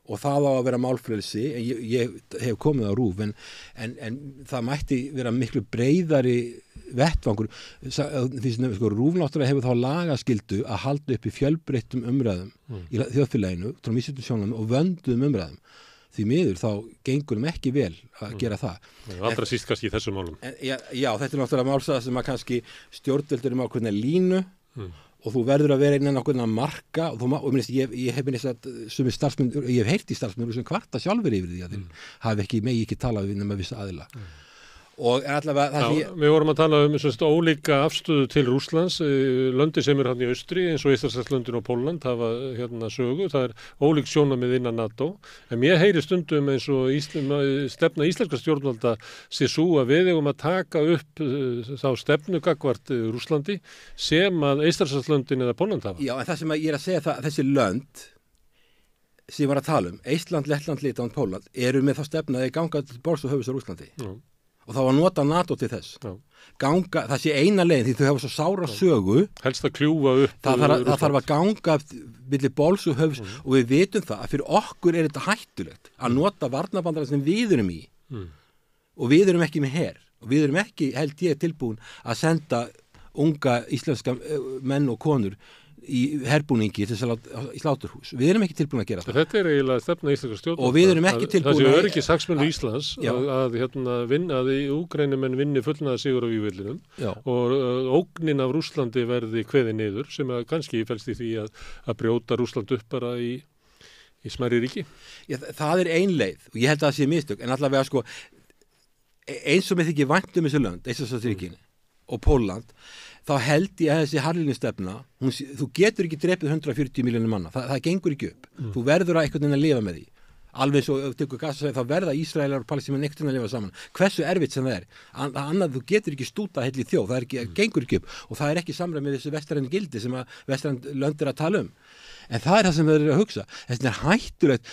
og það á að vera málfrelsi, en ég hef komið á RÚV en það mætti vera miklu breiðari vettvangur. RÚV náttúrulega hefur þá lagaskyldu að halda upp í fjölbreyttum umræðum í þjóðfélaginu, og vönduðum umræðum. því miður þá gengur ekki vel að gera það. Allra síst kannski í þessum málum. Já, þetta er náttúrulega málstæða sem að kannski stjórnvöldur um ákveðna línu og þú verður að vera innan ákveðna marka og ég hef heyrt í starfsmenn sem kvarta sjálfur yfir því að þeir hafi ekki talað við nema vissa aðila. Og allavega við vorum að tala ólíka afstöðu til Rússlands, löndi sem hann í austri eins og Eystrasaltslöndin og Pólland hafa sögu, það ólík sjónarmið innan NATO, en mér heyri stundum eins og stefna íslenska stjórnvalda sé svo að við eigum að taka upp þá stefnu gagnvart Rússlandi sem að Eystrasaltslöndin eða Pólland hafa. Já, en það sem ég er að segja þessi lönd sem ég var að tala Eistland, Lettland, Litauen, Pólland eru með þá stefna að þeir ganga til borðs og höfus á Rússlandi. Og þá að nota NATO til þess. Það sé eina leiðin því þau hafa svo sára sögu. Helst að kljúfa upp. Það þarf að ganga milli bols og höfs og við vitum það að fyrir okkur er þetta hættulegt að nota varnarbandalag sem við erum í og við erum ekki með her og við erum ekki, held ég, tilbúin að senda unga íslenska menn og konur í herbúningi til í sláturhús. Við erum ekki tilbúin að gera það. Þetta er eiginlega stefna íslenska stjórnvalda. Og við erum ekki tilbúin að... Það sé öryggishagsmunir Íslands að Úkraínumenn vinni fullnaða sigur á vígvellinum og ógnin af Rússlandi verði kveðið niður sem kannski felst í því að brjóta Rússland upp bara í smærri ríki. Já, það er ein leið og ég held að það sé mistök en allavega eins og með þykir vænt þessu lönd, Eystrasaltsríkin og Pólland þá held ég að þessi harðlínustefna, þú getur ekki drepið 140 milljónir manna, það gengur ekki upp. Þú verður að einhvern veginn að lifa með því. Alveg eins og tekur Gaza þá verða Ísraelar og Palestínumenn einhvern veginn að lifa saman. Hversu erfitt sem það er. Annað þú getur ekki stúta heill í þjóð, það gengur ekki upp og það er ekki samræð með þessu vestræn gildi sem að vestræn lönd er að tala um. En það er það sem við erum að hugsa. Þess er hættulegt,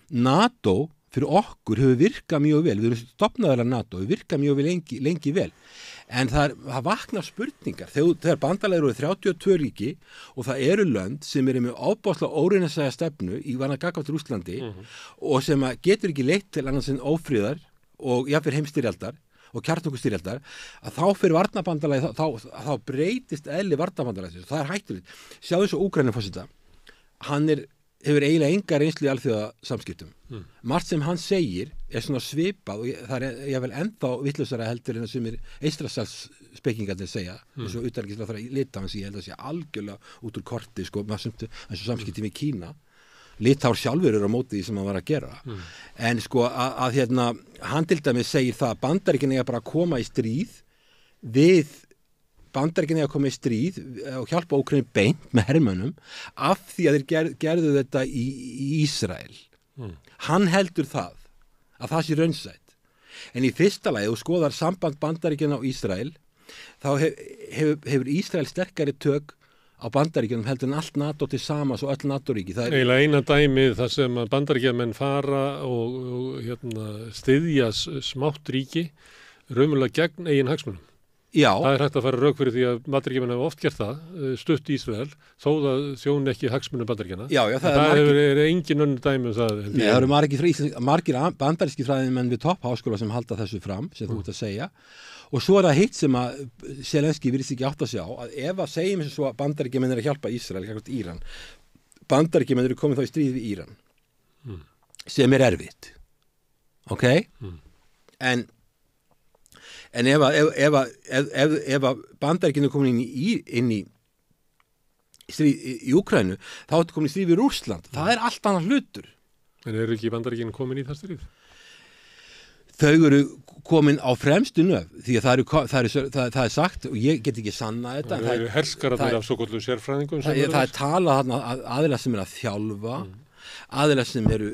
NATO fyrir okkur hefur virkað mjög vel, við erum stofnaðalega NATO, við virkað mjög vel lengi vel. En það vaknar spurningar þegar bandalegur eru 32 ríki og það eru lönd sem eru með ábáslega óreinsæja stefnu í varna gagnvart Rússlandi og sem getur ekki leitt til annars en ófríðar og jafnvel heimstyrjaldar og kjarnorkustyrjaldar að þá fyrir varnarbandalagi þá breytist eðli varnarbandalagi og það er hættulegt. Sjáðu svo Úkraínuforseta, hann hefur eiginlega enga reynslu í alþjóðasamskiptum. Margt sem hann segir er svona svipað og það er jáfnvel ennþá vitlausara heldur en það sem Eystrasaltsspekingarnir segja eins og utanríkisráðherra í Litáens ég held að sé algjörlega út úr korti eins og samskipti með Kína. Litár sjálfur eru á móti því sem hann var að gera. En hann til dæmis segir það að Bandaríkin eiga bara að koma í stríð við Bandaríkin eiga að koma í stríð og hjálpa Úkraínu beint með hermönnum af því að þeir gerðu þetta í Ísrael. Hann heldur að það sé raunsætt. En í fyrsta lagi, þú skoðar samband Bandaríkjanna og Ísrael, þá hefur Ísrael sterkari tök á Bandaríkjunum heldur en allt NATO til samans og öll NATO-ríki. Eiginlega eina dæmið þar sem að Bandaríkjamenn fara og styðja smátt ríki raunverulega gegn eigin hagsmunum. Já. Það er hægt að fara rauk fyrir því að Bandaríkjamenn hafa oft gert það, stutt Ísrael, þó það þjóni ekki hagsmunum Bandaríkjanna. Já, það er engin önnur dæmi um það. Nei, það eru margir bandaríski fræðimenn við toppháskóla sem halda þessu fram, sem þú ert að segja. Og svo er það hitt sem að Zelenski virðist ekki átt að sjá, að ef að segjum eins og svo að Bandaríkjamenn er að hjálpa Ísrael, ekki Íran, Bandaríkjamenn eru komið þá í stríð við Íran, sem er erfitt. Ok? En ef Bandaríkjamenn er komin inn í stríð í Úkraínu, þá er þetta komin í stríð við Rússland. Það er allt annað hlutur. En eru ekki Bandaríkjamenn komin í það stríð? Þau eru komin á fremstu nöf því að það er sagt og ég get ekki sanna þetta. Það eru herskararnir af svo góðlu sérfræðingum. Það er talað þarna aðilar sem eru að þjálfa, aðilar sem eru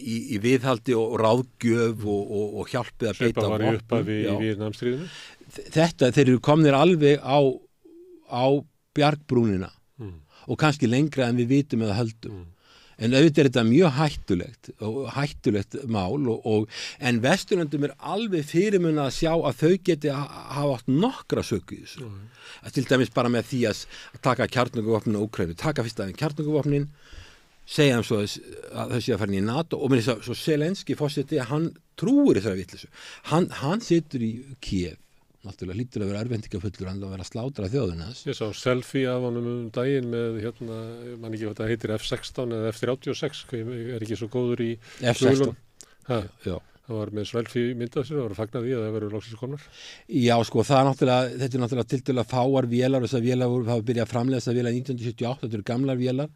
í viðhaldi og ráðgjöf og hjálpið að beita vopnum. Sem var í upphafi í Víetnamstríðinu? Þeir eru komnir alveg á bjargbrúnina og kannski lengra en við vitum eða höldum. En auðvitað er þetta mjög hættulegt mál en Vesturlöndum er alveg fyrirmunað að sjá að þau geti hafa átt nokkra sök í þessu. Til dæmis bara með því að taka kjarnorkuvopnin á Úkraínu, taka fyrst aðeins kjarnorkuvopnin, segja svo að þau sé að fara inn í NATO og með þess að svo Zelenski forseti, hann trúir þessari vitleysu. Hann situr í Kiev náttúrulega hlýtur að vera örvendingafullur að vera að slátra þjóðina. Ég sá selfie af honum daginn með mann ekki hvað það heitir F-16 eða F-36, er ekki svo góður í F-16. Já. Það var með selfie myndað sér, það var að fagna því að það verður loksins komnar. Já, sko, þetta er náttúrulega tiltölulega fáar vélar, þessar vélar það var byrjað að framleiða þessar vélar 1978, þetta eru gamlar vélar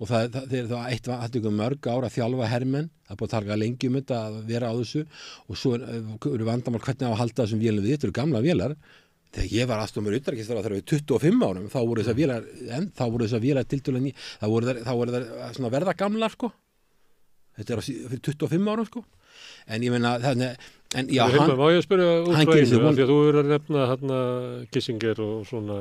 og það er mörg ár að þjálfa hermenn, það er búið að taka lengi þetta að vera á þessu og svo eru vandamál hvernig á að halda þessum vélum við, þetta eru gamlar vélar. Þegar ég var aðstofnur utanríkisráðherra þegar við 25 árum, þá voru þessar vélar tiltölulega ný, þá voru þær svona verða gamlar, sko. Þetta er fyrir 25 árum, sko. En ég meina en já, má ég spyrja út frá einu, því að þú verður að nefna Kissinger og svona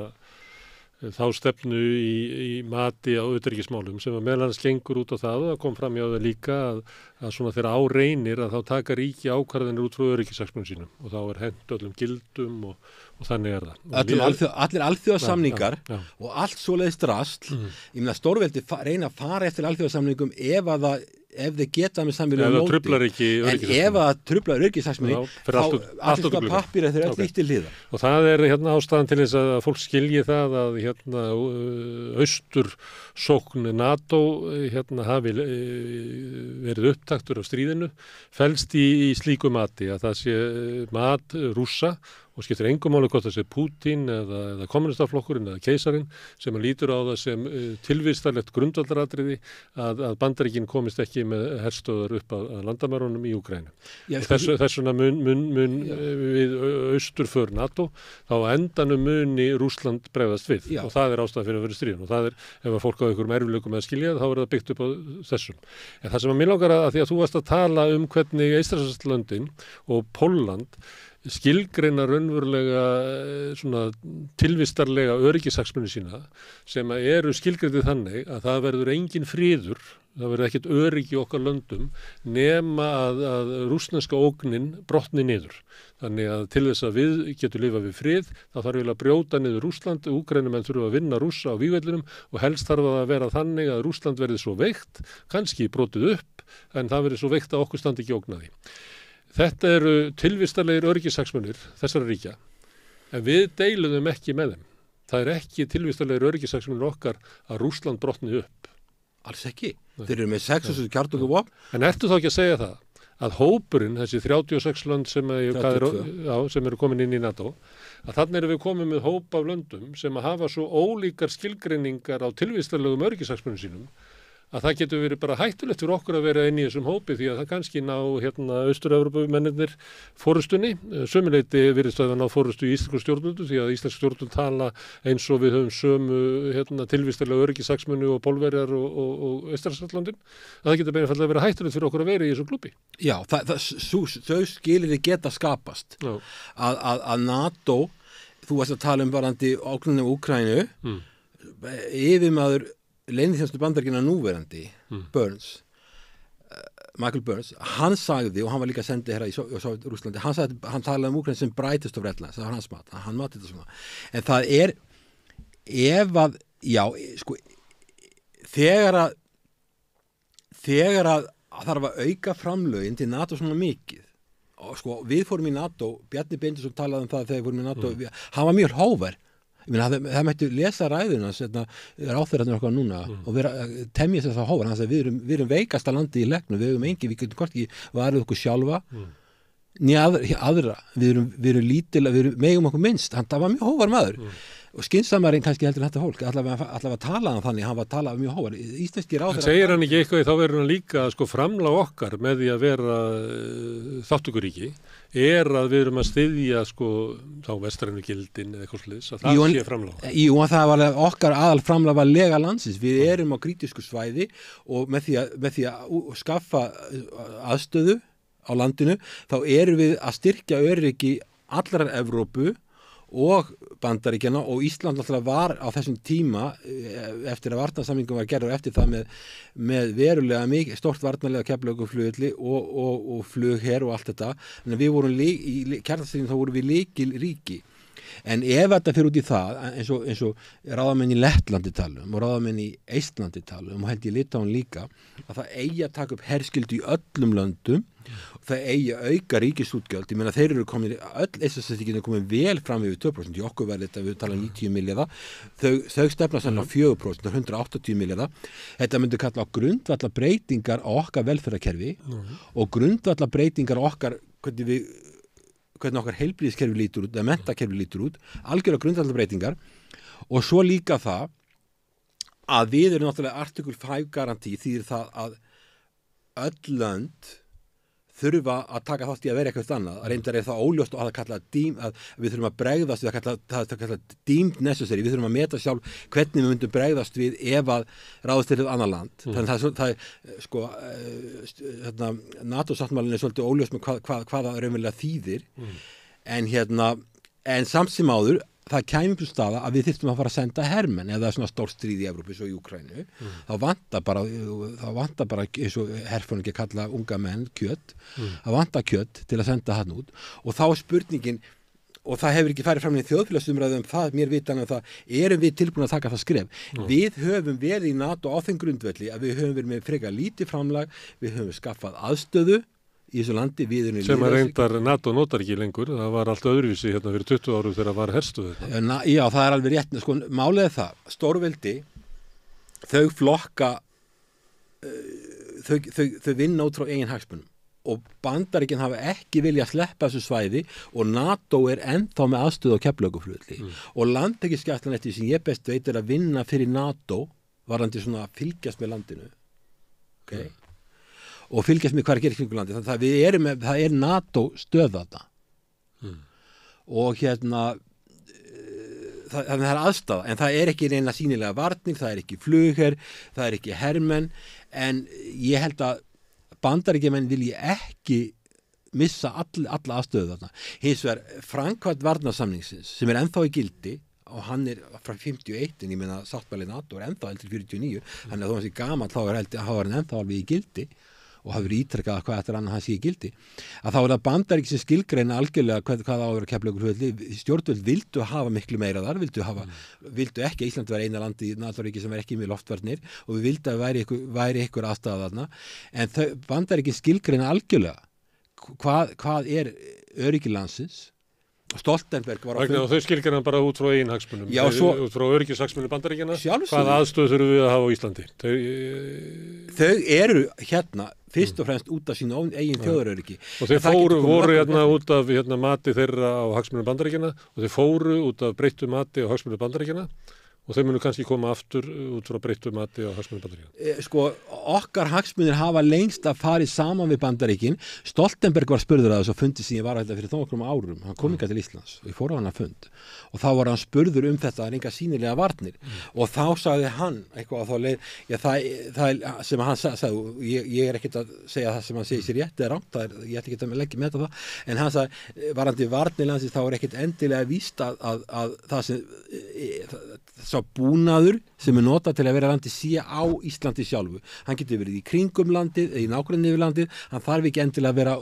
þá stefnu í mati á utanríkismálum sem að meðal annars gengur út á það og það kom fram hjá það líka að svona þegar á reynir að þá taka ríki ákvarðanir út frá öryggishagsmunum sínum og þá er hent öllum gildum og þannig er það. Allir alþjóðasamningar og allt svoleiðis drasl, ég meina stórveldi reyna að fara eftir alþjóðasamningum ef þeir geta með samvílu móti, en ef það trublar öryggishagsmuni þá allir það pappir eftir allt líkt til hliðar. Og það er ástæðan til þess að fólk skilji það að austursókn NATO hafi verið upptaktur af stríðinu, felst í slíku mati að það sé mat Rússa og skiptir engum máli hvort það sé Pútín eða kommunistaflokkurinn eða keisarinn sem að lítur á það sem tilvistarlegt grundvallaratriði að Bandaríkin komist ekki með herstöðar upp að landamærunum í Úkraínu. Þessuna mun við austurför NATO þá endanum muni Rússland bregðast við og það er ástæðan fyrir að vera stríðan og það er ef að fólk á einhverjum erfiðleikum að skilja þá er það byggt upp á þessum. En það sem að mér langar að því að þú varst að tala hvernig Eystrasaltslöndin og Pólland skilgreina raunverulega svona tilvistarlega öryggishagsmuni sína sem eru skilgreindir þannig að það verður engin friður, það verður ekkert öryggi í okkar löndum nema að rússneska ógnin brotni niður. Þannig að til þess að við getum lifað við frið þá þarf við að brjóta niður Rússland, Úkraínumenn þurfa að vinna Rússa á vígvellinum og helst þarf það að vera þannig að Rússland verði svo veikt, kannski brotið upp en það verði svo veikt að okkur standi ekki ógnaði. Þetta eru tilvistarlegir öryggishagsmunir þessara ríkja, en við deilum ekki með þeim. Það er ekki tilvistarlegir öryggishagsmunir okkar að Rússland brotni upp. Alls ekki. Þeir eru með 6 kjarnorkuvopn. En ertu þá ekki að segja það að hópurinn, þessi 36 lönd sem eru komin inn í NATO, að þannig erum við komin með hóp af löndum sem að hafa svo ólíkar skilgreiningar á tilvistarlegum öryggishagsmunum sínum að það getur verið bara hættulegt fyrir okkur að vera inn í þessum hópi því að það kannski ná Austur-Evrópumennirnir fórustunni. Sömuleyti virðist það að ná fórustu í íslensku stjórnvöldu því að íslensk stjórnvöld tala eins og við höfum sömu tilvistarlega öryggishagsmuni og Pólverjar og Eystrasaltslöndin. Það getur einfaldlega verið hættulegt fyrir okkur að vera í þessu klúbbi. Já, þau skilyrði geta skapast að NATO, þú varst að tala varðandi ógnunum Úkraínu, yfirmaður leyniþjónustu Bandaríkjanna núverandi Michael Burns, hann sagði og hann var líka sendiherra í Rússlandi, hann talaði Úkraínu sem brightest of red lines, það var hans mat, hann mati þetta svona, en það er ef að, já, sko þegar að þarf að auka framlögin til NATO svona mikið og sko, við fórum í NATO, Bjarni Benediktsson talaði um það þegar við fórum í NATO, hann var mjög hóver. Það mættu lesa ræðuna ráðherrarnir okkar núna og temja sér það hófar, við erum veikasta landi í leiknum, við getum hvort ekki varðið okkur sjálfa aðra, við erum lítil, við megum okkur minnst, það var mjög hófar maður og skynsamarinn kannski heldur þetta fólk allavega að tala hann þannig, hann var að tala mjög hófar íslenski ráðherrar. En segir hann ekki eitthvað þá verður hann líka framlag okkar með því að vera þáttökuríki er að við erum að styðja þá vestrænu gildin eða eitthvað sliðis að það sé framlag. Jú, það var okkar aðal framlag var lega landsins, við erum á krítisku svæði og með því að skaffa aðstöðu á landinu, þá erum við að styrkja öryggi allrar Evrópu og Bandaríkjanna og Ísland alltaf var á þessum tíma eftir að varnarsamningum var gerður eftir það með verulega stort varnarlega keflavíkurflugvelli og flugher og allt þetta, en við vorum í kjarnastríðinu þá vorum við lykilríki. En ef þetta fyrir út í það eins og ráðamenn í Lettlandi talum og ráðamenn í Eistlandi talum og held ég Litáen líka að það eigi að taka upp herskyldu í öllum löndum Það eigi auka ríkisútgjöld, ég meina þeir eru komin, öll ESA-statistíkin er komin vel fram yfir 2%, í okkur verði þetta, við tala 90 milljarða, þau stefna sann á 4%, 180 milljarða, þetta myndi kalla á grundvallar breytingar á okkar velferðarkerfi og grundvallar breytingar á okkar, hvernig okkar heilbrigðiskerfi lítur út, eða menntakerfi lítur út, algjörlega grundvallar breytingar og svo líka það að við erum náttúrulega artikul 5 garantí þýðir það að öll lönd þurfa að taka þátt í að vera eitthvað annað. Reyndar það óljóst og að kalla að við þurfum að bregðast við að kalla deemed necessary. Við þurfum að meta sjálf hvernig við myndum bregðast við ef að ráðast til annar land. Þannig það er sko NATO-sáttmálinn er svolítið óljóst með hvað það raunverulega þýðir. En samt sem áður það kæmi upp staða að við þyrftum að fara að senda hermenn eða svona stór stríð í Evrópu svo í Úkraínu, þá vantar bara eins og herfóningi að kalla unga menn kjöt, það vantar kjöt til að senda hann út og þá er spurningin, og það hefur ekki farið fram í þjóðfélagsumræðu það, mér vitan það, erum við tilbúin að taka það skref. Við höfum verið í NATO á þeim grundvelli að við höfum verið með frekar lítið framlag, við höfum skaffað aðstöðu í þessu landi sem að reyndar NATO notar ekki lengur, það var allt öðruvísi hérna fyrir 20 árum þegar það var herstöðu. Já, það er alveg rétt, sko, málið er það, stórveldi þau flokka þau vinna út frá eigin hagsmunum og Bandaríkin hafa ekki viljað sleppa þessu svæði og NATO er ennþá með aðstöðu á Keflavíkurflugvelli og landhelgisgæslan eftir sem ég best veit er að vinna fyrir NATO varðandi svona að fylgjast með landinu. Okay. Og fylgjast með hvað er að gera í kringum landi. Þannig að það er NATO stöð þarna. Og þannig að það er aðstafa, en það er ekki reyna sýnilega varning, það er ekki flugher, það er ekki hermenn, en ég held að Bandaríkjamenn vilji ekki missa alla aðstöðu þarna. Hins vegar framkvæmd varnarsamningsins sem er ennþá í gildi og hann er frá 51 en ég meina sáttmáli NATO er ennþá eldri 49 þannig að þó hann sé gamall þá er hann ennþá alveg í gildi og hafur ítrekkað hvað eftir annan hann sé í gildi að þá er það Bandaríkjamenn sem skilgreina algjörlega hvað á að vera Keflavíkurflugvelli. Stjórnvöld vildu hafa miklu meira þar, vildu ekki að Ísland vera eina landi í NATO-ríki sem er ekki með loftvarnir og við vildu að væri ykkur aðstafa þarna en Bandaríkjamenn skilgreina algjörlega hvað er öryggi landsins. Stoltenberg var þau skilgreina bara út frá eigin hagsmunum, út frá öryggishagsmunum Bandaríkjanna, hvað aðstöðu þurfum við að hafa á Íslandi? Þau eru hérna fyrst og fremst út af sínu eigin þjóðaröryggi. Og þeir voru hérna út af mati þeirra á hagsmunum Bandaríkjanna og þeir fóru út af breyttu mati á hagsmunum Bandaríkjanna og þeir munu kannski koma aftur út frá breyttu mati á hagsmunum Bandaríkjanna. Sko, okkar hagsmunir hafa lengst að farið saman við Bandaríkin. Stoltenberg var spurður að þessu fundi sem ég var að þetta fyrir nokkrum árum. Hann kom ekki til Íslands og ég fór á hann að fund. Og þá var hann spurður þetta að enga sýnilega varnir. Og þá sagði hann eitthvað á þá leið, það sem hann sagði, ég er ekkert að segja það sem hann segir sér rétt eða rangt, ég ætla ekki að leggja með það, en hann sagði, varandi varnir landsins þá er ekkert endilega víst að það sem sá búnaður sem er notað til að vera landi sé á Íslandi sjálfu. Hann getur verið í kringum landið, í nágrenni við landið, hann þarf ekki endilega að vera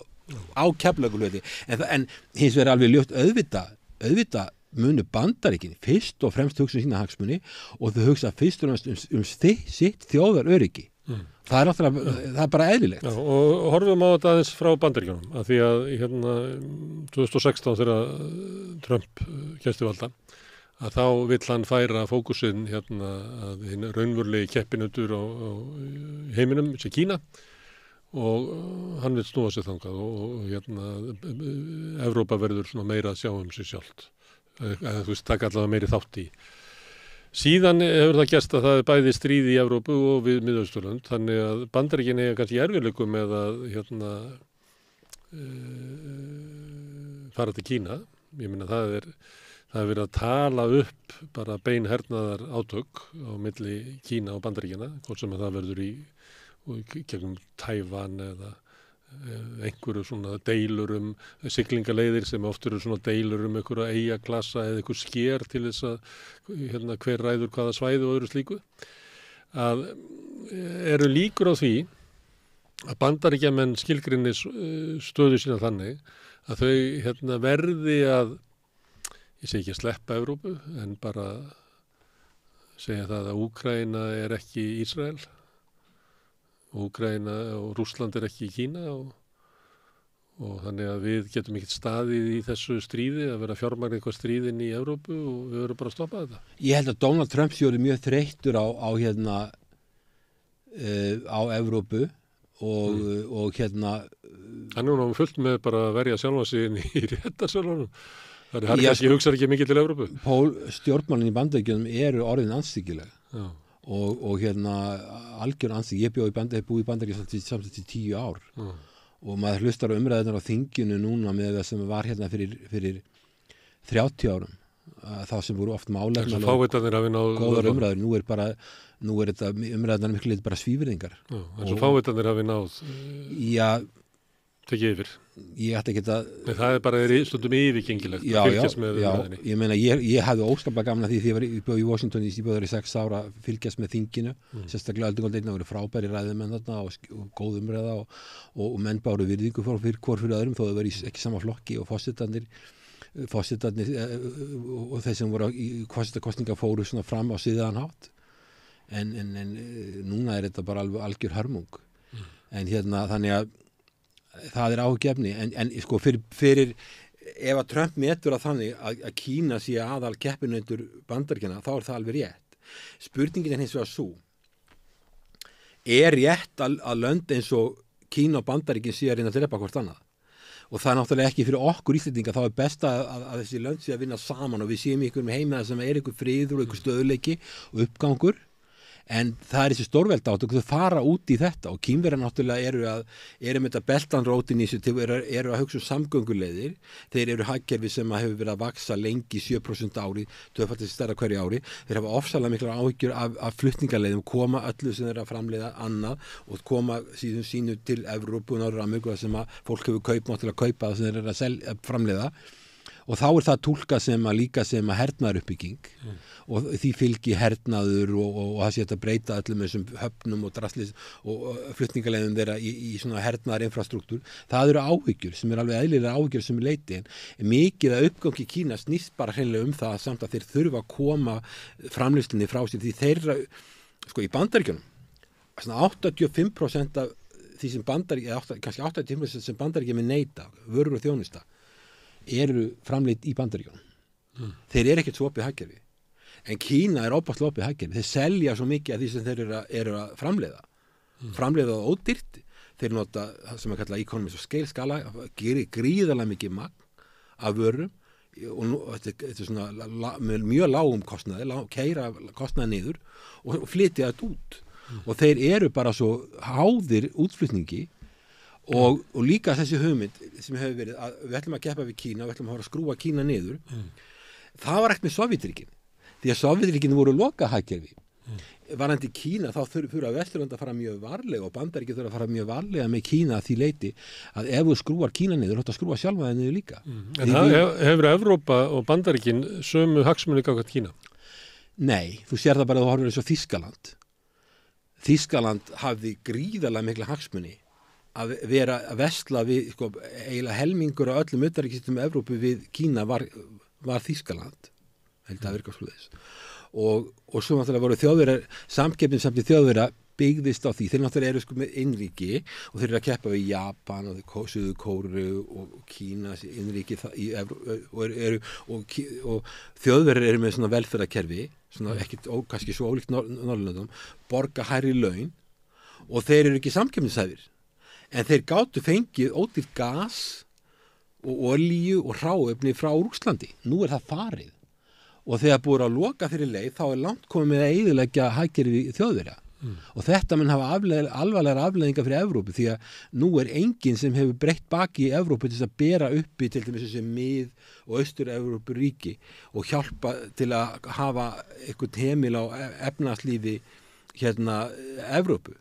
á Keflavíkurflugvelli. En hins vegar alveg ljótt auðvitað munu Bandaríkin fyrst og fremst hugsa sína hagsmuni og þau hugsa fyrst og fremst sitt þjóðaröryggi. Það er náttúrulega, það er bara eðlilegt. Já, og horfum á þetta aðeins frá Bandaríkjunum, að því að 2016 þegar Trump kemst til valda, að þá vill hann færa fókusinn að hinn raunverulegi keppinutur á heiminum sem Kína og hann vill snúa sig þangað og Evrópa verður svona meira að sjá sig sjálft eða þú veist, taka allavega meiri þátt í. Síðan hefur það gerst að það er bæði stríð í Evrópu og við Miðausturlönd, þannig að Bandaríkin eiga kannski erfiðleikum með að fara til Kína. Ég meina það er verið að tala upp bara beinhernaðar átök á milli Kína og Bandaríkjanna, hvort sem það verður í gegnum Tævan eða einhverju svona deilur siglingaleiðir sem oft eru svona deilur einhverja eyjaklassa eða einhver sker til þess að hver ræður hvaða svæði og öðru slíku. Að eru líkur á því að Bandaríkjamenn skilgrinni stöðu sína þannig að þau verði að ég segi ekki að sleppa Evrópu, en bara segja það að Úkraína er ekki Ísrael, Úkraína og Rússland er ekki í Kína og og þannig að við getum ekkert staðið í þessu stríði að vera fjármagn eitthvað stríðin í Evrópu og við verðum bara að stoppa þetta. Ég held að Donald Trump sé mjög þreyttur á Evrópu og hann er nú fullt með bara að verja sjálfa sig inn í réttarsölunum. Það er kannski hugsar ekki mikið til Evrópu. Stjórnmálin í Bandaríkjunum eru orðin andstyggileg og algjör andstyggileg. Ég búið í Bandaríkjunum samtidig í 10 ár og maður hlustar á umræðunar á þinginu núna með það sem var hérna fyrir 30 árum. Það sem voru oft málefnalega og góðar umræður. Nú er þetta umræðunar miklu litið bara svívirðingar. En svo fávitarnir hafi náð tekið yfir. Ég ætti ekki að... Nei, það er bara stundum yfirgengilegt að fylgjast með umræðinni. Ég meina, ég hafði óskaplega gaman að því ég bjóð í Washington í 6 ára að fylgjast með þinginu, sérstaklega öldungoldeinna voru frábæri ræðumenn þarna og góð umræða og menn báru virðingu hvor fyrir öðrum þó þau verið ekki sama flokki og forsetarnir og þeir sem voru í forsetakostninga fóru svona fram á siðaðan hátt en núna er þetta bara algjör hörmung en þannig að það er áhugjefni en sko fyrir ef að Trump metur að þannig að Kína sé aðal keppinautur Bandaríkjanna þá er það alveg rétt. Spurningin er hins vegar svo er rétt að lönd eins og Kína og Bandaríkin sé að reyna að drepa hvort annað og það er náttúrulega ekki fyrir okkur Íslendinga þá er best að þessi lönd sé að vinna saman og við séum ykkur með heima sem er ykkur friður og ykkur stöðuleiki og uppgangur en það er þessi stórvelda átt og þau fara út í þetta og Kínverjar náttúrulega eru með þetta beltanrótin í þessu eru að hugsa samgönguleiðir þeir eru hagkerfi sem hefur verið að vaksa lengi 7% ári, 2% stærra hverju ári þeir hafa ofsalega miklar áhyggjur af flutningaleiðum, koma öllu sem þeir að framleiða annað og koma sínu til Evrópu og Norður-Ameríku sem að fólk hefur mátt til að kaupa það sem þeir eru að framleiða og þá er það túlka líka sem að hernaðaruppbygging og því fylgi hernaður og það sé að breyta öllum þessum höfnum og draslis og flutningaleiðum þeirra í svona hernaðarinfrastruktúr. Það eru áhyggjur sem er alveg eðlilega áhyggjur sem er leiti en mikið að uppgangi Kína snýst bara hreinlega það samt að þeir þurfa að koma framleiðslunni frá sér því þeirra, sko í Bandaríkjunum svona 85% af því sem kannski 80% sem Bandaríkjunum neita, vörur og þjónusta eru framleidd í Bandaríkjunum. Þeir eru ekkert svo opið hagkerfi. En Kína er óbærslega opið hagkerfi. Þeir selja svo mikið af því sem þeir eru að framleiða. Framleiða það ódýrt. Þeir nota það sem er kallað economies of scale skala, gerir gríðarlega mikið magn af vörum og þetta er svona með mjög lágum kostnaði, keyra kostnaði niður og flytja þetta út. Og þeir eru bara svo háðir útflutningi og líka þessi hugmynd sem hefur verið að við ætlum að keppa við Kína, við ætlum að skrúa Kína niður það var ekkert með Sovétríkin því að Sovétríkin voru loka hagkerfi varandi Kína þá þurfa Vesturlönd að fara mjög varlega og Bandaríkin þurfa að fara mjög varlega með Kína að því leiti að ef þú skrúar Kína niður þá skrúa sjálfa það niður líka En það hefur Evrópa og Bandaríkin sömu hagsmuni gagnvart Kína? Nei, þú sér það bara að þú horfir eins og Þýskaland hafði gríðarlega mikla hagsmuni að vera að versla við eiginlega helmingur á öllum utanríkisstjórnum Evrópu við Kína var Þýskaland held að virka svoleiðis og svo náttúrulega voru Þjóðverjar samkeppnin samt í Þjóðverja byggðist á því þeir náttúrulega eru með innríki og þeir eru að keppa við Japan og Suður Kóreu og Kína innríki í og Þjóðverjar eru með svona velferðarkerfi svona ekkert kannski svo ólíkt Norðurlöndum borga hærri laun og þeir eru ekki samkeppnishæfir en þeir gátu fengið ódýrt gas og olíu og hráefni frá Rússlandi. Nú er það farið. Og þegar búið að loka þeirri leið þá er langt komið með að eyðileggja hagkerfi Þjóðverja. Og þetta mun hafa alvarlegar afleiðingar fyrir Evrópu því að nú er enginn sem hefur breytt baki í Evrópu til þess að bera uppi til dæmis þessi mið- og austur-Evrópu ríki og hjálpa til að hafa eitthvað heimil á efnahagslífi Evrópu.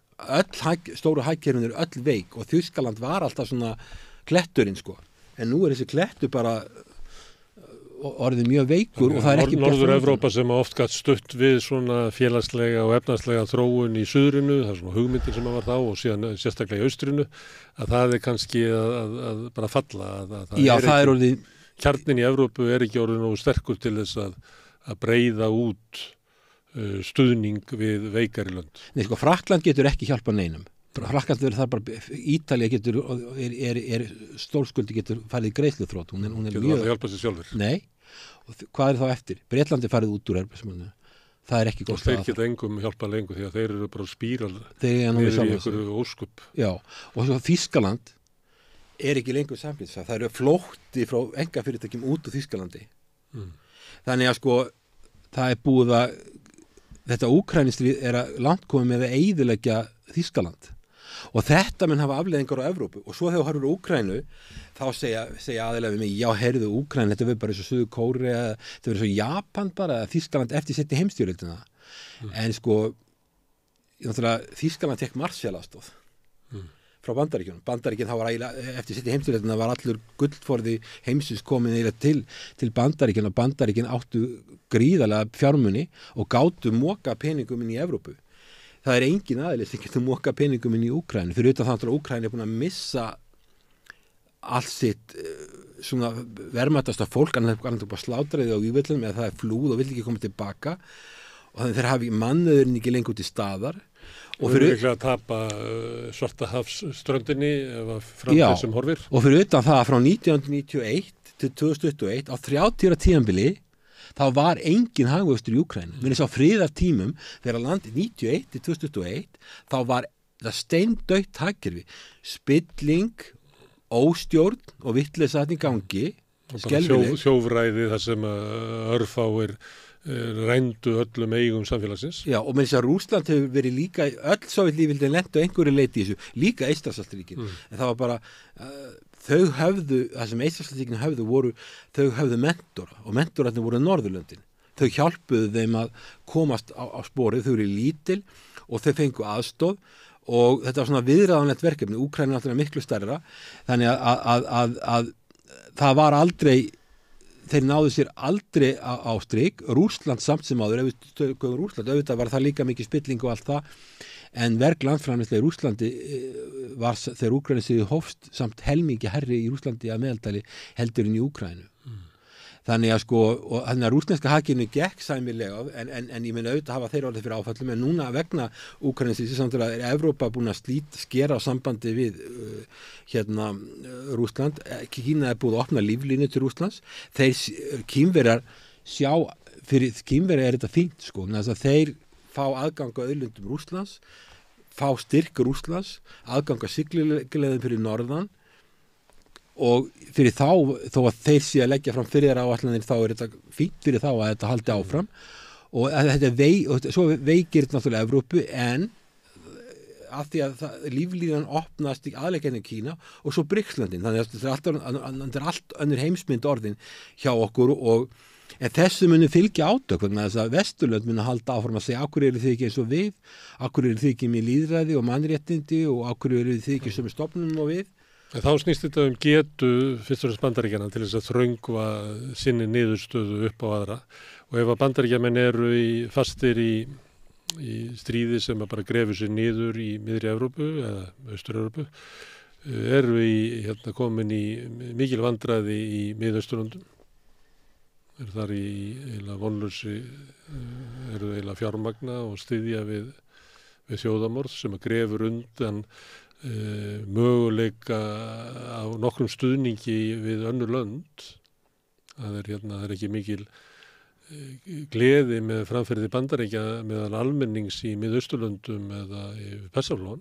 Stóru hagkerfin eru öll veik og Þýskaland var alltaf svona kletturinn sko en nú er þessi klettur bara orðið mjög veikur og það er ekki Norður-Evrópa sem oft gat stutt við svona félagslega og efnagslega þróun í suðrinu, það er svona hugmyndir sem var þá og síðan sérstaklega í austrinu að það er kannski að bara falla kjarnin í Evrópu er ekki orðið nógu sterkur til þess að breiða út stuðning við veikari lönd. Nei, sko, Frakkland getur ekki hjálpa neinum. Frakklandi verður þar bara, Ítalía getur, stórskuldi getur farið í greiðsluþrot. Hún er getur mjög... það að hjálpa sér sjálfur? Nei, og hvað er þá eftir? Bretland farið út úr Evrópusambandinu. Það er ekki góð staða. Og þeir geta engum hjálpa lengur því að þeir eru bara spíral niður í einhverju óskup. Já, og svo Þýskaland er ekki lengur samfélagsstað. Það eru flótti frá einkafyrirtækjum út úr Þýskalandi. Þannig að sko, það er búið að þetta Úkraínustríð er að langt komið með að eyðileggja Þýskaland. Og þetta mun hafa afleiðingar á Evrópu og svo þegar þú horfir á Úkraínu þá segja aðeinslega við mig, já, heyrðu Úkraínu, þetta verður bara eins og Suður Kórea, þetta verður eins og Japan bara, Þýskaland eftir seinni heimsstyrjöldina. En sko, Þýskaland tek Marshall-aðstoð frá Bandaríkjunum. Bandaríkjun þá var eiginlega, eftir seinni heimsstyrjöldina var allur gullforði heimsins komin eiginlega til Bandaríkjun og Bandaríkjun áttu gríðarlega fjármuni og gátu moka peningum inn í Evrópu. Það er engin aðeins sem getur moka peningum inn í Úkraínu. Fyrir utan þannig að Úkraínu er búin að missa allt sitt svona verðmætasta fólk, annars bara slátraði á vývöllum eða það er flúð og vill ekki koma tilbaka og þannig þeir hafi mannöðurinn ekki lengur til staðar. Og fyrir ekki að tapa Svartahafsströndinni ef framtíð sem horfir. Og fyrir utan það frá 1991 til 2021 á 30 ára tímabili þá var engin hagvöxtur í Úkraínu. Mér sá friðartímum þegar landið 91 til 2021 þá var það steindautt hagkerfi. Spilling, óstjórn og vitleysa í gangi. Þjófræði þar sem örfáir rændu öllum eigum samfélagsins. Já, og mér að Rússland hefur verið líka, öll Sovétlýðveldin lentu einhverju leyti í þessu, líka Eystrasaltsríkin. En það var bara, þau höfðu, það sem Eystrasaltsríkin höfðu þau höfðu mentora og mentorarnir voru Norðurlöndin. Þau hjálpuðu þeim að komast á sporið, þau eru lítil og þau fengu aðstoð og þetta var svona viðræðanlegt verkefni. Úkraína er alltaf miklu stærra, þannig að það var aldrei, þeir náðu sér aldrei á strik. Rússland samt sem áður, ef við stöðum Rússland, auðvitað var það líka mikið spilling og allt það, en verklandframleiðsla í Rússlandi var þegar Úkraína sig hófst samt helmingi herri í Rússlandi að meðaltali heldur en í Úkraínu. Þannig að sko, og þannig að rússneska hagkerfinu gekk sæmilega, en ég meina auðvitað hafa þeir orðið fyrir áfallum, en núna vegna Úkraínu samtidig er Evrópa búin að skera á sambandi við Rússland. Kína er búið að opna líflínu til Rússlands. Kínverjar sjá, fyrir Kínverjar er þetta fínt sko, þess að þeir fá aðgang á auðlundum Rússlands, fá styrk Rússlands, aðgang á siglingaleiðum fyrir norðan, og fyrir þá, þó að þeir sé að leggja fram fyrir þeirra áallanir, þá er þetta fínt fyrir þá að þetta haldi áfram og þetta svo veikir þetta náttúrulega Evrópu, en af því að líflíðan opnast í aðleikinu Kína og svo BRICS-löndin, þannig að þetta er allt önnur heimsmynd orðin hjá okkur en þessu muni fylgja átök, þannig að þess að Vesturlönd muni halda áfram að segja akkur eru þið ekki eins og við, akkur eru þið ekki með lýðræði og mannréttindi og akkur eru þið ekki sem stofnunum og við. En þá snýst þetta getu fyrst og fremst Bandaríkjanna til þess að þröngva sinni niðurstöðu upp á aðra og ef að Bandaríkjamenn eru fastir í stríði sem að bara grefur sér niður í miðri Evrópu eða Austur-Evrópu eru komin í mikil vandræði í Mið-Austurlöndum, eru þar í eiginlega vonlausi, eru eiginlega fjármagna og styðja við þjóðamorð sem að grefur undan möguleika á nokkrum stuðningi við önnur lönd. Það er ekki mikil gleði með framferði Bandaríkja meðal almennings í Mið-Austurlöndum eða í Persaflóan.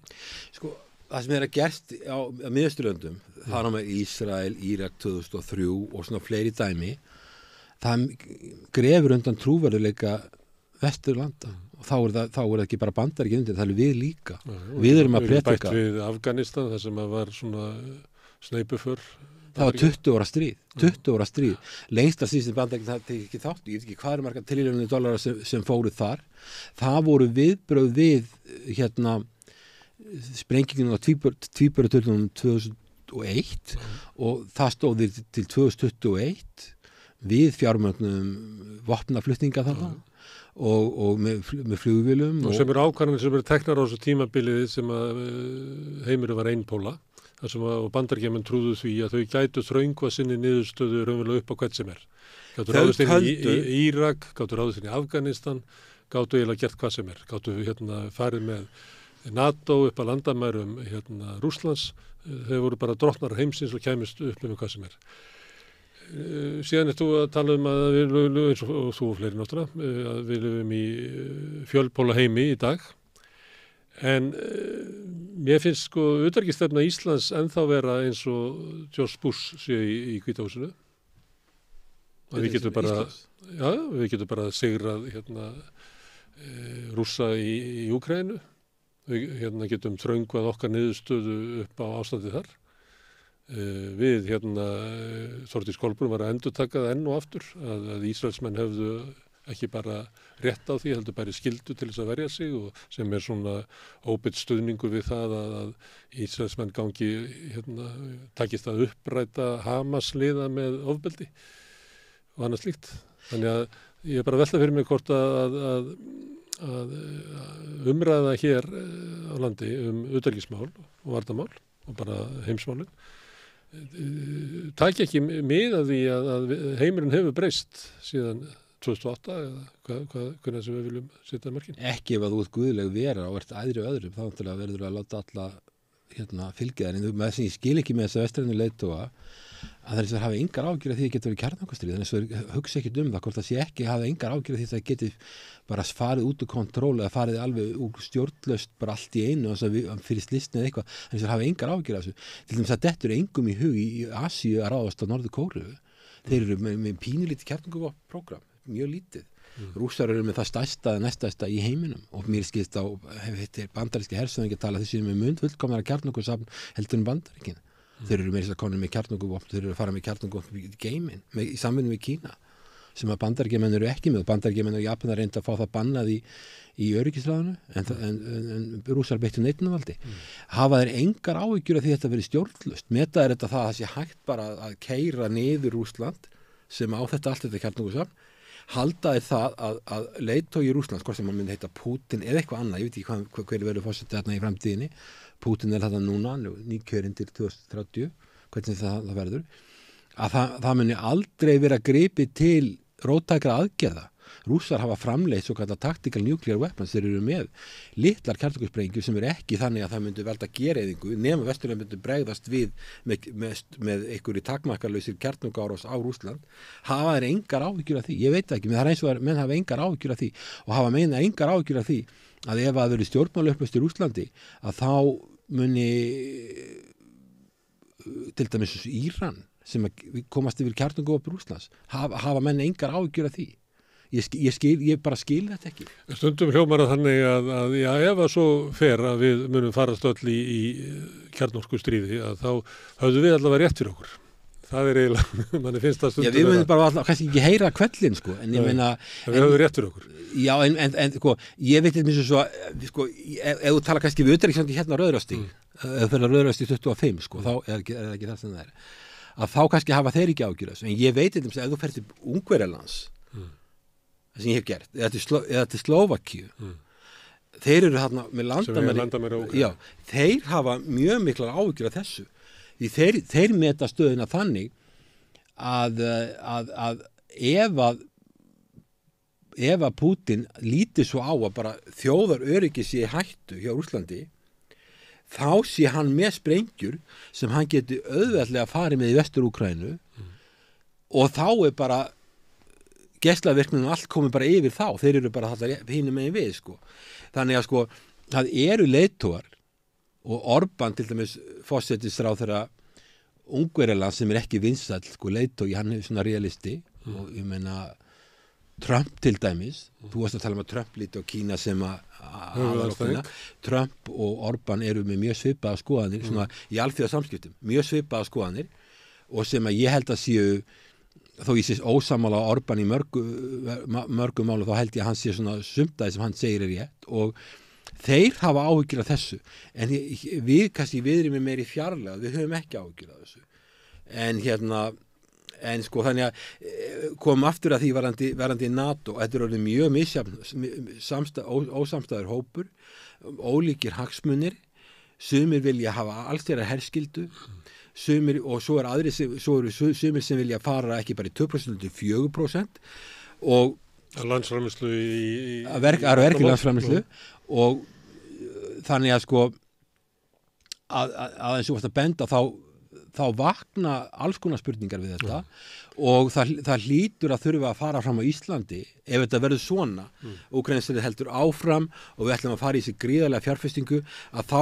Sko, það sem er að gerst á Mið-Austurlöndum, þar á með Ísrael, Írak 2003 og svona fleiri dæmi, það grefur undan trúverðuleika Vesturlanda. Þá er það ekki bara Bandaríkjunum undir, það er við líka. Við erum að predika. Bætt við Afganistan, þar sem var svona sneipuför. Það var 20 ára stríð. Lengsta stríð sem Bandaríkjunum það tekið ekki þátt. Ég veit ekki hvað margar triljónir dollara sem fóru þar. Það voru viðbrögð við sprenginginu á tvíburaturnum 2001 og það stóði til 2021 við fjármögnum vopnaflutninga þarna. Og með flugvélum og sem eru ákvarðanir sem eru teknar á þessu tímabilið sem að heimurinn var einpóla þar sem að Bandaríkjamenn trúðu því að þau gætu þröngva sinni niðurstöðu raunverulega upp á hvert sem er. Gátu ráðist inn í Írak, gátu ráðist inn í Afganistan, gátu eiginlega gert hvað sem er, gátu farið með NATO upp að landamærum Rússlands, þau voru bara drottnar heimsins og kæmist upp með hvað sem er. Síðan þú að tala að við lifum, eins og þú og fleiri náttúrulega, að við lifum í fjölpóla heimi í dag. En mér finnst utanríkisstefna Íslands ennþá vera eins og George Bush sé í Hvíta húsinu. Við getum bara sigrað Rússa í Úkraínu. Við getum þröngvað okkar niðurstöðu upp á ástandið þar. Við Þórdís Kolbrún var að endurtaka það enn og aftur að Ísraelsmenn hefðu ekki bara rétt á því, heldur bara skyldu til þess að verja sig og sem er svona óbytt stuðningur við það að Ísraelsmenn gangi takist að uppræta Hamas-liða með ofbeldi og annað slíkt. Þannig að ég er bara að velta fyrir mig hvort að umræða hér á landi utanríkismál og varnarmál og bara heimsmálin taki ekki mið af því að heimurinn hefur breyst síðan 2008 eða hvernig sem við viljum setja mörkin. Ekki ef að þú ert guðleg vera og ert æðri og öðrum, þá verður að láta alla fylgja þær. En með þess að ég skil ekki með þess að vestrænu leiðtoga að það hafa engar ágjur af því að geta verið kjarnorkustríð, þannig að það hugsa ekkert það hvort það sé ekki hafa engar ágjur af því að það geti bara farið út úr kontról eða farið alveg úr stjórnlaust bara allt í einu fyrir slistni eða eitthvað, þannig að það hafa engar ágjur af þessu. Til dæmis að dettur engum í hug í Asíu að ráðast á Norður-Kóreu. Þeir eru með pínulítið kjarnorkuvopnsprógram, mjög lítið. Rússar eru með það stærsta eða næststærsta í heiminum og mér skilst á bandaríski hersöðingi að tala þessi með mun fullkomnara kjarnorkusafn heldur en Bandaríkin. Þeir eru meira konur með kjarnorkuvopn, þeir eru að fara með kjarnorkuvopn í geiminn, í samvinnu við Kína, sem að Bandaríkjamenn eru ekki með og Bandaríkjamenn og Japanar reynda að fá það bannað í öryggisráðinu en Rússar beittu neitunarvaldi. Hafa þeir engar áhyggjur af því þetta verið stjórnlaust. Meta er þetta það að sé hægt bara að keyra niður Rússland sem á þetta allt þetta kjarnorkusafn. Halda þeir það að leiðtogi Rússlands, hvort sem maður myndi heita Putin eða eitthvað annað, ég veit ekki hver verður fórsetið þarna í framtíðinni. Putin er þetta núna, nýkjörinn til 2030, hvernig það verður, að það muni aldrei vera gripið til róttækra aðgerða. Rússar hafa framleitt svo kallar tactical nuclear weapons, þeir eru með litlar kjarnorkusprengjur sem eru ekki þannig að það myndi velta gereyðingu nema Vesturlönd myndi bregðast við með einhverju takmarkalausir kjarnorkuárás á Rússland. Hafa þeir engar áhyggjur af því? Ég veit ekki, menn það er eins og menn hafa engar áhyggjur af því og hafa meina engar áhyggjur af því að ef að verið stjórnmálaupplöst í Rússlandi að þá muni til dæmis Íran sem komast yfir kjarnorkuvopn Rússlands hafa menn engar áhyggjur af því. Ég bara skil þetta ekki. Stundum hljómar að þannig að ef að svo fer að við munum farast öll í kjarnorkustríði að þá höfðu við allavega rétt fyrir okkur. Það er eiginlega, manni finnst það stundum. Já, við munum bara alltaf kannski ekki heyra kvellin, sko, en ég meina. Við höfðu rétt fyrir okkur. Já, en sko, ég veit eitthvað svo, sko, ef þú tala kannski við utanríkisráðuneyti hérna á Rauðarárstíg, ef þú fer á Rauðarárstíg 25, sko, þá er ekki það sem það er. Að þá kannski hafa þeir ekki ágjur þessu, en ég veit eitthvað ef þú fer til Ungverjalands, það sem ég hef gert, eða til Slóvakíu, þeir eru þarna með landamæri, já, þeir hafa mjög miklar áhyggjur af þessu, því þeir meta stöðuna þannig að ef að Putin líti svo á að bara þjóðar öryggi sé hættu hjá Rússlandi, þá sé hann með sprengjur sem hann geti auðveldlega farið með í Vestur-Úkraínu og þá er bara geislavirknin og allt komið bara yfir þá, þeir eru bara hinum megin við, sko. Þannig að, sko, það eru leiðtogar og Orbán, til dæmis forsætisráðherra Ungverjalands sem er ekki vinsæll, sko, leiðtogi, hann er svona realisti og ég meina Trump til dæmis, þú varst að tala um að Trump líti á Kína sem Trump og Orbán eru með mjög svipaða skoðanir, svona í alþjóðasamskiptum, mjög svipaða skoðanir og sem að ég held að séu þó ég sé ósamála á Orbán í mörgum málu þá held ég að hann sé svona sumtaði sem hann segir er rétt og þeir hafa áhyggjur af þessu en við erum meiri fjarlæg við höfum ekki áhyggjur af þessu en sko þannig að komum aftur að því varandi NATO þetta er orðið mjög ósamstæður hópur ólíkir hagsmunir sumir vilja hafa allsherjar herskyldu sumir, og svo eru sumir sem vilja fara ekki bara í 2% til 4% og landsframleiðslu að verka landsframleiðslu og þannig að sko að eins og varst að benda þá vakna alls konar spurningar við þetta og það hlýtur að þurfa að fara fram á Íslandi ef þetta verður svona Úkraínustrið heldur áfram og við ætlum að fara í þessi gríðarlega fjárfestingu að þá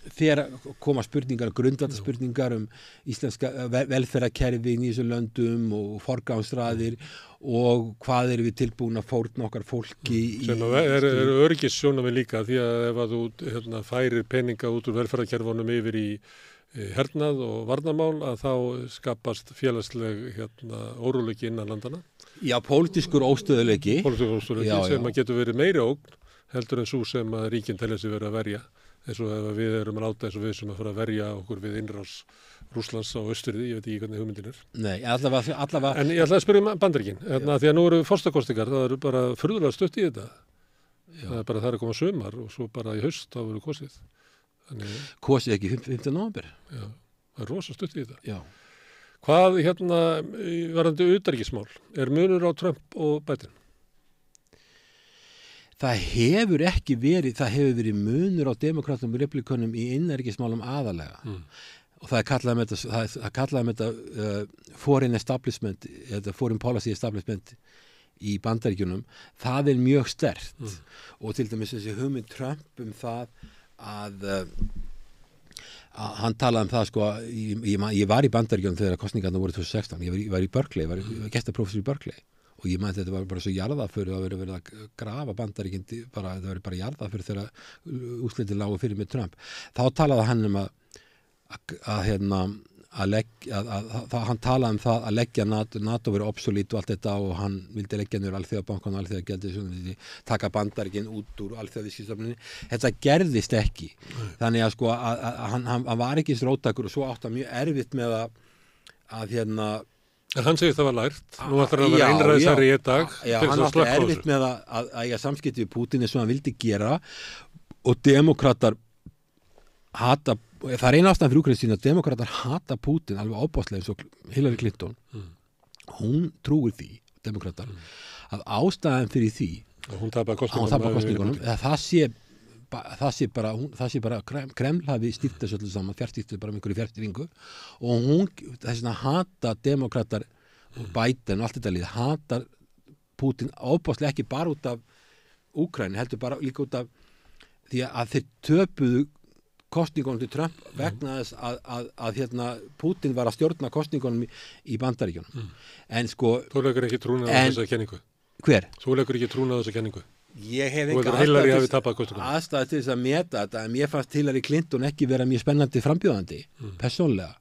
þegar koma spurningar, grundvallarspurningar íslenska velferðarkerfi í þessu löndum og forgangsraðir og hvað erum við tilbúin að fórna okkar fólki sem er öryggissjónarmið líka því að ef að þú færir peninga út úr velferðarkerfunum yfir í hernað og varnarmál að þá skapast félagsleg óróleiki innan landana. Já, pólitískur óstöðuleiki. Sem að getur verið meiri ógn heldur en svo sem að ríkin telja sig verið að verja. Eins og ef við erum að láta eins og við sem að fara að verja okkur við innrás Rússlands á austurði, ég veit ekki hvernig hugmyndin er. Nei, allavega. En ég ætla að spyrja Bandaríkin, því að nú eru forsetakosningar, það eru bara furðulega stutt í þetta. Það er bara það að koma sumar og svo bara í haust þá verður kosið. Kosið ekki 15. nóvember? Já, það er rosa stutt í þetta. Já. Hvað varðandi utanríkismál, er munur á Trump og Biden? Það hefur verið munur á demokratum og republikunum í innanríkismálum aðalega og það er kallað með þetta foreign establishment, foreign policy establishment í Bandaríkjunum, það er mjög sterkt og til dæmis þessi hugmynd Trump það að hann talaði það sko, ég var í Bandaríkjunum þegar kosningarna voru 2016, ég var í Berkeley, ég var gestaprófessor í Berkeley og ég mætti þetta var bara svo jarðaför að verið að grafa Bandaríkin það verið bara jarðaför þegar úrslitin lágu fyrir með Trump. Þá talaði hann hann talaði það að leggja NATO verið obsolít og allt þetta og hann vildi leggja niður alþjóðabankan og alþjóðagjaldi taka Bandaríkin út úr alþjóðaviðskiptastofnuninni. Þetta gerðist ekki. Þannig að sko hann var ekki róttækur og svo átti hann mjög erfitt með að En hann segir það var lært, nú ætlar hann að vera einræðisherri í einn dag. Já, hann átti erfitt með að eiga samskipti við Pútín eins og hann vildi gera og demokratar hata, það er eina ástæðan fyrir Úkraínu að demokratar hata Pútín alveg ábáslega eins og Hillary Clinton. Hún trúir því, demokratar, að ástæðan fyrir því að hún tapar kosningunum, það sé bara Kreml hafi stýrt þessu öllu saman, fjárstýrtu bara með einhverju fjárstýringu og hún þess að hata demokratar og Biden og allt þetta lið, hata Pútín ábáslega ekki bara út af Úkraínu, heldur bara líka út af því að þeir töpuðu kosningunum til Trump vegna þess að Pútín var að stjórna kosningunum í Bandaríkjunum. En sko Þú leggur ekki trúnað á þessa kenningu? Hver? Þú leggur ekki trúnað á þessa kenningu? Ég hef enga aðstæði til þess að meta þetta en mér fannst Hillary Clinton ekki vera mjög spennandi frambjóðandi, persónlega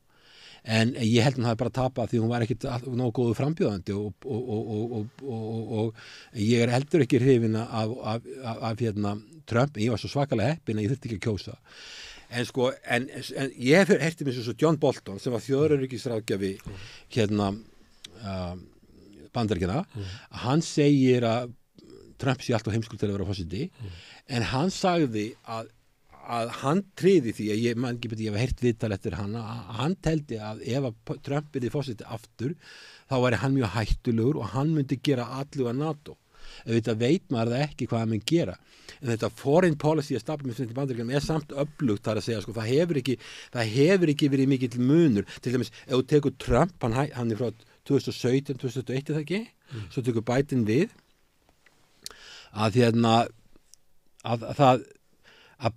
en ég held hún hafi bara tapað því hún var ekki nógu góðu frambjóðandi og ég er heldur ekki hrifin af Trump, ég var svo svakalega heppin að ég þurfti ekki að kjósa en sko, en ég hef hertið mér svo John Bolton sem var þjóðaröryggisráðgjafi Bandaríkjanna, hann segir að Trump sé alltaf heimskur til að vera forseti en hann sagði að hann tryði því að ég hef heyrt viðtal eftir hann teldi að ef að Trump yrði forseti aftur þá væri hann mjög hættulegur og hann myndi gera allu að NATO auðvitað veit maður það ekki hvað hann myndi gera en þetta foreign policy establishment í Bandaríkjunum er samt öflugt þar að segja sko, það hefur ekki verið mikill munur til dæmis ef þú tekur Trump hann er frá 2017, 2021 er það ekki svo tekur Biden við að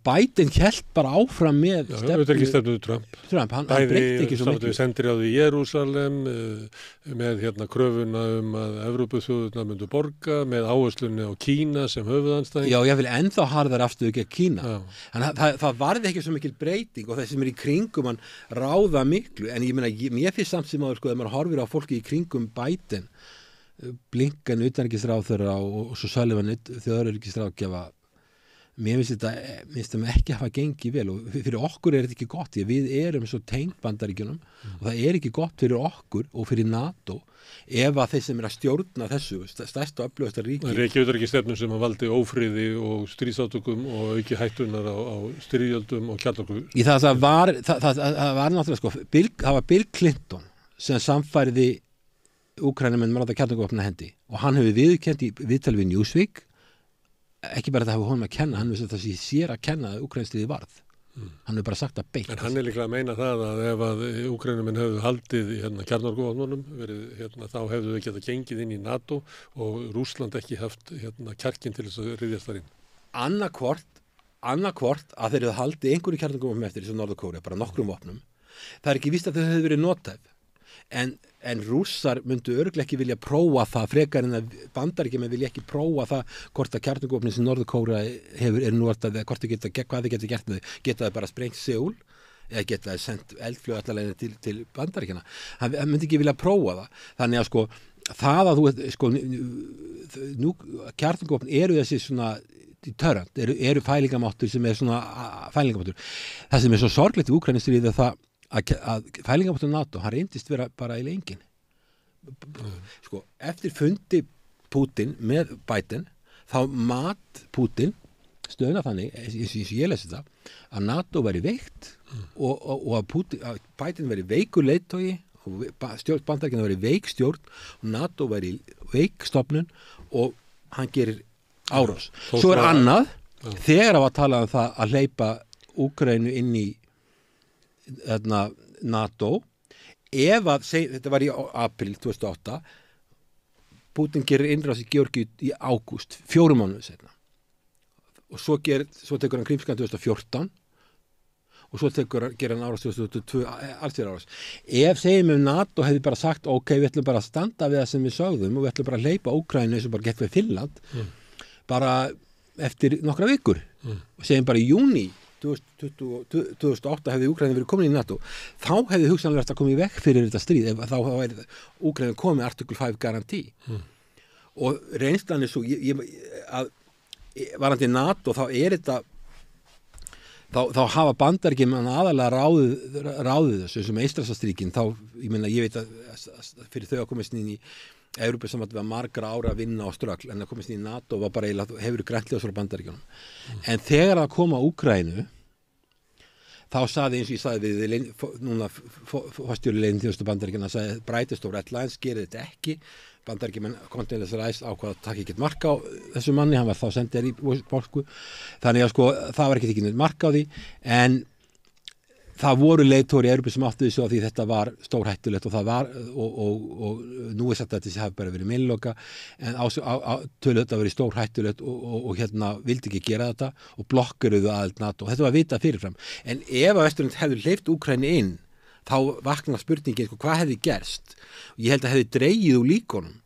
Biden hélt bara áfram með stefnu Trump hann breytti ekki svo mikið sendir á því Jerúsalem með kröfuna að Evrópuþjóðurnar myndu borga með áherslunni á Kína sem höfuðandstæðing Já, ég vil ennþá harðar afstöðu gegn Kína það varði ekki svo mikil breyting og það sem er í kringum hann ráða miklu en ég meina, mér finnst samt sem áður sko að maður horfir á fólki í kringum Biden Blinken utanríkisráðherra og svo Sullivan þjóðaröryggisráðgjafa mér finnst þetta ekki hafa gengið vel og fyrir okkur er þetta ekki gott því að við erum svo tengt Bandaríkjunum og það er ekki gott fyrir okkur og fyrir NATO ef að þeir sem er að stjórna þessu stærsta og öflugasta ríki Það er ekki utanríkisstefnu sem að valdi ófriði og stríðsátökum og auki hættunar á stríðjöldum og kjarnorku Það var náttúrulega sko það var Bill Clinton sem samfærði Úkraínumenn með láta kjarnorkuvopna hendi og hann hefur viðurkennt í viðtali við Newsweek ekki bara þetta hafi honum að kenna, hann vissi það sér að kenna að Úkraínstríðið varð. Hann hefur bara sagt að beint. En hann líklega að meina það að ef að Úkraínumenn hefðu haldið kjarnorkuvopnunum, þá hefðu þau getað gengið inn í NATO og Rússland ekki haft kjarkinn til þess að ryðjast þar inn. Annarkvort að þeir hefðu haldið einhverju kjarnorkuvopnum eftir, eins og Norður-Kórea, bara nokkrum vopnum. Það er ekki víst að þau hefðu verið notæf. En Rússar myndu örugglega ekki vilja prófa það frekar en að Bandaríkjamenn vilja ekki prófa það hvort að kjarnorkuvopnin sem Norður-Kórea er notað, hvað þau geta gert með þau, geta þau bara sprengt Seúl eða geta þau sendt eldflugvallalegina til Bandaríkjana. Hann myndi ekki vilja prófa það. Þannig að það að kjarnorkuvopn eru þessi svona törrand, eru fælingamáttur sem svona fælingamáttur. Það sem er svo sorglegt í Úkraínustríði er það að fælingamáttur NATO, hann reyndist vera bara í engin. Eftir fundi Putin með Biden, þá mat Putin stöðuna þannig, eins og ég lesi það, að NATO væri veikt og að Biden væri veikur leiðtogi og Bandaríkjanna væri veik stjórn og NATO væri veik stofnun og hann gerir árás. Svo er annað, þegar að tala um það að hleypa Úkraínu inn í NATO, ef að þetta var í apríl 2008, Putin gerir innrás í Georgíu í ágúst, 4 mánuði seinna. Og svo tekur hann Krímskagan 2014 og svo gerir hann árás 2022, allsýr árás. Ef segjum NATO hefði bara sagt, ok, við ætlum bara að standa við það sem við sögðum og við ætlum bara að hleypa Úkraínu eins og bara gett við Finnland, bara eftir nokkra vikur. Og segjum bara í júní 2008 hefði Úkraína verið komin í NATO, þá hefði hugsanlega verið að koma í veg fyrir þetta stríð, þá hefði Úkraína komið article 5 garantí. Og reynslan er svo að varandi NATO, þá er þetta þá hafa Bandaríkjamenn aðalega ráðið þessu, sem Eystrasaltsríkin, þá, ég veit að fyrir þau að komast inn í Evrópu sem var margra ára að vinna á ströggl, en að komast inn í NATO var bara eiginlega, hefur græntlega svo Bandaríkjunum. En þegar að koma Úkraínu, þá saði eins og ég saði við núna fórstjóri leyniþjónustu Bandaríkjanna, sagði Brightest of Red Lines gerir þetta ekki. Bandaríkjamenn Condoleezza Rice ákvað að taka ekkert mark á þessu manni, hann var þá sendir í Moskvu, þannig að það var ekkert ekki mark á því, en það voru leiðtogar í Evrópu sem áttuðu sig á því þetta var stórhættulegt og það var og nú er sagt að þessi hafi bara verið minnloka, en tölu þetta verið stórhættulegt og vildi ekki gera þetta og blokkuruðu aðild NATO. Þetta var vitað fyrirfram. En ef að Vesturlönd hefðu hleypt Úkraínu inn, þá vaknar spurningin hvað hefði gerst. Ég held að hefði dregið úr líkonum.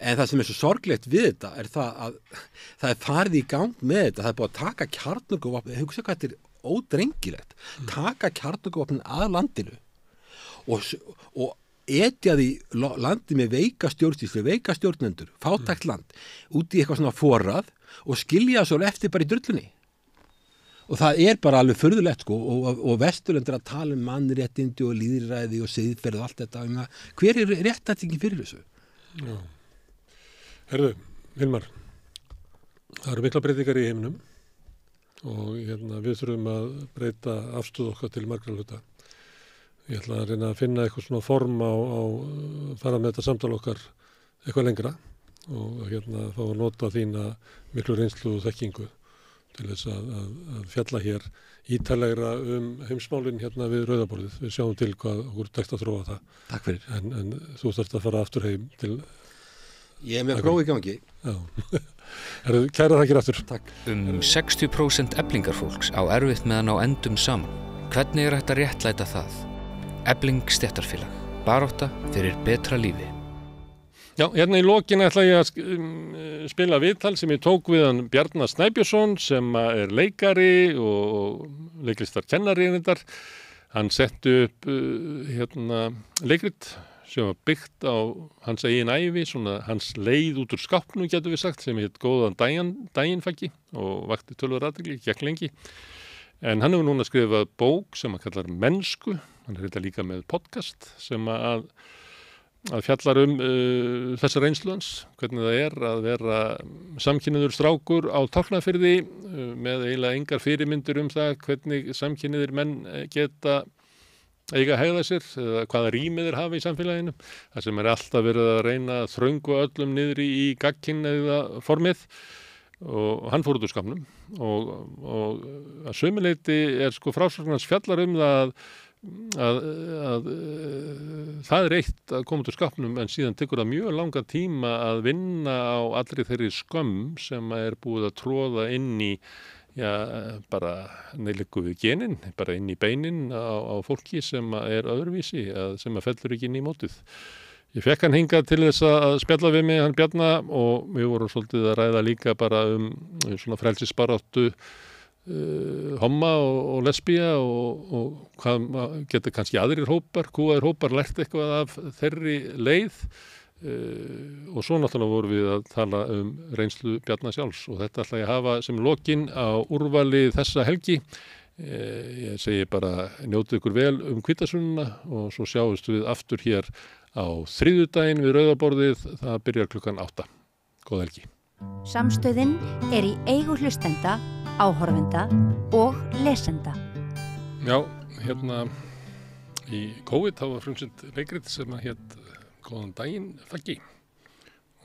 En það sem er svo sorglegt við þetta er það að það er farið í gang með þetta, það er búið að taka kjarnorkuvopn, hugsa hvað þetta er ódrengilegt, taka kjarnorkuvopnin að landinu og etja því landi með veika stjórnsýslu, veika stjórnendur, fátækt land, út í eitthvað svona forrað og skilja svo eftir bara í drullunni. Og það er bara alveg furðulegt og Vesturlönd að tala um mannréttindi og lýðræði og siðferð og allt þetta. Hver er réttlætingin fyrir þessu? Já. Herðu, Hilmar, það eru mikla breytingar í heiminum og við þurfum að breyta afstöðu okkar til margra hluta. Ég ætla að reyna að finna eitthvað svona form á fara með þetta samtal okkar eitthvað lengra og þá að nota þína miklu reynslu og þekkingu til þess að fjalla hér ítarlegra heimsmálin við Rauðaborðið. Við sjáum til hvað okkur tekst að þróa það. Takk fyrir. En þú þarft að fara aftur heim til... Ég er með prófið gangi. Já. Kæra þakkir aftur. Takk. 60% eflingarfólks á erfitt með að ná endum saman. Hvernig er hægt að réttlæta það? Efling stéttarfélag. Barátta fyrir betra lífi. Já, í lokin ætla ég að spila viðtal sem ég tók við hann Bjarna Snæbjörnsson sem er leikari og leiklistarkennari reyndar. Hann setti upp leikrit sem var byggt á hans eigin ævi, svona hans leið út úr skápnum getur við sagt, sem heit góðan daginn-faggi og vakti tölvöður athygli, gekk lengi. En hann hefur núna skrifað bók sem hann kallar Mennsku, hann er þetta líka með podcast sem að fjallar þessa reynslu hans, hvernig það er að vera samkynniður strákur á Tálknafirði með eiginlega engar fyrirmyndir það hvernig samkynniðir menn geta eiga að hegða sér, eða hvaða rými þeir hafa í samfélaginu. Það sem er alltaf verið að reyna að þröngu öllum niður í gagnkynhneigða formið og hann fór út úr skapnum og að sömuleyti sko frásögnans fjallar það að það eitt að koma út úr skapnum en síðan tekur það mjög langa tíma að vinna á allri þeirri skömm sem búið að tróða inn í bara neiliku við genin, bara inn í beinin á fólki sem öðruvísi, sem fellur ekki inn í mótið. Ég fekk hann hingað til þess að spjalla við mig, hann Bjarna, og við vorum svolítið að ræða líka bara svona frelsisbaráttu homma og lesbía og hvað getur kannski aðrir kúaðir hópar lært eitthvað af þeirri leið og svo náttúrulega vorum við að tala reynslu Bjarna sjálfs og þetta ætla ég að hafa sem lokin á úrvali þessa helgi. Ég segi bara njótið ykkur vel hvítasunna og svo sjáumst við aftur hér á þriðjudaginn við rauðaborðið, það byrjar klukkan 8. Góð helgi. Samstöðin í eigu hlustenda, áhorfenda og lesenda. Já, hérna í COVID þá var frumsýnt leikrit sem hét Góðan daginn, Faggi.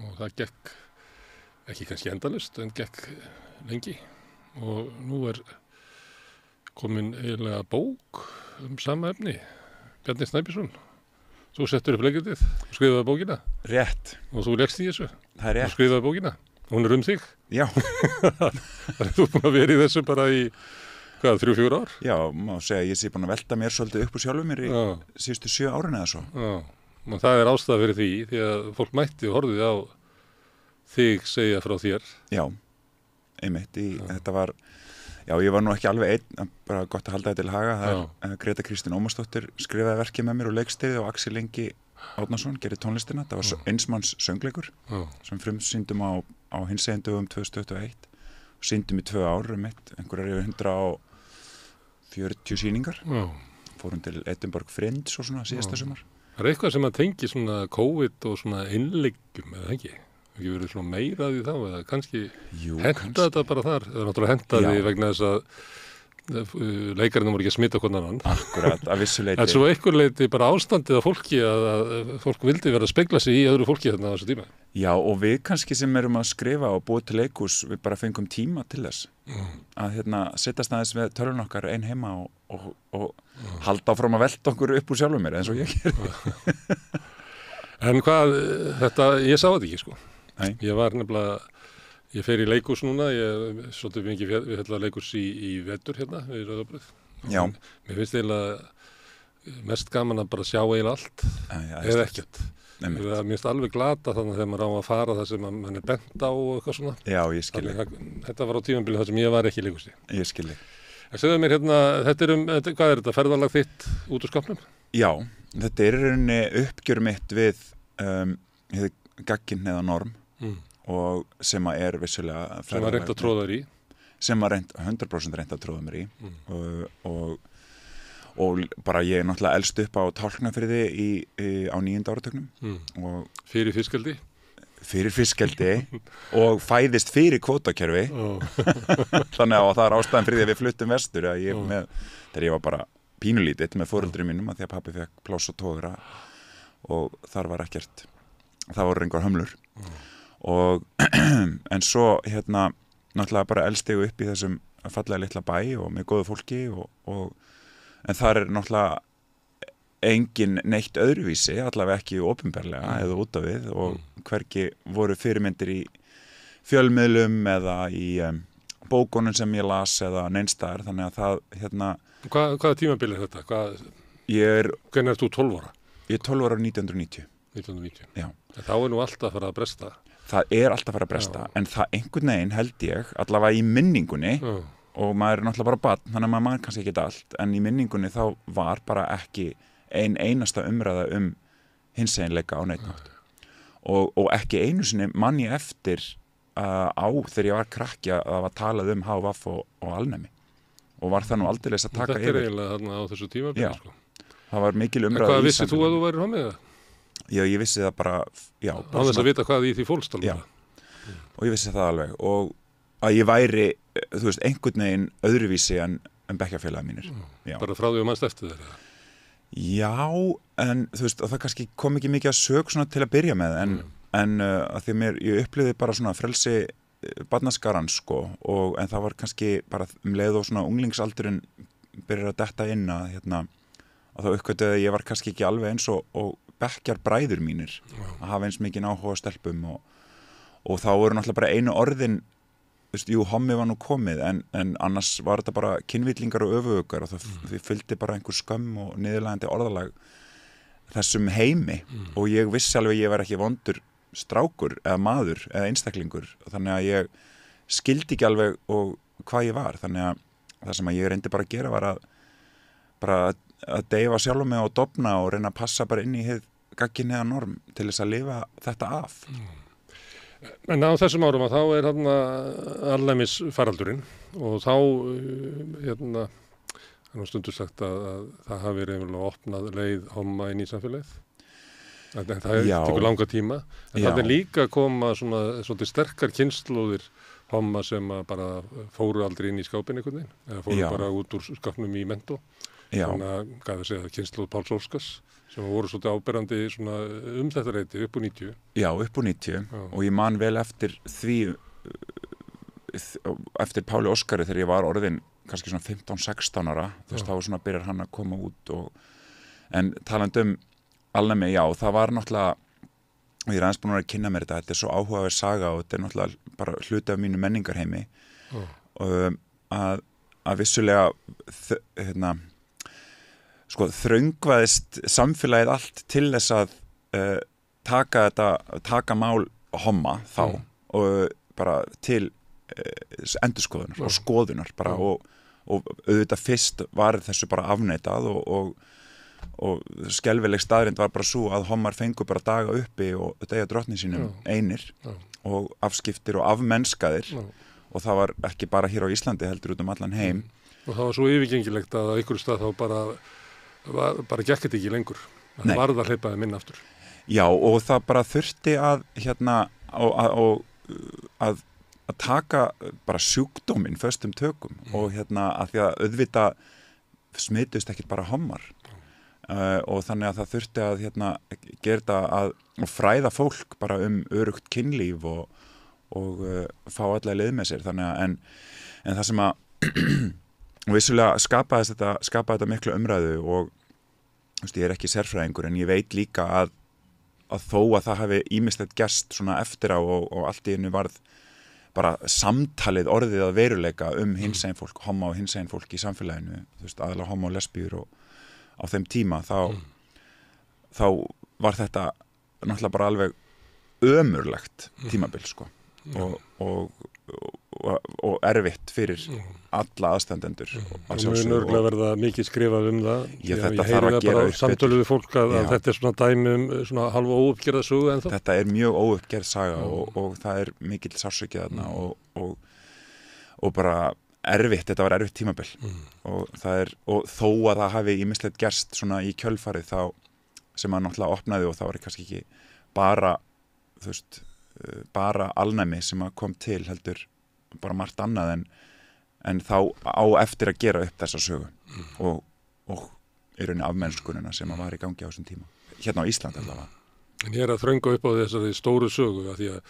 Og það gekk ekki kannski endalaust en gekk lengi og nú komin eiginlega bók sama efni, Bjarni Snæbjörnsson. Þú settur upp leikritið og skrifaði bókina. Rétt. Og þú leggst í þessu. Það rétt. Og skrifaði bókina. Hún þig. Já. Þannig þú búin að vera í þessu bara í, 3-4 ár? Já, má segja, ég sé búin að velta mér svolítið upp úr sjálfum mér í síðustu 7 árin eða svo. Já, og það ástæða fyrir því að fólk mætti og horfði á þig segja frá þér. Já, einmitt. Þetta var... Já, ég var nú ekki alveg einn, bara gott að halda þetta til haga. Greta Kristín Ómarsdóttir skrifaði verkið með mér og leikstýrði og Axel Ingi Árnason gerði tónlistina. Það var einsmanns söngleikur sem frumsýndum á hinsegin dögum 2021 og sýndum í 2 ár einhverjar yfir 140 sýningar. Fórum til Edinborg Fringe og svona síðasta sumar. Það eitthvað sem að tengi svona COVID og svona innleggum, eða ekki? Ekki verið svona meira því þá eða kannski henda þetta bara þar eða náttúrulega henda því vegna þess að leikarinn voru ekki að smita hvernig annan. Akkurat, að vissu leyti. En svo einhver leyti bara ástandið af fólki að fólk vildi vera að spegla sig í öðru fólki þarna á þessu tíma. Já, og við kannski sem erum að skrifa og búið til leikhús, við bara fengum tíma til þess að setjast aðeins við tölun okkar ein heima og halda áfram að velta okkur upp úr sjálfum mér eins og ég gerði. En hvað, ég sá þetta ekki sko. Nei. Ég var nefnilega, ég fer í leikhús núna, svolítið mikið við ætla leikhús í vetur hérna við Rauðaborðið. Já. Mér finnst eiginlega mest gaman að bara sjá eiginlega allt, eða ekkert. Mér finnst alveg glata þannig þegar maður á að fara það sem mann bent á og eitthvað svona. Já, ég skilji. Þetta var á tímabilið þar sem ég var ekki í leikhúsi. Ég skilji. En segðu mér hérna, hvað þetta, ferðalag þitt út úr skapnum? Já, þetta í rauninni uppgjör mitt við gagnkynhneigða norm. Og sem að vissulega sem að reynt að tróða þér í sem að 100% reynt að tróða mér í og bara ég náttúrulega elst upp á Tálknafirði á 9. áratugnum fyrir fiskeldi og fæðist fyrir kvótakerfi þannig að það ástæðan fyrir því að við fluttum vestur þegar ég var bara pínulítill með foreldrum mínum að því að pabbi fekk pláss og tógra og þar var ekkert það voru engar hömlur en svo náttúrulega bara elst ég upp í þessum fallega litla bæ og með góðu fólki en þar náttúrulega engin neitt öðruvísi allavega ekki opinberlega eða út af við og hvergi voru fyrirmyndir í fjölmiðlum eða í bókunum sem ég las eða neinstaðar þannig að það Hvaða tímabil þetta? Hvernig ert þú 12 ára? Ég er 12 ára 1990 Já. Þá nú alltaf að fara að bresta Það alltaf að fara að bresta en það einhvern veginn held ég allavega í minningunni og maður náttúrulega bara barn þannig að maður kannski ekki allt en í minningunni þá var bara ekki einasta umræða hinseginleika á neitnátt og ekki einu sinni mann ég eftir þegar ég var krakki að það var talað HVF og alnæmi og var það nú aldeilis að taka yfir Þetta eiginlega þarna á þessu tímabili sko. Það var mikil umræða Hvað vissið þú að þú værir homið það? Já, ég vissi það bara á þess að vita hvað í því fólst alveg og ég vissi það alveg og að ég væri, þú veist, einhvern veginn öðruvísi en bekkjarfélagi mínir Bara frá því að mannst eftir þeirra Já, en þú veist, það kannski kom ekki mikið að sög svona til að byrja með en að því ég upplifði bara svona frelsi barnaskaran sko en það var kannski bara leið og svona unglingsaldurinn byrjar að detta inn að þá uppgötuði að ég var kannski ekki alveg eins og bekkjar bræður mínir að hafa eins mikið áhuga á stelpum og þá voru náttúrulega bara einu orðin jú, hommi var nú komið en annars var þetta bara kynvillingar og öfugar og það fylgdi bara einhver skömm og niðurlægandi orðalag þessum heimi og ég vissi alveg ég var ekki vondur strákur eða maður eða einstaklingur þannig að ég skildi ekki alveg og hvað ég var þannig að það sem að ég reyndi bara að gera var að deyfa sjálf mig og dofna og reyna að passa bara inn í hið gagginniða norm til þess að lifa þetta af. En á þessum árum að þá þarna alnæmis faraldurinn og þá stundu sagt að það hafi verið opnað leið homma inn í samfélagið. Það tekur langa tíma. En það líka koma svolítið sterkar kynslóðir homma sem bara fóru aldrei inn í skápinn einhvern veginn. Eða fóru bara út úr skápnum í mentó. Þannig að gæði að segja kynslóð Páls Óskars sem voru svolítið áberandi þetta reyti upp úr 90. Já, upp úr 90 og ég man vel eftir því eftir Páli Óskari þegar ég var orðin kannski svona 15-16 ára þá svona byrjar hann að koma út en talandi alnæmi, það var náttúrulega og ég aðeins búin að kynna mér þetta er svo áhugaverð saga og þetta er náttúrulega bara hluti af mínu menningarheimi að vissulega þröngvaðist samfélagið allt til þess að taka mál homma þá og bara til endurskoðunar og skoðunar bara og auðvitað fyrst var þessu bara afneitað og skelfileg staðrind var bara svo að hommar fengu bara daga uppi og deyja drottni sínum einir og afskiptir og afmennskaðir og það var ekki bara hér á Íslandi heldur út allan heim. Og það var svo yfirgengilegt að á einhverju stað þá bara gekk þetta ekki lengur. Það varð að hleypa þeim inn aftur. Já og það bara þurfti að taka bara sjúkdóminn föstum tökum og að því að auðvitað smitust ekkert bara hommar og þannig að það þurfti að gera þetta og fræða fólk bara örugt kynlíf og fá allega leið með sér þannig að en það sem að vissulega skapaði þetta miklu umræðu og ég er ekki sérfræðingur en ég veit líka að þó að það hafi ýmislegt gerst svona eftir á og allt í einu varð bara samtalið orðið að veruleika hinsegin fólk, homma og hinsegin fólk í samfélaginu, aðalega homma og lesbíur og á þeim tíma þá var þetta náttúrulega bara alveg ömurlegt tímabil sko og erfitt fyrir alla aðstandendur. Það mun örgulega verða mikið skrifað það. Já, þetta þarf að gera upp. Samtöluðu fólk að þetta er svona dæmi svona halva óuppgerða sögu ennþá. Þetta er mjög óuppgerð saga og það er mikill sársauki þarna og bara erfitt, þetta var erfitt tímabil og þó að það hafi ýmislegt gerst svona í kjölfarið þá sem að náttúrulega opnaði og það var kannski ekki bara alnæmi sem að kom til heldur bara margt annað en þá á eftir að gera upp þessa sögu og í rauninni afmennskunina sem að var í gangi á þessum tíma hérna á Íslandi allavega. En ég er að þrönga upp á þessari stóru sögu að því að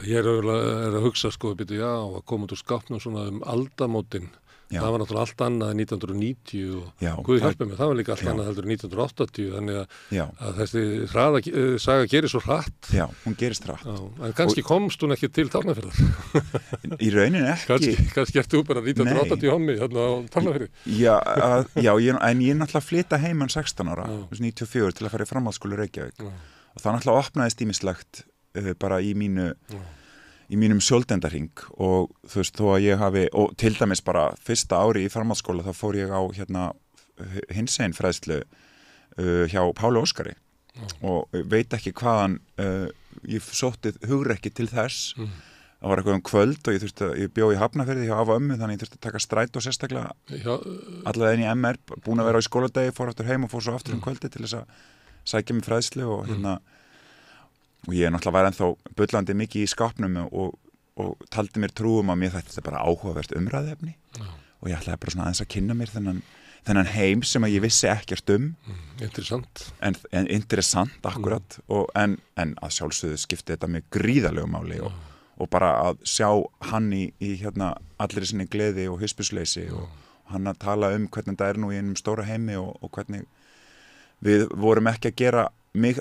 ég er að hugsa að koma út úr skápnum svona aldamótin. Það var náttúrulega allt annað en 1990 og Guð hjálpi mig, það var líka allt annað heldur en 1980 þannig að þessi saga gerir svo hratt. Já, hún gerist hratt. En kannski komst hún ekki til Tálknafjarðar. Í rauninni ekki. Kannski ertu bara 1980 hommi hérna á Tálknafirði. En ég náttúrulega flytta heimann 16 ára, 94 til að fara í framhaldsskóla í Reykjavík og það náttúrulega opnaðist ýmislegt bara í mínum sjóldendahring og þú veist þó að ég hafi og til dæmis bara fyrsta ári í framhaldsskóla þá fór ég á hinsegin fræðslu hjá Páli Óskari og veit ekki hvaðan ég sótti hugrekki til þess það var eitthvað kvöld og ég bjó í Hafnarfirði hjá afa ömmu þannig ég þurfti að taka strætó sérstaklega allavega inn í MR búin að vera á skóladegi, fór aftur heim og fór svo aftur kvöldi til þess að sækja mig fræðslu og ég náttúrulega var ennþá bullandi mikið í skápnum og taldi mér trúum að mér þetta bara áhugavert umræðefni og ég ætlaði bara svona aðeins að kynna mér þennan heim sem að ég vissi ekkert Interessant. En interessant, akkurat en að sjálfsögðu skipti þetta mig gríðarlegu máli og bara að sjá hann í hérna allir sinni gleði og hispursleysi og hann að tala hvernig það nú í einum stóra heimi og hvernig við vorum ekki að gera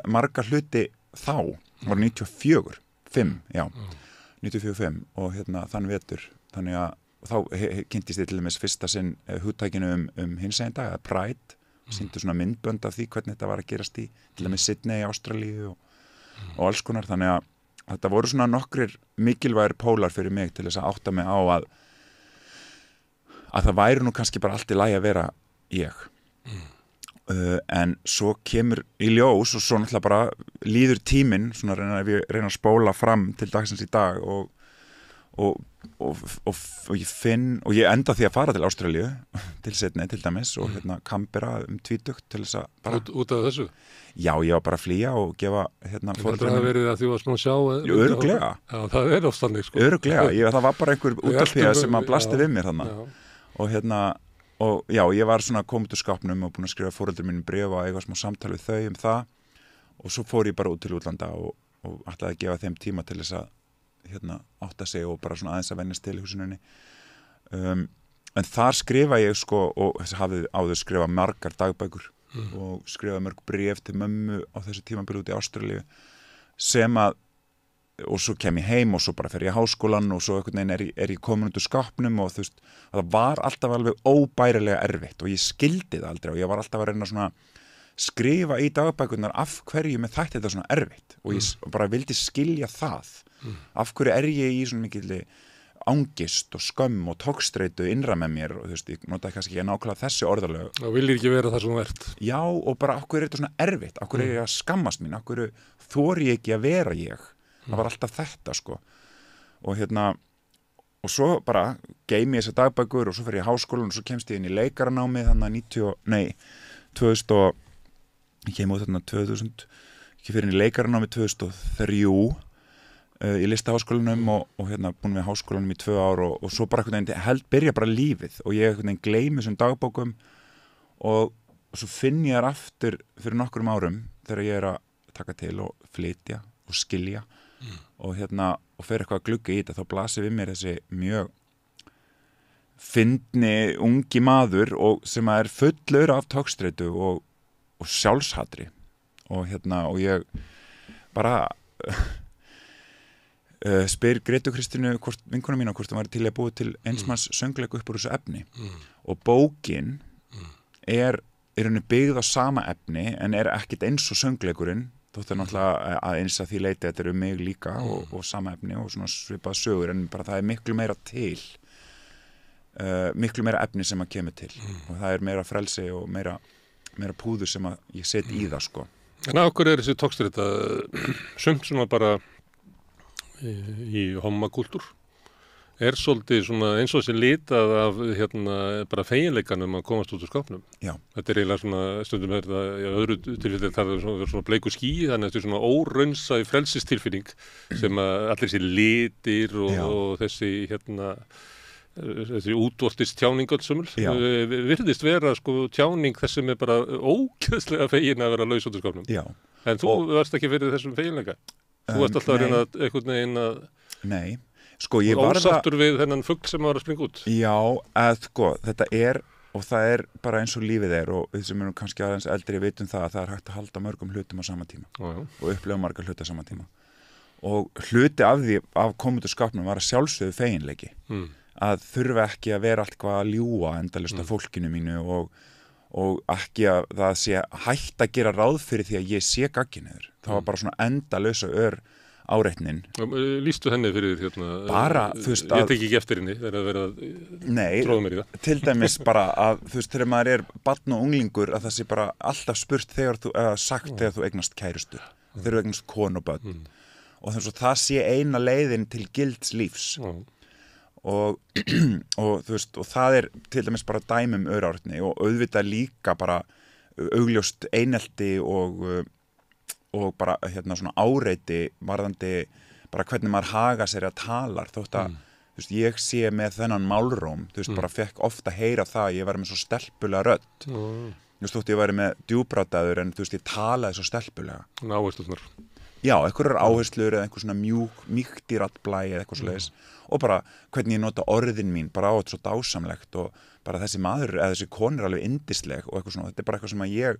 marga hluti þá, var 94 og hérna þann vetur, þannig að þá kynntist ég til dæmis fyrsta sinn hugtækinu hinsegin dag, Pride, sýndu svona myndbönd af því hvernig þetta var að gerast í til dæmis Sydney í Ástralíu og alls konar, þannig að þetta voru svona nokkrir mikilvægir pólar fyrir mig til þess að átta mig á að það væri nú kannski bara allt í lagi að vera ég. En svo kemur í ljós og svo náttúrulega bara líður tíminn, svona reyna að spóla fram til dagsins í dag og ég finn, og ég enda því að fara til Ástralíu, til Sydney til dæmis og hérna Canberra 20 til þess að bara... Út af þessu? Já, ég var bara að flýja og gefa hérna foreldrum. Það verið að því var smá sjá? Örugglega. Já, það oft þannig, sko. Örugglega, það var bara einhver útopía sem að blasti við mér þarna. Og hérna, og já, ég var svona komið til skápnum og búin að skrifa foreldrum mínum bréf og eiga smá samtal við þau það og svo fór ég bara út til útlanda og ætlaði að gefa þeim tíma til þess að hérna átta sig og bara svona aðeins að venjast til í húsinunni. En þar skrifa ég sko, og hafði áður skrifa margar dagbækur og skrifa mörg bréf til mömmu á þessu tímabili út í Ástralíu sem að, og svo kem ég heim og svo bara fer ég í háskólan og svo einhvern veginn er ég komin út úr skápnum og þú veist, það var alltaf alveg óbærilega erfitt og ég skildi það aldrei og ég var alltaf að reyna svona skrifa í dagbækurnar af hverju með þætti þetta svona erfitt og ég bara vildi skilja það af hverju er ég í svona mikilli angist og skömm og tókstreitu innra með mér og þú veist, ég notaði kannski ekki nákvæmlega þessi orðalög og viljið ekki vera það sem þú ert já og bara af hverju er þetta svona erfitt af hverju er ég að skammast mín, af hverju þori ég ekki að vera ég það var alltaf þetta sko og hérna og svo bara geymi ég þessar dagbækur og svo fer ég í háskólan og svo kemst ég inn í leikaranámið þannig að 2000 og ég kem út þarna 2000 ég fer inn í leikaranámið 2003 í listaháskólanum og hérna búin við háskólanum í 2 ár og svo bara einhvern veginn byrja bara lífið og ég einhvern veginn gleymi þessum dagbókum og svo finn ég þar aftur fyrir nokkrum árum þegar ég er að taka til og flytja og skilja og hérna og fer eitthvað að glugga í þetta þá blasir við mér þessi mjög fyndni ungi maður og sem er fullur af tókstreitu og sjálfshatri og hérna og ég bara spyr Gretu Kristínu vinkona mína hvort það var til að búið til einsmanns söngleik upp úr þessu efni og bókin er henni byggð á sama efni en er ekkit eins og söngleikurinn þótt er náttúrulega að eins að því leiti þetta er mig líka og sama efni og svona svipað sögur en bara það er miklu meira til miklu meira efni sem að kemur til og það er meira frelsi og meira púður sem að ég set í það sko. En af hverju er þessi tókstreita sumt svona bara í homakúltúr er svolítið svona eins og þessi litað af hérna bara feginleikanum að komast út úr skápnum. Já. Þetta er eiginlega svona stundum er það í öðru tilfelli það er svona bleiku ský þannig að þetta er svona óraunsæ frelsistilfinning sem að allir þessi litir og þessi hérna þessi útvortist tjáning öllsumul virðist vera sko tjáning þess sem er bara ógeðslega fegin að vera laus út úr skápnum. Já. En þú varst ekki fyrir þessum feginleika. Þú varst alltaf að reyna einhvern veginn að Nei, sko ég var ósáttur við þennan fugl sem var að springa út. Já, sko, þetta er og það er bara eins og lífið er og við sem erum kannski aðeins eldri vitum það að það er hægt að halda mörgum hlutum á sama tíma og upplifa margar hluti á sama tíma og hluti af því af komundu skápnum var að sjálfsögðu feginleiki að þurfa ekki að vera allt hvað að ljúga endalaust af fólkinu mínu og ekki að það sé hægt að gera ráð fyrir því að ég sé gagginniður. Það var bara svona endalausa áreitnin. Lýstu henni fyrir hérna? Bara, þú veist að... Ég tek ekki eftir henni þegar að vera tróða mér í það. Nei, til dæmis bara að, þú veist, þegar maður er barn og unglingur að það sé bara alltaf spurt þegar þú, eða sagt þegar þú eignast kærustu, þegar þú eignast konu og börn. Og þess að það sé eina leiðin til gilds lífs. Og þú veist, og það er til dæmis bara dæmum örárni og auðvitað líka bara augljóst einelti og bara hérna svona áreiti varðandi bara hvernig maður haga sér að talar þótt að þú veist, ég sé með þennan málróm, þú veist, bara fekk ofta heyra það að ég var með svo stelpulega rödd þú veist, þótt ég væri með djúbrataður en þú veist, ég talaði svo stelpulega. Áherslunar. Já, einhverjar áherslur eða einhver svona mýkt í raddblæ eða eitthvað svoleiðis og bara hvernig ég nota orðin mín bara á þetta svo dásamlegt og bara þessi maður eða þessi kona er alveg yndisleg og eitthvað svona, þetta er bara eitthvað sem að ég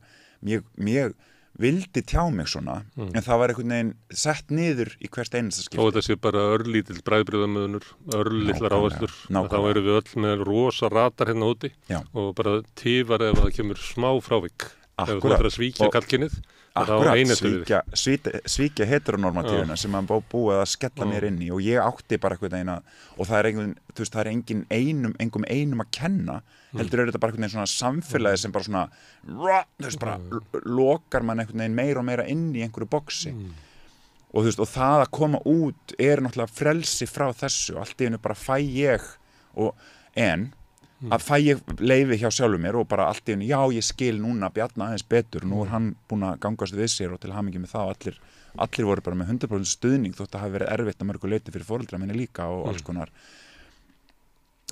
vildi tjá mig svona en það var einhvern veginn sett niður í hvert einasta skipti. Og þetta sé bara örlítill bræðbrigðamöðunur, örlítlar áherslur, þá erum við öll með rosa ratar hérna úti og bara tifar ef það kemur smá frávik. Ef þú ætlar að svíkja kallkynnið, svíkja heteronormatífuna sem að búið að skella mér inn í og ég átti bara eitthvað eina og það er engum einum að kenna heldur þetta bara eitthvað svona samfélagi sem bara svona bara lokar mann einhvern veginn meira og meira inn í einhverju boksi og og það að koma út er náttúrulega frelsi frá þessu allt í einu bara fæ ég að fæ ég leyfi hjá sjálfur mér og bara allt í einu, já ég skil núna Bjarna aðeins betur, nú hann búin að gangast við sér og til hamingju með það allir voru bara með 100% stuðning þótt að hafi verið erfitt að mörgu leyti fyrir foreldra minni líka og alls konar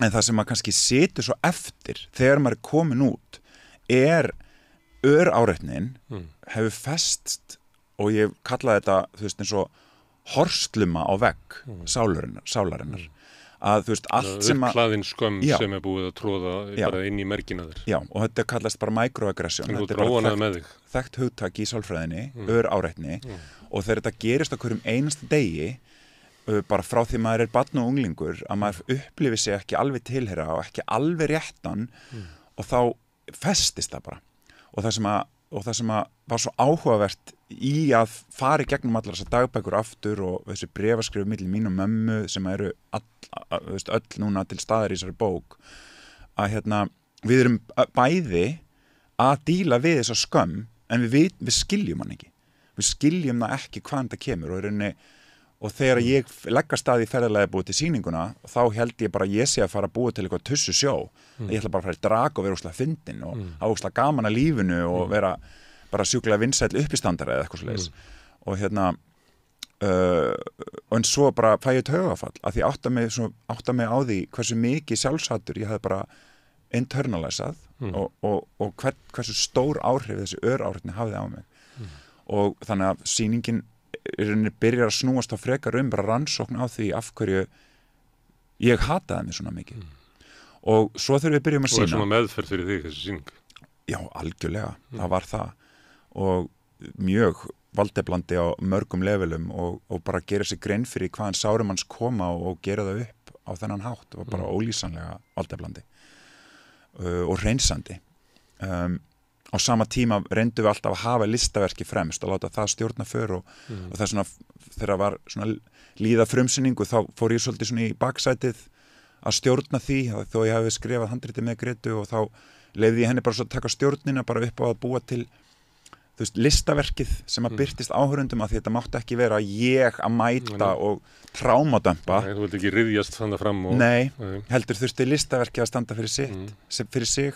en það sem maður kannski situr svo eftir þegar maður er komin út öráreitnin hefur fest og ég kallaði þetta eins og horsluma á vegg sálarinnar að allt sem að upphlaðin skömm sem er búið að tróða bara inn í mergina þér. Já, og þetta kallast bara microaggression. Þetta er bara þekkt hugtak í sálfræðinni, öráreitni og þegar þetta gerist á hverjum einasta degi bara frá því maður er barn og unglingur að maður upplifi sig ekki alveg tilheyra og ekki alveg réttan og þá festist það bara og það sem að var svo áhugavert í að fara í gegnum allar þessar dagbækur aftur og þessi bréfaskrif milli mín og mömmu sem eru öll núna til staðar í þessari bók að við erum bæði að díla við þessa skömm en við skiljum hann ekki við skiljum það ekki hvaðan það kemur og þegar ég legg að stað í ferðalagi búið til sýninguna þá held ég bara að ég sé að fara að búið til eitthvað tussu sjó ég ætla bara að fara í drag og vera óslega fyndin og hafa óslega gaman að lífinu og vera bara sjúklega vinsæll uppistandari eða eitthvað svoleiðis og en svo bara fæ ég taugafall að því átta mig á því hversu mikið sjálfshattur ég hafði bara internalisað og hversu stór áhrif þessi öráreitni hafði á mig og þannig að sýningin byrjar að snúast á frekar bara rannsókn á því af hverju ég hataði mig svona mikið og svo þegar við byrjum að sýna og svona meðferð fyrir þig þessi sýning já, algjörlega, það var það og mjög valdeflandi á mörgum levelum og bara gera sér grein fyrir hvaðan sárum hans koma og gera það upp á þennan hátt og bara ólýsanlega valdeflandi og reynsandi á sama tíma reyndum við alltaf að hafa listaverki fremst og láta það stjórna för og það er svona, þegar var svona líða frumsýningu þá fór ég svolítið svona í baksætið að stjórna því þó ég hafi skrifað handritið með Gretu og þá leyfði ég henni bara svo að taka stjórnina bara upp á að búa til listaverkið sem að birtist áhörundum að því þetta mátti ekki vera ég að mæta og trámadömpa. Nei, þú vilt ekki ryðjast þannig fram og... Nei, heldur þurfti listaverkið að standa fyrir sig.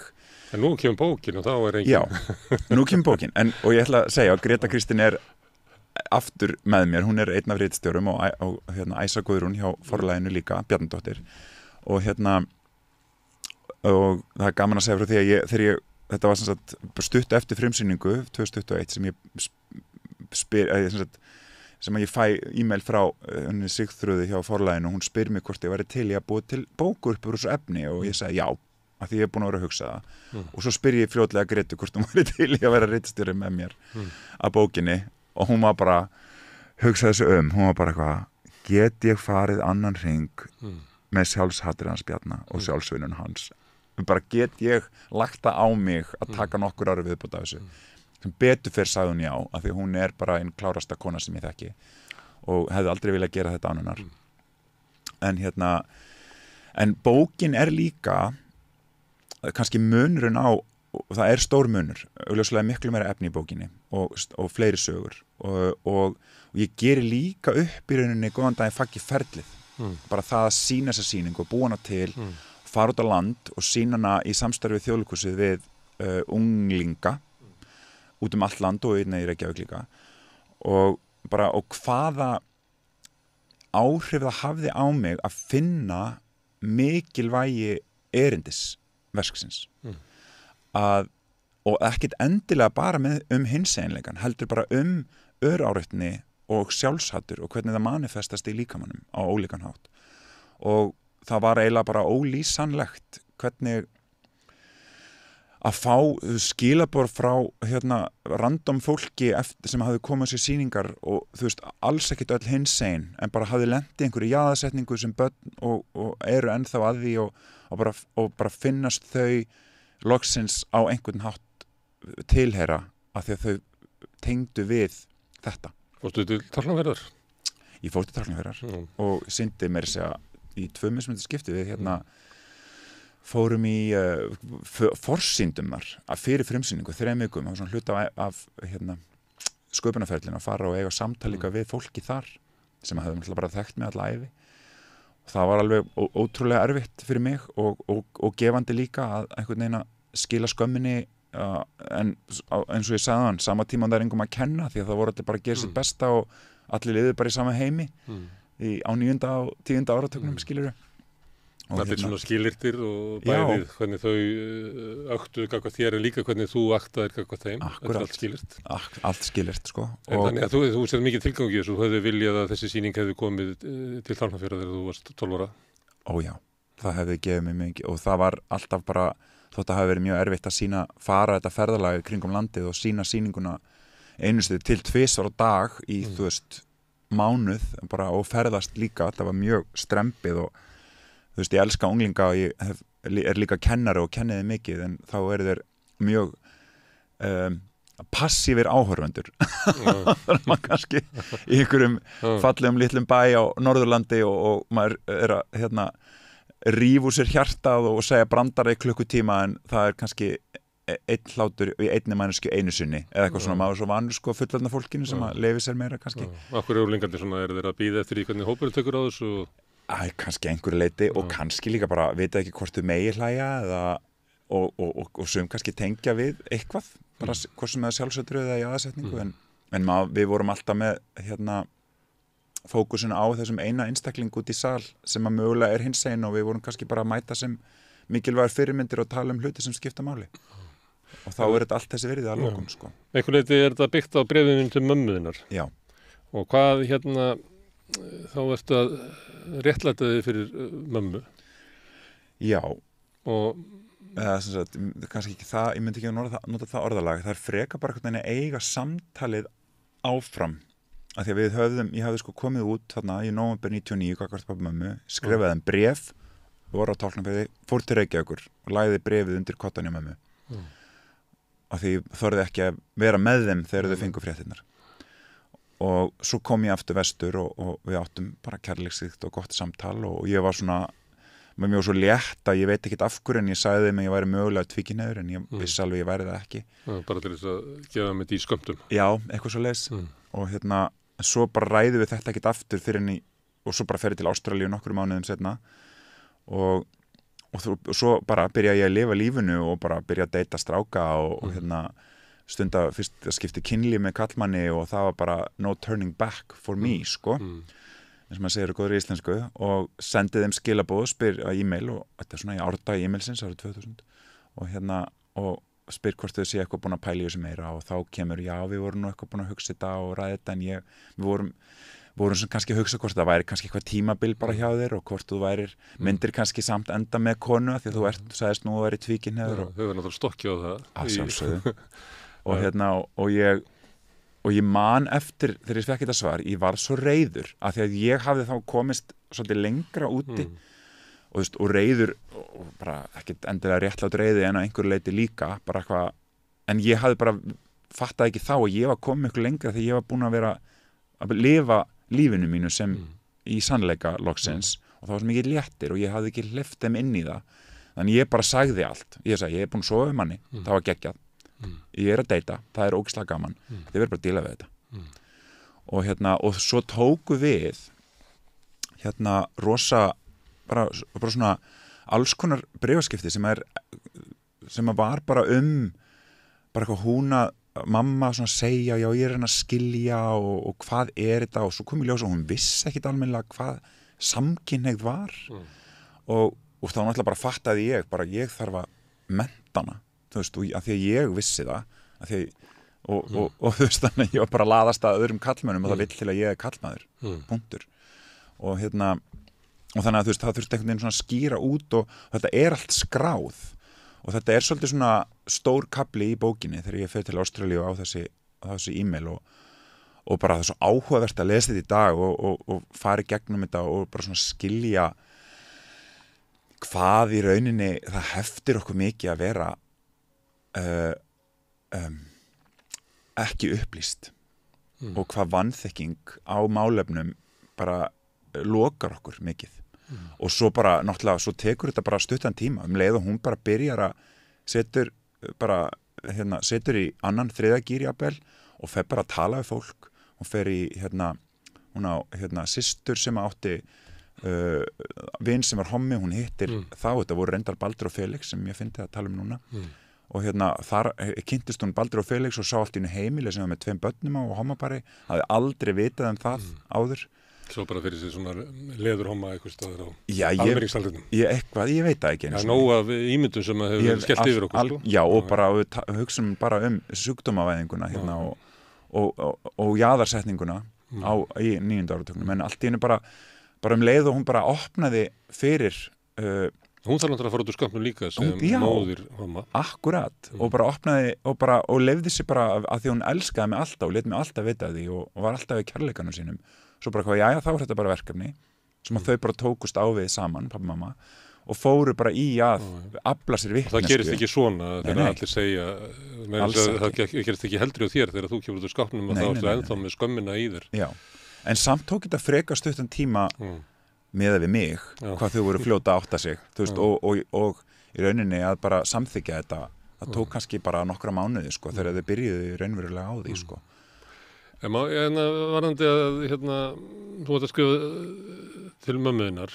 En nú kemur bókin og þá er engin... Já, nú kemur bókin. Og ég ætla að segja að Greta Kristín er aftur með mér. Hún er einn af ritstjórum og Æsa Guðrún hjá forlaginu líka, Bjarnadóttir. Og og það er gaman að segja frá því að þetta var stutt eftir frumsýningu 2021 sem ég fæ e-mail frá Sigþrúði hjá forlaginu og hún spyr mig hvort ég væri til ég að búa til bókur upp úr þessu efni og ég sagði já, af því ég er búin að vera að hugsa það og svo spyr ég fljótlega Gretu hvort hún væri til ég að vera ritstjóri með mér að bókinni og hún var bara hugsaði þessu hún var bara eitthvað get ég farið annan hring með sjálfshattur hans Bjarna og sjálfsvinnun hans bara get ég lagt það á mig að taka nokkur ára viðbót af þessu sem betur fyrir sagði hún já af því hún er bara einn klárasta kona sem ég þekki og hefði aldrei viljað gera þetta án hennar en bókin er líka kannski munurinn á og það er stór munur augljóslega miklu meira efni í bókinni og fleiri sögur og ég geri líka upp í rauninni góðan daginn faggi ferlið bara það að sýna þessa sýningu og búa hana til fara út á land og sýna hana í samstarfi Þjóðleikhúsið við unglinga út allt land og einnig í Reykjavík líka og hvaða áhrif það hafði á mig að finna mikilvægi erindisverksins og ekkert endilega bara hinseinleikan heldur bara öráreitni og sjálfshattur og hvernig það manifestast í líkamannum á ólíkan hátt og það var eiginlega bara ólýsanlegt hvernig að fá skilaboð frá random fólki sem hafði komið sér sýningar og þú veist, alls ekkit öll hinsegin en bara hafði lent í einhverju jaðarsetningu sem börn og eru ennþá að því og bara finnast þau loksins á einhvern hátt tilheyra af því að þau tengdu við þetta. Fórstu til Tálknafjarðar? Ég fór til Tálknafjarðar og syndi mér segja í 2 mismunandi skipti við fórum í forsýndumar fyrir frumsýningu 3 vikum, það var svona hluta af sköpunarferlinu að fara og eiga samtal líka við fólki þar sem hafði náttúrulega bara þekkt mig alla ævi og það var alveg ótrúlega erfitt fyrir mig og gefandi líka að einhvern veginn að skila skömminni en eins og ég sagði hann, sama tíma það engum að kenna því að það voru allir bara að gera sitt besta og allir liðið bara í sama heimi á 9. og 10. áratögnum skilurðu. Allir svona skilirtir og bæðið hvernig þau öktuðu gagvað þér en líka hvernig þú aktaðir gagvað þeim. Akkurat. Allt skilirt. Allt skilirt, sko. En þannig að þú sér mikið tilgangi þessu, þú hefði viljað að þessi sýning hefði komið til Tálknafjarðar þegar þú varst 12 ára. Ó já, það hefði gefið mig mikið og það var alltaf bara, þótt að hafi verið mjög erfitt að fara þetta ferðalagi kringum landið og sýna sýninguna einustu til 2 á dag í, þú veist, mánuð bara og ferðast líka, það var mjög strempið og þú veist, ég elska unglinga og ég er líka kennari og kenniði mikið en þá þeir mjög passífir áhorfendur. Það er maður kannski í einhverjum fallegum litlum bæ á Norðurlandi og maður að rífa úr sér hjartað og segja brandara í klukkutíma en það er kannski einn hlátur í einni mannesku einu sinni eða eitthvað svona maður svo vanur sko fullorðna fólkinu sem að lefi sér meira kannski. Akkur eru úlingandi svona, þeir að bíða eftir í hvernig hópurinn tekur á þessu? Kannski einhverju leiti og kannski líka bara vita ekki hvort þau megi hlæja eða, og sum kannski tengja við eitthvað, bara hvort sem það sjálfsöldru eða í aðsetningu en við vorum alltaf með fókusin á þessum eina einstakling út í sal sem að mögulega hinsegin og við vorum kannski bara að mæta sem mikilvægur fyrirmyndir og tala hluti sem skipta máli og þá þetta allt þessi verið að lokum sko. Einhver leiti þetta byggt á bréfinu til mömmuðinnar? Já. Og hvað þá ertu að réttlæta þig fyrir mömmu? Já. Og kannski ekki það, ég myndi ekki að nota það orðalag, það freka bara hvernig að eiga samtalið áfram af því að ég hafði sko komið út þarna í nóvember 99 gagnvart pabba mömmu, skrifaði þeim bréf voru á Tálknafirði, fór til Reykjavíkur og lagði bréfið undir kottan hjá mömmu af því þorði ekki að vera með þeim þegar þau fengu fréttirnar og svo kom ég aftur vestur og við áttum bara kærleiksríkt og gott samtal og ég var svona með mjög svo létt að ég veit ekkert af hverju en ég sagði þeim að ég væri mögulega tvíkynhneigður en ég vissi alveg ég væri það ekki. Bara til þess að gefa mig í skömmtum. Já, eitthvað svo leis og svo bara ræðum við þetta ekkert aftur fyrir henni og svo bara ferði til Ástralíu nokkrum mánuðum setna og svo bara byrja ég að lifa lífinu og bara byrja að deyta stráka og stunda fyrst að skipti kynlíf með kallmanni og það var bara no turning back for me sko eins og maður segir góður í íslensku og sendið þeim skilaboð spyr að e-mail og þetta er svona í árdag e-mailsins árið 2000 og spyr hvort þau sé eitthvað búin að pæla í þessu meira og þá kemur já við vorum nú eitthvað búin að hugsa þetta og ræða þetta en við vorum sem kannski að hugsa hvort það væri kannski eitthvað tímabil bara hjá þér og hvort þú myndir kannski samt enda með konu því að þú sagðist nú að væri tvíkynhneigður og þau verður náttúrulega stokki á það að sjálfsögðu og ég man eftir þegar ég fekk þetta svar ég var svo reiður af því að ég hafði þá komist svolítið lengra úti og reiður og bara ekkert endilega réttlátt reiði en á einhverju leiti líka bara eitthvað en ég hafði bara fattaði ekki þá og ég var komið miklu lengra þegar ég var búin að vera að lifa lífinu mínu sem í sannleika loksins og það var svo mikið léttir og ég hafði ekki hleypt þeim inn í það þannig ég bara sagði allt ég sagði ég er búin að sofa manni það var geggjað ég er að deyta, það er ógeðslega gaman þið verður bara að díla við þetta og svo tóku við rosa bara svona alls konar bréfaskipti sem var bara bara eitthvað hún að mamma svona segja já ég er að skilja og hvað er þetta og svo kom ég ljós og hún vissi ekkit almennilega hvað samkynhneigð var og þá náttúrulega bara fattaði ég þarf að mennta hana þú veist, af því að ég vissi það og þú veist þannig ég var bara að laðast að öðrum kallmönnum og það vill til að ég kallmaður, punktur og þannig að þú veist það þurfti einhvern veginn svona að skýra út og þetta allt skráð og þetta svolítið svona stór kapli í bókinni þegar ég fer til Ástralíu á þessi e-mail og bara það er svo áhugavert að lesa þetta í dag og fara í gegnum þetta og bara svona skilja hvað í rauninni það heftir okkur mikið að vera ekki upplýst og hvað vanþekking á málefnum bara lokar okkur mikið og svo bara náttúrulega svo tekur þetta bara stuttan tíma leið og hún bara byrjar að setur í annan þriðja gír jafnvel og fer bara að tala við fólk hún fer í hún á systur sem átti vin sem var hommi, hún hittir þetta voru reyndar Baldur og Felix sem ég fyndi að tala um núna og þar kynntist hún Baldur og Felix og sá allt í einu heimili sem var með 2 börnum á og hommabari, hafði aldrei vitað um það áður. Svo bara fyrir sig svona leðurhomma eitthvað staður á almenningssaldrinum. Ég veit það ekki. Það er nóg af ímyndum sem hefur skellt yfir okkur. Já, og bara hugsaum bara sjúkdómavæðinguna og jaðarsetninguna í 9. áratugnum, en allt í einu bara leið og hún bara opnaði fyrir hún þarf náttúrulega að fara út úr skömmnum líka sem móðir homma. Akkurat, og bara opnaði og leyfði sig bara að því hún elskaði mig alltaf og lét mig alltaf vita því og var alltaf í kærleikanum sínum. Svo bara þá er þetta bara verkefni sem að þau bara tókust á við saman, pappa og mamma og fóru bara í að afla sér vitneskju. Það gerist ekki svona þegar allir segja það gerist ekki heldur á þér þegar þú kemur út úr skápnum og þá ertu ennþá með skömmina í þér. Já, en samt tók þetta frekar stuttan tíma meða við mig, hvað þau voru fljóta að átta sig, þú veist, og í rauninni að bara samþykja þetta, það tók kannski bara nokkra mánuði, sko, þegar þau byrjuðu raunverulega á því, sko. Varðandi að þú átt að skrifa til mömmuðinnar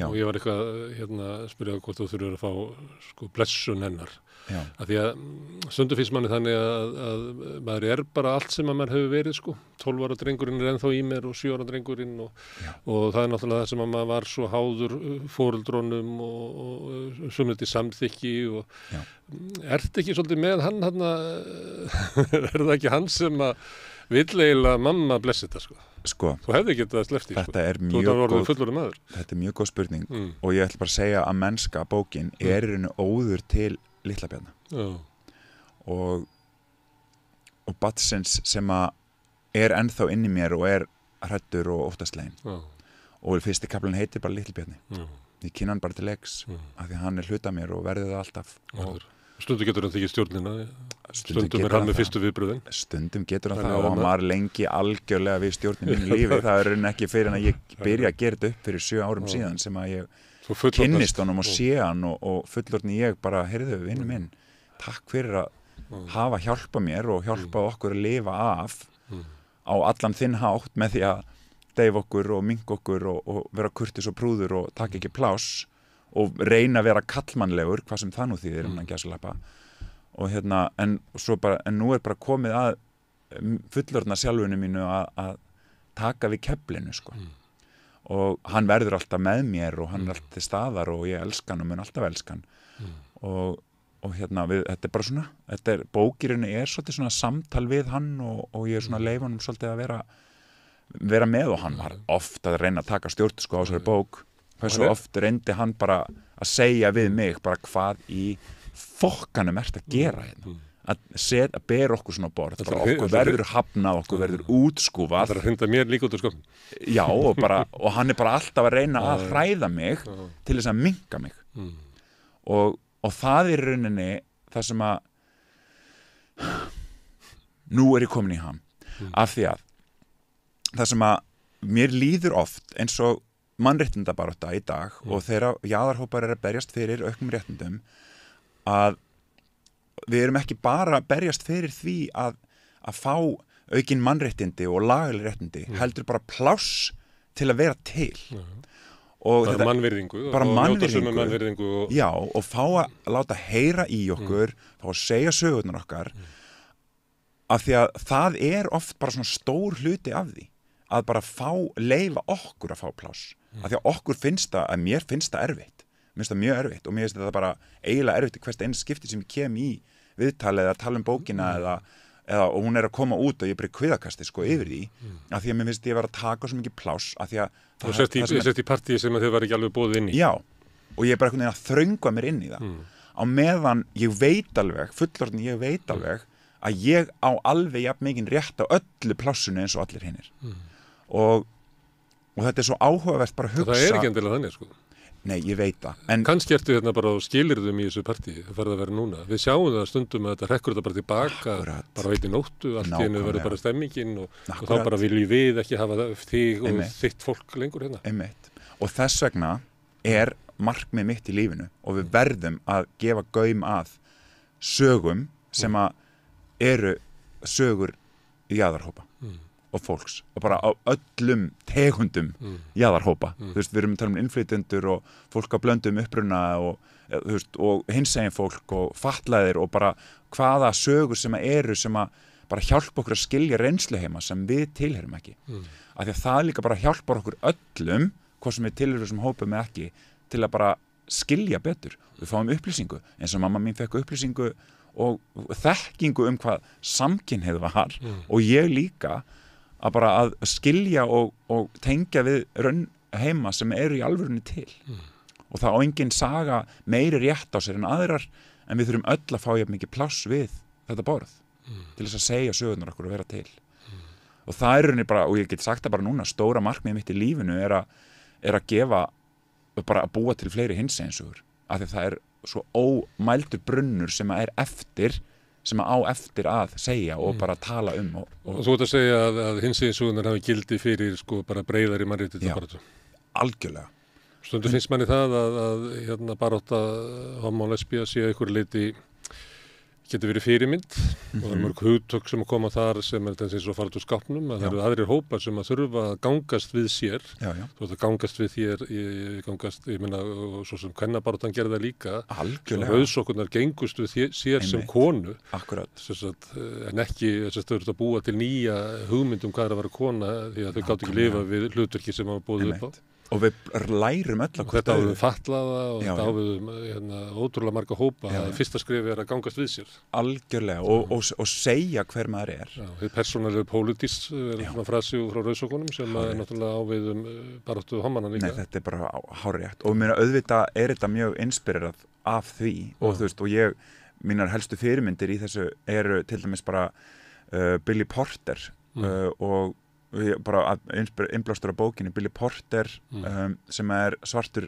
og ég var eitthvað spyrja hvort þú þurfur að fá blessun hennar af því að stundum finnst manni þannig að maður bara allt sem að maður hefur verið 12 ára drengurinn ennþá í mér og 7 ára drengurinn og það náttúrulega það sem að maður var svo háður foreldrónum og sumniti samþykki og ertu ekki svolítið með hann það ekki hann sem að vill eiginlega mamma blessi þetta sko. Þú hefði getað sleppt í Þetta er mjög góð spurning og ég ætla bara að segja að mennska bókin í rauninu óður til Litla Bjarna og badsins sem að ennþá inn í mér og hræddur og óttaslegin og fyrsti kaflinn heitir bara Litli Bjarni ég kynna hann bara til leiks af því að hann hluta mér og verði það alltaf Stundum getur hann þykir stjórnina stundum hann með fyrstu viðbröðin stundum getur hann það og hann var lengi algjörlega við stjórnin mínu lífi það ekki fyrir en að ég byrja að gera þetta upp fyrir 7 árum síðan sem að ég kynnist honum og sé hann og fullorðni ég bara, heyrðu, vinnu minn takk fyrir að hafa hjálpa mér og hjálpa okkur að lifa af á allan þinn hátt með því að deyfa okkur og minka okkur og vera kurtis og prúður og taka ekki pláss og reyna að vera kallmannlegur hvað sem það nú þýðir að gæsalappa og en nú bara komið að fullorðna sjálfunu mínu að taka við keflinu og hann verður alltaf með mér og hann alltaf til staðar og ég elska hann og mun alltaf elska hann og þetta bara svona bókirinn svolítið svona samtal við hann og ég svona leif honum svolítið að vera með og hann var oft að reyna að taka stjórn á þessari bók hversu oft reyndi hann bara að segja við mig bara hvað í fokkanum ert að gera að bera okkur svona borð okkur verður hafnað, okkur verður útskúfað það er að hrinda mér líka út úr skópnum já og hann bara alltaf að reyna að hræða mig til þess að minka mig og það er rauninni það sem að nú ég komin í ham af því að það sem að mér líður oft eins og mannréttindabarátta í dag og þeirra jaðarhópar að berjast fyrir auknum réttindum að við erum ekki bara að berjast fyrir því að fá aukin mannréttindi og lagaleg réttindi heldur bara pláss til að vera til og bara mannvirðingu já og fá að láta heyra í okkur fá að segja sögurnar okkar af því að það oft bara svona stór hluti af því að bara leyfa okkur að fá pláss af því að okkur finnst það, að mér finnst það erfitt mér finnst það mjög erfitt og mér finnst það bara eiginlega erfitt í hvert einu skipti sem ég kem í viðtalið eða tala um bókina og hún að koma út og ég bara kviðakasti sko yfir því af því að mér finnst ég var að taka svo mikið pláss af því að þú sett í partíi sem þau var ekki alveg boðið inn í. Já, og ég bara einhvern veginn að þröngva mér inn í það á meðan ég veit alveg, fullorðin ég veit alveg að ég á alveg jafn mikinn rétt á öllu plássinu eins og allir hinnir og þetta svo áhugavert bara að hugsa. Það ekki endilega þannig sko. Nei, ég veit það. En kannski ertu bara á skilyrðum í þessu partíi, það farið að vera núna. Við sjáum það stundum að þetta hrekkur þetta bara tilbaka, bara veit í nóttu, allt í einu verður bara stemmingin og þá bara viljum við ekki hafa þig og þitt fólk lengur hérna. Einmitt. Og þess vegna markmið mitt í lífinu og við verðum að gefa gaum að sögum sem að eru sögur jaðarhópa og fólks og bara á öllum tegundum jaðarhópa. Þú veist, við erum að tala innflytjendur og fólk á blöndum uppruna og hinsegin fólk og fatlaðir og bara hvaða sögur sem eru sem að bara hjálpa okkur að skilja reynsluheima sem við tilheyrum ekki. Af því að það líka bara hjálpar okkur öllum, hvað sem við tilheyrum sem hópum eða ekki, til að bara skilja betur. Við fáum upplýsingu, eins og mamma mín fekk upplýsingu og þekkingu hvað samkynhneigð var og ég líka að bara að skilja og tengja við raunheima sem eru í alvörunni til. Og það á engin saga meiri rétt á sér en aðrar en við þurfum öll að fá jafn mikið pláss við þetta borð til þess að segja sögurnar okkur að vera til. Og það rauninni bara, og ég get sagt það bara núna, stóra markmið mitt í lífinu er að gefa bara að búa til fleiri hinseginsögur af því það svo ómældur brunnur sem að eftir sem á eftir að segja og bara tala og þú ert að segja að hinseginsögunar hafi gildi fyrir sko bara breiðari mannréttindabaráttu. Algjörlega. Stundum finnst manni það að barátta homo og lesbía sé að ykkur leiti getur verið fyrirmynd og það eru mörg hugtök sem að koma þar sem þessi svo farið úr skápnum að það eru aðrir hópar sem að þurfa að gangast við sér þú veist að gangast við þér ég meina og svo sem kvennabaráttan gerði það líka rauðsokkurnar gengust við sér sem konu en ekki þau eru að búa til nýja hugmyndum hvað er að vera kona því að þau gátt ekki lifa við hlutverki sem hafa búið upp á. Og við lærum öll og þetta áviðum fatlaða og þetta áviðum ótrúlega marga hópa að fyrsta skrifi að gangast við sér. Algjörlega og segja hver maður er. Þetta persónulega pólitísk svona frasi frá rauðsokkunum sem er náttúrulega áviðum baráttu hommanna líka. Nei, þetta er bara hárrétt og mér auðvitað þetta mjög inspirerað af því og þú veist og mínar helstu fyrirmyndir í þessu eru til dæmis bara Billy Porter og bara innblástur á bókinni Billy Porter sem svartur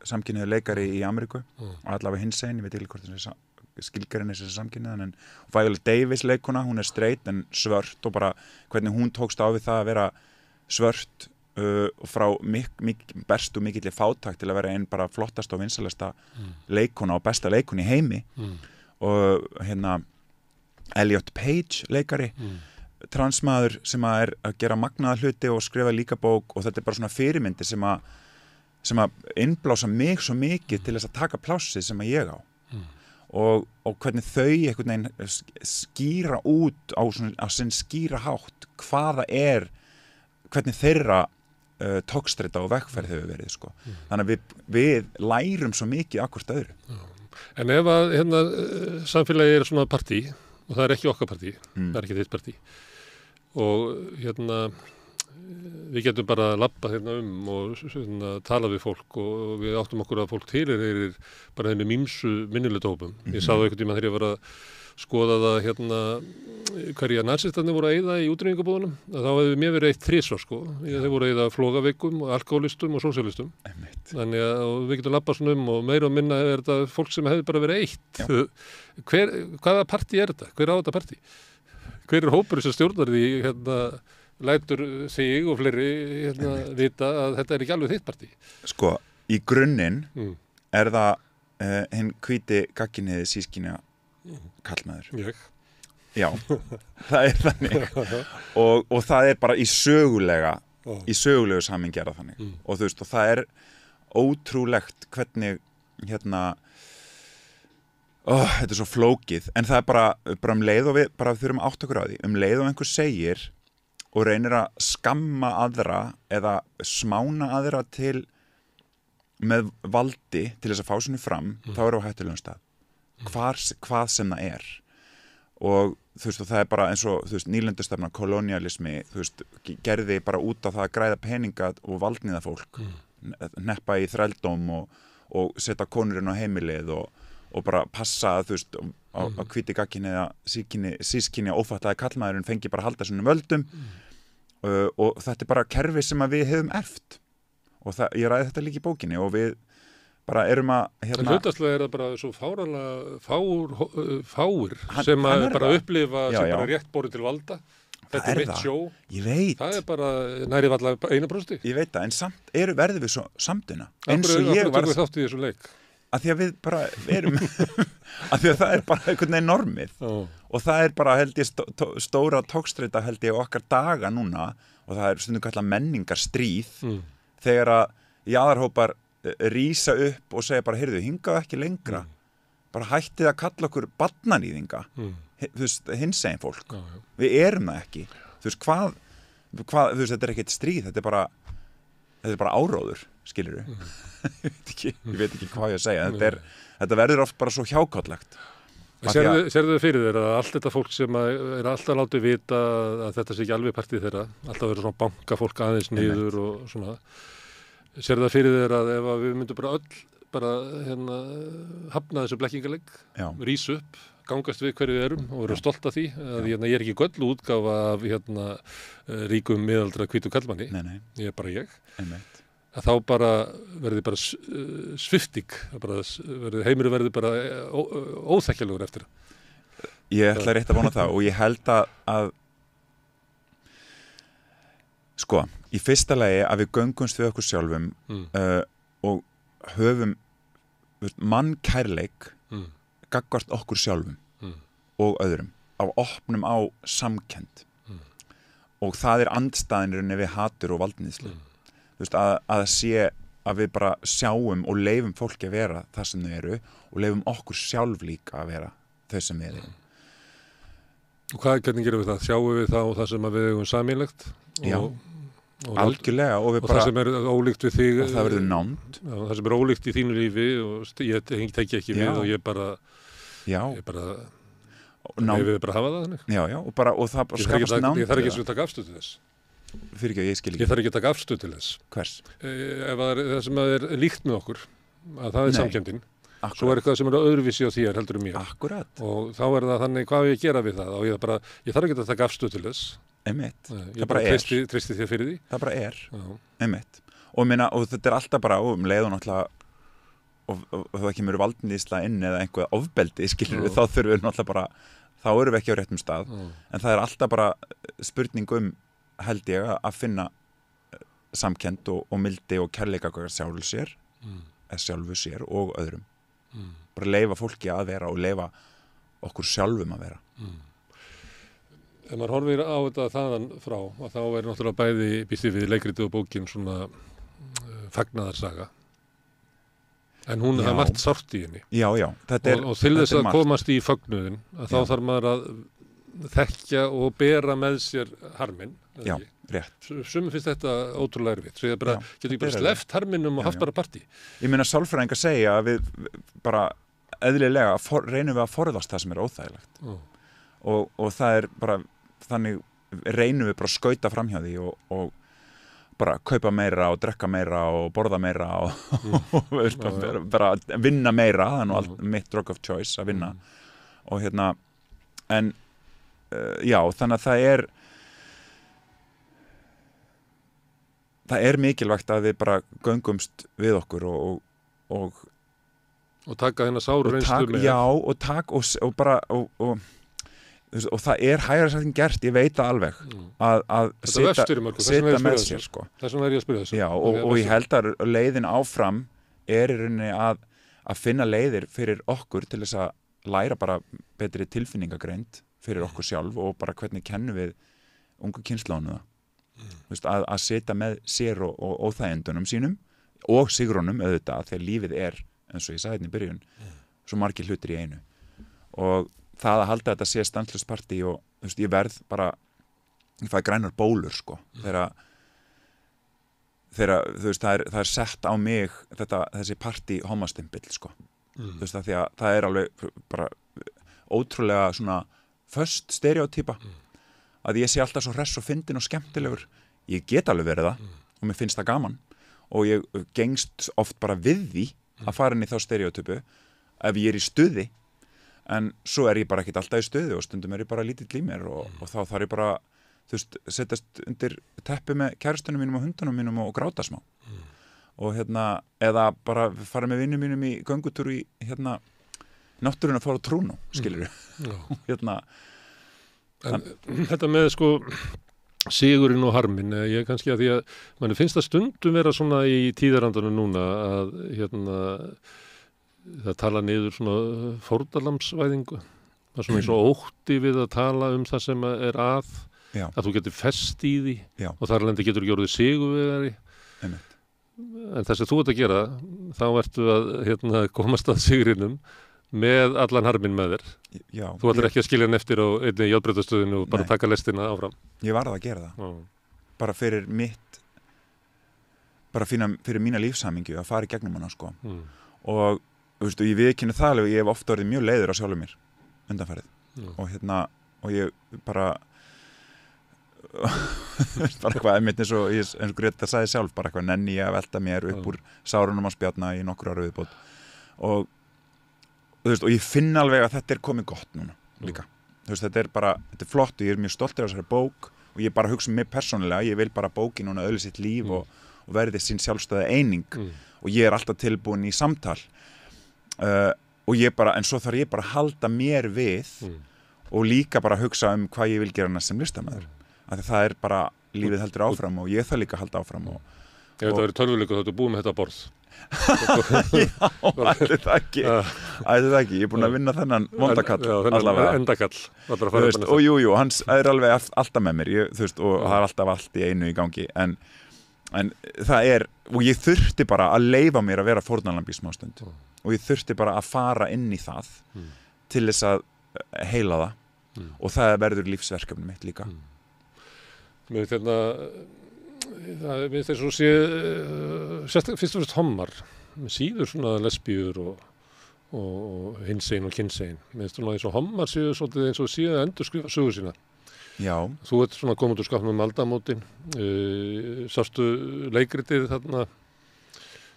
samkynhneigður leikari í Ameríku og allavega hinsegin, ég veit ekki hvort það skilgarinn þessi samkynhneigðan en Viola Davis leikuna, hún svört en svört og bara hvernig hún tókst á við það að vera svört frá bestu mikilli fátækt til að vera einn bara flottasta og vinsalasta leikuna og besta leikuna í heimi og Elliot Page leikari transmaður sem að gera magnaða hluti og skrifa líka bók og þetta bara svona fyrirmyndir sem að innblása mig svo mikið til þess að taka plássið sem að ég á og hvernig þau einhvern veginn skýra út á sinn skýra hátt hvaða hvernig þeirra tókstreita og vekkferð hefur verið sko. Þannig að við lærum svo mikið akkurt öðru. En ef að samfélagi svona partí og það ekki okkar partí, það ekki þitt partí og við getum bara að labba og tala við fólk og við áttum okkur að fólk til bara þeim mýmsu minnilegdópum. Ég sá það einhvern tíma þegar ég var að skoða það hverja nasistarnir voru að eyða í útrýmingabúðunum þá hefði mér verið eitt þrisvar sko. Þeir voru að eyða flogaveikum og alkoholistum og sósíalistum. Þannig að við getum labbað svona og meira og minna þetta fólk sem hefði bara verið eitt. Hvaða partí þetta? Hver á þetta partí? Hver hópur sem stjórnar því lætur þig og fleiri vita að þetta ekki alveg þitt partí? Sko, í grunninn það hinn hvíti gagginniði sískynja kallmaður. Ég? Já, það þannig og það bara í sögulegu samhengi þannig og þú veist og það ótrúlegt hvernig þetta svo flókið en það bara leið og við bara þurfum átt okkur á því leið og einhver segir og reynir að skamma aðra eða smána aðra til með valdi til þess að fá sinni fram þá á hættulegum stað hvað sem það og þú veist, og það bara eins og, þú veist, nýlendustefna, kolonialismi, þú veist, gerði bara út á það að græða peninga og valdniða fólk, neppa í þrældóm og setja konurinn á heimilið og bara passa að, þú veist, á hvíti gagginni eða sískinni ófattaði kallmaðurinn fengi bara að halda svona völdum og þetta bara kerfi sem að við hefum erft og ég ræði þetta líka í bókinni og við bara erum að En hlutastlega það bara svo fáir sem að bara upplifa sem bara rétt borið til valda. Þetta er mitt sjó. Ég veit. Það bara næri valla 1%. Ég veit það, en samt verðum við svo samduna. Eins og ég var þátt í þessu leik. Að því að við bara erum að því að það bara einhvern veginn normið og það bara held ég stóra tókstreita held ég okkar daga núna og það stundum kallað menningarstríð þegar að jaðarhópar rísa upp og segja bara heyrðu, hingað ekki lengra bara hættið að kalla okkur barnanýðinga þú veist, hinsegin fólk við erum það ekki þú veist, hvað þú veist, þetta er ekkert stríð þetta er bara áróður skilurðu ég veit ekki hvað ég að segja þetta verður oft bara svo hjákátlegt Sérðu fyrir þér að allt þetta fólk sem er alltaf látið vita að þetta sé ekki alveg partið þeirra alltaf verður svona bankafólk aðeins niður og svona sérðu það fyrir þér að ef við myndum bara öll hafna þessu blekkingaleg rís upp, gangast við hverju við erum og vera stolt af því að ég er ekki göllu útgáfa af ríkum miðaldra hvítu kallmanni ég er bara ég að þá bara verði bara svifting heimurinn verði bara óþekkjalegur eftir Ég ætla rétt að vona það og ég held að sko, í fyrsta lagi að við göngumst við okkur sjálfum og höfum mannkærleik gagnvart okkur sjálfum og öðrum á opnum á samkennd og það andstæðinurinn við hatur og valdníðslu þú veist, að sé að við bara sjáum og leifum fólki að vera það sem þau eru og leifum okkur sjálf líka að vera þau sem við erum Og hvernig gerum við það? Sjáum við þá það sem við eigum sameiginlegt? Já, algjörlega og það sem er ólíkt við þig og það verður nánd það sem er ólíkt í þínu lífi og ég tekki ekki við og ég bara við bara hafa það Já, og það bara skapast nánd Ég þarf ekki að taka afstöð til þess Fyrir ekki að ég skil ekki Ég þarf ekki að taka afstöð til þess Hvers? Ef það sem er líkt með okkur að það er samkenndin svo er eitthvað sem er öðruvísi á þér heldur mér Akkurat og þá er það þannig hvað ég gera við það og ég þarf ekki að taka afstöð til þess Einmitt Ég bara treysti þér fyrir því Það bara er Einmitt og þetta er alltaf bara og leið og náttúrulega og það kemur valdníðsla inn eða einhvað ofbeldi skilur við þá þurfum við náttúrulega bara þá erum við ekki á réttum stað en það er alltaf bara spurning held ég að finna samkennd og mildi og kærleika sjálfu sér og öðrum bara leyfa fólki að vera og leyfa okkur sjálfum að vera Ef maður horfir á þetta þaðan frá að þá er náttúrulega bæði býst við leikritið og bókin svona fagnaðarsaga en hún er margt sárt í henni og til þess að komast í fögnuðin að þá þarf maður að þekkja og bera með sér harminn Já, rétt Sumum finnst þetta ótrúlega erfitt svo ég getur ekki bara sleppt harminnum og haft bara partí Ég meina sálfræðingar segja að við bara eðlilega reynum við að forðast það sem er óþægilegt og það er bara þannig reynum við bara að skauta framhjá því og bara kaupa meira og drekka meira og borða meira og bara vinna meira það er nú mitt drug of choice að vinna og en þannig að það er mikilvægt að við bara göngumst við okkur og taka þennan sáru reynslu með og það er hægara sagt en gert, ég veit það alveg að setja með sér sko. Þess vegna er ég að spyrja þessu og ég held að leiðin áfram er í rauninni að finna leiðir fyrir okkur til þess að læra bara betri tilfinningagreind fyrir okkur sjálf og bara hvernig kennum við ungu kynslónu það að setja með sér og óþægendunum sínum og sigrónum auðvitað þegar lífið er eins og ég sagði hérna í byrjun svo margir hlutir í einu og það að halda þetta sé stanslust partí og ég verð bara ég fæ grænar bólur sko þegar það er sett á mig þessi partí homastimpill sko því að það er alveg bara ótrúlega svona föst stereotýpa að ég sé alltaf svo hress og fyndin og skemmtilegur. Ég get alveg verið það og mér finnst það gaman og ég gengst oft bara við því að fara inn í þá stereotýpu ef ég í stuði, en svo ég bara ekkert alltaf í stuði og stundum ég bara lítill í mér og þá þarf ég bara, þú veist, setjast undir teppi með kærastunum mínum og hundunum mínum og gráta smá. Og eða bara fara með vinnum mínum í göngutúr í náttúruna fór á Trúnó, skilur Þetta með sko sigurinn og harminn, ég kannski að því að manni finnst það stundum vera svona í tíðarandanum núna að það tala niður svona fórnarlamsvæðingu, það er svona eins og ótti við að tala það sem að þú getur fest í því og þar alveg getur ekki orðið sigurvegari. En þess að þú ert að gera, þá ertu að komast að sigrinum með allan harminn með þér. Já, þú ætlar ekki að skilja hann eftir á einni járnbrautastöðinu og bara taka lestina áfram. Ég varð að gera það. Bara fyrir fyrir mína lífshamingju að fara í gegnum hana sko. Og þú veist, ég viðurkenni það alveg, ég hef ofta orðið mjög leiður á sjálfum mér undanfarið. Og ég bara eitthvað einmitt eins og Greta sagði sjálf, bara eitthvað nenni ég að velta mér upp úr sárunum á Spjarna í nokkur ára viðbót og ég finn alveg að þetta komið gott núna líka. Þetta er flott og ég mjög stoltur af þessari bók og ég bara hugsa mig persónulega, ég vil bara bókin núna öðlu sitt líf og verði sín sjálfstæða eining og ég alltaf tilbúin í samtal og en svo þarf ég bara að halda mér við og líka bara hugsa hvað ég vil gera næst sem listamaður. Það bara, lífið heldur áfram og ég það líka halda áfram. Ef þetta verið tölvuleikur þá ertu búið með þetta borð. Já, ætti það ekki. Ég er búin að vinna þennan vondakall. Þennan endakall. Og jú, hans alveg alltaf með mér, og það alltaf allt í einu í gangi. En það og ég þurfti bara að leyfa mér að vera fórnarlamb í smástund. Og ég þurfti bara að fara inn í það til þess að heila það. Og það verður lífsverkefni mitt líka. Mér finnst eins og sé fyrst og fremst hommar með síður svona lesbíur og hinsegin og kynsegin. Mér finnst svona eins og hommar séu svolítið eins og séu að endurskrifa sögu sína. Já. Þú ert svona komið úr skápnum með aldamótin, sástu leikritið þarna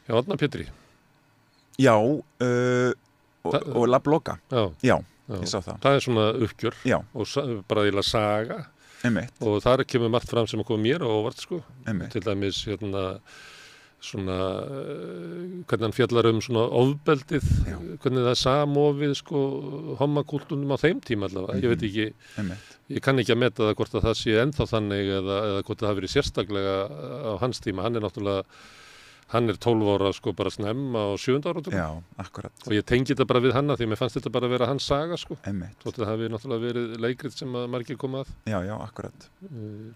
hjá Árna Pétri? Já, og La Bloca. Já, ég sá það. Það er svona uppgjör og bara eiginlega saga. Og þar kemur margt fram sem að koma mér á óvart sko. Til dæmis svona hvernig hann fjallar svona ofbeldið, hvernig það er samofið sko hommakúltunum á þeim tíma allavega. Ég veit ekki, ég kann ekki að meta það hvort að það sé ennþá þannig eða hvort það hafi verið sérstaklega á hans tíma. Hann er 12 ára sko bara snemma á 7. áratugum. Já, akkurat. Og ég tengi þetta bara við hanna því mér fannst þetta bara að vera hans saga sko. Þótt það hafi náttúrulega verið leikrit sem að margir koma að. Já, akkurat.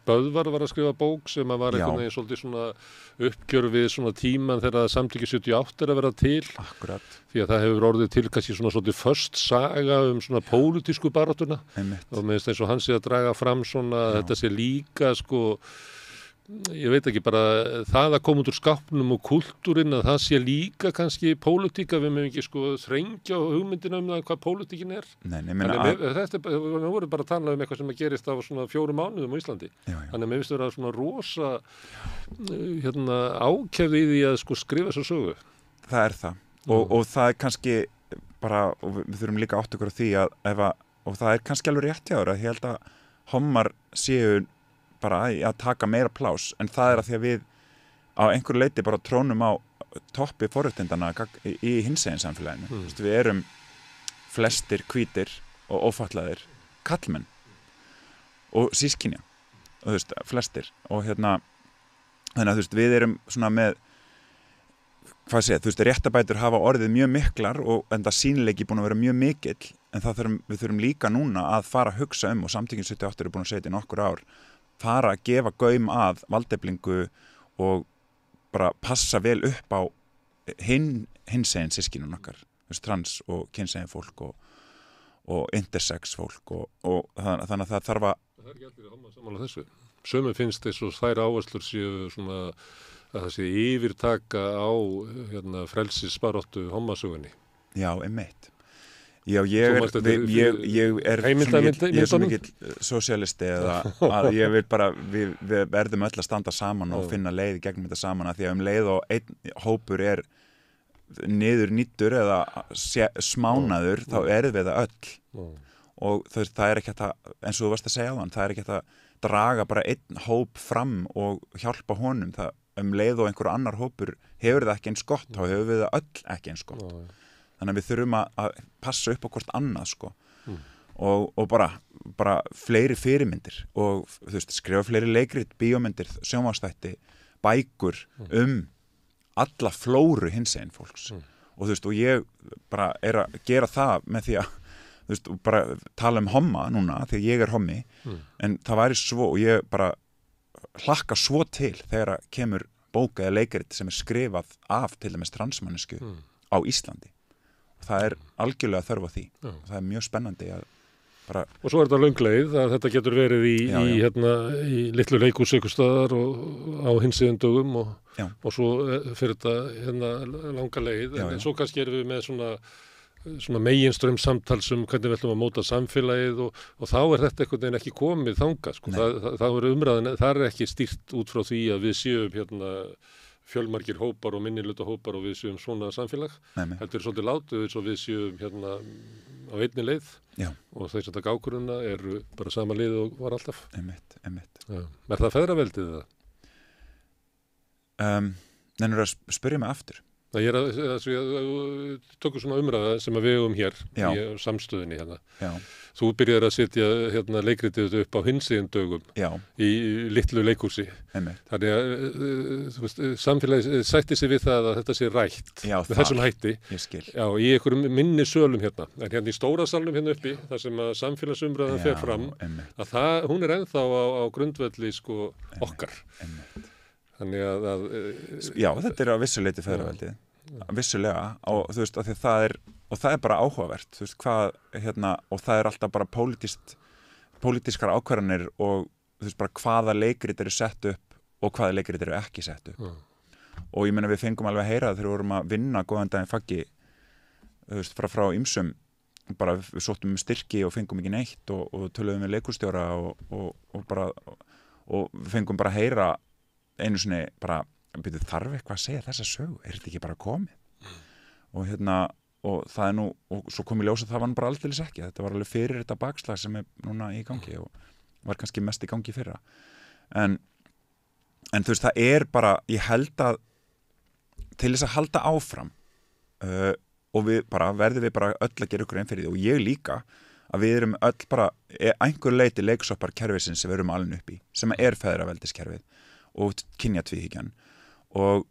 Böðvar var að skrifa bók sem að var einhvern veginn svolítið svona uppgjör við svona tíman þegar Samtökin 78 að vera til. Akkurat. Því að það hefur orðið til kannski svona svolítið först saga svona pólitísku baráttuna. Og mér finnst eins og hann sé að draga fram svona að þetta sé líka sko ég veit ekki bara það að koma út úr skápnum og kultúrin að það sé líka kannski pólitíka, við meðum ekki sko þrengja hugmyndina það hvað pólitíkin er. Við vorum bara að tala eitthvað sem gerist á svona 4 mánuðum á Íslandi. Þannig að mér finnst það vera svona rosa ákefði í því að sko skrifa svo sögu. Það er það. Og það er kannski bara, og við þurfum líka átt okkur á því og það er kannski alveg rétt hjá þér að ég held að hommar séu bara að taka meira plás, en það er að því að við á einhverju leiti bara trónum á toppi forréttindana í hinsegin samfélaginu. Við erum flestir hvítir og ófatlaðir kallmenn og sískynja og flestir og þannig að við erum svona með réttabætur hafa orðið mjög miklar og enda sýnileiki búin að vera mjög mikill, en við þurfum líka núna að fara að hugsa og Samtökin 78 eru búin að segja í nokkur ár fara að gefa gaum að valdeflingu og bara passa vel upp á hinsegin sískinum okkar, trans og kynsegin fólk og intersex fólk og þannig að það þarf að það er ekki allir að homma saman á þessu. Sömum finnst þess og þær áherslur séu svona að það sé yfirtaka á frelsisbaráttu hommasögunni. Já, einmitt. Já, ég er svo mikill sosialisti eða að ég vil bara, við verðum öll að standa saman og finna leið gegnum þetta saman að því að leið og einn hópur er niður nýttur eða smánaður, þá erum við það öll og það er ekki að, eins og þú varst að segja á þann, það er ekki að draga bara einn hóp fram og hjálpa honum, það leið og einhver annar hópur hefur það ekki eins gott, þá hefur við það öll ekki eins gott. Þannig að við þurfum að passa upp á hvort annað sko og bara fleiri fyrirmyndir og þú veist, skrifa fleiri leikrit, bíómyndir, sjónvarpsþætti, bækur alla flóru hinsegin fólks og þú veist, og ég bara er að gera það með því að þú veist, bara tala homma núna því að ég er hommi en það væri svo og ég bara hlakka svo til þegar að kemur bóka eða leikrit sem er skrifað af til dæmis transmannesku á Íslandi. Það er algjörlega þörf á því. Það er mjög spennandi að bara... Og svo er þetta löngleið að þetta getur verið í litlu leikhúsi einhvers staðar og á hinsegin dögum og svo fyrir þetta langa leið. En svo kannski erum við með svona meginströmm samtals hvernig við ætlum að móta samfélagið og þá er þetta einhvern veginn ekki komið þangað. Sko. Það er umræðan, það er ekki stýrt út frá því að við séum fjölmargir hópar og minniluta hópar og við séum svona samfélag. Þetta er svolítið látið eins og við séum á einni leið og þeir sem taka ákvörðuna eru bara sama leið og var alltaf. Einmitt. Er það feðraveldið það? Nennir að spyrja mig aftur. Það er tökum svona umræða sem við eigum hér í samstöðinni hérna. Þú byrjar að setja leikritið upp á hinsegin dögum í litlu leikhúsi. Þannig að samfélagið sætti sig við það að þetta sé rætt með þessum hætti. Já, í einhverjum minni sölum hérna. En hérna í stóra salnum hérna uppi, þar sem að samfélagsumræðan fer fram, að hún er ennþá á grundvelli okkar. Þannig að já, þetta er á vissu leyti feðraveldið. Vissulega, og þú veist, það er bara áhugavert, þú veist, og það er alltaf bara pólitískar ákvarðanir og þú veist, bara hvaða leikrit eru sett upp og hvaða leikrit eru ekki sett upp. Og ég meina við fengum alveg að heyra þegar við vorum að vinna góðan daginn faggi, þú veist, frá ýmsum, bara við sóttum styrki og fengum ekki neitt og töluðum við leikhússtjóra og fengum bara að heyra einu sinni bara þarf eitthvað að segja þessa sögu, er þetta ekki bara komið? Og það er nú, og svo kom í ljós að það var bara aldeilis ekki, þetta var alveg fyrir þetta bakslag sem er núna í gangi og var kannski mest í gangi fyrra. En þú veist, það er bara, ég held að til þess að halda áfram og verðum við bara öll að gera ykkur einn fyrir því og ég líka, að við erum öll bara einhver leiti leiksoppar kerfisins sem við erum alin upp í, sem er feðraveldiskerfið og kynjatvíhyggjan og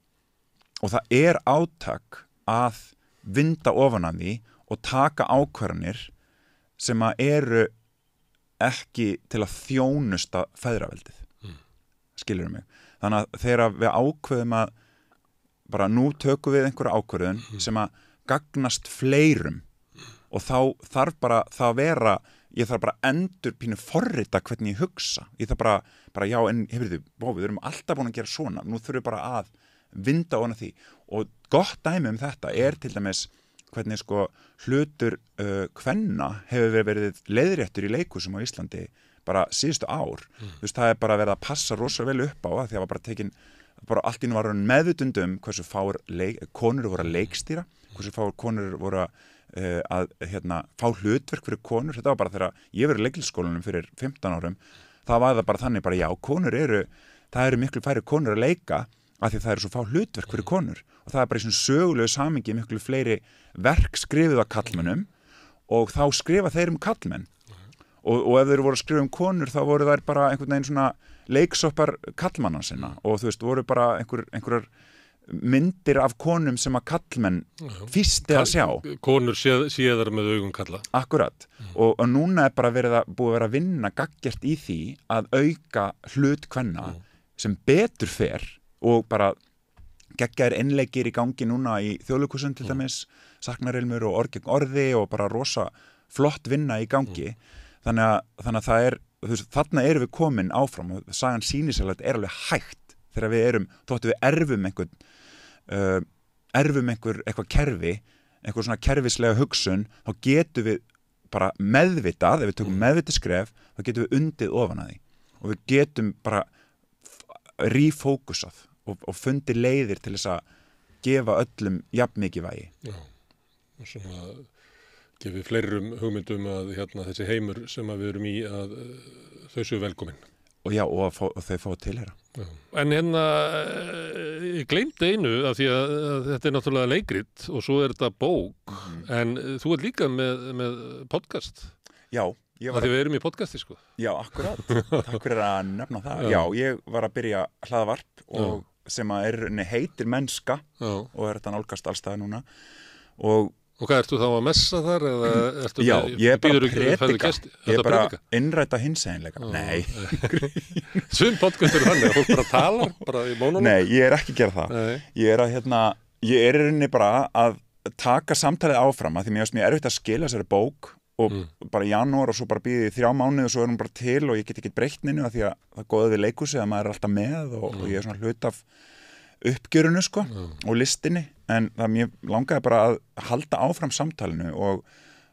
það er átak að vinda ofan af því og taka ákvarðanir sem að eru ekki til að þjónusta feðraveldið. Skilurðu mig? Þannig að þegar við ákveðum að bara nú tökum við einhverja ákvörðun sem að gagnast fleirum og þá þarf bara það að vera, ég þarf bara endur pínu forrita hvernig ég hugsa. Ég þarf bara já, en hefur við erum alltaf búin að gera svona, nú þurfum við bara að vinda ofan af því. Og gott dæmi þetta er til dæmis hvernig hlutur kvenna hefur verið leiðréttur í leikhúsum á Íslandi bara síðustu ár. Þú veist, það er bara verið að passa rosa vel upp á það því að var bara tekin, bara allt í nú var meðvitund hversu fáir konur voru að leikstýra, hversu fáir konur voru að fá hlutverk fyrir konur. Þetta var bara þegar ég verið í leiklisskólanum fyrir 15 árum, það var það bara þannig bara já, það eru miklu færri konur að leika af því það eru svo fá hlutverk fyrir konur og það er bara í svona sögulegu samingi miklu fleiri verk skrifið af kallmönnum og þá skrifa þeir kallmenn og ef þeir voru að skrifa konur þá voru þær bara einhvern veginn svona leiksoppar kallmanna sinna og þú veist, voru bara einhverjar myndir af konum sem að kallmenn fyrsti að sjá. Konur séðar með augum kalla. Akkurat. Og núna er bara búið að vera að vinna gaggjart í því að auka hlut kvenna sem betur fer og bara geggjaðir einleikir í gangi núna í Þjóðleikhúsinu til dæmis, Saknarilmur og Orð gegn orði og bara rosa flott vinna í gangi. Þannig að það er, þú veist, þarna erum við komin áfram og sagan sýnir sér að þetta er alveg hægt þegar við erum, þóttu við erfum eitthvað kerfi einhver svona kerfislega hugsun, þá getum við bara meðvitað, ef við tökum meðvitað skref, þá getum við undið ofan að því og við getum bara refókusað og fundið leiðir til þess að gefa öllum jafn mikið vægi. Já, og svona gefið fleirum hugmyndum að þessi heimur sem að við erum í að þau séu velkomin. Og já, og þau fá tilheyra. En ég gleymdi einu af því að þetta er náttúrulega leikrit og svo er þetta bók, en þú ert líka með podcast. Já. Af því við erum í podcasti, sko. Já, akkurat. Takk fyrir að nefna það. Já, ég var að byrja hlaðvarp og sem að heitir Mennska og er þetta nálgast allstaðar núna. Og hvað, ertu þá að messa þar? Já, ég er bara predika. Ég er bara innræta hinseginleika. Nei. Sum podcast eru þannig að fólk bara talar, bara í mónunum. Nei, ég er ekki að gera það. Ég er í rauninni bara að taka samtalið áfram að því mér finnst mjög erfitt að skila þessari bók og bara í janúar og svo bara býði í 3 mánuði og svo er hún bara til og ég get ekki breytt neinu af því að það góði við leikhúsi að maður er alltaf með og ég er svona hlut af uppgjörunu sko og listinni en það mér langaði bara að halda áfram samtalinu og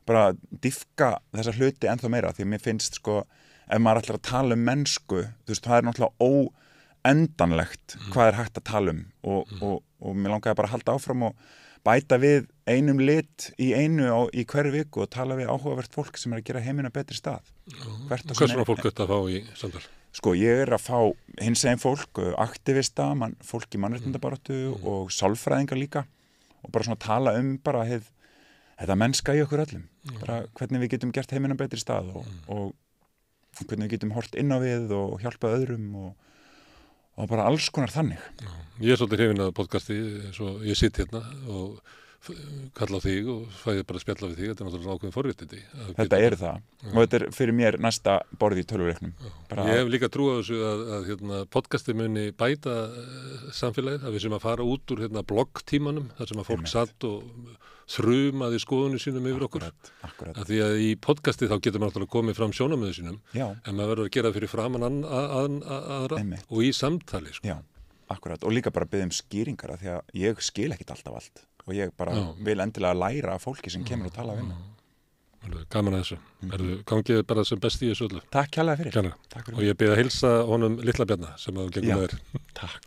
bara dýfka þessa hluti ennþá meira því að mér finnst sko ef maður ætlar að tala mennsku þú veist það er náttúrulega óendanlegt hvað er hægt að tala og mér langaði bara að halda áfram og bæta við einum lit í í hverju viku og tala við áhugavert fólk sem er að gera heiminn að betri stað. Hvað svona fólk þetta að fá í samtal? Sko, ég er að fá hinsegin fólk, aktivista, fólk í mannréttindabaráttu og sálfræðingar líka og bara svona tala bara þetta mennska í okkur öllum. Bara hvernig við getum gert heiminn að betri stað og hvernig við getum hort inn á við og hjálpað öðrum og bara alls konar þannig. Já, ég er svolítið hrifinn að podcasti eins og ég sitt hérna og kalla á þig og fæði bara að spjalla við þig, þetta er náttúrulega ákveðin forréttindi. Þetta er það og þetta er fyrir mér næsta borð í tölvuleiknum. Ég hef líka trú á þessu að podcasti muni bæta samfélagið, að við sem að fara út úr bloggtímanum, þar sem að fólk satt og þrumaði skoðunum sínum yfir okkur. Akkurat. Því að í podcasti þá getur maður náttúrulega komið fram sjónarmiðum sínum, en maður verður að gera það fyrir framan aðra og í samtali. Sko. Já, akkurat. Og líka bara biðja skýringar af því að ég skil ekkit alltaf allt og ég bara vil endilega læra af fólki sem kemur og tala við mig. Gaman að þessu. Gangið bara sem best í þessu öllu. Takk kærlega fyrir. Og ég bið að heilsa honum Litla Bjarna sem að gengum með þér. Takk.